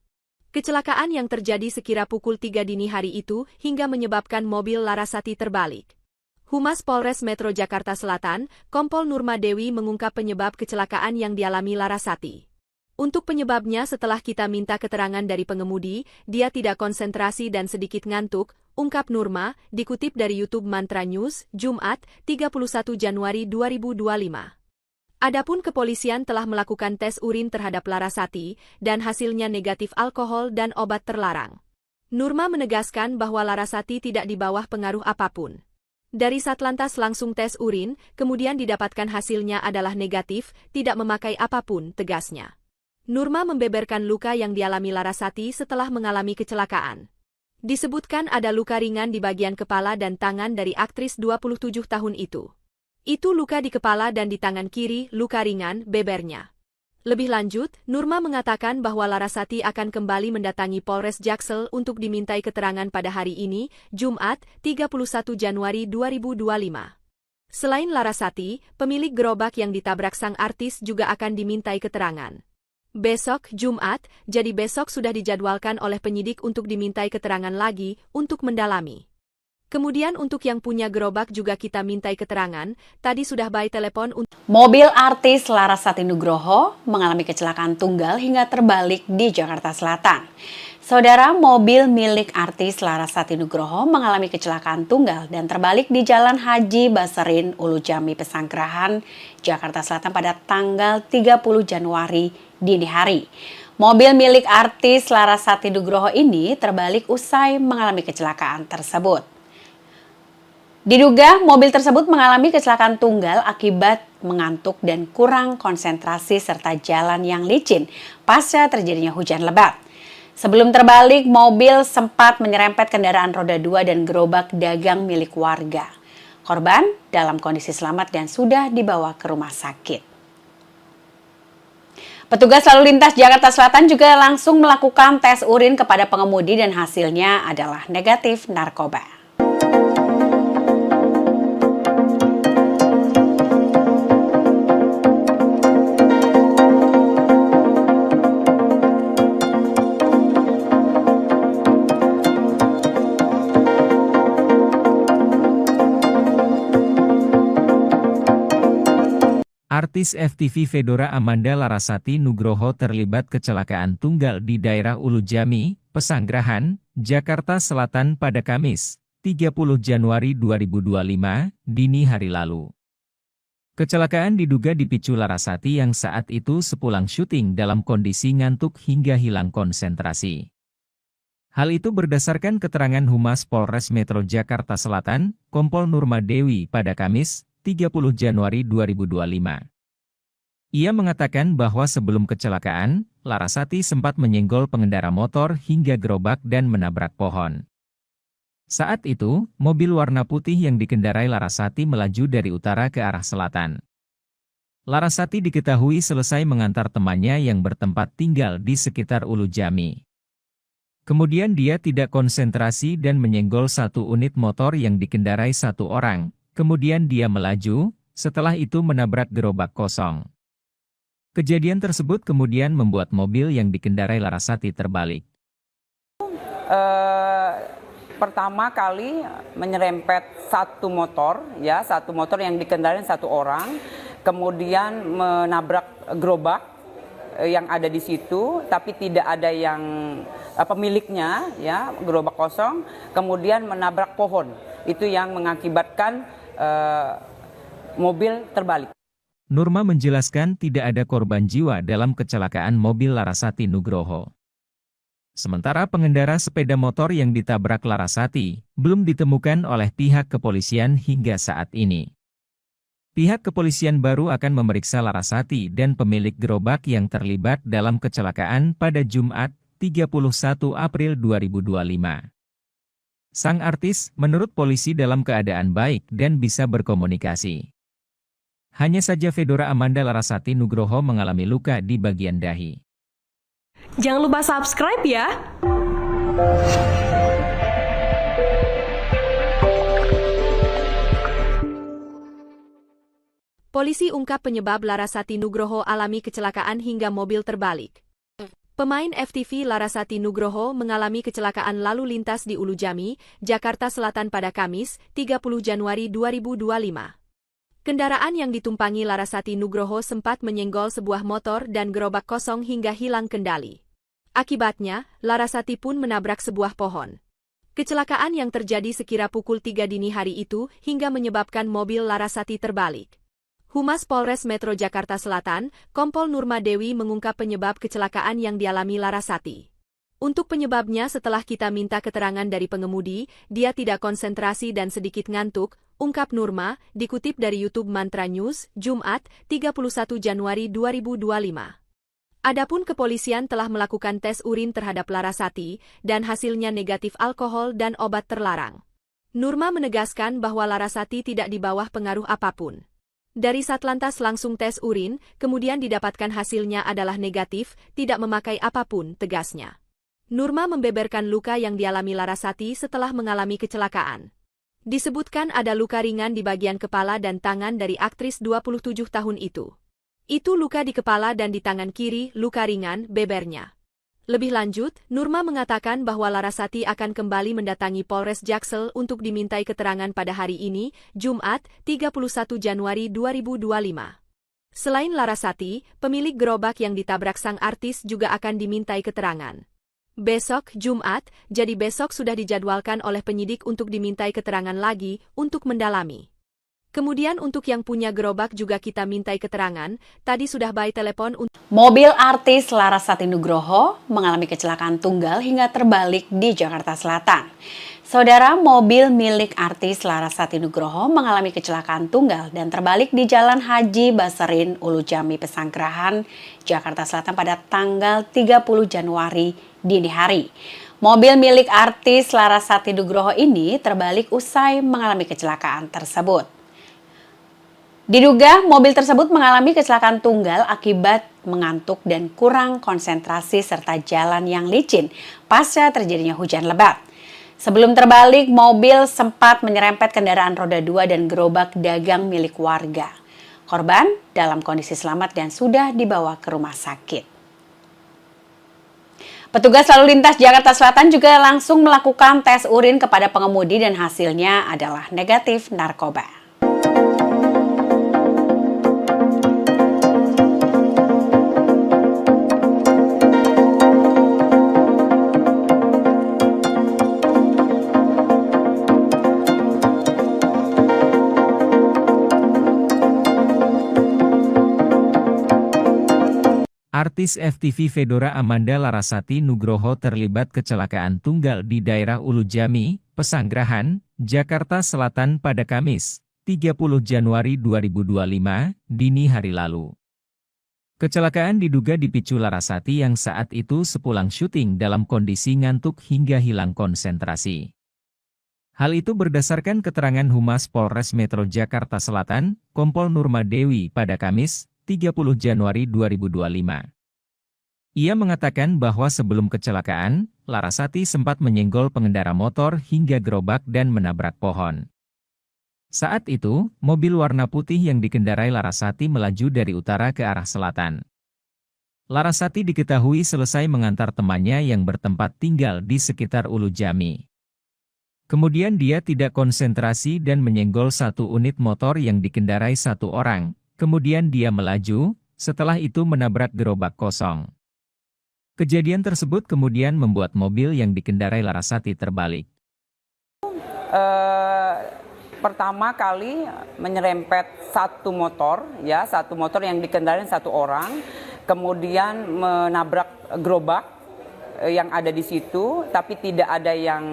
Kecelakaan yang terjadi sekira pukul 3 dini hari itu hingga menyebabkan mobil Larasati terbalik. Humas Polres Metro Jakarta Selatan, Kompol Nurma Dewi mengungkap penyebab kecelakaan yang dialami Larasati. Untuk penyebabnya setelah kita minta keterangan dari pengemudi, dia tidak konsentrasi dan sedikit ngantuk, ungkap Nurma, dikutip dari YouTube Mantra News, Jumat, 31 Januari 2025. Adapun kepolisian telah melakukan tes urin terhadap Larasati, dan hasilnya negatif alkohol dan obat terlarang. Nurma menegaskan bahwa Larasati tidak di bawah pengaruh apapun. Dari Satlantas langsung tes urin, kemudian didapatkan hasilnya adalah negatif, tidak memakai apapun, tegasnya. Nurma membeberkan luka yang dialami Larasati setelah mengalami kecelakaan. Disebutkan ada luka ringan di bagian kepala dan tangan dari aktris 27 tahun itu. Itu luka di kepala dan di tangan kiri, luka ringan, bebernya. Lebih lanjut, Nurma mengatakan bahwa Larasati akan kembali mendatangi Polres Jaksel untuk dimintai keterangan pada hari ini, Jumat, 31 Januari 2025. Selain Larasati, pemilik gerobak yang ditabrak sang artis juga akan dimintai keterangan. Besok, Jumat, jadi besok sudah dijadwalkan oleh penyidik untuk dimintai keterangan lagi, untuk mendalami. Kemudian untuk yang punya gerobak juga kita mintai keterangan, tadi sudah by telepon untuk... Mobil artis Larasati Nugroho mengalami kecelakaan tunggal hingga terbalik di Jakarta Selatan. Saudara, mobil milik artis Larasati Nugroho mengalami kecelakaan tunggal dan terbalik di Jalan Haji Baserin, Ulu Jami, Pesanggerahan, Jakarta Selatan pada tanggal 30 Januari dini hari. Mobil milik artis Larasati Nugroho ini terbalik usai mengalami kecelakaan tersebut. Diduga mobil tersebut mengalami kecelakaan tunggal akibat mengantuk dan kurang konsentrasi serta jalan yang licin pasca terjadinya hujan lebat. Sebelum terbalik, mobil sempat menyerempet kendaraan roda 2 dan gerobak dagang milik warga. Korban dalam kondisi selamat dan sudah dibawa ke rumah sakit. Petugas lalu lintas Jakarta Selatan juga langsung melakukan tes urin kepada pengemudi dan hasilnya adalah negatif narkoba. Artis FTV Fedora Amanda Larasati Nugroho terlibat kecelakaan tunggal di daerah Ulujami, Pesanggerahan, Jakarta Selatan pada Kamis, 30 Januari 2025, dini hari lalu. Kecelakaan diduga dipicu Larasati yang saat itu sepulang syuting dalam kondisi ngantuk hingga hilang konsentrasi. Hal itu berdasarkan keterangan Humas Polres Metro Jakarta Selatan, Kompol Nurma Dewi pada Kamis, 30 Januari 2025. Ia mengatakan bahwa sebelum kecelakaan, Larasati sempat menyenggol pengendara motor hingga gerobak dan menabrak pohon. Saat itu, mobil warna putih yang dikendarai Larasati melaju dari utara ke arah selatan. Larasati diketahui selesai mengantar temannya yang bertempat tinggal di sekitar Ulujami. Kemudian dia tidak konsentrasi dan menyenggol satu unit motor yang dikendarai satu orang. Kemudian dia melaju, setelah itu menabrak gerobak kosong. Kejadian tersebut kemudian membuat mobil yang dikendarai Larasati terbalik. Pertama kali menyerempet satu motor yang dikendarai satu orang, kemudian menabrak gerobak yang ada di situ, tapi tidak ada yang pemiliknya, ya, gerobak kosong, kemudian menabrak pohon. Itu yang mengakibatkan mobil terbalik. Nurma menjelaskan tidak ada korban jiwa dalam kecelakaan mobil Larasati Nugroho. Sementara pengendara sepeda motor yang ditabrak Larasati belum ditemukan oleh pihak kepolisian hingga saat ini. Pihak kepolisian baru akan memeriksa Larasati dan pemilik gerobak yang terlibat dalam kecelakaan pada Jumat, 31 April 2025. Sang artis, menurut polisi dalam keadaan baik dan bisa berkomunikasi. Hanya saja Fedora Amanda Larasati Nugroho mengalami luka di bagian dahi. Jangan lupa subscribe ya! Polisi ungkap penyebab Larasati Nugroho alami kecelakaan hingga mobil terbalik. Pemain FTV Larasati Nugroho mengalami kecelakaan lalu lintas di Ulujami, Jakarta Selatan pada Kamis, 30 Januari 2025. Kendaraan yang ditumpangi Larasati Nugroho sempat menyenggol sebuah motor dan gerobak kosong hingga hilang kendali. Akibatnya, Larasati pun menabrak sebuah pohon. Kecelakaan yang terjadi sekira pukul 3 dini hari itu hingga menyebabkan mobil Larasati terbalik. Humas Polres Metro Jakarta Selatan, Kompol Nurma Dewi mengungkap penyebab kecelakaan yang dialami Larasati. Untuk penyebabnya setelah kita minta keterangan dari pengemudi, dia tidak konsentrasi dan sedikit ngantuk, ungkap Nurma, dikutip dari YouTube Mantra News, Jumat, 31 Januari 2025. Adapun kepolisian telah melakukan tes urin terhadap Larasati, dan hasilnya negatif alkohol dan obat terlarang. Nurma menegaskan bahwa Larasati tidak di bawah pengaruh apapun. Dari Satlantas langsung tes urin, kemudian didapatkan hasilnya adalah negatif, tidak memakai apapun, tegasnya. Nurma membeberkan luka yang dialami Larasati setelah mengalami kecelakaan. Disebutkan ada luka ringan di bagian kepala dan tangan dari aktris 27 tahun itu. Itu luka di kepala dan di tangan kiri, luka ringan, bebernya. Lebih lanjut, Nurma mengatakan bahwa Larasati akan kembali mendatangi Polres Jaksel untuk dimintai keterangan pada hari ini, Jumat, 31 Januari 2025. Selain Larasati, pemilik gerobak yang ditabrak sang artis juga akan dimintai keterangan. Besok, Jumat, jadi besok sudah dijadwalkan oleh penyidik untuk dimintai keterangan lagi untuk mendalami. Kemudian untuk yang punya gerobak juga kita mintai keterangan, tadi sudah by telepon untuk... Mobil artis Larasati Nugroho mengalami kecelakaan tunggal hingga terbalik di Jakarta Selatan. Saudara, mobil milik artis Larasati Nugroho mengalami kecelakaan tunggal dan terbalik di Jalan Haji Baserin, Ulujami, Pesanggerahan, Jakarta Selatan pada tanggal 30 Januari dini hari. Mobil milik artis Larasati Nugroho ini terbalik usai mengalami kecelakaan tersebut. Diduga mobil tersebut mengalami kecelakaan tunggal akibat mengantuk dan kurang konsentrasi serta jalan yang licin pasca terjadinya hujan lebat. Sebelum terbalik, mobil sempat menyerempet kendaraan roda 2 dan gerobak dagang milik warga. Korban dalam kondisi selamat dan sudah dibawa ke rumah sakit. Petugas lalu lintas Jakarta Selatan juga langsung melakukan tes urin kepada pengemudi dan hasilnya adalah negatif narkoba. Artis FTV Fedora Amanda Larasati Nugroho terlibat kecelakaan tunggal di daerah Ulu Jami, Pesanggerahan, Jakarta Selatan pada Kamis, 30 Januari 2025, dini hari lalu. Kecelakaan diduga dipicu Larasati yang saat itu sepulang syuting dalam kondisi ngantuk hingga hilang konsentrasi. Hal itu berdasarkan keterangan Humas Polres Metro Jakarta Selatan, Kompol Nurma Dewi pada Kamis, 30 Januari 2025. Ia mengatakan bahwa sebelum kecelakaan, Larasati sempat menyenggol pengendara motor hingga gerobak dan menabrak pohon. Saat itu, mobil warna putih yang dikendarai Larasati melaju dari utara ke arah selatan. Larasati diketahui selesai mengantar temannya yang bertempat tinggal di sekitar Ulu Jami. Kemudian dia tidak konsentrasi dan menyenggol satu unit motor yang dikendarai satu orang. Kemudian dia melaju, setelah itu menabrak gerobak kosong. Kejadian tersebut kemudian membuat mobil yang dikendarai Larasati terbalik. Pertama kali menyerempet satu motor yang dikendarai satu orang, kemudian menabrak gerobak yang ada di situ, tapi tidak ada yang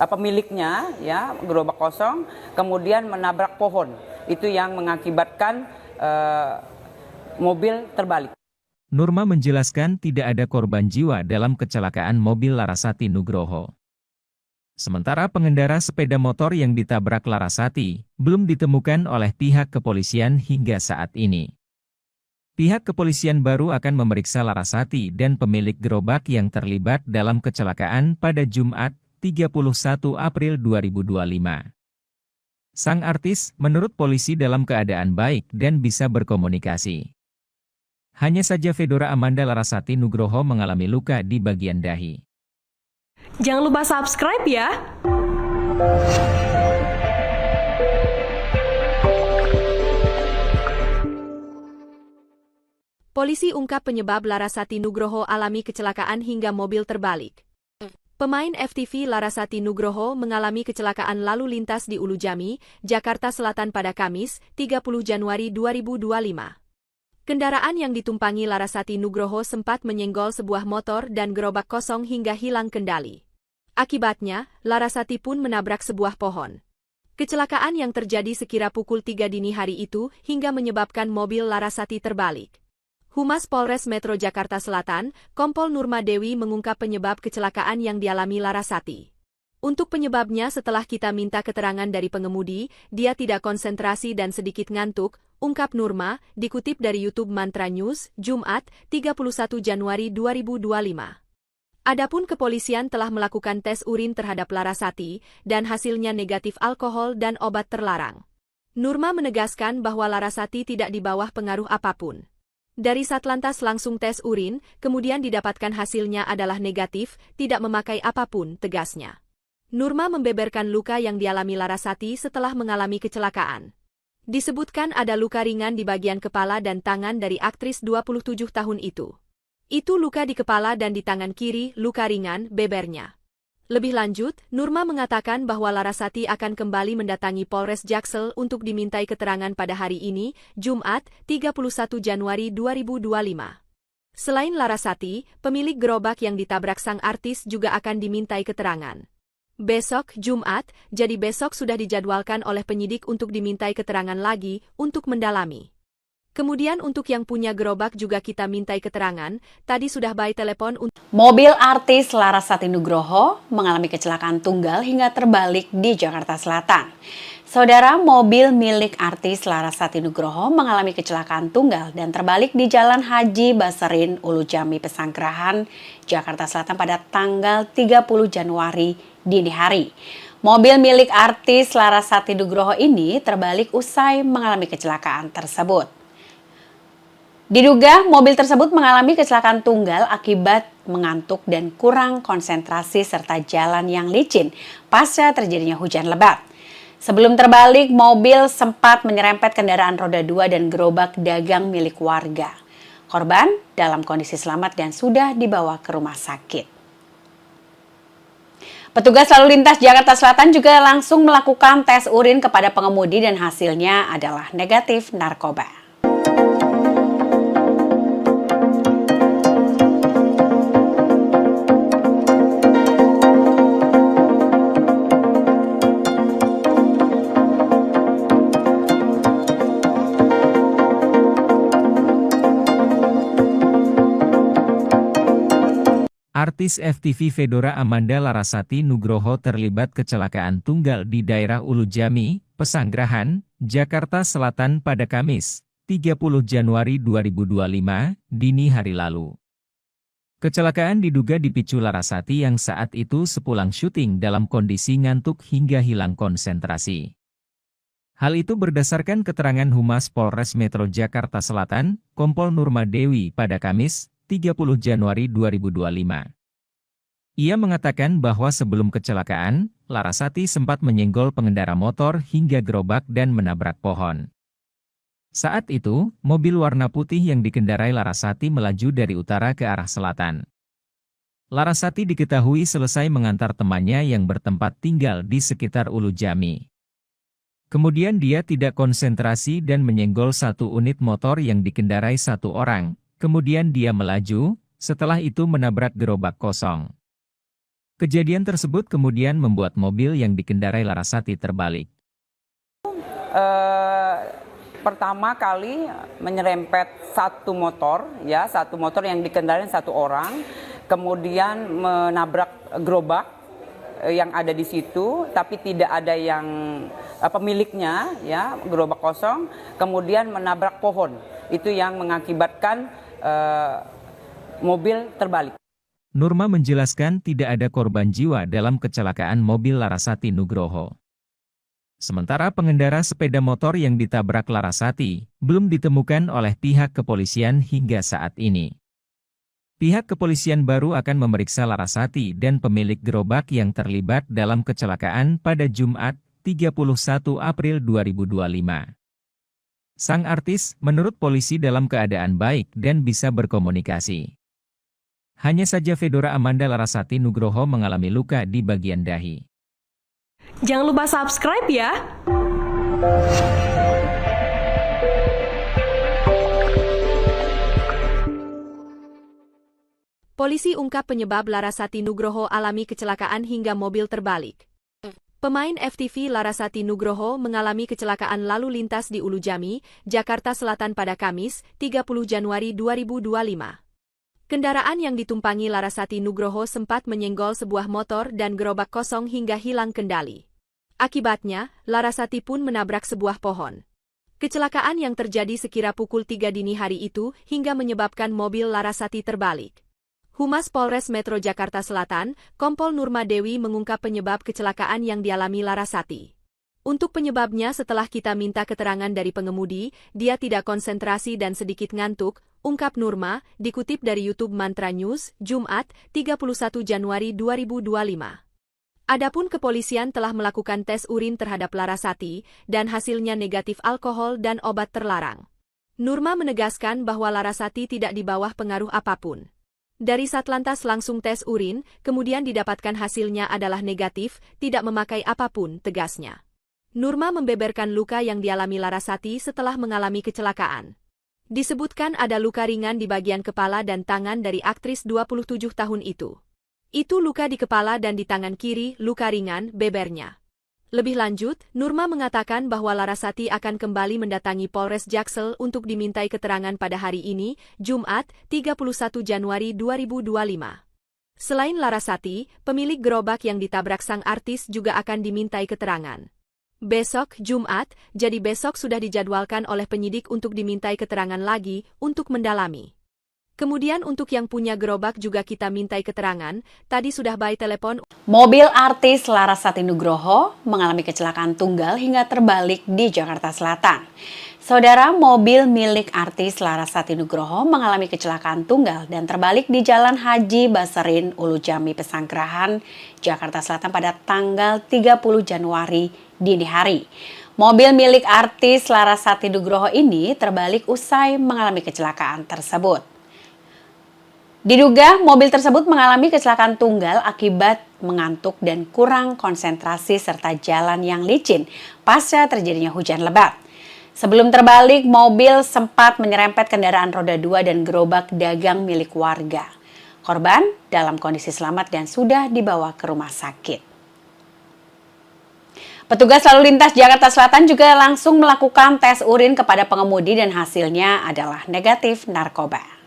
pemiliknya, ya, gerobak kosong, kemudian menabrak pohon. Itu yang mengakibatkan mobil terbalik. Nurma menjelaskan tidak ada korban jiwa dalam kecelakaan mobil Larasati Nugroho. Sementara pengendara sepeda motor yang ditabrak Larasati belum ditemukan oleh pihak kepolisian hingga saat ini. Pihak kepolisian baru akan memeriksa Larasati dan pemilik gerobak yang terlibat dalam kecelakaan pada Jumat, 31 April 2025. Sang artis, menurut polisi dalam keadaan baik dan bisa berkomunikasi. Hanya saja Fedora Amanda Larasati Nugroho mengalami luka di bagian dahi. Jangan lupa subscribe ya! Polisi ungkap penyebab Larasati Nugroho alami kecelakaan hingga mobil terbalik. Pemain FTV Larasati Nugroho mengalami kecelakaan lalu lintas di Ulu Jami, Jakarta Selatan pada Kamis, 30 Januari 2025. Kendaraan yang ditumpangi Larasati Nugroho sempat menyenggol sebuah motor dan gerobak kosong hingga hilang kendali. Akibatnya, Larasati pun menabrak sebuah pohon. Kecelakaan yang terjadi sekira pukul 3 dini hari itu hingga menyebabkan mobil Larasati terbalik. Humas Polres Metro Jakarta Selatan, Kompol Nurma Dewi mengungkap penyebab kecelakaan yang dialami Larasati. Untuk penyebabnya setelah kita minta keterangan dari pengemudi, dia tidak konsentrasi dan sedikit ngantuk, ungkap Nurma, dikutip dari YouTube Mantra News, Jumat, 31 Januari 2025. Adapun kepolisian telah melakukan tes urin terhadap Larasati, dan hasilnya negatif alkohol dan obat terlarang. Nurma menegaskan bahwa Larasati tidak di bawah pengaruh apapun. Dari Satlantas langsung tes urin, kemudian didapatkan hasilnya adalah negatif, tidak memakai apapun, tegasnya. Nurma membeberkan luka yang dialami Larasati setelah mengalami kecelakaan. Disebutkan ada luka ringan di bagian kepala dan tangan dari aktris 27 tahun itu. Itu luka di kepala dan di tangan kiri, luka ringan, bebernya. Lebih lanjut, Nurma mengatakan bahwa Larasati akan kembali mendatangi Polres Jaksel untuk dimintai keterangan pada hari ini, Jumat, 31 Januari 2025. Selain Larasati, pemilik gerobak yang ditabrak sang artis juga akan dimintai keterangan. Besok, Jumat, jadi besok sudah dijadwalkan oleh penyidik untuk dimintai keterangan lagi, untuk mendalami. Kemudian untuk yang punya gerobak juga kita mintai keterangan, tadi sudah by telepon untuk... Mobil artis Larasati Nugroho mengalami kecelakaan tunggal hingga terbalik di Jakarta Selatan. Saudara, mobil milik artis Larasati Nugroho mengalami kecelakaan tunggal dan terbalik di Jalan Haji Baserin, Ulu Jami, Pesanggerahan, Jakarta Selatan pada tanggal 30 Januari dini hari. Mobil milik artis Larasati Nugroho ini terbalik usai mengalami kecelakaan tersebut. Diduga mobil tersebut mengalami kecelakaan tunggal akibat mengantuk dan kurang konsentrasi serta jalan yang licin pasca terjadinya hujan lebat. Sebelum terbalik, mobil sempat menyerempet kendaraan roda 2 dan gerobak dagang milik warga. Korban dalam kondisi selamat dan sudah dibawa ke rumah sakit. Petugas lalu lintas Jakarta Selatan juga langsung melakukan tes urin kepada pengemudi dan hasilnya adalah negatif narkoba. Artis FTV Fedora Amanda Larasati Nugroho terlibat kecelakaan tunggal di daerah Ulu Jami, Pesanggerahan, Jakarta Selatan pada Kamis, 30 Januari 2025, dini hari lalu. Kecelakaan diduga dipicu Larasati yang saat itu sepulang syuting dalam kondisi ngantuk hingga hilang konsentrasi. Hal itu berdasarkan keterangan Humas Polres Metro Jakarta Selatan, Kompol Nurma Dewi pada Kamis, 30 Januari 2025. Ia mengatakan bahwa sebelum kecelakaan, Larasati sempat menyenggol pengendara motor hingga gerobak dan menabrak pohon. Saat itu, mobil warna putih yang dikendarai Larasati melaju dari utara ke arah selatan. Larasati diketahui selesai mengantar temannya yang bertempat tinggal di sekitar Ulu Jami. Kemudian dia tidak konsentrasi dan menyenggol satu unit motor yang dikendarai satu orang. Kemudian dia melaju, setelah itu menabrak gerobak kosong. Kejadian tersebut kemudian membuat mobil yang dikendarai Larasati terbalik. Pertama kali menyerempet satu motor yang dikendarai satu orang, kemudian menabrak gerobak yang ada di situ, tapi tidak ada yang pemiliknya, ya, gerobak kosong, kemudian menabrak pohon. Itu yang mengakibatkan mobil terbalik. Nurma menjelaskan tidak ada korban jiwa dalam kecelakaan mobil Larasati Nugroho. Sementara pengendara sepeda motor yang ditabrak Larasati belum ditemukan oleh pihak kepolisian hingga saat ini. Pihak kepolisian baru akan memeriksa Larasati dan pemilik gerobak yang terlibat dalam kecelakaan pada Jumat, 31 April 2025. Sang artis menurut polisi dalam keadaan baik dan bisa berkomunikasi. Hanya saja Fedora Amanda Larasati Nugroho mengalami luka di bagian dahi. Jangan lupa subscribe ya! Polisi ungkap penyebab Larasati Nugroho alami kecelakaan hingga mobil terbalik. Pemain FTV Larasati Nugroho mengalami kecelakaan lalu lintas di Ulu Jami, Jakarta Selatan pada Kamis, 30 Januari 2025. Kendaraan yang ditumpangi Larasati Nugroho sempat menyenggol sebuah motor dan gerobak kosong hingga hilang kendali. Akibatnya, Larasati pun menabrak sebuah pohon. Kecelakaan yang terjadi sekira pukul 3 dini hari itu hingga menyebabkan mobil Larasati terbalik. Humas Polres Metro Jakarta Selatan, Kompol Nurma Dewi mengungkap penyebab kecelakaan yang dialami Larasati. Untuk penyebabnya setelah kita minta keterangan dari pengemudi, dia tidak konsentrasi dan sedikit ngantuk, ungkap Nurma, dikutip dari YouTube Mantra News, Jumat, 31 Januari 2025. Adapun kepolisian telah melakukan tes urin terhadap Larasati, dan hasilnya negatif alkohol dan obat terlarang. Nurma menegaskan bahwa Larasati tidak di bawah pengaruh apapun. Dari Satlantas langsung tes urin, kemudian didapatkan hasilnya adalah negatif, tidak memakai apapun, tegasnya. Nurma membeberkan luka yang dialami Larasati setelah mengalami kecelakaan. Disebutkan ada luka ringan di bagian kepala dan tangan dari aktris 27 tahun itu. Itu luka di kepala dan di tangan kiri, luka ringan, bebernya. Lebih lanjut, Nurma mengatakan bahwa Larasati akan kembali mendatangi Polres Jaksel untuk dimintai keterangan pada hari ini, Jumat, 31 Januari 2025. Selain Larasati, pemilik gerobak yang ditabrak sang artis juga akan dimintai keterangan. Besok, Jumat, jadi besok sudah dijadwalkan oleh penyidik untuk dimintai keterangan lagi untuk mendalami. Kemudian untuk yang punya gerobak juga kita mintai keterangan, tadi sudah by telepon. Mobil artis Larasati Nugroho mengalami kecelakaan tunggal hingga terbalik di Jakarta Selatan. Saudara, mobil milik artis Larasati Nugroho mengalami kecelakaan tunggal dan terbalik di Jalan Haji Baserin, Ulu Jami, Pesanggerahan, Jakarta Selatan pada tanggal 30 Januari dini hari. Mobil milik artis Larasati Nugroho ini terbalik usai mengalami kecelakaan tersebut. Diduga mobil tersebut mengalami kecelakaan tunggal akibat mengantuk dan kurang konsentrasi serta jalan yang licin pasca terjadinya hujan lebat. Sebelum terbalik, mobil sempat menyerempet kendaraan roda 2 dan gerobak dagang milik warga. Korban dalam kondisi selamat dan sudah dibawa ke rumah sakit. Petugas lalu lintas Jakarta Selatan juga langsung melakukan tes urin kepada pengemudi dan hasilnya adalah negatif narkoba.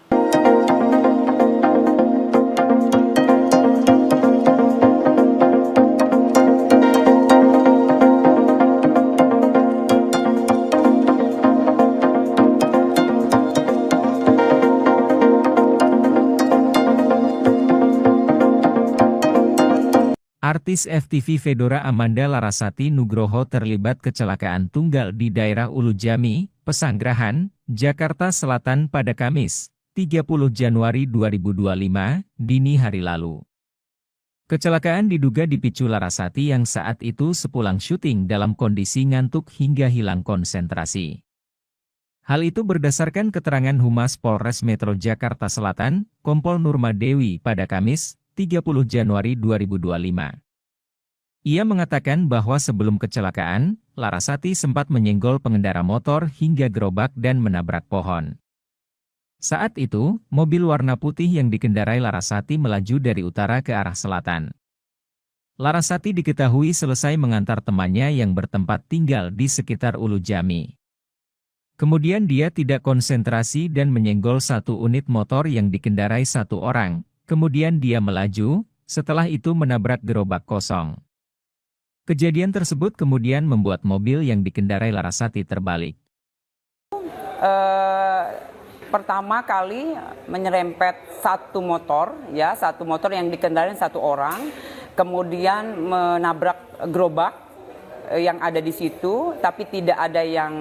Artis FTV Fedora Amanda Larasati Nugroho terlibat kecelakaan tunggal di daerah Ulujami, Pesanggerahan, Jakarta Selatan pada Kamis, 30 Januari 2025, dini hari lalu. Kecelakaan diduga dipicu Larasati yang saat itu sepulang syuting dalam kondisi ngantuk hingga hilang konsentrasi. Hal itu berdasarkan keterangan Humas Polres Metro Jakarta Selatan, Kompol Nurma Dewi pada Kamis, 30 Januari 2025. Ia mengatakan bahwa sebelum kecelakaan, Larasati sempat menyenggol pengendara motor hingga gerobak dan menabrak pohon. Saat itu, mobil warna putih yang dikendarai Larasati melaju dari utara ke arah selatan. Larasati diketahui selesai mengantar temannya yang bertempat tinggal di sekitar Ulujami. Kemudian dia tidak konsentrasi dan menyenggol satu unit motor yang dikendarai satu orang. Kemudian dia melaju, setelah itu menabrak gerobak kosong. Kejadian tersebut kemudian membuat mobil yang dikendarai Larasati terbalik. Pertama kali menyerempet satu motor yang dikendarai satu orang, kemudian menabrak gerobak yang ada di situ, tapi tidak ada yang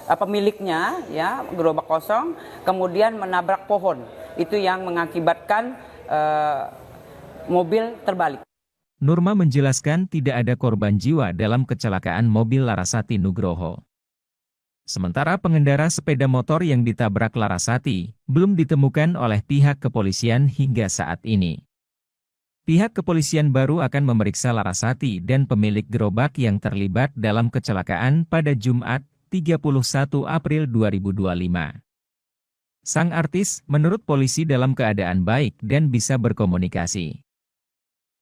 pemiliknya, ya, gerobak kosong, kemudian menabrak pohon. Itu yang mengakibatkan mobil terbalik. Nurma menjelaskan tidak ada korban jiwa dalam kecelakaan mobil Larasati Nugroho. Sementara pengendara sepeda motor yang ditabrak Larasati belum ditemukan oleh pihak kepolisian hingga saat ini. Pihak kepolisian baru akan memeriksa Larasati dan pemilik gerobak yang terlibat dalam kecelakaan pada Jumat, 31 April 2025. Sang artis, menurut polisi dalam keadaan baik dan bisa berkomunikasi.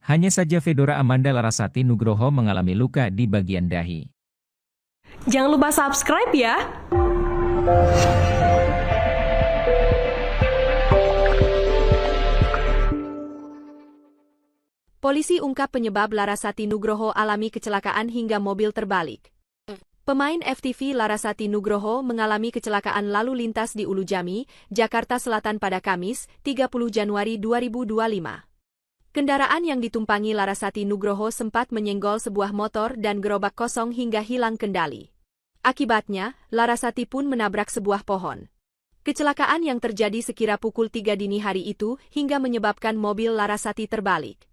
Hanya saja Fedora Amanda Larasati Nugroho mengalami luka di bagian dahi. Jangan lupa subscribe ya! Polisi ungkap penyebab Larasati Nugroho alami kecelakaan hingga mobil terbalik. Pemain FTV Larasati Nugroho mengalami kecelakaan lalu lintas di Ulujami, Jakarta Selatan pada Kamis, 30 Januari 2025. Kendaraan yang ditumpangi Larasati Nugroho sempat menyenggol sebuah motor dan gerobak kosong hingga hilang kendali. Akibatnya, Larasati pun menabrak sebuah pohon. Kecelakaan yang terjadi sekira pukul 3 dini hari itu hingga menyebabkan mobil Larasati terbalik.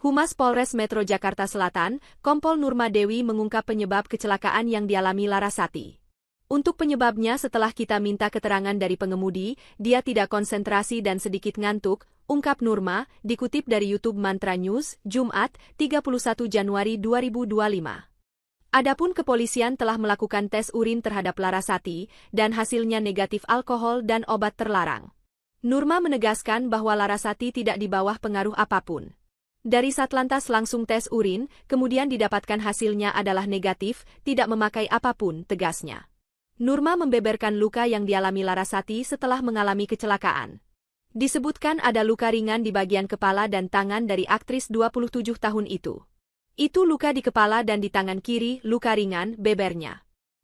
Humas Polres Metro Jakarta Selatan, Kompol Nurma Dewi mengungkap penyebab kecelakaan yang dialami Larasati. Untuk penyebabnya setelah kita minta keterangan dari pengemudi, dia tidak konsentrasi dan sedikit ngantuk, ungkap Nurma, dikutip dari YouTube Mantra News, Jumat, 31 Januari 2025. Adapun kepolisian telah melakukan tes urin terhadap Larasati, dan hasilnya negatif alkohol dan obat terlarang. Nurma menegaskan bahwa Larasati tidak di bawah pengaruh apapun. Dari Satlantas langsung tes urin, kemudian didapatkan hasilnya adalah negatif, tidak memakai apapun, tegasnya. Nurma membeberkan luka yang dialami Larasati setelah mengalami kecelakaan. Disebutkan ada luka ringan di bagian kepala dan tangan dari aktris 27 tahun itu. Itu luka di kepala dan di tangan kiri, luka ringan, bebernya.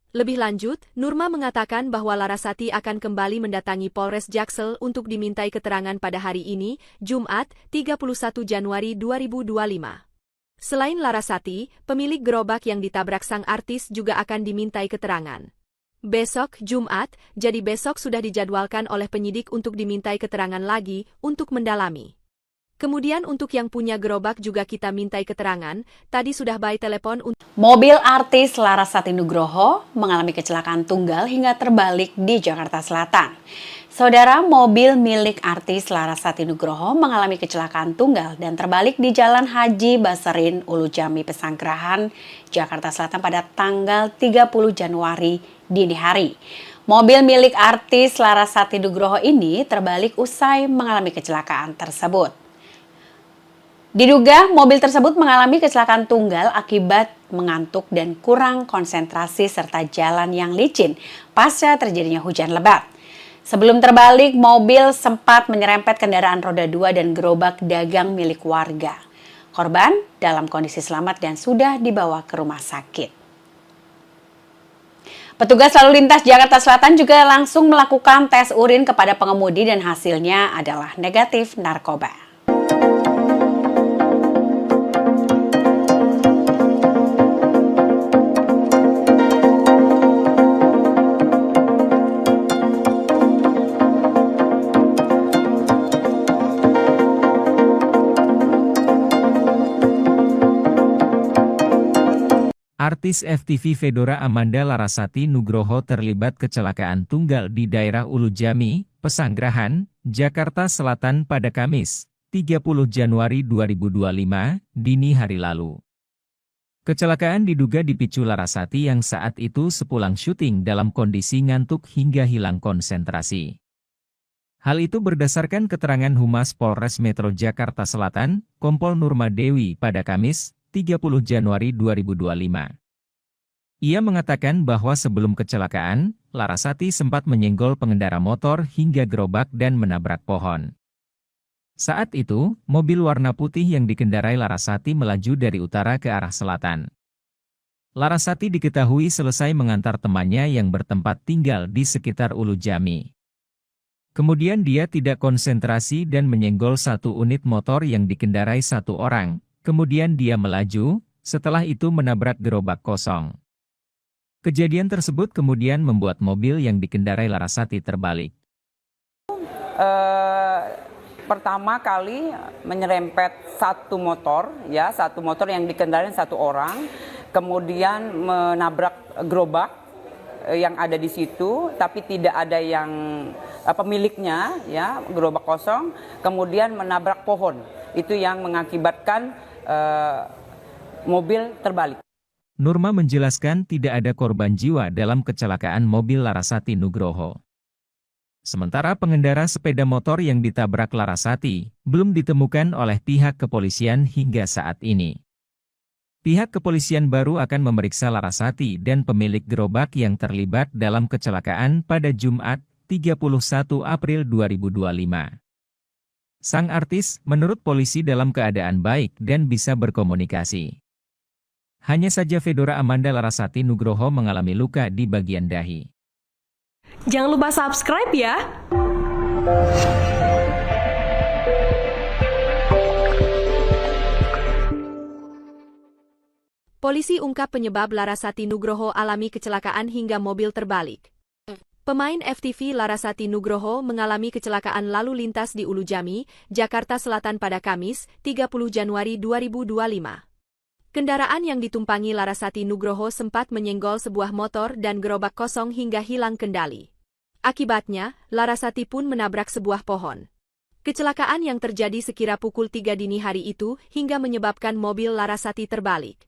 Lebih lanjut, Nurma mengatakan bahwa Larasati akan kembali mendatangi Polres Jaksel untuk dimintai keterangan pada hari ini, Jumat, 31 Januari 2025. Selain Larasati, pemilik gerobak yang ditabrak sang artis juga akan dimintai keterangan. Besok, Jumat, jadi besok sudah dijadwalkan oleh penyidik untuk dimintai keterangan lagi untuk mendalami. Kemudian untuk yang punya gerobak juga kita mintai keterangan, tadi sudah by telepon untuk... Mobil artis Larasati Nugroho mengalami kecelakaan tunggal hingga terbalik di Jakarta Selatan. Saudara, mobil milik artis Larasati Nugroho mengalami kecelakaan tunggal dan terbalik di Jalan Haji Baserin, Ulujami, Pesanggerahan, Jakarta Selatan pada tanggal 30 Januari dini hari. Mobil milik artis Larasati Nugroho ini terbalik usai mengalami kecelakaan tersebut. Diduga mobil tersebut mengalami kecelakaan tunggal akibat mengantuk dan kurang konsentrasi serta jalan yang licin pasca terjadinya hujan lebat. Sebelum terbalik, mobil sempat menyerempet kendaraan roda 2 dan gerobak dagang milik warga. Korban dalam kondisi selamat dan sudah dibawa ke rumah sakit. Petugas lalu lintas Jakarta Selatan juga langsung melakukan tes urin kepada pengemudi dan hasilnya adalah negatif narkoba. Artis FTV Fedora Amanda Larasati Nugroho terlibat kecelakaan tunggal di daerah Ulu Jami, Pesanggerahan, Jakarta Selatan pada Kamis, 30 Januari 2025, dini hari lalu. Kecelakaan diduga dipicu Larasati yang saat itu sepulang syuting dalam kondisi ngantuk hingga hilang konsentrasi. Hal itu berdasarkan keterangan Humas Polres Metro Jakarta Selatan, Kompol Nurma Dewi pada Kamis, 30 Januari 2025. Ia mengatakan bahwa sebelum kecelakaan, Larasati sempat menyenggol pengendara motor hingga gerobak dan menabrak pohon. Saat itu, mobil warna putih yang dikendarai Larasati melaju dari utara ke arah selatan. Larasati diketahui selesai mengantar temannya yang bertempat tinggal di sekitar Ulu Jami. Kemudian dia tidak konsentrasi dan menyenggol satu unit motor yang dikendarai satu orang. Kemudian dia melaju, setelah itu menabrak gerobak kosong. Kejadian tersebut kemudian membuat mobil yang dikendarai Larasati terbalik. Pertama kali menyerempet satu motor yang dikendarai satu orang, kemudian menabrak gerobak yang ada di situ, tapi tidak ada yang pemiliknya, ya, gerobak kosong, kemudian menabrak pohon. Itu yang mengakibatkan mobil terbalik. Nurma menjelaskan tidak ada korban jiwa dalam kecelakaan mobil Larasati Nugroho. Sementara pengendara sepeda motor yang ditabrak Larasati belum ditemukan oleh pihak kepolisian hingga saat ini. Pihak kepolisian baru akan memeriksa Larasati dan pemilik gerobak yang terlibat dalam kecelakaan pada Jumat, 31 April 2025. Sang artis, menurut polisi dalam keadaan baik dan bisa berkomunikasi. Hanya saja Fedora Amanda Larasati Nugroho mengalami luka di bagian dahi. Jangan lupa subscribe ya! Polisi ungkap penyebab Larasati Nugroho alami kecelakaan hingga mobil terbalik. Pemain FTV Larasati Nugroho mengalami kecelakaan lalu lintas di Ulu Jami, Jakarta Selatan pada Kamis, 30 Januari 2025. Kendaraan yang ditumpangi Larasati Nugroho sempat menyenggol sebuah motor dan gerobak kosong hingga hilang kendali. Akibatnya, Larasati pun menabrak sebuah pohon. Kecelakaan yang terjadi sekira pukul 3 dini hari itu hingga menyebabkan mobil Larasati terbalik.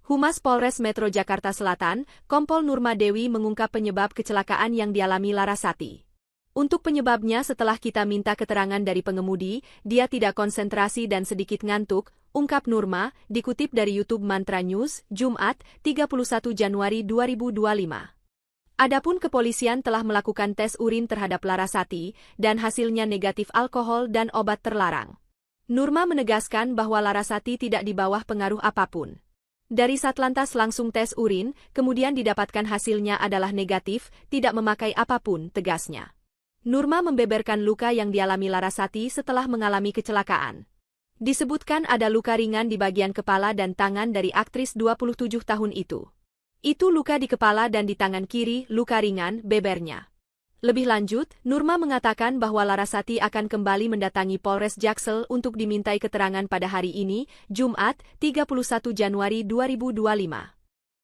Humas Polres Metro Jakarta Selatan, Kompol Nurma Dewi mengungkap penyebab kecelakaan yang dialami Larasati. Untuk penyebabnya setelah kita minta keterangan dari pengemudi, dia tidak konsentrasi dan sedikit ngantuk, ungkap Nurma, dikutip dari YouTube Mantra News, Jumat, 31 Januari 2025. Adapun kepolisian telah melakukan tes urin terhadap Larasati, dan hasilnya negatif alkohol dan obat terlarang. Nurma menegaskan bahwa Larasati tidak di bawah pengaruh apapun. Dari Satlantas langsung tes urin, kemudian didapatkan hasilnya adalah negatif, tidak memakai apapun, tegasnya. Nurma membeberkan luka yang dialami Larasati setelah mengalami kecelakaan. Disebutkan ada luka ringan di bagian kepala dan tangan dari aktris 27 tahun itu. Itu luka di kepala dan di tangan kiri, luka ringan, bebernya. Lebih lanjut, Nurma mengatakan bahwa Larasati akan kembali mendatangi Polres Jaksel untuk dimintai keterangan pada hari ini, Jumat, 31 Januari 2025.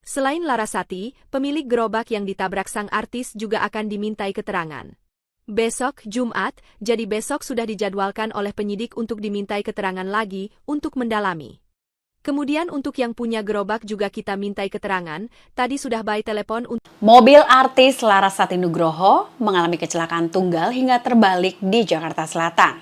Selain Larasati, pemilik gerobak yang ditabrak sang artis juga akan dimintai keterangan. Besok, Jumat, jadi besok sudah dijadwalkan oleh penyidik untuk dimintai keterangan lagi untuk mendalami. Kemudian untuk yang punya gerobak juga kita mintai keterangan, tadi sudah by telepon untuk... Mobil artis Larasati Nugroho mengalami kecelakaan tunggal hingga terbalik di Jakarta Selatan.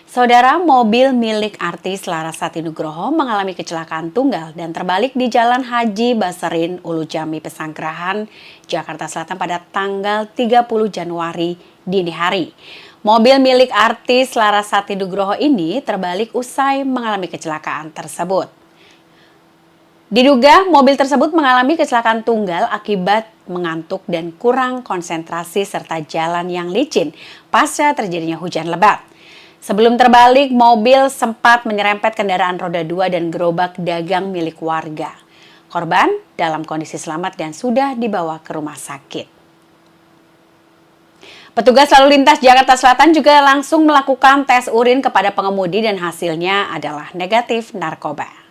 Saudara, mobil milik artis Larasati Nugroho mengalami kecelakaan tunggal dan terbalik di Jalan Haji Baserin, Ulu Jami, Pesanggerahan, Jakarta Selatan pada tanggal 30 Januari dini hari. Mobil milik artis Larasati Nugroho ini terbalik usai mengalami kecelakaan tersebut. Diduga mobil tersebut mengalami kecelakaan tunggal akibat mengantuk dan kurang konsentrasi serta jalan yang licin pasca terjadinya hujan lebat. Sebelum terbalik, mobil sempat menyerempet kendaraan roda 2 dan gerobak dagang milik warga. Korban dalam kondisi selamat dan sudah dibawa ke rumah sakit. Petugas lalu lintas Jakarta Selatan juga langsung melakukan tes urin kepada pengemudi dan hasilnya adalah negatif narkoba.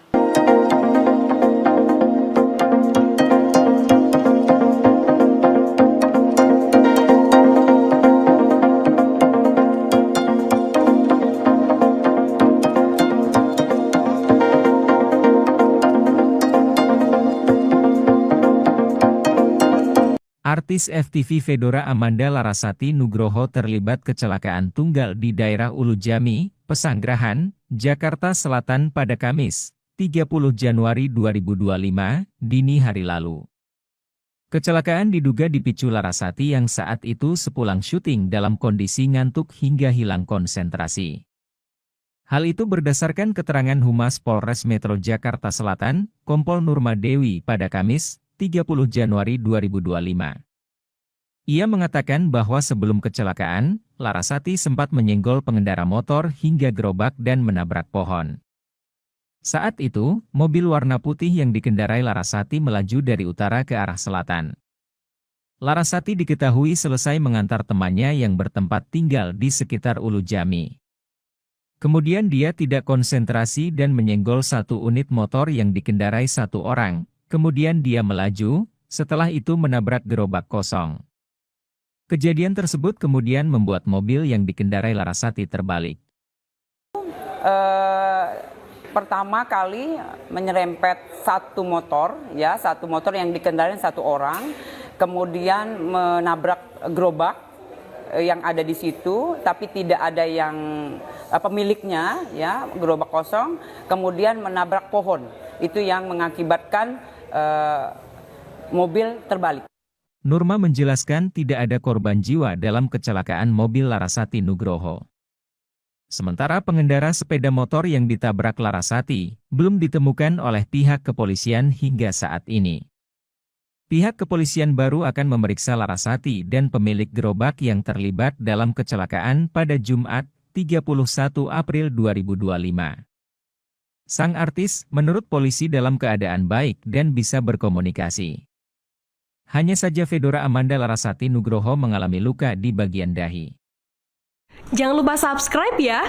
Artis FTV Fedora Amanda Larasati Nugroho terlibat kecelakaan tunggal di daerah Ulujami, Pesanggerahan, Jakarta Selatan pada Kamis, 30 Januari 2025, dini hari lalu. Kecelakaan diduga dipicu Larasati yang saat itu sepulang syuting dalam kondisi ngantuk hingga hilang konsentrasi. Hal itu berdasarkan keterangan Humas Polres Metro Jakarta Selatan, Kompol Nurma Dewi pada Kamis, 30 Januari 2025. Ia mengatakan bahwa sebelum kecelakaan, Larasati sempat menyenggol pengendara motor hingga gerobak dan menabrak pohon. Saat itu, mobil warna putih yang dikendarai Larasati melaju dari utara ke arah selatan. Larasati diketahui selesai mengantar temannya yang bertempat tinggal di sekitar Ulujami. Kemudian dia tidak konsentrasi dan menyenggol satu unit motor yang dikendarai satu orang. Kemudian dia melaju, setelah itu menabrak gerobak kosong. Kejadian tersebut kemudian membuat mobil yang dikendarai Larasati terbalik. Pertama kali menyerempet satu motor yang dikendarai satu orang, kemudian menabrak gerobak yang ada di situ, tapi tidak ada yang pemiliknya, ya, gerobak kosong, kemudian menabrak pohon. Itu yang mengakibatkan mobil terbalik. Nurma menjelaskan tidak ada korban jiwa dalam kecelakaan mobil Larasati Nugroho. Sementara pengendara sepeda motor yang ditabrak Larasati belum ditemukan oleh pihak kepolisian hingga saat ini. Pihak kepolisian baru akan memeriksa Larasati dan pemilik gerobak yang terlibat dalam kecelakaan pada Jumat, 31 April 2025. Sang artis menurut polisi dalam keadaan baik dan bisa berkomunikasi. Hanya saja Fedora Amanda Larasati Nugroho mengalami luka di bagian dahi. Jangan lupa subscribe ya!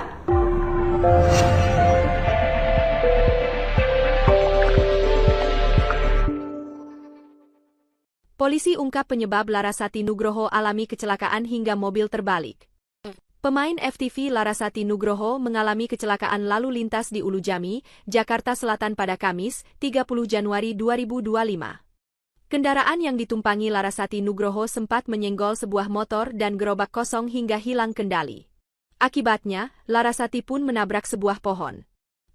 Polisi ungkap penyebab Larasati Nugroho alami kecelakaan hingga mobil terbalik. Pemain FTV Larasati Nugroho mengalami kecelakaan lalu lintas di Ulujami, Jakarta Selatan pada Kamis, 30 Januari 2025. Kendaraan yang ditumpangi Larasati Nugroho sempat menyenggol sebuah motor dan gerobak kosong hingga hilang kendali. Akibatnya, Larasati pun menabrak sebuah pohon.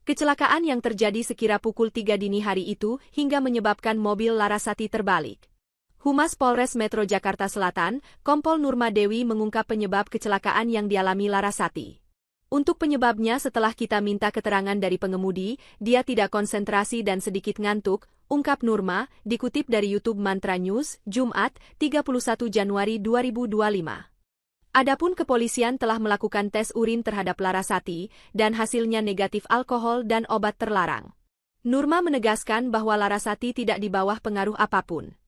Kecelakaan yang terjadi sekira pukul 3 dini hari itu hingga menyebabkan mobil Larasati terbalik. Humas Polres Metro Jakarta Selatan, Kompol Nurma Dewi mengungkap penyebab kecelakaan yang dialami Larasati. Untuk penyebabnya setelah kita minta keterangan dari pengemudi, dia tidak konsentrasi dan sedikit ngantuk, ungkap Nurma, dikutip dari YouTube Mantra News, Jumat, 31 Januari 2025. Adapun kepolisian telah melakukan tes urin terhadap Larasati, dan hasilnya negatif alkohol dan obat terlarang. Nurma menegaskan bahwa Larasati tidak di bawah pengaruh apapun.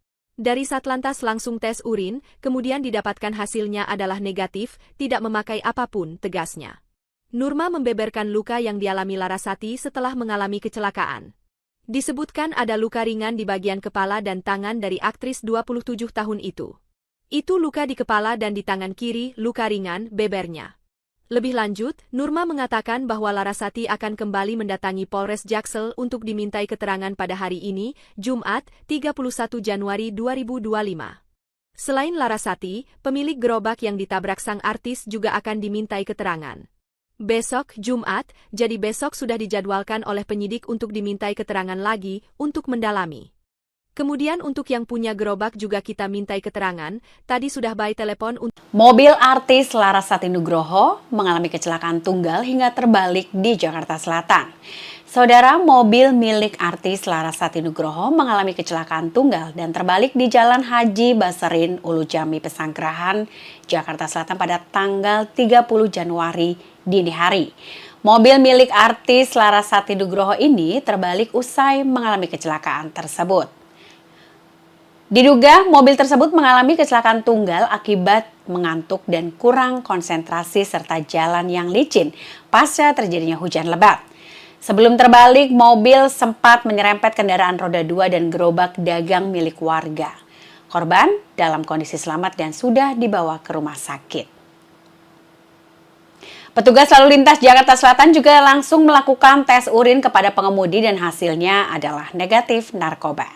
Dari Satlantas langsung tes urin, kemudian didapatkan hasilnya adalah negatif, tidak memakai apapun, tegasnya. Nurma membeberkan luka yang dialami Larasati setelah mengalami kecelakaan. Disebutkan ada luka ringan di bagian kepala dan tangan dari aktris 27 tahun itu. Itu luka di kepala dan di tangan kiri, luka ringan, bebernya. Lebih lanjut, Nurma mengatakan bahwa Larasati akan kembali mendatangi Polres Jaksel untuk dimintai keterangan pada hari ini, Jumat, 31 Januari 2025. Selain Larasati, pemilik gerobak yang ditabrak sang artis juga akan dimintai keterangan. Besok, Jumat, jadi besok sudah dijadwalkan oleh penyidik untuk dimintai keterangan lagi untuk mendalami. Kemudian untuk yang punya gerobak juga kita mintai keterangan, tadi sudah by telepon untuk... Mobil artis Larasati Nugroho mengalami kecelakaan tunggal hingga terbalik di Jakarta Selatan. Saudara, mobil milik artis Larasati Nugroho mengalami kecelakaan tunggal dan terbalik di Jalan Haji Baserin, Ulujami, Pesanggerahan, Jakarta Selatan pada tanggal 30 Januari dini hari. Mobil milik artis Larasati Nugroho ini terbalik usai mengalami kecelakaan tersebut. Diduga mobil tersebut mengalami kecelakaan tunggal akibat mengantuk dan kurang konsentrasi serta jalan yang licin pasca terjadinya hujan lebat. Sebelum terbalik, mobil sempat menyerempet kendaraan roda 2 dan gerobak dagang milik warga. Korban dalam kondisi selamat dan sudah dibawa ke rumah sakit. Petugas lalu lintas Jakarta Selatan juga langsung melakukan tes urin kepada pengemudi dan hasilnya adalah negatif narkoba.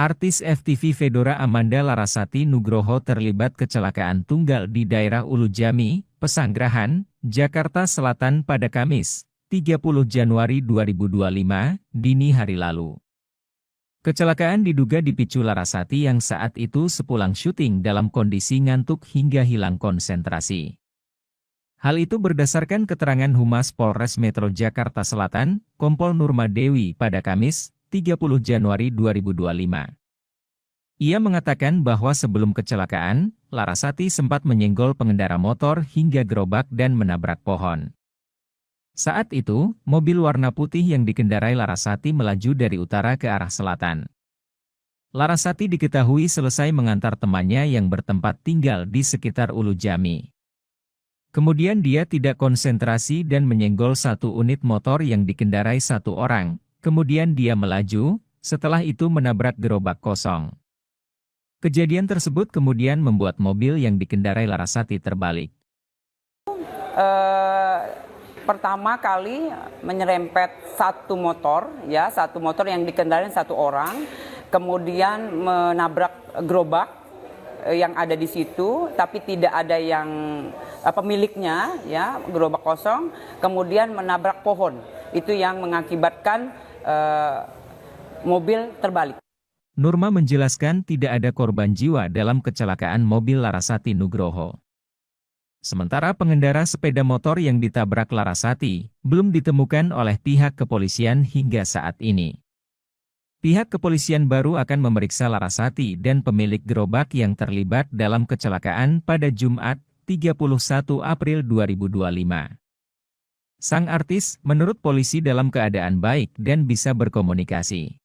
Artis FTV Fedora Amanda Larasati Nugroho terlibat kecelakaan tunggal di daerah Ulu Jami, Pesanggerahan, Jakarta Selatan pada Kamis, 30 Januari 2025, dini hari lalu. Kecelakaan diduga dipicu Larasati yang saat itu sepulang syuting dalam kondisi ngantuk hingga hilang konsentrasi. Hal itu berdasarkan keterangan Humas Polres Metro Jakarta Selatan, Kompol Nurma Dewi pada Kamis, 30 Januari 2025. Ia mengatakan bahwa sebelum kecelakaan, Larasati sempat menyenggol pengendara motor hingga gerobak dan menabrak pohon. Saat itu, mobil warna putih yang dikendarai Larasati melaju dari utara ke arah selatan. Larasati diketahui selesai mengantar temannya yang bertempat tinggal di sekitar Ulu Jami. Kemudian dia tidak konsentrasi dan menyenggol satu unit motor yang dikendarai satu orang. Kemudian dia melaju, setelah itu menabrak gerobak kosong. Kejadian tersebut kemudian membuat mobil yang dikendarai Larasati terbalik. Pertama kali menyerempet satu motor yang dikendarai satu orang, kemudian menabrak gerobak yang ada di situ, tapi tidak ada yang pemiliknya, ya, gerobak kosong, kemudian menabrak pohon. Itu yang mengakibatkan mobil terbalik. Nurma menjelaskan tidak ada korban jiwa dalam kecelakaan mobil Larasati Nugroho. Sementara pengendara sepeda motor yang ditabrak Larasati belum ditemukan oleh pihak kepolisian hingga saat ini. Pihak kepolisian baru akan memeriksa Larasati dan pemilik gerobak yang terlibat dalam kecelakaan pada Jumat, 31 April 2025. Sang artis menurut polisi dalam keadaan baik dan bisa berkomunikasi.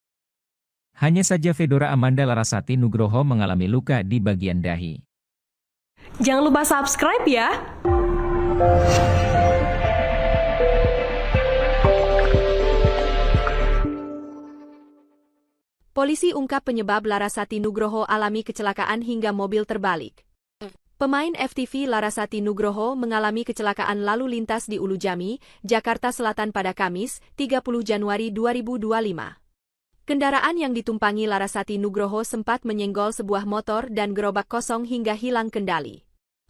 Hanya saja Fedora Amanda Larasati Nugroho mengalami luka di bagian dahi. Jangan lupa subscribe ya! Polisi ungkap penyebab Larasati Nugroho alami kecelakaan hingga mobil terbalik. Pemain FTV Larasati Nugroho mengalami kecelakaan lalu lintas di Ulu Jami, Jakarta Selatan pada Kamis, 30 Januari 2025. Kendaraan yang ditumpangi Larasati Nugroho sempat menyenggol sebuah motor dan gerobak kosong hingga hilang kendali.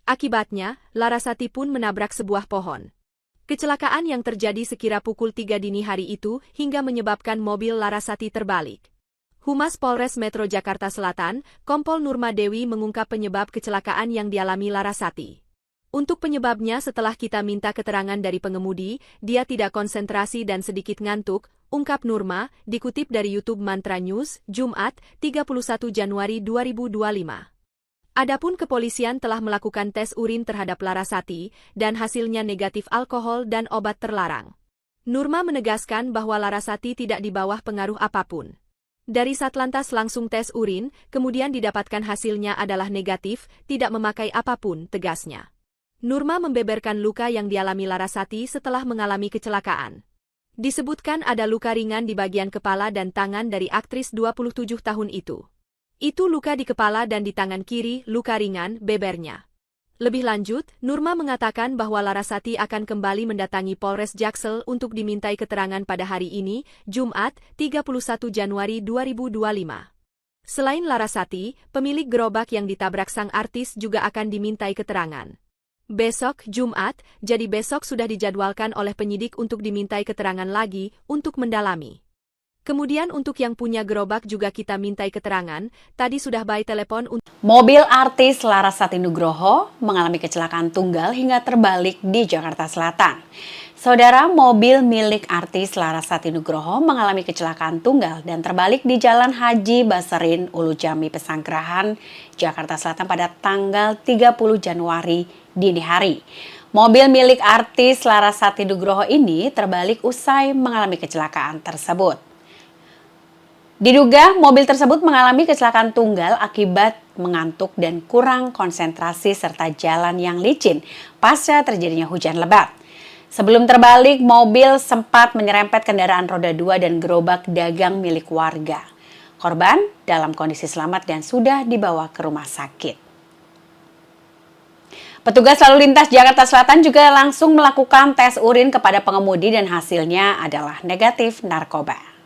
Akibatnya, Larasati pun menabrak sebuah pohon. Kecelakaan yang terjadi sekira pukul 3 dini hari itu hingga menyebabkan mobil Larasati terbalik. Humas Polres Metro Jakarta Selatan, Kompol Nurma Dewi mengungkap penyebab kecelakaan yang dialami Larasati. Untuk penyebabnya setelah kita minta keterangan dari pengemudi, dia tidak konsentrasi dan sedikit ngantuk, ungkap Nurma, dikutip dari YouTube Mantra News, Jumat, 31 Januari 2025. Adapun kepolisian telah melakukan tes urin terhadap Larasati, dan hasilnya negatif alkohol dan obat terlarang. Nurma menegaskan bahwa Larasati tidak di bawah pengaruh apapun. Dari Satlantas langsung tes urin, kemudian didapatkan hasilnya adalah negatif, tidak memakai apapun, tegasnya. Nurma membeberkan luka yang dialami Larasati setelah mengalami kecelakaan. Disebutkan ada luka ringan di bagian kepala dan tangan dari aktris 27 tahun itu. Itu luka di kepala dan di tangan kiri, luka ringan, bebernya. Lebih lanjut, Nurma mengatakan bahwa Larasati akan kembali mendatangi Polres Jaksel untuk dimintai keterangan pada hari ini, Jumat, 31 Januari 2025. Selain Larasati, pemilik gerobak yang ditabrak sang artis juga akan dimintai keterangan. Besok, Jumat, jadi besok sudah dijadwalkan oleh penyidik untuk dimintai keterangan lagi untuk mendalami. Kemudian untuk yang punya gerobak juga kita mintai keterangan, tadi sudah by telepon untuk... Mobil artis Larasati Nugroho mengalami kecelakaan tunggal hingga terbalik di Jakarta Selatan. Saudara, mobil milik artis Larasati Nugroho mengalami kecelakaan tunggal dan terbalik di Jalan Haji Baserin, Ulu Jami, Pesanggerahan, Jakarta Selatan pada tanggal 30 Januari dini hari. Mobil milik artis Larasati Nugroho ini terbalik usai mengalami kecelakaan tersebut. Diduga mobil tersebut mengalami kecelakaan tunggal akibat mengantuk dan kurang konsentrasi serta jalan yang licin pasca terjadinya hujan lebat. Sebelum terbalik, mobil sempat menyerempet kendaraan roda 2 dan gerobak dagang milik warga. Korban dalam kondisi selamat dan sudah dibawa ke rumah sakit. Petugas lalu lintas Jakarta Selatan juga langsung melakukan tes urin kepada pengemudi dan hasilnya adalah negatif narkoba.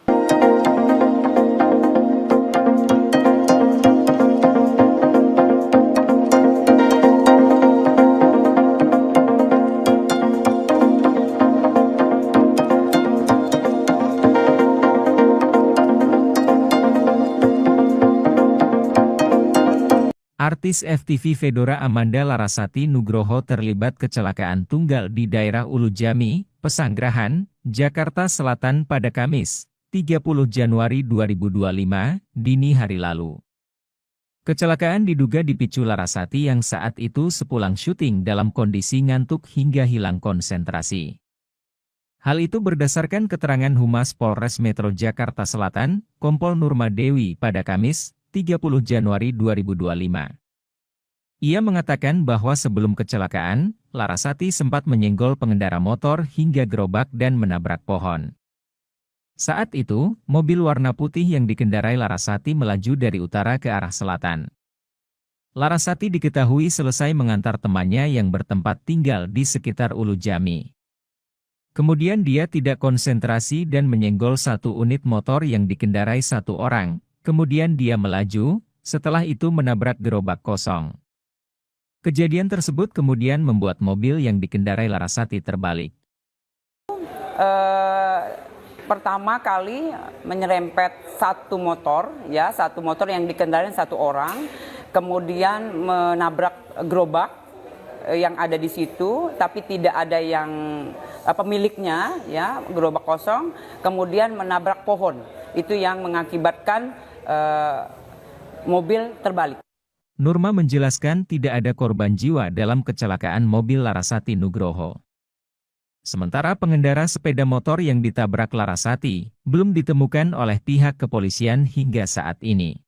Artis FTV Fedora Amanda Larasati Nugroho terlibat kecelakaan tunggal di daerah Ulujami, Pesanggerahan, Jakarta Selatan pada Kamis, 30 Januari 2025, dini hari lalu. Kecelakaan diduga dipicu Larasati yang saat itu sepulang syuting dalam kondisi ngantuk hingga hilang konsentrasi. Hal itu berdasarkan keterangan Humas Polres Metro Jakarta Selatan, Kompol Nurma Dewi pada Kamis, 30 Januari 2025. Ia mengatakan bahwa sebelum kecelakaan, Larasati sempat menyenggol pengendara motor hingga gerobak dan menabrak pohon. Saat itu, mobil warna putih yang dikendarai Larasati melaju dari utara ke arah selatan. Larasati diketahui selesai mengantar temannya yang bertempat tinggal di sekitar Ulujami. Kemudian dia tidak konsentrasi dan menyenggol satu unit motor yang dikendarai satu orang. Kemudian dia melaju, setelah itu menabrak gerobak kosong. Kejadian tersebut kemudian membuat mobil yang dikendarai Larasati terbalik. Pertama kali menyerempet satu motor yang dikendarai satu orang, kemudian menabrak gerobak yang ada di situ, tapi tidak ada yang pemiliknya, ya, gerobak kosong, kemudian menabrak pohon. Itu yang mengakibatkan mobil terbalik. Nurma menjelaskan tidak ada korban jiwa dalam kecelakaan mobil Larasati Nugroho. Sementara pengendara sepeda motor yang ditabrak Larasati belum ditemukan oleh pihak kepolisian hingga saat ini.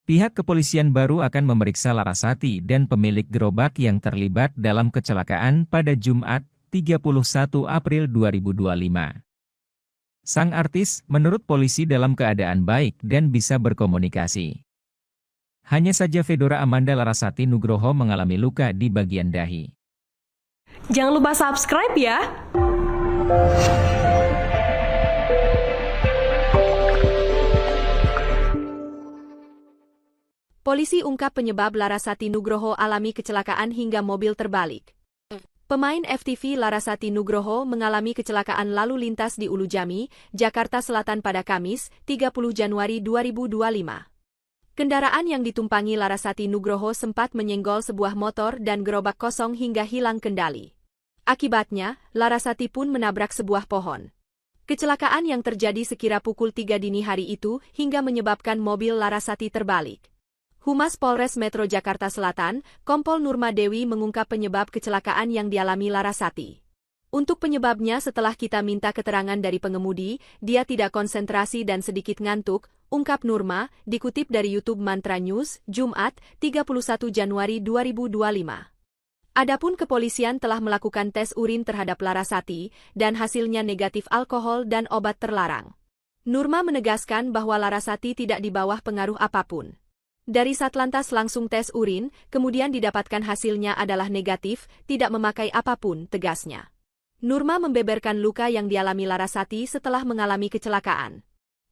Pihak kepolisian baru akan memeriksa Larasati dan pemilik gerobak yang terlibat dalam kecelakaan pada Jumat, 31 April 2025. Sang artis, menurut polisi dalam keadaan baik dan bisa berkomunikasi. Hanya saja Fedora Amanda Larasati Nugroho mengalami luka di bagian dahi. Jangan lupa subscribe ya! Polisi ungkap penyebab Larasati Nugroho alami kecelakaan hingga mobil terbalik. Pemain FTV Larasati Nugroho mengalami kecelakaan lalu lintas di Ulujami, Jakarta Selatan pada Kamis, 30 Januari 2025. Kendaraan yang ditumpangi Larasati Nugroho sempat menyenggol sebuah motor dan gerobak kosong hingga hilang kendali. Akibatnya, Larasati pun menabrak sebuah pohon. Kecelakaan yang terjadi sekira pukul 3 dini hari itu hingga menyebabkan mobil Larasati terbalik. Humas Polres Metro Jakarta Selatan, Kompol Nurma Dewi mengungkap penyebab kecelakaan yang dialami Larasati. Untuk penyebabnya setelah kita minta keterangan dari pengemudi, dia tidak konsentrasi dan sedikit ngantuk, ungkap Nurma, dikutip dari YouTube Mantra News, Jumat, 31 Januari 2025. Adapun kepolisian telah melakukan tes urin terhadap Larasati, dan hasilnya negatif alkohol dan obat terlarang. Nurma menegaskan bahwa Larasati tidak di bawah pengaruh apapun. Dari Satlantas langsung tes urin, kemudian didapatkan hasilnya adalah negatif, tidak memakai apapun, tegasnya. Nurma membeberkan luka yang dialami Larasati setelah mengalami kecelakaan.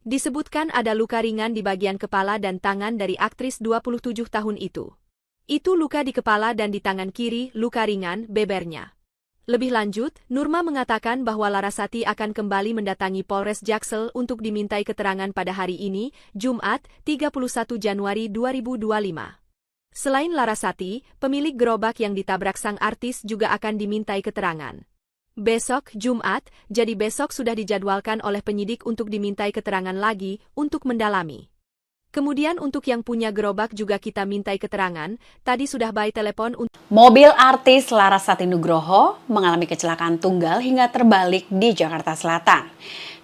Disebutkan ada luka ringan di bagian kepala dan tangan dari aktris 27 tahun itu. Itu luka di kepala dan di tangan kiri, luka ringan, bebernya. Lebih lanjut, Nurma mengatakan bahwa Larasati akan kembali mendatangi Polres Jaksel untuk dimintai keterangan pada hari ini, Jumat, 31 Januari 2025. Selain Larasati, pemilik gerobak yang ditabrak sang artis juga akan dimintai keterangan. Besok, Jumat, jadi besok sudah dijadwalkan oleh penyidik untuk dimintai keterangan lagi, untuk mendalami. Kemudian untuk yang punya gerobak juga kita mintai keterangan, tadi sudah by telepon untuk... Mobil artis Larasati Nugroho mengalami kecelakaan tunggal hingga terbalik di Jakarta Selatan.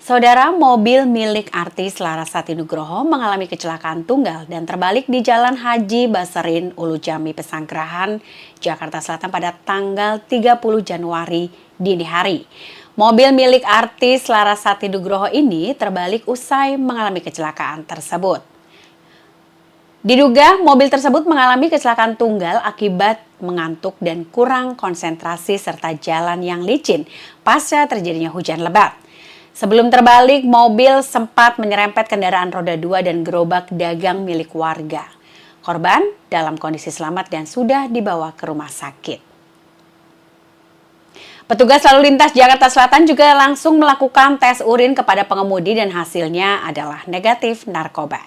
Saudara, mobil milik artis Larasati Nugroho mengalami kecelakaan tunggal dan terbalik di Jalan Haji Baserin, Ulujami, Pesanggerahan, Jakarta Selatan pada tanggal 30 Januari dini hari. Mobil milik artis Larasati Nugroho ini terbalik usai mengalami kecelakaan tersebut. Diduga mobil tersebut mengalami kecelakaan tunggal akibat mengantuk dan kurang konsentrasi serta jalan yang licin pasca terjadinya hujan lebat. Sebelum terbalik, mobil sempat menyerempet kendaraan roda 2 dan gerobak dagang milik warga. Korban dalam kondisi selamat dan sudah dibawa ke rumah sakit. Petugas lalu lintas Jakarta Selatan juga langsung melakukan tes urin kepada pengemudi dan hasilnya adalah negatif narkoba.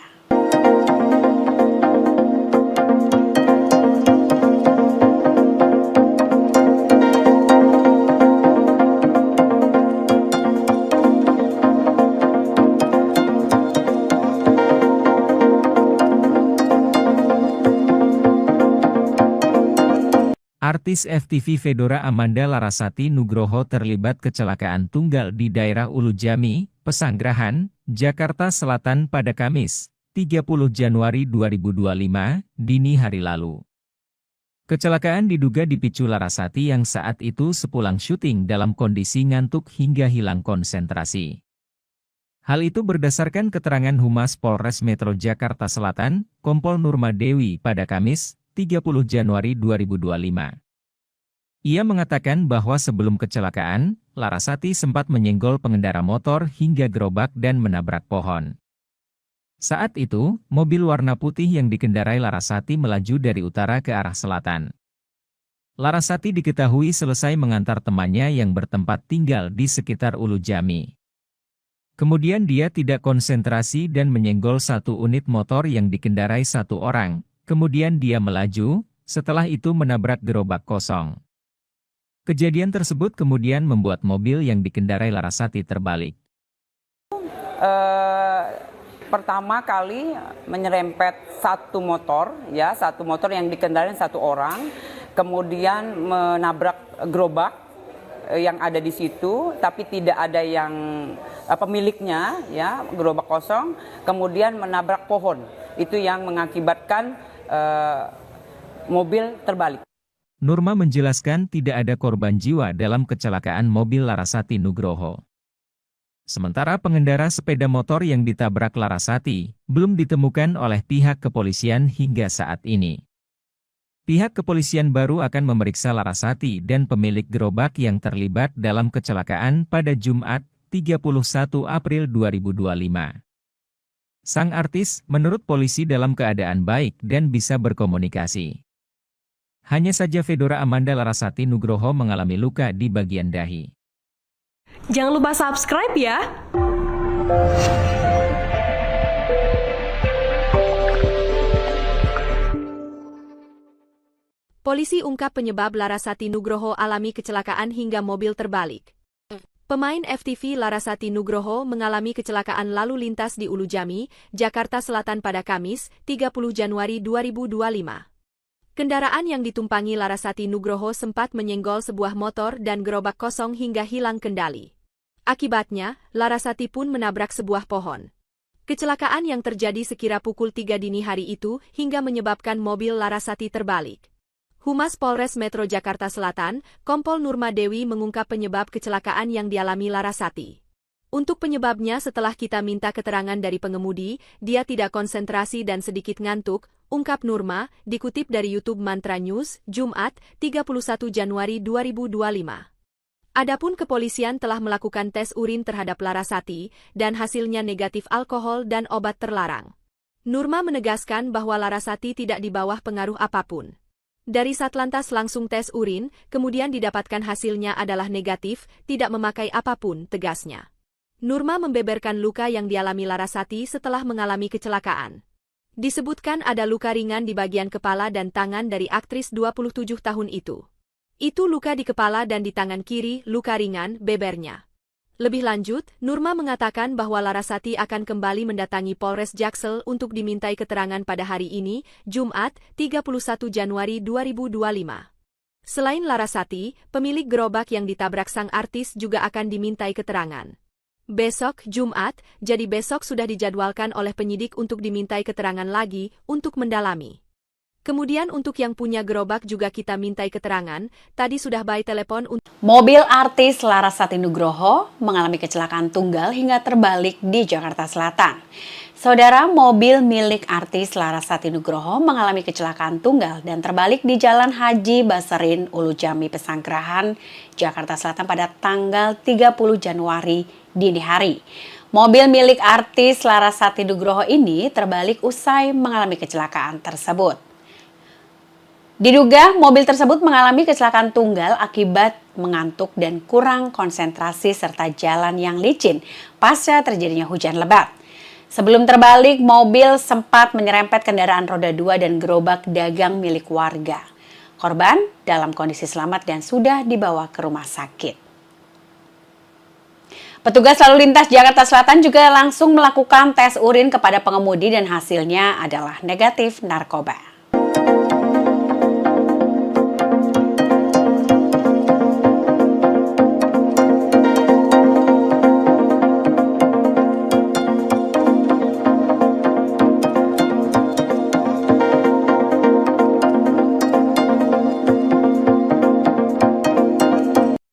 Artis FTV Fedora Amanda Larasati Nugroho terlibat kecelakaan tunggal di daerah Ulu Jami, Pesanggerahan, Jakarta Selatan pada Kamis, 30 Januari 2025, dini hari lalu. Kecelakaan diduga dipicu Larasati yang saat itu sepulang syuting dalam kondisi ngantuk hingga hilang konsentrasi. Hal itu berdasarkan keterangan Humas Polres Metro Jakarta Selatan, Kompol Nurma Dewi pada Kamis, 30 Januari 2025. Ia mengatakan bahwa sebelum kecelakaan, Larasati sempat menyenggol pengendara motor hingga gerobak dan menabrak pohon. Saat itu, mobil warna putih yang dikendarai Larasati melaju dari utara ke arah selatan. Larasati diketahui selesai mengantar temannya yang bertempat tinggal di sekitar Ulu Jami. Kemudian dia tidak konsentrasi dan menyenggol satu unit motor yang dikendarai satu orang. Kemudian dia melaju, setelah itu menabrak gerobak kosong. Kejadian tersebut kemudian membuat mobil yang dikendarai Larasati terbalik. Pertama kali menyerempet satu motor yang dikendarai satu orang, kemudian menabrak gerobak yang ada di situ, tapi tidak ada yang pemiliknya, ya, gerobak kosong, kemudian menabrak pohon. Itu yang mengakibatkan mobil terbalik. Nurma menjelaskan tidak ada korban jiwa dalam kecelakaan mobil Larasati Nugroho. Sementara pengendara sepeda motor yang ditabrak Larasati belum ditemukan oleh pihak kepolisian hingga saat ini. Pihak kepolisian baru akan memeriksa Larasati dan pemilik gerobak yang terlibat dalam kecelakaan pada Jumat, 31 April 2025. Sang artis menurut polisi dalam keadaan baik dan bisa berkomunikasi. Hanya saja Fedora Amanda Larasati Nugroho mengalami luka di bagian dahi. Jangan lupa subscribe ya! Polisi ungkap penyebab Larasati Nugroho alami kecelakaan hingga mobil terbalik. Pemain FTV Larasati Nugroho mengalami kecelakaan lalu lintas di Ulu Jami, Jakarta Selatan pada Kamis, 30 Januari 2025. Kendaraan yang ditumpangi Larasati Nugroho sempat menyenggol sebuah motor dan gerobak kosong hingga hilang kendali. Akibatnya, Larasati pun menabrak sebuah pohon. Kecelakaan yang terjadi sekira pukul 3 dini hari itu hingga menyebabkan mobil Larasati terbalik. Humas Polres Metro Jakarta Selatan, Kompol Nurma Dewi mengungkap penyebab kecelakaan yang dialami Larasati. Untuk penyebabnya setelah kita minta keterangan dari pengemudi, dia tidak konsentrasi dan sedikit ngantuk, ungkap Nurma, dikutip dari YouTube Mantra News, Jumat, 31 Januari 2025. Adapun kepolisian telah melakukan tes urin terhadap Larasati, dan hasilnya negatif alkohol dan obat terlarang. Nurma menegaskan bahwa Larasati tidak di bawah pengaruh apapun. Dari Satlantas langsung tes urin, kemudian didapatkan hasilnya adalah negatif, tidak memakai apapun, tegasnya. Nurma membeberkan luka yang dialami Larasati setelah mengalami kecelakaan. Disebutkan ada luka ringan di bagian kepala dan tangan dari aktris 27 tahun itu. Itu luka di kepala dan di tangan kiri, luka ringan, bebernya. Lebih lanjut, Nurma mengatakan bahwa Larasati akan kembali mendatangi Polres Jaksel untuk dimintai keterangan pada hari ini, Jumat, 31 Januari 2025. Selain Larasati, pemilik gerobak yang ditabrak sang artis juga akan dimintai keterangan. Besok, Jumat, jadi besok sudah dijadwalkan oleh penyidik untuk dimintai keterangan lagi untuk mendalami. Kemudian untuk yang punya gerobak juga kita mintai keterangan, tadi sudah by telepon untuk... Mobil artis Larasati Nugroho mengalami kecelakaan tunggal hingga terbalik di Jakarta Selatan. Saudara, mobil milik artis Larasati Nugroho mengalami kecelakaan tunggal dan terbalik di Jalan Haji Baserin, Ulu Jami, Pesanggerahan, Jakarta Selatan pada tanggal 30 Januari dini hari. Mobil milik artis Larasati Nugroho ini terbalik usai mengalami kecelakaan tersebut. Diduga mobil tersebut mengalami kecelakaan tunggal akibat mengantuk dan kurang konsentrasi serta jalan yang licin pasca terjadinya hujan lebat. Sebelum terbalik, mobil sempat menyerempet kendaraan roda 2 dan gerobak dagang milik warga. Korban dalam kondisi selamat dan sudah dibawa ke rumah sakit. Petugas lalu lintas Jakarta Selatan juga langsung melakukan tes urin kepada pengemudi dan hasilnya adalah negatif narkoba.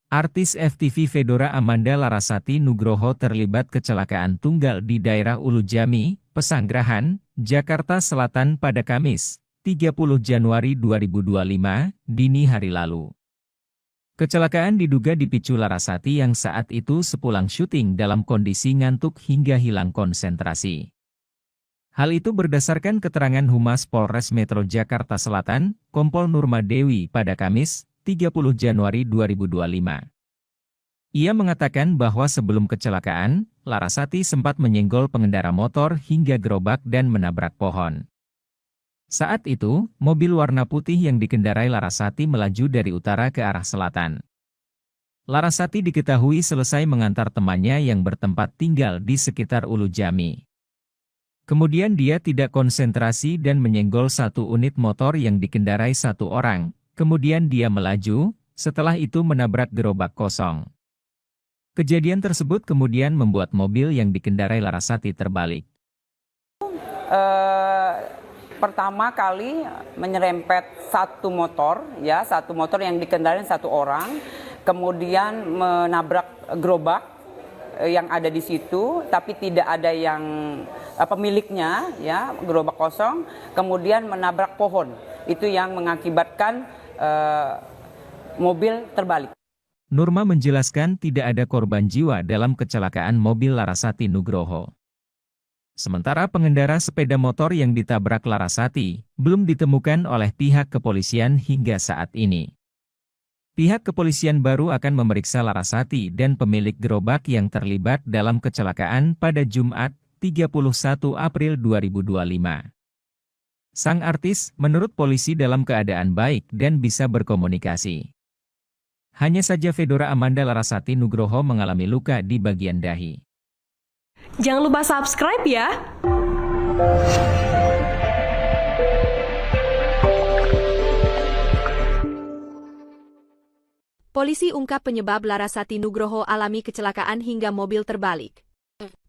Artis FTV Fedora Amanda Larasati Nugroho terlibat kecelakaan tunggal di daerah Ulujami, Pesanggerahan, Jakarta Selatan pada Kamis, 30 Januari 2025, dini hari lalu. Kecelakaan diduga dipicu Larasati yang saat itu sepulang syuting dalam kondisi ngantuk hingga hilang konsentrasi. Hal itu berdasarkan keterangan Humas Polres Metro Jakarta Selatan, Kompol Nurma Dewi pada Kamis, 30 Januari 2025. Ia mengatakan bahwa sebelum kecelakaan, Larasati sempat menyenggol pengendara motor hingga gerobak dan menabrak pohon. Saat itu, mobil warna putih yang dikendarai Larasati melaju dari utara ke arah selatan. Larasati diketahui selesai mengantar temannya yang bertempat tinggal di sekitar Ulujami. Kemudian dia tidak konsentrasi dan menyenggol satu unit motor yang dikendarai satu orang. Kemudian dia melaju, setelah itu menabrak gerobak kosong. Kejadian tersebut kemudian membuat mobil yang dikendarai Larasati terbalik. Pertama kali menyerempet satu motor yang dikendarai satu orang, kemudian menabrak gerobak yang ada di situ, tapi tidak ada yang pemiliknya, ya, gerobak kosong, kemudian menabrak pohon. Itu yang mengakibatkan mobil terbalik. Nurma menjelaskan tidak ada korban jiwa dalam kecelakaan mobil Larasati Nugroho. Sementara pengendara sepeda motor yang ditabrak Larasati belum ditemukan oleh pihak kepolisian hingga saat ini. Pihak kepolisian baru akan memeriksa Larasati dan pemilik gerobak yang terlibat dalam kecelakaan pada Jumat, 31 April 2025. Sang artis menurut polisi dalam keadaan baik dan bisa berkomunikasi. Hanya saja Fedora Amanda Larasati Nugroho mengalami luka di bagian dahi. Jangan lupa subscribe ya! Polisi ungkap penyebab Larasati Nugroho alami kecelakaan hingga mobil terbalik.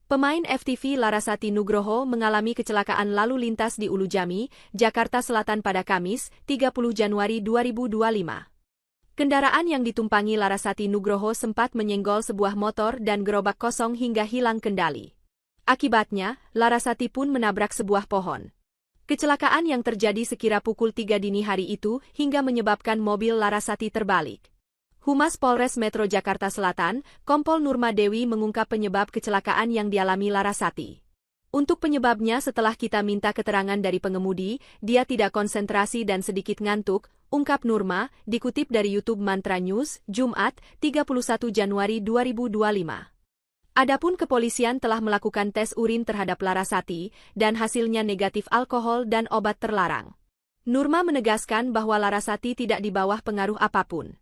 Pemain FTV Larasati Nugroho mengalami kecelakaan lalu lintas di Ulujami, Jakarta Selatan pada Kamis, 30 Januari 2025. Kendaraan yang ditumpangi Larasati Nugroho sempat menyenggol sebuah motor dan gerobak kosong hingga hilang kendali. Akibatnya, Larasati pun menabrak sebuah pohon. Kecelakaan yang terjadi sekira pukul 3 dini hari itu hingga menyebabkan mobil Larasati terbalik. Humas Polres Metro Jakarta Selatan, Kompol Nurma Dewi mengungkap penyebab kecelakaan yang dialami Larasati. Untuk penyebabnya setelah kita minta keterangan dari pengemudi, dia tidak konsentrasi dan sedikit ngantuk, ungkap Nurma, dikutip dari YouTube Mantra News, Jumat, 31 Januari 2025. Adapun kepolisian telah melakukan tes urin terhadap Larasati, dan hasilnya negatif alkohol dan obat terlarang. Nurma menegaskan bahwa Larasati tidak di bawah pengaruh apapun.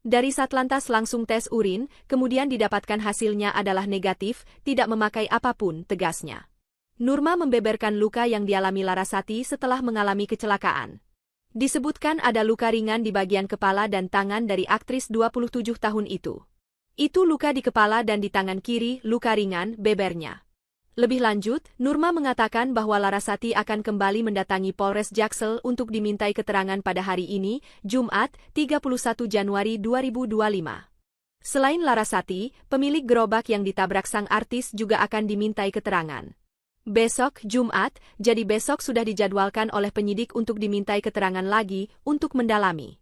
Dari Satlantas langsung tes urin, kemudian didapatkan hasilnya adalah negatif, tidak memakai apapun, tegasnya. Nurma membeberkan luka yang dialami Larasati setelah mengalami kecelakaan. Disebutkan ada luka ringan di bagian kepala dan tangan dari aktris 27 tahun itu. Itu luka di kepala dan di tangan kiri, luka ringan, bebernya. Lebih lanjut, Nurma mengatakan bahwa Larasati akan kembali mendatangi Polres Jaksel untuk dimintai keterangan pada hari ini, Jumat, 31 Januari 2025. Selain Larasati, pemilik gerobak yang ditabrak sang artis juga akan dimintai keterangan. Besok, Jumat, jadi besok sudah dijadwalkan oleh penyidik untuk dimintai keterangan lagi untuk mendalami.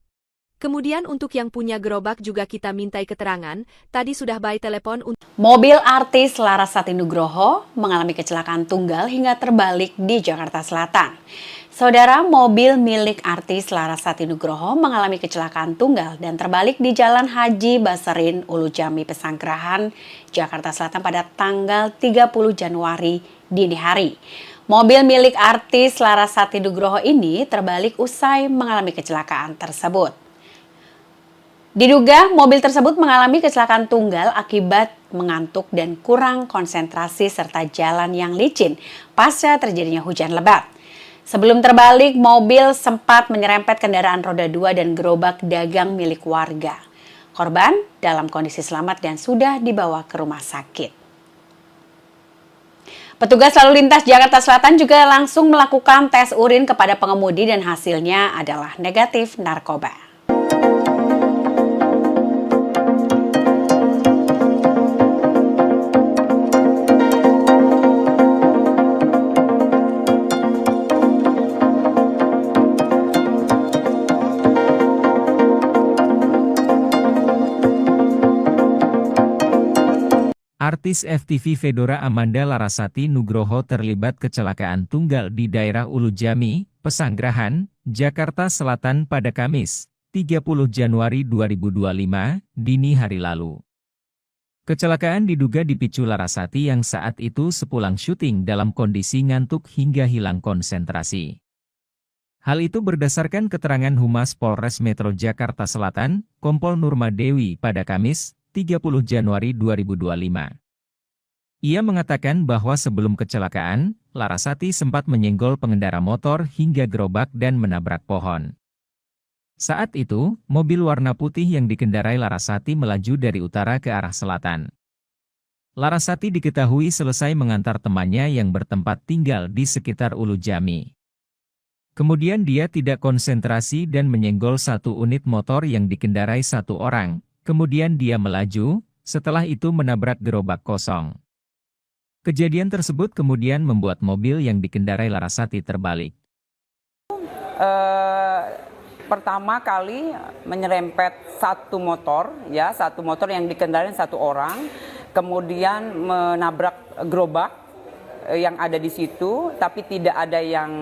Kemudian untuk yang punya gerobak juga kita mintai keterangan, tadi sudah by telepon untuk... Mobil artis Larasati Nugroho mengalami kecelakaan tunggal hingga terbalik di Jakarta Selatan. Saudara, mobil milik artis Larasati Nugroho mengalami kecelakaan tunggal dan terbalik di Jalan Haji Basarin, Ulujami, Pesanggerahan, Jakarta Selatan pada tanggal 30 Januari dini hari. Mobil milik artis Larasati Nugroho ini terbalik usai mengalami kecelakaan tersebut. Diduga mobil tersebut mengalami kecelakaan tunggal akibat mengantuk dan kurang konsentrasi serta jalan yang licin pasca terjadinya hujan lebat. Sebelum terbalik, mobil sempat menyerempet kendaraan roda 2 dan gerobak dagang milik warga. Korban dalam kondisi selamat dan sudah dibawa ke rumah sakit. Petugas lalu lintas Jakarta Selatan juga langsung melakukan tes urin kepada pengemudi dan hasilnya adalah negatif narkoba. Artis FTV Fedora Amanda Larasati Nugroho terlibat kecelakaan tunggal di daerah Ulu Jami, Pesanggerahan, Jakarta Selatan pada Kamis, 30 Januari 2025, dini hari lalu. Kecelakaan diduga dipicu Larasati yang saat itu sepulang syuting dalam kondisi ngantuk hingga hilang konsentrasi. Hal itu berdasarkan keterangan Humas Polres Metro Jakarta Selatan, Kompol Nurma Dewi pada Kamis, 30 Januari 2025. Ia mengatakan bahwa sebelum kecelakaan, Larasati sempat menyenggol pengendara motor hingga gerobak dan menabrak pohon. Saat itu, mobil warna putih yang dikendarai Larasati melaju dari utara ke arah selatan. Larasati diketahui selesai mengantar temannya yang bertempat tinggal di sekitar Ulu Jami. Kemudian dia tidak konsentrasi dan menyenggol satu unit motor yang dikendarai satu orang. Kemudian dia melaju, setelah itu menabrak gerobak kosong. Kejadian tersebut kemudian membuat mobil yang dikendarai Larasati terbalik. Pertama kali menyerempet satu motor yang dikendarai satu orang, kemudian menabrak gerobak yang ada di situ, tapi tidak ada yang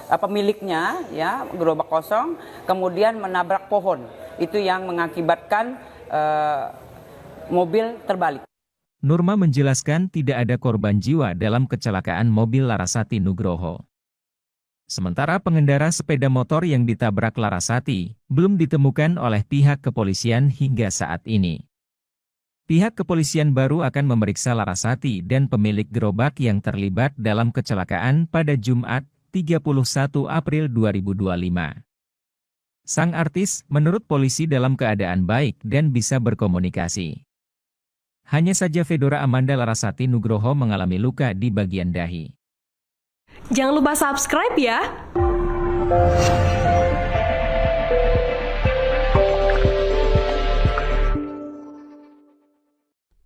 pemiliknya, ya, gerobak kosong, kemudian menabrak pohon. Itu yang mengakibatkan mobil terbalik. Nurma menjelaskan tidak ada korban jiwa dalam kecelakaan mobil Larasati Nugroho. Sementara pengendara sepeda motor yang ditabrak Larasati belum ditemukan oleh pihak kepolisian hingga saat ini. Pihak kepolisian baru akan memeriksa Larasati dan pemilik gerobak yang terlibat dalam kecelakaan pada Jumat, 31 April 2025. Sang artis, menurut polisi dalam keadaan baik dan bisa berkomunikasi. Hanya saja Fedora Amanda Larasati Nugroho mengalami luka di bagian dahi. Jangan lupa subscribe ya!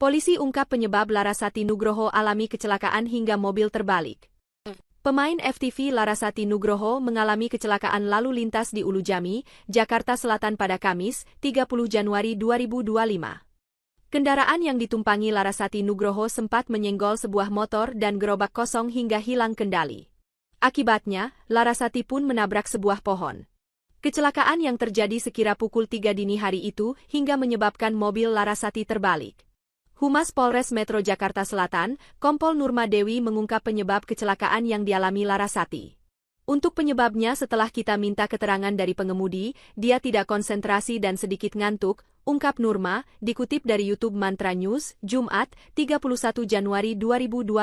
Polisi ungkap penyebab Larasati Nugroho alami kecelakaan hingga mobil terbalik. Pemain FTV Larasati Nugroho mengalami kecelakaan lalu lintas di Ulu Jami, Jakarta Selatan pada Kamis, 30 Januari 2025. Kendaraan yang ditumpangi Larasati Nugroho sempat menyenggol sebuah motor dan gerobak kosong hingga hilang kendali. Akibatnya, Larasati pun menabrak sebuah pohon. Kecelakaan yang terjadi sekira pukul 3 dini hari itu hingga menyebabkan mobil Larasati terbalik. Humas Polres Metro Jakarta Selatan, Kompol Nurma Dewi mengungkap penyebab kecelakaan yang dialami Larasati. Untuk penyebabnya setelah kita minta keterangan dari pengemudi, dia tidak konsentrasi dan sedikit ngantuk, ungkap Nurma, dikutip dari YouTube Mantra News, Jumat, 31 Januari 2025.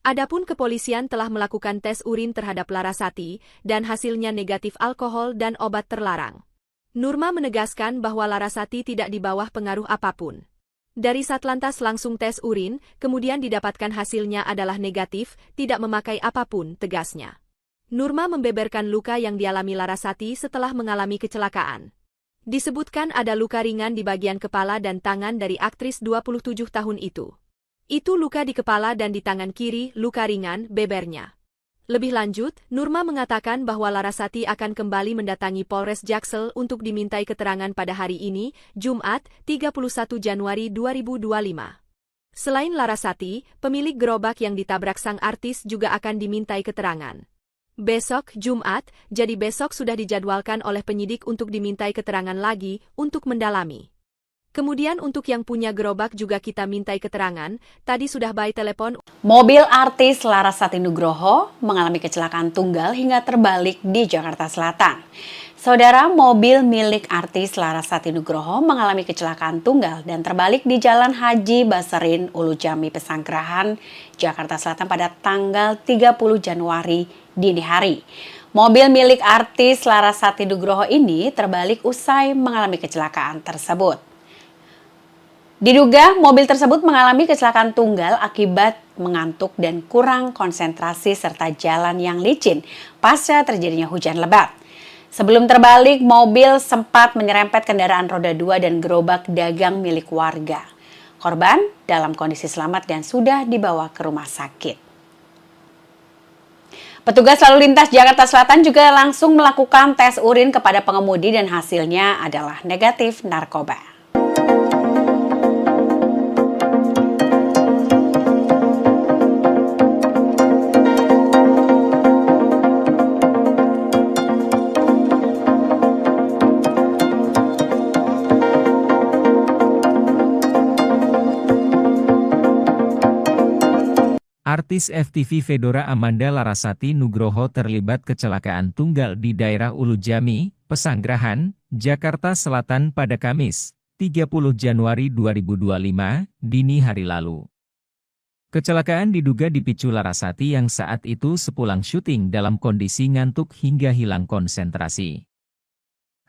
Adapun kepolisian telah melakukan tes urin terhadap Larasati, dan hasilnya negatif alkohol dan obat terlarang. Nurma menegaskan bahwa Larasati tidak di bawah pengaruh apapun. Dari Satlantas langsung tes urin, kemudian didapatkan hasilnya adalah negatif, tidak memakai apapun, tegasnya. Nurma membeberkan luka yang dialami Larasati setelah mengalami kecelakaan. Disebutkan ada luka ringan di bagian kepala dan tangan dari aktris 27 tahun itu. Itu luka di kepala dan di tangan kiri, luka ringan, bebernya. Lebih lanjut, Nurma mengatakan bahwa Larasati akan kembali mendatangi Polres Jaksel untuk dimintai keterangan pada hari ini, Jumat, 31 Januari 2025. Selain Larasati, pemilik gerobak yang ditabrak sang artis juga akan dimintai keterangan. Besok, Jumat, jadi besok sudah dijadwalkan oleh penyidik untuk dimintai keterangan lagi untuk mendalami. Kemudian untuk yang punya gerobak juga kita mintai keterangan, tadi sudah by telepon. Mobil artis Larasati Nugroho mengalami kecelakaan tunggal hingga terbalik di Jakarta Selatan. Saudara, mobil milik artis Larasati Nugroho mengalami kecelakaan tunggal dan terbalik di Jalan Haji Baserin, Ulu Jami, Pesanggerahan, Jakarta Selatan pada tanggal 30 Januari dini hari. Mobil milik artis Larasati Nugroho ini terbalik usai mengalami kecelakaan tersebut. Diduga mobil tersebut mengalami kecelakaan tunggal akibat mengantuk dan kurang konsentrasi serta jalan yang licin pasca terjadinya hujan lebat. Sebelum terbalik, mobil sempat menyerempet kendaraan roda 2 dan gerobak dagang milik warga. Korban dalam kondisi selamat dan sudah dibawa ke rumah sakit. Petugas lalu lintas Jakarta Selatan juga langsung melakukan tes urin kepada pengemudi dan hasilnya adalah negatif narkoba. Artis FTV Fedora Amanda Larasati Nugroho terlibat kecelakaan tunggal di daerah Ulu Jami, Pesanggerahan, Jakarta Selatan pada Kamis, 30 Januari 2025, dini hari lalu. Kecelakaan diduga dipicu Larasati yang saat itu sepulang syuting dalam kondisi ngantuk hingga hilang konsentrasi.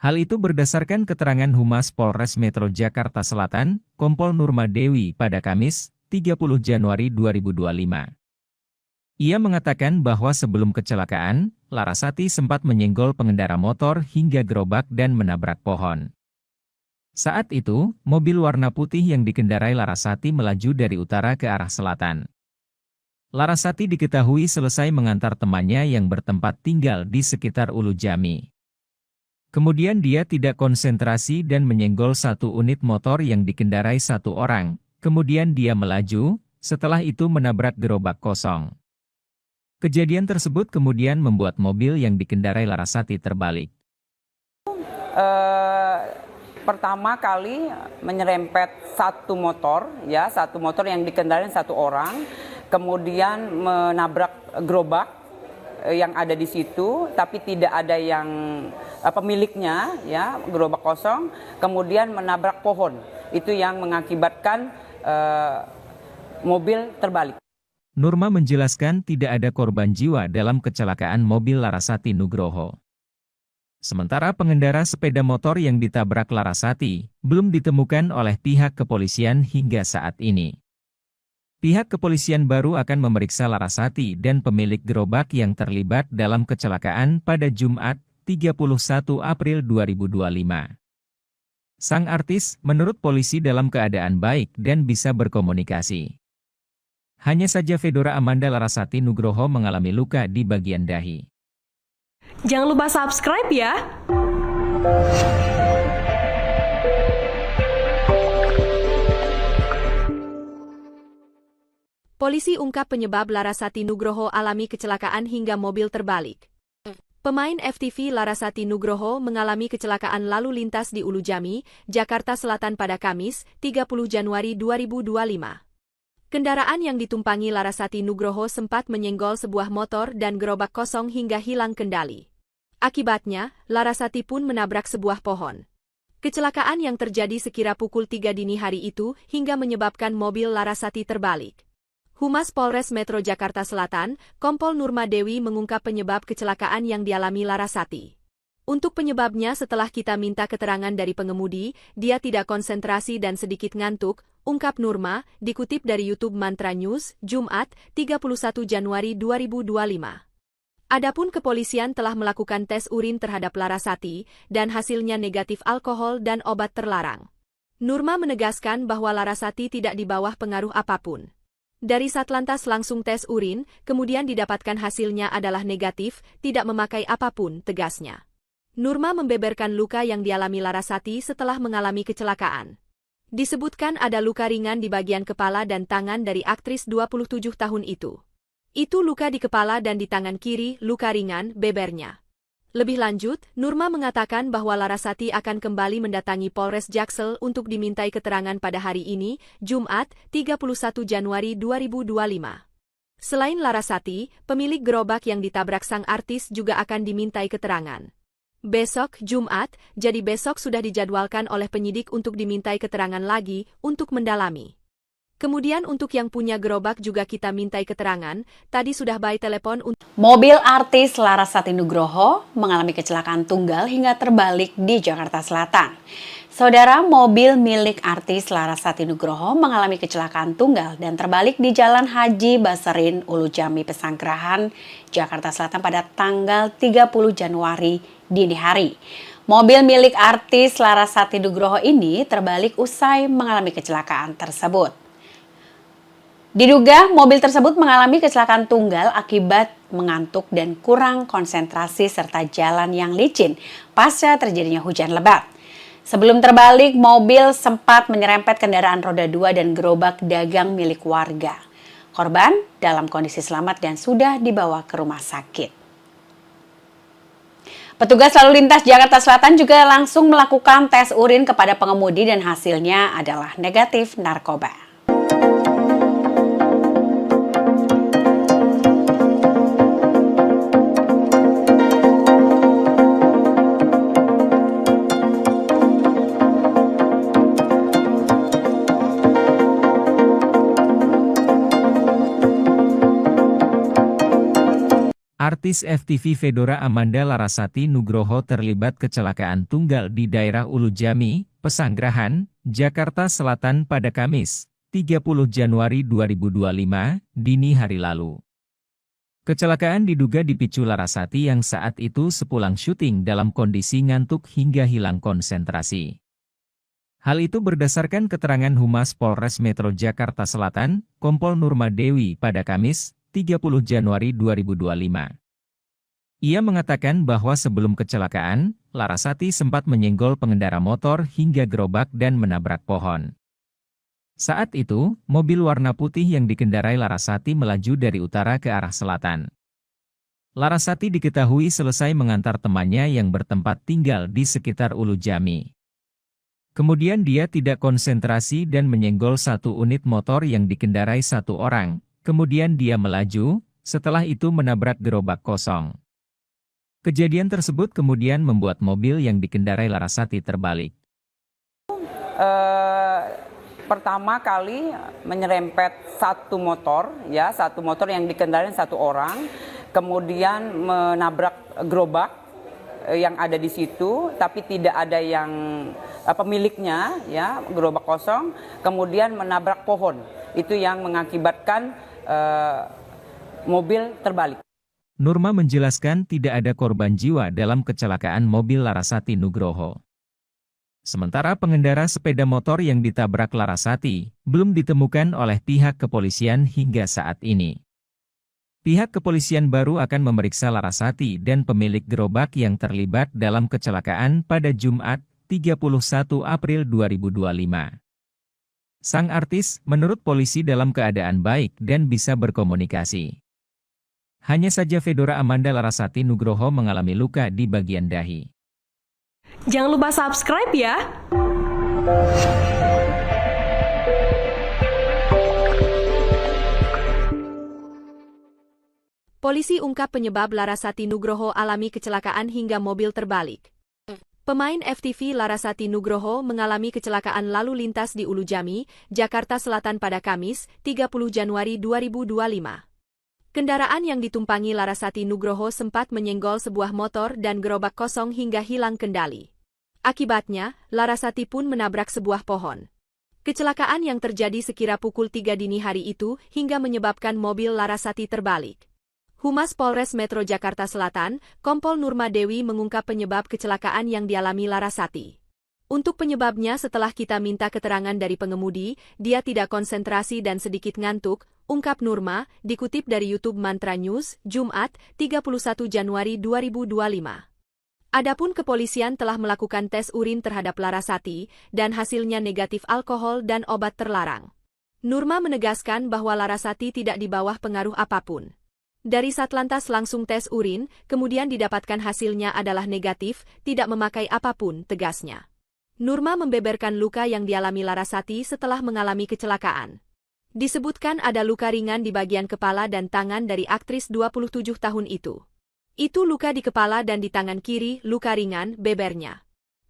Hal itu berdasarkan keterangan Humas Polres Metro Jakarta Selatan, Kompol Nurma Dewi pada Kamis, 30 Januari 2025. Ia mengatakan bahwa sebelum kecelakaan, Larasati sempat menyenggol pengendara motor hingga gerobak dan menabrak pohon. Saat itu, mobil warna putih yang dikendarai Larasati melaju dari utara ke arah selatan. Larasati diketahui selesai mengantar temannya yang bertempat tinggal di sekitar Ulu Jami. Kemudian dia tidak konsentrasi dan menyenggol satu unit motor yang dikendarai satu orang. Kemudian dia melaju, setelah itu menabrak gerobak kosong. Kejadian tersebut kemudian membuat mobil yang dikendarai Larasati terbalik. Pertama kali menyerempet satu motor yang dikendarai satu orang, kemudian menabrak gerobak yang ada di situ, tapi tidak ada yang pemiliknya, ya, gerobak kosong, kemudian menabrak pohon. Itu yang mengakibatkan mobil terbalik. Nurma menjelaskan tidak ada korban jiwa dalam kecelakaan mobil Larasati Nugroho. Sementara pengendara sepeda motor yang ditabrak Larasati belum ditemukan oleh pihak kepolisian hingga saat ini. Pihak kepolisian baru akan memeriksa Larasati dan pemilik gerobak yang terlibat dalam kecelakaan pada Jumat, 31 April 2025. Sang artis menurut polisi dalam keadaan baik dan bisa berkomunikasi. Hanya saja Fedora Amanda Larasati Nugroho mengalami luka di bagian dahi. Jangan lupa subscribe ya! Polisi ungkap penyebab Larasati Nugroho alami kecelakaan hingga mobil terbalik. Pemain FTV Larasati Nugroho mengalami kecelakaan lalu lintas di Ulu Jami, Jakarta Selatan pada Kamis, 30 Januari 2025. Kendaraan yang ditumpangi Larasati Nugroho sempat menyenggol sebuah motor dan gerobak kosong hingga hilang kendali. Akibatnya, Larasati pun menabrak sebuah pohon. Kecelakaan yang terjadi sekira pukul 3 dini hari itu hingga menyebabkan mobil Larasati terbalik. Humas Polres Metro Jakarta Selatan, Kompol Nurma Dewi mengungkap penyebab kecelakaan yang dialami Larasati. Untuk penyebabnya setelah kita minta keterangan dari pengemudi, dia tidak konsentrasi dan sedikit ngantuk, ungkap Nurma, dikutip dari YouTube Mantra News, Jumat, 31 Januari 2025. Adapun kepolisian telah melakukan tes urin terhadap Larasati, dan hasilnya negatif alkohol dan obat terlarang. Nurma menegaskan bahwa Larasati tidak di bawah pengaruh apapun. Dari Satlantas langsung tes urin, kemudian didapatkan hasilnya adalah negatif, tidak memakai apapun, tegasnya. Nurma membeberkan luka yang dialami Larasati setelah mengalami kecelakaan. Disebutkan ada luka ringan di bagian kepala dan tangan dari aktris 27 tahun itu. Itu luka di kepala dan di tangan kiri, luka ringan, bebernya. Lebih lanjut, Nurma mengatakan bahwa Larasati akan kembali mendatangi Polres Jaksel untuk dimintai keterangan pada hari ini, Jumat, 31 Januari 2025. Selain Larasati, pemilik gerobak yang ditabrak sang artis juga akan dimintai keterangan. Besok, Jumat, jadi besok sudah dijadwalkan oleh penyidik untuk dimintai keterangan lagi untuk mendalami. Kemudian untuk yang punya gerobak juga kita mintai keterangan, tadi sudah by telepon untuk... Mobil artis Larasati Nugroho mengalami kecelakaan tunggal hingga terbalik di Jakarta Selatan. Saudara, mobil milik artis Larasati Nugroho mengalami kecelakaan tunggal dan terbalik di Jalan Haji Baserin, Ulu Jami, Pesanggerahan, Jakarta Selatan pada tanggal 30 Januari dini hari. Mobil milik artis Larasati Nugroho ini terbalik usai mengalami kecelakaan tersebut. Diduga mobil tersebut mengalami kecelakaan tunggal akibat mengantuk dan kurang konsentrasi serta jalan yang licin pasca terjadinya hujan lebat. Sebelum terbalik, mobil sempat menyerempet kendaraan roda 2 dan gerobak dagang milik warga. Korban dalam kondisi selamat dan sudah dibawa ke rumah sakit. Petugas lalu lintas Jakarta Selatan juga langsung melakukan tes urin kepada pengemudi dan hasilnya adalah negatif narkoba. Artis FTV Fedora Amanda Larasati Nugroho terlibat kecelakaan tunggal di daerah Ulujami, Pesanggerahan, Jakarta Selatan pada Kamis, 30 Januari 2025, dini hari lalu. Kecelakaan diduga dipicu Larasati yang saat itu sepulang syuting dalam kondisi ngantuk hingga hilang konsentrasi. Hal itu berdasarkan keterangan Humas Polres Metro Jakarta Selatan, Kompol Nurma Dewi pada Kamis, 30 Januari 2025. Ia mengatakan bahwa sebelum kecelakaan, Larasati sempat menyenggol pengendara motor hingga gerobak dan menabrak pohon. Saat itu, mobil warna putih yang dikendarai Larasati melaju dari utara ke arah selatan. Larasati diketahui selesai mengantar temannya yang bertempat tinggal di sekitar Ulujami. Kemudian dia tidak konsentrasi dan menyenggol satu unit motor yang dikendarai satu orang. Kemudian dia melaju, setelah itu menabrak gerobak kosong. Kejadian tersebut kemudian membuat mobil yang dikendarai Larasati terbalik. Pertama kali menyerempet satu motor yang dikendarai satu orang, kemudian menabrak gerobak yang ada di situ, tapi tidak ada yang pemiliknya, ya, gerobak kosong, kemudian menabrak pohon. Itu yang mengakibatkan mobil terbalik. Nurma menjelaskan tidak ada korban jiwa dalam kecelakaan mobil Larasati Nugroho. Sementara pengendara sepeda motor yang ditabrak Larasati belum ditemukan oleh pihak kepolisian hingga saat ini. Pihak kepolisian baru akan memeriksa Larasati dan pemilik gerobak yang terlibat dalam kecelakaan pada Jumat, 31 April 2025. Sang artis menurut polisi dalam keadaan baik dan bisa berkomunikasi. Hanya saja Fedora Amanda Larasati Nugroho mengalami luka di bagian dahi. Jangan lupa subscribe ya! Polisi ungkap penyebab Larasati Nugroho alami kecelakaan hingga mobil terbalik. Pemain FTV Larasati Nugroho mengalami kecelakaan lalu lintas di Ulujami, Jakarta Selatan pada Kamis, 30 Januari 2025. Kendaraan yang ditumpangi Larasati Nugroho sempat menyenggol sebuah motor dan gerobak kosong hingga hilang kendali. Akibatnya, Larasati pun menabrak sebuah pohon. Kecelakaan yang terjadi sekira pukul 3 dini hari itu hingga menyebabkan mobil Larasati terbalik. Humas Polres Metro Jakarta Selatan, Kompol Nurma Dewi mengungkap penyebab kecelakaan yang dialami Larasati. Untuk penyebabnya setelah kita minta keterangan dari pengemudi, dia tidak konsentrasi dan sedikit ngantuk, ungkap Nurma, dikutip dari YouTube Mantra News, Jumat, 31 Januari 2025. Adapun kepolisian telah melakukan tes urin terhadap Larasati, dan hasilnya negatif alkohol dan obat terlarang. Nurma menegaskan bahwa Larasati tidak di bawah pengaruh apapun. Dari Satlantas langsung tes urin, kemudian didapatkan hasilnya adalah negatif, tidak memakai apapun, tegasnya. Nurma membeberkan luka yang dialami Larasati setelah mengalami kecelakaan. Disebutkan ada luka ringan di bagian kepala dan tangan dari aktris 27 tahun itu. Itu luka di kepala dan di tangan kiri, luka ringan, bebernya.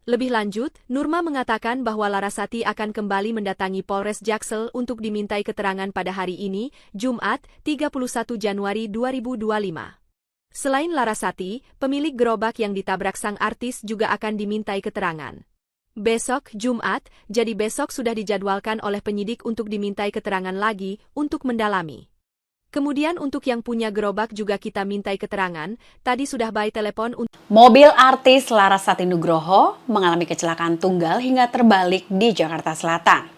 Lebih lanjut, Nurma mengatakan bahwa Larasati akan kembali mendatangi Polres Jaksel untuk dimintai keterangan pada hari ini, Jumat, 31 Januari 2025. Selain Larasati, pemilik gerobak yang ditabrak sang artis juga akan dimintai keterangan. Besok, Jumat, jadi besok sudah dijadwalkan oleh penyidik untuk dimintai keterangan lagi untuk mendalami. Kemudian untuk yang punya gerobak juga kita mintai keterangan, tadi sudah by telepon untuk... Mobil artis Larasati Nugroho mengalami kecelakaan tunggal hingga terbalik di Jakarta Selatan.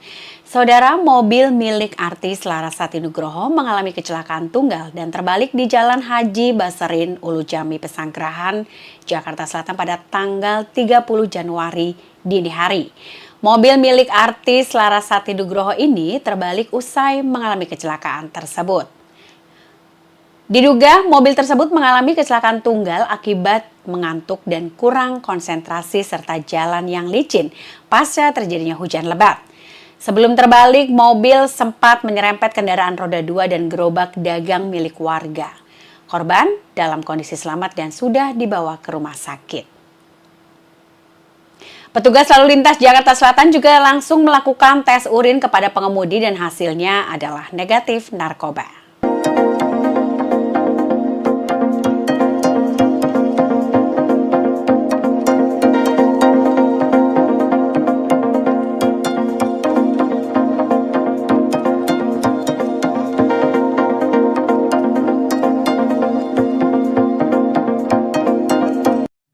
Saudara, mobil milik artis Larasati Nugroho mengalami kecelakaan tunggal dan terbalik di Jalan Haji Basarin, Ulujami, Pesanggerahan, Jakarta Selatan pada tanggal 30 Januari dini hari. Mobil milik artis Larasati Nugroho ini terbalik usai mengalami kecelakaan tersebut. Diduga mobil tersebut mengalami kecelakaan tunggal akibat mengantuk dan kurang konsentrasi serta jalan yang licin pasca terjadinya hujan lebat. Sebelum terbalik, mobil sempat menyerempet kendaraan roda 2 dan gerobak dagang milik warga. Korban dalam kondisi selamat dan sudah dibawa ke rumah sakit. Petugas lalu lintas Jakarta Selatan juga langsung melakukan tes urin kepada pengemudi dan hasilnya adalah negatif narkoba.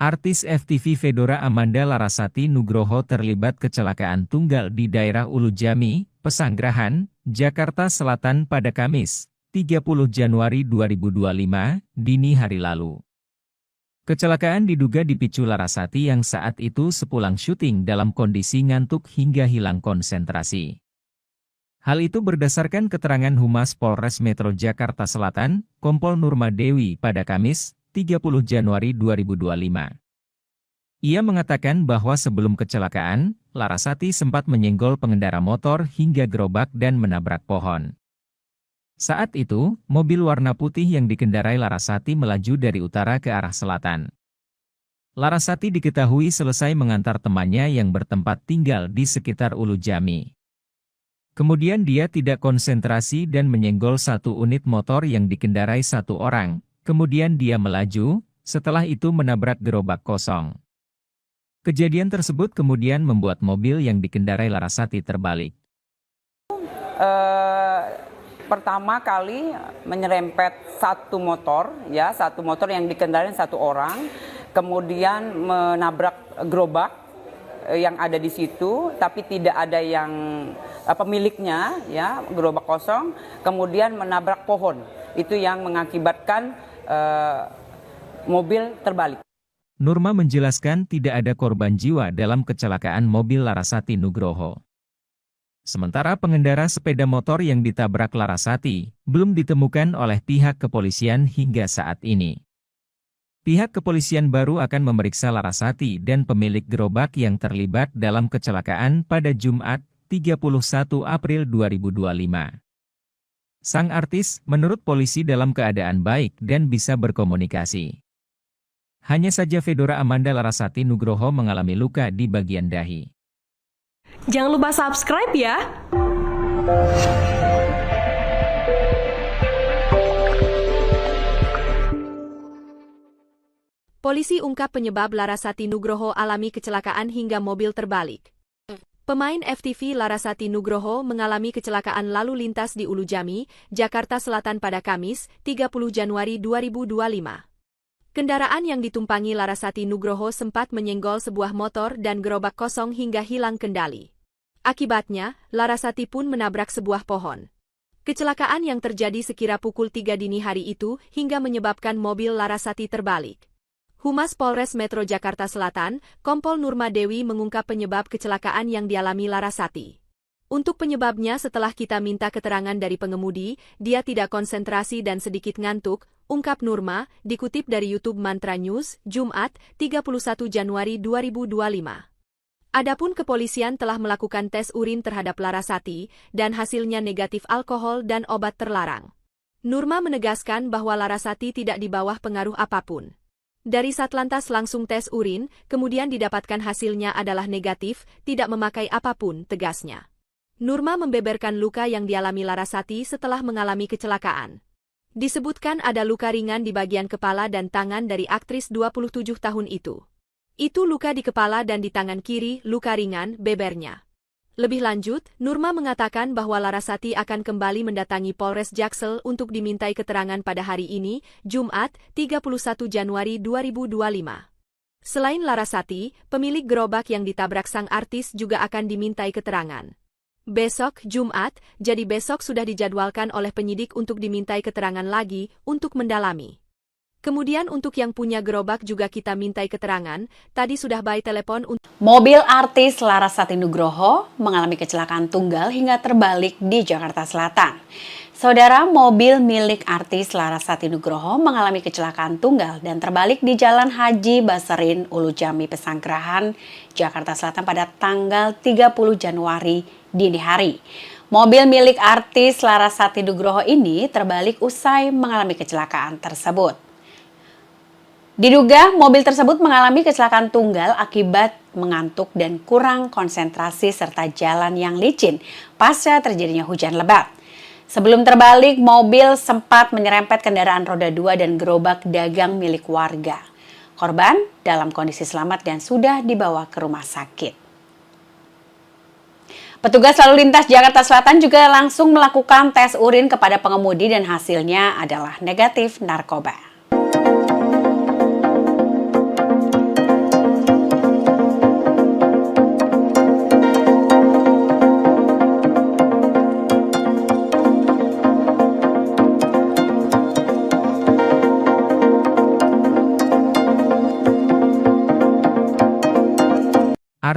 Artis FTV Fedora Amanda Larasati Nugroho terlibat kecelakaan tunggal di daerah Ulu Jami, Pesanggerahan, Jakarta Selatan pada Kamis, 30 Januari 2025, dini hari lalu. Kecelakaan diduga dipicu Larasati yang saat itu sepulang syuting dalam kondisi ngantuk hingga hilang konsentrasi. Hal itu berdasarkan keterangan Humas Polres Metro Jakarta Selatan, Kompol Nurma Dewi pada Kamis, 30 Januari 2025. Ia mengatakan bahwa sebelum kecelakaan, Larasati sempat menyenggol pengendara motor hingga gerobak dan menabrak pohon. Saat itu, mobil warna putih yang dikendarai Larasati melaju dari utara ke arah selatan. Larasati diketahui selesai mengantar temannya yang bertempat tinggal di sekitar Ulu Jami. Kemudian dia tidak konsentrasi dan menyenggol satu unit motor yang dikendarai satu orang. Kemudian dia melaju, setelah itu menabrak gerobak kosong. Kejadian tersebut kemudian membuat mobil yang dikendarai Larasati terbalik. Pertama kali menyerempet satu motor yang dikendarai satu orang, kemudian menabrak gerobak yang ada di situ, tapi tidak ada yang pemiliknya, ya, gerobak kosong, kemudian menabrak pohon. Itu yang mengakibatkan mobil terbalik. Nurma menjelaskan tidak ada korban jiwa dalam kecelakaan mobil Larasati Nugroho. Sementara pengendara sepeda motor yang ditabrak Larasati belum ditemukan oleh pihak kepolisian hingga saat ini. Pihak kepolisian baru akan memeriksa Larasati dan pemilik gerobak yang terlibat dalam kecelakaan pada Jumat, 31 April 2025. Sang artis, menurut polisi dalam keadaan baik dan bisa berkomunikasi. Hanya saja Fedora Amanda Larasati Nugroho mengalami luka di bagian dahi. Jangan lupa subscribe ya! Polisi ungkap penyebab Larasati Nugroho alami kecelakaan hingga mobil terbalik. Pemain FTV Larasati Nugroho mengalami kecelakaan lalu lintas di Ulu Jami, Jakarta Selatan pada Kamis, 30 Januari 2025. Kendaraan yang ditumpangi Larasati Nugroho sempat menyenggol sebuah motor dan gerobak kosong hingga hilang kendali. Akibatnya, Larasati pun menabrak sebuah pohon. Kecelakaan yang terjadi sekira pukul 3 dini hari itu hingga menyebabkan mobil Larasati terbalik. Humas Polres Metro Jakarta Selatan, Kompol Nurma Dewi mengungkap penyebab kecelakaan yang dialami Larasati. Untuk penyebabnya setelah kita minta keterangan dari pengemudi, dia tidak konsentrasi dan sedikit ngantuk, ungkap Nurma, dikutip dari YouTube Mantra News, Jumat, 31 Januari 2025. Adapun kepolisian telah melakukan tes urin terhadap Larasati, dan hasilnya negatif alkohol dan obat terlarang. Nurma menegaskan bahwa Larasati tidak di bawah pengaruh apapun. Dari Satlantas langsung tes urin, kemudian didapatkan hasilnya adalah negatif, tidak memakai apapun, tegasnya. Nurma membeberkan luka yang dialami Larasati setelah mengalami kecelakaan. Disebutkan ada luka ringan di bagian kepala dan tangan dari aktris 27 tahun itu. Itu luka di kepala dan di tangan kiri, luka ringan, bebernya. Lebih lanjut, Nurma mengatakan bahwa Larasati akan kembali mendatangi Polres Jaksel untuk dimintai keterangan pada hari ini, Jumat, 31 Januari 2025. Selain Larasati, pemilik gerobak yang ditabrak sang artis juga akan dimintai keterangan. Besok, Jumat, jadi besok sudah dijadwalkan oleh penyidik untuk dimintai keterangan lagi untuk mendalami. Kemudian untuk yang punya gerobak juga kita mintai keterangan, tadi sudah by telepon untuk... Mobil artis Larasati Nugroho mengalami kecelakaan tunggal hingga terbalik di Jakarta Selatan. Saudara, mobil milik artis Larasati Nugroho mengalami kecelakaan tunggal dan terbalik di Jalan Haji Baserin, Ulu Jami, Pesanggerahan, Jakarta Selatan pada tanggal 30 Januari dini hari. Mobil milik artis Larasati Nugroho ini terbalik usai mengalami kecelakaan tersebut. Diduga mobil tersebut mengalami kecelakaan tunggal akibat mengantuk dan kurang konsentrasi serta jalan yang licin pasca terjadinya hujan lebat. Sebelum terbalik, mobil sempat menyerempet kendaraan roda 2 dan gerobak dagang milik warga. Korban dalam kondisi selamat dan sudah dibawa ke rumah sakit. Petugas lalu lintas Jakarta Selatan juga langsung melakukan tes urin kepada pengemudi dan hasilnya adalah negatif narkoba.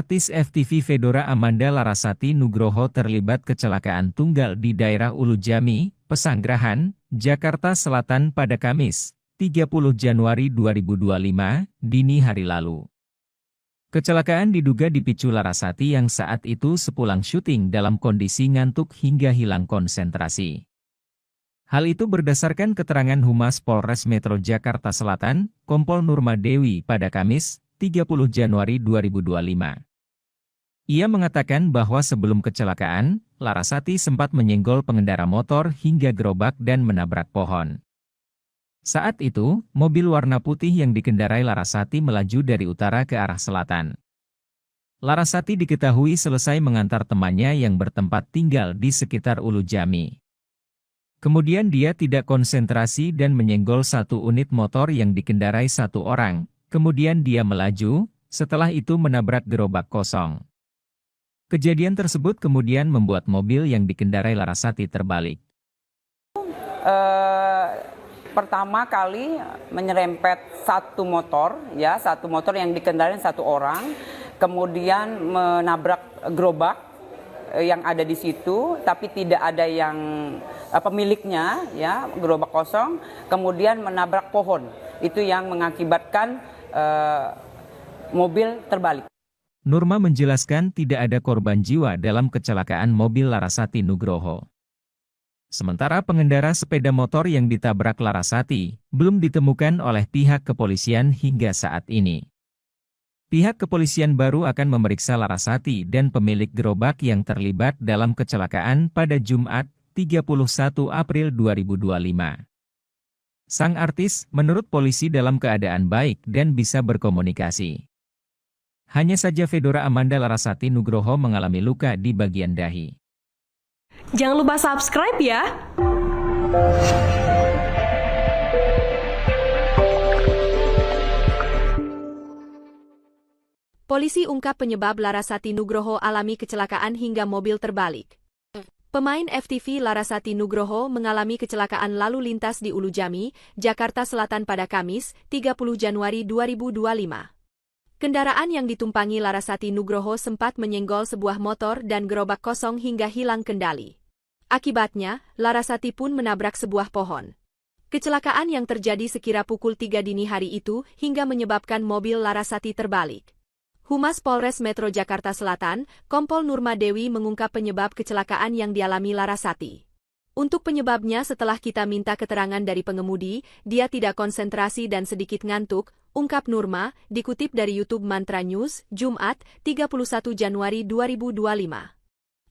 Artis FTV Fedora Amanda Larasati Nugroho terlibat kecelakaan tunggal di daerah Ulujami, Pesanggerahan, Jakarta Selatan pada Kamis, 30 Januari 2025, dini hari lalu. Kecelakaan diduga dipicu Larasati yang saat itu sepulang syuting dalam kondisi ngantuk hingga hilang konsentrasi. Hal itu berdasarkan keterangan Humas Polres Metro Jakarta Selatan, Kompol Nurma Dewi pada Kamis, 30 Januari 2025. Ia mengatakan bahwa sebelum kecelakaan, Larasati sempat menyenggol pengendara motor hingga gerobak dan menabrak pohon. Saat itu, mobil warna putih yang dikendarai Larasati melaju dari utara ke arah selatan. Larasati diketahui selesai mengantar temannya yang bertempat tinggal di sekitar Ulujami. Kemudian dia tidak konsentrasi dan menyenggol satu unit motor yang dikendarai satu orang. Kemudian dia melaju, setelah itu menabrak gerobak kosong. Kejadian tersebut kemudian membuat mobil yang dikendarai Larasati terbalik. Pertama kali menyerempet satu motor yang dikendarai satu orang, kemudian menabrak gerobak yang ada di situ, tapi tidak ada yang pemiliknya, ya, gerobak kosong, kemudian menabrak pohon. Itu yang mengakibatkan mobil terbalik. Nurma menjelaskan tidak ada korban jiwa dalam kecelakaan mobil Larasati Nugroho. Sementara pengendara sepeda motor yang ditabrak Larasati belum ditemukan oleh pihak kepolisian hingga saat ini. Pihak kepolisian baru akan memeriksa Larasati dan pemilik gerobak yang terlibat dalam kecelakaan pada Jumat, 31 April 2025. Sang artis, menurut polisi dalam keadaan baik dan bisa berkomunikasi. Hanya saja Fedora Amanda Larasati Nugroho mengalami luka di bagian dahi. Jangan lupa subscribe ya! Polisi ungkap penyebab Larasati Nugroho alami kecelakaan hingga mobil terbalik. Pemain FTV Larasati Nugroho mengalami kecelakaan lalu lintas di Ulujami, Jakarta Selatan pada Kamis, 30 Januari 2025. Kendaraan yang ditumpangi Larasati Nugroho sempat menyenggol sebuah motor dan gerobak kosong hingga hilang kendali. Akibatnya, Larasati pun menabrak sebuah pohon. Kecelakaan yang terjadi sekira pukul 3 dini hari itu hingga menyebabkan mobil Larasati terbalik. Humas Polres Metro Jakarta Selatan, Kompol Nurma Dewi mengungkap penyebab kecelakaan yang dialami Larasati. Untuk penyebabnya setelah kita minta keterangan dari pengemudi, dia tidak konsentrasi dan sedikit ngantuk, ungkap Nurma, dikutip dari YouTube Mantra News, Jumat, 31 Januari 2025.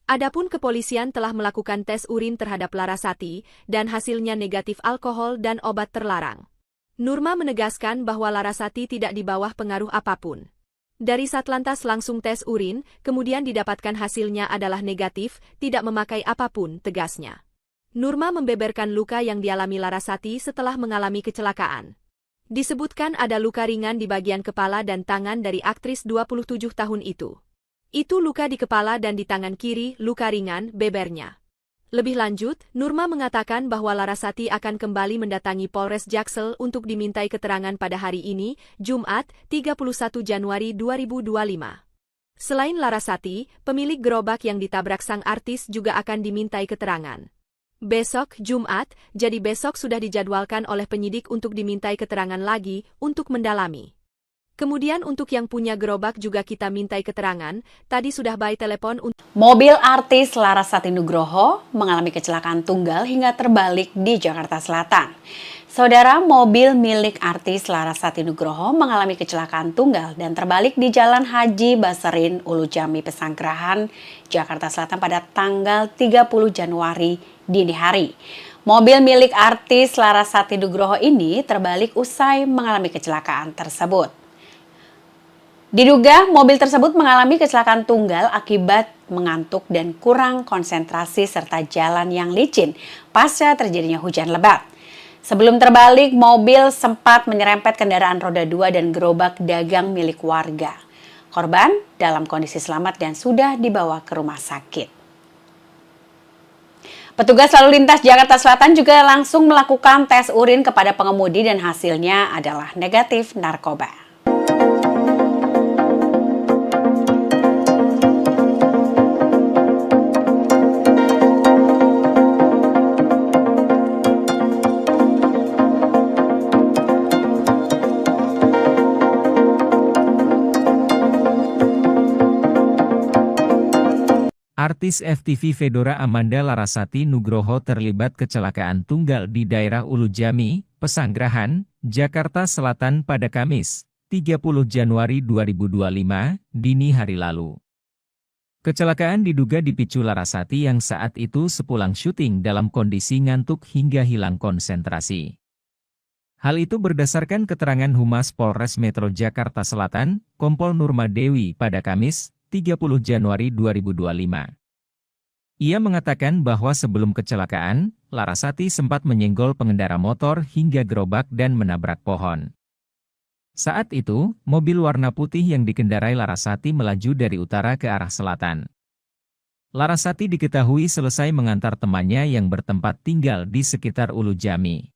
Adapun kepolisian telah melakukan tes urin terhadap Larasati, dan hasilnya negatif alkohol dan obat terlarang. Nurma menegaskan bahwa Larasati tidak di bawah pengaruh apapun. Dari Satlantas langsung tes urin, kemudian didapatkan hasilnya adalah negatif, tidak memakai apapun, tegasnya. Nurma membeberkan luka yang dialami Larasati setelah mengalami kecelakaan. Disebutkan ada luka ringan di bagian kepala dan tangan dari aktris 27 tahun itu. Itu luka di kepala dan di tangan kiri, luka ringan, bebernya. Lebih lanjut, Nurma mengatakan bahwa Larasati akan kembali mendatangi Polres Jaksel untuk dimintai keterangan pada hari ini, Jumat, 31 Januari 2025. Selain Larasati, pemilik gerobak yang ditabrak sang artis juga akan dimintai keterangan. Besok, Jumat, jadi besok sudah dijadwalkan oleh penyidik untuk dimintai keterangan lagi, untuk mendalami. Kemudian untuk yang punya gerobak juga kita mintai keterangan, tadi sudah by telepon untuk... Mobil artis Larasati Nugroho mengalami kecelakaan tunggal hingga terbalik di Jakarta Selatan. Saudara, mobil milik artis Larasati Nugroho mengalami kecelakaan tunggal dan terbalik di Jalan Haji Baserin, Ulujami, Pesanggerahan, Jakarta Selatan pada tanggal 30 Januari dini hari. Mobil milik artis Larasati Nugroho ini terbalik usai mengalami kecelakaan tersebut. Diduga mobil tersebut mengalami kecelakaan tunggal akibat mengantuk dan kurang konsentrasi serta jalan yang licin pasca terjadinya hujan lebat. Sebelum terbalik, mobil sempat menyerempet kendaraan roda 2 dan gerobak dagang milik warga. Korban dalam kondisi selamat dan sudah dibawa ke rumah sakit. Petugas lalu lintas Jakarta Selatan juga langsung melakukan tes urin kepada pengemudi dan hasilnya adalah negatif narkoba. Artis FTV Fedora Amanda Larasati Nugroho terlibat kecelakaan tunggal di daerah Ulu Jami, Pesanggerahan, Jakarta Selatan pada Kamis, 30 Januari 2025, dini hari lalu. Kecelakaan diduga dipicu Larasati yang saat itu sepulang syuting dalam kondisi ngantuk hingga hilang konsentrasi. Hal itu berdasarkan keterangan Humas Polres Metro Jakarta Selatan, Kompol Nurma Dewi pada Kamis, 30 Januari 2025. Ia mengatakan bahwa sebelum kecelakaan, Larasati sempat menyenggol pengendara motor hingga gerobak dan menabrak pohon. Saat itu, mobil warna putih yang dikendarai Larasati melaju dari utara ke arah selatan. Larasati diketahui selesai mengantar temannya yang bertempat tinggal di sekitar Ulu Jami.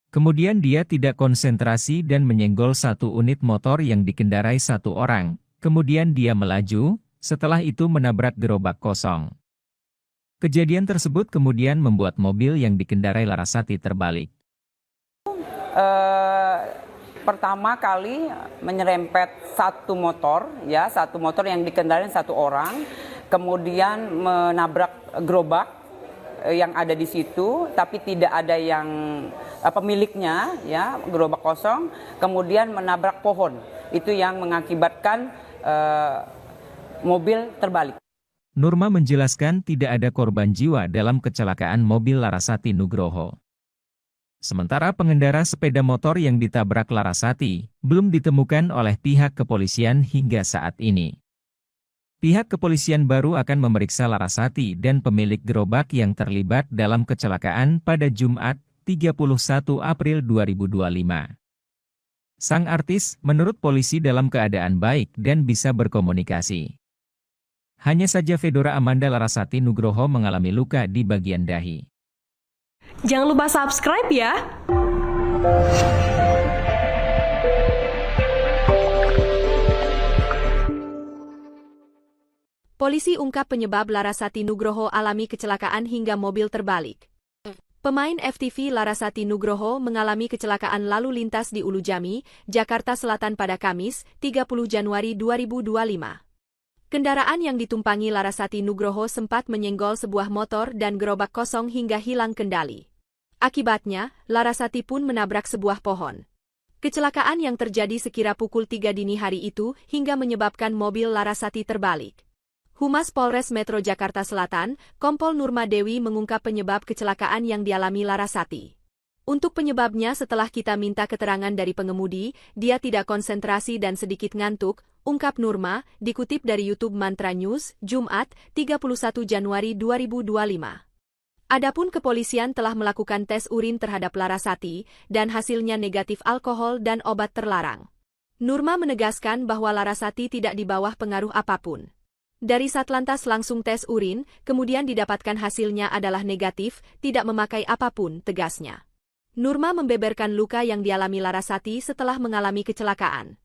Kemudian dia tidak konsentrasi dan menyenggol satu unit motor yang dikendarai satu orang. Kemudian dia melaju, setelah itu menabrak gerobak kosong. Kejadian tersebut kemudian membuat mobil yang dikendarai Larasati terbalik. Pertama kali menyerempet satu motor yang dikendarai satu orang, kemudian menabrak gerobak yang ada di situ, tapi tidak ada yang pemiliknya, ya, gerobak kosong, kemudian menabrak pohon. Itu yang mengakibatkan mobil terbalik. Nurma menjelaskan tidak ada korban jiwa dalam kecelakaan mobil Larasati Nugroho. Sementara pengendara sepeda motor yang ditabrak Larasati belum ditemukan oleh pihak kepolisian hingga saat ini. Pihak kepolisian baru akan memeriksa Larasati dan pemilik gerobak yang terlibat dalam kecelakaan pada Jumat, 31 April 2025. Sang artis menurut polisi dalam keadaan baik dan bisa berkomunikasi. Hanya saja Fedora Amanda Larasati Nugroho mengalami luka di bagian dahi. Jangan lupa subscribe ya! Polisi ungkap penyebab Larasati Nugroho alami kecelakaan hingga mobil terbalik. Pemain FTV Larasati Nugroho mengalami kecelakaan lalu lintas di Ulu Jami, Jakarta Selatan pada Kamis, 30 Januari 2025. Kendaraan yang ditumpangi Larasati Nugroho sempat menyenggol sebuah motor dan gerobak kosong hingga hilang kendali. Akibatnya, Larasati pun menabrak sebuah pohon. Kecelakaan yang terjadi sekira pukul 3 dini hari itu hingga menyebabkan mobil Larasati terbalik. Humas Polres Metro Jakarta Selatan, Kompol Nurma Dewi mengungkap penyebab kecelakaan yang dialami Larasati. Untuk penyebabnya setelah kita minta keterangan dari pengemudi, dia tidak konsentrasi dan sedikit ngantuk, ungkap Nurma, dikutip dari YouTube Mantra News, Jumat, 31 Januari 2025. Adapun kepolisian telah melakukan tes urin terhadap Larasati, dan hasilnya negatif alkohol dan obat terlarang. Nurma menegaskan bahwa Larasati tidak di bawah pengaruh apapun. Dari Satlantas langsung tes urin, kemudian didapatkan hasilnya adalah negatif, tidak memakai apapun, tegasnya. Nurma membeberkan luka yang dialami Larasati setelah mengalami kecelakaan.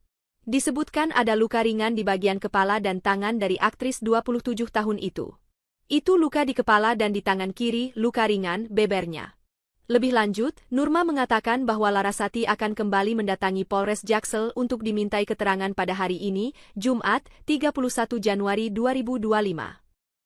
Disebutkan ada luka ringan di bagian kepala dan tangan dari aktris 27 tahun itu. Itu luka di kepala dan di tangan kiri, luka ringan, bebernya. Lebih lanjut, Nurma mengatakan bahwa Larasati akan kembali mendatangi Polres Jaksel untuk dimintai keterangan pada hari ini, Jumat, 31 Januari 2025.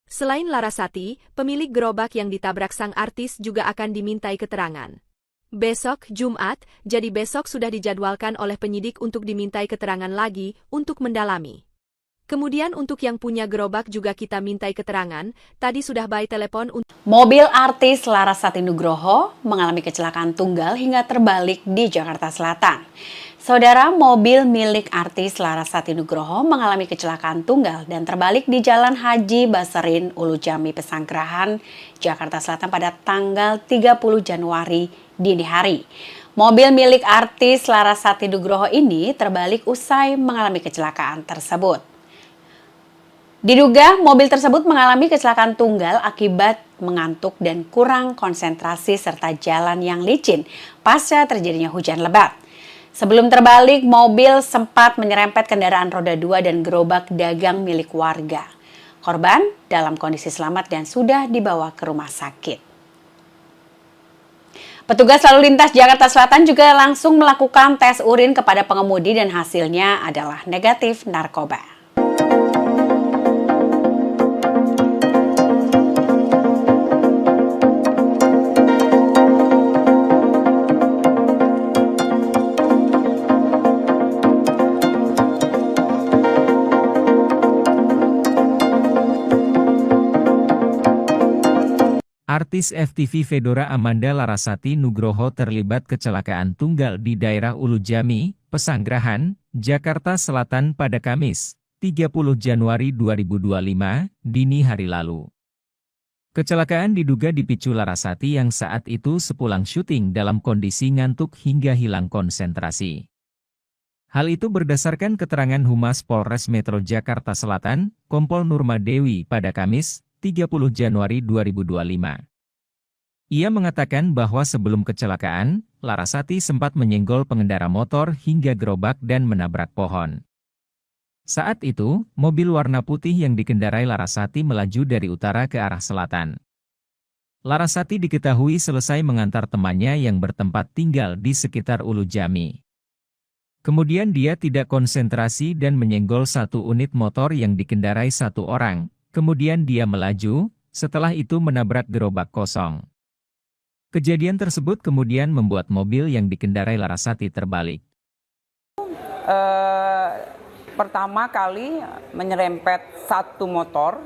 Selain Larasati, pemilik gerobak yang ditabrak sang artis juga akan dimintai keterangan. Besok, Jumat, jadi besok sudah dijadwalkan oleh penyidik untuk dimintai keterangan lagi untuk mendalami. Kemudian untuk yang punya gerobak juga kita mintai keterangan, tadi sudah by telepon untuk... Mobil artis Larasati Nugroho mengalami kecelakaan tunggal hingga terbalik di Jakarta Selatan. Saudara, mobil milik artis Larasati Nugroho mengalami kecelakaan tunggal dan terbalik di Jalan Haji Baserin, Ulu Jami, Pesanggerahan, Jakarta Selatan pada tanggal 30 Januari dini hari. Mobil milik artis Larasati Nugroho ini terbalik usai mengalami kecelakaan tersebut. Diduga mobil tersebut mengalami kecelakaan tunggal akibat mengantuk dan kurang konsentrasi serta jalan yang licin pasca terjadinya hujan lebat. Sebelum terbalik, mobil sempat menyerempet kendaraan roda 2 dan gerobak dagang milik warga. Korban dalam kondisi selamat dan sudah dibawa ke rumah sakit. Petugas lalu lintas Jakarta Selatan juga langsung melakukan tes urin kepada pengemudi dan hasilnya adalah negatif narkoba. Artis FTV Fedora Amanda Larasati Nugroho terlibat kecelakaan tunggal di daerah Ulujami, Pesanggerahan, Jakarta Selatan pada Kamis, 30 Januari 2025, dini hari lalu. Kecelakaan diduga dipicu Larasati yang saat itu sepulang syuting dalam kondisi ngantuk hingga hilang konsentrasi. Hal itu berdasarkan keterangan Humas Polres Metro Jakarta Selatan, Kompol Nurma Dewi pada Kamis, 30 Januari 2025. Ia mengatakan bahwa sebelum kecelakaan, Larasati sempat menyenggol pengendara motor hingga gerobak dan menabrak pohon. Saat itu, mobil warna putih yang dikendarai Larasati melaju dari utara ke arah selatan. Larasati diketahui selesai mengantar temannya yang bertempat tinggal di sekitar Ulujami. Kemudian dia tidak konsentrasi dan menyenggol satu unit motor yang dikendarai satu orang. Kemudian dia melaju, setelah itu menabrak gerobak kosong. Kejadian tersebut kemudian membuat mobil yang dikendarai Larasati terbalik. Pertama kali menyerempet satu motor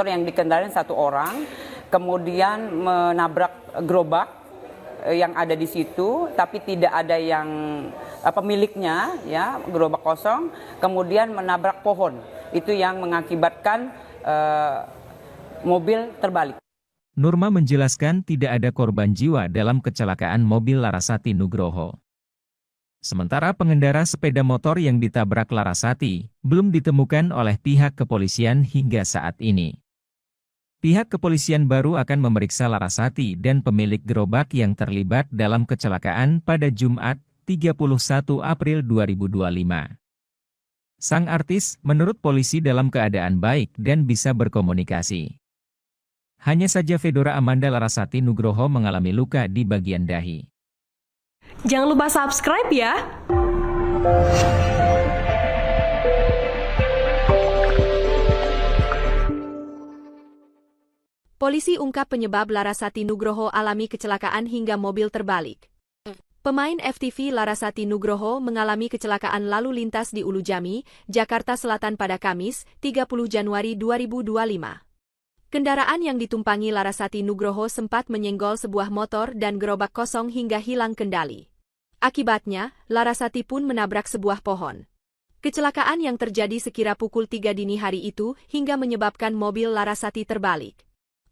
yang dikendarai satu orang, kemudian menabrak gerobak yang ada di situ, tapi tidak ada yang pemiliknya, ya, gerobak kosong, kemudian menabrak pohon. Itu yang mengakibatkan mobil terbalik. Nurma menjelaskan tidak ada korban jiwa dalam kecelakaan mobil Larasati Nugroho. Sementara pengendara sepeda motor yang ditabrak Larasati belum ditemukan oleh pihak kepolisian hingga saat ini. Pihak kepolisian baru akan memeriksa Larasati dan pemilik gerobak yang terlibat dalam kecelakaan pada Jumat, 31 April 2025. Sang artis menurut polisi dalam keadaan baik dan bisa berkomunikasi. Hanya saja Fedora Amanda Larasati Nugroho mengalami luka di bagian dahi. Jangan lupa subscribe ya! Polisi ungkap penyebab Larasati Nugroho alami kecelakaan hingga mobil terbalik. Pemain FTV Larasati Nugroho mengalami kecelakaan lalu lintas di Ulujami, Jakarta Selatan pada Kamis, 30 Januari 2025. Kendaraan yang ditumpangi Larasati Nugroho sempat menyenggol sebuah motor dan gerobak kosong hingga hilang kendali. Akibatnya, Larasati pun menabrak sebuah pohon. Kecelakaan yang terjadi sekira pukul 3 dini hari itu hingga menyebabkan mobil Larasati terbalik.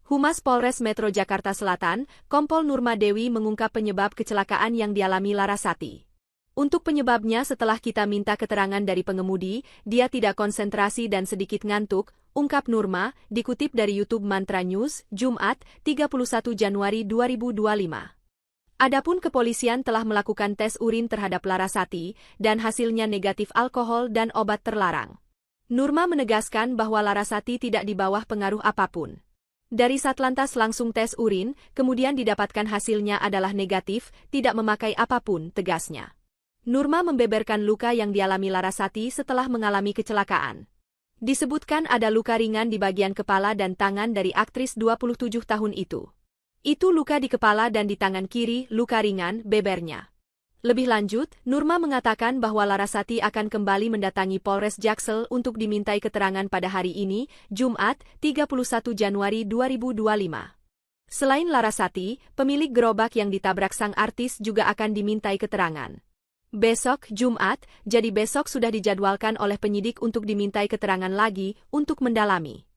Humas Polres Metro Jakarta Selatan, Kompol Nurma Dewi mengungkap penyebab kecelakaan yang dialami Larasati. Untuk penyebabnya setelah kita minta keterangan dari pengemudi, dia tidak konsentrasi dan sedikit ngantuk, ungkap Nurma, dikutip dari YouTube Mantra News, Jumat, 31 Januari 2025. Adapun kepolisian telah melakukan tes urin terhadap Larasati, dan hasilnya negatif alkohol dan obat terlarang. Nurma menegaskan bahwa Larasati tidak di bawah pengaruh apapun. Dari Satlantas langsung tes urin, kemudian didapatkan hasilnya adalah negatif, tidak memakai apapun, tegasnya. Nurma membeberkan luka yang dialami Larasati setelah mengalami kecelakaan. Disebutkan ada luka ringan di bagian kepala dan tangan dari aktris 27 tahun itu. Itu luka di kepala dan di tangan kiri, luka ringan, bebernya. Lebih lanjut, Nurma mengatakan bahwa Larasati akan kembali mendatangi Polres Jaksel untuk dimintai keterangan pada hari ini, Jumat, 31 Januari 2025. Selain Larasati, pemilik gerobak yang ditabrak sang artis juga akan dimintai keterangan. Besok, Jumat, jadi besok sudah dijadwalkan oleh penyidik untuk dimintai keterangan lagi untuk mendalami.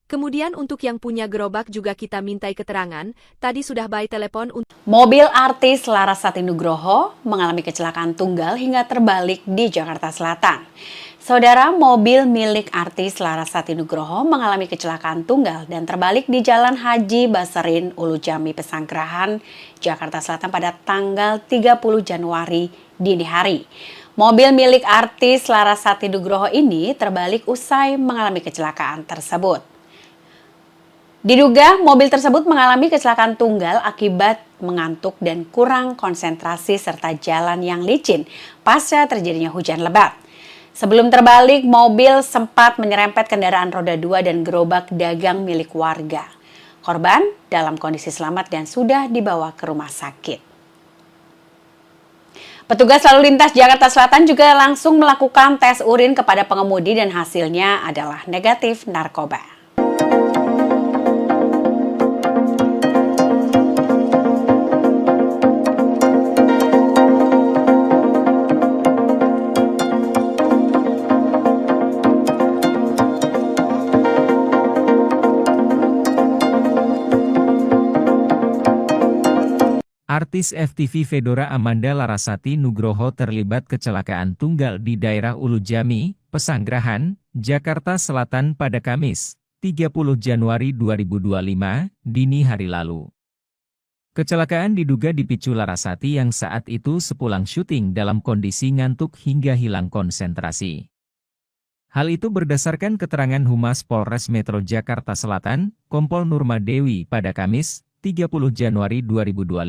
Kemudian untuk yang punya gerobak juga kita mintai keterangan, tadi sudah by telepon untuk... Mobil artis Larasati Nugroho mengalami kecelakaan tunggal hingga terbalik di Jakarta Selatan. Saudara, mobil milik artis Larasati Nugroho mengalami kecelakaan tunggal dan terbalik di Jalan Haji Basarin, Ulujami, Pesanggerahan, Jakarta Selatan pada tanggal 30 Januari dini hari. Mobil milik artis Larasati Nugroho ini terbalik usai mengalami kecelakaan tersebut. Diduga mobil tersebut mengalami kecelakaan tunggal akibat mengantuk dan kurang konsentrasi serta jalan yang licin pasca terjadinya hujan lebat. Sebelum terbalik, mobil sempat menyerempet kendaraan roda 2 dan gerobak dagang milik warga. Korban dalam kondisi selamat dan sudah dibawa ke rumah sakit. Petugas lalu lintas Jakarta Selatan juga langsung melakukan tes urin kepada pengemudi dan hasilnya adalah negatif narkoba. Artis FTV Fedora Amanda Larasati Nugroho terlibat kecelakaan tunggal di daerah Ulujami, Pesanggerahan, Jakarta Selatan pada Kamis, 30 Januari 2025, dini hari lalu. Kecelakaan diduga dipicu Larasati yang saat itu sepulang syuting dalam kondisi ngantuk hingga hilang konsentrasi. Hal itu berdasarkan keterangan Humas Polres Metro Jakarta Selatan, Kompol Nurma Dewi pada Kamis, 30 Januari 2025.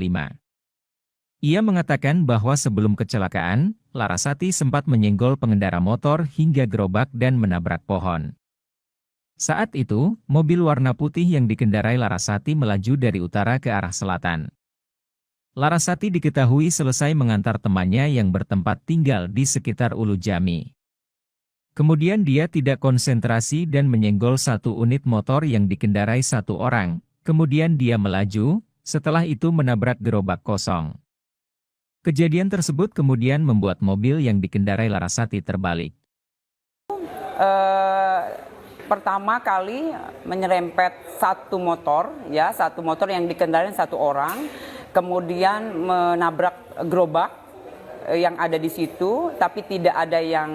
Ia mengatakan bahwa sebelum kecelakaan, Larasati sempat menyenggol pengendara motor hingga gerobak dan menabrak pohon. Saat itu, mobil warna putih yang dikendarai Larasati melaju dari utara ke arah selatan. Larasati diketahui selesai mengantar temannya yang bertempat tinggal di sekitar Ulujami. Kemudian dia tidak konsentrasi dan menyenggol satu unit motor yang dikendarai satu orang. Kemudian dia melaju, setelah itu menabrak gerobak kosong. Kejadian tersebut kemudian membuat mobil yang dikendarai Larasati terbalik. Pertama kali menyerempet satu motor yang dikendarai satu orang, kemudian menabrak gerobak yang ada di situ, tapi tidak ada yang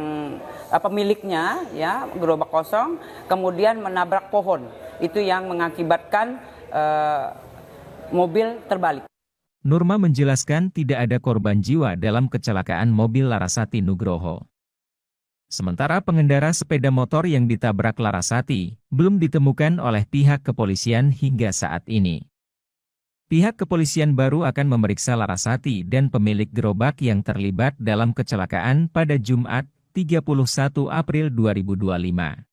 pemiliknya, ya, gerobak kosong, kemudian menabrak pohon. Itu yang mengakibatkan mobil terbalik. Nurma menjelaskan tidak ada korban jiwa dalam kecelakaan mobil Larasati Nugroho. Sementara pengendara sepeda motor yang ditabrak Larasati belum ditemukan oleh pihak kepolisian hingga saat ini. Pihak kepolisian baru akan memeriksa Larasati dan pemilik gerobak yang terlibat dalam kecelakaan pada Jumat, 31 April 2025.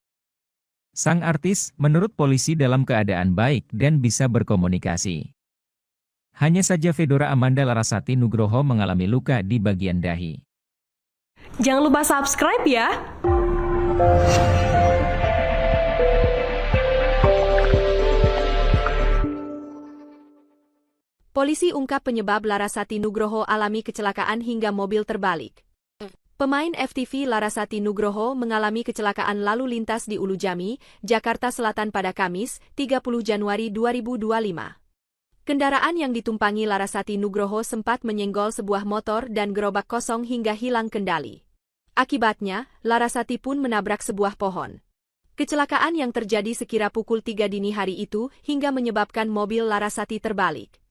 Sang artis, menurut polisi dalam keadaan baik dan bisa berkomunikasi. Hanya saja Fedora Amanda Larasati Nugroho mengalami luka di bagian dahi. Jangan lupa subscribe ya! Polisi ungkap penyebab Larasati Nugroho alami kecelakaan hingga mobil terbalik. Pemain FTV Larasati Nugroho mengalami kecelakaan lalu lintas di Ulujami, Jakarta Selatan pada Kamis, 30 Januari 2025. Kendaraan yang ditumpangi Larasati Nugroho sempat menyenggol sebuah motor dan gerobak kosong hingga hilang kendali. Akibatnya, Larasati pun menabrak sebuah pohon. Kecelakaan yang terjadi sekira pukul 3 dini hari itu hingga menyebabkan mobil Larasati terbalik.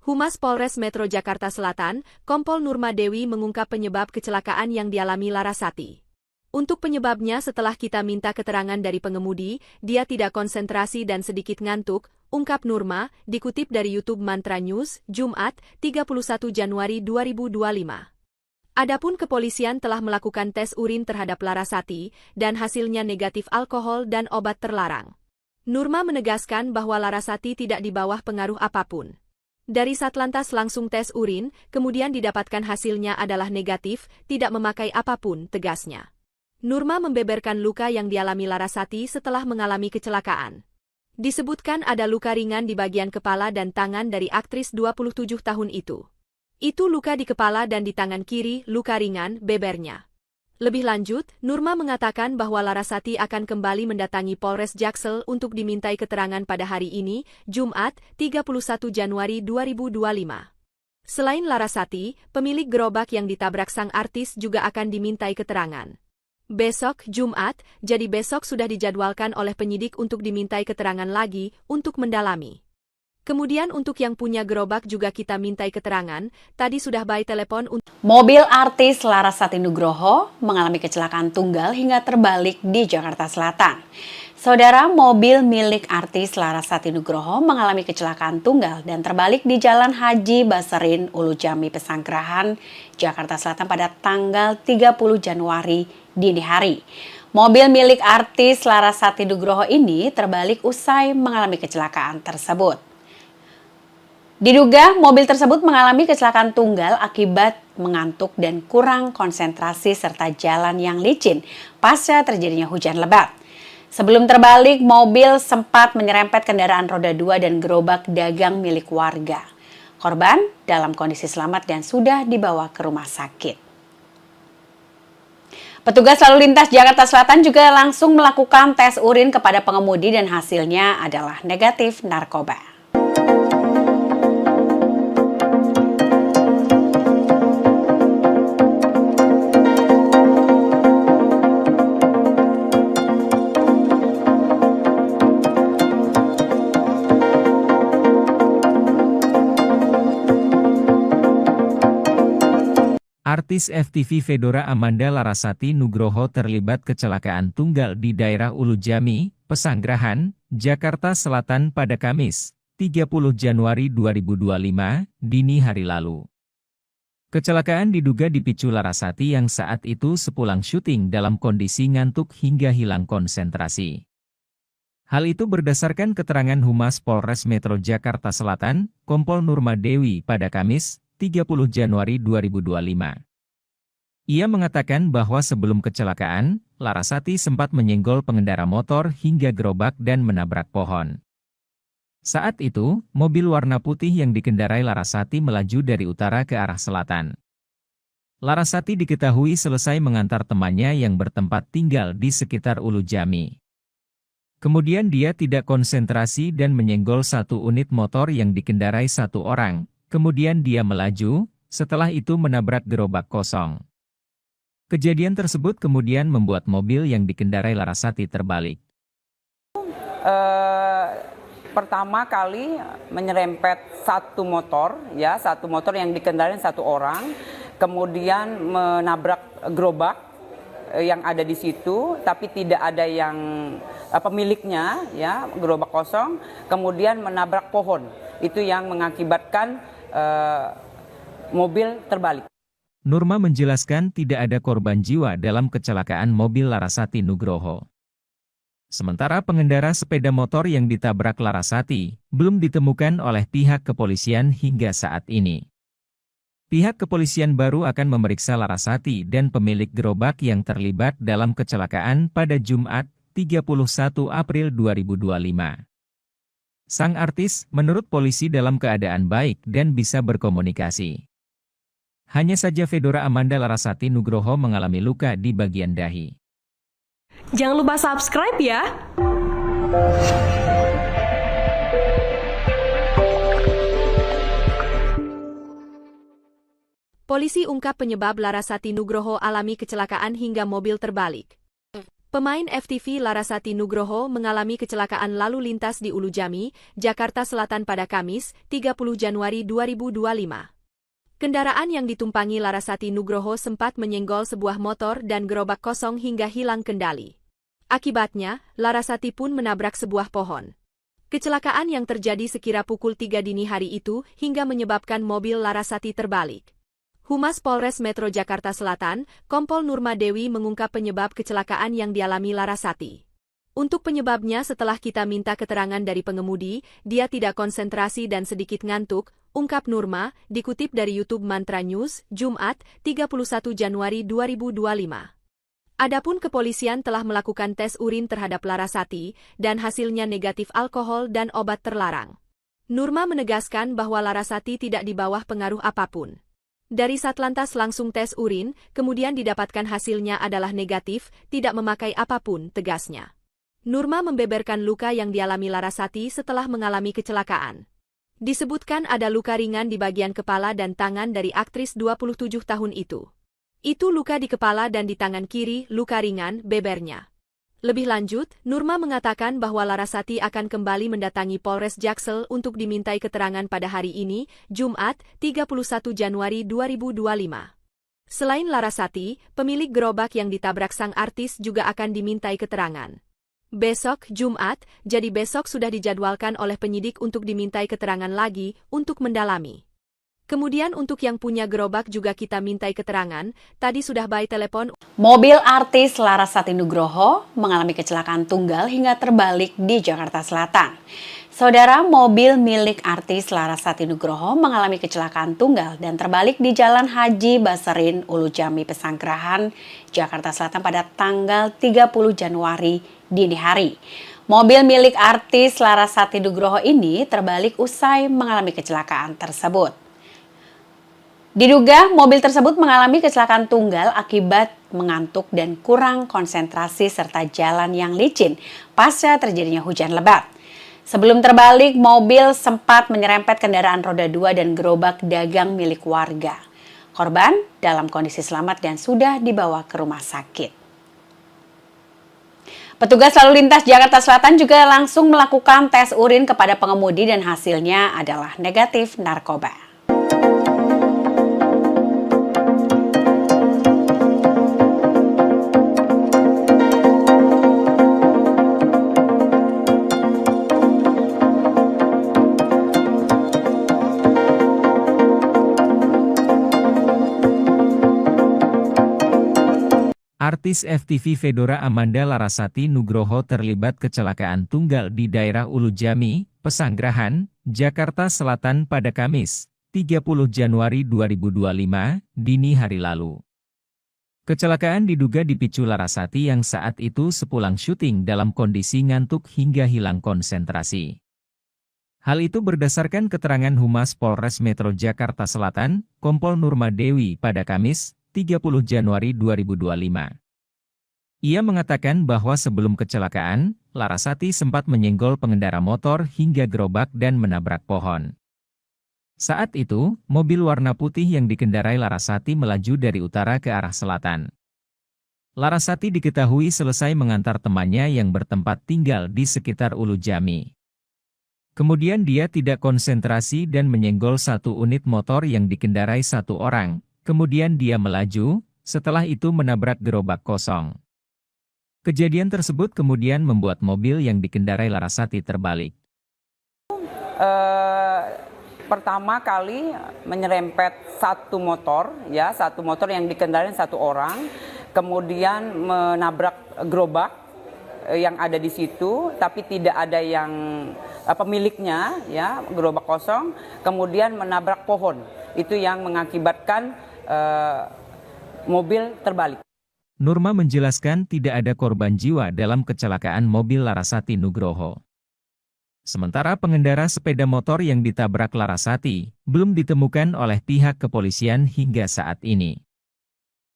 Humas Polres Metro Jakarta Selatan, Kompol Nurma Dewi mengungkap penyebab kecelakaan yang dialami Larasati. Untuk penyebabnya setelah kita minta keterangan dari pengemudi, dia tidak konsentrasi dan sedikit ngantuk, ungkap Nurma, dikutip dari YouTube Mantra News, Jumat, 31 Januari 2025. Adapun kepolisian telah melakukan tes urin terhadap Larasati, dan hasilnya negatif alkohol dan obat terlarang. Nurma menegaskan bahwa Larasati tidak di bawah pengaruh apapun. Dari Satlantas langsung tes urin, kemudian didapatkan hasilnya adalah negatif, tidak memakai apapun, tegasnya. Nurma membeberkan luka yang dialami Larasati setelah mengalami kecelakaan. Disebutkan ada luka ringan di bagian kepala dan tangan dari aktris 27 tahun itu. Itu luka di kepala dan di tangan kiri, luka ringan, bebernya. Lebih lanjut, Nurma mengatakan bahwa Larasati akan kembali mendatangi Polres Jaksel untuk dimintai keterangan pada hari ini, Jumat, 31 Januari 2025. Selain Larasati, pemilik gerobak yang ditabrak sang artis juga akan dimintai keterangan. Besok, Jumat, jadi besok sudah dijadwalkan oleh penyidik untuk dimintai keterangan lagi untuk mendalami. Kemudian untuk yang punya gerobak juga kita mintai keterangan, tadi sudah by telepon untuk... Mobil artis Larasati Nugroho mengalami kecelakaan tunggal hingga terbalik di Jakarta Selatan. Saudara, mobil milik artis Larasati Nugroho mengalami kecelakaan tunggal dan terbalik di Jalan Haji Baserin, Ulujami, Pesanggerahan, Jakarta Selatan pada tanggal 30 Januari dini hari. Mobil milik artis Larasati Nugroho ini terbalik usai mengalami kecelakaan tersebut. Diduga mobil tersebut mengalami kecelakaan tunggal akibat mengantuk dan kurang konsentrasi serta jalan yang licin pasca terjadinya hujan lebat. Sebelum terbalik, mobil sempat menyerempet kendaraan roda 2 dan gerobak dagang milik warga. Korban dalam kondisi selamat dan sudah dibawa ke rumah sakit. Petugas lalu lintas Jakarta Selatan juga langsung melakukan tes urin kepada pengemudi dan hasilnya adalah negatif narkoba. Artis FTV Fedora Amanda Larasati Nugroho terlibat kecelakaan tunggal di daerah Ulujami, Pesanggerahan, Jakarta Selatan pada Kamis, 30 Januari 2025, dini hari lalu. Kecelakaan diduga dipicu Larasati yang saat itu sepulang syuting dalam kondisi ngantuk hingga hilang konsentrasi. Hal itu berdasarkan keterangan Humas Polres Metro Jakarta Selatan, Kompol Nurma Dewi pada Kamis, 30 Januari 2025. Ia mengatakan bahwa sebelum kecelakaan, Larasati sempat menyenggol pengendara motor hingga gerobak dan menabrak pohon. Saat itu, mobil warna putih yang dikendarai Larasati melaju dari utara ke arah selatan. Larasati diketahui selesai mengantar temannya yang bertempat tinggal di sekitar Ulujami. Kemudian dia tidak konsentrasi dan menyenggol satu unit motor yang dikendarai satu orang, kemudian dia melaju, setelah itu menabrak gerobak kosong. Kejadian tersebut kemudian membuat mobil yang dikendarai Larasati terbalik. Pertama kali menyerempet satu motor yang dikendarai satu orang, kemudian menabrak gerobak yang ada di situ, tapi tidak ada yang pemiliknya, ya, gerobak kosong, kemudian menabrak pohon. Itu yang mengakibatkan mobil terbalik. Nurma menjelaskan tidak ada korban jiwa dalam kecelakaan mobil Larasati Nugroho. Sementara pengendara sepeda motor yang ditabrak Larasati belum ditemukan oleh pihak kepolisian hingga saat ini. Pihak kepolisian baru akan memeriksa Larasati dan pemilik gerobak yang terlibat dalam kecelakaan pada Jumat, 31 April 2025. Sang artis, menurut polisi dalam keadaan baik dan bisa berkomunikasi. Hanya saja Fedora Amanda Larasati Nugroho mengalami luka di bagian dahi. Jangan lupa subscribe ya! Polisi ungkap penyebab Larasati Nugroho alami kecelakaan hingga mobil terbalik. Pemain FTV Larasati Nugroho mengalami kecelakaan lalu lintas di Ulujami, Jakarta Selatan pada Kamis, 30 Januari 2025. Kendaraan yang ditumpangi Larasati Nugroho sempat menyenggol sebuah motor dan gerobak kosong hingga hilang kendali. Akibatnya, Larasati pun menabrak sebuah pohon. Kecelakaan yang terjadi sekira pukul 3 dini hari itu hingga menyebabkan mobil Larasati terbalik. Humas Polres Metro Jakarta Selatan, Kompol Nurma Dewi mengungkap penyebab kecelakaan yang dialami Larasati. Untuk penyebabnya setelah kita minta keterangan dari pengemudi, dia tidak konsentrasi dan sedikit ngantuk, ungkap Nurma, dikutip dari YouTube Mantra News, Jumat, 31 Januari 2025. Adapun kepolisian telah melakukan tes urin terhadap Larasati, dan hasilnya negatif alkohol dan obat terlarang. Nurma menegaskan bahwa Larasati tidak di bawah pengaruh apapun. Dari Satlantas langsung tes urin, kemudian didapatkan hasilnya adalah negatif, tidak memakai apapun, tegasnya. Nurma membeberkan luka yang dialami Larasati setelah mengalami kecelakaan. Disebutkan ada luka ringan di bagian kepala dan tangan dari aktris 27 tahun itu. Itu luka di kepala dan di tangan kiri, luka ringan, bebernya. Lebih lanjut, Nurma mengatakan bahwa Larasati akan kembali mendatangi Polres Jaksel untuk dimintai keterangan pada hari ini, Jumat, 31 Januari 2025. Selain Larasati, pemilik gerobak yang ditabrak sang artis juga akan dimintai keterangan. Besok, Jumat, jadi besok sudah dijadwalkan oleh penyidik untuk dimintai keterangan lagi untuk mendalami. Kemudian untuk yang punya gerobak juga kita mintai keterangan, tadi sudah by telepon. Mobil artis Larasati Nugroho mengalami kecelakaan tunggal hingga terbalik di Jakarta Selatan. Saudara, mobil milik artis Larasati Nugroho mengalami kecelakaan tunggal dan terbalik di Jalan Haji Baserin, Ulujami, Pesanggerahan, Jakarta Selatan pada tanggal 30 Januari dini hari. Mobil milik artis Larasati Nugroho ini terbalik usai mengalami kecelakaan tersebut. Diduga mobil tersebut mengalami kecelakaan tunggal akibat mengantuk dan kurang konsentrasi serta jalan yang licin pasca terjadinya hujan lebat. Sebelum terbalik, mobil sempat menyerempet kendaraan roda 2 dan gerobak dagang milik warga. Korban dalam kondisi selamat dan sudah dibawa ke rumah sakit. Petugas lalu lintas Jakarta Selatan juga langsung melakukan tes urin kepada pengemudi dan hasilnya adalah negatif narkoba. Artis FTV Fedora Amanda Larasati Nugroho terlibat kecelakaan tunggal di daerah Ulujami, Pesanggerahan, Jakarta Selatan pada Kamis, 30 Januari 2025, dini hari lalu. Kecelakaan diduga dipicu Larasati yang saat itu sepulang syuting dalam kondisi ngantuk hingga hilang konsentrasi. Hal itu berdasarkan keterangan Humas Polres Metro Jakarta Selatan, Kompol Nurma Dewi pada Kamis, 30 Januari 2025. Ia mengatakan bahwa sebelum kecelakaan, Larasati sempat menyenggol pengendara motor hingga gerobak dan menabrak pohon. Saat itu, mobil warna putih yang dikendarai Larasati melaju dari utara ke arah selatan. Larasati diketahui selesai mengantar temannya yang bertempat tinggal di sekitar Ulujami. Kemudian dia tidak konsentrasi dan menyenggol satu unit motor yang dikendarai satu orang. Kemudian dia melaju, setelah itu menabrak gerobak kosong. Kejadian tersebut kemudian membuat mobil yang dikendarai Larasati terbalik. Pertama kali menyerempet satu motor yang dikendarai satu orang, kemudian menabrak gerobak yang ada di situ, tapi tidak ada yang pemiliknya, ya, gerobak kosong, kemudian menabrak pohon. Itu yang mengakibatkan mobil terbalik. Nurma menjelaskan tidak ada korban jiwa dalam kecelakaan mobil Larasati Nugroho. Sementara pengendara sepeda motor yang ditabrak Larasati belum ditemukan oleh pihak kepolisian hingga saat ini.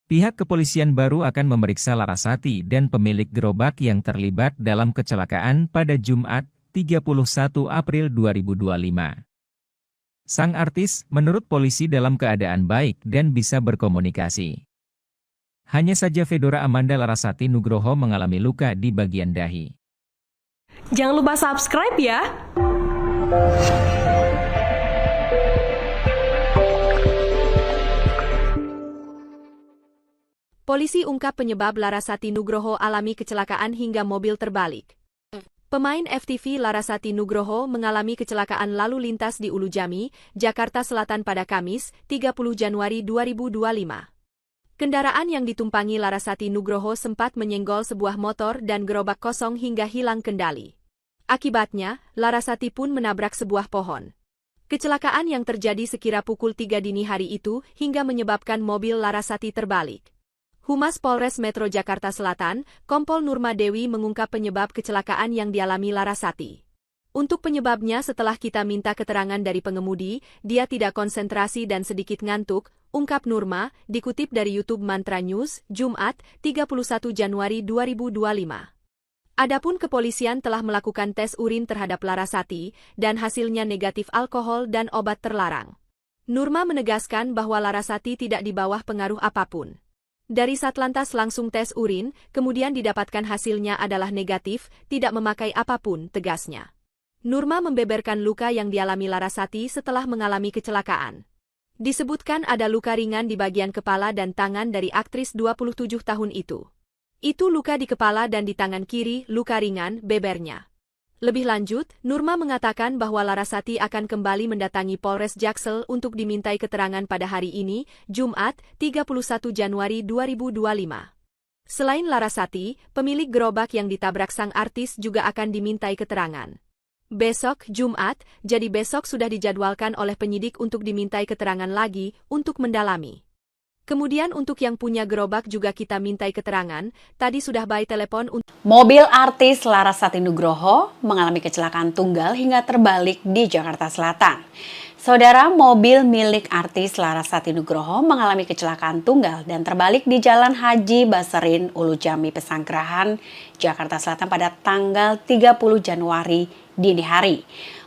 Pihak kepolisian baru akan memeriksa Larasati dan pemilik gerobak yang terlibat dalam kecelakaan pada Jumat, 31 April 2025. Sang artis menurut polisi dalam keadaan baik dan bisa berkomunikasi. Hanya saja Fedora Amanda Larasati Nugroho mengalami luka di bagian dahi. Jangan lupa subscribe ya! Polisi ungkap penyebab Larasati Nugroho alami kecelakaan hingga mobil terbalik. Pemain FTV Larasati Nugroho mengalami kecelakaan lalu lintas di Ulujami, Jakarta Selatan pada Kamis, 30 Januari 2025. Kendaraan yang ditumpangi Larasati Nugroho sempat menyenggol sebuah motor dan gerobak kosong hingga hilang kendali. Akibatnya, Larasati pun menabrak sebuah pohon. Kecelakaan yang terjadi sekira pukul 3 dini hari itu hingga menyebabkan mobil Larasati terbalik. Humas Polres Metro Jakarta Selatan, Kompol Nurma Dewi mengungkap penyebab kecelakaan yang dialami Larasati. Untuk penyebabnya setelah kita minta keterangan dari pengemudi, dia tidak konsentrasi dan sedikit ngantuk, ungkap Nurma, dikutip dari YouTube Mantra News, Jumat, 31 Januari 2025. Adapun kepolisian telah melakukan tes urin terhadap Larasati, dan hasilnya negatif alkohol dan obat terlarang. Nurma menegaskan bahwa Larasati tidak di bawah pengaruh apapun. Dari Satlantas langsung tes urin, kemudian didapatkan hasilnya adalah negatif, tidak memakai apapun, tegasnya. Nurma membeberkan luka yang dialami Larasati setelah mengalami kecelakaan. Disebutkan ada luka ringan di bagian kepala dan tangan dari aktris 27 tahun itu. Itu luka di kepala dan di tangan kiri, luka ringan, bebernya. Lebih lanjut, Nurma mengatakan bahwa Larasati akan kembali mendatangi Polres Jaksel untuk dimintai keterangan pada hari ini, Jumat, 31 Januari 2025. Selain Larasati, pemilik gerobak yang ditabrak sang artis juga akan dimintai keterangan. Besok, Jumat, jadi besok sudah dijadwalkan oleh penyidik untuk dimintai keterangan lagi untuk mendalami. Kemudian untuk yang punya gerobak juga kita mintai keterangan, tadi sudah by telepon untuk... Mobil artis Larasati Nugroho mengalami kecelakaan tunggal hingga terbalik di Jakarta Selatan. Saudara, mobil milik artis Larasati Nugroho mengalami kecelakaan tunggal dan terbalik di Jalan Haji Baserin, Ulujami, Pesanggerahan, Jakarta Selatan pada tanggal 30 Januari dini hari.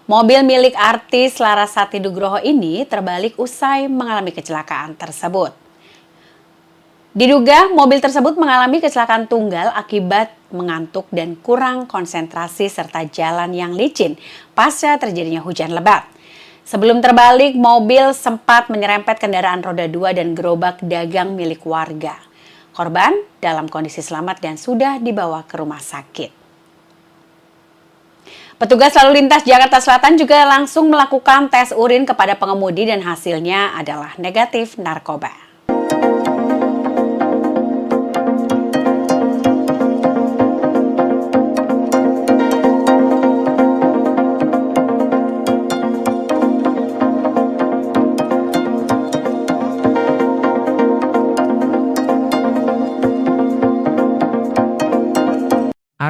Mobil milik artis Larasati Nugroho ini terbalik usai mengalami kecelakaan tersebut. Diduga mobil tersebut mengalami kecelakaan tunggal akibat mengantuk dan kurang konsentrasi serta jalan yang licin pasca terjadinya hujan lebat. Sebelum terbalik, mobil sempat menyerempet kendaraan roda 2 dan gerobak dagang milik warga. Korban dalam kondisi selamat dan sudah dibawa ke rumah sakit. Petugas lalu lintas Jakarta Selatan juga langsung melakukan tes urin kepada pengemudi dan hasilnya adalah negatif narkoba.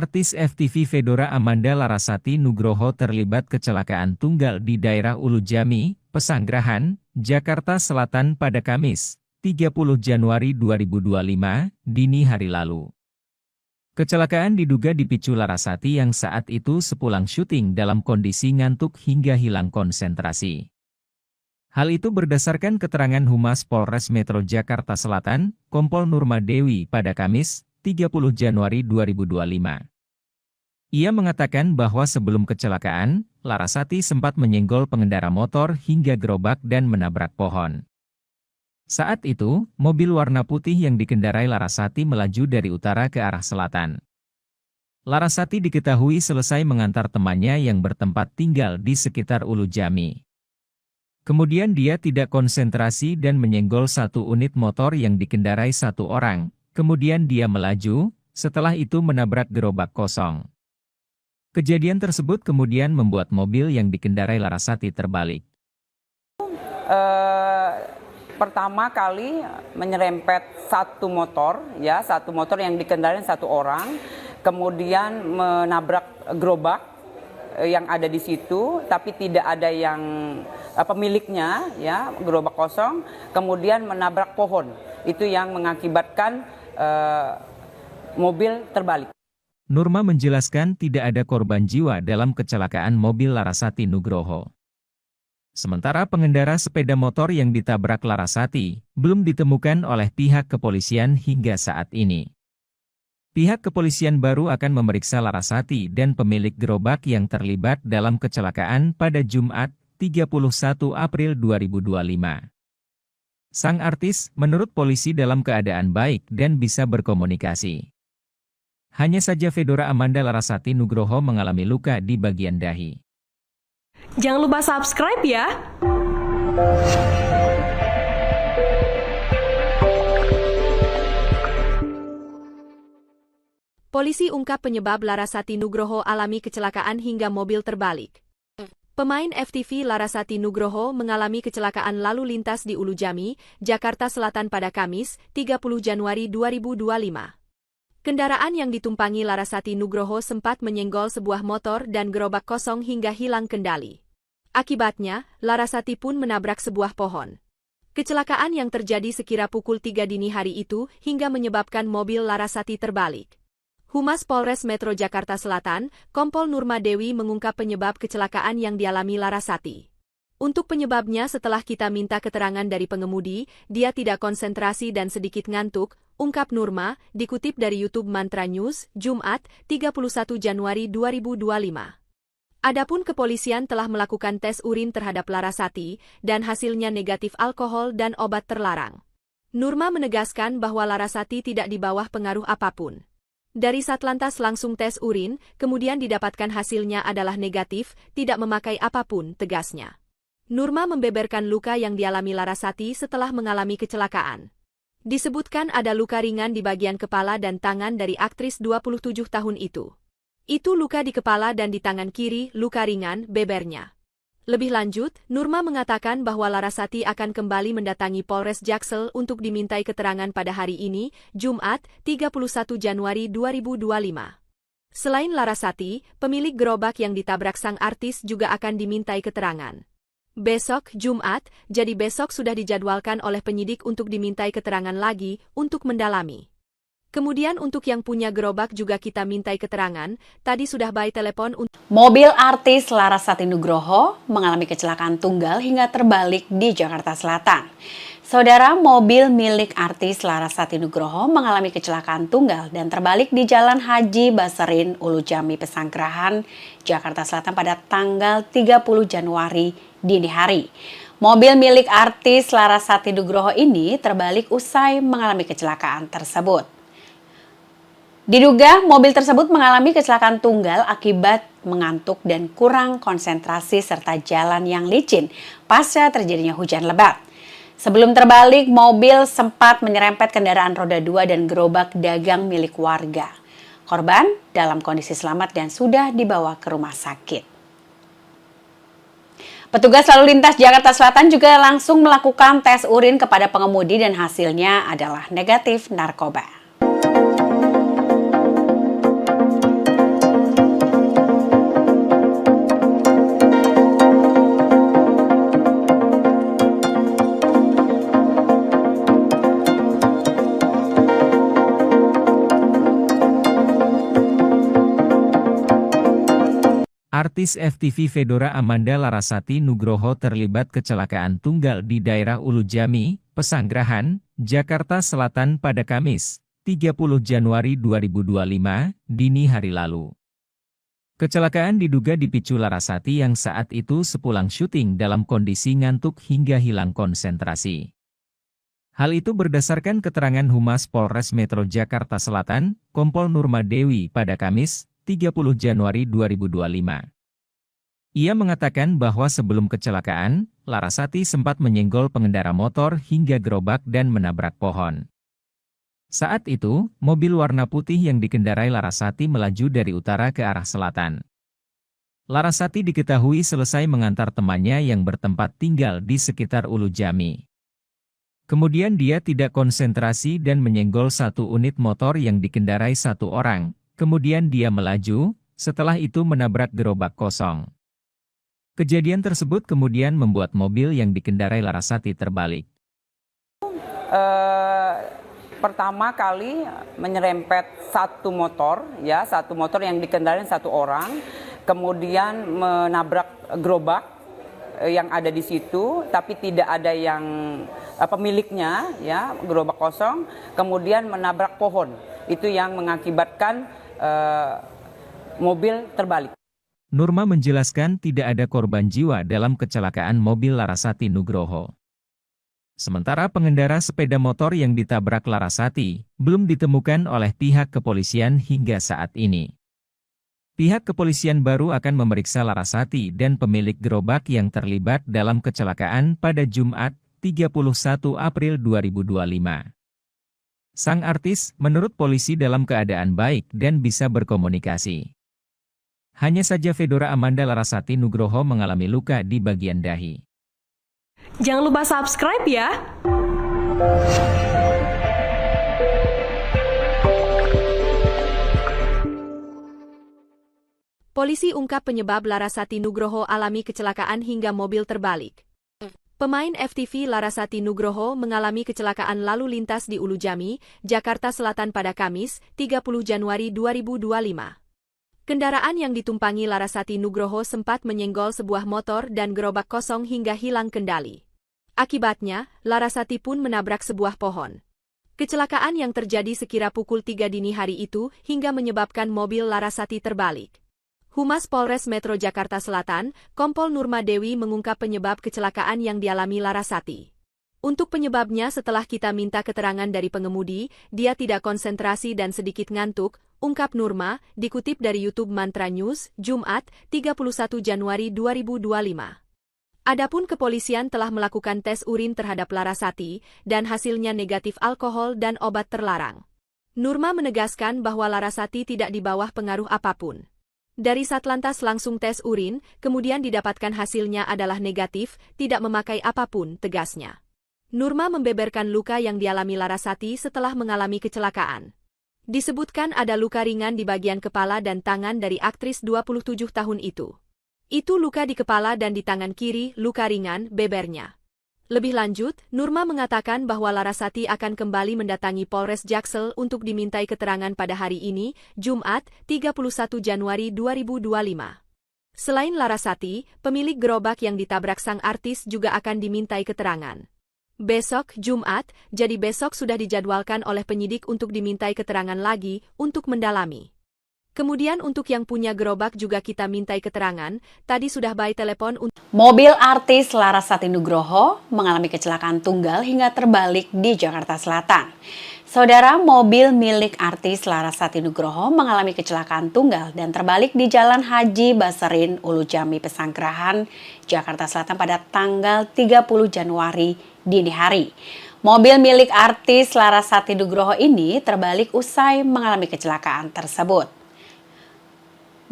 Artis FTV Fedora Amanda Larasati Nugroho terlibat kecelakaan tunggal di daerah Ulujami, Pesanggerahan, Jakarta Selatan pada Kamis, 30 Januari 2025, dini hari lalu. Kecelakaan diduga dipicu Larasati yang saat itu sepulang syuting dalam kondisi ngantuk hingga hilang konsentrasi. Hal itu berdasarkan keterangan Humas Polres Metro Jakarta Selatan, Kompol Nurma Dewi pada Kamis, 30 Januari 2025. Ia mengatakan bahwa sebelum kecelakaan, Larasati sempat menyenggol pengendara motor hingga gerobak dan menabrak pohon. Saat itu, mobil warna putih yang dikendarai Larasati melaju dari utara ke arah selatan. Larasati diketahui selesai mengantar temannya yang bertempat tinggal di sekitar Ulujami. Kemudian dia tidak konsentrasi dan menyenggol satu unit motor yang dikendarai satu orang. Kemudian dia melaju, setelah itu menabrak gerobak kosong. Kejadian tersebut kemudian membuat mobil yang dikendarai Larasati terbalik. Pertama kali menyerempet satu motor yang dikendarai satu orang, kemudian menabrak gerobak yang ada di situ, tapi tidak ada yang pemiliknya, ya, gerobak kosong, kemudian menabrak pohon. Itu yang mengakibatkan mobil terbalik. Nurma menjelaskan tidak ada korban jiwa dalam kecelakaan mobil Larasati Nugroho. Sementara pengendara sepeda motor yang ditabrak Larasati belum ditemukan oleh pihak kepolisian hingga saat ini. Pihak kepolisian baru akan memeriksa Larasati dan pemilik gerobak yang terlibat dalam kecelakaan pada Jumat, 31 April 2025. Sang artis, menurut polisi dalam keadaan baik dan bisa berkomunikasi. Hanya saja Fedora Amanda Larasati Nugroho mengalami luka di bagian dahi. Jangan lupa subscribe ya! Polisi ungkap penyebab Larasati Nugroho alami kecelakaan hingga mobil terbalik. Pemain FTV Larasati Nugroho mengalami kecelakaan lalu lintas di Ulujami, Jakarta Selatan pada Kamis, 30 Januari 2025. Kendaraan yang ditumpangi Larasati Nugroho sempat menyenggol sebuah motor dan gerobak kosong hingga hilang kendali. Akibatnya, Larasati pun menabrak sebuah pohon. Kecelakaan yang terjadi sekira pukul 3 dini hari itu hingga menyebabkan mobil Larasati terbalik. Humas Polres Metro Jakarta Selatan, Kompol Nurma Dewi mengungkap penyebab kecelakaan yang dialami Larasati. Untuk penyebabnya setelah kita minta keterangan dari pengemudi, dia tidak konsentrasi dan sedikit ngantuk, ungkap Nurma, dikutip dari YouTube Mantra News, Jumat, 31 Januari 2025. Adapun kepolisian telah melakukan tes urin terhadap Larasati, dan hasilnya negatif alkohol dan obat terlarang. Nurma menegaskan bahwa Larasati tidak di bawah pengaruh apapun. Dari Satlantas langsung tes urin, kemudian didapatkan hasilnya adalah negatif, tidak memakai apapun, tegasnya. Nurma membeberkan luka yang dialami Larasati setelah mengalami kecelakaan. Disebutkan ada luka ringan di bagian kepala dan tangan dari aktris 27 tahun itu. Itu luka di kepala dan di tangan kiri, luka ringan, bebernya. Lebih lanjut, Nurma mengatakan bahwa Larasati akan kembali mendatangi Polres Jaksel untuk dimintai keterangan pada hari ini, Jumat, 31 Januari 2025. Selain Larasati, pemilik gerobak yang ditabrak sang artis juga akan dimintai keterangan. Besok, Jumat, jadi besok sudah dijadwalkan oleh penyidik untuk dimintai keterangan lagi untuk mendalami. Kemudian untuk yang punya gerobak juga kita mintai keterangan, tadi sudah by telepon untuk... Mobil artis Larasati Nugroho mengalami kecelakaan tunggal hingga terbalik di Jakarta Selatan. Saudara, mobil milik artis Larasati Nugroho mengalami kecelakaan tunggal dan terbalik di Jalan Haji Baserin, Ulujami, Pesanggerahan, Jakarta Selatan pada tanggal 30 Januari dini hari. Mobil milik artis Larasati Nugroho ini terbalik usai mengalami kecelakaan tersebut. Diduga mobil tersebut mengalami kecelakaan tunggal akibat mengantuk dan kurang konsentrasi serta jalan yang licin pasca terjadinya hujan lebat. Sebelum terbalik, mobil sempat menyerempet kendaraan roda 2 dan gerobak dagang milik warga. Korban dalam kondisi selamat dan sudah dibawa ke rumah sakit. Petugas lalu lintas Jakarta Selatan juga langsung melakukan tes urin kepada pengemudi dan hasilnya adalah negatif narkoba. Artis FTV Fedora Amanda Larasati Nugroho terlibat kecelakaan tunggal di daerah Ulujami, Pesanggerahan, Jakarta Selatan pada Kamis, 30 Januari 2025, dini hari lalu. Kecelakaan diduga dipicu Larasati yang saat itu sepulang syuting dalam kondisi ngantuk hingga hilang konsentrasi. Hal itu berdasarkan keterangan Humas Polres Metro Jakarta Selatan, Kompol Nurma Dewi pada Kamis, 30 Januari 2025. Ia mengatakan bahwa sebelum kecelakaan, Larasati sempat menyenggol pengendara motor hingga gerobak dan menabrak pohon. Saat itu, mobil warna putih yang dikendarai Larasati melaju dari utara ke arah selatan. Larasati diketahui selesai mengantar temannya yang bertempat tinggal di sekitar Ulujami. Kemudian dia tidak konsentrasi dan menyenggol satu unit motor yang dikendarai satu orang. Kemudian dia melaju, setelah itu menabrak gerobak kosong. Kejadian tersebut kemudian membuat mobil yang dikendarai Larasati terbalik. Pertama kali menyerempet satu motor yang dikendarai satu orang, kemudian menabrak gerobak yang ada di situ, tapi tidak ada yang pemiliknya, ya, gerobak kosong, kemudian menabrak pohon. Itu yang mengakibatkan mobil terbalik. Nurma menjelaskan tidak ada korban jiwa dalam kecelakaan mobil Larasati Nugroho. Sementara pengendara sepeda motor yang ditabrak Larasati belum ditemukan oleh pihak kepolisian hingga saat ini. Pihak kepolisian baru akan memeriksa Larasati dan pemilik gerobak yang terlibat dalam kecelakaan pada Jumat, 31 April 2025. Sang artis, menurut polisi dalam keadaan baik dan bisa berkomunikasi. Hanya saja Fedora Amanda Larasati Nugroho mengalami luka di bagian dahi. Jangan lupa subscribe ya! Polisi ungkap penyebab Larasati Nugroho alami kecelakaan hingga mobil terbalik. Pemain FTV Larasati Nugroho mengalami kecelakaan lalu lintas di Ulujami, Jakarta Selatan pada Kamis, 30 Januari 2025. Kendaraan yang ditumpangi Larasati Nugroho sempat menyenggol sebuah motor dan gerobak kosong hingga hilang kendali. Akibatnya, Larasati pun menabrak sebuah pohon. Kecelakaan yang terjadi sekira pukul 3 dini hari itu hingga menyebabkan mobil Larasati terbalik. Humas Polres Metro Jakarta Selatan, Kompol Nurma Dewi mengungkap penyebab kecelakaan yang dialami Larasati. Untuk penyebabnya setelah kita minta keterangan dari pengemudi, dia tidak konsentrasi dan sedikit ngantuk, ungkap Nurma, dikutip dari YouTube Mantra News, Jumat, 31 Januari 2025. Adapun kepolisian telah melakukan tes urin terhadap Larasati, dan hasilnya negatif alkohol dan obat terlarang. Nurma menegaskan bahwa Larasati tidak di bawah pengaruh apapun. Dari Satlantas langsung tes urin, kemudian didapatkan hasilnya adalah negatif, tidak memakai apapun, tegasnya. Nurma membeberkan luka yang dialami Larasati setelah mengalami kecelakaan. Disebutkan ada luka ringan di bagian kepala dan tangan dari aktris 27 tahun itu. Itu luka di kepala dan di tangan kiri, luka ringan, bebernya. Lebih lanjut, Nurma mengatakan bahwa Larasati akan kembali mendatangi Polres Jaksel untuk dimintai keterangan pada hari ini, Jumat, 31 Januari 2025. Selain Larasati, pemilik gerobak yang ditabrak sang artis juga akan dimintai keterangan. Besok, Jumat, jadi besok sudah dijadwalkan oleh penyidik untuk dimintai keterangan lagi untuk mendalami. Kemudian untuk yang punya gerobak juga kita mintai keterangan, tadi sudah by telepon untuk... Mobil artis Larasati Nugroho mengalami kecelakaan tunggal hingga terbalik di Jakarta Selatan. Saudara, mobil milik artis Larasati Nugroho mengalami kecelakaan tunggal dan terbalik di Jalan Haji Baserin, Ulujami, Pesanggerahan, Jakarta Selatan pada tanggal 30 Januari dini hari. Mobil milik artis Larasati Nugroho ini terbalik usai mengalami kecelakaan tersebut.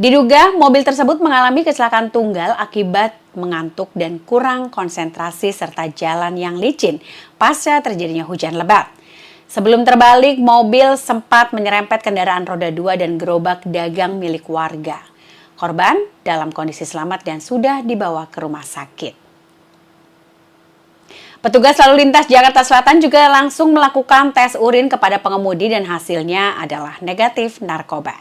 Diduga mobil tersebut mengalami kecelakaan tunggal akibat mengantuk dan kurang konsentrasi serta jalan yang licin pasca terjadinya hujan lebat. Sebelum terbalik, mobil sempat menyerempet kendaraan roda 2 dan gerobak dagang milik warga. Korban dalam kondisi selamat dan sudah dibawa ke rumah sakit. Petugas lalu lintas Jakarta Selatan juga langsung melakukan tes urin kepada pengemudi dan hasilnya adalah negatif narkoba.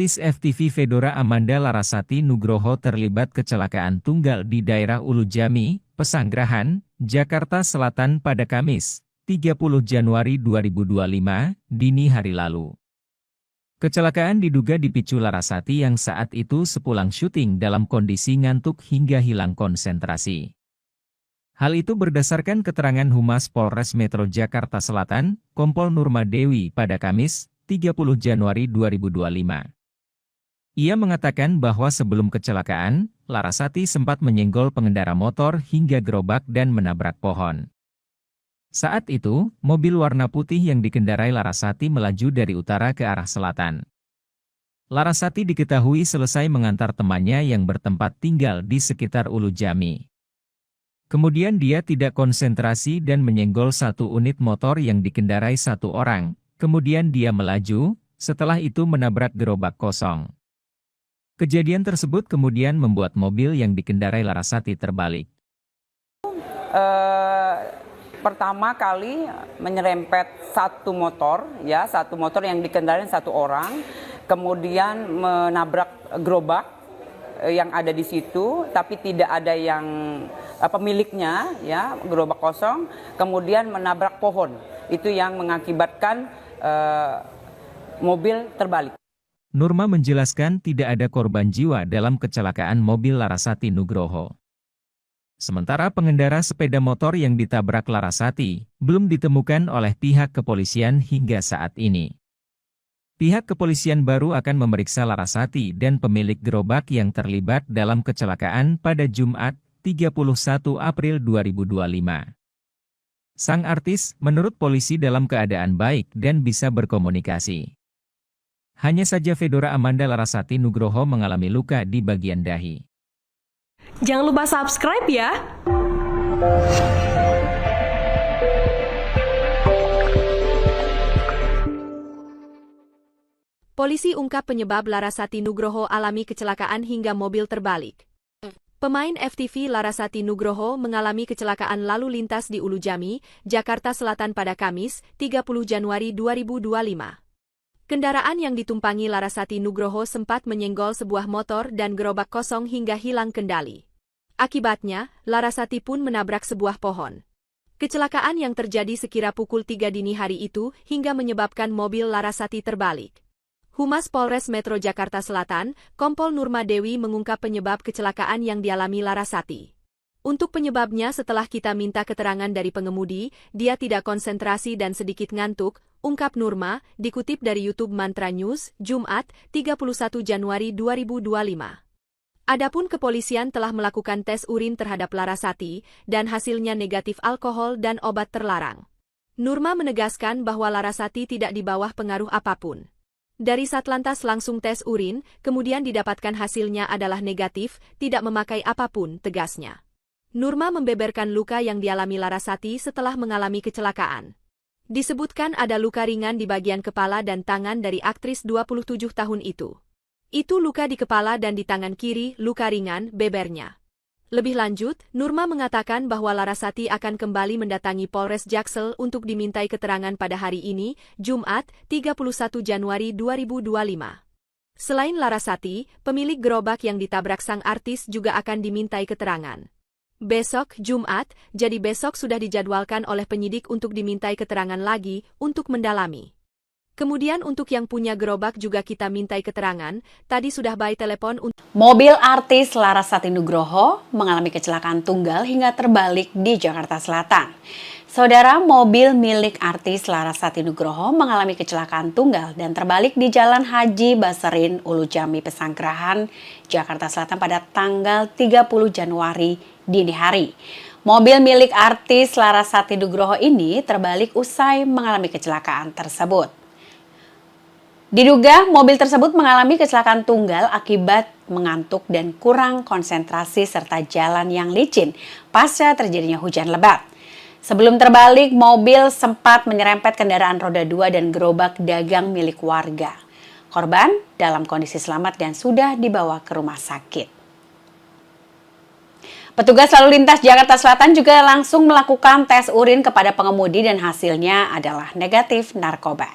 Artis FTV Fedora Amanda Larasati Nugroho terlibat kecelakaan tunggal di daerah Ulu Jami, Pesanggerahan, Jakarta Selatan pada Kamis, 30 Januari 2025, dini hari lalu. Kecelakaan diduga dipicu Larasati yang saat itu sepulang syuting dalam kondisi ngantuk hingga hilang konsentrasi. Hal itu berdasarkan keterangan Humas Polres Metro Jakarta Selatan, Kompol Nurma Dewi pada Kamis, 30 Januari 2025. Ia mengatakan bahwa sebelum kecelakaan, Larasati sempat menyenggol pengendara motor hingga gerobak dan menabrak pohon. Saat itu, mobil warna putih yang dikendarai Larasati melaju dari utara ke arah selatan. Larasati diketahui selesai mengantar temannya yang bertempat tinggal di sekitar Ulu Jami. Kemudian dia tidak konsentrasi dan menyenggol satu unit motor yang dikendarai satu orang. Kemudian dia melaju, setelah itu menabrak gerobak kosong. Kejadian tersebut kemudian membuat mobil yang dikendarai Larasati terbalik. Pertama kali menyerempet satu motor yang dikendarai satu orang, kemudian menabrak gerobak yang ada di situ, tapi tidak ada yang pemiliknya, ya, gerobak kosong, kemudian menabrak pohon. Itu yang mengakibatkan mobil terbalik. Nurma menjelaskan tidak ada korban jiwa dalam kecelakaan mobil Larasati Nugroho. Sementara pengendara sepeda motor yang ditabrak Larasati belum ditemukan oleh pihak kepolisian hingga saat ini. Pihak kepolisian baru akan memeriksa Larasati dan pemilik gerobak yang terlibat dalam kecelakaan pada Jumat, 31 April 2025. Sang artis menurut polisi dalam keadaan baik dan bisa berkomunikasi. Hanya saja Fedora Amanda Larasati Nugroho mengalami luka di bagian dahi. Jangan lupa subscribe ya! Polisi ungkap penyebab Larasati Nugroho alami kecelakaan hingga mobil terbalik. Pemain FTV Larasati Nugroho mengalami kecelakaan lalu lintas di Ulu Jami, Jakarta Selatan pada Kamis, 30 Januari 2025. Kendaraan yang ditumpangi Larasati Nugroho sempat menyenggol sebuah motor dan gerobak kosong hingga hilang kendali. Akibatnya, Larasati pun menabrak sebuah pohon. Kecelakaan yang terjadi sekira pukul 3 dini hari itu hingga menyebabkan mobil Larasati terbalik. Humas Polres Metro Jakarta Selatan, Kompol Nurma Dewi mengungkap penyebab kecelakaan yang dialami Larasati. Untuk penyebabnya setelah kita minta keterangan dari pengemudi, dia tidak konsentrasi dan sedikit ngantuk, ungkap Nurma, dikutip dari YouTube Mantra News, Jumat, 31 Januari 2025. Adapun kepolisian telah melakukan tes urin terhadap Larasati, dan hasilnya negatif alkohol dan obat terlarang. Nurma menegaskan bahwa Larasati tidak di bawah pengaruh apapun. Dari Satlantas langsung tes urin, kemudian didapatkan hasilnya adalah negatif, tidak memakai apapun, tegasnya. Nurma membeberkan luka yang dialami Larasati setelah mengalami kecelakaan. Disebutkan ada luka ringan di bagian kepala dan tangan dari aktris 27 tahun itu. Itu luka di kepala dan di tangan kiri, luka ringan, bebernya. Lebih lanjut, Nurma mengatakan bahwa Larasati akan kembali mendatangi Polres Jaksel untuk dimintai keterangan pada hari ini, Jumat, 31 Januari 2025. Selain Larasati, pemilik gerobak yang ditabrak sang artis juga akan dimintai keterangan. Besok, Jumat, jadi besok sudah dijadwalkan oleh penyidik untuk dimintai keterangan lagi untuk mendalami. Kemudian untuk yang punya gerobak juga kita mintai keterangan, tadi sudah by telepon untuk... Mobil artis Larasati Nugroho mengalami kecelakaan tunggal hingga terbalik di Jakarta Selatan. Saudara, mobil milik artis Larasati Nugroho mengalami kecelakaan tunggal dan terbalik di Jalan Haji Baserin, Ulu Jami, Pesanggerahan, Jakarta Selatan pada tanggal 30 Januari dini hari. Mobil milik artis Larasati Nugroho ini terbalik usai mengalami kecelakaan tersebut. Diduga mobil tersebut mengalami kecelakaan tunggal akibat mengantuk dan kurang konsentrasi serta jalan yang licin pasca terjadinya hujan lebat. Sebelum terbalik, mobil sempat menyerempet kendaraan roda 2 dan gerobak dagang milik warga. Korban dalam kondisi selamat dan sudah dibawa ke rumah sakit. Petugas lalu lintas Jakarta Selatan juga langsung melakukan tes urin kepada pengemudi dan hasilnya adalah negatif narkoba.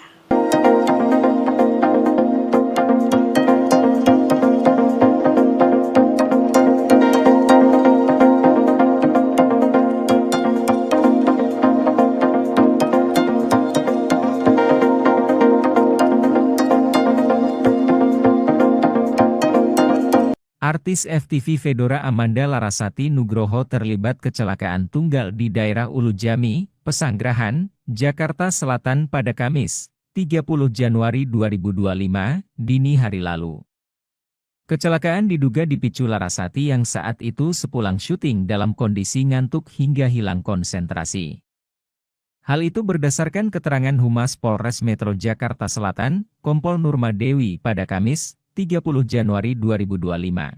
Artis FTV Fedora Amanda Larasati Nugroho terlibat kecelakaan tunggal di daerah Ulujami, Pesanggerahan, Jakarta Selatan pada Kamis, 30 Januari 2025, dini hari lalu. Kecelakaan diduga dipicu Larasati yang saat itu sepulang syuting dalam kondisi ngantuk hingga hilang konsentrasi. Hal itu berdasarkan keterangan Humas Polres Metro Jakarta Selatan, Kompol Nurma Dewi pada Kamis, 30 Januari 2025.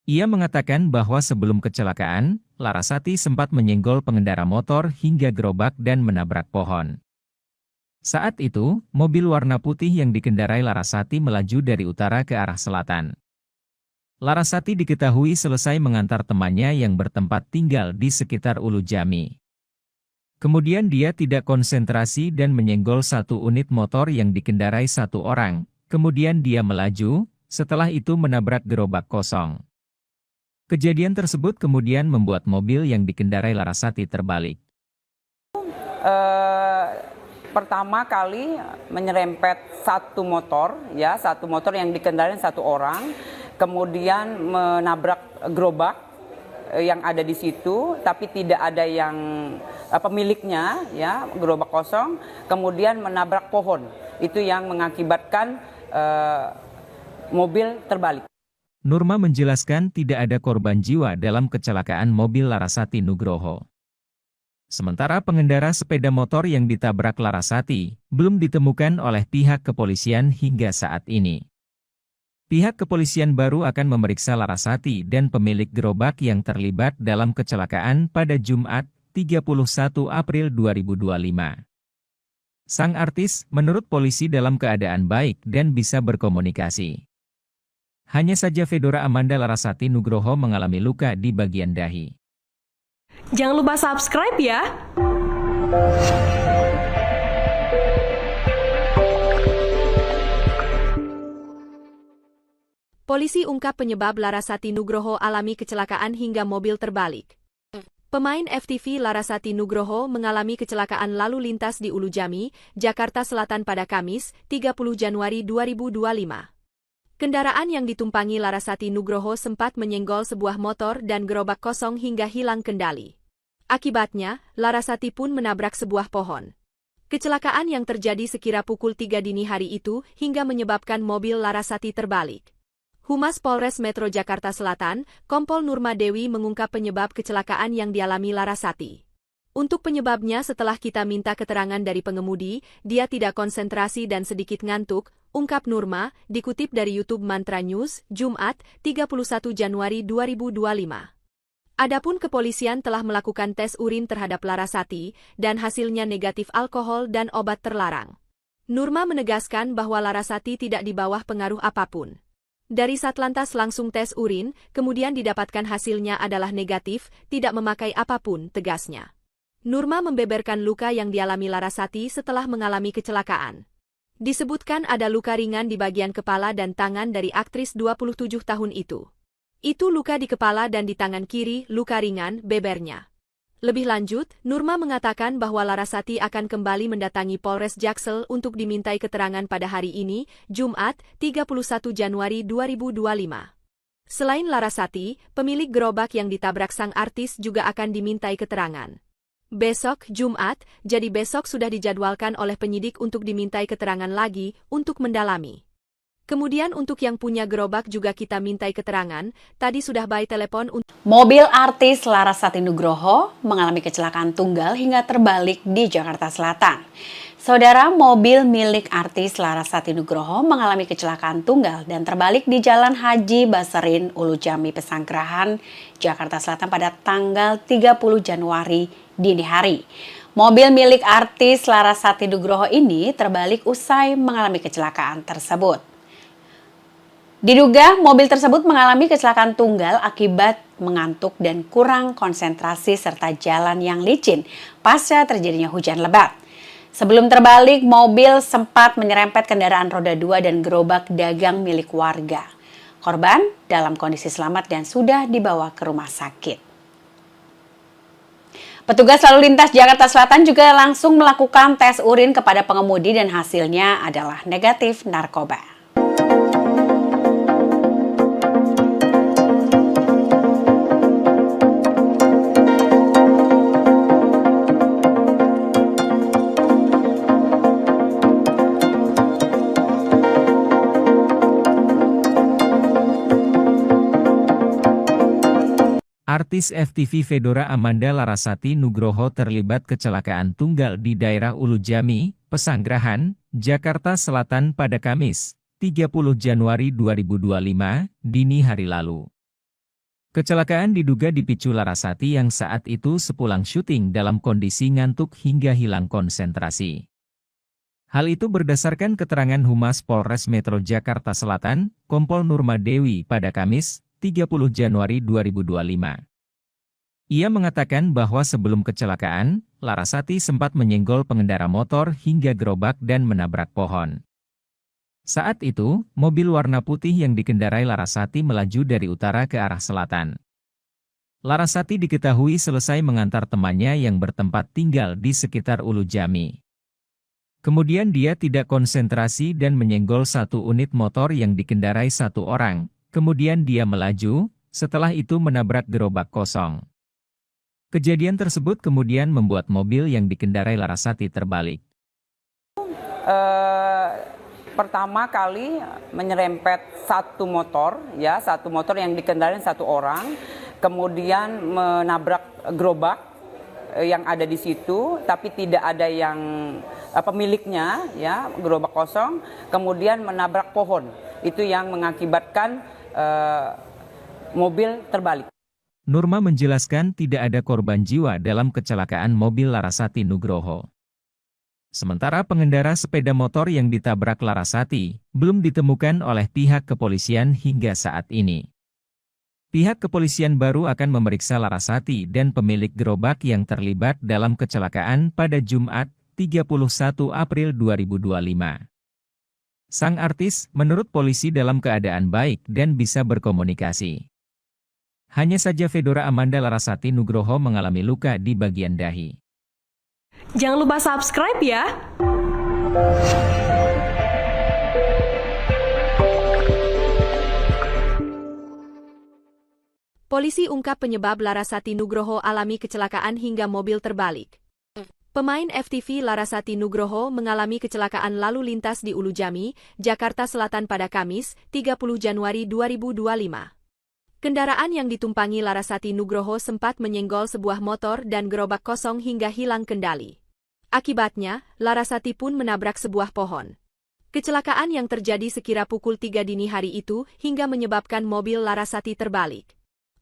Ia mengatakan bahwa sebelum kecelakaan, Larasati sempat menyenggol pengendara motor hingga gerobak dan menabrak pohon. Saat itu, mobil warna putih yang dikendarai Larasati melaju dari utara ke arah selatan. Larasati diketahui selesai mengantar temannya yang bertempat tinggal di sekitar Ulujami. Kemudian dia tidak konsentrasi dan menyenggol satu unit motor yang dikendarai satu orang. Kemudian dia melaju, setelah itu menabrak gerobak kosong. Kejadian tersebut kemudian membuat mobil yang dikendarai Larasati terbalik. Pertama kali menyerempet satu motor yang dikendarai satu orang, kemudian menabrak gerobak yang ada di situ, tapi tidak ada yang pemiliknya, ya, gerobak kosong, kemudian menabrak pohon. Itu yang mengakibatkan mobil terbalik. Nurma menjelaskan tidak ada korban jiwa dalam kecelakaan mobil Larasati Nugroho. Sementara pengendara sepeda motor yang ditabrak Larasati belum ditemukan oleh pihak kepolisian hingga saat ini. Pihak kepolisian baru akan memeriksa Larasati dan pemilik gerobak yang terlibat dalam kecelakaan pada Jumat, 31 April 2025. Sang artis menurut polisi dalam keadaan baik dan bisa berkomunikasi. Hanya saja Fedora Amanda Larasati Nugroho mengalami luka di bagian dahi. Jangan lupa subscribe ya! Polisi ungkap penyebab Larasati Nugroho alami kecelakaan hingga mobil terbalik. Pemain FTV Larasati Nugroho mengalami kecelakaan lalu lintas di Ulujami, Jakarta Selatan pada Kamis, 30 Januari 2025. Kendaraan yang ditumpangi Larasati Nugroho sempat menyenggol sebuah motor dan gerobak kosong hingga hilang kendali. Akibatnya, Larasati pun menabrak sebuah pohon. Kecelakaan yang terjadi sekira pukul 3 dini hari itu hingga menyebabkan mobil Larasati terbalik. Humas Polres Metro Jakarta Selatan, Kompol Nurma Dewi mengungkap penyebab kecelakaan yang dialami Larasati. Untuk penyebabnya setelah kita minta keterangan dari pengemudi, dia tidak konsentrasi dan sedikit ngantuk, ungkap Nurma, dikutip dari YouTube Mantra News, Jumat, 31 Januari 2025. Adapun kepolisian telah melakukan tes urin terhadap Larasati, dan hasilnya negatif alkohol dan obat terlarang. Nurma menegaskan bahwa Larasati tidak di bawah pengaruh apapun. Dari Satlantas langsung tes urin, kemudian didapatkan hasilnya adalah negatif, tidak memakai apapun, tegasnya. Nurma membeberkan luka yang dialami Larasati setelah mengalami kecelakaan. Disebutkan ada luka ringan di bagian kepala dan tangan dari aktris 27 tahun itu. Itu luka di kepala dan di tangan kiri, luka ringan, bebernya. Lebih lanjut, Nurma mengatakan bahwa Larasati akan kembali mendatangi Polres Jaksel untuk dimintai keterangan pada hari ini, Jumat, 31 Januari 2025. Selain Larasati, pemilik gerobak yang ditabrak sang artis juga akan dimintai keterangan. Besok, Jumat, jadi besok sudah dijadwalkan oleh penyidik untuk dimintai keterangan lagi untuk mendalami. Kemudian untuk yang punya gerobak juga kita mintai keterangan, tadi sudah by telepon untuk... Mobil artis Larasati Nugroho mengalami kecelakaan tunggal hingga terbalik di Jakarta Selatan. Saudara, mobil milik artis Larasati Nugroho mengalami kecelakaan tunggal dan terbalik di Jalan Haji Baserin, Ulujami, Pesanggerahan, Jakarta Selatan pada tanggal 30 Januari dini hari. Mobil milik artis Larasati Nugroho ini terbalik usai mengalami kecelakaan tersebut. Diduga mobil tersebut mengalami kecelakaan tunggal akibat mengantuk dan kurang konsentrasi serta jalan yang licin pasca terjadinya hujan lebat. Sebelum terbalik, mobil sempat menyerempet kendaraan roda 2 dan gerobak dagang milik warga. Korban dalam kondisi selamat dan sudah dibawa ke rumah sakit. Petugas lalu lintas Jakarta Selatan juga langsung melakukan tes urin kepada pengemudi dan hasilnya adalah negatif narkoba. Artis FTV Fedora Amanda Larasati Nugroho terlibat kecelakaan tunggal di daerah Ulujami, Pesanggerahan, Jakarta Selatan pada Kamis, 30 Januari 2025, dini hari lalu. Kecelakaan diduga dipicu Larasati yang saat itu sepulang syuting dalam kondisi ngantuk hingga hilang konsentrasi. Hal itu berdasarkan keterangan Humas Polres Metro Jakarta Selatan, Kompol Nurma Dewi pada Kamis, 30 Januari 2025. Ia mengatakan bahwa sebelum kecelakaan, Larasati sempat menyenggol pengendara motor hingga gerobak dan menabrak pohon. Saat itu, mobil warna putih yang dikendarai Larasati melaju dari utara ke arah selatan. Larasati diketahui selesai mengantar temannya yang bertempat tinggal di sekitar Ulujami. Kemudian dia tidak konsentrasi dan menyenggol satu unit motor yang dikendarai satu orang. Kemudian dia melaju, setelah itu menabrak gerobak kosong. Kejadian tersebut kemudian membuat mobil yang dikendarai Larasati terbalik. Pertama kali menyerempet satu motor yang dikendarai satu orang, kemudian menabrak gerobak yang ada di situ, tapi tidak ada yang pemiliknya, ya, gerobak kosong, kemudian menabrak pohon. Itu yang mengakibatkan mobil terbalik. Nurma menjelaskan tidak ada korban jiwa dalam kecelakaan mobil Larasati Nugroho. Sementara pengendara sepeda motor yang ditabrak Larasati belum ditemukan oleh pihak kepolisian hingga saat ini. Pihak kepolisian baru akan memeriksa Larasati dan pemilik gerobak yang terlibat dalam kecelakaan pada Jumat, 31 April 2025. Sang artis, menurut polisi dalam keadaan baik dan bisa berkomunikasi. Hanya saja Fedora Amanda Larasati Nugroho mengalami luka di bagian dahi. Jangan lupa subscribe ya! Polisi ungkap penyebab Larasati Nugroho alami kecelakaan hingga mobil terbalik. Pemain FTV Larasati Nugroho mengalami kecelakaan lalu lintas di Ulujami, Jakarta Selatan pada Kamis, 30 Januari 2025. Kendaraan yang ditumpangi Larasati Nugroho sempat menyenggol sebuah motor dan gerobak kosong hingga hilang kendali. Akibatnya, Larasati pun menabrak sebuah pohon. Kecelakaan yang terjadi sekira pukul 3 dini hari itu hingga menyebabkan mobil Larasati terbalik.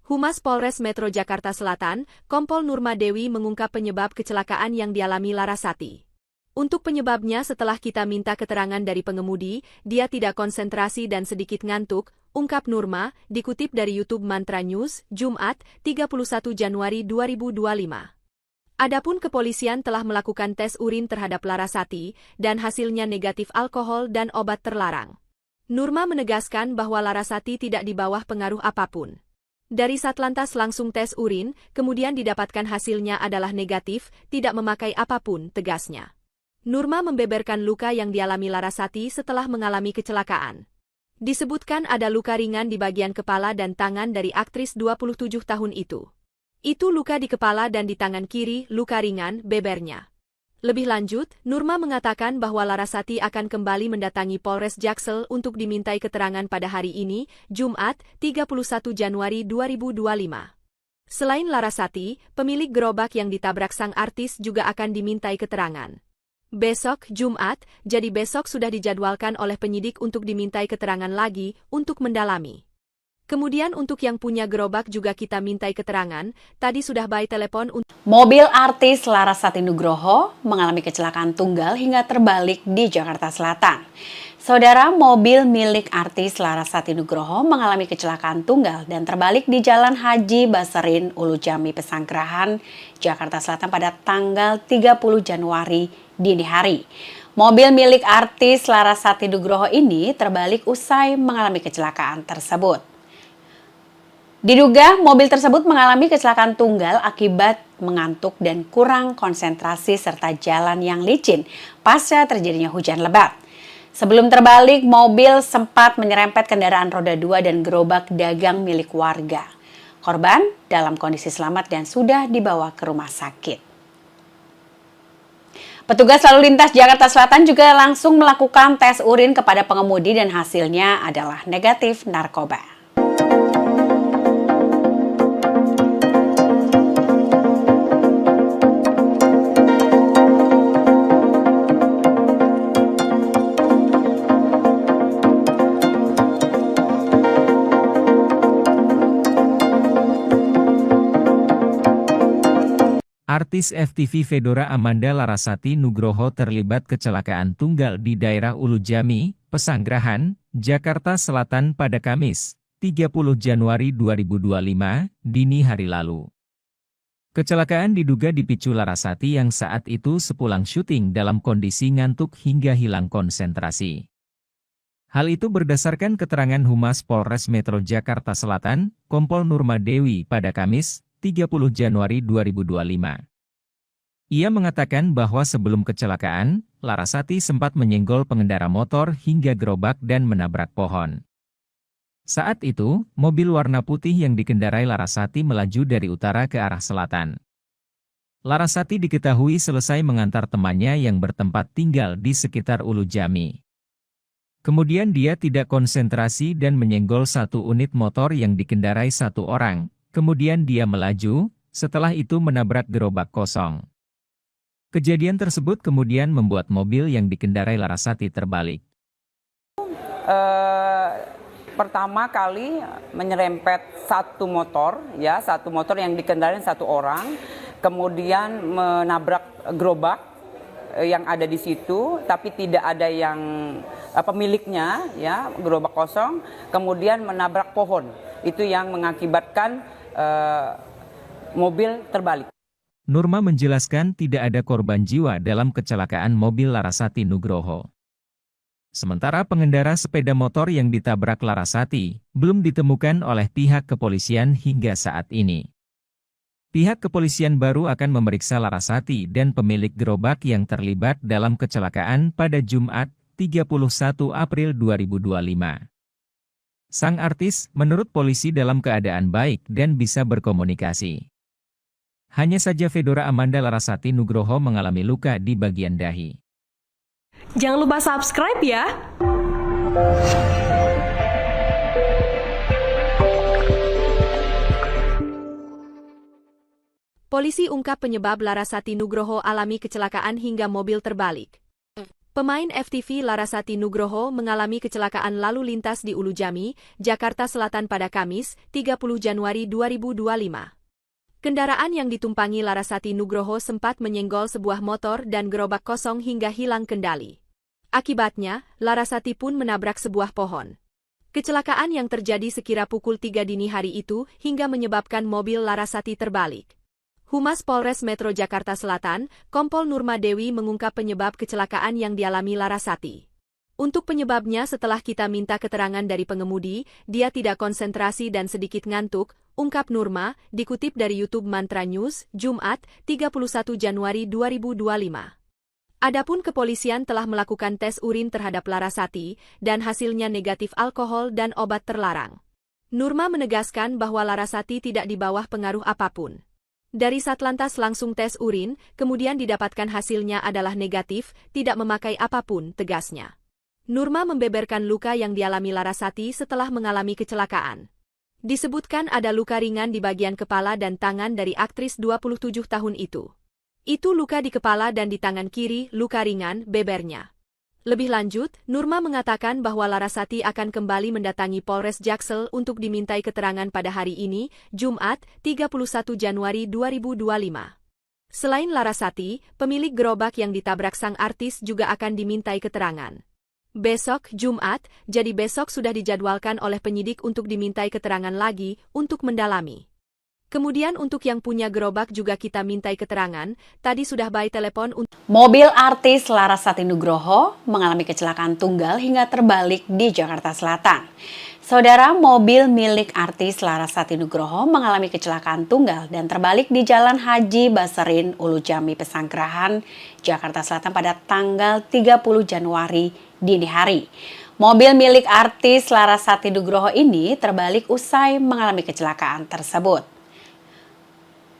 Humas Polres Metro Jakarta Selatan, Kompol Nurma Dewi mengungkap penyebab kecelakaan yang dialami Larasati. Untuk penyebabnya setelah kita minta keterangan dari pengemudi, dia tidak konsentrasi dan sedikit ngantuk, ungkap Nurma, dikutip dari YouTube Mantra News, Jumat, 31 Januari 2025. Adapun kepolisian telah melakukan tes urin terhadap Larasati, dan hasilnya negatif alkohol dan obat terlarang. Nurma menegaskan bahwa Larasati tidak di bawah pengaruh apapun. Dari Satlantas langsung tes urin, kemudian didapatkan hasilnya adalah negatif, tidak memakai apapun, tegasnya. Nurma membeberkan luka yang dialami Larasati setelah mengalami kecelakaan. Disebutkan ada luka ringan di bagian kepala dan tangan dari aktris 27 tahun itu. Itu luka di kepala dan di tangan kiri, luka ringan, bebernya. Lebih lanjut, Nurma mengatakan bahwa Larasati akan kembali mendatangi Polres Jaksel untuk dimintai keterangan pada hari ini, Jumat, 31 Januari 2025. Selain Larasati, pemilik gerobak yang ditabrak sang artis juga akan dimintai keterangan. Besok, Jumat, jadi besok sudah dijadwalkan oleh penyidik untuk dimintai keterangan lagi untuk mendalami. Kemudian untuk yang punya gerobak juga kita mintai keterangan, tadi sudah by telepon untuk... Mobil artis Larasati Nugroho mengalami kecelakaan tunggal hingga terbalik di Jakarta Selatan. Saudara, mobil milik artis Larasati Nugroho mengalami kecelakaan tunggal dan terbalik di Jalan Haji Baserin, Ulujami, Pesanggerahan, Jakarta Selatan pada tanggal 30 Januari dini hari. Mobil milik artis Larasati Nugroho ini terbalik usai mengalami kecelakaan tersebut. Diduga mobil tersebut mengalami kecelakaan tunggal akibat mengantuk dan kurang konsentrasi serta jalan yang licin pasca terjadinya hujan lebat. Sebelum terbalik, mobil sempat menyerempet kendaraan roda 2 dan gerobak dagang milik warga. Korban dalam kondisi selamat dan sudah dibawa ke rumah sakit. Petugas lalu lintas Jakarta Selatan juga langsung melakukan tes urin kepada pengemudi dan hasilnya adalah negatif narkoba. Artis FTV Fedora Amanda Larasati Nugroho terlibat kecelakaan tunggal di daerah Ulu Jami, Pesanggerahan, Jakarta Selatan pada Kamis, 30 Januari 2025, dini hari lalu. Kecelakaan diduga dipicu Larasati yang saat itu sepulang syuting dalam kondisi ngantuk hingga hilang konsentrasi. Hal itu berdasarkan keterangan Humas Polres Metro Jakarta Selatan, Kompol Nurma Dewi pada Kamis, 30 Januari 2025. Ia mengatakan bahwa sebelum kecelakaan, Larasati sempat menyenggol pengendara motor hingga gerobak dan menabrak pohon. Saat itu, mobil warna putih yang dikendarai Larasati melaju dari utara ke arah selatan. Larasati diketahui selesai mengantar temannya yang bertempat tinggal di sekitar Ulu Jami. Kemudian dia tidak konsentrasi dan menyenggol satu unit motor yang dikendarai satu orang. Kemudian dia melaju, setelah itu menabrak gerobak kosong. Kejadian tersebut kemudian membuat mobil yang dikendarai Larasati terbalik. Pertama kali menyerempet satu motor yang dikendarai satu orang, kemudian menabrak gerobak yang ada di situ, tapi tidak ada yang pemiliknya, ya, gerobak kosong, kemudian menabrak pohon. Itu yang mengakibatkan mobil terbalik. Nurma menjelaskan tidak ada korban jiwa dalam kecelakaan mobil Larasati Nugroho. Sementara pengendara sepeda motor yang ditabrak Larasati belum ditemukan oleh pihak kepolisian hingga saat ini. Pihak kepolisian baru akan memeriksa Larasati dan pemilik gerobak yang terlibat dalam kecelakaan pada Jumat, 31 April 2025. Sang artis, menurut polisi dalam keadaan baik dan bisa berkomunikasi. Hanya saja Fedora Amanda Larasati Nugroho mengalami luka di bagian dahi. Jangan lupa subscribe ya! Polisi ungkap penyebab Larasati Nugroho alami kecelakaan hingga mobil terbalik. Pemain FTV Larasati Nugroho mengalami kecelakaan lalu lintas di Ulu Jami, Jakarta Selatan pada Kamis, 30 Januari 2025. Kendaraan yang ditumpangi Larasati Nugroho sempat menyenggol sebuah motor dan gerobak kosong hingga hilang kendali. Akibatnya, Larasati pun menabrak sebuah pohon. Kecelakaan yang terjadi sekira pukul 3 dini hari itu hingga menyebabkan mobil Larasati terbalik. Humas Polres Metro Jakarta Selatan, Kompol Nurma Dewi mengungkap penyebab kecelakaan yang dialami Larasati. Untuk penyebabnya setelah kita minta keterangan dari pengemudi, dia tidak konsentrasi dan sedikit ngantuk, ungkap Nurma, dikutip dari YouTube Mantra News, Jumat, 31 Januari 2025. Adapun kepolisian telah melakukan tes urin terhadap Larasati, dan hasilnya negatif alkohol dan obat terlarang. Nurma menegaskan bahwa Larasati tidak di bawah pengaruh apapun. Dari Satlantas langsung tes urin, kemudian didapatkan hasilnya adalah negatif, tidak memakai apapun, tegasnya. Nurma membeberkan luka yang dialami Larasati setelah mengalami kecelakaan. Disebutkan ada luka ringan di bagian kepala dan tangan dari aktris 27 tahun itu. Itu luka di kepala dan di tangan kiri, luka ringan, bebernya. Lebih lanjut, Nurma mengatakan bahwa Larasati akan kembali mendatangi Polres Jaksel untuk dimintai keterangan pada hari ini, Jumat, 31 Januari 2025. Selain Larasati, pemilik gerobak yang ditabrak sang artis juga akan dimintai keterangan. Besok, Jumat, jadi besok sudah dijadwalkan oleh penyidik untuk dimintai keterangan lagi untuk mendalami. Kemudian untuk yang punya gerobak juga kita mintai keterangan, tadi sudah by telepon untuk... Mobil artis Larasati Nugroho mengalami kecelakaan tunggal hingga terbalik di Jakarta Selatan. Saudara, mobil milik artis Larasati Nugroho mengalami kecelakaan tunggal dan terbalik di Jalan Haji Baserin, Ulu Jami, Pesanggerahan, Jakarta Selatan pada tanggal 30 Januari dini hari. Mobil milik artis Larasati Nugroho ini terbalik usai mengalami kecelakaan tersebut.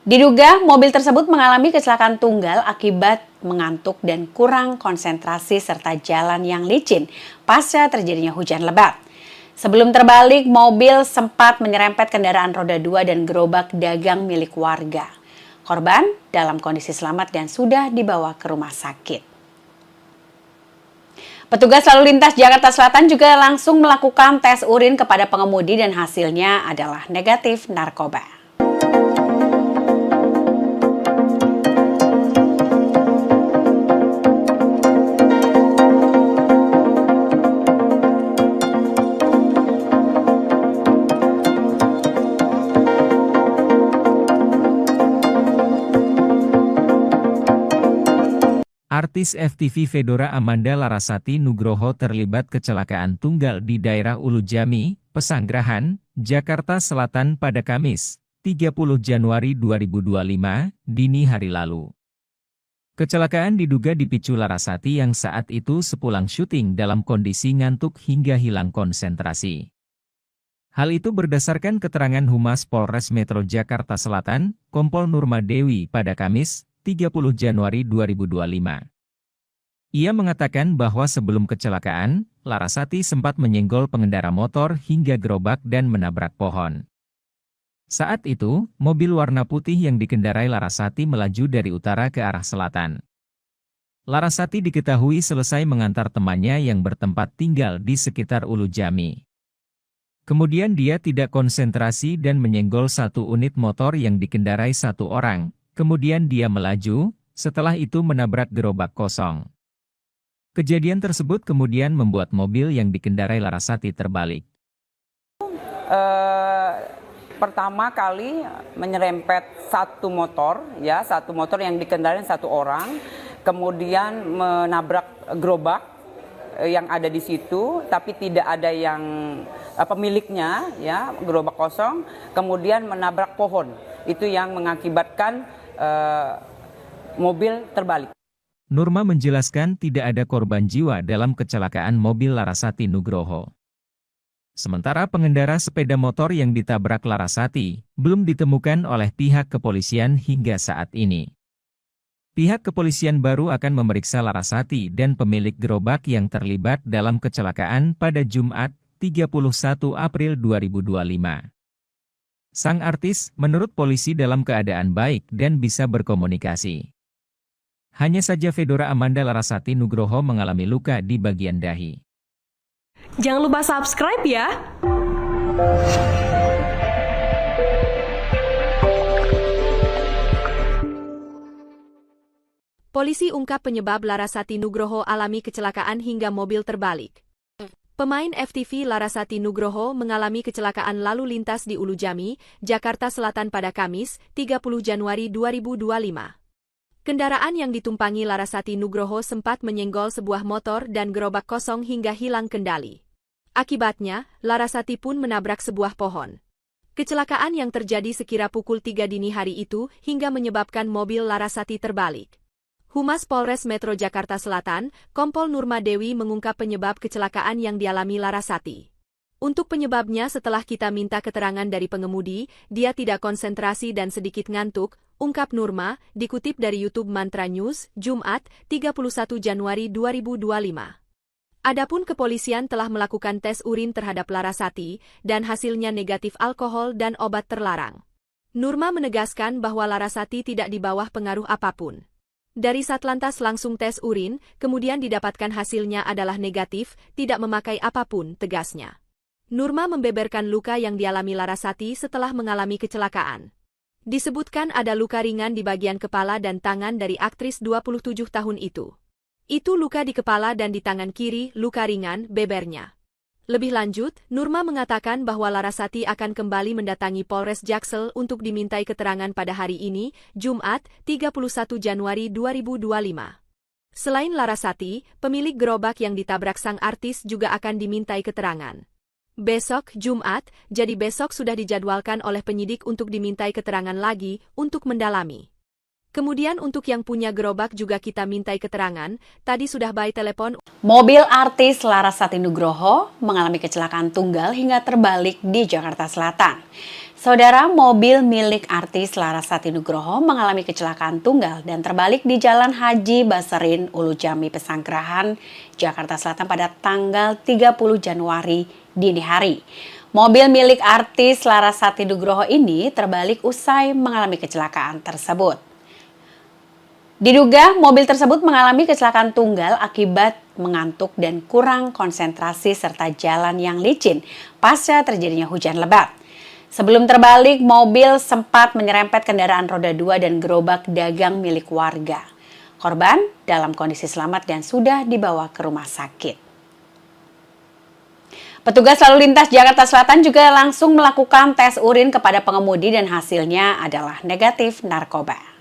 Diduga mobil tersebut mengalami kecelakaan tunggal akibat mengantuk dan kurang konsentrasi serta jalan yang licin pasca terjadinya hujan lebat. Sebelum terbalik, mobil sempat menyerempet kendaraan roda 2 dan gerobak dagang milik warga. Korban dalam kondisi selamat dan sudah dibawa ke rumah sakit. Petugas lalu lintas Jakarta Selatan juga langsung melakukan tes urin kepada pengemudi dan hasilnya adalah negatif narkoba. Artis FTV Fedora Amanda Larasati Nugroho terlibat kecelakaan tunggal di daerah Ulujami, Pesanggerahan, Jakarta Selatan pada Kamis, 30 Januari 2025, dini hari lalu. Kecelakaan diduga dipicu Larasati yang saat itu sepulang syuting dalam kondisi ngantuk hingga hilang konsentrasi. Hal itu berdasarkan keterangan Humas Polres Metro Jakarta Selatan, Kompol Nurma Dewi pada Kamis, 30 Januari 2025. Ia mengatakan bahwa sebelum kecelakaan, Larasati sempat menyenggol pengendara motor hingga gerobak dan menabrak pohon. Saat itu, mobil warna putih yang dikendarai Larasati melaju dari utara ke arah selatan. Larasati diketahui selesai mengantar temannya yang bertempat tinggal di sekitar Ulujami. Kemudian dia tidak konsentrasi dan menyenggol satu unit motor yang dikendarai satu orang. Kemudian dia melaju, setelah itu menabrak gerobak kosong. Kejadian tersebut kemudian membuat mobil yang dikendarai Larasati terbalik. Pertama kali menyerempet satu motor yang dikendarai satu orang, kemudian menabrak gerobak yang ada di situ, tapi tidak ada yang pemiliknya, ya, gerobak kosong, kemudian menabrak pohon. Itu yang mengakibatkan mobil terbalik. Nurma menjelaskan tidak ada korban jiwa dalam kecelakaan mobil Larasati Nugroho. Sementara pengendara sepeda motor yang ditabrak Larasati belum ditemukan oleh pihak kepolisian hingga saat ini. Pihak kepolisian baru akan memeriksa Larasati dan pemilik gerobak yang terlibat dalam kecelakaan pada Jumat, 31 April 2025. Sang artis menurut polisi dalam keadaan baik dan bisa berkomunikasi. Hanya saja Fedora Amanda Larasati Nugroho mengalami luka di bagian dahi. Jangan lupa subscribe ya! Polisi ungkap penyebab Larasati Nugroho alami kecelakaan hingga mobil terbalik. Pemain FTV Larasati Nugroho mengalami kecelakaan lalu lintas di Ulujami, Jakarta Selatan pada Kamis, 30 Januari 2025. Kendaraan yang ditumpangi Larasati Nugroho sempat menyenggol sebuah motor dan gerobak kosong hingga hilang kendali. Akibatnya, Larasati pun menabrak sebuah pohon. Kecelakaan yang terjadi sekira pukul 3 dini hari itu hingga menyebabkan mobil Larasati terbalik. Humas Polres Metro Jakarta Selatan, Kompol Nurma Dewi mengungkap penyebab kecelakaan yang dialami Larasati. Untuk penyebabnya setelah kita minta keterangan dari pengemudi, dia tidak konsentrasi dan sedikit ngantuk, ungkap Nurma, dikutip dari YouTube Mantra News, Jumat, 31 Januari 2025. Adapun kepolisian telah melakukan tes urin terhadap Larasati, dan hasilnya negatif alkohol dan obat terlarang. Nurma menegaskan bahwa Larasati tidak di bawah pengaruh apapun. Dari Satlantas langsung tes urin, kemudian didapatkan hasilnya adalah negatif, tidak memakai apapun, tegasnya. Nurma membeberkan luka yang dialami Larasati setelah mengalami kecelakaan. Disebutkan ada luka ringan di bagian kepala dan tangan dari aktris 27 tahun itu. Itu luka di kepala dan di tangan kiri, luka ringan, bebernya. Lebih lanjut, Nurma mengatakan bahwa Larasati akan kembali mendatangi Polres Jaksel untuk dimintai keterangan pada hari ini, Jumat, 31 Januari 2025. Selain Larasati, pemilik gerobak yang ditabrak sang artis juga akan dimintai keterangan. Besok, Jumat, jadi besok sudah dijadwalkan oleh penyidik untuk dimintai keterangan lagi untuk mendalami. Kemudian untuk yang punya gerobak juga kita mintai keterangan, tadi sudah by telepon. Mobil artis Larasati Nugroho mengalami kecelakaan tunggal hingga terbalik di Jakarta Selatan. Saudara, mobil milik artis Larasati Nugroho mengalami kecelakaan tunggal dan terbalik di Jalan Haji Baserin, Ulujami, Pesanggerahan, Jakarta Selatan pada tanggal 30 Januari dini hari. Mobil milik artis Larasati Nugroho ini terbalik usai mengalami kecelakaan tersebut. Diduga mobil tersebut mengalami kecelakaan tunggal akibat mengantuk dan kurang konsentrasi serta jalan yang licin pasca terjadinya hujan lebat. Sebelum terbalik, mobil sempat menyerempet kendaraan roda 2 dan gerobak dagang milik warga. Korban dalam kondisi selamat dan sudah dibawa ke rumah sakit. Petugas lalu lintas Jakarta Selatan juga langsung melakukan tes urin kepada pengemudi dan hasilnya adalah negatif narkoba.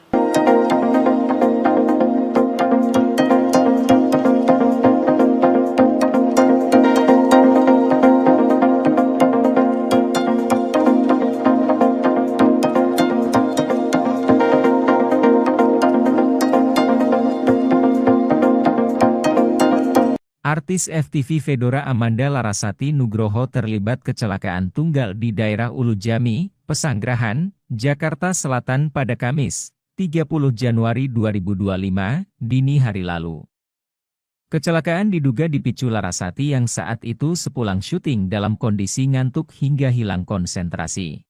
Artis FTV Fedora Amanda Larasati Nugroho terlibat kecelakaan tunggal di daerah Ulujami, Pesanggerahan, Jakarta Selatan pada Kamis, 30 Januari 2025, dini hari lalu. Kecelakaan diduga dipicu Larasati yang saat itu sepulang syuting dalam kondisi ngantuk hingga hilang konsentrasi.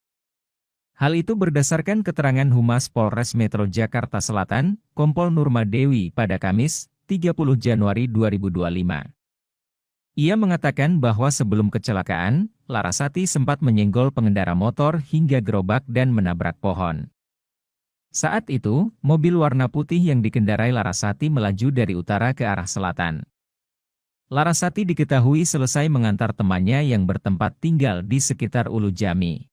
Hal itu berdasarkan keterangan Humas Polres Metro Jakarta Selatan, Kompol Nurma Dewi pada Kamis, 30 Januari 2025. Ia mengatakan bahwa sebelum kecelakaan, Larasati sempat menyenggol pengendara motor hingga gerobak dan menabrak pohon. Saat itu, mobil warna putih yang dikendarai Larasati melaju dari utara ke arah selatan. Larasati diketahui selesai mengantar temannya yang bertempat tinggal di sekitar Ulujami.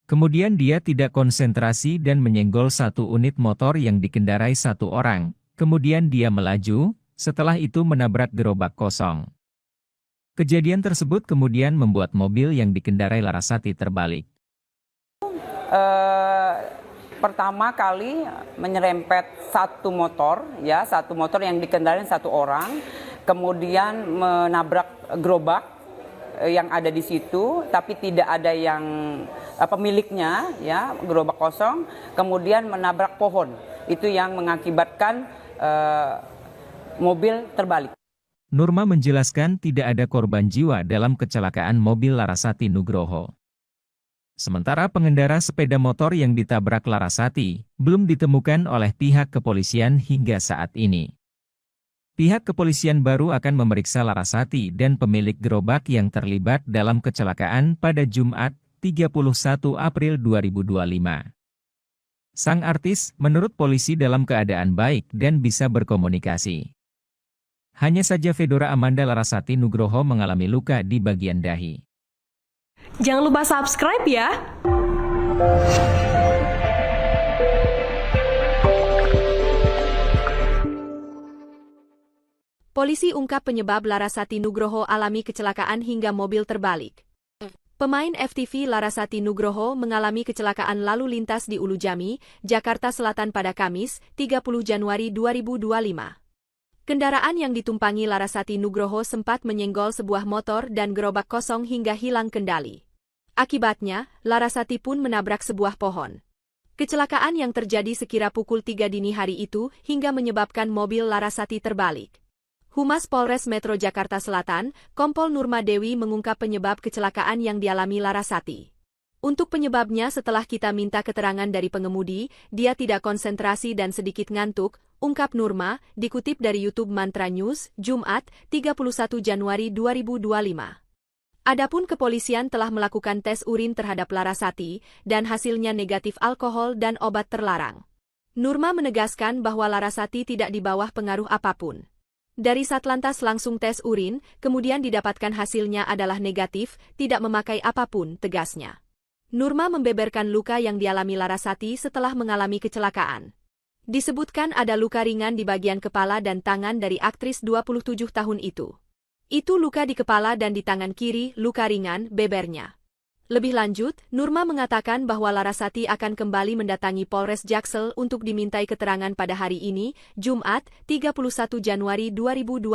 Kemudian dia tidak konsentrasi dan menyenggol satu unit motor yang dikendarai satu orang. Kemudian dia melaju, setelah itu menabrak gerobak kosong. Kejadian tersebut kemudian membuat mobil yang dikendarai Larasati terbalik. Pertama kali menyerempet satu motor yang dikendarai satu orang, kemudian menabrak gerobak yang ada di situ, tapi tidak ada yang pemiliknya, ya, gerobak kosong, kemudian menabrak pohon. Itu yang mengakibatkan mobil terbalik. Nurma menjelaskan tidak ada korban jiwa dalam kecelakaan mobil Larasati Nugroho. Sementara pengendara sepeda motor yang ditabrak Larasati belum ditemukan oleh pihak kepolisian hingga saat ini. Pihak kepolisian baru akan memeriksa Larasati dan pemilik gerobak yang terlibat dalam kecelakaan pada Jumat, 31 April 2025. Sang artis, menurut polisi dalam keadaan baik dan bisa berkomunikasi. Hanya saja Fedora Amanda Larasati Nugroho mengalami luka di bagian dahi. Jangan lupa subscribe ya! Polisi ungkap penyebab Larasati Nugroho alami kecelakaan hingga mobil terbalik. Pemain FTV Larasati Nugroho mengalami kecelakaan lalu lintas di Ulujami, Jakarta Selatan pada Kamis, 30 Januari 2025. Kendaraan yang ditumpangi Larasati Nugroho sempat menyenggol sebuah motor dan gerobak kosong hingga hilang kendali. Akibatnya, Larasati pun menabrak sebuah pohon. Kecelakaan yang terjadi sekira pukul 3 dini hari itu hingga menyebabkan mobil Larasati terbalik. Humas Polres Metro Jakarta Selatan, Kompol Nurma Dewi mengungkap penyebab kecelakaan yang dialami Larasati. Untuk penyebabnya setelah kita minta keterangan dari pengemudi, dia tidak konsentrasi dan sedikit ngantuk, ungkap Nurma, dikutip dari YouTube Mantra News, Jumat, 31 Januari 2025. Adapun kepolisian telah melakukan tes urin terhadap Larasati, dan hasilnya negatif alkohol dan obat terlarang. Nurma menegaskan bahwa Larasati tidak di bawah pengaruh apapun. Dari Satlantas langsung tes urin, kemudian didapatkan hasilnya adalah negatif, tidak memakai apapun, tegasnya. Nurma membeberkan luka yang dialami Larasati setelah mengalami kecelakaan. Disebutkan ada luka ringan di bagian kepala dan tangan dari aktris 27 tahun itu. Itu luka di kepala dan di tangan kiri, luka ringan, bebernya. Lebih lanjut, Nurma mengatakan bahwa Larasati akan kembali mendatangi Polres Jaksel untuk dimintai keterangan pada hari ini, Jumat, 31 Januari 2025.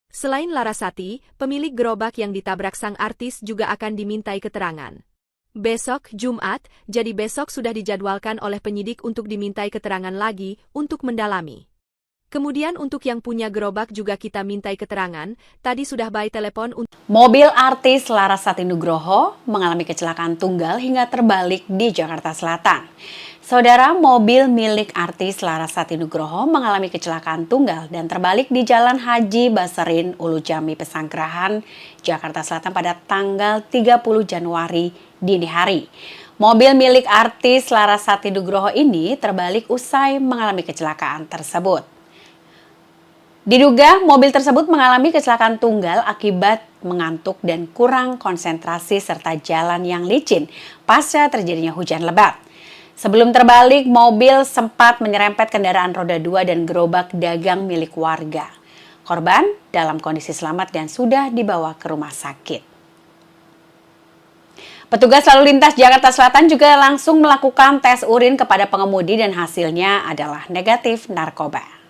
Selain Larasati, pemilik gerobak yang ditabrak sang artis juga akan dimintai keterangan. Besok, Jumat, jadi besok sudah dijadwalkan oleh penyidik untuk dimintai keterangan lagi untuk mendalami. Kemudian untuk yang punya gerobak juga kita mintai keterangan, tadi sudah by telepon untuk... Mobil artis Larasati Nugroho mengalami kecelakaan tunggal hingga terbalik di Jakarta Selatan. Saudara, mobil milik artis Larasati Nugroho mengalami kecelakaan tunggal dan terbalik di Jalan Haji Baserin, Ulujami, Pesanggerahan, Jakarta Selatan pada tanggal 30 Januari dini hari. Mobil milik artis Larasati Nugroho ini terbalik usai mengalami kecelakaan tersebut. Diduga mobil tersebut mengalami kecelakaan tunggal akibat mengantuk dan kurang konsentrasi serta jalan yang licin pasca terjadinya hujan lebat. Sebelum terbalik, mobil sempat menyerempet kendaraan roda 2 dan gerobak dagang milik warga. Korban dalam kondisi selamat dan sudah dibawa ke rumah sakit. Petugas lalu lintas Jakarta Selatan juga langsung melakukan tes urin kepada pengemudi dan hasilnya adalah negatif narkoba.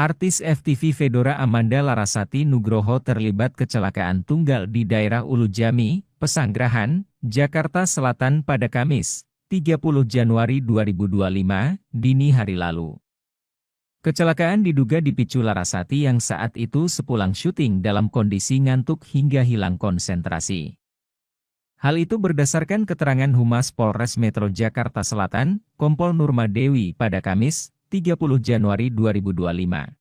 Artis FTV Fedora Amanda Larasati Nugroho terlibat kecelakaan tunggal di daerah Ulu Jami, Pesanggerahan, Jakarta Selatan pada Kamis, 30 Januari 2025, dini hari lalu. Kecelakaan diduga dipicu Larasati yang saat itu sepulang syuting dalam kondisi ngantuk hingga hilang konsentrasi. Hal itu berdasarkan keterangan Humas Polres Metro Jakarta Selatan, Kompol Nurma Dewi pada Kamis, 30 Januari 2025.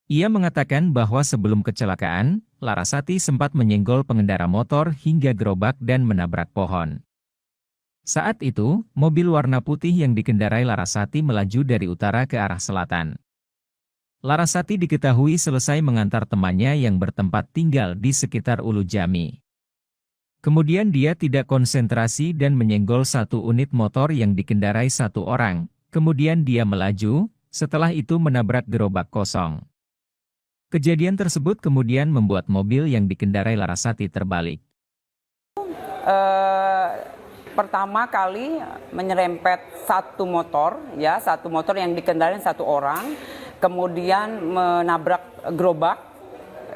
Ia mengatakan bahwa sebelum kecelakaan, Larasati sempat menyenggol pengendara motor hingga gerobak dan menabrak pohon. Saat itu, mobil warna putih yang dikendarai Larasati melaju dari utara ke arah selatan. Larasati diketahui selesai mengantar temannya yang bertempat tinggal di sekitar Ulu Jami. Kemudian dia tidak konsentrasi dan menyenggol satu unit motor yang dikendarai satu orang. Kemudian dia melaju, setelah itu menabrak gerobak kosong. Kejadian tersebut kemudian membuat mobil yang dikendarai Larasati terbalik. Pertama kali menyerempet satu motor yang dikendarai satu orang, kemudian menabrak gerobak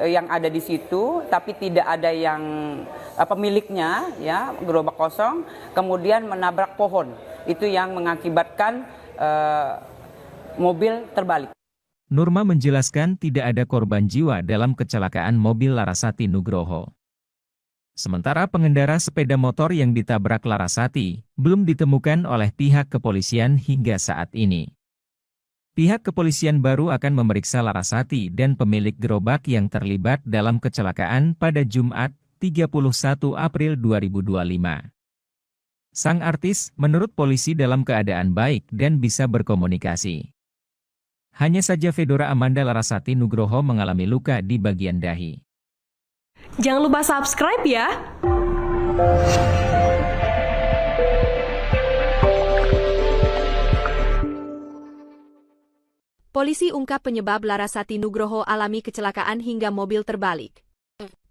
yang ada di situ, tapi tidak ada yang pemiliknya, ya, gerobak kosong, kemudian menabrak pohon. Itu yang mengakibatkan mobil terbalik. Nurma menjelaskan tidak ada korban jiwa dalam kecelakaan mobil Larasati Nugroho. Sementara pengendara sepeda motor yang ditabrak Larasati belum ditemukan oleh pihak kepolisian hingga saat ini. Pihak kepolisian baru akan memeriksa Larasati dan pemilik gerobak yang terlibat dalam kecelakaan pada Jumat, 31 April 2025. Sang artis, menurut polisi dalam keadaan baik dan bisa berkomunikasi. Hanya saja Fedora Amanda Larasati Nugroho mengalami luka di bagian dahi. Jangan lupa subscribe ya! Polisi ungkap penyebab Larasati Nugroho alami kecelakaan hingga mobil terbalik.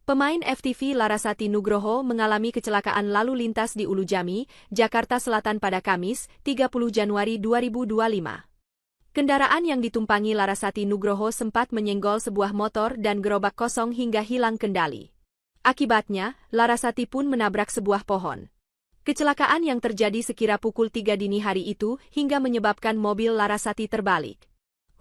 Pemain FTV Larasati Nugroho mengalami kecelakaan lalu lintas di Ulu Jami, Jakarta Selatan pada Kamis, 30 Januari 2025. Kendaraan yang ditumpangi Larasati Nugroho sempat menyenggol sebuah motor dan gerobak kosong hingga hilang kendali. Akibatnya, Larasati pun menabrak sebuah pohon. Kecelakaan yang terjadi sekira pukul 3 dini hari itu hingga menyebabkan mobil Larasati terbalik.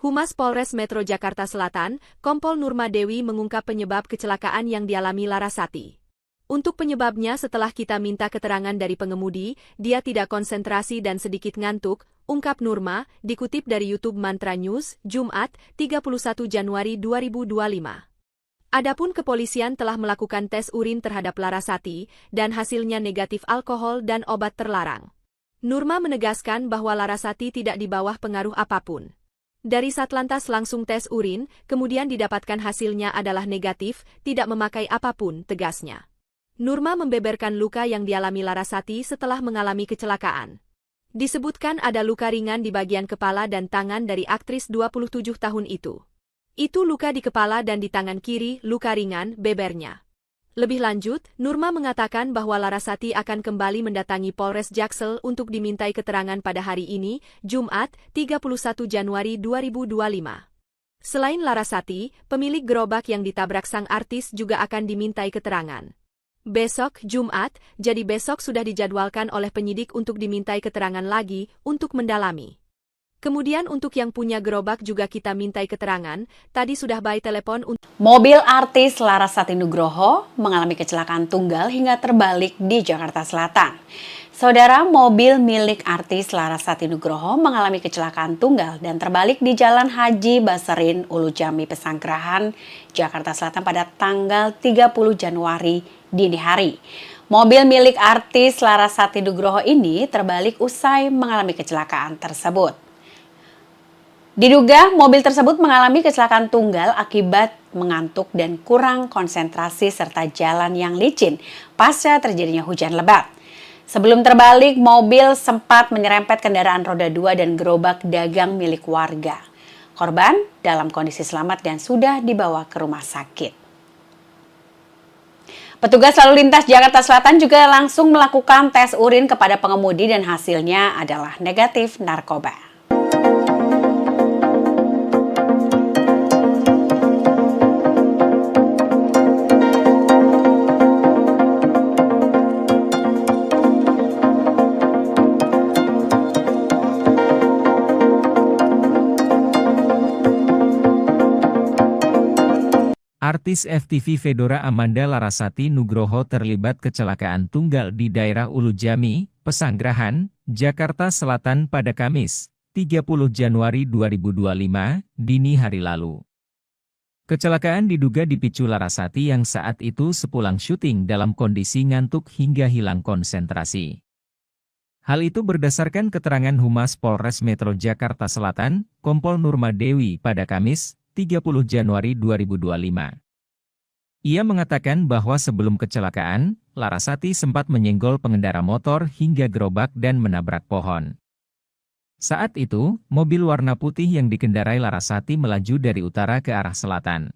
Humas Polres Metro Jakarta Selatan, Kompol Nurma Dewi mengungkap penyebab kecelakaan yang dialami Larasati. Untuk penyebabnya setelah kita minta keterangan dari pengemudi, dia tidak konsentrasi dan sedikit ngantuk, ungkap Nurma, dikutip dari YouTube Mantra News, Jumat, 31 Januari 2025. Adapun kepolisian telah melakukan tes urin terhadap Larasati, dan hasilnya negatif alkohol dan obat terlarang. Nurma menegaskan bahwa Larasati tidak di bawah pengaruh apapun. Dari Satlantas langsung tes urin, kemudian didapatkan hasilnya adalah negatif, tidak memakai apapun, tegasnya. Nurma membeberkan luka yang dialami Larasati setelah mengalami kecelakaan. Disebutkan ada luka ringan di bagian kepala dan tangan dari aktris 27 tahun itu. Itu luka di kepala dan di tangan kiri, luka ringan, bebernya. Lebih lanjut, Nurma mengatakan bahwa Larasati akan kembali mendatangi Polres Jaksel untuk dimintai keterangan pada hari ini, Jumat, 31 Januari 2025. Selain Larasati, pemilik gerobak yang ditabrak sang artis juga akan dimintai keterangan. Besok, Jumat, jadi besok sudah dijadwalkan oleh penyidik untuk dimintai keterangan lagi untuk mendalami. Kemudian untuk yang punya gerobak juga kita mintai keterangan, tadi sudah by telepon untuk... Mobil artis Larasati Nugroho mengalami kecelakaan tunggal hingga terbalik di Jakarta Selatan. Saudara, mobil milik artis Larasati Nugroho mengalami kecelakaan tunggal dan terbalik di Jalan Haji Basarin, Ulu Jami, Pesanggerahan, Jakarta Selatan pada tanggal 30 Januari dini hari. Mobil milik artis Larasati Nugroho ini terbalik usai mengalami kecelakaan tersebut. Diduga mobil tersebut mengalami kecelakaan tunggal akibat mengantuk dan kurang konsentrasi serta jalan yang licin pasca terjadinya hujan lebat. Sebelum terbalik, mobil sempat menyerempet kendaraan roda 2 dan gerobak dagang milik warga. Korban dalam kondisi selamat dan sudah dibawa ke rumah sakit. Petugas lalu lintas Jakarta Selatan juga langsung melakukan tes urin kepada pengemudi dan hasilnya adalah negatif narkoba. Artis FTV Fedora Amanda Larasati Nugroho terlibat kecelakaan tunggal di daerah Ulu Jami, Pesanggerahan, Jakarta Selatan pada Kamis, 30 Januari 2025, dini hari lalu. Kecelakaan diduga dipicu Larasati yang saat itu sepulang syuting dalam kondisi ngantuk hingga hilang konsentrasi. Hal itu berdasarkan keterangan Humas Polres Metro Jakarta Selatan, Kompol Nurma Dewi pada Kamis, 30 Januari 2025. Ia mengatakan bahwa sebelum kecelakaan, Larasati sempat menyenggol pengendara motor hingga gerobak dan menabrak pohon. Saat itu, mobil warna putih yang dikendarai Larasati melaju dari utara ke arah selatan.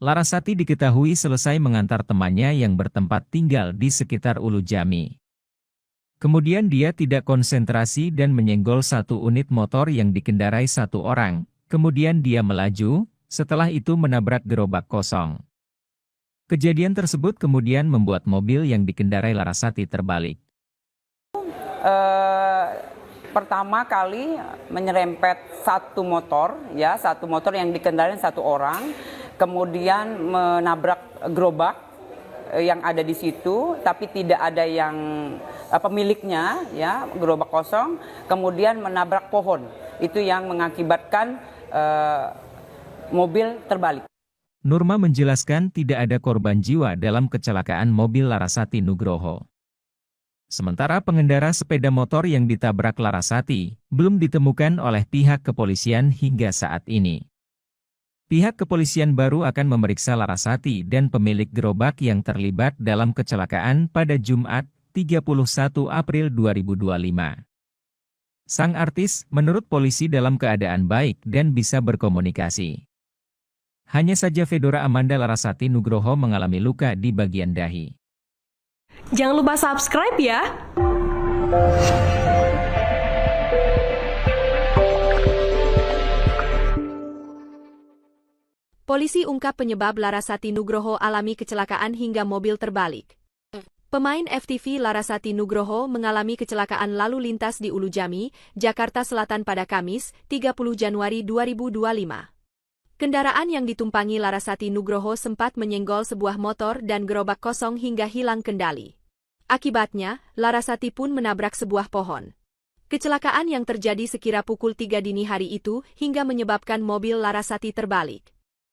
Larasati diketahui selesai mengantar temannya yang bertempat tinggal di sekitar Ulu Jami. Kemudian dia tidak konsentrasi dan menyenggol satu unit motor yang dikendarai satu orang. Kemudian dia melaju, setelah itu menabrak gerobak kosong. Kejadian tersebut kemudian membuat mobil yang dikendarai Larasati terbalik. Pertama kali menyerempet satu motor yang dikendarai satu orang, kemudian menabrak gerobak yang ada di situ, tapi tidak ada yang pemiliknya, ya, gerobak kosong, kemudian menabrak pohon. Itu yang mengakibatkan mobil terbalik. Nurma menjelaskan tidak ada korban jiwa dalam kecelakaan mobil Larasati Nugroho. Sementara pengendara sepeda motor yang ditabrak Larasati belum ditemukan oleh pihak kepolisian hingga saat ini. Pihak kepolisian baru akan memeriksa Larasati dan pemilik gerobak yang terlibat dalam kecelakaan pada Jumat, 31 April 2025. Sang artis menurut polisi dalam keadaan baik dan bisa berkomunikasi. Hanya saja Fedora Amanda Larasati Nugroho mengalami luka di bagian dahi. Jangan lupa subscribe ya! Polisi ungkap penyebab Larasati Nugroho alami kecelakaan hingga mobil terbalik. Pemain FTV Larasati Nugroho mengalami kecelakaan lalu lintas di Ulu Jami, Jakarta Selatan pada Kamis, 30 Januari 2025. Kendaraan yang ditumpangi Larasati Nugroho sempat menyenggol sebuah motor dan gerobak kosong hingga hilang kendali. Akibatnya, Larasati pun menabrak sebuah pohon. Kecelakaan yang terjadi sekira pukul 3 dini hari itu hingga menyebabkan mobil Larasati terbalik.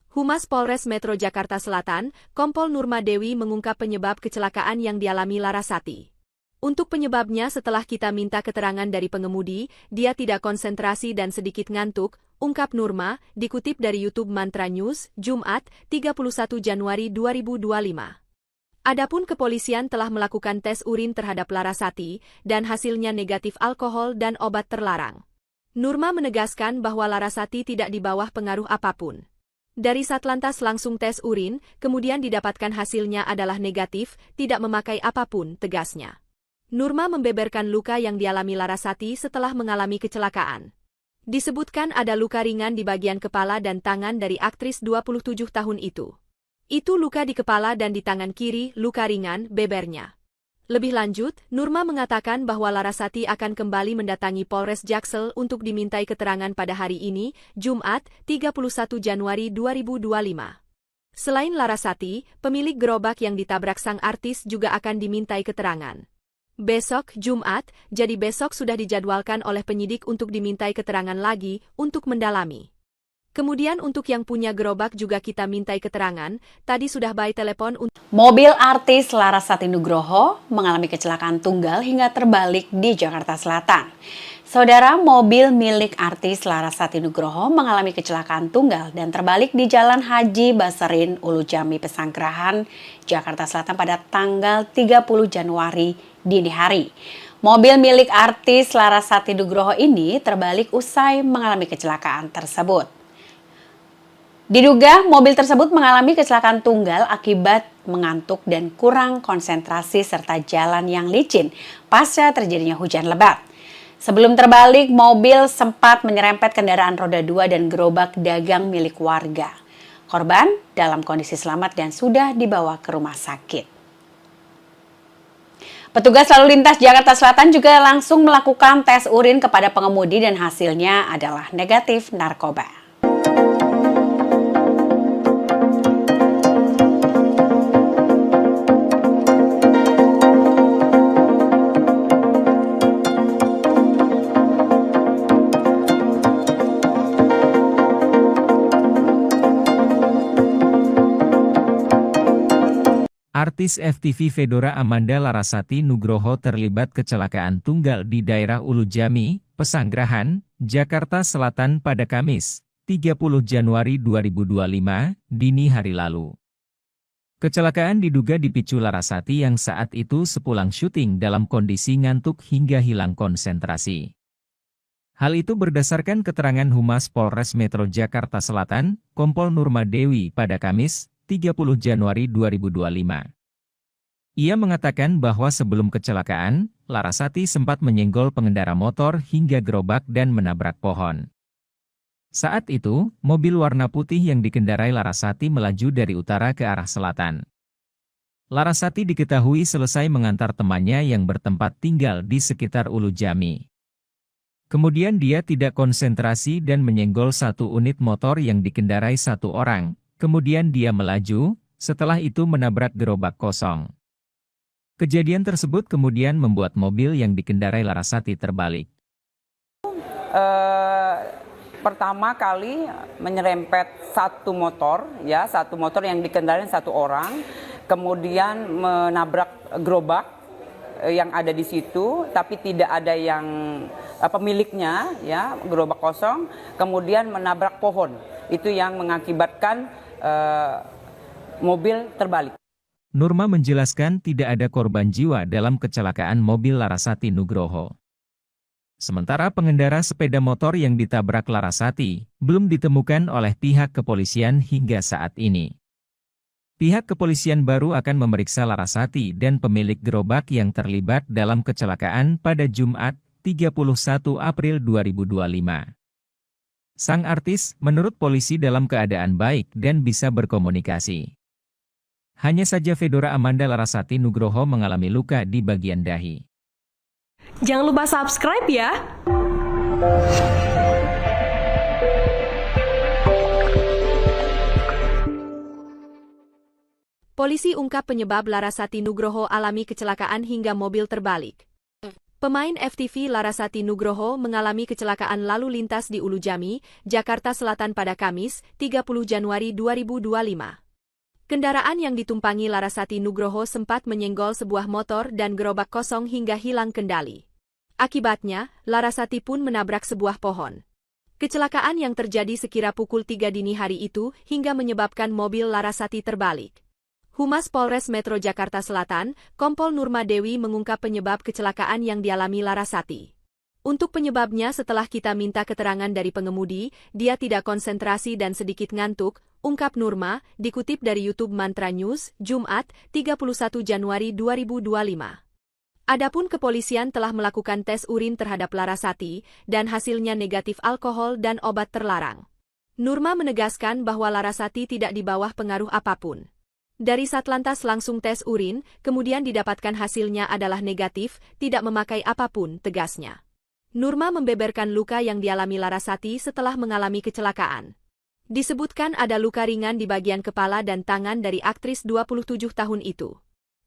Humas Polres Metro Jakarta Selatan, Kompol Nurma Dewi mengungkap penyebab kecelakaan yang dialami Larasati. Untuk penyebabnya setelah kita minta keterangan dari pengemudi, dia tidak konsentrasi dan sedikit ngantuk, ungkap Nurma, dikutip dari YouTube Mantra News, Jumat, 31 Januari 2025. Adapun kepolisian telah melakukan tes urin terhadap Larasati, dan hasilnya negatif alkohol dan obat terlarang. Nurma menegaskan bahwa Larasati tidak di bawah pengaruh apapun. Dari Satlantas langsung tes urin, kemudian didapatkan hasilnya adalah negatif, tidak memakai apapun, tegasnya. Nurma membeberkan luka yang dialami Larasati setelah mengalami kecelakaan. Disebutkan ada luka ringan di bagian kepala dan tangan dari aktris 27 tahun itu. Itu luka di kepala dan di tangan kiri, luka ringan, bebernya. Lebih lanjut, Nurma mengatakan bahwa Larasati akan kembali mendatangi Polres Jaksel untuk dimintai keterangan pada hari ini, Jumat, 31 Januari 2025. Selain Larasati, pemilik gerobak yang ditabrak sang artis juga akan dimintai keterangan. Besok, Jumat, jadi besok sudah dijadwalkan oleh penyidik untuk dimintai keterangan lagi untuk mendalami. Kemudian untuk yang punya gerobak juga kita mintai keterangan, tadi sudah by telepon untuk... Mobil artis Larasati Nugroho mengalami kecelakaan tunggal hingga terbalik di Jakarta Selatan. Saudara, mobil milik artis Larasati Nugroho mengalami kecelakaan tunggal dan terbalik di Jalan Haji Basarin, Ulu Jami, Pesanggerahan, Jakarta Selatan pada tanggal 30 Januari dini hari. Mobil milik artis Larasati Nugroho ini terbalik usai mengalami kecelakaan tersebut. Diduga mobil tersebut mengalami kecelakaan tunggal akibat mengantuk dan kurang konsentrasi serta jalan yang licin pasca terjadinya hujan lebat. Sebelum terbalik, mobil sempat menyerempet kendaraan roda 2 dan gerobak dagang milik warga. Korban dalam kondisi selamat dan sudah dibawa ke rumah sakit. Petugas lalu lintas Jakarta Selatan juga langsung melakukan tes urin kepada pengemudi dan hasilnya adalah negatif narkoba. Artis FTV Fedora Amanda Larasati Nugroho terlibat kecelakaan tunggal di daerah Ulu Jami, Pesanggerahan, Jakarta Selatan pada Kamis, 30 Januari 2025, dini hari lalu. Kecelakaan diduga dipicu Larasati yang saat itu sepulang syuting dalam kondisi ngantuk hingga hilang konsentrasi. Hal itu berdasarkan keterangan Humas Polres Metro Jakarta Selatan, Kompol Nurma Dewi pada Kamis, 30 Januari 2025. Ia mengatakan bahwa sebelum kecelakaan, Larasati sempat menyenggol pengendara motor hingga gerobak dan menabrak pohon. Saat itu, mobil warna putih yang dikendarai Larasati melaju dari utara ke arah selatan. Larasati diketahui selesai mengantar temannya yang bertempat tinggal di sekitar Ulu Jami. Kemudian dia tidak konsentrasi dan menyenggol satu unit motor yang dikendarai satu orang. Kemudian dia melaju, setelah itu menabrak gerobak kosong. Kejadian tersebut kemudian membuat mobil yang dikendarai Larasati terbalik. Pertama kali menyerempet satu motor yang dikendarai satu orang, kemudian menabrak gerobak yang ada di situ, tapi tidak ada yang pemiliknya, ya, gerobak kosong, kemudian menabrak pohon. Itu yang mengakibatkan mobil terbalik. Nurma menjelaskan tidak ada korban jiwa dalam kecelakaan mobil Larasati Nugroho. Sementara pengendara sepeda motor yang ditabrak Larasati belum ditemukan oleh pihak kepolisian hingga saat ini. Pihak kepolisian baru akan memeriksa Larasati dan pemilik gerobak yang terlibat dalam kecelakaan pada Jumat, 31 April 2025. Sang artis menurut polisi dalam keadaan baik dan bisa berkomunikasi. Hanya saja Fedora Amanda Larasati Nugroho mengalami luka di bagian dahi. Jangan lupa subscribe ya! Polisi ungkap penyebab Larasati Nugroho alami kecelakaan hingga mobil terbalik. Pemain FTV Larasati Nugroho mengalami kecelakaan lalu lintas di Ulu Jami, Jakarta Selatan pada Kamis, 30 Januari 2025. Kendaraan yang ditumpangi Larasati Nugroho sempat menyenggol sebuah motor dan gerobak kosong hingga hilang kendali. Akibatnya, Larasati pun menabrak sebuah pohon. Kecelakaan yang terjadi sekira pukul 3 dini hari itu hingga menyebabkan mobil Larasati terbalik. Humas Polres Metro Jakarta Selatan, Kompol Nurma Dewi mengungkap penyebab kecelakaan yang dialami Larasati. Untuk penyebabnya setelah kita minta keterangan dari pengemudi, dia tidak konsentrasi dan sedikit ngantuk, ungkap Nurma, dikutip dari YouTube Mantra News, Jumat, 31 Januari 2025. Adapun kepolisian telah melakukan tes urin terhadap Larasati, dan hasilnya negatif alkohol dan obat terlarang. Nurma menegaskan bahwa Larasati tidak di bawah pengaruh apapun. Dari Satlantas langsung tes urin, kemudian didapatkan hasilnya adalah negatif, tidak memakai apapun, tegasnya. Nurma membeberkan luka yang dialami Larasati setelah mengalami kecelakaan. Disebutkan ada luka ringan di bagian kepala dan tangan dari aktris 27 tahun itu.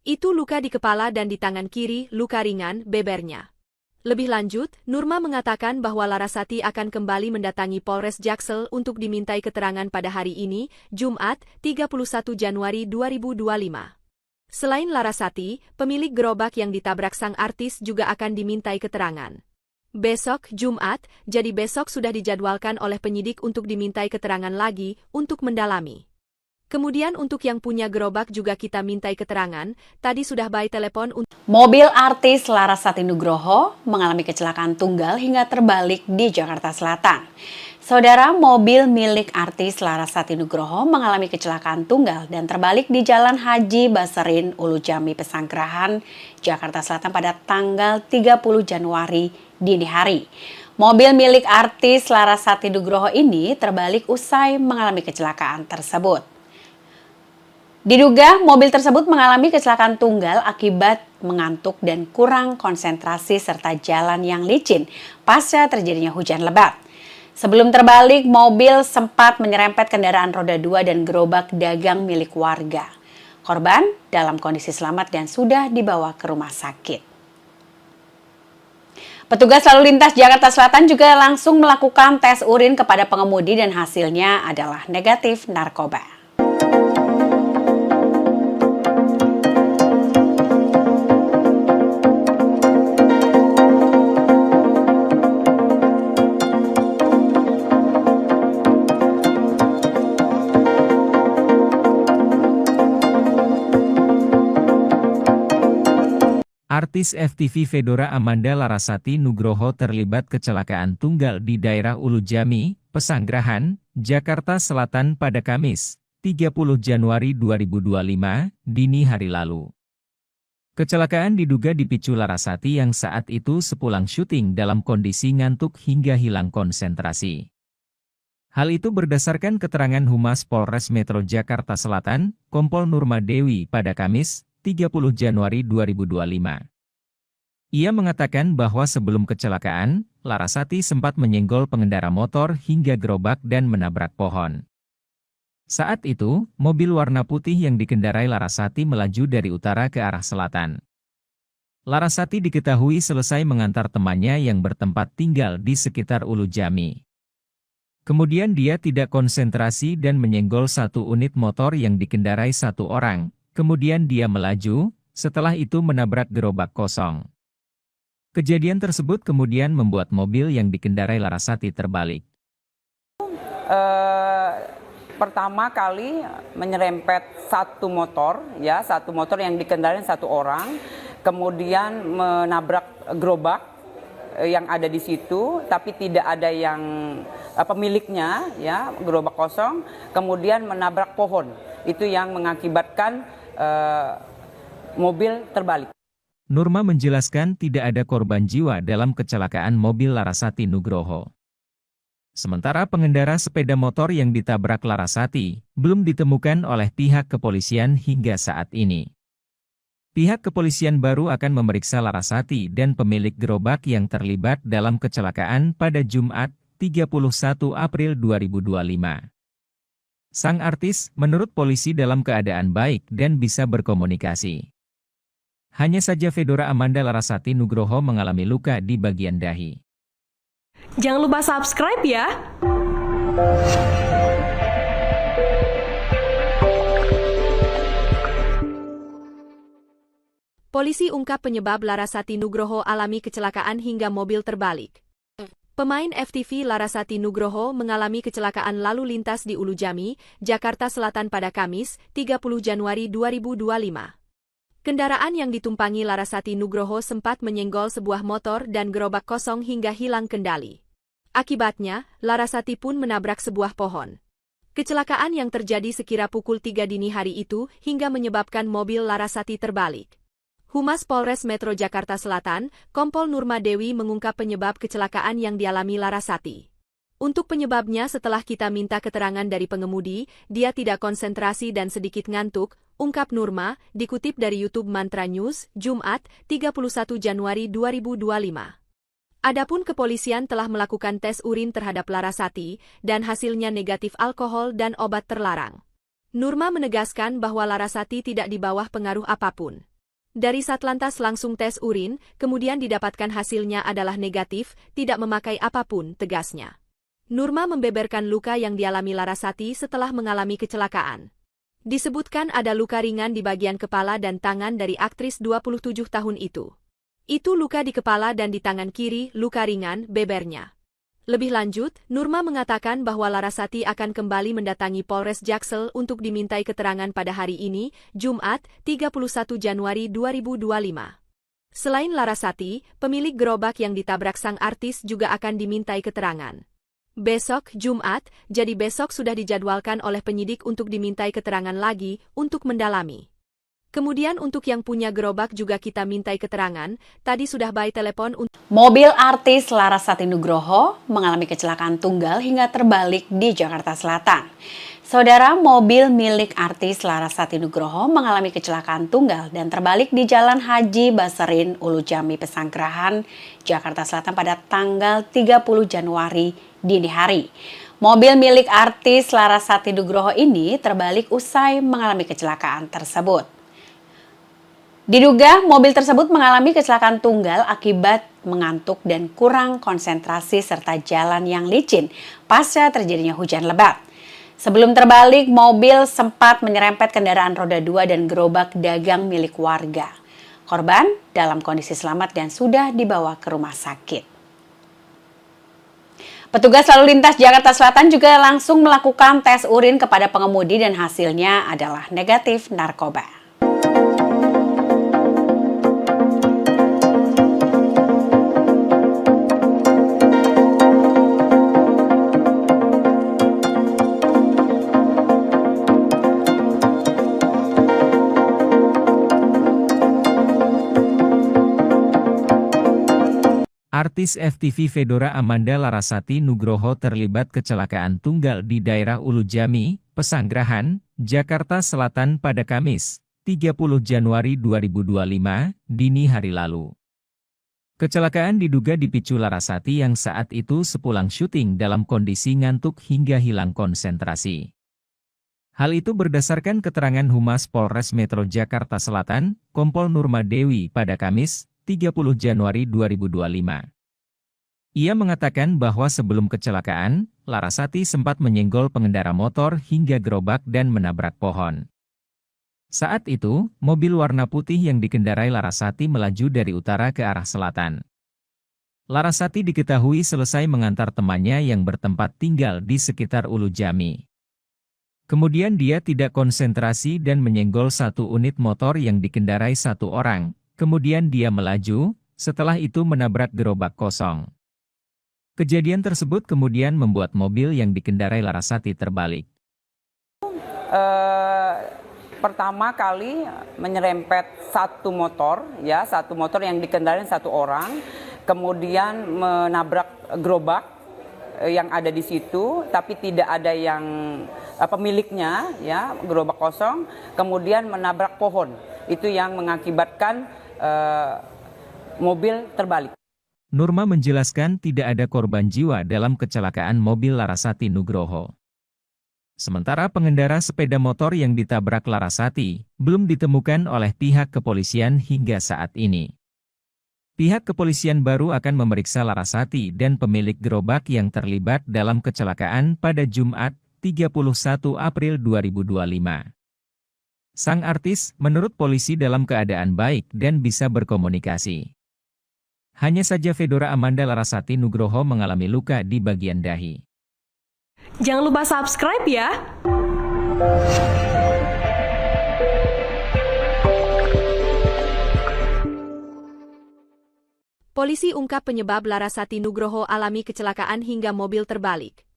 Itu luka di kepala dan di tangan kiri, luka ringan, bebernya. Lebih lanjut, Nurma mengatakan bahwa Larasati akan kembali mendatangi Polres Jaksel untuk dimintai keterangan pada hari ini, Jumat, 31 Januari 2025. Selain Larasati, pemilik gerobak yang ditabrak sang artis juga akan dimintai keterangan. Besok, Jumat, jadi besok sudah dijadwalkan oleh penyidik untuk dimintai keterangan lagi untuk mendalami. Kemudian untuk yang punya gerobak juga kita mintai keterangan, tadi sudah by telepon untuk... Mobil artis Larasati Nugroho mengalami kecelakaan tunggal hingga terbalik di Jakarta Selatan. Saudara, mobil milik artis Larasati Nugroho mengalami kecelakaan tunggal dan terbalik di Jalan Haji Baserin, Ulu Jami, Pesanggerahan, Jakarta Selatan pada tanggal 30 Januari dini hari. Mobil milik artis Larasati Nugroho ini terbalik usai mengalami kecelakaan tersebut. Diduga mobil tersebut mengalami kecelakaan tunggal akibat mengantuk dan kurang konsentrasi serta jalan yang licin pasca terjadinya hujan lebat. Sebelum terbalik, mobil sempat menyerempet kendaraan roda 2 dan gerobak dagang milik warga. Korban dalam kondisi selamat dan sudah dibawa ke rumah sakit. Petugas lalu lintas Jakarta Selatan juga langsung melakukan tes urin kepada pengemudi dan hasilnya adalah negatif narkoba. Artis FTV Fedora Amanda Larasati Nugroho terlibat kecelakaan tunggal di daerah Ulujami, Pesanggerahan, Jakarta Selatan pada Kamis, 30 Januari 2025, dini hari lalu. Kecelakaan diduga dipicu Larasati yang saat itu sepulang syuting dalam kondisi ngantuk hingga hilang konsentrasi. Hal itu berdasarkan keterangan Humas Polres Metro Jakarta Selatan, Kompol Nurma Dewi pada Kamis, 30 Januari 2025. Ia mengatakan bahwa sebelum kecelakaan, Larasati sempat menyenggol pengendara motor hingga gerobak dan menabrak pohon. Saat itu, mobil warna putih yang dikendarai Larasati melaju dari utara ke arah selatan. Larasati diketahui selesai mengantar temannya yang bertempat tinggal di sekitar Ulujami. Kemudian dia tidak konsentrasi dan menyenggol satu unit motor yang dikendarai satu orang. Kemudian dia melaju, setelah itu menabrak gerobak kosong. Kejadian tersebut kemudian membuat mobil yang dikendarai Larasati terbalik. Pertama kali menyerempet satu motor yang dikendarai satu orang, kemudian menabrak gerobak yang ada di situ, tapi tidak ada yang pemiliknya, ya, gerobak kosong, kemudian menabrak pohon. Itu yang mengakibatkan mobil terbalik. Nurma menjelaskan tidak ada korban jiwa dalam kecelakaan mobil Larasati Nugroho. Sementara pengendara sepeda motor yang ditabrak Larasati belum ditemukan oleh pihak kepolisian hingga saat ini. Pihak kepolisian baru akan memeriksa Larasati dan pemilik gerobak yang terlibat dalam kecelakaan pada Jumat, 31 April 2025. Sang artis, menurut polisi dalam keadaan baik dan bisa berkomunikasi. Hanya saja Fedora Amanda Larasati Nugroho mengalami luka di bagian dahi. Jangan lupa subscribe ya! Polisi ungkap penyebab Larasati Nugroho alami kecelakaan hingga mobil terbalik. Pemain FTV Larasati Nugroho mengalami kecelakaan lalu lintas di Ulujami, Jakarta Selatan pada Kamis, 30 Januari 2025. Kendaraan yang ditumpangi Larasati Nugroho sempat menyenggol sebuah motor dan gerobak kosong hingga hilang kendali. Akibatnya, Larasati pun menabrak sebuah pohon. Kecelakaan yang terjadi sekira pukul 3 dini hari itu hingga menyebabkan mobil Larasati terbalik. Humas Polres Metro Jakarta Selatan, Kompol Nurma Dewi mengungkap penyebab kecelakaan yang dialami Larasati. Untuk penyebabnya setelah kita minta keterangan dari pengemudi, dia tidak konsentrasi dan sedikit ngantuk, ungkap Nurma, dikutip dari YouTube Mantra News, Jumat, 31 Januari 2025. Adapun kepolisian telah melakukan tes urin terhadap Larasati, dan hasilnya negatif alkohol dan obat terlarang. Nurma menegaskan bahwa Larasati tidak di bawah pengaruh apapun. Dari Satlantas langsung tes urin, kemudian didapatkan hasilnya adalah negatif, tidak memakai apapun, tegasnya. Nurma membeberkan luka yang dialami Larasati setelah mengalami kecelakaan. Disebutkan ada luka ringan di bagian kepala dan tangan dari aktris 27 tahun itu. Itu luka di kepala dan di tangan kiri, luka ringan, bebernya. Lebih lanjut, Nurma mengatakan bahwa Larasati akan kembali mendatangi Polres Jaksel untuk dimintai keterangan pada hari ini, Jumat, 31 Januari 2025. Selain Larasati, pemilik gerobak yang ditabrak sang artis juga akan dimintai keterangan. Besok, Jumat, jadi besok sudah dijadwalkan oleh penyidik untuk dimintai keterangan lagi, untuk mendalami. Kemudian untuk yang punya gerobak juga kita mintai keterangan, tadi sudah by telepon untuk... Mobil artis Larasati Nugroho mengalami kecelakaan tunggal hingga terbalik di Jakarta Selatan. Saudara, mobil milik artis Larasati Nugroho mengalami kecelakaan tunggal dan terbalik di Jalan Haji Baserin, Ulujami, Pesanggerahan, Jakarta Selatan pada tanggal 30 Januari dini hari. Mobil milik artis Larasati Nugroho ini terbalik usai mengalami kecelakaan tersebut. Diduga mobil tersebut mengalami kecelakaan tunggal akibat mengantuk dan kurang konsentrasi serta jalan yang licin pasca terjadinya hujan lebat. Sebelum terbalik, mobil sempat menyerempet kendaraan roda 2 dan gerobak dagang milik warga. Korban dalam kondisi selamat dan sudah dibawa ke rumah sakit. Petugas lalu lintas Jakarta Selatan juga langsung melakukan tes urin kepada pengemudi dan hasilnya adalah negatif narkoba. Artis FTV Fedora Amanda Larasati Nugroho terlibat kecelakaan tunggal di daerah Ulu Jami, Pesanggerahan, Jakarta Selatan pada Kamis, 30 Januari 2025, dini hari lalu. Kecelakaan diduga dipicu Larasati yang saat itu sepulang syuting dalam kondisi ngantuk hingga hilang konsentrasi. Hal itu berdasarkan keterangan Humas Polres Metro Jakarta Selatan, Kompol Nurma Dewi pada Kamis, 30 Januari 2025. Ia mengatakan bahwa sebelum kecelakaan, Larasati sempat menyenggol pengendara motor hingga gerobak dan menabrak pohon. Saat itu, mobil warna putih yang dikendarai Larasati melaju dari utara ke arah selatan. Larasati diketahui selesai mengantar temannya yang bertempat tinggal di sekitar Ulu Jami. Kemudian dia tidak konsentrasi dan menyenggol satu unit motor yang dikendarai satu orang. Kemudian dia melaju, setelah itu menabrak gerobak kosong. Kejadian tersebut kemudian membuat mobil yang dikendarai Larasati terbalik. Pertama kali menyerempet satu motor yang dikendarai satu orang, kemudian menabrak gerobak yang ada di situ, tapi tidak ada yang pemiliknya, ya, gerobak kosong, kemudian menabrak pohon. Itu yang mengakibatkan mobil terbalik. Nurma menjelaskan tidak ada korban jiwa dalam kecelakaan mobil Larasati Nugroho. Sementara pengendara sepeda motor yang ditabrak Larasati belum ditemukan oleh pihak kepolisian hingga saat ini. Pihak kepolisian baru akan memeriksa Larasati dan pemilik gerobak yang terlibat dalam kecelakaan pada Jumat, 31 April 2025. Sang artis menurut polisi dalam keadaan baik dan bisa berkomunikasi. Hanya saja Fedora Amanda Larasati Nugroho mengalami luka di bagian dahi. Jangan lupa subscribe ya! Polisi ungkap penyebab Larasati Nugroho alami kecelakaan hingga mobil terbalik.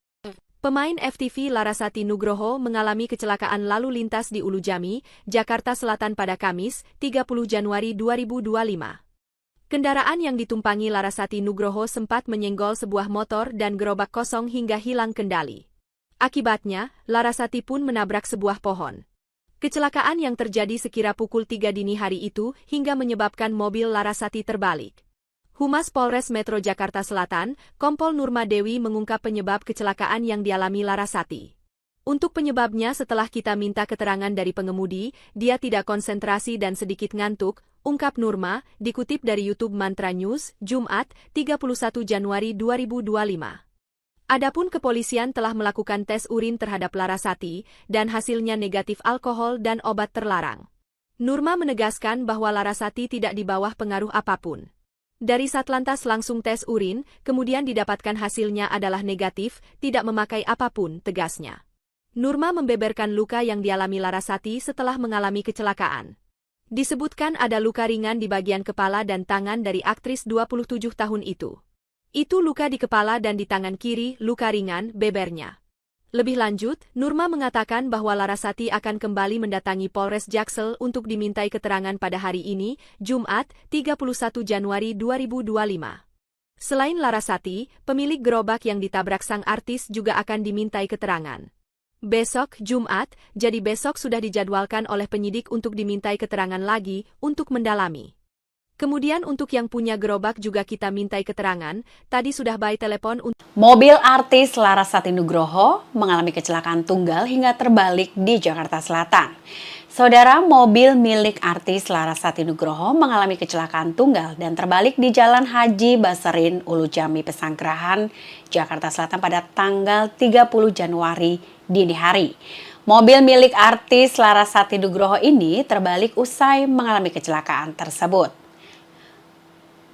Pemain FTV Larasati Nugroho mengalami kecelakaan lalu lintas di Ulu Jami, Jakarta Selatan pada Kamis, 30 Januari 2025. Kendaraan yang ditumpangi Larasati Nugroho sempat menyenggol sebuah motor dan gerobak kosong hingga hilang kendali. Akibatnya, Larasati pun menabrak sebuah pohon. Kecelakaan yang terjadi sekira pukul 3 dini hari itu hingga menyebabkan mobil Larasati terbalik. Humas Polres Metro Jakarta Selatan, Kompol Nurma Dewi mengungkap penyebab kecelakaan yang dialami Larasati. Untuk penyebabnya setelah kita minta keterangan dari pengemudi, dia tidak konsentrasi dan sedikit ngantuk, ungkap Nurma, dikutip dari YouTube Mantra News, Jumat, 31 Januari 2025. Adapun kepolisian telah melakukan tes urin terhadap Larasati, dan hasilnya negatif alkohol dan obat terlarang. Nurma menegaskan bahwa Larasati tidak di bawah pengaruh apapun. Dari Satlantas langsung tes urin, kemudian didapatkan hasilnya adalah negatif, tidak memakai apapun, tegasnya. Nurma membeberkan luka yang dialami Larasati setelah mengalami kecelakaan. Disebutkan ada luka ringan di bagian kepala dan tangan dari aktris 27 tahun itu. Itu luka di kepala dan di tangan kiri, luka ringan, bebernya. Lebih lanjut, Nurma mengatakan bahwa Larasati akan kembali mendatangi Polres Jaksel untuk dimintai keterangan pada hari ini, Jumat, 31 Januari 2025. Selain Larasati, pemilik gerobak yang ditabrak sang artis juga akan dimintai keterangan. Besok, Jumat, jadi besok sudah dijadwalkan oleh penyidik untuk dimintai keterangan lagi, untuk mendalami. Kemudian untuk yang punya gerobak juga kita mintai keterangan, tadi sudah by telepon untuk... Mobil artis Larasati Nugroho mengalami kecelakaan tunggal hingga terbalik di Jakarta Selatan. Saudara, mobil milik artis Larasati Nugroho mengalami kecelakaan tunggal dan terbalik di Jalan Haji Baserin, Ulu Jami, Pesanggerahan, Jakarta Selatan pada tanggal 30 Januari dini hari. Mobil milik artis Larasati Nugroho ini terbalik usai mengalami kecelakaan tersebut.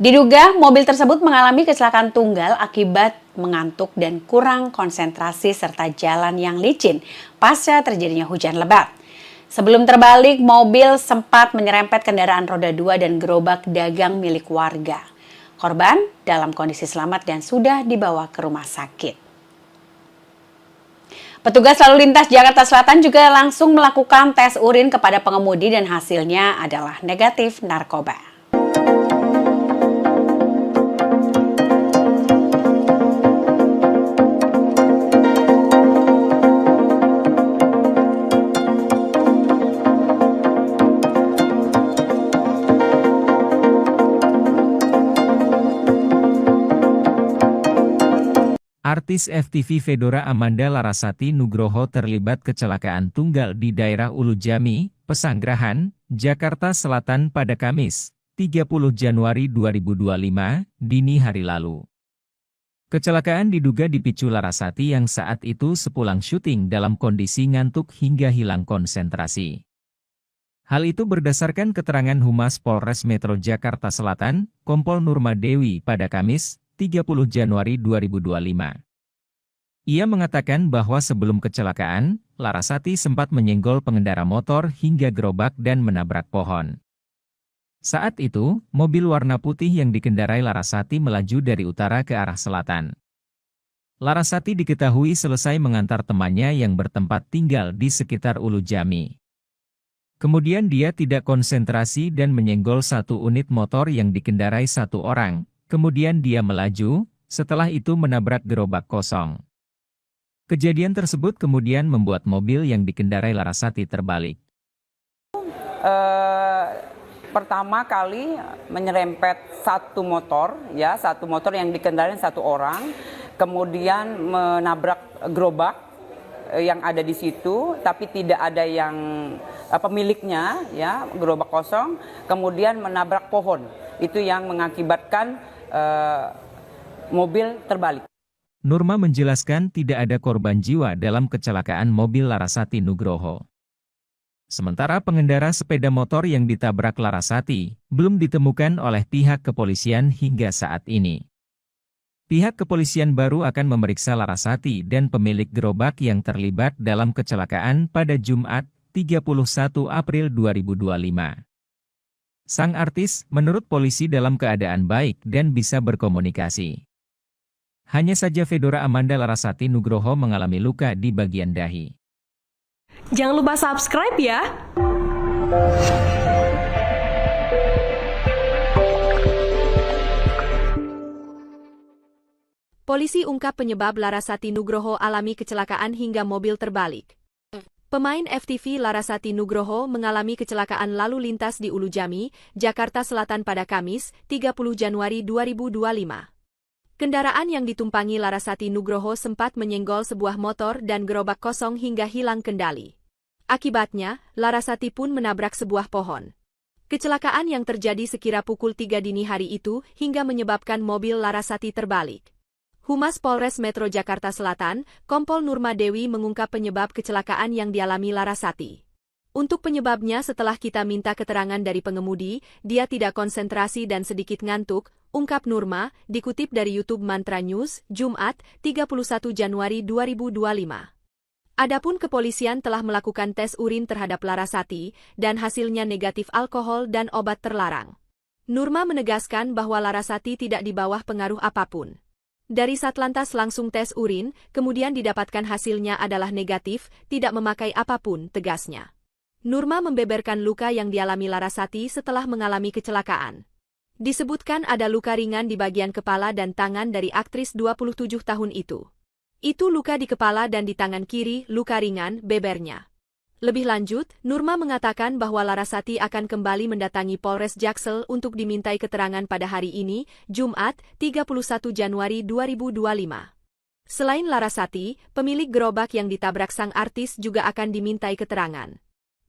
Diduga mobil tersebut mengalami kecelakaan tunggal akibat mengantuk dan kurang konsentrasi serta jalan yang licin pasca terjadinya hujan lebat. Sebelum terbalik, mobil sempat menyerempet kendaraan roda 2 dan gerobak dagang milik warga. Korban dalam kondisi selamat dan sudah dibawa ke rumah sakit. Petugas lalu lintas Jakarta Selatan juga langsung melakukan tes urin kepada pengemudi dan hasilnya adalah negatif narkoba. Artis FTV Fedora Amanda Larasati Nugroho terlibat kecelakaan tunggal di daerah Ulujami, Pesanggerahan, Jakarta Selatan pada Kamis, 30 Januari 2025, dini hari lalu. Kecelakaan diduga dipicu Larasati yang saat itu sepulang syuting dalam kondisi ngantuk hingga hilang konsentrasi. Hal itu berdasarkan keterangan Humas Polres Metro Jakarta Selatan, Kompol Nurma Dewi pada Kamis, 30 Januari 2025. Ia mengatakan bahwa sebelum kecelakaan, Larasati sempat menyenggol pengendara motor hingga gerobak dan menabrak pohon. Saat itu, mobil warna putih yang dikendarai Larasati melaju dari utara ke arah selatan. Larasati diketahui selesai mengantar temannya yang bertempat tinggal di sekitar Ulujami. Kemudian dia tidak konsentrasi dan menyenggol satu unit motor yang dikendarai satu orang. Kemudian dia melaju, setelah itu menabrak gerobak kosong. Kejadian tersebut kemudian membuat mobil yang dikendarai Larasati terbalik. Pertama kali menyerempet satu motor yang dikendarai satu orang, kemudian menabrak gerobak yang ada di situ, tapi tidak ada yang pemiliknya, ya, gerobak kosong, kemudian menabrak pohon. Itu yang mengakibatkan mobil terbalik. Nurma menjelaskan tidak ada korban jiwa dalam kecelakaan mobil Larasati Nugroho. Sementara pengendara sepeda motor yang ditabrak Larasati belum ditemukan oleh pihak kepolisian hingga saat ini. Pihak kepolisian baru akan memeriksa Larasati dan pemilik gerobak yang terlibat dalam kecelakaan pada Jumat, 31 April 2025. Sang artis menurut polisi dalam keadaan baik dan bisa berkomunikasi. Hanya saja Fedora Amanda Larasati Nugroho mengalami luka di bagian dahi. Jangan lupa subscribe ya! Polisi ungkap penyebab Larasati Nugroho alami kecelakaan hingga mobil terbalik. Pemain FTV Larasati Nugroho mengalami kecelakaan lalu lintas di Ulujami, Jakarta Selatan pada Kamis, 30 Januari 2025. Kendaraan yang ditumpangi Larasati Nugroho sempat menyenggol sebuah motor dan gerobak kosong hingga hilang kendali. Akibatnya, Larasati pun menabrak sebuah pohon. Kecelakaan yang terjadi sekira pukul 3 dini hari itu hingga menyebabkan mobil Larasati terbalik. Humas Polres Metro Jakarta Selatan, Kompol Nurma Dewi mengungkap penyebab kecelakaan yang dialami Larasati. Untuk penyebabnya setelah kita minta keterangan dari pengemudi, dia tidak konsentrasi dan sedikit ngantuk, ungkap Nurma, dikutip dari YouTube Mantra News, Jumat, 31 Januari 2025. Adapun kepolisian telah melakukan tes urin terhadap Larasati, dan hasilnya negatif alkohol dan obat terlarang. Nurma menegaskan bahwa Larasati tidak di bawah pengaruh apapun. Dari Satlantas langsung tes urin, kemudian didapatkan hasilnya adalah negatif, tidak memakai apapun, tegasnya. Nurma membeberkan luka yang dialami Larasati setelah mengalami kecelakaan. Disebutkan ada luka ringan di bagian kepala dan tangan dari aktris 27 tahun itu. Itu luka di kepala dan di tangan kiri, luka ringan, bebernya. Lebih lanjut, Nurma mengatakan bahwa Larasati akan kembali mendatangi Polres Jaksel untuk dimintai keterangan pada hari ini, Jumat, 31 Januari 2025. Selain Larasati, pemilik gerobak yang ditabrak sang artis juga akan dimintai keterangan.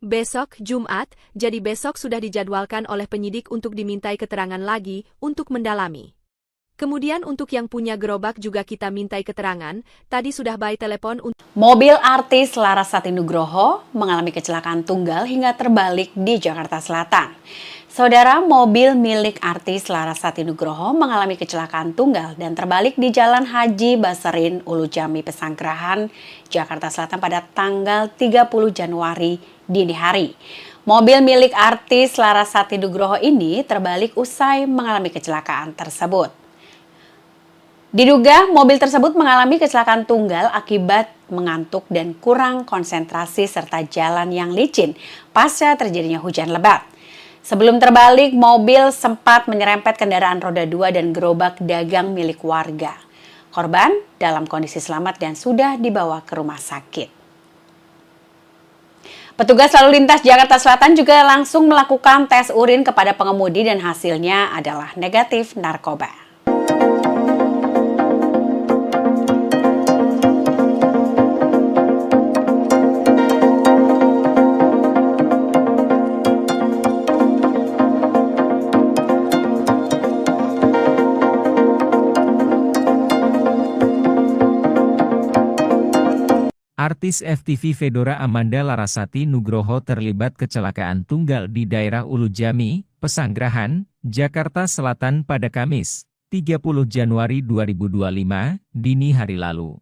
Besok, Jumat, jadi besok sudah dijadwalkan oleh penyidik untuk dimintai keterangan lagi untuk mendalami. Kemudian untuk yang punya gerobak juga kita mintai keterangan, tadi sudah by telepon untuk... Mobil artis Larasati Nugroho mengalami kecelakaan tunggal hingga terbalik di Jakarta Selatan. Saudara, mobil milik artis Larasati Nugroho mengalami kecelakaan tunggal dan terbalik di Jalan Haji Basarin, Ulujami, Pesanggerahan, Jakarta Selatan pada tanggal 30 Januari dini hari. Mobil milik artis Larasati Nugroho ini terbalik usai mengalami kecelakaan tersebut. Diduga mobil tersebut mengalami kecelakaan tunggal akibat mengantuk dan kurang konsentrasi serta jalan yang licin pasca terjadinya hujan lebat. Sebelum terbalik, mobil sempat menyerempet kendaraan roda 2 dan gerobak dagang milik warga. Korban dalam kondisi selamat dan sudah dibawa ke rumah sakit. Petugas lalu lintas Jakarta Selatan juga langsung melakukan tes urin kepada pengemudi dan hasilnya adalah negatif narkoba. Artis FTV Fedora Amanda Larasati Nugroho terlibat kecelakaan tunggal di daerah Ulu Jami, Pesanggerahan, Jakarta Selatan pada Kamis, 30 Januari 2025, dini hari lalu.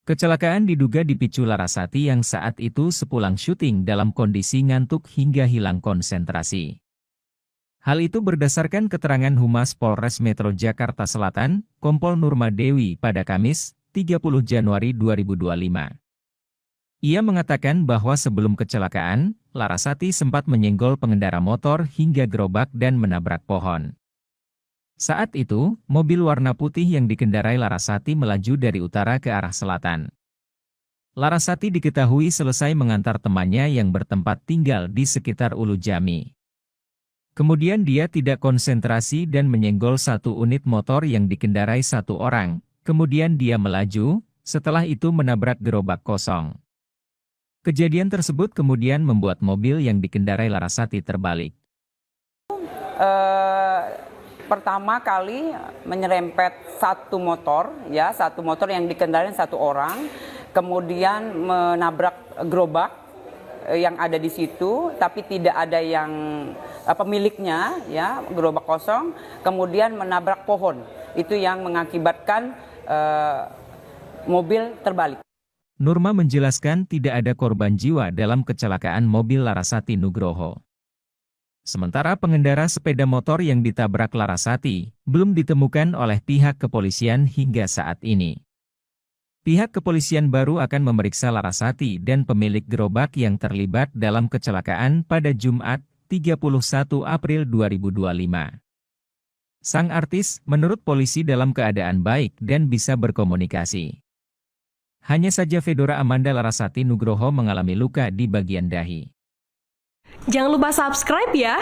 Kecelakaan diduga dipicu Larasati yang saat itu sepulang syuting dalam kondisi ngantuk hingga hilang konsentrasi. Hal itu berdasarkan keterangan Humas Polres Metro Jakarta Selatan, Kompol Nurma Dewi pada Kamis, 30 Januari 2025. Ia mengatakan bahwa sebelum kecelakaan, Larasati sempat menyenggol pengendara motor hingga gerobak dan menabrak pohon. Saat itu, mobil warna putih yang dikendarai Larasati melaju dari utara ke arah selatan. Larasati diketahui selesai mengantar temannya yang bertempat tinggal di sekitar Ulu Jami. Kemudian dia tidak konsentrasi dan menyenggol satu unit motor yang dikendarai satu orang. Kemudian dia melaju, setelah itu menabrak gerobak kosong. Kejadian tersebut kemudian membuat mobil yang dikendarai Larasati terbalik. Pertama kali menyerempet satu motor yang dikendarai satu orang, kemudian menabrak gerobak yang ada di situ, tapi tidak ada yang pemiliknya, ya, gerobak kosong, kemudian menabrak pohon. Itu yang mengakibatkan mobil terbalik. Nurma menjelaskan tidak ada korban jiwa dalam kecelakaan mobil Larasati Nugroho. Sementara pengendara sepeda motor yang ditabrak Larasati belum ditemukan oleh pihak kepolisian hingga saat ini. Pihak kepolisian baru akan memeriksa Larasati dan pemilik gerobak yang terlibat dalam kecelakaan pada Jumat, 31 April 2025. Sang artis, menurut polisi dalam keadaan baik dan bisa berkomunikasi. Hanya saja Fedora Amanda Larasati Nugroho mengalami luka di bagian dahi. Jangan lupa subscribe ya!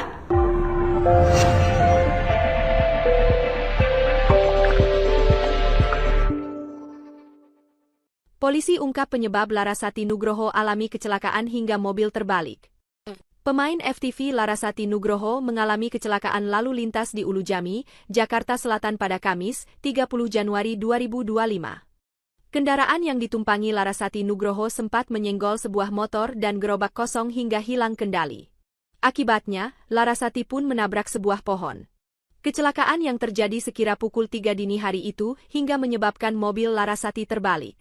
Polisi ungkap penyebab Larasati Nugroho alami kecelakaan hingga mobil terbalik. Pemain FTV Larasati Nugroho mengalami kecelakaan lalu lintas di Ulu Jami, Jakarta Selatan pada Kamis, 30 Januari 2025. Kendaraan yang ditumpangi Larasati Nugroho sempat menyenggol sebuah motor dan gerobak kosong hingga hilang kendali. Akibatnya, Larasati pun menabrak sebuah pohon. Kecelakaan yang terjadi sekira pukul 3 dini hari itu hingga menyebabkan mobil Larasati terbalik.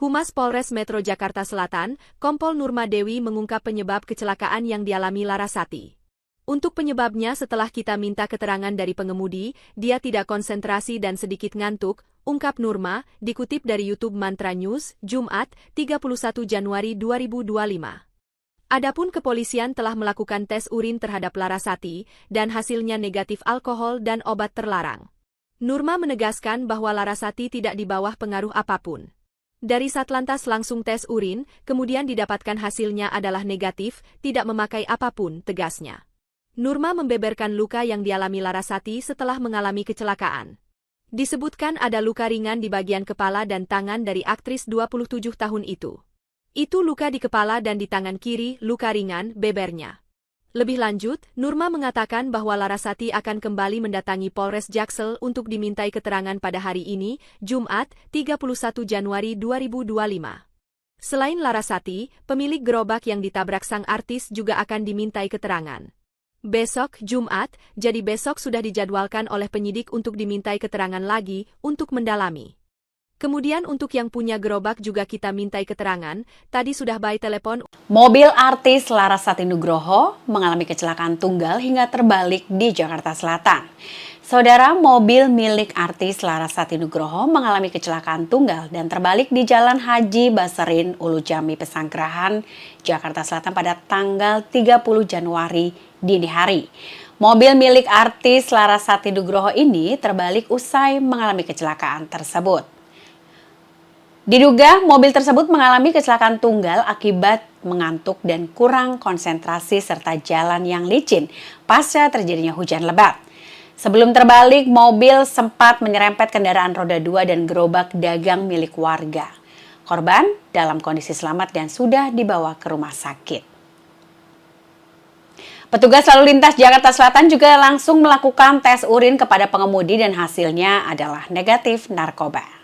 Humas Polres Metro Jakarta Selatan, Kompol Nurma Dewi mengungkap penyebab kecelakaan yang dialami Larasati. Untuk penyebabnya setelah kita minta keterangan dari pengemudi, dia tidak konsentrasi dan sedikit ngantuk, ungkap Nurma, dikutip dari YouTube Mantra News, Jumat, 31 Januari 2025. Adapun kepolisian telah melakukan tes urin terhadap Larasati, dan hasilnya negatif alkohol dan obat terlarang. Nurma menegaskan bahwa Larasati tidak di bawah pengaruh apapun. Dari Satlantas langsung tes urin, kemudian didapatkan hasilnya adalah negatif, tidak memakai apapun, tegasnya. Nurma membeberkan luka yang dialami Larasati setelah mengalami kecelakaan. Disebutkan ada luka ringan di bagian kepala dan tangan dari aktris 27 tahun itu. Itu luka di kepala dan di tangan kiri, luka ringan, bebernya. Lebih lanjut, Nurma mengatakan bahwa Larasati akan kembali mendatangi Polres Jaksel untuk dimintai keterangan pada hari ini, Jumat, 31 Januari 2025. Selain Larasati, pemilik gerobak yang ditabrak sang artis juga akan dimintai keterangan. Besok, Jumat, jadi besok sudah dijadwalkan oleh penyidik untuk dimintai keterangan lagi untuk mendalami. Kemudian untuk yang punya gerobak juga kita mintai keterangan, tadi sudah by telepon. Mobil artis Larasati Nugroho mengalami kecelakaan tunggal hingga terbalik di Jakarta Selatan. Saudara, mobil milik artis Larasati Nugroho mengalami kecelakaan tunggal dan terbalik di Jalan Haji Baserin, Ulu Jami, Pesanggerahan, Jakarta Selatan pada tanggal 30 Januari dini hari. Mobil milik artis Larasati Nugroho ini terbalik usai mengalami kecelakaan tersebut. Diduga mobil tersebut mengalami kecelakaan tunggal akibat mengantuk dan kurang konsentrasi serta jalan yang licin pasca terjadinya hujan lebat. Sebelum terbalik, mobil sempat menyerempet kendaraan roda 2 dan gerobak dagang milik warga. Korban dalam kondisi selamat dan sudah dibawa ke rumah sakit. Petugas lalu lintas Jakarta Selatan juga langsung melakukan tes urin kepada pengemudi dan hasilnya adalah negatif narkoba.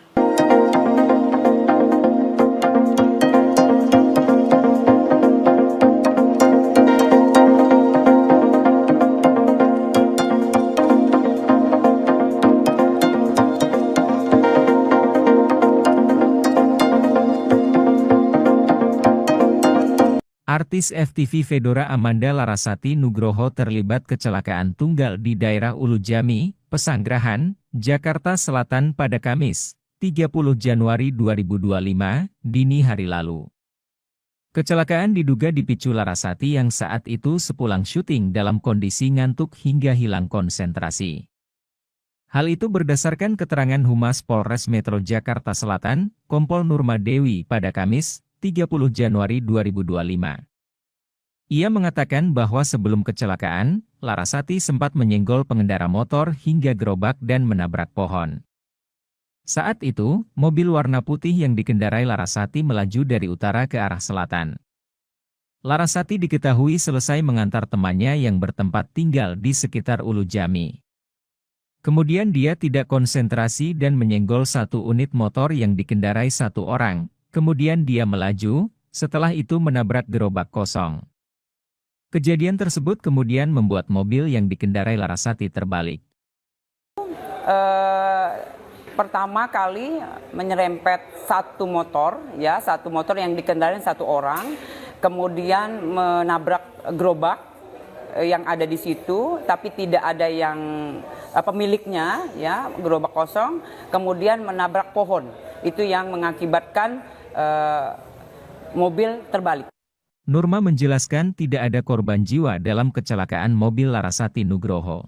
Artis FTV Fedora Amanda Larasati Nugroho terlibat kecelakaan tunggal di daerah Ulu Jami, Pesanggerahan, Jakarta Selatan pada Kamis, 30 Januari 2025, dini hari lalu. Kecelakaan diduga dipicu Larasati yang saat itu sepulang syuting dalam kondisi ngantuk hingga hilang konsentrasi. Hal itu berdasarkan keterangan Humas Polres Metro Jakarta Selatan, Kompol Nurma Dewi pada Kamis, 30 Januari 2025. Ia mengatakan bahwa sebelum kecelakaan, Larasati sempat menyenggol pengendara motor hingga gerobak dan menabrak pohon. Saat itu, mobil warna putih yang dikendarai Larasati melaju dari utara ke arah selatan. Larasati diketahui selesai mengantar temannya yang bertempat tinggal di sekitar Ulu Jami. Kemudian dia tidak konsentrasi dan menyenggol satu unit motor yang dikendarai satu orang. Kemudian dia melaju, setelah itu menabrak gerobak kosong. Kejadian tersebut kemudian membuat mobil yang dikendarai Larasati terbalik. Pertama kali menyerempet satu motor yang dikendarai satu orang, kemudian menabrak gerobak yang ada di situ, tapi tidak ada yang pemiliknya, ya, gerobak kosong, kemudian menabrak pohon. Itu yang mengakibatkan mobil terbalik. Nurma menjelaskan tidak ada korban jiwa dalam kecelakaan mobil Larasati Nugroho.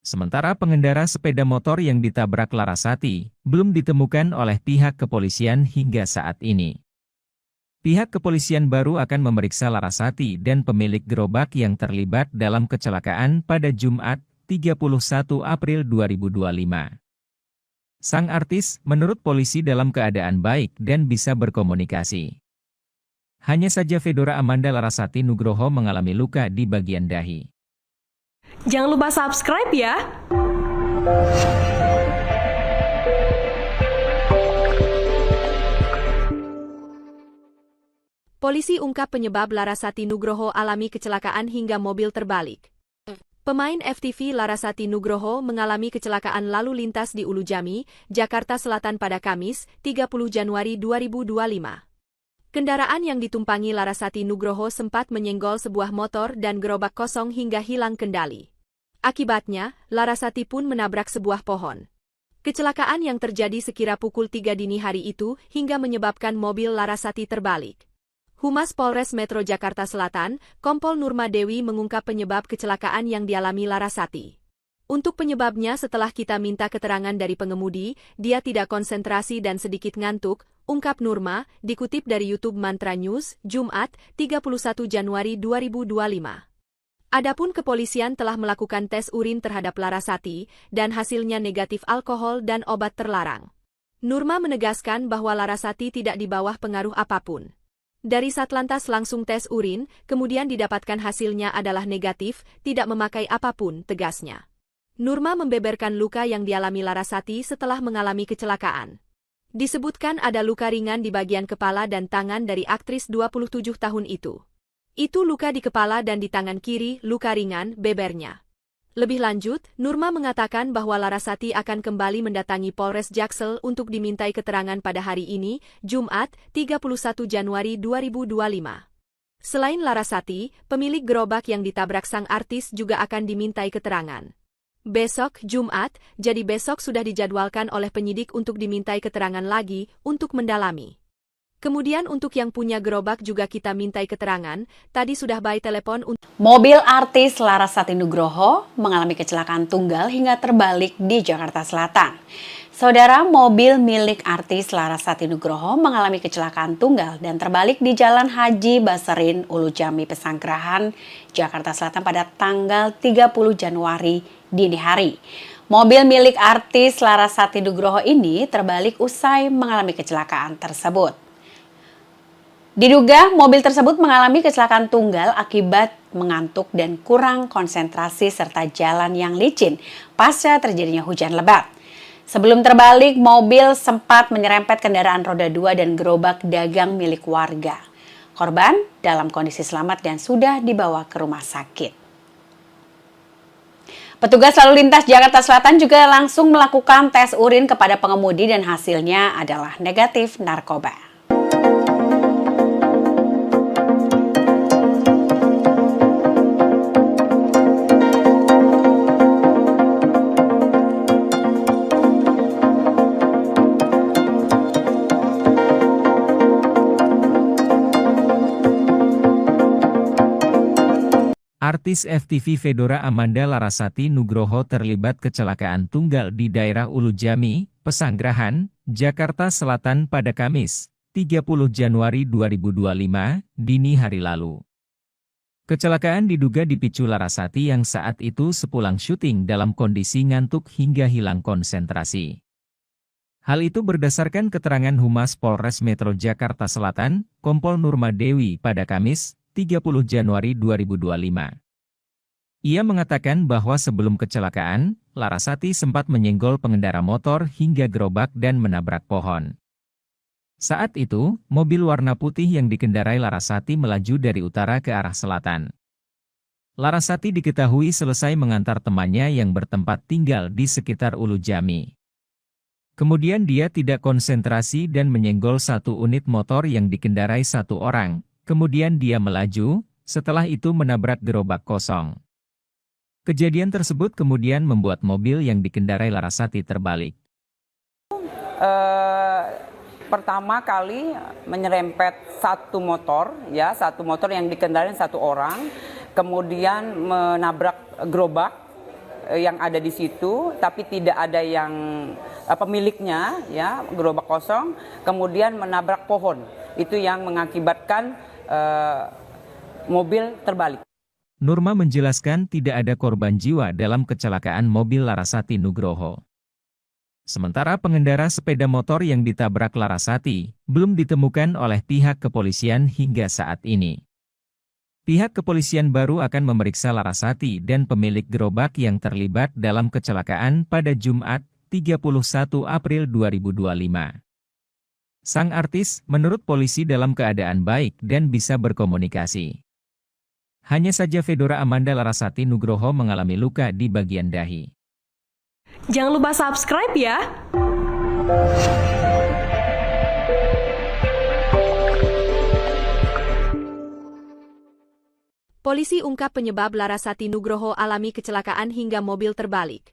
Sementara pengendara sepeda motor yang ditabrak Larasati belum ditemukan oleh pihak kepolisian hingga saat ini. Pihak kepolisian baru akan memeriksa Larasati dan pemilik gerobak yang terlibat dalam kecelakaan pada Jumat, 31 April 2025. Sang artis menurut polisi dalam keadaan baik dan bisa berkomunikasi. Hanya saja Fedora Amanda Larasati Nugroho mengalami luka di bagian dahi. Jangan lupa subscribe ya! Polisi ungkap penyebab Larasati Nugroho alami kecelakaan hingga mobil terbalik. Pemain FTV Larasati Nugroho mengalami kecelakaan lalu lintas di Ulu Jami, Jakarta Selatan pada Kamis, 30 Januari 2025. Kendaraan yang ditumpangi Larasati Nugroho sempat menyenggol sebuah motor dan gerobak kosong hingga hilang kendali. Akibatnya, Larasati pun menabrak sebuah pohon. Kecelakaan yang terjadi sekira pukul 3 dini hari itu hingga menyebabkan mobil Larasati terbalik. Humas Polres Metro Jakarta Selatan, Kompol Nurma Dewi mengungkap penyebab kecelakaan yang dialami Larasati. Untuk penyebabnya setelah kita minta keterangan dari pengemudi, dia tidak konsentrasi dan sedikit ngantuk, ungkap Nurma, dikutip dari YouTube Mantra News, Jumat, 31 Januari 2025. Adapun kepolisian telah melakukan tes urin terhadap Larasati, dan hasilnya negatif alkohol dan obat terlarang. Nurma menegaskan bahwa Larasati tidak di bawah pengaruh apapun. Dari Satlantas langsung tes urin, kemudian didapatkan hasilnya adalah negatif, tidak memakai apapun, tegasnya. Nurma membeberkan luka yang dialami Larasati setelah mengalami kecelakaan. Disebutkan ada luka ringan di bagian kepala dan tangan dari aktris 27 tahun itu. Itu luka di kepala dan di tangan kiri, luka ringan, bebernya. Lebih lanjut, Nurma mengatakan bahwa Larasati akan kembali mendatangi Polres Jaksel untuk dimintai keterangan pada hari ini, Jumat, 31 Januari 2025. Selain Larasati, pemilik gerobak yang ditabrak sang artis juga akan dimintai keterangan. Besok, Jumat, jadi besok sudah dijadwalkan oleh penyidik untuk dimintai keterangan lagi untuk mendalami. Kemudian untuk yang punya gerobak juga kita mintai keterangan, tadi sudah by telepon untuk... Mobil artis Larasati Nugroho mengalami kecelakaan tunggal hingga terbalik di Jakarta Selatan. Saudara, mobil milik artis Larasati Nugroho mengalami kecelakaan tunggal dan terbalik di Jalan Haji Baserin, Ulu Jami, Pesanggerahan, Jakarta Selatan pada tanggal 30 Januari dini hari. Mobil milik artis Larasati Nugroho ini terbalik usai mengalami kecelakaan tersebut. Diduga mobil tersebut mengalami kecelakaan tunggal akibat mengantuk dan kurang konsentrasi serta jalan yang licin pasca terjadinya hujan lebat. Sebelum terbalik, mobil sempat menyerempet kendaraan roda 2 dan gerobak dagang milik warga. Korban dalam kondisi selamat dan sudah dibawa ke rumah sakit. Petugas lalu lintas Jakarta Selatan juga langsung melakukan tes urin kepada pengemudi dan hasilnya adalah negatif narkoba. Artis FTV Fedora Amanda Larasati Nugroho terlibat kecelakaan tunggal di daerah Ulujami, Pesanggerahan, Jakarta Selatan pada Kamis, 30 Januari 2025, dini hari lalu. Kecelakaan diduga dipicu Larasati yang saat itu sepulang syuting dalam kondisi ngantuk hingga hilang konsentrasi. Hal itu berdasarkan keterangan Humas Polres Metro Jakarta Selatan, Kompol Nurma Dewi pada Kamis, 30 Januari 2025. Ia mengatakan bahwa sebelum kecelakaan, Larasati sempat menyenggol pengendara motor hingga gerobak dan menabrak pohon. Saat itu, mobil warna putih yang dikendarai Larasati melaju dari utara ke arah selatan. Larasati diketahui selesai mengantar temannya yang bertempat tinggal di sekitar Ulujami. Kemudian dia tidak konsentrasi dan menyenggol satu unit motor yang dikendarai satu orang. Kemudian dia melaju, setelah itu menabrak gerobak kosong. Kejadian tersebut kemudian membuat mobil yang dikendarai Larasati terbalik. Pertama kali menyerempet satu motor yang dikendarai satu orang, kemudian menabrak gerobak yang ada di situ, tapi tidak ada yang pemiliknya, ya, gerobak kosong, kemudian menabrak pohon. Itu yang mengakibatkan mobil terbalik. Nurma menjelaskan tidak ada korban jiwa dalam kecelakaan mobil Larasati Nugroho. Sementara pengendara sepeda motor yang ditabrak Larasati belum ditemukan oleh pihak kepolisian hingga saat ini. Pihak kepolisian baru akan memeriksa Larasati dan pemilik gerobak yang terlibat dalam kecelakaan pada Jumat, 31 April 2025. Sang artis menurut polisi dalam keadaan baik dan bisa berkomunikasi. Hanya saja Fedora Amanda Larasati Nugroho mengalami luka di bagian dahi. Jangan lupa subscribe ya! Polisi ungkap penyebab Larasati Nugroho alami kecelakaan hingga mobil terbalik.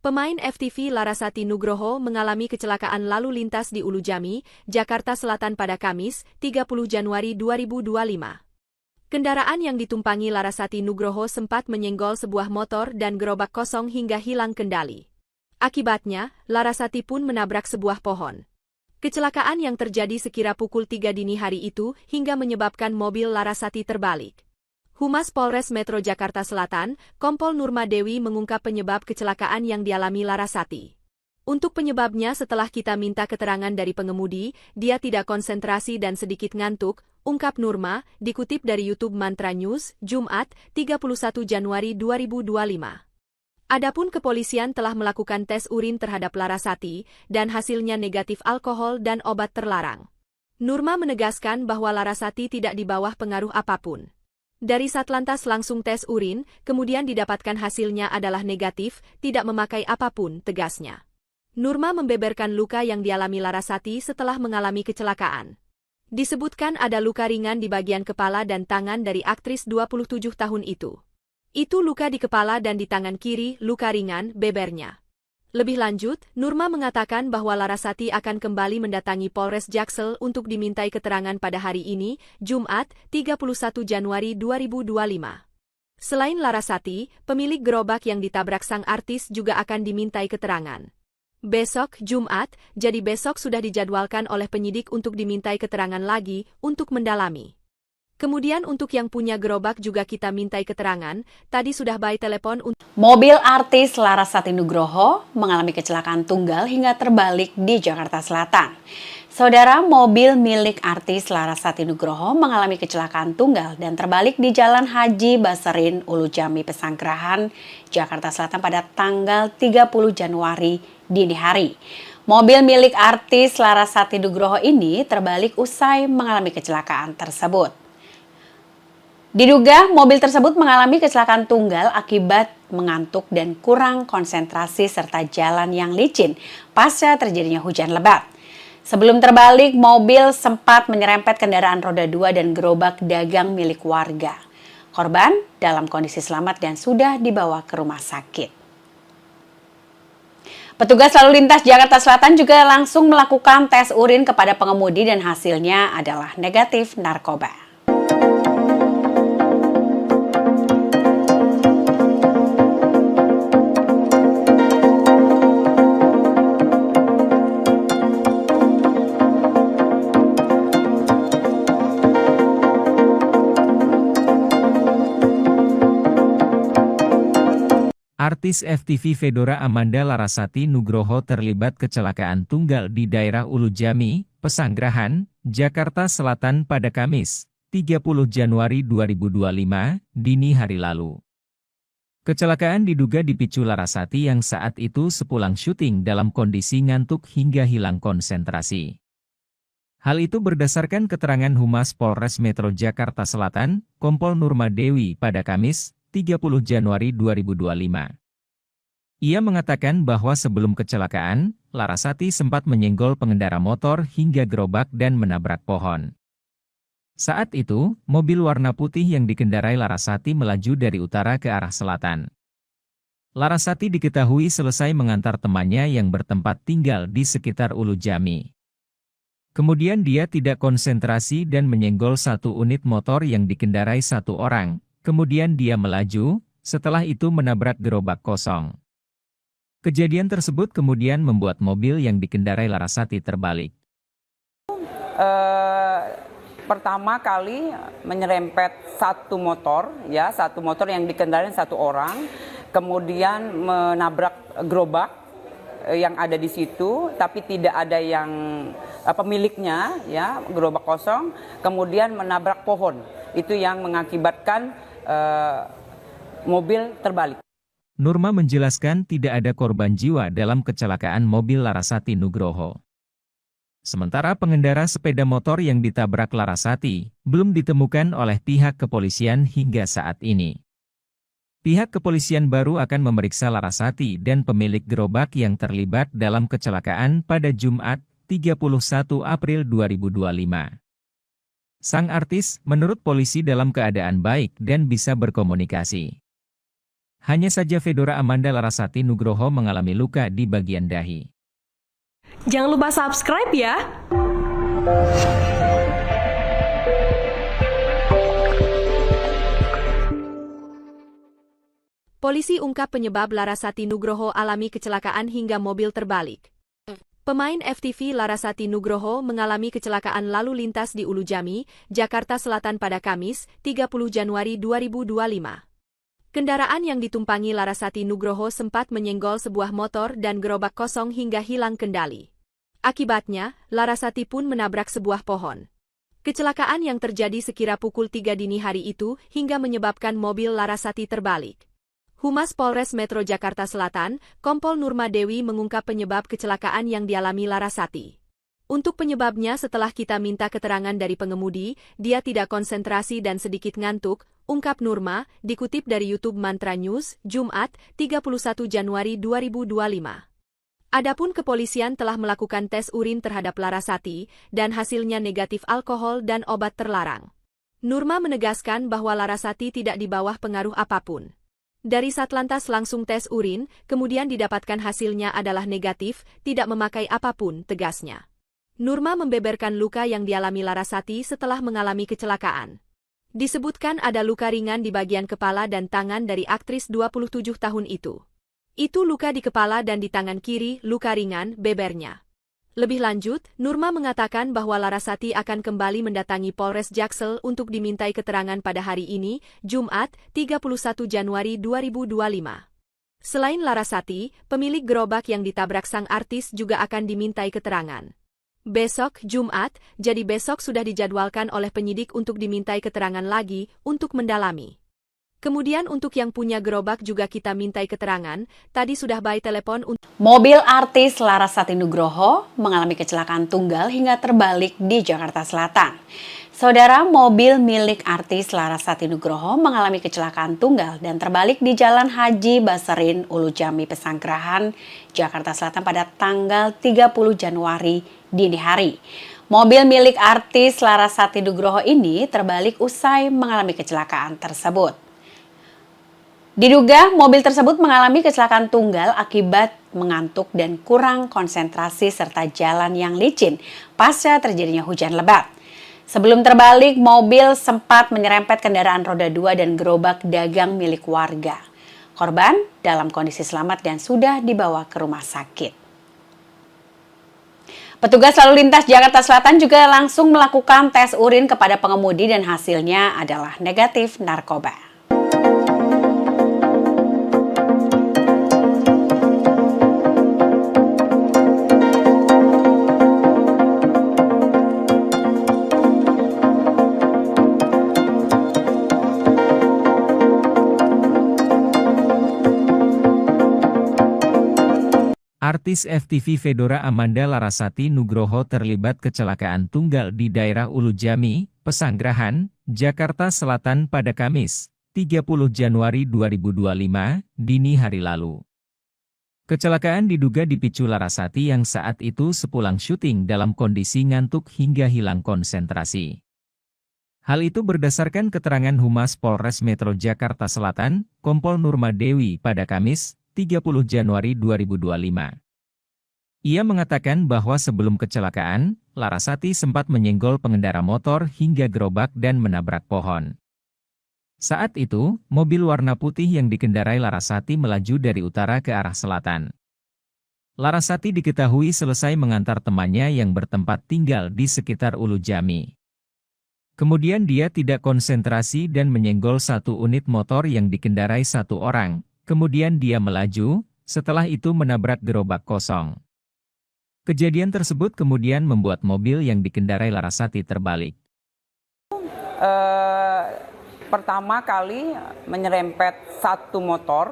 Pemain FTV Larasati Nugroho mengalami kecelakaan lalu lintas di Ulujami, Jakarta Selatan pada Kamis, 30 Januari 2025. Kendaraan yang ditumpangi Larasati Nugroho sempat menyenggol sebuah motor dan gerobak kosong hingga hilang kendali. Akibatnya, Larasati pun menabrak sebuah pohon. Kecelakaan yang terjadi sekira pukul 3 dini hari itu hingga menyebabkan mobil Larasati terbalik. Humas Polres Metro Jakarta Selatan, Kompol Nurma Dewi mengungkap penyebab kecelakaan yang dialami Larasati. Untuk penyebabnya setelah kita minta keterangan dari pengemudi, dia tidak konsentrasi dan sedikit ngantuk, ungkap Nurma, dikutip dari YouTube Mantra News, Jumat, 31 Januari 2025. Adapun kepolisian telah melakukan tes urin terhadap Larasati, dan hasilnya negatif alkohol dan obat terlarang. Nurma menegaskan bahwa Larasati tidak di bawah pengaruh apapun. Dari Satlantas langsung tes urin, kemudian didapatkan hasilnya adalah negatif, tidak memakai apapun, tegasnya. Nurma membeberkan luka yang dialami Larasati setelah mengalami kecelakaan. Disebutkan ada luka ringan di bagian kepala dan tangan dari aktris 27 tahun itu. Itu luka di kepala dan di tangan kiri, luka ringan, bebernya. Lebih lanjut, Nurma mengatakan bahwa Larasati akan kembali mendatangi Polres Jaksel untuk dimintai keterangan pada hari ini, Jumat, 31 Januari 2025. Selain Larasati, pemilik gerobak yang ditabrak sang artis juga akan dimintai keterangan. Besok, Jumat, jadi besok sudah dijadwalkan oleh penyidik untuk dimintai keterangan lagi untuk mendalami. Kemudian untuk yang punya gerobak juga kita mintai keterangan, tadi sudah by telepon untuk... Mobil artis Larasati Nugroho mengalami kecelakaan tunggal hingga terbalik di Jakarta Selatan. Saudara, mobil milik artis Larasati Nugroho mengalami kecelakaan tunggal dan terbalik di Jalan Haji Baserin, Ulujami, Pesanggerahan, Jakarta Selatan pada tanggal 30 Januari dini hari. Mobil milik artis Larasati Nugroho ini terbalik usai mengalami kecelakaan tersebut. Diduga mobil tersebut mengalami kecelakaan tunggal akibat mengantuk dan kurang konsentrasi serta jalan yang licin pasca terjadinya hujan lebat. Sebelum terbalik, mobil sempat menyerempet kendaraan roda 2 dan gerobak dagang milik warga. Korban dalam kondisi selamat dan sudah dibawa ke rumah sakit. Petugas lalu lintas Jakarta Selatan juga langsung melakukan tes urin kepada pengemudi dan hasilnya adalah negatif narkoba. Artis FTV Fedora Amanda Larasati Nugroho terlibat kecelakaan tunggal di daerah Ulu Jami, Pesanggerahan, Jakarta Selatan pada Kamis, 30 Januari 2025, dini hari lalu. Kecelakaan diduga dipicu Larasati yang saat itu sepulang syuting dalam kondisi ngantuk hingga hilang konsentrasi. Hal itu berdasarkan keterangan Humas Polres Metro Jakarta Selatan, Kompol Nurma Dewi pada Kamis, 30 Januari 2025. Ia mengatakan bahwa sebelum kecelakaan, Larasati sempat menyenggol pengendara motor hingga gerobak dan menabrak pohon. Saat itu, mobil warna putih yang dikendarai Larasati melaju dari utara ke arah selatan. Larasati diketahui selesai mengantar temannya yang bertempat tinggal di sekitar Ulu Jami. Kemudian dia tidak konsentrasi dan menyenggol satu unit motor yang dikendarai satu orang. Kemudian dia melaju, setelah itu menabrak gerobak kosong. Kejadian tersebut kemudian membuat mobil yang dikendarai Larasati terbalik. Pertama kali menyerempet satu motor yang dikendarai satu orang, kemudian menabrak gerobak yang ada di situ, tapi tidak ada yang pemiliknya, ya, gerobak kosong, kemudian menabrak pohon. Itu yang mengakibatkan mobil terbalik. Nurma menjelaskan tidak ada korban jiwa dalam kecelakaan mobil Larasati Nugroho. Sementara pengendara sepeda motor yang ditabrak Larasati belum ditemukan oleh pihak kepolisian hingga saat ini. Pihak kepolisian baru akan memeriksa Larasati dan pemilik gerobak yang terlibat dalam kecelakaan pada Jumat, 31 April 2025. Sang artis menurut polisi dalam keadaan baik dan bisa berkomunikasi. Hanya saja Fedora Amanda Larasati Nugroho mengalami luka di bagian dahi. Jangan lupa subscribe ya! Polisi ungkap penyebab Larasati Nugroho alami kecelakaan hingga mobil terbalik. Pemain FTV Larasati Nugroho mengalami kecelakaan lalu lintas di Ulu Jami, Jakarta Selatan pada Kamis, 30 Januari 2025. Kendaraan yang ditumpangi Larasati Nugroho sempat menyenggol sebuah motor dan gerobak kosong hingga hilang kendali. Akibatnya, Larasati pun menabrak sebuah pohon. Kecelakaan yang terjadi sekira pukul 3 dini hari itu hingga menyebabkan mobil Larasati terbalik. Humas Polres Metro Jakarta Selatan, Kompol Nurma Dewi mengungkap penyebab kecelakaan yang dialami Larasati. Untuk penyebabnya setelah kita minta keterangan dari pengemudi, dia tidak konsentrasi dan sedikit ngantuk, ungkap Nurma, dikutip dari YouTube Mantra News, Jumat, 31 Januari 2025. Adapun kepolisian telah melakukan tes urin terhadap Larasati, dan hasilnya negatif alkohol dan obat terlarang. Nurma menegaskan bahwa Larasati tidak di bawah pengaruh apapun. Dari Satlantas langsung tes urin, kemudian didapatkan hasilnya adalah negatif, tidak memakai apapun, tegasnya. Nurma membeberkan luka yang dialami Larasati setelah mengalami kecelakaan. Disebutkan ada luka ringan di bagian kepala dan tangan dari aktris 27 tahun itu. Itu luka di kepala dan di tangan kiri, luka ringan, bebernya. Lebih lanjut, Nurma mengatakan bahwa Larasati akan kembali mendatangi Polres Jaksel untuk dimintai keterangan pada hari ini, Jumat, 31 Januari 2025. Selain Larasati, pemilik gerobak yang ditabrak sang artis juga akan dimintai keterangan. Besok, Jumat, jadi besok sudah dijadwalkan oleh penyidik untuk dimintai keterangan lagi untuk mendalami. Kemudian untuk yang punya gerobak juga kita mintai keterangan, tadi sudah by telepon untuk... Mobil artis Larasati Nugroho mengalami kecelakaan tunggal hingga terbalik di Jakarta Selatan. Saudara, mobil milik artis Larasati Nugroho mengalami kecelakaan tunggal dan terbalik di Jalan Haji Baserin, Ulu Jami, Pesanggerahan, Jakarta Selatan pada tanggal 30 Januari dini hari. Mobil milik artis Larasati Nugroho ini terbalik usai mengalami kecelakaan tersebut. Diduga mobil tersebut mengalami kecelakaan tunggal akibat mengantuk dan kurang konsentrasi serta jalan yang licin pasca terjadinya hujan lebat. Sebelum terbalik, mobil sempat menyerempet kendaraan roda 2 dan gerobak dagang milik warga. Korban dalam kondisi selamat dan sudah dibawa ke rumah sakit. Petugas lalu lintas Jakarta Selatan juga langsung melakukan tes urin kepada pengemudi dan hasilnya adalah negatif narkoba. Artis FTV Fedora Amanda Larasati Nugroho terlibat kecelakaan tunggal di daerah Ulujami, Pesanggerahan, Jakarta Selatan pada Kamis, 30 Januari 2025, dini hari lalu. Kecelakaan diduga dipicu Larasati yang saat itu sepulang syuting dalam kondisi ngantuk hingga hilang konsentrasi. Hal itu berdasarkan keterangan Humas Polres Metro Jakarta Selatan, Kompol Nurma Dewi pada Kamis, 30 Januari 2025. Ia mengatakan bahwa sebelum kecelakaan, Larasati sempat menyenggol pengendara motor hingga gerobak dan menabrak pohon. Saat itu, mobil warna putih yang dikendarai Larasati melaju dari utara ke arah selatan. Larasati diketahui selesai mengantar temannya yang bertempat tinggal di sekitar Ulujami. Kemudian dia tidak konsentrasi dan menyenggol satu unit motor yang dikendarai satu orang. Kemudian dia melaju, setelah itu menabrak gerobak kosong. Kejadian tersebut kemudian membuat mobil yang dikendarai Larasati terbalik. Pertama kali menyerempet satu motor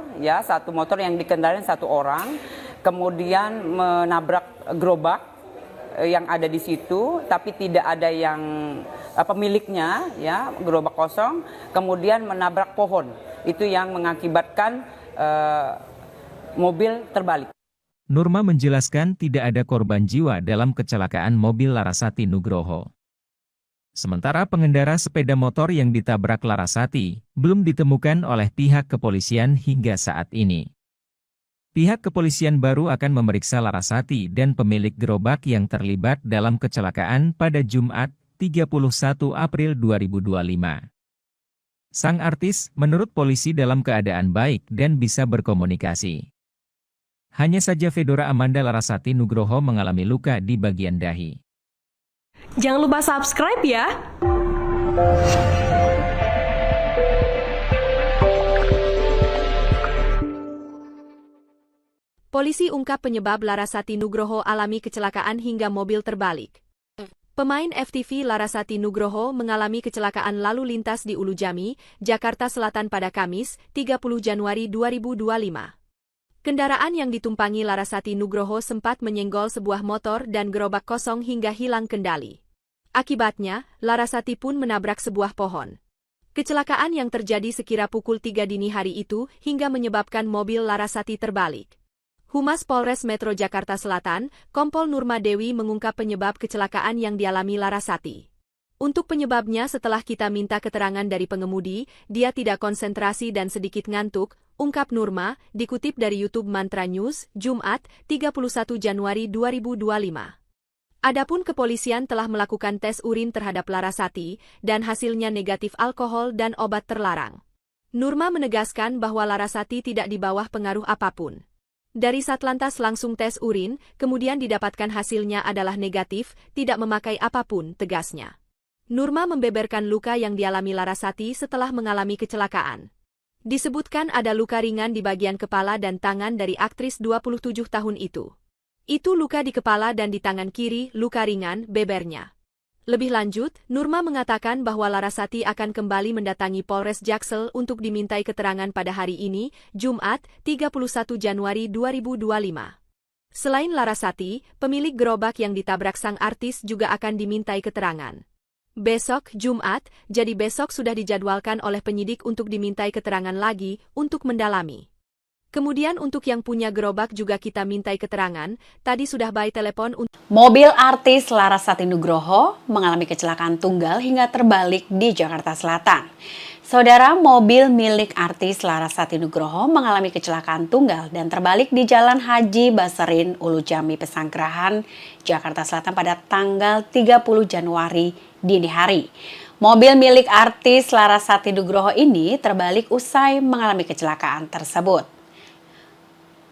yang dikendarai satu orang, kemudian menabrak gerobak yang ada di situ, tapi tidak ada yang pemiliknya, ya, gerobak kosong, kemudian menabrak pohon. Itu yang mengakibatkan mobil terbalik. Nurma menjelaskan tidak ada korban jiwa dalam kecelakaan mobil Larasati Nugroho. Sementara pengendara sepeda motor yang ditabrak Larasati belum ditemukan oleh pihak kepolisian hingga saat ini. Pihak kepolisian baru akan memeriksa Larasati dan pemilik gerobak yang terlibat dalam kecelakaan pada Jumat, 31 April 2025. Sang artis, menurut polisi dalam keadaan baik dan bisa berkomunikasi. Hanya saja Fedora Amanda Larasati Nugroho mengalami luka di bagian dahi. Jangan lupa subscribe ya! Polisi ungkap penyebab Larasati Nugroho alami kecelakaan hingga mobil terbalik. Pemain FTV Larasati Nugroho mengalami kecelakaan lalu lintas di Ulujami, Jakarta Selatan pada Kamis, 30 Januari 2025. Kendaraan yang ditumpangi Larasati Nugroho sempat menyenggol sebuah motor dan gerobak kosong hingga hilang kendali. Akibatnya, Larasati pun menabrak sebuah pohon. Kecelakaan yang terjadi sekira pukul 3 dini hari itu hingga menyebabkan mobil Larasati terbalik. Humas Polres Metro Jakarta Selatan, Kompol Nurma Dewi mengungkap penyebab kecelakaan yang dialami Larasati. Untuk penyebabnya setelah kita minta keterangan dari pengemudi, dia tidak konsentrasi dan sedikit ngantuk, ungkap Nurma, dikutip dari YouTube Mantra News, Jumat, 31 Januari 2025. Adapun kepolisian telah melakukan tes urin terhadap Larasati, dan hasilnya negatif alkohol dan obat terlarang. Nurma menegaskan bahwa Larasati tidak di bawah pengaruh apapun. Dari Satlantas langsung tes urin, kemudian didapatkan hasilnya adalah negatif, tidak memakai apapun, tegasnya. Nurma membeberkan luka yang dialami Larasati setelah mengalami kecelakaan. Disebutkan ada luka ringan di bagian kepala dan tangan dari aktris 27 tahun itu. Itu luka di kepala dan di tangan kiri, luka ringan, bebernya. Lebih lanjut, Nurma mengatakan bahwa Larasati akan kembali mendatangi Polres Jaksel untuk dimintai keterangan pada hari ini, Jumat, 31 Januari 2025. Selain Larasati, pemilik gerobak yang ditabrak sang artis juga akan dimintai keterangan. Besok, Jumat, jadi besok sudah dijadwalkan oleh penyidik untuk dimintai keterangan lagi, untuk mendalami. Kemudian untuk yang punya gerobak juga kita mintai keterangan, tadi sudah by telepon untuk... Mobil artis Larasati Nugroho mengalami kecelakaan tunggal hingga terbalik di Jakarta Selatan. Saudara, mobil milik artis Larasati Nugroho mengalami kecelakaan tunggal dan terbalik di Jalan Haji Baserin, Ulujami, Pesanggerahan, Jakarta Selatan pada tanggal 30 Januari dini hari. Mobil milik artis Larasati Nugroho ini terbalik usai mengalami kecelakaan tersebut.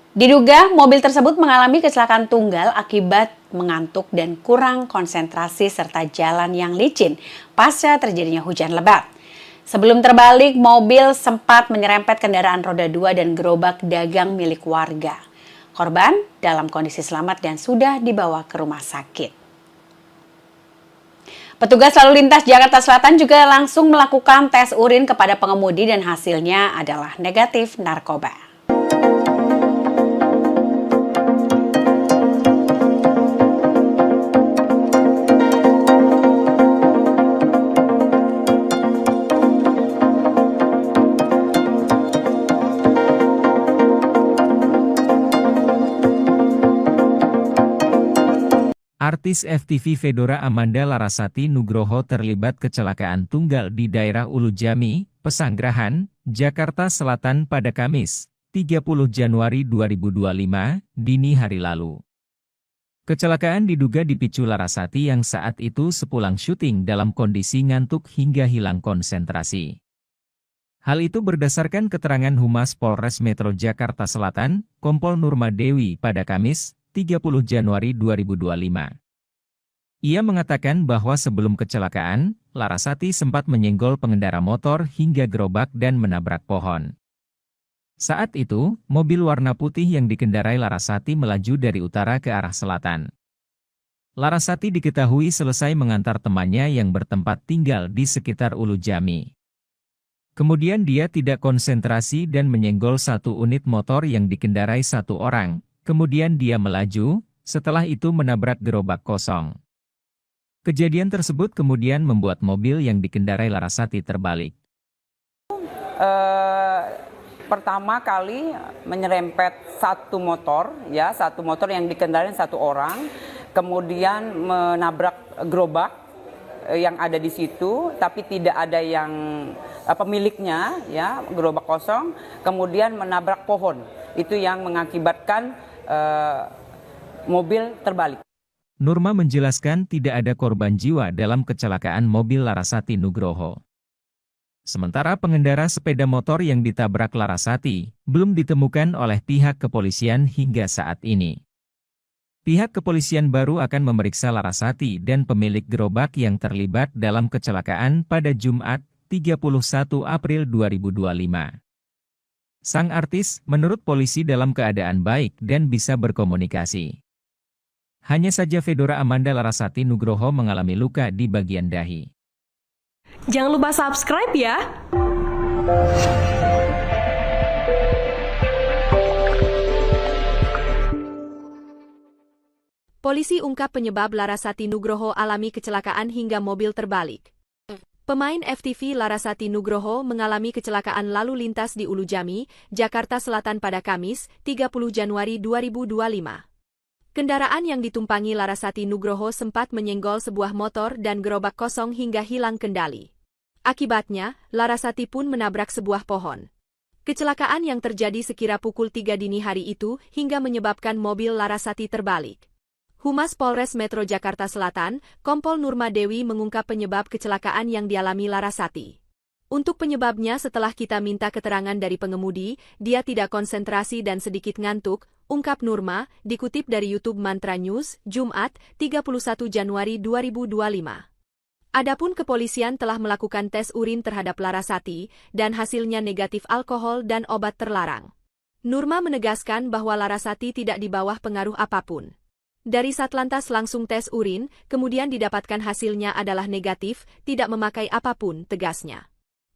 Diduga mobil tersebut mengalami kecelakaan tunggal akibat mengantuk dan kurang konsentrasi serta jalan yang licin pasca terjadinya hujan lebat. Sebelum terbalik, mobil sempat menyerempet kendaraan roda 2 dan gerobak dagang milik warga. Korban dalam kondisi selamat dan sudah dibawa ke rumah sakit. Petugas lalu lintas Jakarta Selatan juga langsung melakukan tes urin kepada pengemudi dan hasilnya adalah negatif narkoba. Artis FTV Fedora Amanda Larasati Nugroho terlibat kecelakaan tunggal di daerah Ulu Jami, Pesanggerahan, Jakarta Selatan pada Kamis, 30 Januari 2025, dini hari lalu. Kecelakaan diduga dipicu Larasati yang saat itu sepulang syuting dalam kondisi ngantuk hingga hilang konsentrasi. Hal itu berdasarkan keterangan Humas Polres Metro Jakarta Selatan, Kompol Nurma Dewi pada Kamis, 30 Januari 2025. Ia mengatakan bahwa sebelum kecelakaan, Larasati sempat menyenggol pengendara motor hingga gerobak dan menabrak pohon. Saat itu, mobil warna putih yang dikendarai Larasati melaju dari utara ke arah selatan. Larasati diketahui selesai mengantar temannya yang bertempat tinggal di sekitar Ulu Jami. Kemudian dia tidak konsentrasi dan menyenggol satu unit motor yang dikendarai satu orang. Kemudian dia melaju, setelah itu menabrak gerobak kosong. Kejadian tersebut kemudian membuat mobil yang dikendarai Larasati terbalik. Pertama kali menyerempet satu motor yang dikendarai satu orang, kemudian menabrak gerobak yang ada di situ, tapi tidak ada yang pemiliknya, ya, gerobak kosong, kemudian menabrak pohon. Itu yang mengakibatkan mobil terbalik. Nurma menjelaskan tidak ada korban jiwa dalam kecelakaan mobil Larasati Nugroho. Sementara pengendara sepeda motor yang ditabrak Larasati belum ditemukan oleh pihak kepolisian hingga saat ini. Pihak kepolisian baru akan memeriksa Larasati dan pemilik gerobak yang terlibat dalam kecelakaan pada Jumat, 31 April 2025. Sang artis menurut polisi dalam keadaan baik dan bisa berkomunikasi. Hanya saja Fedora Amanda Larasati Nugroho mengalami luka di bagian dahi. Jangan lupa subscribe ya! Polisi ungkap penyebab Larasati Nugroho alami kecelakaan hingga mobil terbalik. Pemain FTV Larasati Nugroho mengalami kecelakaan lalu lintas di Ulu Jami, Jakarta Selatan pada Kamis, 30 Januari 2025. Kendaraan yang ditumpangi Larasati Nugroho sempat menyenggol sebuah motor dan gerobak kosong hingga hilang kendali. Akibatnya, Larasati pun menabrak sebuah pohon. Kecelakaan yang terjadi sekira pukul 3 dini hari itu hingga menyebabkan mobil Larasati terbalik. Humas Polres Metro Jakarta Selatan, Kompol Nurma Dewi mengungkap penyebab kecelakaan yang dialami Larasati. Untuk penyebabnya setelah kita minta keterangan dari pengemudi, dia tidak konsentrasi dan sedikit ngantuk, ungkap Nurma, dikutip dari YouTube Mantra News, Jumat, 31 Januari 2025. Adapun kepolisian telah melakukan tes urin terhadap Larasati, dan hasilnya negatif alkohol dan obat terlarang. Nurma menegaskan bahwa Larasati tidak di bawah pengaruh apapun. Dari Satlantas langsung tes urin, kemudian didapatkan hasilnya adalah negatif, tidak memakai apapun, tegasnya.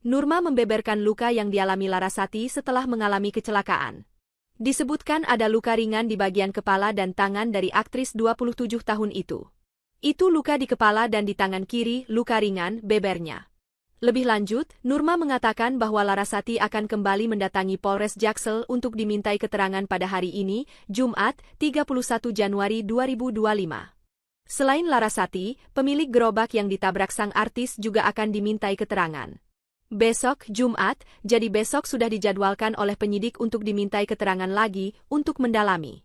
Nurma membeberkan luka yang dialami Larasati setelah mengalami kecelakaan. Disebutkan ada luka ringan di bagian kepala dan tangan dari aktris 27 tahun itu. Itu luka di kepala dan di tangan kiri, luka ringan, bebernya. Lebih lanjut, Nurma mengatakan bahwa Larasati akan kembali mendatangi Polres Jaksel untuk dimintai keterangan pada hari ini, Jumat, 31 Januari 2025. Selain Larasati, pemilik gerobak yang ditabrak sang artis juga akan dimintai keterangan. Besok, Jumat, jadi besok sudah dijadwalkan oleh penyidik untuk dimintai keterangan lagi untuk mendalami.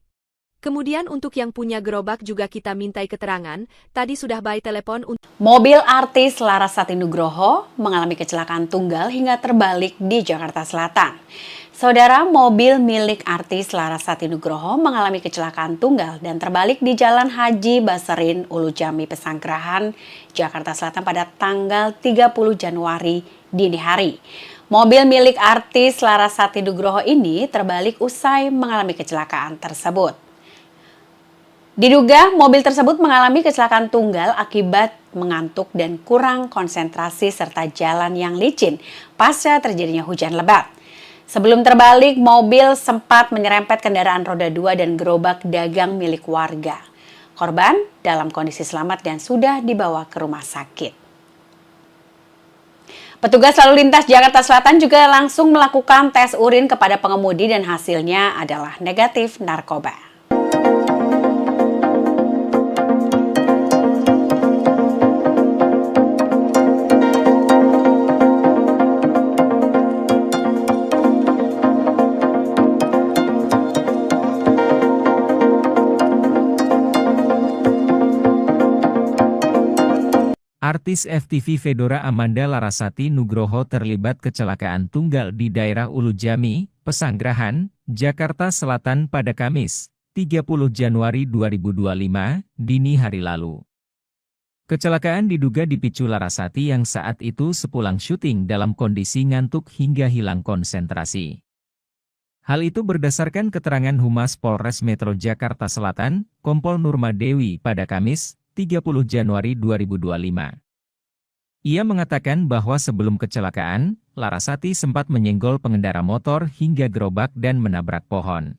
Kemudian untuk yang punya gerobak juga kita mintai keterangan, tadi sudah by telepon untuk... Mobil artis Larasati Nugroho mengalami kecelakaan tunggal hingga terbalik di Jakarta Selatan. Saudara, mobil milik artis Larasati Nugroho mengalami kecelakaan tunggal dan terbalik di Jalan Haji Baserin, Ulu Jami, Pesanggerahan, Jakarta Selatan pada tanggal 30 Januari dini hari. Mobil milik artis Larasati Nugroho ini terbalik usai mengalami kecelakaan tersebut. Diduga mobil tersebut mengalami kecelakaan tunggal akibat mengantuk dan kurang konsentrasi serta jalan yang licin pasca terjadinya hujan lebat. Sebelum terbalik, mobil sempat menyerempet kendaraan roda 2 dan gerobak dagang milik warga. Korban dalam kondisi selamat dan sudah dibawa ke rumah sakit. Petugas lalu lintas Jakarta Selatan juga langsung melakukan tes urin kepada pengemudi dan hasilnya adalah negatif narkoba. Artis FTV Fedora Amanda Larasati Nugroho terlibat kecelakaan tunggal di daerah Ulujami, Pesanggerahan, Jakarta Selatan pada Kamis, 30 Januari 2025, dini hari lalu. Kecelakaan diduga dipicu Larasati yang saat itu sepulang syuting dalam kondisi ngantuk hingga hilang konsentrasi. Hal itu berdasarkan keterangan Humas Polres Metro Jakarta Selatan, Kompol Nurma Dewi pada Kamis, 30 Januari 2025. Ia mengatakan bahwa sebelum kecelakaan, Larasati sempat menyenggol pengendara motor hingga gerobak dan menabrak pohon.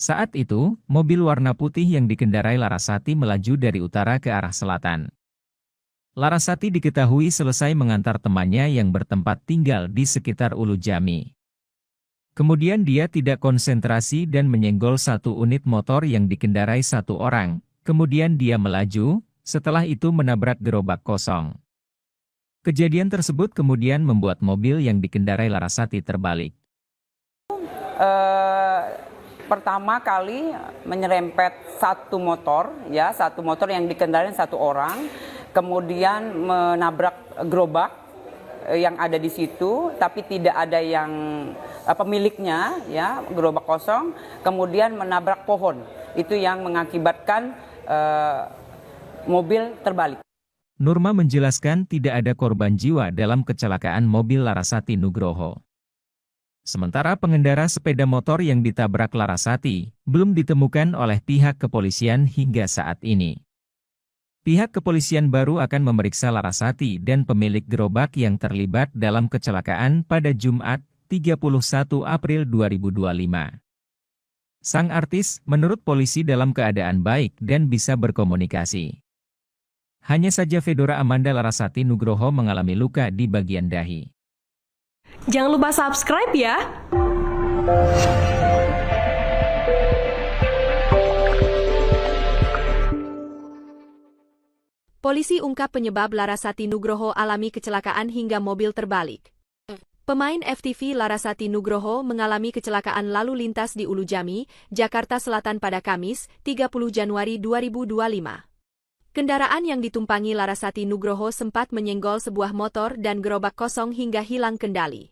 Saat itu, mobil warna putih yang dikendarai Larasati melaju dari utara ke arah selatan. Larasati diketahui selesai mengantar temannya yang bertempat tinggal di sekitar Ulujami. Kemudian dia tidak konsentrasi dan menyenggol satu unit motor yang dikendarai satu orang. Kemudian dia melaju, setelah itu menabrak gerobak kosong. Kejadian tersebut kemudian membuat mobil yang dikendarai Larasati terbalik. Pertama kali menyerempet satu motor yang dikendarai satu orang, kemudian menabrak gerobak yang ada di situ, tapi tidak ada yang pemiliknya, ya, gerobak kosong, kemudian menabrak pohon. Itu yang mengakibatkan mobil terbalik. Nurma menjelaskan tidak ada korban jiwa dalam kecelakaan mobil Larasati Nugroho. Sementara pengendara sepeda motor yang ditabrak Larasati belum ditemukan oleh pihak kepolisian hingga saat ini. Pihak kepolisian baru akan memeriksa Larasati dan pemilik gerobak yang terlibat dalam kecelakaan pada Jumat, 31 April 2025. Sang artis menurut polisi dalam keadaan baik dan bisa berkomunikasi. Hanya saja Fedora Amanda Larasati Nugroho mengalami luka di bagian dahi. Jangan lupa subscribe ya! Polisi ungkap penyebab Larasati Nugroho alami kecelakaan hingga mobil terbalik. Pemain FTV Larasati Nugroho mengalami kecelakaan lalu lintas di Ulujami, Jakarta Selatan pada Kamis, 30 Januari 2025. Kendaraan yang ditumpangi Larasati Nugroho sempat menyenggol sebuah motor dan gerobak kosong hingga hilang kendali.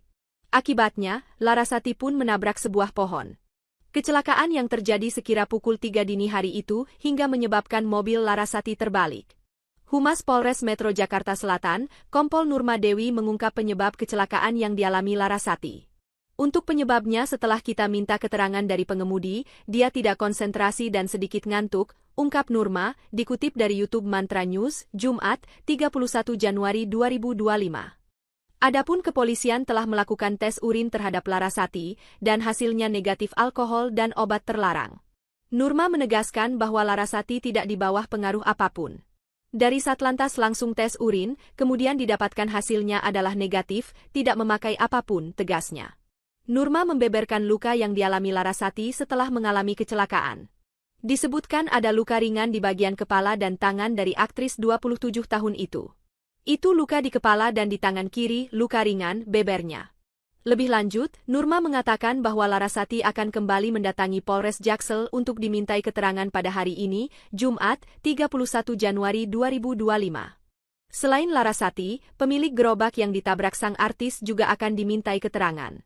Akibatnya, Larasati pun menabrak sebuah pohon. Kecelakaan yang terjadi sekira pukul 3 dini hari itu hingga menyebabkan mobil Larasati terbalik. Humas Polres Metro Jakarta Selatan, Kompol Nurma Dewi mengungkap penyebab kecelakaan yang dialami Larasati. Untuk penyebabnya setelah kita minta keterangan dari pengemudi, dia tidak konsentrasi dan sedikit ngantuk, ungkap Nurma, dikutip dari YouTube Mantra News, Jumat, 31 Januari 2025. Adapun kepolisian telah melakukan tes urin terhadap Larasati, dan hasilnya negatif alkohol dan obat terlarang. Nurma menegaskan bahwa Larasati tidak di bawah pengaruh apapun. Dari Satlantas langsung tes urin, kemudian didapatkan hasilnya adalah negatif, tidak memakai apapun, tegasnya. Nurma membeberkan luka yang dialami Larasati setelah mengalami kecelakaan. Disebutkan ada luka ringan di bagian kepala dan tangan dari aktris 27 tahun itu. Itu luka di kepala dan di tangan kiri, luka ringan, bebernya. Lebih lanjut, Nurma mengatakan bahwa Larasati akan kembali mendatangi Polres Jaksel untuk dimintai keterangan pada hari ini, Jumat, 31 Januari 2025. Selain Larasati, pemilik gerobak yang ditabrak sang artis juga akan dimintai keterangan.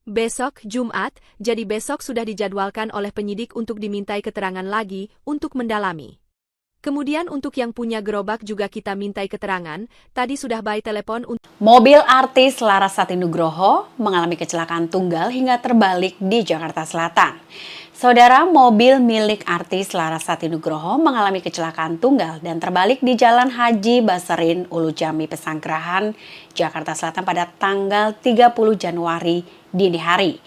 Besok, Jumat, jadi besok sudah dijadwalkan oleh penyidik untuk dimintai keterangan lagi untuk mendalami. Kemudian untuk yang punya gerobak juga kita mintai keterangan, tadi sudah by telepon untuk... Mobil artis Larasati Nugroho mengalami kecelakaan tunggal hingga terbalik di Jakarta Selatan. Saudara, mobil milik artis Larasati Nugroho mengalami kecelakaan tunggal dan terbalik di Jalan Haji Baserin, Ulujami, Pesanggerahan, Jakarta Selatan pada tanggal 30 Januari dini hari.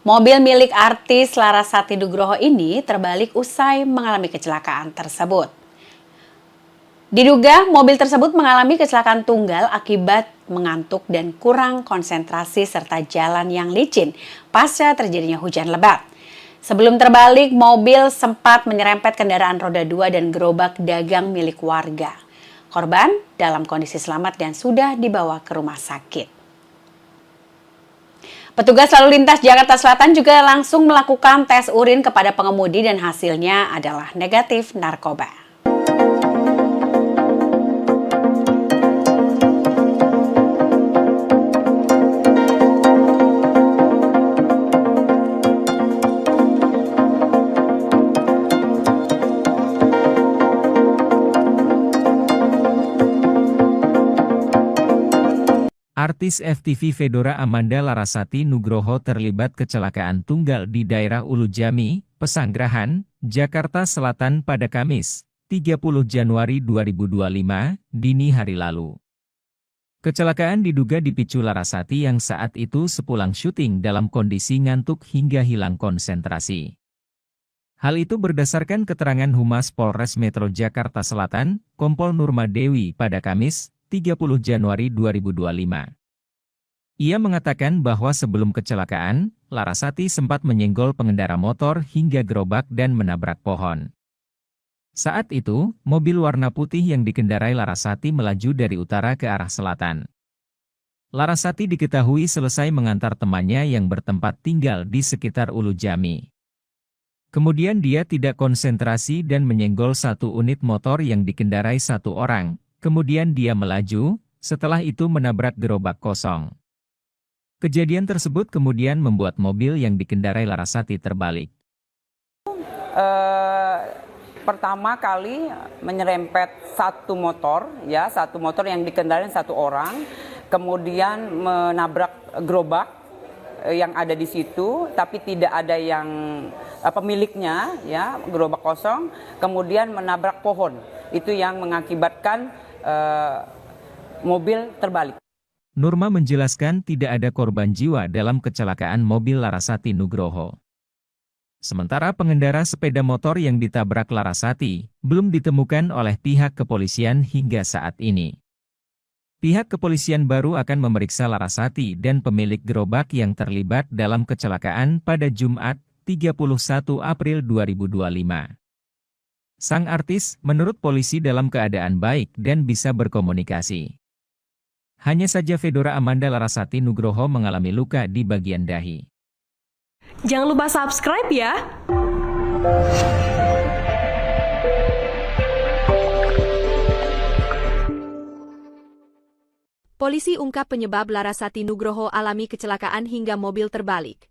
Mobil milik artis Larasati Nugroho ini terbalik usai mengalami kecelakaan tersebut. Diduga mobil tersebut mengalami kecelakaan tunggal akibat mengantuk dan kurang konsentrasi serta jalan yang licin pasca terjadinya hujan lebat. Sebelum terbalik, mobil sempat menyerempet kendaraan roda 2 dan gerobak dagang milik warga. Korban dalam kondisi selamat dan sudah dibawa ke rumah sakit. Petugas lalu lintas Jakarta Selatan juga langsung melakukan tes urin kepada pengemudi dan hasilnya adalah negatif narkoba. Artis FTV Fedora Amanda Larasati Nugroho terlibat kecelakaan tunggal di daerah Ulujami, Pesanggerahan, Jakarta Selatan pada Kamis, 30 Januari 2025, dini hari lalu. Kecelakaan diduga dipicu Larasati yang saat itu sepulang syuting dalam kondisi ngantuk hingga hilang konsentrasi. Hal itu berdasarkan keterangan Humas Polres Metro Jakarta Selatan, Kompol Nurma Dewi pada Kamis, 30 Januari 2025. Ia mengatakan bahwa sebelum kecelakaan, Larasati sempat menyenggol pengendara motor hingga gerobak dan menabrak pohon. Saat itu, mobil warna putih yang dikendarai Larasati melaju dari utara ke arah selatan. Larasati diketahui selesai mengantar temannya yang bertempat tinggal di sekitar Ulujami. Kemudian dia tidak konsentrasi dan menyenggol satu unit motor yang dikendarai satu orang. Kemudian dia melaju, setelah itu menabrak gerobak kosong. Kejadian tersebut kemudian membuat mobil yang dikendarai Larasati terbalik. Pertama kali menyerempet satu motor yang dikendarai satu orang, kemudian menabrak gerobak yang ada di situ, tapi tidak ada yang pemiliknya, ya, gerobak kosong, kemudian menabrak pohon. Itu yang mengakibatkan mobil terbalik. Nurma menjelaskan tidak ada korban jiwa dalam kecelakaan mobil Larasati Nugroho. Sementara pengendara sepeda motor yang ditabrak Larasati belum ditemukan oleh pihak kepolisian hingga saat ini. Pihak kepolisian baru akan memeriksa Larasati dan pemilik gerobak yang terlibat dalam kecelakaan pada Jumat, 31 April 2025. Sang artis, menurut polisi dalam keadaan baik dan bisa berkomunikasi. Hanya saja Fedora Amanda Larasati Nugroho mengalami luka di bagian dahi. Jangan lupa subscribe ya! Polisi ungkap penyebab Larasati Nugroho alami kecelakaan hingga mobil terbalik.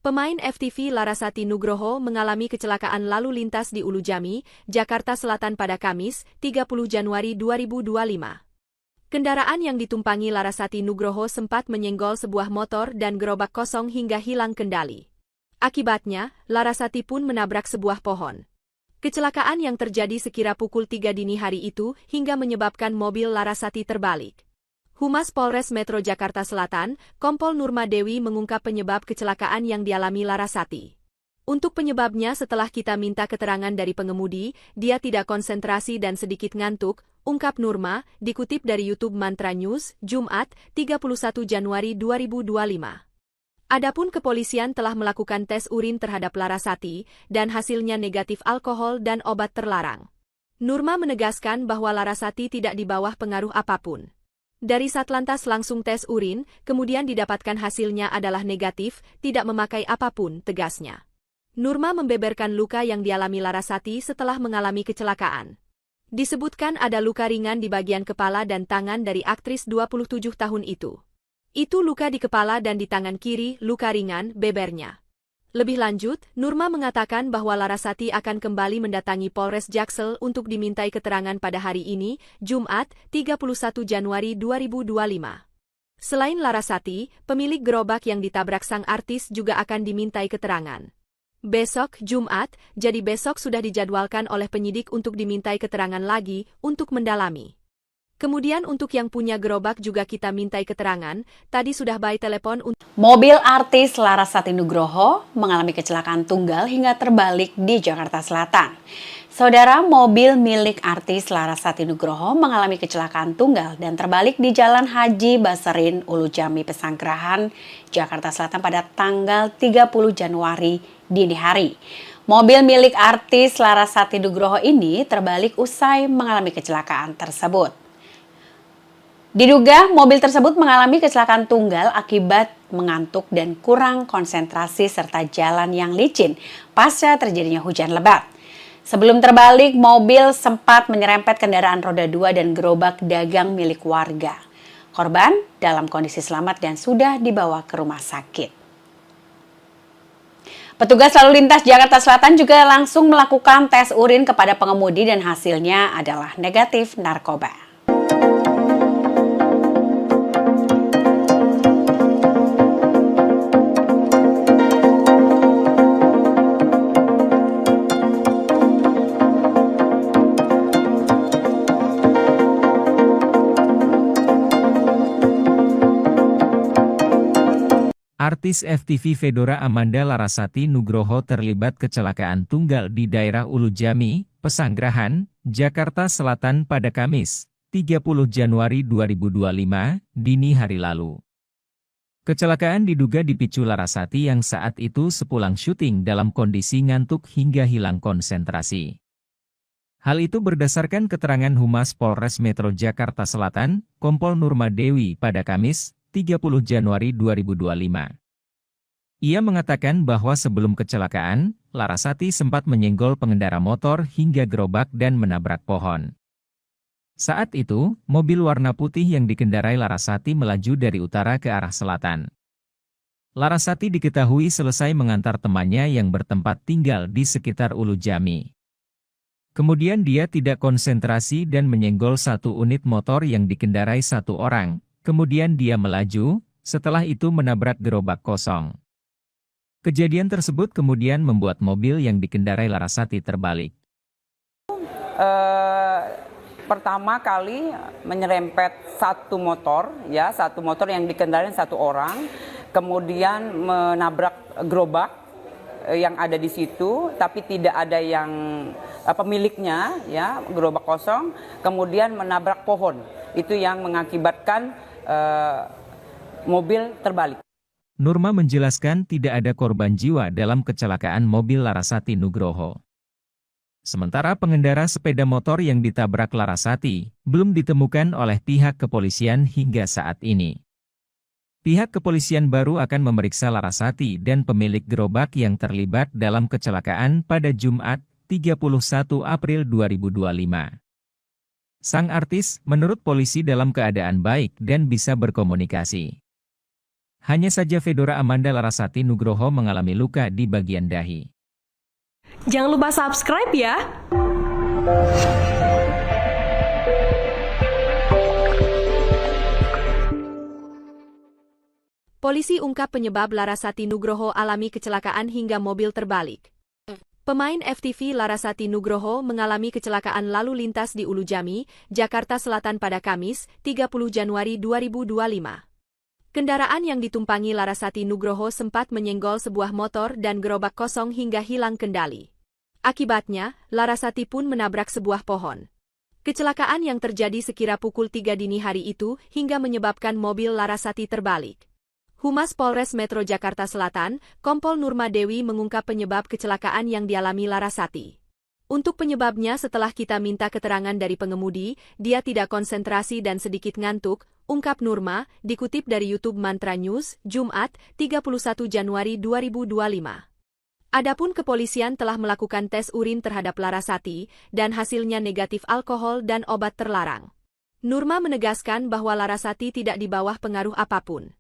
Pemain FTV Larasati Nugroho mengalami kecelakaan lalu lintas di Ulujami, Jakarta Selatan pada Kamis, 30 Januari 2025. Kendaraan yang ditumpangi Larasati Nugroho sempat menyenggol sebuah motor dan gerobak kosong hingga hilang kendali. Akibatnya, Larasati pun menabrak sebuah pohon. Kecelakaan yang terjadi sekira pukul 3 dini hari itu hingga menyebabkan mobil Larasati terbalik. Humas Polres Metro Jakarta Selatan, Kompol Nurma Dewi mengungkap penyebab kecelakaan yang dialami Larasati. Untuk penyebabnya setelah kita minta keterangan dari pengemudi, dia tidak konsentrasi dan sedikit ngantuk, ungkap Nurma, dikutip dari YouTube Mantra News, Jumat, 31 Januari 2025. Adapun kepolisian telah melakukan tes urin terhadap Larasati, dan hasilnya negatif alkohol dan obat terlarang. Nurma menegaskan bahwa Larasati tidak di bawah pengaruh apapun. Dari Satlantas langsung tes urin, kemudian didapatkan hasilnya adalah negatif, tidak memakai apapun, tegasnya. Nurma membeberkan luka yang dialami Larasati setelah mengalami kecelakaan. Disebutkan ada luka ringan di bagian kepala dan tangan dari aktris 27 tahun itu. Itu luka di kepala dan di tangan kiri, luka ringan, bebernya. Lebih lanjut, Nurma mengatakan bahwa Larasati akan kembali mendatangi Polres Jaksel untuk dimintai keterangan pada hari ini, Jumat, 31 Januari 2025. Selain Larasati, pemilik gerobak yang ditabrak sang artis juga akan dimintai keterangan. Besok, Jumat, jadi besok sudah dijadwalkan oleh penyidik untuk dimintai keterangan lagi untuk mendalami. Kemudian untuk yang punya gerobak juga kita mintai keterangan, tadi sudah by telepon untuk... Mobil artis Larasati Nugroho mengalami kecelakaan tunggal hingga terbalik di Jakarta Selatan. Saudara, mobil milik artis Larasati Nugroho mengalami kecelakaan tunggal dan terbalik di Jalan Haji Baserin, Ulujami, Pesanggerahan, Jakarta Selatan pada tanggal 30 Januari dini hari. Mobil milik artis Larasati Nugroho ini terbalik usai mengalami kecelakaan tersebut. Diduga mobil tersebut mengalami kecelakaan tunggal akibat mengantuk dan kurang konsentrasi serta jalan yang licin pasca terjadinya hujan lebat. Sebelum terbalik, mobil sempat menyerempet kendaraan roda 2 dan gerobak dagang milik warga. Korban dalam kondisi selamat dan sudah dibawa ke rumah sakit. Petugas lalu lintas Jakarta Selatan juga langsung melakukan tes urin kepada pengemudi dan hasilnya adalah negatif narkoba. Artis FTV Fedora Amanda Larasati Nugroho terlibat kecelakaan tunggal di daerah Ulujami, Pesanggerahan, Jakarta Selatan pada Kamis, 30 Januari 2025, dini hari lalu. Kecelakaan diduga dipicu Larasati yang saat itu sepulang syuting dalam kondisi ngantuk hingga hilang konsentrasi. Hal itu berdasarkan keterangan Humas Polres Metro Jakarta Selatan, Kompol Nurma Dewi pada Kamis, 30 Januari 2025. Ia mengatakan bahwa sebelum kecelakaan, Larasati sempat menyenggol pengendara motor hingga gerobak dan menabrak pohon. Saat itu, mobil warna putih yang dikendarai Larasati melaju dari utara ke arah selatan. Larasati diketahui selesai mengantar temannya yang bertempat tinggal di sekitar Ulujami. Kemudian dia tidak konsentrasi dan menyenggol satu unit motor yang dikendarai satu orang. Kemudian dia melaju, setelah itu menabrak gerobak kosong. Kejadian tersebut kemudian membuat mobil yang dikendarai Larasati terbalik. Pertama kali menyerempet satu motor yang dikendarai satu orang, kemudian menabrak gerobak yang ada di situ, tapi tidak ada yang pemiliknya, ya, gerobak kosong, kemudian menabrak pohon. Itu yang mengakibatkan mobil terbalik. Nurma menjelaskan tidak ada korban jiwa dalam kecelakaan mobil Larasati Nugroho. Sementara pengendara sepeda motor yang ditabrak Larasati belum ditemukan oleh pihak kepolisian hingga saat ini. Pihak kepolisian baru akan memeriksa Larasati dan pemilik gerobak yang terlibat dalam kecelakaan pada Jumat, 31 April 2025. Sang artis, menurut polisi dalam keadaan baik dan bisa berkomunikasi. Hanya saja Fedora Amanda Larasati Nugroho mengalami luka di bagian dahi. Jangan lupa subscribe ya! Polisi ungkap penyebab Larasati Nugroho alami kecelakaan hingga mobil terbalik. Pemain FTV Larasati Nugroho mengalami kecelakaan lalu lintas di Ulujami, Jakarta Selatan pada Kamis, 30 Januari 2025. Kendaraan yang ditumpangi Larasati Nugroho sempat menyenggol sebuah motor dan gerobak kosong hingga hilang kendali. Akibatnya, Larasati pun menabrak sebuah pohon. Kecelakaan yang terjadi sekira pukul 3 dini hari itu hingga menyebabkan mobil Larasati terbalik. Humas Polres Metro Jakarta Selatan, Kompol Nurma Dewi mengungkap penyebab kecelakaan yang dialami Larasati. Untuk penyebabnya setelah kita minta keterangan dari pengemudi, dia tidak konsentrasi dan sedikit ngantuk, ungkap Nurma, dikutip dari YouTube Mantra News, Jumat, 31 Januari 2025. Adapun kepolisian telah melakukan tes urin terhadap Larasati, dan hasilnya negatif alkohol dan obat terlarang. Nurma menegaskan bahwa Larasati tidak di bawah pengaruh apapun.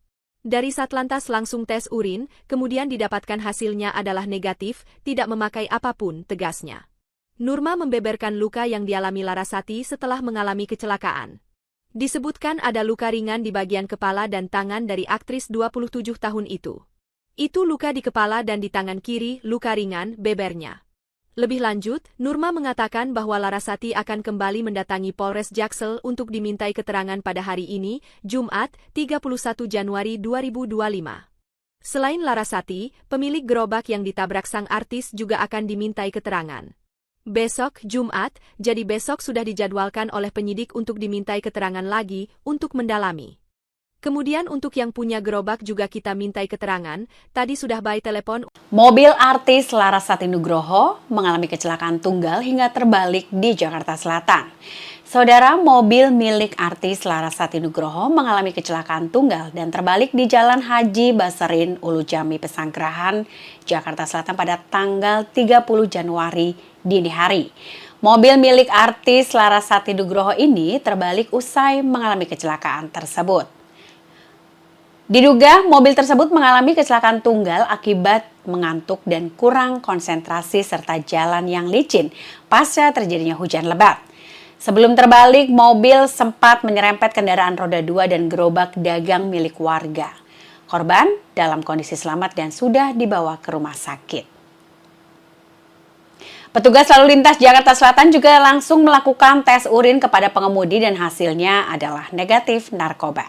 Dari Satlantas langsung tes urin, kemudian didapatkan hasilnya adalah negatif, tidak memakai apapun, tegasnya. Nurma membeberkan luka yang dialami Larasati setelah mengalami kecelakaan. Disebutkan ada luka ringan di bagian kepala dan tangan dari aktris 27 tahun itu. Itu luka di kepala dan di tangan kiri, luka ringan, bebernya. Lebih lanjut, Nurma mengatakan bahwa Larasati akan kembali mendatangi Polres Jaksel untuk dimintai keterangan pada hari ini, Jumat, 31 Januari 2025. Selain Larasati, pemilik gerobak yang ditabrak sang artis juga akan dimintai keterangan. Besok, Jumat, jadi besok sudah dijadwalkan oleh penyidik untuk dimintai keterangan lagi untuk mendalami. Kemudian untuk yang punya gerobak juga kita mintai keterangan, tadi sudah by telepon. Mobil artis Larasati Nugroho mengalami kecelakaan tunggal hingga terbalik di Jakarta Selatan. Saudara, mobil milik artis Larasati Nugroho mengalami kecelakaan tunggal dan terbalik di Jalan Haji Basarin, Ulujami, Pesanggerahan, Jakarta Selatan pada tanggal 30 Januari dini hari. Mobil milik artis Larasati Nugroho ini terbalik usai mengalami kecelakaan tersebut. Diduga mobil tersebut mengalami kecelakaan tunggal akibat mengantuk dan kurang konsentrasi serta jalan yang licin pasca terjadinya hujan lebat. Sebelum terbalik, mobil sempat menyerempet kendaraan roda 2 dan gerobak dagang milik warga. Korban dalam kondisi selamat dan sudah dibawa ke rumah sakit. Petugas lalu lintas Jakarta Selatan juga langsung melakukan tes urin kepada pengemudi dan hasilnya adalah negatif narkoba.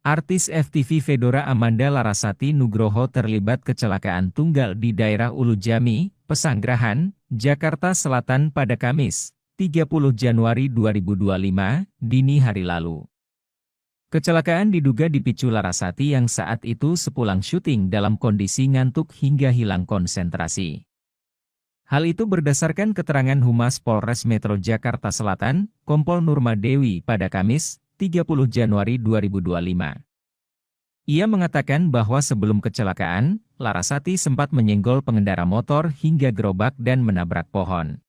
Artis FTV Fedora Amanda Larasati Nugroho terlibat kecelakaan tunggal di daerah Ulujami, Pesanggerahan, Jakarta Selatan pada Kamis, 30 Januari 2025, dini hari lalu. Kecelakaan diduga dipicu Larasati yang saat itu sepulang syuting dalam kondisi ngantuk hingga hilang konsentrasi. Hal itu berdasarkan keterangan Humas Polres Metro Jakarta Selatan, Kompol Nurma Dewi pada Kamis, 30 Januari 2025. Ia mengatakan bahwa sebelum kecelakaan, Larasati sempat menyenggol pengendara motor hingga gerobak dan menabrak pohon.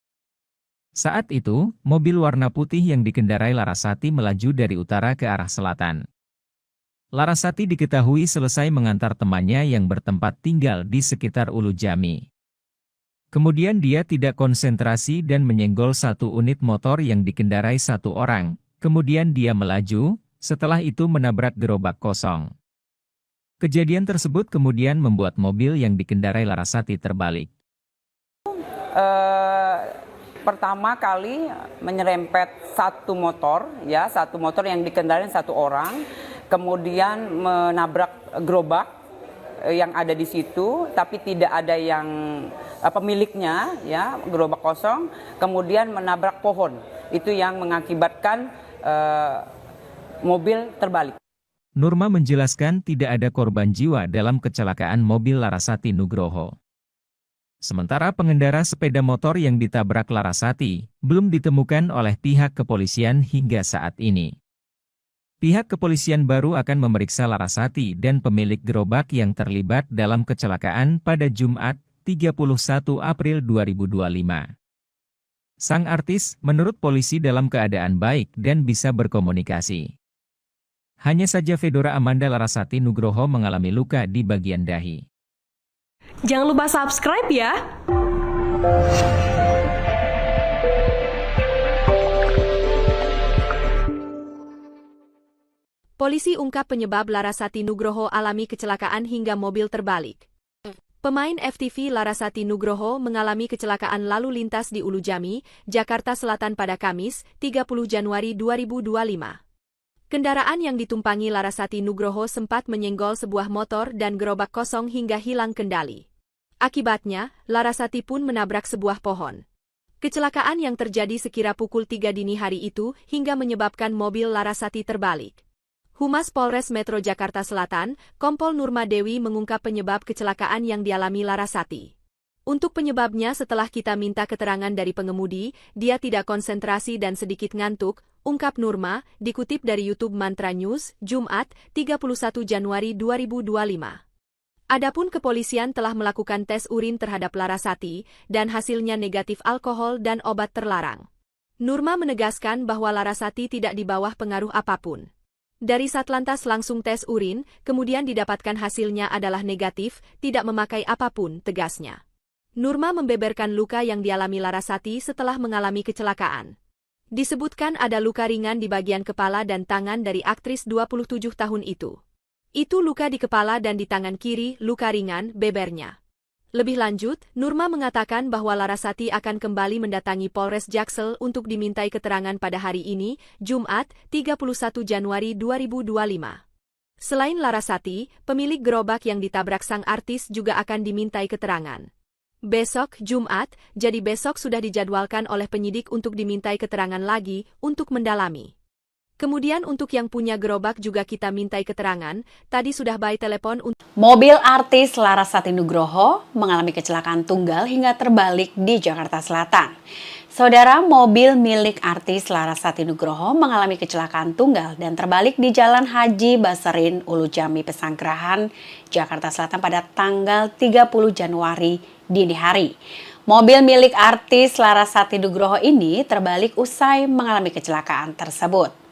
Saat itu, mobil warna putih yang dikendarai Larasati melaju dari utara ke arah selatan. Larasati diketahui selesai mengantar temannya yang bertempat tinggal di sekitar Ulujami. Kemudian dia tidak konsentrasi dan menyenggol satu unit motor yang dikendarai satu orang. Kemudian dia melaju, setelah itu menabrak gerobak kosong. Kejadian tersebut kemudian membuat mobil yang dikendarai Larasati terbalik. Pertama kali menyerempet satu motor yang dikendarai satu orang, kemudian menabrak gerobak yang ada di situ, tapi tidak ada yang pemiliknya, ya, gerobak kosong, kemudian menabrak pohon. Itu yang mengakibatkan mobil terbalik. Nurma menjelaskan tidak ada korban jiwa dalam kecelakaan mobil Larasati Nugroho. Sementara pengendara sepeda motor yang ditabrak Larasati belum ditemukan oleh pihak kepolisian hingga saat ini. Pihak kepolisian baru akan memeriksa Larasati dan pemilik gerobak yang terlibat dalam kecelakaan pada Jumat, 31 April 2025. Sang artis menurut polisi dalam keadaan baik dan bisa berkomunikasi. Hanya saja Fedora Amanda Larasati Nugroho mengalami luka di bagian dahi. Jangan lupa subscribe ya! Polisi ungkap penyebab Larasati Nugroho alami kecelakaan hingga mobil terbalik. Pemain FTV Larasati Nugroho mengalami kecelakaan lalu lintas di Ulujami, Jakarta Selatan pada Kamis, 30 Januari 2025. Kendaraan yang ditumpangi Larasati Nugroho sempat menyenggol sebuah motor dan gerobak kosong hingga hilang kendali. Akibatnya, Larasati pun menabrak sebuah pohon. Kecelakaan yang terjadi sekira pukul 3 dini hari itu hingga menyebabkan mobil Larasati terbalik. Humas Polres Metro Jakarta Selatan, Kompol Nurma Dewi mengungkap penyebab kecelakaan yang dialami Larasati. Untuk penyebabnya setelah kita minta keterangan dari pengemudi, dia tidak konsentrasi dan sedikit ngantuk, ungkap Nurma, dikutip dari YouTube Mantra News, Jumat, 31 Januari 2025. Adapun kepolisian telah melakukan tes urin terhadap Larasati, dan hasilnya negatif alkohol dan obat terlarang. Nurma menegaskan bahwa Larasati tidak di bawah pengaruh apapun. Dari Satlantas langsung tes urin, kemudian didapatkan hasilnya adalah negatif, tidak memakai apapun, tegasnya. Nurma membeberkan luka yang dialami Larasati setelah mengalami kecelakaan. Disebutkan ada luka ringan di bagian kepala dan tangan dari aktris 27 tahun itu. Itu luka di kepala dan di tangan kiri, luka ringan, bebernya. Lebih lanjut, Nurma mengatakan bahwa Larasati akan kembali mendatangi Polres Jaksel untuk dimintai keterangan pada hari ini, Jumat, 31 Januari 2025. Selain Larasati, pemilik gerobak yang ditabrak sang artis juga akan dimintai keterangan. Besok, Jumat, jadi besok sudah dijadwalkan oleh penyidik untuk dimintai keterangan lagi untuk mendalami. Kemudian untuk yang punya gerobak juga kita mintai keterangan, tadi sudah by telepon untuk... Mobil artis Larasati Nugroho mengalami kecelakaan tunggal hingga terbalik di Jakarta Selatan. Saudara, mobil milik artis Larasati Nugroho mengalami kecelakaan tunggal dan terbalik di Jalan Haji Basarin, Ulujami, Pesanggerahan, Jakarta Selatan pada tanggal 30 Januari dini hari. Mobil milik artis Larasati Nugroho ini terbalik usai mengalami kecelakaan tersebut.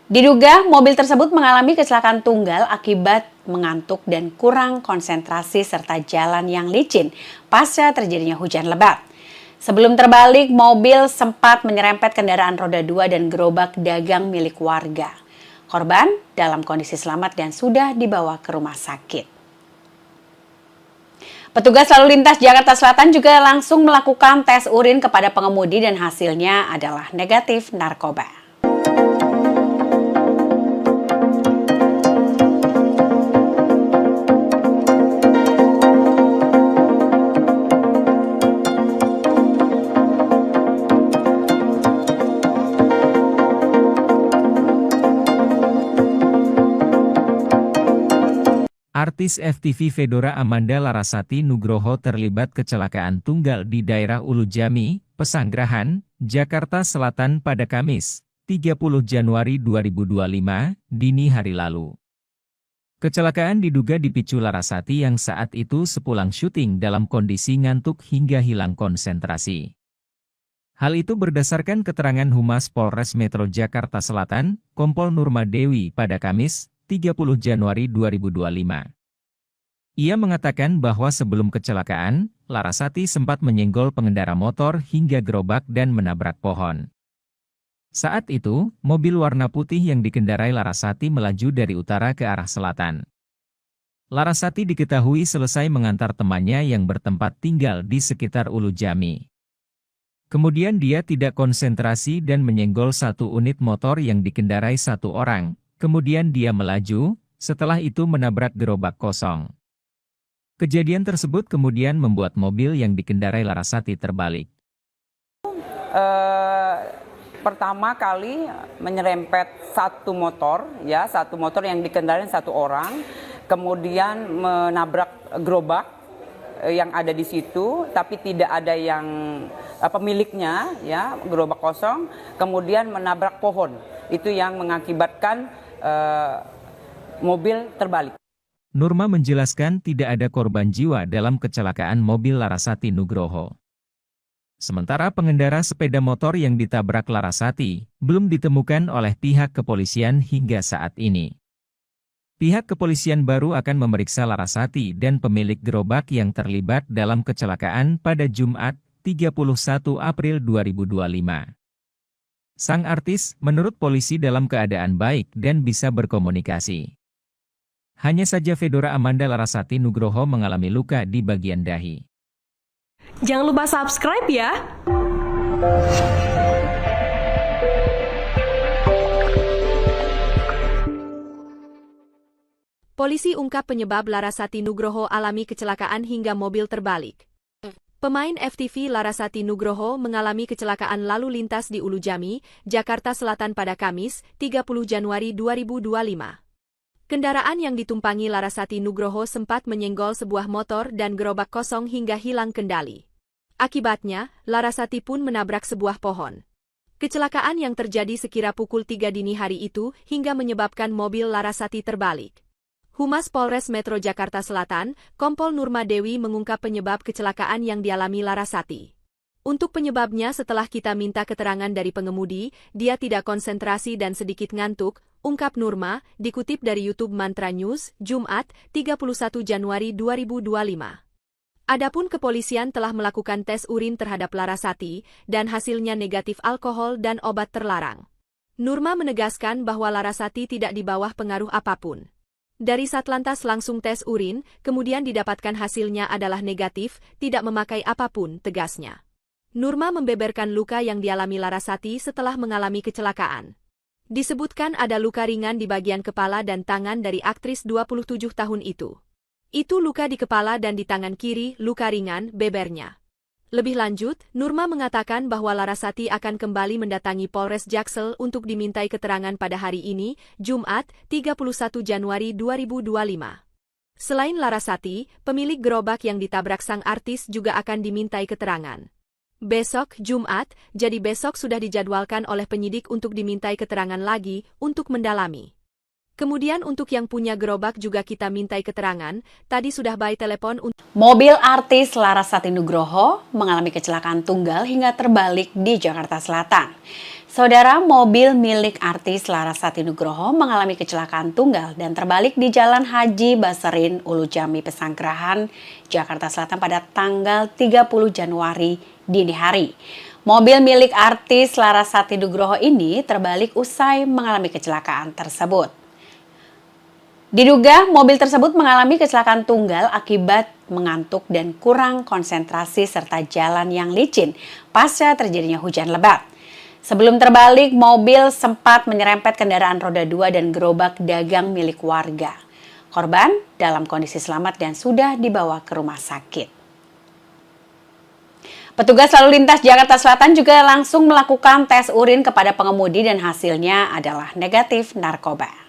Diduga mobil tersebut mengalami kecelakaan tunggal akibat mengantuk dan kurang konsentrasi serta jalan yang licin pasca terjadinya hujan lebat. Sebelum terbalik, mobil sempat menyerempet kendaraan roda 2 dan gerobak dagang milik warga. Korban dalam kondisi selamat dan sudah dibawa ke rumah sakit. Petugas lalu lintas Jakarta Selatan juga langsung melakukan tes urin kepada pengemudi dan hasilnya adalah negatif narkoba. Artis FTV Fedora Amanda Larasati Nugroho terlibat kecelakaan tunggal di daerah Ulujami, Pesanggerahan, Jakarta Selatan pada Kamis, 30 Januari 2025, dini hari lalu. Kecelakaan diduga dipicu Larasati yang saat itu sepulang syuting dalam kondisi ngantuk hingga hilang konsentrasi. Hal itu berdasarkan keterangan Humas Polres Metro Jakarta Selatan, Kompol Nurma Dewi pada Kamis, 30 Januari 2025. Ia mengatakan bahwa sebelum kecelakaan, Larasati sempat menyenggol pengendara motor hingga gerobak dan menabrak pohon. Saat itu, mobil warna putih yang dikendarai Larasati melaju dari utara ke arah selatan. Larasati diketahui selesai mengantar temannya yang bertempat tinggal di sekitar Ulujami. Kemudian dia tidak konsentrasi dan menyenggol satu unit motor yang dikendarai satu orang. Kemudian dia melaju, setelah itu menabrak gerobak kosong. Kejadian tersebut kemudian membuat mobil yang dikendarai Larasati terbalik. Pertama kali menyerempet satu motor yang dikendarai satu orang, kemudian menabrak gerobak yang ada di situ, tapi tidak ada yang pemiliknya, ya, gerobak kosong, kemudian menabrak pohon. Itu yang mengakibatkan mobil terbalik. Nurma menjelaskan tidak ada korban jiwa dalam kecelakaan mobil Larasati Nugroho. Sementara pengendara sepeda motor yang ditabrak Larasati belum ditemukan oleh pihak kepolisian hingga saat ini. Pihak kepolisian baru akan memeriksa Larasati dan pemilik gerobak yang terlibat dalam kecelakaan pada Jumat, 31 April 2025. Sang artis, menurut polisi dalam keadaan baik dan bisa berkomunikasi. Hanya saja Fedora Amanda Larasati Nugroho mengalami luka di bagian dahi. Jangan lupa subscribe ya! Polisi ungkap penyebab Larasati Nugroho alami kecelakaan hingga mobil terbalik. Pemain FTV Larasati Nugroho mengalami kecelakaan lalu lintas di Ulujami, Jakarta Selatan pada Kamis, 30 Januari 2025. Kendaraan yang ditumpangi Larasati Nugroho sempat menyenggol sebuah motor dan gerobak kosong hingga hilang kendali. Akibatnya, Larasati pun menabrak sebuah pohon. Kecelakaan yang terjadi sekira pukul 3 dini hari itu hingga menyebabkan mobil Larasati terbalik. Humas Polres Metro Jakarta Selatan, Kompol Nurma Dewi mengungkap penyebab kecelakaan yang dialami Larasati. Untuk penyebabnya setelah kita minta keterangan dari pengemudi, dia tidak konsentrasi dan sedikit ngantuk, ungkap Nurma, dikutip dari YouTube Mantra News, Jumat, 31 Januari 2025. Adapun kepolisian telah melakukan tes urin terhadap Larasati, dan hasilnya negatif alkohol dan obat terlarang. Nurma menegaskan bahwa Larasati tidak di bawah pengaruh apapun. Dari Satlantas langsung tes urin, kemudian didapatkan hasilnya adalah negatif, tidak memakai apapun, tegasnya. Nurma membeberkan luka yang dialami Larasati setelah mengalami kecelakaan. Disebutkan ada luka ringan di bagian kepala dan tangan dari aktris 27 tahun itu. Itu luka di kepala dan di tangan kiri, luka ringan, bebernya. Lebih lanjut, Nurma mengatakan bahwa Larasati akan kembali mendatangi Polres Jaksel untuk dimintai keterangan pada hari ini, Jumat, 31 Januari 2025. Selain Larasati, pemilik gerobak yang ditabrak sang artis juga akan dimintai keterangan. Besok, Jumat, jadi besok sudah dijadwalkan oleh penyidik untuk dimintai keterangan lagi untuk mendalami. Kemudian untuk yang punya gerobak juga kita mintai keterangan, tadi sudah by telepon untuk... Mobil artis Larasati Nugroho mengalami kecelakaan tunggal hingga terbalik di Jakarta Selatan. Saudara, mobil milik artis Larasati Nugroho mengalami kecelakaan tunggal dan terbalik di Jalan Haji Baserin, Ulujami, Pesanggerahan, Jakarta Selatan pada tanggal 30 Januari dini hari. Mobil milik artis Larasati Nugroho ini terbalik usai mengalami kecelakaan tersebut. Diduga mobil tersebut mengalami kecelakaan tunggal akibat mengantuk dan kurang konsentrasi serta jalan yang licin pasca terjadinya hujan lebat. Sebelum terbalik, mobil sempat menyerempet kendaraan roda 2 dan gerobak dagang milik warga. Korban dalam kondisi selamat dan sudah dibawa ke rumah sakit. Petugas lalu lintas Jakarta Selatan juga langsung melakukan tes urin kepada pengemudi dan hasilnya adalah negatif narkoba.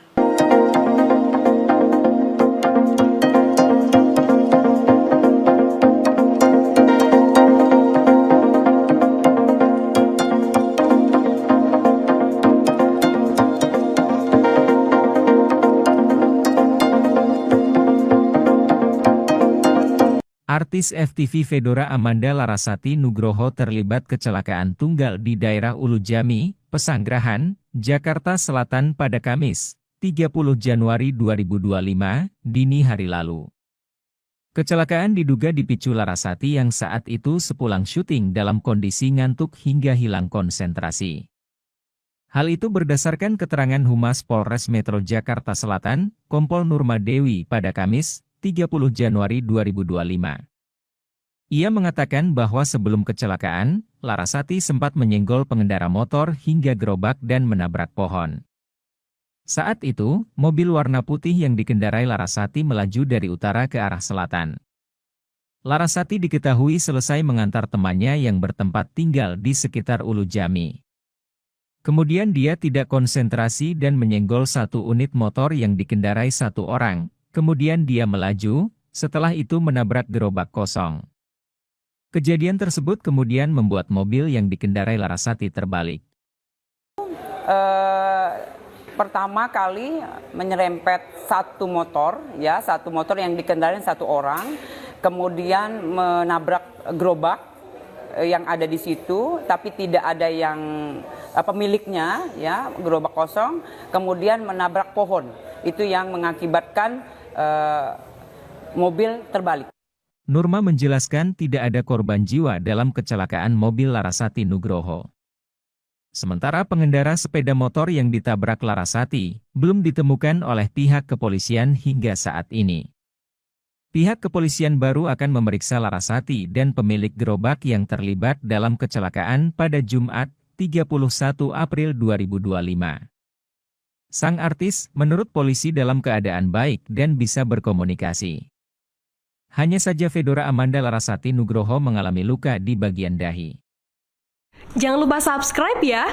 Artis FTV Fedora Amanda Larasati Nugroho terlibat kecelakaan tunggal di daerah Ulujami, Pesanggerahan, Jakarta Selatan pada Kamis, 30 Januari 2025, dini hari lalu. Kecelakaan diduga dipicu Larasati yang saat itu sepulang syuting dalam kondisi ngantuk hingga hilang konsentrasi. Hal itu berdasarkan keterangan Humas Polres Metro Jakarta Selatan, Kompol Nurma Dewi pada Kamis, 30 Januari 2025. Ia mengatakan bahwa sebelum kecelakaan, Larasati sempat menyenggol pengendara motor hingga gerobak dan menabrak pohon. Saat itu, mobil warna putih yang dikendarai Larasati melaju dari utara ke arah selatan. Larasati diketahui selesai mengantar temannya yang bertempat tinggal di sekitar Ulujami. Kemudian dia tidak konsentrasi dan menyenggol satu unit motor yang dikendarai satu orang. Kemudian dia melaju, setelah itu menabrak gerobak kosong. Kejadian tersebut kemudian membuat mobil yang dikendarai Larasati terbalik. Pertama kali menyerempet satu motor yang dikendarai satu orang, kemudian menabrak gerobak yang ada di situ, tapi tidak ada yang pemiliknya, ya, gerobak kosong, kemudian menabrak pohon. Itu yang mengakibatkan mobil terbalik. Nurma menjelaskan tidak ada korban jiwa dalam kecelakaan mobil Larasati Nugroho. Sementara pengendara sepeda motor yang ditabrak Larasati belum ditemukan oleh pihak kepolisian hingga saat ini. Pihak kepolisian baru akan memeriksa Larasati dan pemilik gerobak yang terlibat dalam kecelakaan pada Jumat, 31 April 2025. Sang artis, menurut polisi dalam keadaan baik dan bisa berkomunikasi. Hanya saja Fedora Amanda Larasati Nugroho mengalami luka di bagian dahi. Jangan lupa subscribe ya!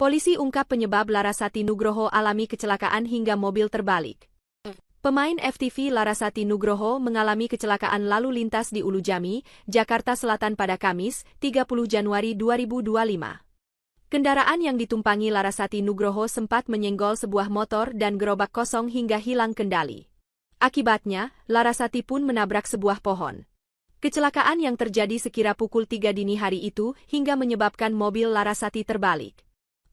Polisi ungkap penyebab Larasati Nugroho alami kecelakaan hingga mobil terbalik. Pemain FTV Larasati Nugroho mengalami kecelakaan lalu lintas di Ulujami, Jakarta Selatan pada Kamis, 30 Januari 2025. Kendaraan yang ditumpangi Larasati Nugroho sempat menyenggol sebuah motor dan gerobak kosong hingga hilang kendali. Akibatnya, Larasati pun menabrak sebuah pohon. Kecelakaan yang terjadi sekira pukul 3 dini hari itu hingga menyebabkan mobil Larasati terbalik.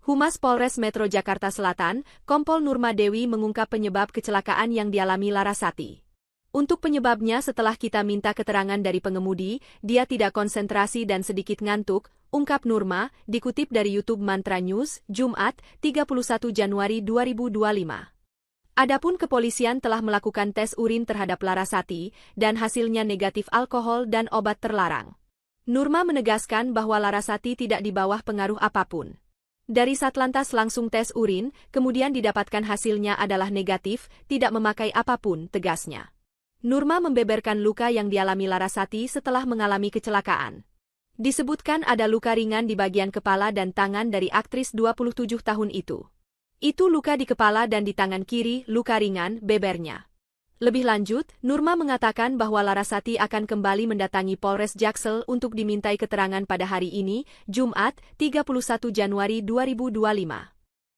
Humas Polres Metro Jakarta Selatan, Kompol Nurma Dewi mengungkap penyebab kecelakaan yang dialami Larasati. Untuk penyebabnya setelah kita minta keterangan dari pengemudi, dia tidak konsentrasi dan sedikit ngantuk, ungkap Nurma, dikutip dari YouTube Mantra News, Jumat, 31 Januari 2025. Adapun kepolisian telah melakukan tes urin terhadap Larasati, dan hasilnya negatif alkohol dan obat terlarang. Nurma menegaskan bahwa Larasati tidak di bawah pengaruh apapun. Dari Satlantas langsung tes urin, kemudian didapatkan hasilnya adalah negatif, tidak memakai apapun, tegasnya. Nurma membeberkan luka yang dialami Larasati setelah mengalami kecelakaan. Disebutkan ada luka ringan di bagian kepala dan tangan dari aktris 27 tahun itu. Itu luka di kepala dan di tangan kiri, luka ringan, bebernya. Lebih lanjut, Nurma mengatakan bahwa Larasati akan kembali mendatangi Polres Jaksel untuk dimintai keterangan pada hari ini, Jumat, 31 Januari 2025.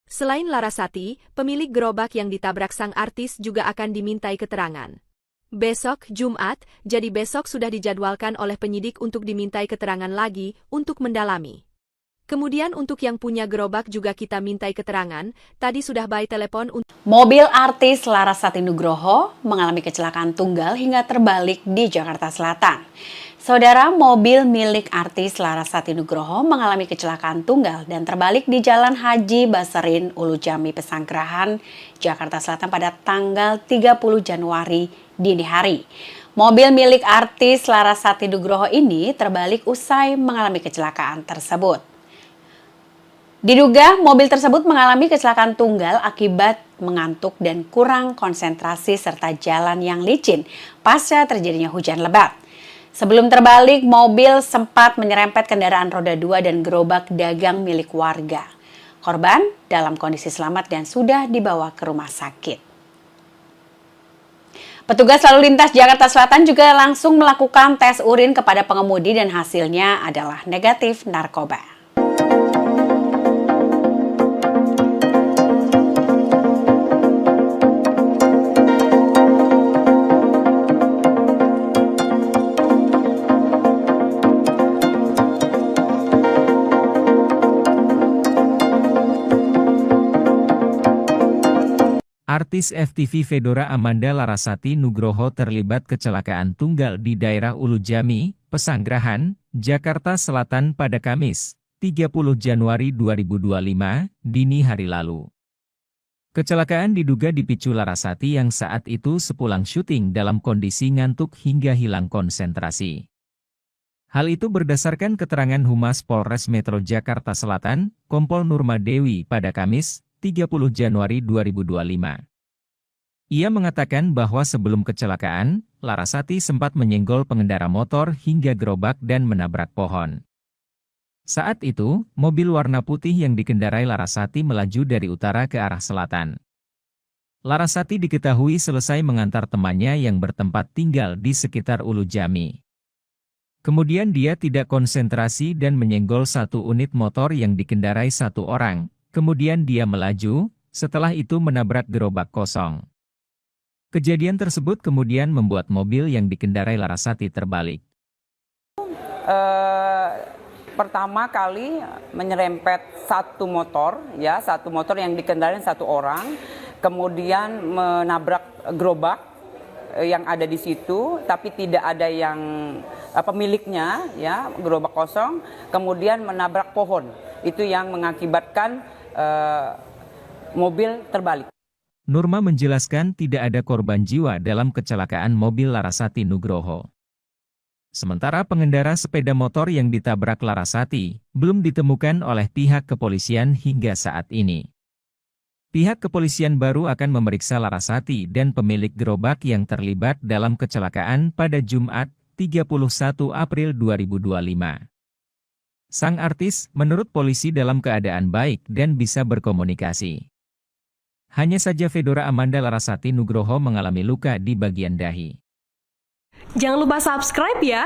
Selain Larasati, pemilik gerobak yang ditabrak sang artis juga akan dimintai keterangan. Besok, Jumat, jadi besok sudah dijadwalkan oleh penyidik untuk dimintai keterangan lagi, untuk mendalami. Kemudian untuk yang punya gerobak juga kita mintai keterangan, tadi sudah by telepon untuk... Mobil artis Larasati Nugroho mengalami kecelakaan tunggal hingga terbalik di Jakarta Selatan. Saudara, mobil milik artis Larasati Nugroho mengalami kecelakaan tunggal dan terbalik di Jalan Haji Baserin, Ulujami, Pesanggerahan, Jakarta Selatan pada tanggal 30 Januari dini hari. Mobil milik artis Larasati Nugroho ini terbalik usai mengalami kecelakaan tersebut. Diduga mobil tersebut mengalami kecelakaan tunggal akibat mengantuk dan kurang konsentrasi serta jalan yang licin pasca terjadinya hujan lebat. Sebelum terbalik, mobil sempat menyerempet kendaraan roda 2 dan gerobak dagang milik warga. Korban dalam kondisi selamat dan sudah dibawa ke rumah sakit. Petugas lalu lintas Jakarta Selatan juga langsung melakukan tes urin kepada pengemudi dan hasilnya adalah negatif narkoba. Artis FTV Fedora Amanda Larasati Nugroho terlibat kecelakaan tunggal di daerah Ulu Jami, Pesanggerahan, Jakarta Selatan pada Kamis, 30 Januari 2025, dini hari lalu. Kecelakaan diduga dipicu Larasati yang saat itu sepulang syuting dalam kondisi ngantuk hingga hilang konsentrasi. Hal itu berdasarkan keterangan Humas Polres Metro Jakarta Selatan, Kompol Nurma Dewi pada Kamis, 30 Januari 2025. Ia mengatakan bahwa sebelum kecelakaan, Larasati sempat menyenggol pengendara motor hingga gerobak dan menabrak pohon. Saat itu, mobil warna putih yang dikendarai Larasati melaju dari utara ke arah selatan. Larasati diketahui selesai mengantar temannya yang bertempat tinggal di sekitar Ulu Jami. Kemudian dia tidak konsentrasi dan menyenggol satu unit motor yang dikendarai satu orang. Kemudian dia melaju, setelah itu menabrak gerobak kosong. Kejadian tersebut kemudian membuat mobil yang dikendarai Larasati terbalik. Pertama kali menyerempet satu motor yang dikendarai satu orang, kemudian menabrak gerobak yang ada di situ, tapi tidak ada yang pemiliknya, ya, gerobak kosong, kemudian menabrak pohon. Itu yang mengakibatkan mobil terbalik. Nurma menjelaskan tidak ada korban jiwa dalam kecelakaan mobil Larasati Nugroho. Sementara pengendara sepeda motor yang ditabrak Larasati belum ditemukan oleh pihak kepolisian hingga saat ini. Pihak kepolisian baru akan memeriksa Larasati dan pemilik gerobak yang terlibat dalam kecelakaan pada Jumat, 31 April 2025. Sang artis menurut polisi dalam keadaan baik dan bisa berkomunikasi. Hanya saja Fedora Amanda Larasati Nugroho mengalami luka di bagian dahi. Jangan lupa subscribe ya!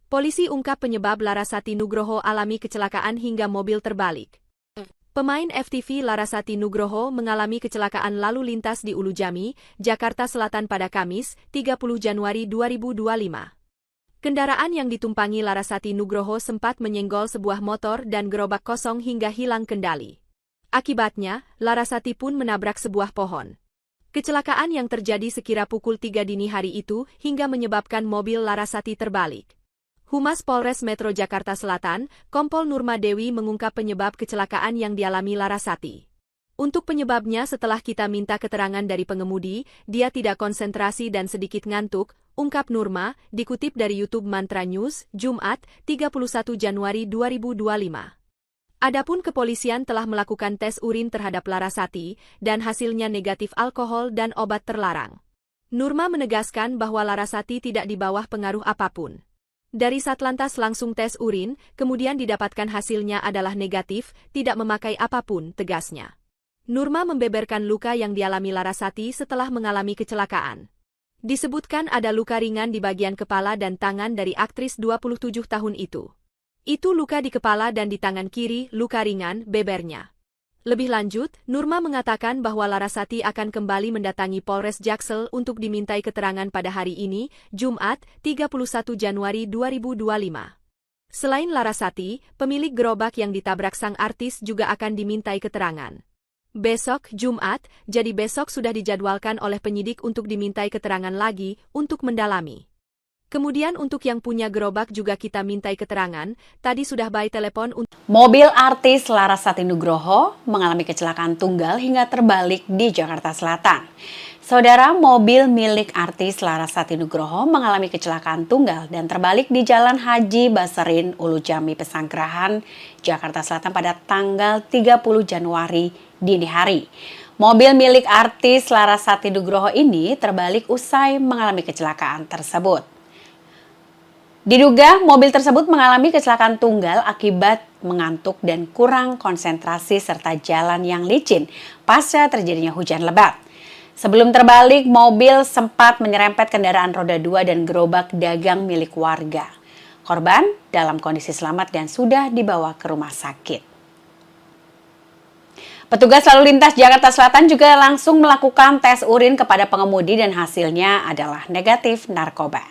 Polisi ungkap penyebab Larasati Nugroho alami kecelakaan hingga mobil terbalik. Pemain FTV Larasati Nugroho mengalami kecelakaan lalu lintas di Ulu Jami, Jakarta Selatan pada Kamis, 30 Januari 2025. Kendaraan yang ditumpangi Larasati Nugroho sempat menyenggol sebuah motor dan gerobak kosong hingga hilang kendali. Akibatnya, Larasati pun menabrak sebuah pohon. Kecelakaan yang terjadi sekira pukul 3 dini hari itu hingga menyebabkan mobil Larasati terbalik. Humas Polres Metro Jakarta Selatan, Kompol Nurma Dewi mengungkap penyebab kecelakaan yang dialami Larasati. Untuk penyebabnya setelah kita minta keterangan dari pengemudi, dia tidak konsentrasi dan sedikit ngantuk, ungkap Nurma, dikutip dari YouTube Mantra News, Jumat, 31 Januari 2025. Adapun kepolisian telah melakukan tes urin terhadap Larasati, dan hasilnya negatif alkohol dan obat terlarang. Nurma menegaskan bahwa Larasati tidak di bawah pengaruh apapun. Dari Satlantas langsung tes urin, kemudian didapatkan hasilnya adalah negatif, tidak memakai apapun, tegasnya. Nurma membeberkan luka yang dialami Larasati setelah mengalami kecelakaan. Disebutkan ada luka ringan di bagian kepala dan tangan dari aktris 27 tahun itu. Itu luka di kepala dan di tangan kiri, luka ringan, bebernya. Lebih lanjut, Nurma mengatakan bahwa Larasati akan kembali mendatangi Polres Jaksel untuk dimintai keterangan pada hari ini, Jumat, 31 Januari 2025. Selain Larasati, pemilik gerobak yang ditabrak sang artis juga akan dimintai keterangan. Besok, Jumat, jadi besok sudah dijadwalkan oleh penyidik untuk dimintai keterangan lagi untuk mendalami. Kemudian untuk yang punya gerobak juga kita mintai keterangan, tadi sudah by telepon untuk... Mobil artis Larasati Nugroho mengalami kecelakaan tunggal hingga terbalik di Jakarta Selatan. Saudara, mobil milik artis Larasati Nugroho mengalami kecelakaan tunggal dan terbalik di Jalan Haji Basarin, Ulu Jami, Pesanggerahan, Jakarta Selatan pada tanggal 30 Januari dini hari. Mobil milik artis Larasati Nugroho ini terbalik usai mengalami kecelakaan tersebut. Diduga mobil tersebut mengalami kecelakaan tunggal akibat mengantuk dan kurang konsentrasi serta jalan yang licin pasca terjadinya hujan lebat. Sebelum terbalik, mobil sempat menyerempet kendaraan roda 2 dan gerobak dagang milik warga. Korban dalam kondisi selamat dan sudah dibawa ke rumah sakit. Petugas lalu lintas Jakarta Selatan juga langsung melakukan tes urin kepada pengemudi dan hasilnya adalah negatif narkoba.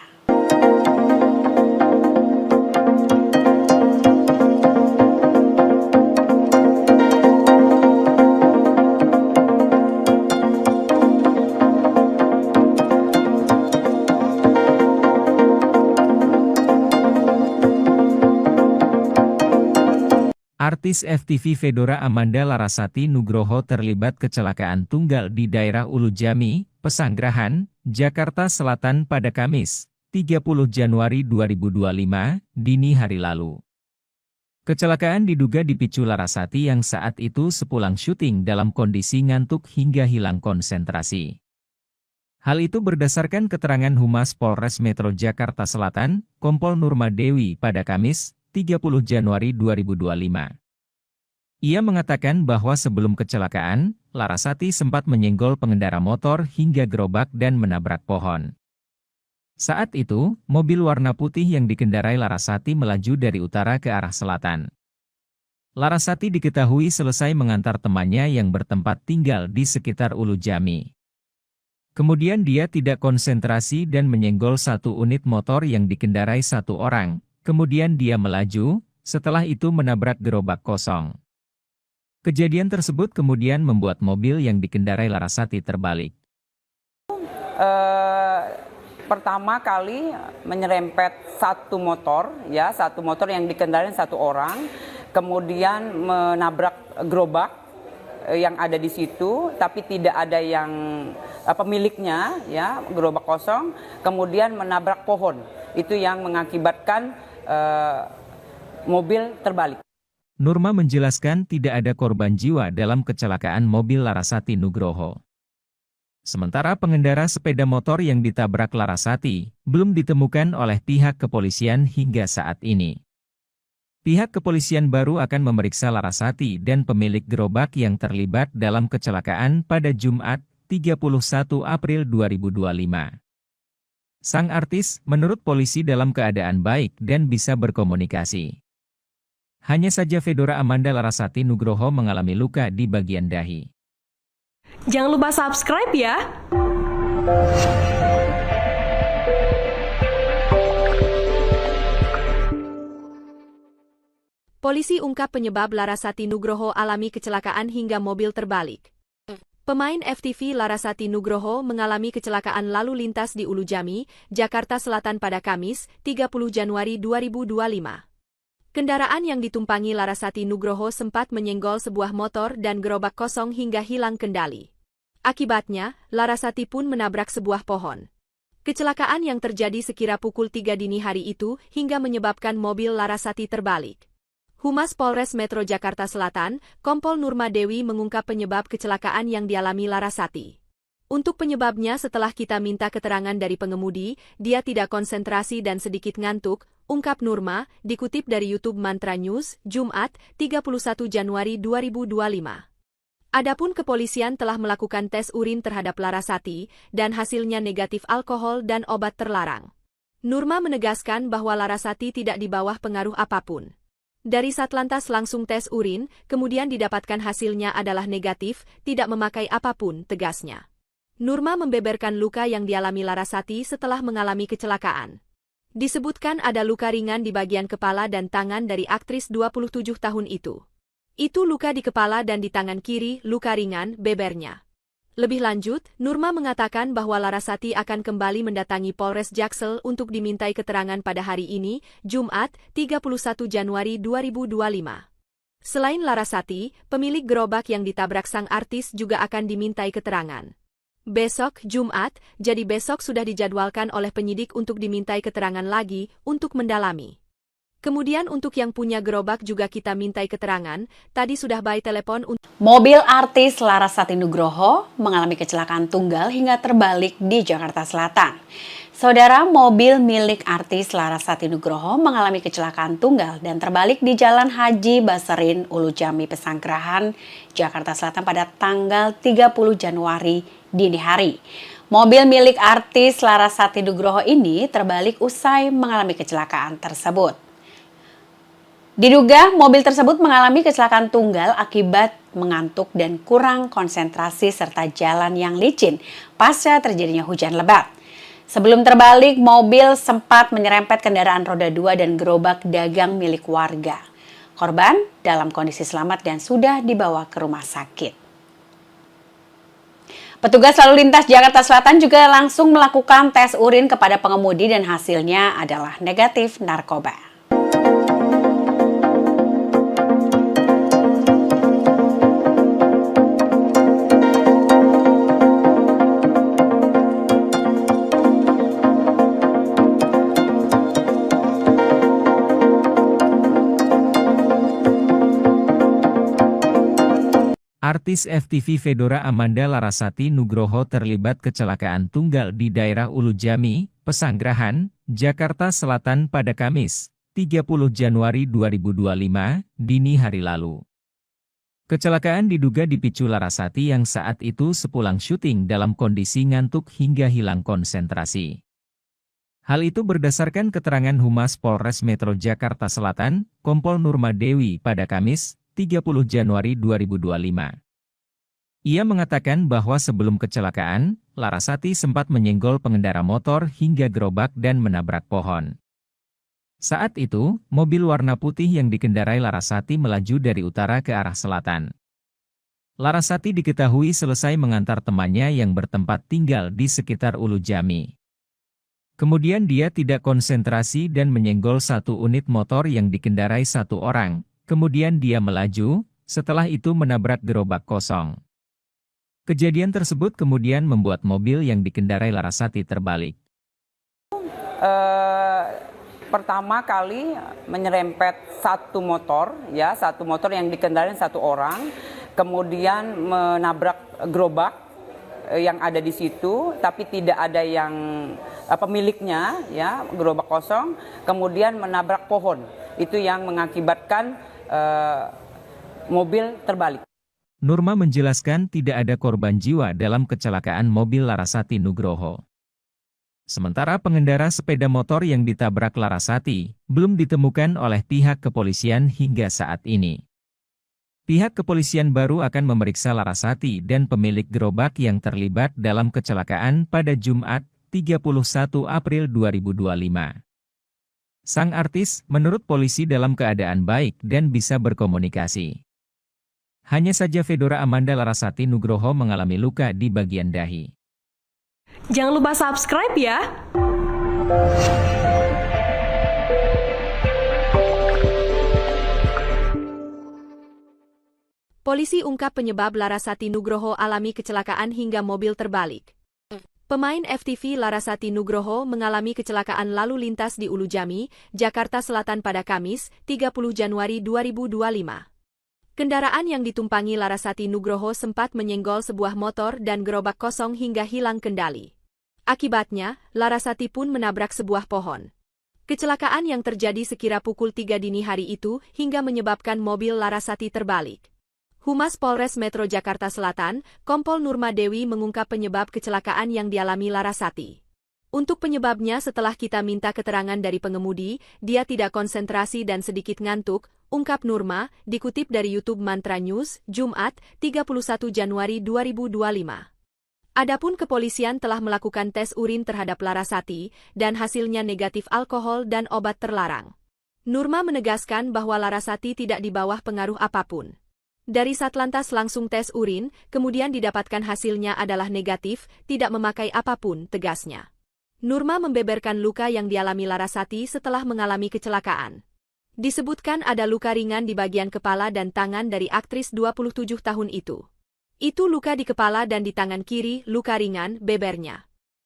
Artis FTV Fedora Amanda Larasati Nugroho terlibat kecelakaan tunggal di daerah Ulujami, Pesanggerahan, Jakarta Selatan pada Kamis, 30 Januari 2025, dini hari lalu. Kecelakaan diduga dipicu Larasati yang saat itu sepulang syuting dalam kondisi ngantuk hingga hilang konsentrasi. Hal itu berdasarkan keterangan Humas Polres Metro Jakarta Selatan, Kompol Nurma Dewi pada Kamis, 30 Januari 2025. Ia mengatakan bahwa sebelum kecelakaan, Larasati sempat menyenggol pengendara motor hingga gerobak dan menabrak pohon. Saat itu, mobil warna putih yang dikendarai Larasati melaju dari utara ke arah selatan. Larasati diketahui selesai mengantar temannya yang bertempat tinggal di sekitar Ulujami. Kemudian dia tidak konsentrasi dan menyenggol satu unit motor yang dikendarai satu orang. Kemudian dia melaju, setelah itu menabrak gerobak kosong. Kejadian tersebut kemudian membuat mobil yang dikendarai Larasati terbalik. Pertama kali menyerempet satu motor yang dikendarai satu orang, kemudian menabrak gerobak yang ada di situ, tapi tidak ada yang pemiliknya, ya, gerobak kosong, kemudian menabrak pohon. Itu yang mengakibatkan mobil terbalik. Nurma menjelaskan tidak ada korban jiwa dalam kecelakaan mobil Larasati Nugroho. Sementara pengendara sepeda motor yang ditabrak Larasati belum ditemukan oleh pihak kepolisian hingga saat ini. Pihak kepolisian baru akan memeriksa Larasati dan pemilik gerobak yang terlibat dalam kecelakaan pada Jumat, 31 April 2025. Sang artis menurut polisi dalam keadaan baik dan bisa berkomunikasi. Hanya saja Fedora Amanda Larasati Nugroho mengalami luka di bagian dahi. Jangan lupa subscribe ya! Polisi ungkap penyebab Larasati Nugroho alami kecelakaan hingga mobil terbalik. Pemain FTV Larasati Nugroho mengalami kecelakaan lalu lintas di Ulujami, Jakarta Selatan pada Kamis, 30 Januari 2025. Kendaraan yang ditumpangi Larasati Nugroho sempat menyenggol sebuah motor dan gerobak kosong hingga hilang kendali. Akibatnya, Larasati pun menabrak sebuah pohon. Kecelakaan yang terjadi sekira pukul 3 dini hari itu hingga menyebabkan mobil Larasati terbalik. Humas Polres Metro Jakarta Selatan, Kompol Nurma Dewi mengungkap penyebab kecelakaan yang dialami Larasati. Untuk penyebabnya setelah kita minta keterangan dari pengemudi, dia tidak konsentrasi dan sedikit ngantuk, ungkap Nurma, dikutip dari YouTube Mantra News, Jumat, 31 Januari 2025. Adapun kepolisian telah melakukan tes urin terhadap Larasati, dan hasilnya negatif alkohol dan obat terlarang. Nurma menegaskan bahwa Larasati tidak di bawah pengaruh apapun. Dari Satlantas langsung tes urin, kemudian didapatkan hasilnya adalah negatif, tidak memakai apapun, tegasnya. Nurma membeberkan luka yang dialami Larasati setelah mengalami kecelakaan. Disebutkan ada luka ringan di bagian kepala dan tangan dari aktris 27 tahun itu. Itu luka di kepala dan di tangan kiri, luka ringan, bebernya. Lebih lanjut, Nurma mengatakan bahwa Larasati akan kembali mendatangi Polres Jaksel untuk dimintai keterangan pada hari ini, Jumat, 31 Januari 2025. Selain Larasati, pemilik gerobak yang ditabrak sang artis juga akan dimintai keterangan. Besok, Jumat, jadi besok sudah dijadwalkan oleh penyidik untuk dimintai keterangan lagi untuk mendalami. Kemudian untuk yang punya gerobak juga kita mintai keterangan, tadi sudah by telepon untuk... Mobil artis Larasati Nugroho mengalami kecelakaan tunggal hingga terbalik di Jakarta Selatan. Saudara, mobil milik artis Larasati Nugroho mengalami kecelakaan tunggal dan terbalik di Jalan Haji Baserin, Ulujami, Pesanggerahan, Jakarta Selatan pada tanggal 30 Januari dini hari. Mobil milik artis Larasati Nugroho ini terbalik usai mengalami kecelakaan tersebut. Diduga mobil tersebut mengalami kecelakaan tunggal akibat mengantuk dan kurang konsentrasi serta jalan yang licin pasca terjadinya hujan lebat. Sebelum terbalik, mobil sempat menyerempet kendaraan roda 2 dan gerobak dagang milik warga. Korban dalam kondisi selamat dan sudah dibawa ke rumah sakit. Petugas lalu lintas Jakarta Selatan juga langsung melakukan tes urin kepada pengemudi dan hasilnya adalah negatif narkoba. Artis FTV Fedora Amanda Larasati Nugroho terlibat kecelakaan tunggal di daerah Ulujami, Pesanggerahan, Jakarta Selatan pada Kamis, 30 Januari 2025, dini hari lalu. Kecelakaan diduga dipicu Larasati yang saat itu sepulang syuting dalam kondisi ngantuk hingga hilang konsentrasi. Hal itu berdasarkan keterangan Humas Polres Metro Jakarta Selatan, Kompol Nurma Dewi pada Kamis, 30 Januari 2025. Ia mengatakan bahwa sebelum kecelakaan, Larasati sempat menyenggol pengendara motor hingga gerobak dan menabrak pohon. Saat itu, mobil warna putih yang dikendarai Larasati melaju dari utara ke arah selatan. Larasati diketahui selesai mengantar temannya yang bertempat tinggal di sekitar Ulujami. Kemudian dia tidak konsentrasi dan menyenggol satu unit motor yang dikendarai satu orang. Kemudian dia melaju, setelah itu menabrak gerobak kosong. Kejadian tersebut kemudian membuat mobil yang dikendarai Larasati terbalik. Pertama kali menyerempet satu motor yang dikendarai satu orang, kemudian menabrak gerobak yang ada di situ, tapi tidak ada yang pemiliknya, ya, gerobak kosong, kemudian menabrak pohon. Itu yang mengakibatkan mobil terbalik. Nurma menjelaskan tidak ada korban jiwa dalam kecelakaan mobil Larasati Nugroho. Sementara pengendara sepeda motor yang ditabrak Larasati belum ditemukan oleh pihak kepolisian hingga saat ini. Pihak kepolisian baru akan memeriksa Larasati dan pemilik gerobak yang terlibat dalam kecelakaan pada Jumat, 31 April 2025. Sang artis, menurut polisi dalam keadaan baik dan bisa berkomunikasi. Hanya saja Fedora Amanda Larasati Nugroho mengalami luka di bagian dahi. Jangan lupa subscribe ya! Polisi ungkap penyebab Larasati Nugroho alami kecelakaan hingga mobil terbalik. Pemain FTV Larasati Nugroho mengalami kecelakaan lalu lintas di Ulujami, Jakarta Selatan pada Kamis, 30 Januari 2025. Kendaraan yang ditumpangi Larasati Nugroho sempat menyenggol sebuah motor dan gerobak kosong hingga hilang kendali. Akibatnya, Larasati pun menabrak sebuah pohon. Kecelakaan yang terjadi sekira pukul 3 dini hari itu hingga menyebabkan mobil Larasati terbalik. Humas Polres Metro Jakarta Selatan, Kompol Nurma Dewi mengungkap penyebab kecelakaan yang dialami Larasati. Untuk penyebabnya setelah kita minta keterangan dari pengemudi, dia tidak konsentrasi dan sedikit ngantuk, ungkap Nurma, dikutip dari YouTube Mantra News, Jumat, 31 Januari 2025. Adapun kepolisian telah melakukan tes urin terhadap Larasati, dan hasilnya negatif alkohol dan obat terlarang. Nurma menegaskan bahwa Larasati tidak di bawah pengaruh apapun. Dari Satlantas langsung tes urin, kemudian didapatkan hasilnya adalah negatif, tidak memakai apapun, tegasnya. Nurma membeberkan luka yang dialami Larasati setelah mengalami kecelakaan. Disebutkan ada luka ringan di bagian kepala dan tangan dari aktris 27 tahun itu. Itu luka di kepala dan di tangan kiri, luka ringan, bebernya.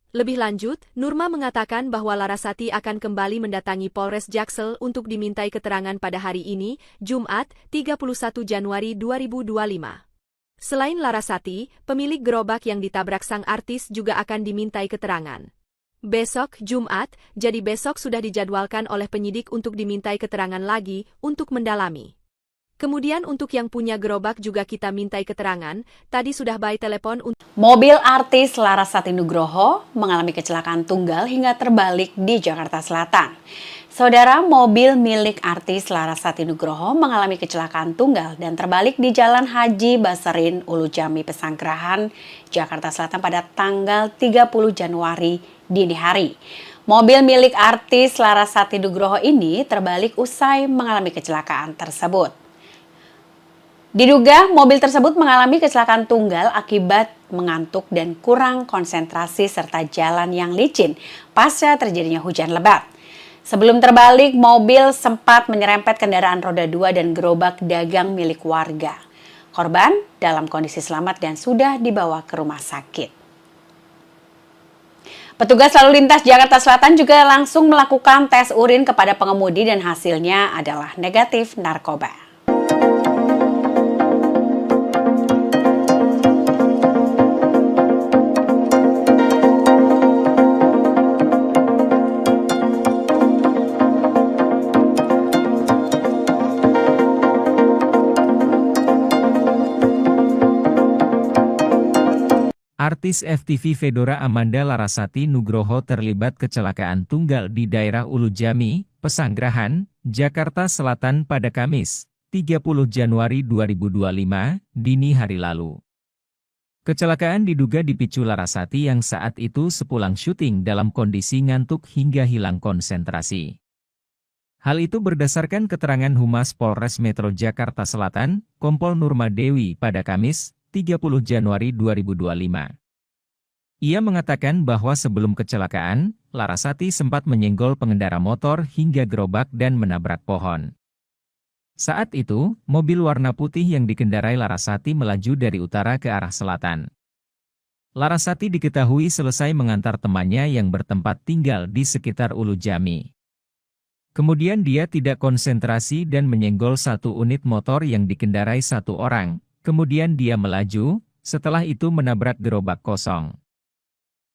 Lebih lanjut, Nurma mengatakan bahwa Larasati akan kembali mendatangi Polres Jaksel untuk dimintai keterangan pada hari ini, Jumat, 31 Januari 2025. Selain Larasati, pemilik gerobak yang ditabrak sang artis juga akan dimintai keterangan. Besok, Jumat, jadi besok sudah dijadwalkan oleh penyidik untuk dimintai keterangan lagi untuk mendalami. Kemudian untuk yang punya gerobak juga kita mintai keterangan, tadi sudah by telepon untuk... Mobil artis Larasati Nugroho mengalami kecelakaan tunggal hingga terbalik di Jakarta Selatan. Saudara, mobil milik artis Larasati Nugroho mengalami kecelakaan tunggal dan terbalik di Jalan Haji Basarin, Ulujami, Pesanggerahan, Jakarta Selatan pada tanggal 30 Januari dini hari. Mobil milik artis Larasati Nugroho ini terbalik usai mengalami kecelakaan tersebut. Diduga mobil tersebut mengalami kecelakaan tunggal akibat mengantuk dan kurang konsentrasi serta jalan yang licin pasca terjadinya hujan lebat. Sebelum terbalik, mobil sempat menyerempet kendaraan roda 2 dan gerobak dagang milik warga. Korban dalam kondisi selamat dan sudah dibawa ke rumah sakit. Petugas lalu lintas Jakarta Selatan juga langsung melakukan tes urin kepada pengemudi dan hasilnya adalah negatif narkoba. Artis FTV Fedora Amanda Larasati Nugroho terlibat kecelakaan tunggal di daerah Ulu Jami, Pesanggerahan, Jakarta Selatan pada Kamis, 30 Januari 2025, dini hari lalu. Kecelakaan diduga dipicu Larasati yang saat itu sepulang syuting dalam kondisi ngantuk hingga hilang konsentrasi. Hal itu berdasarkan keterangan Humas Polres Metro Jakarta Selatan, Kompol Nurma Dewi pada Kamis, 30 Januari 2025. Ia mengatakan bahwa sebelum kecelakaan, Larasati sempat menyenggol pengendara motor hingga gerobak dan menabrak pohon. Saat itu, mobil warna putih yang dikendarai Larasati melaju dari utara ke arah selatan. Larasati diketahui selesai mengantar temannya yang bertempat tinggal di sekitar Ulu Jami. Kemudian dia tidak konsentrasi dan menyenggol satu unit motor yang dikendarai satu orang. Kemudian dia melaju, setelah itu menabrak gerobak kosong.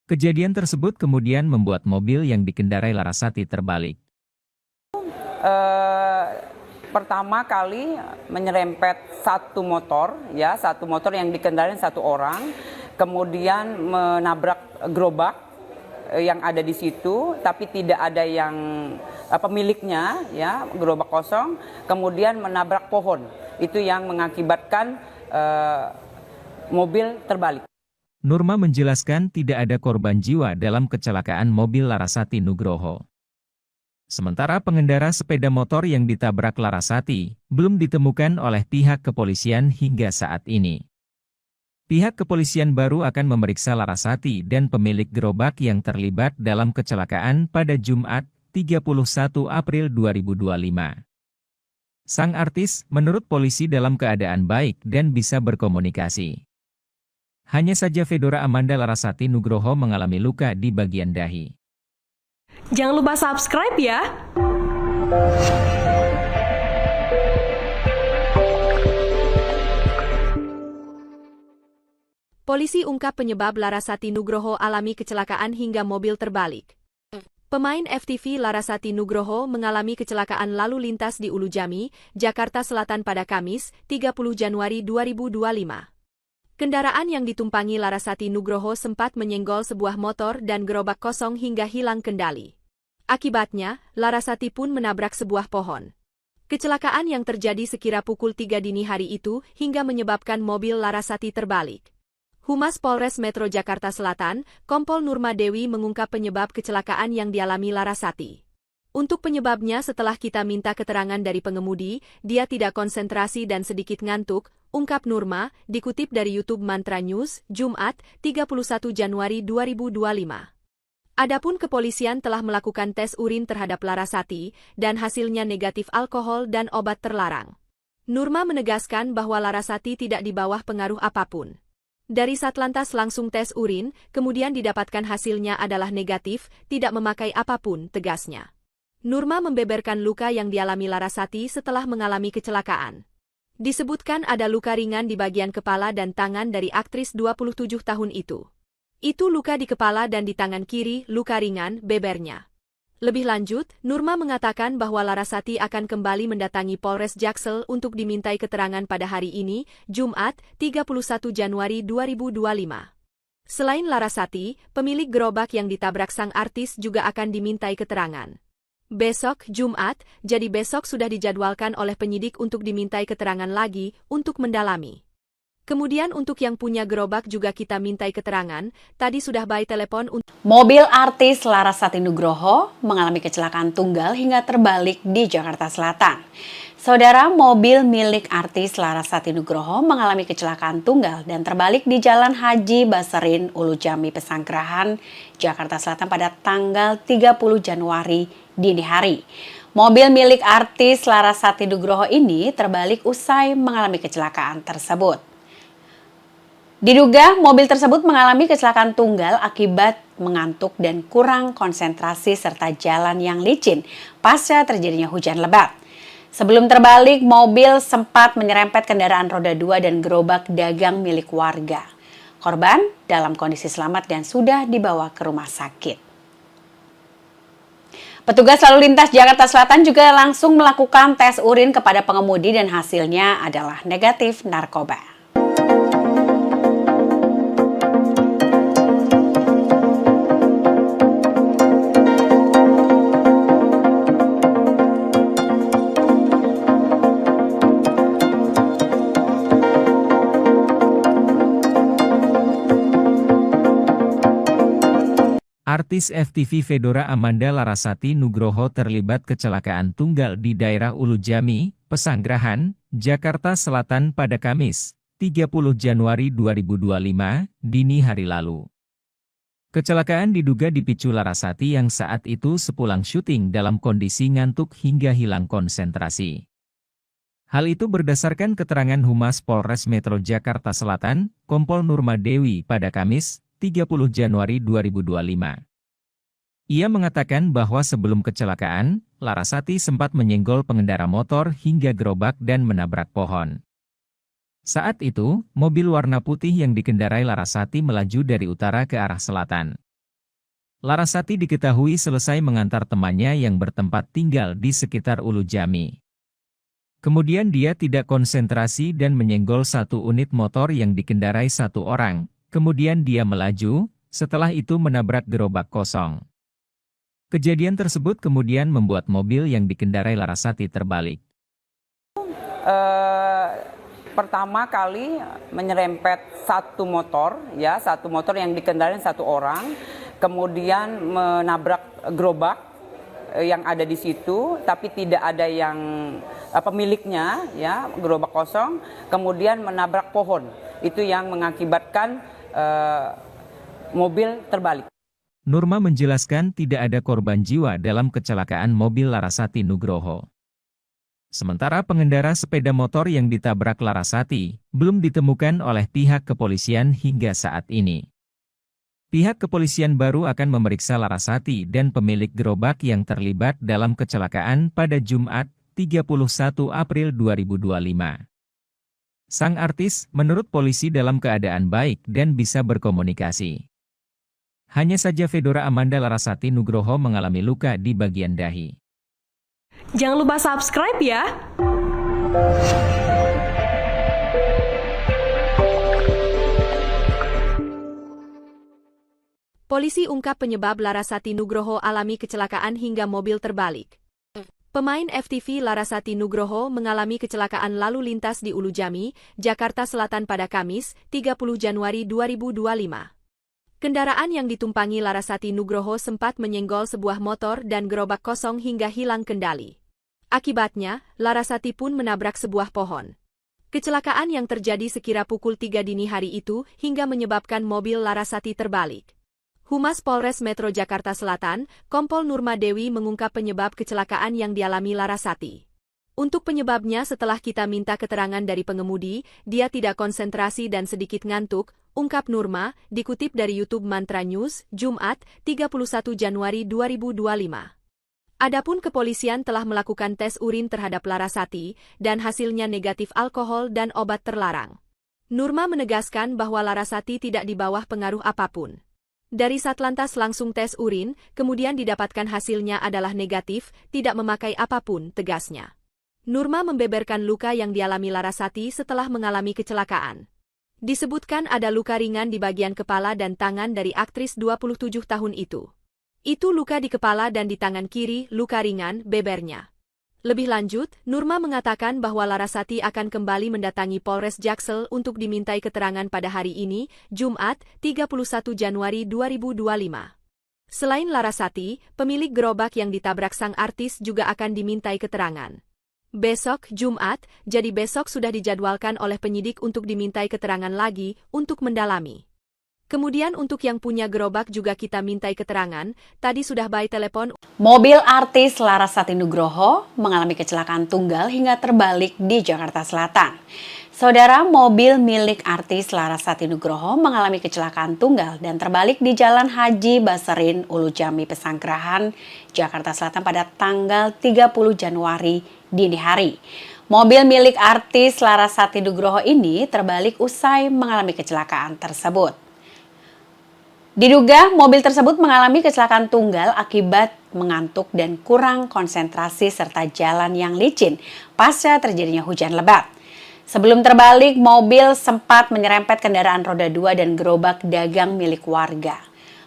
Kejadian tersebut kemudian membuat mobil yang dikendarai Larasati terbalik. Pertama kali menyerempet satu motor yang dikendarai satu orang, kemudian menabrak gerobak yang ada di situ, tapi tidak ada yang pemiliknya, ya, gerobak kosong, kemudian menabrak pohon. Itu yang mengakibatkan mobil terbalik. Nurma menjelaskan tidak ada korban jiwa dalam kecelakaan mobil Larasati Nugroho. Sementara pengendara sepeda motor yang ditabrak Larasati belum ditemukan oleh pihak kepolisian hingga saat ini. Pihak kepolisian baru akan memeriksa Larasati dan pemilik gerobak yang terlibat dalam kecelakaan pada Jumat, 31 April 2025. Sang artis, menurut polisi dalam keadaan baik dan bisa berkomunikasi. Hanya saja Fedora Amanda Larasati Nugroho mengalami luka di bagian dahi. Jangan lupa subscribe ya! Polisi ungkap penyebab Larasati Nugroho alami kecelakaan hingga mobil terbalik. Pemain FTV Larasati Nugroho mengalami kecelakaan lalu lintas di Ulu Jami, Jakarta Selatan pada Kamis, 30 Januari 2025. Kendaraan yang ditumpangi Larasati Nugroho sempat menyenggol sebuah motor dan gerobak kosong hingga hilang kendali. Akibatnya, Larasati pun menabrak sebuah pohon. Kecelakaan yang terjadi sekira pukul 3 dini hari itu hingga menyebabkan mobil Larasati terbalik. Humas Polres Metro Jakarta Selatan, Kompol Nurma Dewi mengungkap penyebab kecelakaan yang dialami Larasati. Untuk penyebabnya setelah kita minta keterangan dari pengemudi, dia tidak konsentrasi dan sedikit ngantuk, ungkap Nurma, dikutip dari YouTube Mantra News, Jumat, 31 Januari 2025. Adapun kepolisian telah melakukan tes urin terhadap Larasati, dan hasilnya negatif alkohol dan obat terlarang. Nurma menegaskan bahwa Larasati tidak di bawah pengaruh apapun. Dari Satlantas langsung tes urin, kemudian didapatkan hasilnya adalah negatif, tidak memakai apapun, tegasnya. Nurma membeberkan luka yang dialami Larasati setelah mengalami kecelakaan. Disebutkan ada luka ringan di bagian kepala dan tangan dari aktris 27 tahun itu. Itu luka di kepala dan di tangan kiri, luka ringan, bebernya. Lebih lanjut, Nurma mengatakan bahwa Larasati akan kembali mendatangi Polres Jaksel untuk dimintai keterangan pada hari ini, Jumat, 31 Januari 2025. Selain Larasati, pemilik gerobak yang ditabrak sang artis juga akan dimintai keterangan. Besok, Jumat, jadi besok sudah dijadwalkan oleh penyidik untuk dimintai keterangan lagi untuk mendalami. Kemudian untuk yang punya gerobak juga kita mintai keterangan, tadi sudah by telepon untuk... Mobil artis Larasati Nugroho mengalami kecelakaan tunggal hingga terbalik di Jakarta Selatan. Saudara, mobil milik artis Larasati Nugroho mengalami kecelakaan tunggal dan terbalik di Jalan Haji Basarin, Ulu Jami, Pesanggerahan, Jakarta Selatan pada tanggal 30 Januari dini hari. Mobil milik artis Larasati Nugroho ini terbalik usai mengalami kecelakaan tersebut. Diduga mobil tersebut mengalami kecelakaan tunggal akibat mengantuk dan kurang konsentrasi serta jalan yang licin pasca terjadinya hujan lebat. Sebelum terbalik, mobil sempat menyerempet kendaraan roda 2 dan gerobak dagang milik warga. Korban dalam kondisi selamat dan sudah dibawa ke rumah sakit. Petugas lalu lintas Jakarta Selatan juga langsung melakukan tes urin kepada pengemudi dan hasilnya adalah negatif narkoba. Artis FTV Fedora Amanda Larasati Nugroho terlibat kecelakaan tunggal di daerah Ulu Jami, Pesanggerahan, Jakarta Selatan pada Kamis, 30 Januari 2025, dini hari lalu. Kecelakaan diduga dipicu Larasati yang saat itu sepulang syuting dalam kondisi ngantuk hingga hilang konsentrasi. Hal itu berdasarkan keterangan Humas Polres Metro Jakarta Selatan, Kompol Nurma Dewi pada Kamis, 30 Januari 2025. Ia mengatakan bahwa sebelum kecelakaan, Larasati sempat menyenggol pengendara motor hingga gerobak dan menabrak pohon. Saat itu, mobil warna putih yang dikendarai Larasati melaju dari utara ke arah selatan. Larasati diketahui selesai mengantar temannya yang bertempat tinggal di sekitar Ulu Jami. Kemudian dia tidak konsentrasi dan menyenggol satu unit motor yang dikendarai satu orang. Kemudian dia melaju, setelah itu menabrak gerobak kosong. Kejadian tersebut kemudian membuat mobil yang dikendarai Larasati terbalik. Pertama kali menyerempet satu motor yang dikendarai satu orang, kemudian menabrak gerobak yang ada di situ, tapi tidak ada yang pemiliknya, ya, gerobak kosong, kemudian menabrak pohon. Itu yang mengakibatkan mobil terbalik. Nurma menjelaskan tidak ada korban jiwa dalam kecelakaan mobil Larasati Nugroho. Sementara pengendara sepeda motor yang ditabrak Larasati belum ditemukan oleh pihak kepolisian hingga saat ini. Pihak kepolisian baru akan memeriksa Larasati dan pemilik gerobak yang terlibat dalam kecelakaan pada Jumat, 31 April 2025. Sang artis menurut polisi dalam keadaan baik dan bisa berkomunikasi. Hanya saja Fedora Amanda Larasati Nugroho mengalami luka di bagian dahi. Jangan lupa subscribe ya! Polisi ungkap penyebab Larasati Nugroho alami kecelakaan hingga mobil terbalik. Pemain FTV Larasati Nugroho mengalami kecelakaan lalu lintas di Ulu Jami, Jakarta Selatan pada Kamis, 30 Januari 2025. Kendaraan yang ditumpangi Larasati Nugroho sempat menyenggol sebuah motor dan gerobak kosong hingga hilang kendali. Akibatnya, Larasati pun menabrak sebuah pohon. Kecelakaan yang terjadi sekira pukul 3 dini hari itu hingga menyebabkan mobil Larasati terbalik. Humas Polres Metro Jakarta Selatan, Kompol Nurma Dewi mengungkap penyebab kecelakaan yang dialami Larasati. Untuk penyebabnya setelah kita minta keterangan dari pengemudi, dia tidak konsentrasi dan sedikit ngantuk, ungkap Nurma, dikutip dari YouTube Mantra News, Jumat, 31 Januari 2025. Adapun kepolisian telah melakukan tes urin terhadap Larasati, dan hasilnya negatif alkohol dan obat terlarang. Nurma menegaskan bahwa Larasati tidak di bawah pengaruh apapun. Dari Satlantas langsung tes urin, kemudian didapatkan hasilnya adalah negatif, tidak memakai apapun, tegasnya. Nurma membeberkan luka yang dialami Larasati setelah mengalami kecelakaan. Disebutkan ada luka ringan di bagian kepala dan tangan dari aktris 27 tahun itu. Itu luka di kepala dan di tangan kiri, luka ringan, bebernya. Lebih lanjut, Nurma mengatakan bahwa Larasati akan kembali mendatangi Polres Jaksel untuk dimintai keterangan pada hari ini, Jumat, 31 Januari 2025. Selain Larasati, pemilik gerobak yang ditabrak sang artis juga akan dimintai keterangan. Besok, Jumat, jadi besok sudah dijadwalkan oleh penyidik untuk dimintai keterangan lagi untuk mendalami. Kemudian untuk yang punya gerobak juga kita mintai keterangan, tadi sudah by telepon. Mobil artis Larasati Nugroho mengalami kecelakaan tunggal hingga terbalik di Jakarta Selatan. Saudara, mobil milik artis Larasati Nugroho mengalami kecelakaan tunggal dan terbalik di Jalan Haji Baserin, Ulu Jami, Pesanggerahan, Jakarta Selatan pada tanggal 30 Januari dini hari. Mobil milik artis Larasati Nugroho ini terbalik usai mengalami kecelakaan tersebut. Diduga mobil tersebut mengalami kecelakaan tunggal akibat mengantuk dan kurang konsentrasi serta jalan yang licin pasca terjadinya hujan lebat. Sebelum terbalik, mobil sempat menyerempet kendaraan roda 2 dan gerobak dagang milik warga.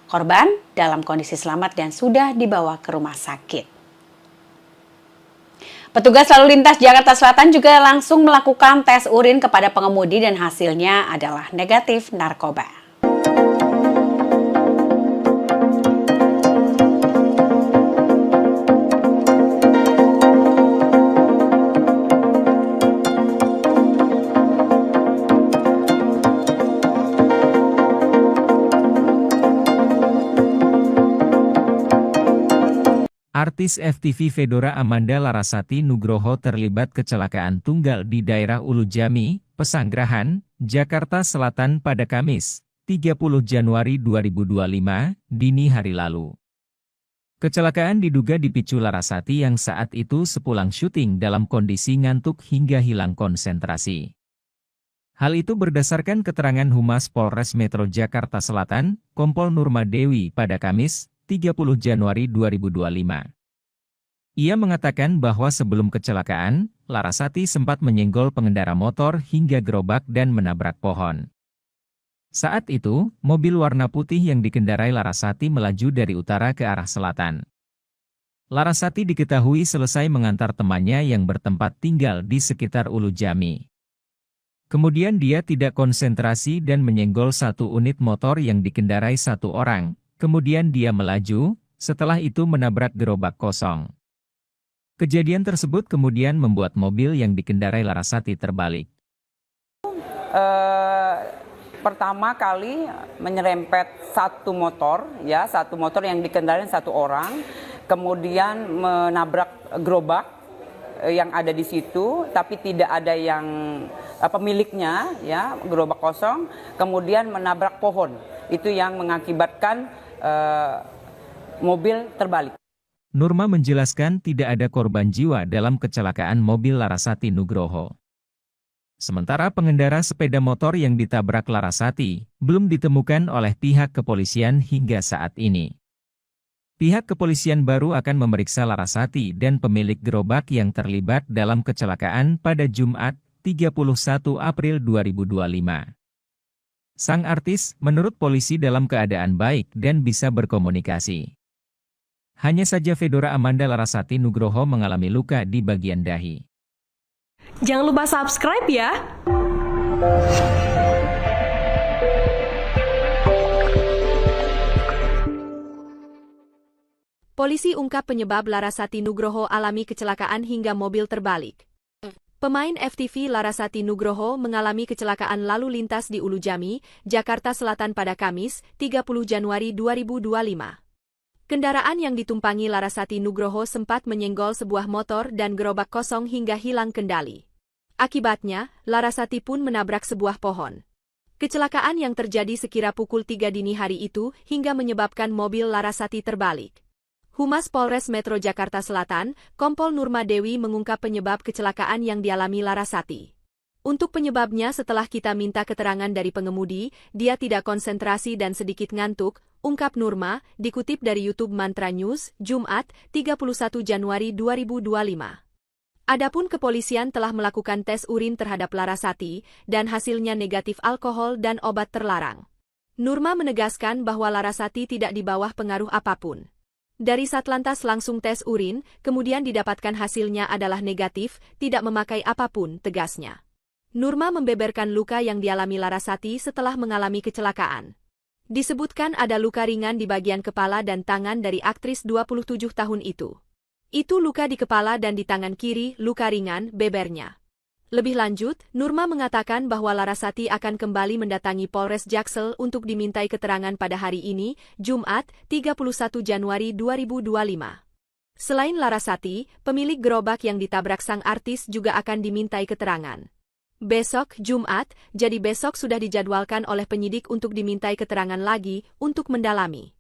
Korban dalam kondisi selamat dan sudah dibawa ke rumah sakit. Petugas lalu lintas Jakarta Selatan juga langsung melakukan tes urin kepada pengemudi dan hasilnya adalah negatif narkoba. Artis FTV Fedora Amanda Larasati Nugroho terlibat kecelakaan tunggal di daerah Ulujami, Pesanggerahan, Jakarta Selatan pada Kamis, 30 Januari 2025, dini hari lalu. Kecelakaan diduga dipicu Larasati yang saat itu sepulang syuting dalam kondisi ngantuk hingga hilang konsentrasi. Hal itu berdasarkan keterangan Humas Polres Metro Jakarta Selatan, Kompol Nurma Dewi pada Kamis, 30 Januari 2025. Ia mengatakan bahwa sebelum kecelakaan, Larasati sempat menyenggol pengendara motor hingga gerobak dan menabrak pohon. Saat itu, mobil warna putih yang dikendarai Larasati melaju dari utara ke arah selatan. Larasati diketahui selesai mengantar temannya yang bertempat tinggal di sekitar Ulujami. Kemudian dia tidak konsentrasi dan menyenggol satu unit motor yang dikendarai satu orang. Kemudian dia melaju, setelah itu menabrak gerobak kosong. Kejadian tersebut kemudian membuat mobil yang dikendarai Larasati terbalik. Pertama kali menyerempet satu motor yang dikendarai satu orang, kemudian menabrak gerobak yang ada di situ, tapi tidak ada yang pemiliknya, ya, gerobak kosong, kemudian menabrak pohon. Itu yang mengakibatkan mobil terbalik. Nurma menjelaskan tidak ada korban jiwa dalam kecelakaan mobil Larasati Nugroho. Sementara pengendara sepeda motor yang ditabrak Larasati belum ditemukan oleh pihak kepolisian hingga saat ini. Pihak kepolisian baru akan memeriksa Larasati dan pemilik gerobak yang terlibat dalam kecelakaan pada Jumat, 31 April 2025. Sang artis, menurut polisi dalam keadaan baik dan bisa berkomunikasi. Hanya saja Fedora Amanda Larasati Nugroho mengalami luka di bagian dahi. Jangan lupa subscribe ya! Polisi ungkap penyebab Larasati Nugroho alami kecelakaan hingga mobil terbalik. Pemain FTV Larasati Nugroho mengalami kecelakaan lalu lintas di Ulujami, Jakarta Selatan pada Kamis, 30 Januari 2025. Kendaraan yang ditumpangi Larasati Nugroho sempat menyenggol sebuah motor dan gerobak kosong hingga hilang kendali. Akibatnya, Larasati pun menabrak sebuah pohon. Kecelakaan yang terjadi sekira pukul 3 dini hari itu hingga menyebabkan mobil Larasati terbalik. Humas Polres Metro Jakarta Selatan, Kompol Nurma Dewi mengungkap penyebab kecelakaan yang dialami Larasati. Untuk penyebabnya setelah kita minta keterangan dari pengemudi, dia tidak konsentrasi dan sedikit ngantuk, ungkap Nurma, dikutip dari YouTube Mantra News, Jumat, 31 Januari 2025. Adapun kepolisian telah melakukan tes urin terhadap Larasati, dan hasilnya negatif alkohol dan obat terlarang. Nurma menegaskan bahwa Larasati tidak di bawah pengaruh apapun. Dari Satlantas langsung tes urin, kemudian didapatkan hasilnya adalah negatif, tidak memakai apapun, tegasnya. Nurma membeberkan luka yang dialami Larasati setelah mengalami kecelakaan. Disebutkan ada luka ringan di bagian kepala dan tangan dari aktris 27 tahun itu. Itu luka di kepala dan di tangan kiri, luka ringan, bebernya. Lebih lanjut, Nurma mengatakan bahwa Larasati akan kembali mendatangi Polres Jaksel untuk dimintai keterangan pada hari ini, Jumat, 31 Januari 2025. Selain Larasati, pemilik gerobak yang ditabrak sang artis juga akan dimintai keterangan. Besok, Jumat, jadi besok sudah dijadwalkan oleh penyidik untuk dimintai keterangan lagi untuk mendalami.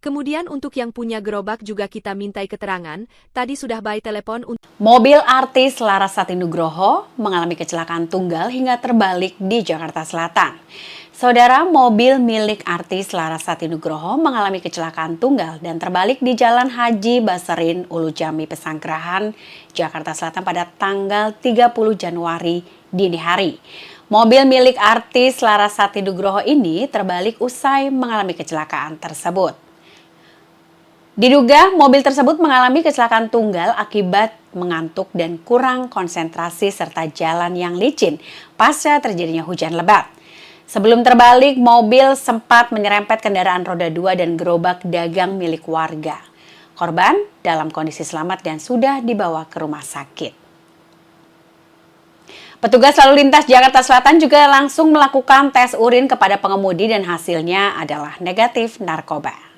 Kemudian untuk yang punya gerobak juga kita mintai keterangan, tadi sudah by telepon untuk... Mobil artis Larasati Nugroho mengalami kecelakaan tunggal hingga terbalik di Jakarta Selatan. Saudara, mobil milik artis Larasati Nugroho mengalami kecelakaan tunggal dan terbalik di Jalan Haji Baserin, Ulujami, Pesanggerahan, Jakarta Selatan pada tanggal 30 Januari dini hari. Mobil milik artis Larasati Nugroho ini terbalik usai mengalami kecelakaan tersebut. Diduga mobil tersebut mengalami kecelakaan tunggal akibat mengantuk dan kurang konsentrasi serta jalan yang licin pasca terjadinya hujan lebat. Sebelum terbalik, mobil sempat menyerempet kendaraan roda 2 dan gerobak dagang milik warga. Korban dalam kondisi selamat dan sudah dibawa ke rumah sakit. Petugas lalu lintas Jakarta Selatan juga langsung melakukan tes urin kepada pengemudi dan hasilnya adalah negatif narkoba.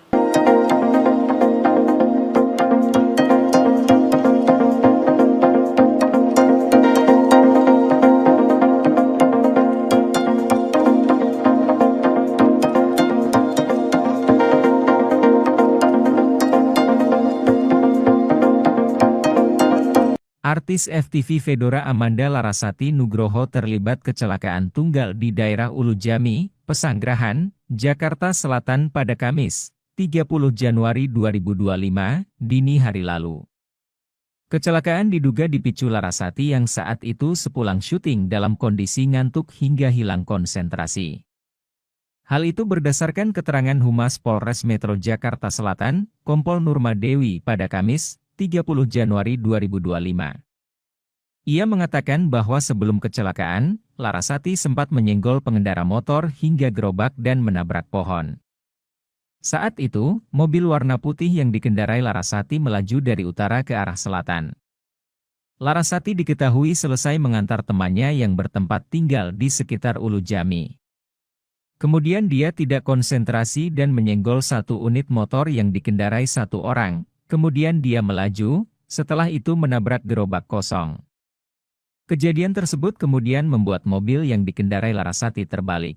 Artis FTV Fedora Amanda Larasati Nugroho terlibat kecelakaan tunggal di daerah Ulu Jami, Pesanggerahan, Jakarta Selatan pada Kamis, 30 Januari 2025, dini hari lalu. Kecelakaan diduga dipicu Larasati yang saat itu sepulang syuting dalam kondisi ngantuk hingga hilang konsentrasi. Hal itu berdasarkan keterangan Humas Polres Metro Jakarta Selatan, Kompol Nurma Dewi pada Kamis, 30 Januari 2025. Ia mengatakan bahwa sebelum kecelakaan, Larasati sempat menyenggol pengendara motor hingga gerobak dan menabrak pohon. Saat itu, mobil warna putih yang dikendarai Larasati melaju dari utara ke arah selatan. Larasati diketahui selesai mengantar temannya yang bertempat tinggal di sekitar Ulu Jami. Kemudian dia tidak konsentrasi dan menyenggol satu unit motor yang dikendarai satu orang. Kemudian dia melaju, setelah itu menabrak gerobak kosong. Kejadian tersebut kemudian membuat mobil yang dikendarai Larasati terbalik.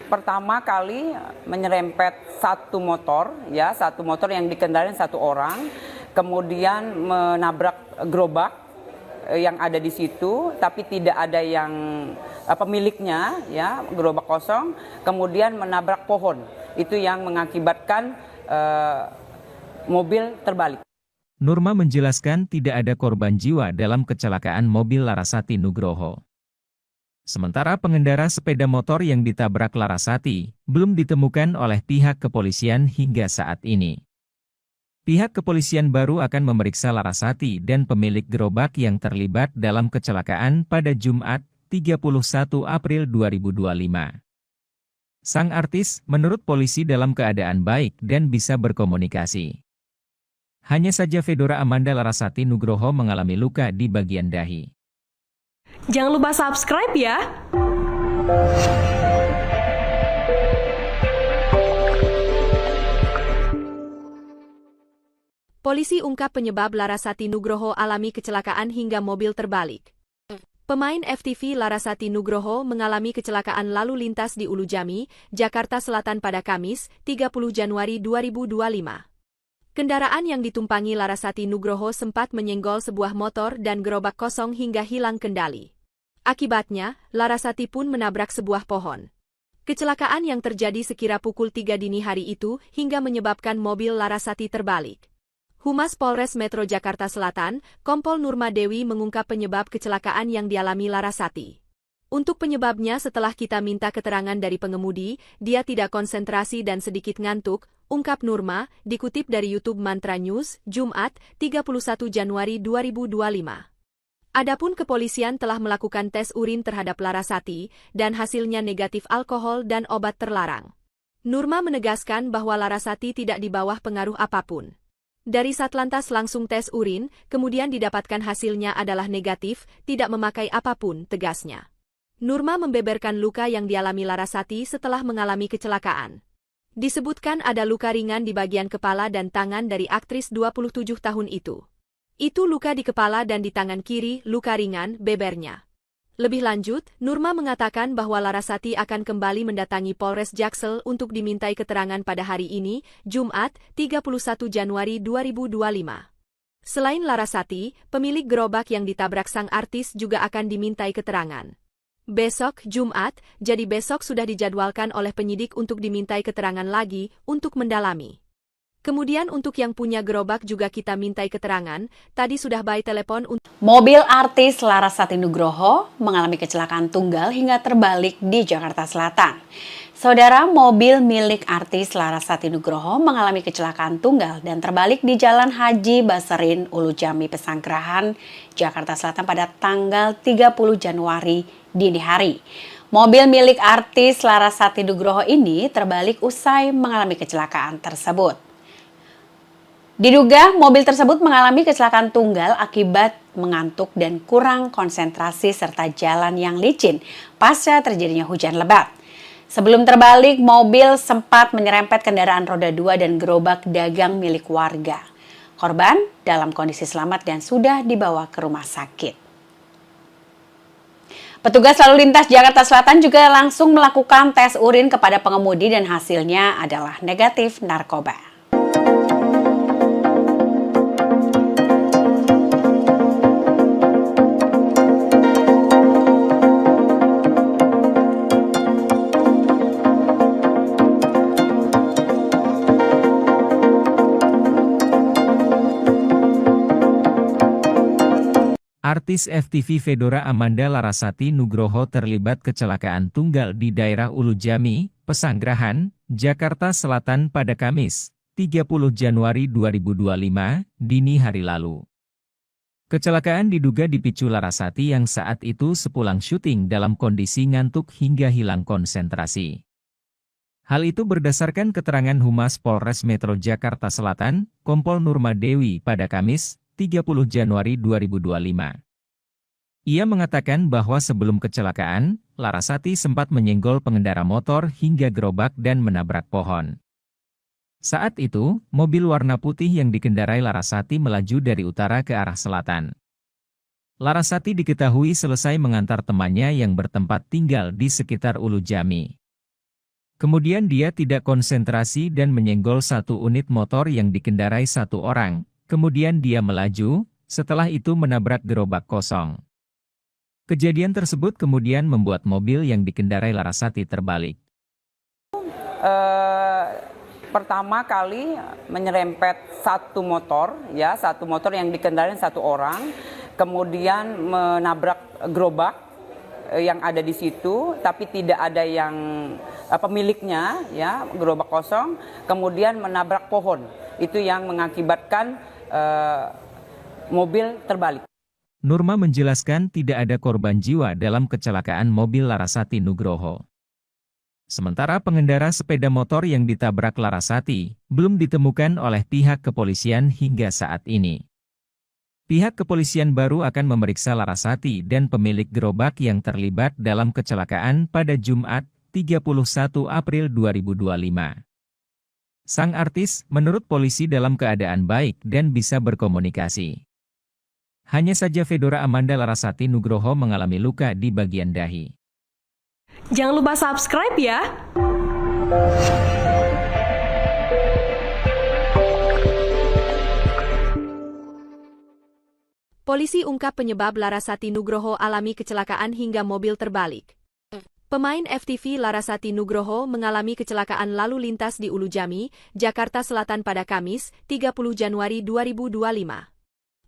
Pertama kali menyerempet satu motor yang dikendarai satu orang, kemudian menabrak gerobak yang ada di situ, tapi tidak ada yang pemiliknya, ya, gerobak kosong, kemudian menabrak pohon. Itu yang mengakibatkan mobil terbalik. Nurma menjelaskan tidak ada korban jiwa dalam kecelakaan mobil Larasati Nugroho. Sementara pengendara sepeda motor yang ditabrak Larasati belum ditemukan oleh pihak kepolisian hingga saat ini. Pihak kepolisian baru akan memeriksa Larasati dan pemilik gerobak yang terlibat dalam kecelakaan pada Jumat, 31 April 2025. Sang artis, menurut polisi dalam keadaan baik dan bisa berkomunikasi. Hanya saja Fedora Amanda Larasati Nugroho mengalami luka di bagian dahi. Jangan lupa subscribe ya! Polisi ungkap penyebab Larasati Nugroho alami kecelakaan hingga mobil terbalik. Pemain FTV Larasati Nugroho mengalami kecelakaan lalu lintas di Ulu Jami, Jakarta Selatan pada Kamis, 30 Januari 2025. Kendaraan yang ditumpangi Larasati Nugroho sempat menyenggol sebuah motor dan gerobak kosong hingga hilang kendali. Akibatnya, Larasati pun menabrak sebuah pohon. Kecelakaan yang terjadi sekira pukul 3 dini hari itu hingga menyebabkan mobil Larasati terbalik. Humas Polres Metro Jakarta Selatan, Kompol Nurma Dewi mengungkap penyebab kecelakaan yang dialami Larasati. Untuk penyebabnya setelah kita minta keterangan dari pengemudi, dia tidak konsentrasi dan sedikit ngantuk, ungkap Nurma, dikutip dari YouTube Mantra News, Jumat, 31 Januari 2025. Adapun kepolisian telah melakukan tes urin terhadap Larasati, dan hasilnya negatif alkohol dan obat terlarang. Nurma menegaskan bahwa Larasati tidak di bawah pengaruh apapun. Dari Satlantas langsung tes urin, kemudian didapatkan hasilnya adalah negatif, tidak memakai apapun, tegasnya. Nurma membeberkan luka yang dialami Larasati setelah mengalami kecelakaan. Disebutkan ada luka ringan di bagian kepala dan tangan dari aktris 27 tahun itu. Itu luka di kepala dan di tangan kiri, luka ringan, bebernya. Lebih lanjut, Nurma mengatakan bahwa Larasati akan kembali mendatangi Polres Jaksel untuk dimintai keterangan pada hari ini, Jumat, 31 Januari 2025. Selain Larasati, pemilik gerobak yang ditabrak sang artis juga akan dimintai keterangan. Besok, Jumat, jadi besok sudah dijadwalkan oleh penyidik untuk dimintai keterangan lagi, untuk mendalami. Kemudian untuk yang punya gerobak juga kita mintai keterangan, tadi sudah by telepon untuk... Mobil artis Larasati Nugroho mengalami kecelakaan tunggal hingga terbalik di Jakarta Selatan. Saudara, mobil milik artis Larasati Nugroho mengalami kecelakaan tunggal dan terbalik di Jalan Haji Baserin, Ulu Jami, Pesanggerahan, Jakarta Selatan pada tanggal 30 Januari dini hari. Mobil milik artis Larasati Nugroho ini terbalik usai mengalami kecelakaan tersebut. Diduga mobil tersebut mengalami kecelakaan tunggal akibat mengantuk dan kurang konsentrasi serta jalan yang licin pasca terjadinya hujan lebat. Sebelum terbalik, mobil sempat menyerempet kendaraan roda 2 dan gerobak dagang milik warga. Korban dalam kondisi selamat dan sudah dibawa ke rumah sakit. Petugas lalu lintas Jakarta Selatan juga langsung melakukan tes urin kepada pengemudi dan hasilnya adalah negatif narkoba. Artis FTV Fedora Amanda Larasati Nugroho terlibat kecelakaan tunggal di daerah Ulujami, Pesanggerahan, Jakarta Selatan pada Kamis, 30 Januari 2025, dini hari lalu. Kecelakaan diduga dipicu Larasati yang saat itu sepulang syuting dalam kondisi ngantuk hingga hilang konsentrasi. Hal itu berdasarkan keterangan Humas Polres Metro Jakarta Selatan, Kompol Nurma Dewi pada Kamis, 30 Januari 2025. Ia mengatakan bahwa sebelum kecelakaan, Larasati sempat menyenggol pengendara motor hingga gerobak dan menabrak pohon. Saat itu, mobil warna putih yang dikendarai Larasati melaju dari utara ke arah selatan. Larasati diketahui selesai mengantar temannya yang bertempat tinggal di sekitar Ulujami. Kemudian dia tidak konsentrasi dan menyenggol satu unit motor yang dikendarai satu orang. Kemudian dia melaju, setelah itu menabrak gerobak kosong. Kejadian tersebut kemudian membuat mobil yang dikendarai Larasati terbalik. Pertama kali menyerempet satu motor yang dikendarai satu orang, kemudian menabrak gerobak yang ada di situ, tapi tidak ada yang pemiliknya, ya, gerobak kosong, kemudian menabrak pohon. Itu yang mengakibatkan mobil terbalik. Nurma menjelaskan tidak ada korban jiwa dalam kecelakaan mobil Larasati Nugroho. Sementara pengendara sepeda motor yang ditabrak Larasati belum ditemukan oleh pihak kepolisian hingga saat ini. Pihak kepolisian baru akan memeriksa Larasati dan pemilik gerobak yang terlibat dalam kecelakaan pada Jumat, 31 April 2025. Sang artis menurut polisi dalam keadaan baik dan bisa berkomunikasi. Hanya saja Fedora Amanda Larasati Nugroho mengalami luka di bagian dahi. Jangan lupa subscribe ya! Polisi ungkap penyebab Larasati Nugroho alami kecelakaan hingga mobil terbalik. Pemain FTV Larasati Nugroho mengalami kecelakaan lalu lintas di Ulujami, Jakarta Selatan pada Kamis, 30 Januari 2025.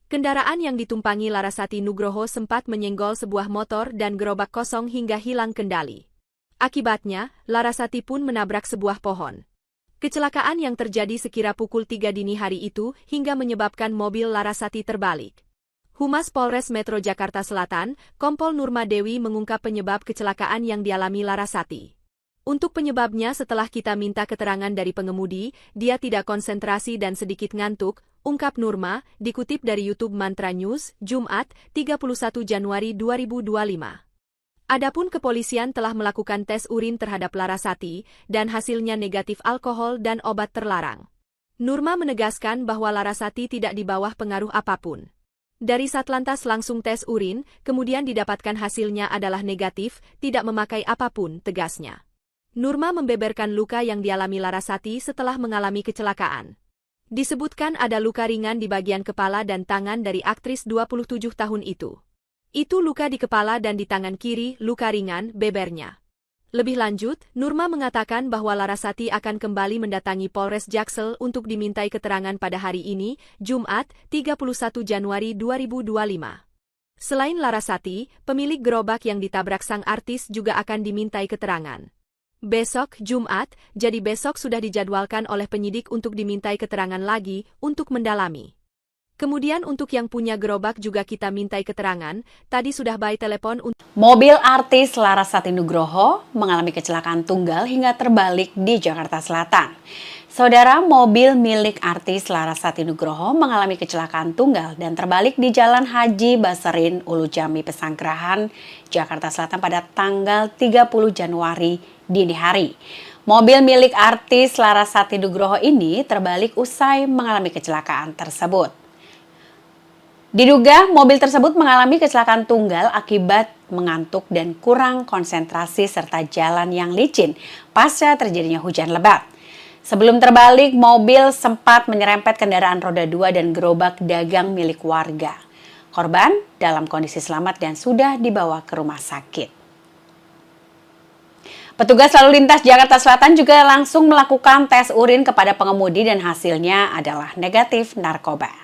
Kendaraan yang ditumpangi Larasati Nugroho sempat menyenggol sebuah motor dan gerobak kosong hingga hilang kendali. Akibatnya, Larasati pun menabrak sebuah pohon. Kecelakaan yang terjadi sekira pukul 3 dini hari itu hingga menyebabkan mobil Larasati terbalik. Humas Polres Metro Jakarta Selatan, Kompol Nurma Dewi mengungkap penyebab kecelakaan yang dialami Larasati. Untuk penyebabnya setelah kita minta keterangan dari pengemudi, dia tidak konsentrasi dan sedikit ngantuk, ungkap Nurma, dikutip dari YouTube Mantra News, Jumat, 31 Januari 2025. Adapun kepolisian telah melakukan tes urin terhadap Larasati, dan hasilnya negatif alkohol dan obat terlarang. Nurma menegaskan bahwa Larasati tidak di bawah pengaruh apapun. Dari Satlantas langsung tes urin, kemudian didapatkan hasilnya adalah negatif, tidak memakai apapun, tegasnya. Nurma membeberkan luka yang dialami Larasati setelah mengalami kecelakaan. Disebutkan ada luka ringan di bagian kepala dan tangan dari aktris 27 tahun itu. Itu luka di kepala dan di tangan kiri, luka ringan, bebernya. Lebih lanjut, Nurma mengatakan bahwa Larasati akan kembali mendatangi Polres Jaksel untuk dimintai keterangan pada hari ini, Jumat, 31 Januari 2025. Selain Larasati, pemilik gerobak yang ditabrak sang artis juga akan dimintai keterangan. Besok, Jumat, jadi besok sudah dijadwalkan oleh penyidik untuk dimintai keterangan lagi untuk mendalami. Kemudian untuk yang punya gerobak juga kita mintai keterangan, tadi sudah by telepon untuk... Mobil artis Larasati Nugroho mengalami kecelakaan tunggal hingga terbalik di Jakarta Selatan. Saudara, mobil milik artis Larasati Nugroho mengalami kecelakaan tunggal dan terbalik di Jalan Haji Baserin, Ulujami, Pesanggerahan, Jakarta Selatan pada tanggal 30 Januari dini hari. Mobil milik artis Larasati Nugroho ini terbalik usai mengalami kecelakaan tersebut. Diduga mobil tersebut mengalami kecelakaan tunggal akibat mengantuk dan kurang konsentrasi serta jalan yang licin pasca terjadinya hujan lebat. Sebelum terbalik, mobil sempat menyerempet kendaraan roda 2 dan gerobak dagang milik warga. Korban dalam kondisi selamat dan sudah dibawa ke rumah sakit. Petugas lalu lintas Jakarta Selatan juga langsung melakukan tes urin kepada pengemudi dan hasilnya adalah negatif narkoba.